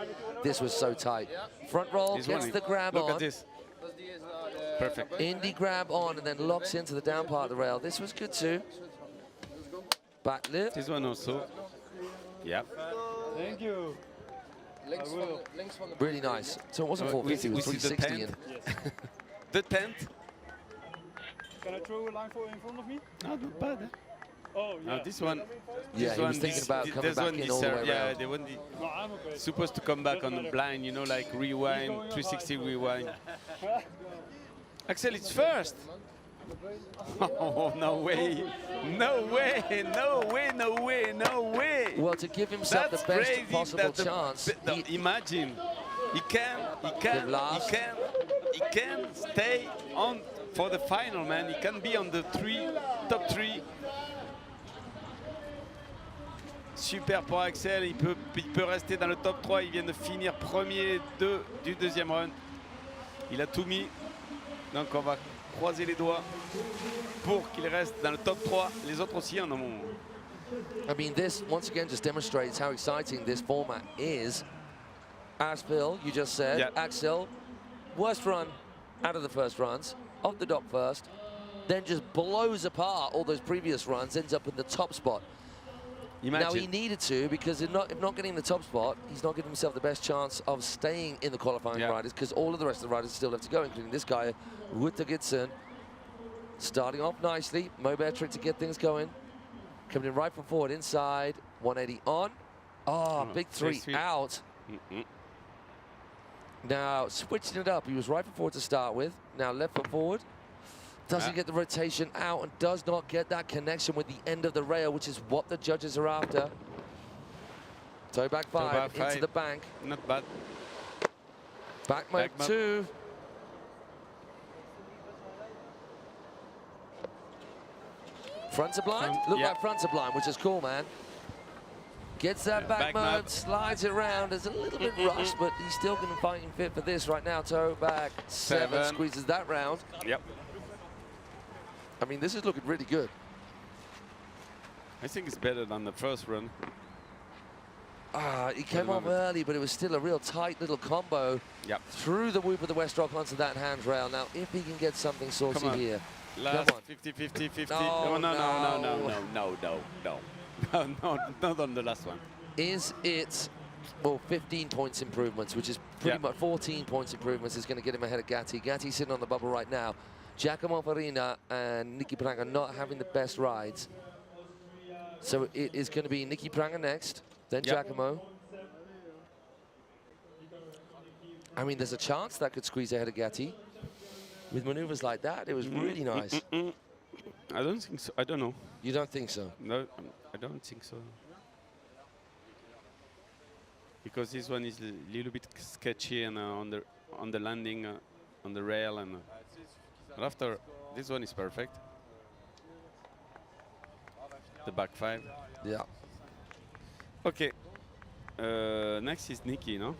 This was so tight. Front roll, gets the grab on. Look at this. Perfect. Indie grab on, and then locks into the down part of the rail. This was good too. Back lip. This one also. Yeah. Thank you. Really nice. So it wasn't 450, it was 360. The tent. Can I throw a line for in front of me? No, not bad. Eh? Oh, yeah. This one. Yeah, he was thinking about coming back in all the way around. Yeah, they weren't supposed to come back on the blind, you know, like rewind, 360 rewind. Axel, it's first. Oh, no way. No way, no way, no way, no way. Well, to give himself the best possible chance. Imagine, he can stay on for the final, man. He can be on the top 3. Super pour Axel, il peut rester dans le top 3. Il vient de finir premier du deuxième run. Il a tout mis. Donc on va croiser les doigts pour qu'il reste dans le top 3. Les autres aussi en ont. I mean, this once again just demonstrates how exciting this format is. As Phil, you just said, Axel, worst run out of the first runs, off the dock first, then just blows apart all those previous runs, ends up in the top spot. Imagine. Now he needed to, because if not getting the top spot, he's not giving himself the best chance of staying in the qualifying riders, because all of the rest of the riders still have to go, including this guy, Wuttergitsen, starting off nicely. Mobile trick to get things going. Coming in right from forward, inside, 180 on. Oh, big three out. Now switching it up. He was right foot forward to start with. Now left foot forward. Doesn't get the rotation out and does not get that connection with the end of the rail, which is what the judges are after. Toe back five into the bank. Not bad. Back mode two. Front sublime? Look like front sublime, which is cool, man. Gets that back mode, slides it around. There's a little bit rushed, but he's still going to fight and fit for this right now. Toe back seven, squeezes that round. Yep. I mean, this is looking really good. I think it's better than the first run. He came off early, but it was still a real tight little combo. Yep. Through the whoop of the West Rock onto that handrail. Now, if he can get something saucy here. Last 50-50-50. No, not on the last one. Is it, well, 15 points improvements, which is pretty much 14 points improvements is going to get him ahead of Gatti. Gatti's sitting on the bubble right now. Giacomo Farina and Nicky Pranga not having the best rides. So it is going to be Nicky Pranga next, then Giacomo. I mean, there's a chance that could squeeze ahead of Gatti. With maneuvers like that, it was really nice. I don't think so. I don't know. You don't think so? No, I don't think so. Because this one is a little bit sketchy and on the landing, on the rail, and but after this one is perfect. The back five. Yeah. Okay. Next is Nicky, no?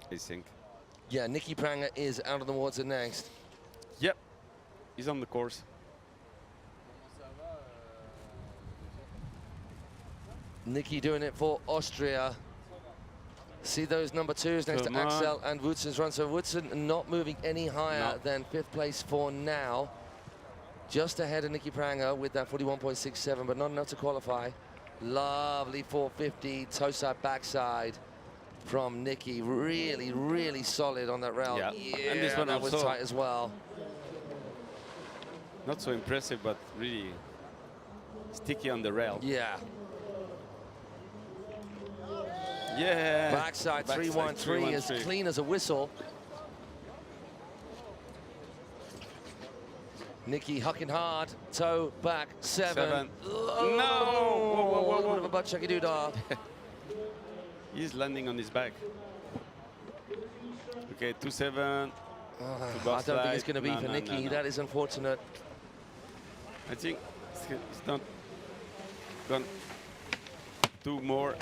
I think. Yeah, Nicky Pranga is out of the water next. Yep. He's on the course. Nicky doing it for Austria. See those number twos next to Axel and Woodsen's run. So Woodsen not moving any higher than 5th place for now. Just ahead of Nicky Pranga with that 41.67, but not enough to qualify. Lovely 450 toe side backside from Nicky. Really, really solid on that rail. Yeah, and this one was tight as well. Not so impressive, but really sticky on the rail. Yeah. Yeah. Backside 313 as clean as a whistle. Nicky hucking hard, toe back seven. Oh, no! A little bit of a butt checky doodah. He's landing on his back. Okay, 2-7. I don't think it's going to be for Nicky. That is unfortunate. I think it's not going to do more.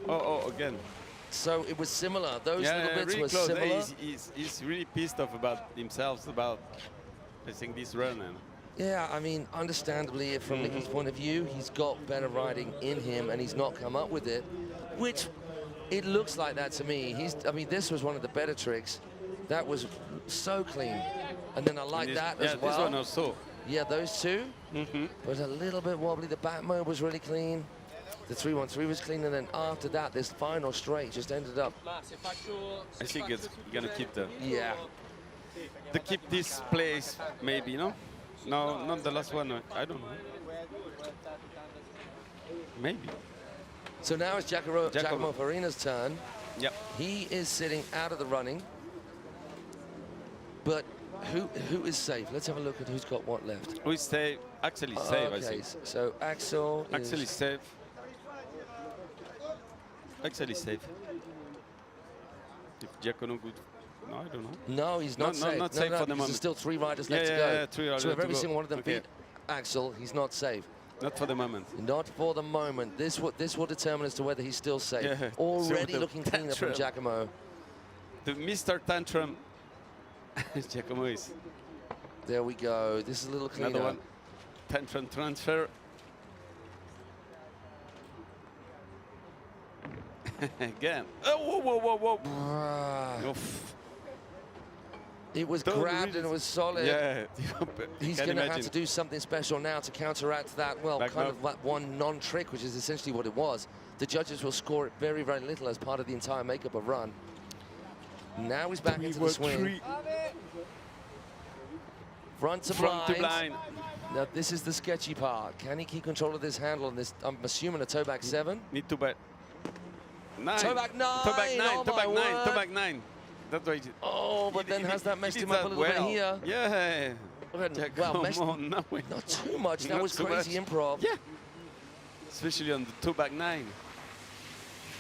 Oh, again. So it was similar. Those little bits really were close. similar. He's really pissed off about himself, about, I think, this run. And yeah, I mean, understandably, from Nicky's point of view, he's got better riding in him, and he's not come up with it, which it looks like that to me. I mean, this was one of the better tricks. That was so clean. And then I like that as well. This one also. Yeah, those two. But a little bit wobbly. The back mode was really clean. The 313 was clean, and then after that, this final straight just ended up. I think it's gonna keep the. Yeah. To keep this place, maybe, no? No, not the last one. I don't know. Maybe. So now it's Giacomo Farina's turn. Yep. He is sitting out of the running. But who is safe? Let's have a look at who's got what left. Who is safe? Axel is safe, I think. So Axel is safe. Axel is safe. If Giacomo good. No, I don't know. No, he's not safe. Not safe for the moment. There's still 3 riders left to go. Yeah, 3 riders so if every to single one of them okay. beat Axel, he's not safe. Not for the moment. Not for the moment. This will determine as to whether he's still safe. Yeah. Already looking cleaner from Giacomo. The Mr. Tantrum Giacomo is. There we go. This is a little cleaner. Another one. Tantrum transfer. Again. Oh, whoa, whoa, whoa, whoa. It was grabbed and it was solid. Yeah. He's going to have to do something special now to counteract that, well, kind of that one non-trick, which is essentially what it was. The judges will score it very, very little as part of the entire makeup of run. Now he's back into the swing. Front to blind. Now this is the sketchy part. Can he keep control of this handle on this, I'm assuming a toe back 7? Need to bet. 9. Toe back 9. Toe back 9. Oh toe back 9. word. Toe back 9. That's why. Oh, but then has that messed him up a little bit here? Yeah. Well, not too much. That was crazy improv. Yeah. Especially on the toe back 9.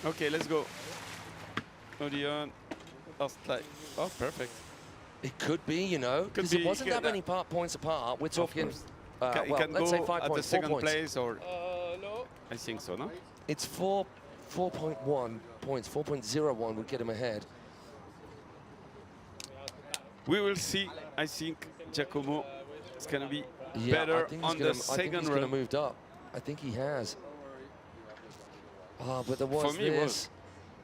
Okay, let's go. Odeon. Oh, perfect. It could be, you know, because it wasn't that many points apart. We're talking, well, let's say 5 points, at the second 4 points. place, or No. I think so, no? It's 4.1 points. 4.01 would get him ahead. We will see. I think Giacomo is going to be Yeah, better I think on the second I think he's run. going to moved up. I think he has. Oh, but there was For me, this.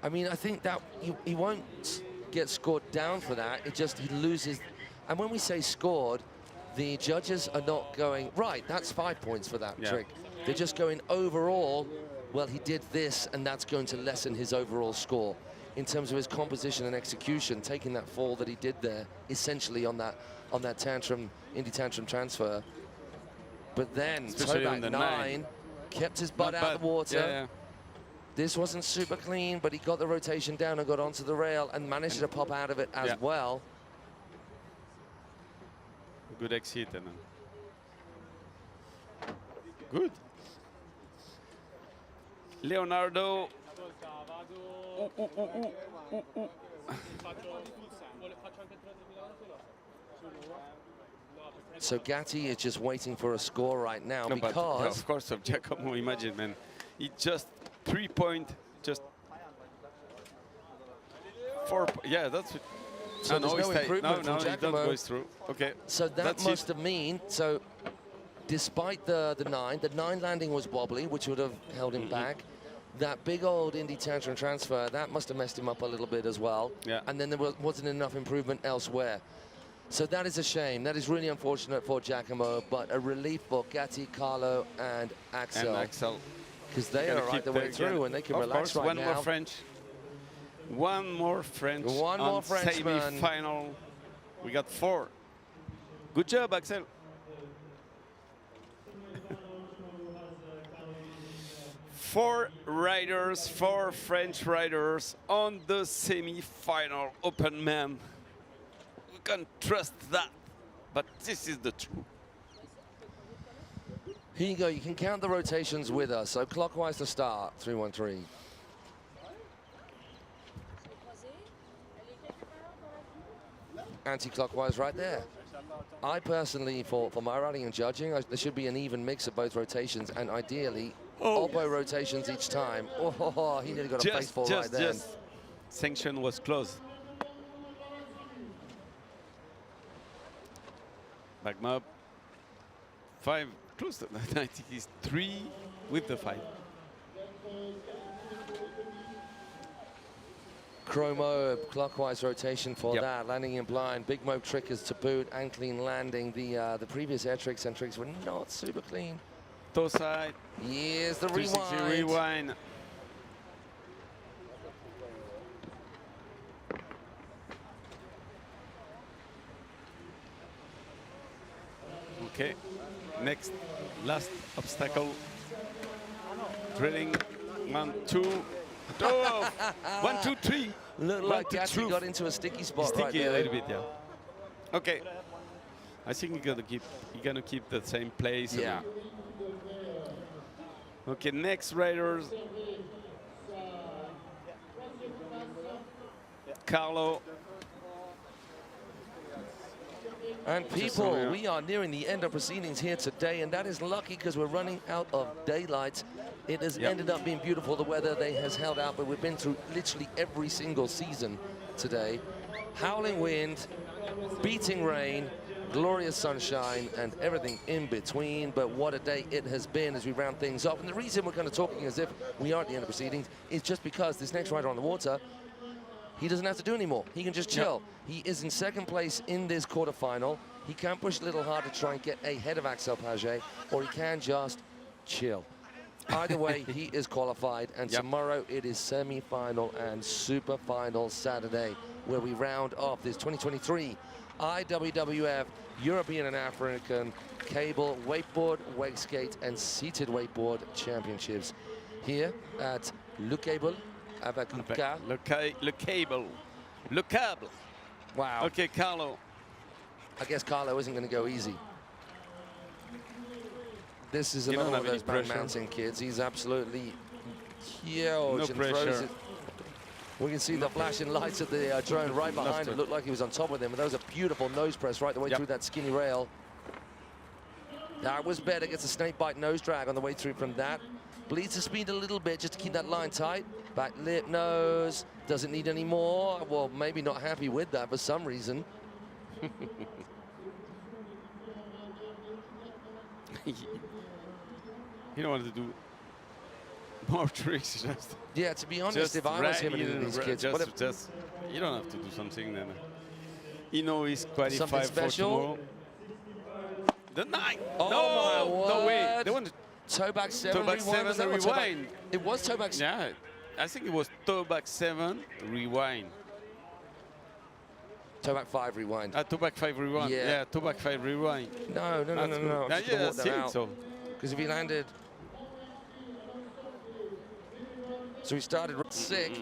I mean, I think that he won't get scored down for that. It just, he loses. And when we say scored, the judges are not going, right, that's 5 points for that trick. They're just going overall, well, he did this, and that's going to lessen his overall score in terms of his composition and execution, taking that fall that he did there, essentially on that tantrum, Indy tantrum transfer. But then, toe back 9, kept his butt out of the water. Yeah. This wasn't super clean, but he got the rotation down and got onto the rail and managed to pop out of it as well. Good exit. And good. Leonardo. So Gatti is just waiting for a score right now No, because... of course, of Giacomo, imagine, man. He just 3 point, just 4. Yeah, that's it. So there's no improvement from he Giacomo. goes through. Okay. So that must have mean, so despite the 9 landing was wobbly, which would have held him back. That big old Indy tantrum transfer, that must have messed him up a little bit as well. Yeah. And then there wasn't enough improvement elsewhere. So that is a shame. That is really unfortunate for Giacomo, but a relief for Gatti, Carlo, and Axel. Because they are right the way through, and they can relax right now. One more French. One more French. One more Frenchman. Semi-final. We got 4. Good job, Axel. Four riders, 4 French riders on the semi-final open man. We can trust that, but this is the truth. Here you go. You can count the rotations with us. So clockwise to start, 3-1-3. Anti-clockwise right there. I personally, for my riding and judging, there should be an even mix of both rotations, and ideally, elbow rotations each time. Oh, he nearly got a face fall right then. Sanction was close. Back mob. 5, close to that. I think he's 3 with the 5. Chromo, clockwise rotation for that. Landing in blind. Big mob trick is to boot and clean landing. The previous air tricks and tricks were not super clean. Toe side. Here's the 360 rewind. Okay, next, last obstacle. Drilling, 1, 2. Oh, 1, 2, 3. Looked like Gatti got into a sticky spot right there. A little bit, yeah. Okay, I think you're gonna keep the same place. Yeah. Okay, next riders. Carlo. And people, we are nearing the end of proceedings here today, and that is lucky because we're running out of daylight. It has ended up being beautiful, the weather has held out, but we've been through literally every single season today. Howling wind, beating rain, glorious sunshine, and everything in between. But what a day it has been as we round things off. And the reason we're kind of talking as if we are at the end of proceedings is just because this next rider on the water, he doesn't have to do anymore. He can just chill. He is in second place in this quarterfinal. He can push a little hard to try and get ahead of Axel Paget, or he can just chill. Either way, he is qualified, and tomorrow it is semi-final and super final Saturday, where we round off this 2023 IWWF European and African Cable Wakeboard, Wakeskate, and Seated Wakeboard Championships here at Le Cable. Avec un K. Le cable. Le câble. Wow. Okay, Carlo. I guess Carlo isn't going to go easy. This is another one of those Bad Mountain kids. He's absolutely huge. No and pressure. throws it. We can see the flashing lights of the drone right behind him. Looked like he was on top with him. And that was a beautiful nose press right the way through that skinny rail. That was better. Gets a snake bite nose drag on the way through from that. Bleeds the speed a little bit just to keep that line tight. Back lip, nose. Doesn't need any more. Well, maybe not happy with that for some reason. You don't want to do more tricks. Just yeah, to be honest, if I was him and these kids, just you don't have to do something then. You know he's qualified something special. for tomorrow. The night. Oh no, my no way. word. They want toe back 7 toe back rewind. 7 rewind. It was toe back. Yeah, I think it was toe back 7 rewind. Toe back 5 rewind. Toe back 5 rewind. Yeah, toe back 5 rewind. No. Yeah, I think so. Because if he landed, so he started sick.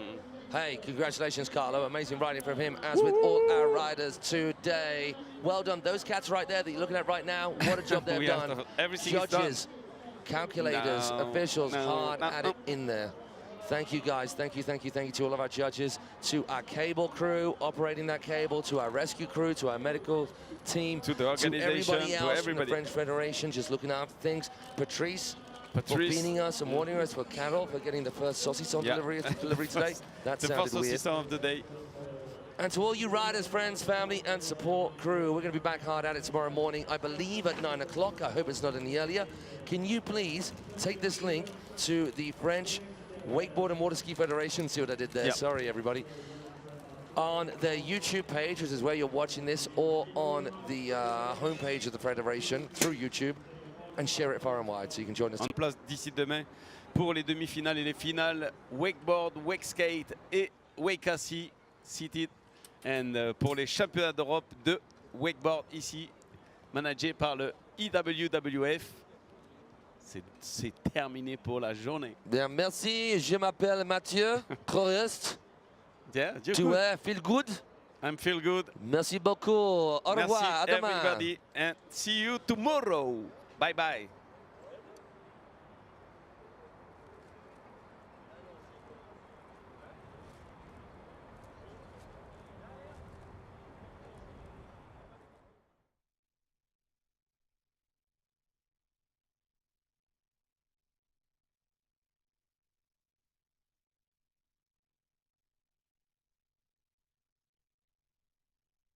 Hey, congratulations, Carlo. Amazing riding from him, as with all our riders today. Well done. Those cats right there that you're looking at right now, what a job they've done. Everything Judges, calculators, officials, hard at it in there. Thank you, guys. Thank you to all of our judges, to our cable crew operating that cable, to our rescue crew, to our medical team, to the organization, to everybody else to everybody. from the French Federation, just looking after things. Patrice for feeding us and warning us, for Carol for getting the first saucisson delivery today. That the sounded first weird. saucisson of the day. And to all you riders, friends, family, and support crew, we're going to be back hard at it tomorrow morning, I believe at 9 o'clock. I hope it's not any earlier. Can you please take this link to the French Wakeboard and Water Ski Federation? See what I did there? Sorry, everybody. On their YouTube page, which is where you're watching this, or on the homepage of the Federation through YouTube, and share it far and wide so you can join us. En place d'ici demain pour les demi-finales et les finales wakeboard, wakeskate et wakassi seated, and pour les championnats d'Europe de wakeboard ici, managé par le IWWF. C'est terminé pour la journée. Bien, merci. Je m'appelle Mathieu Crorest. Tu es feel good? I'm feel good. Merci beaucoup. Au revoir. Merci À demain. everybody, and see you tomorrow. Bye bye.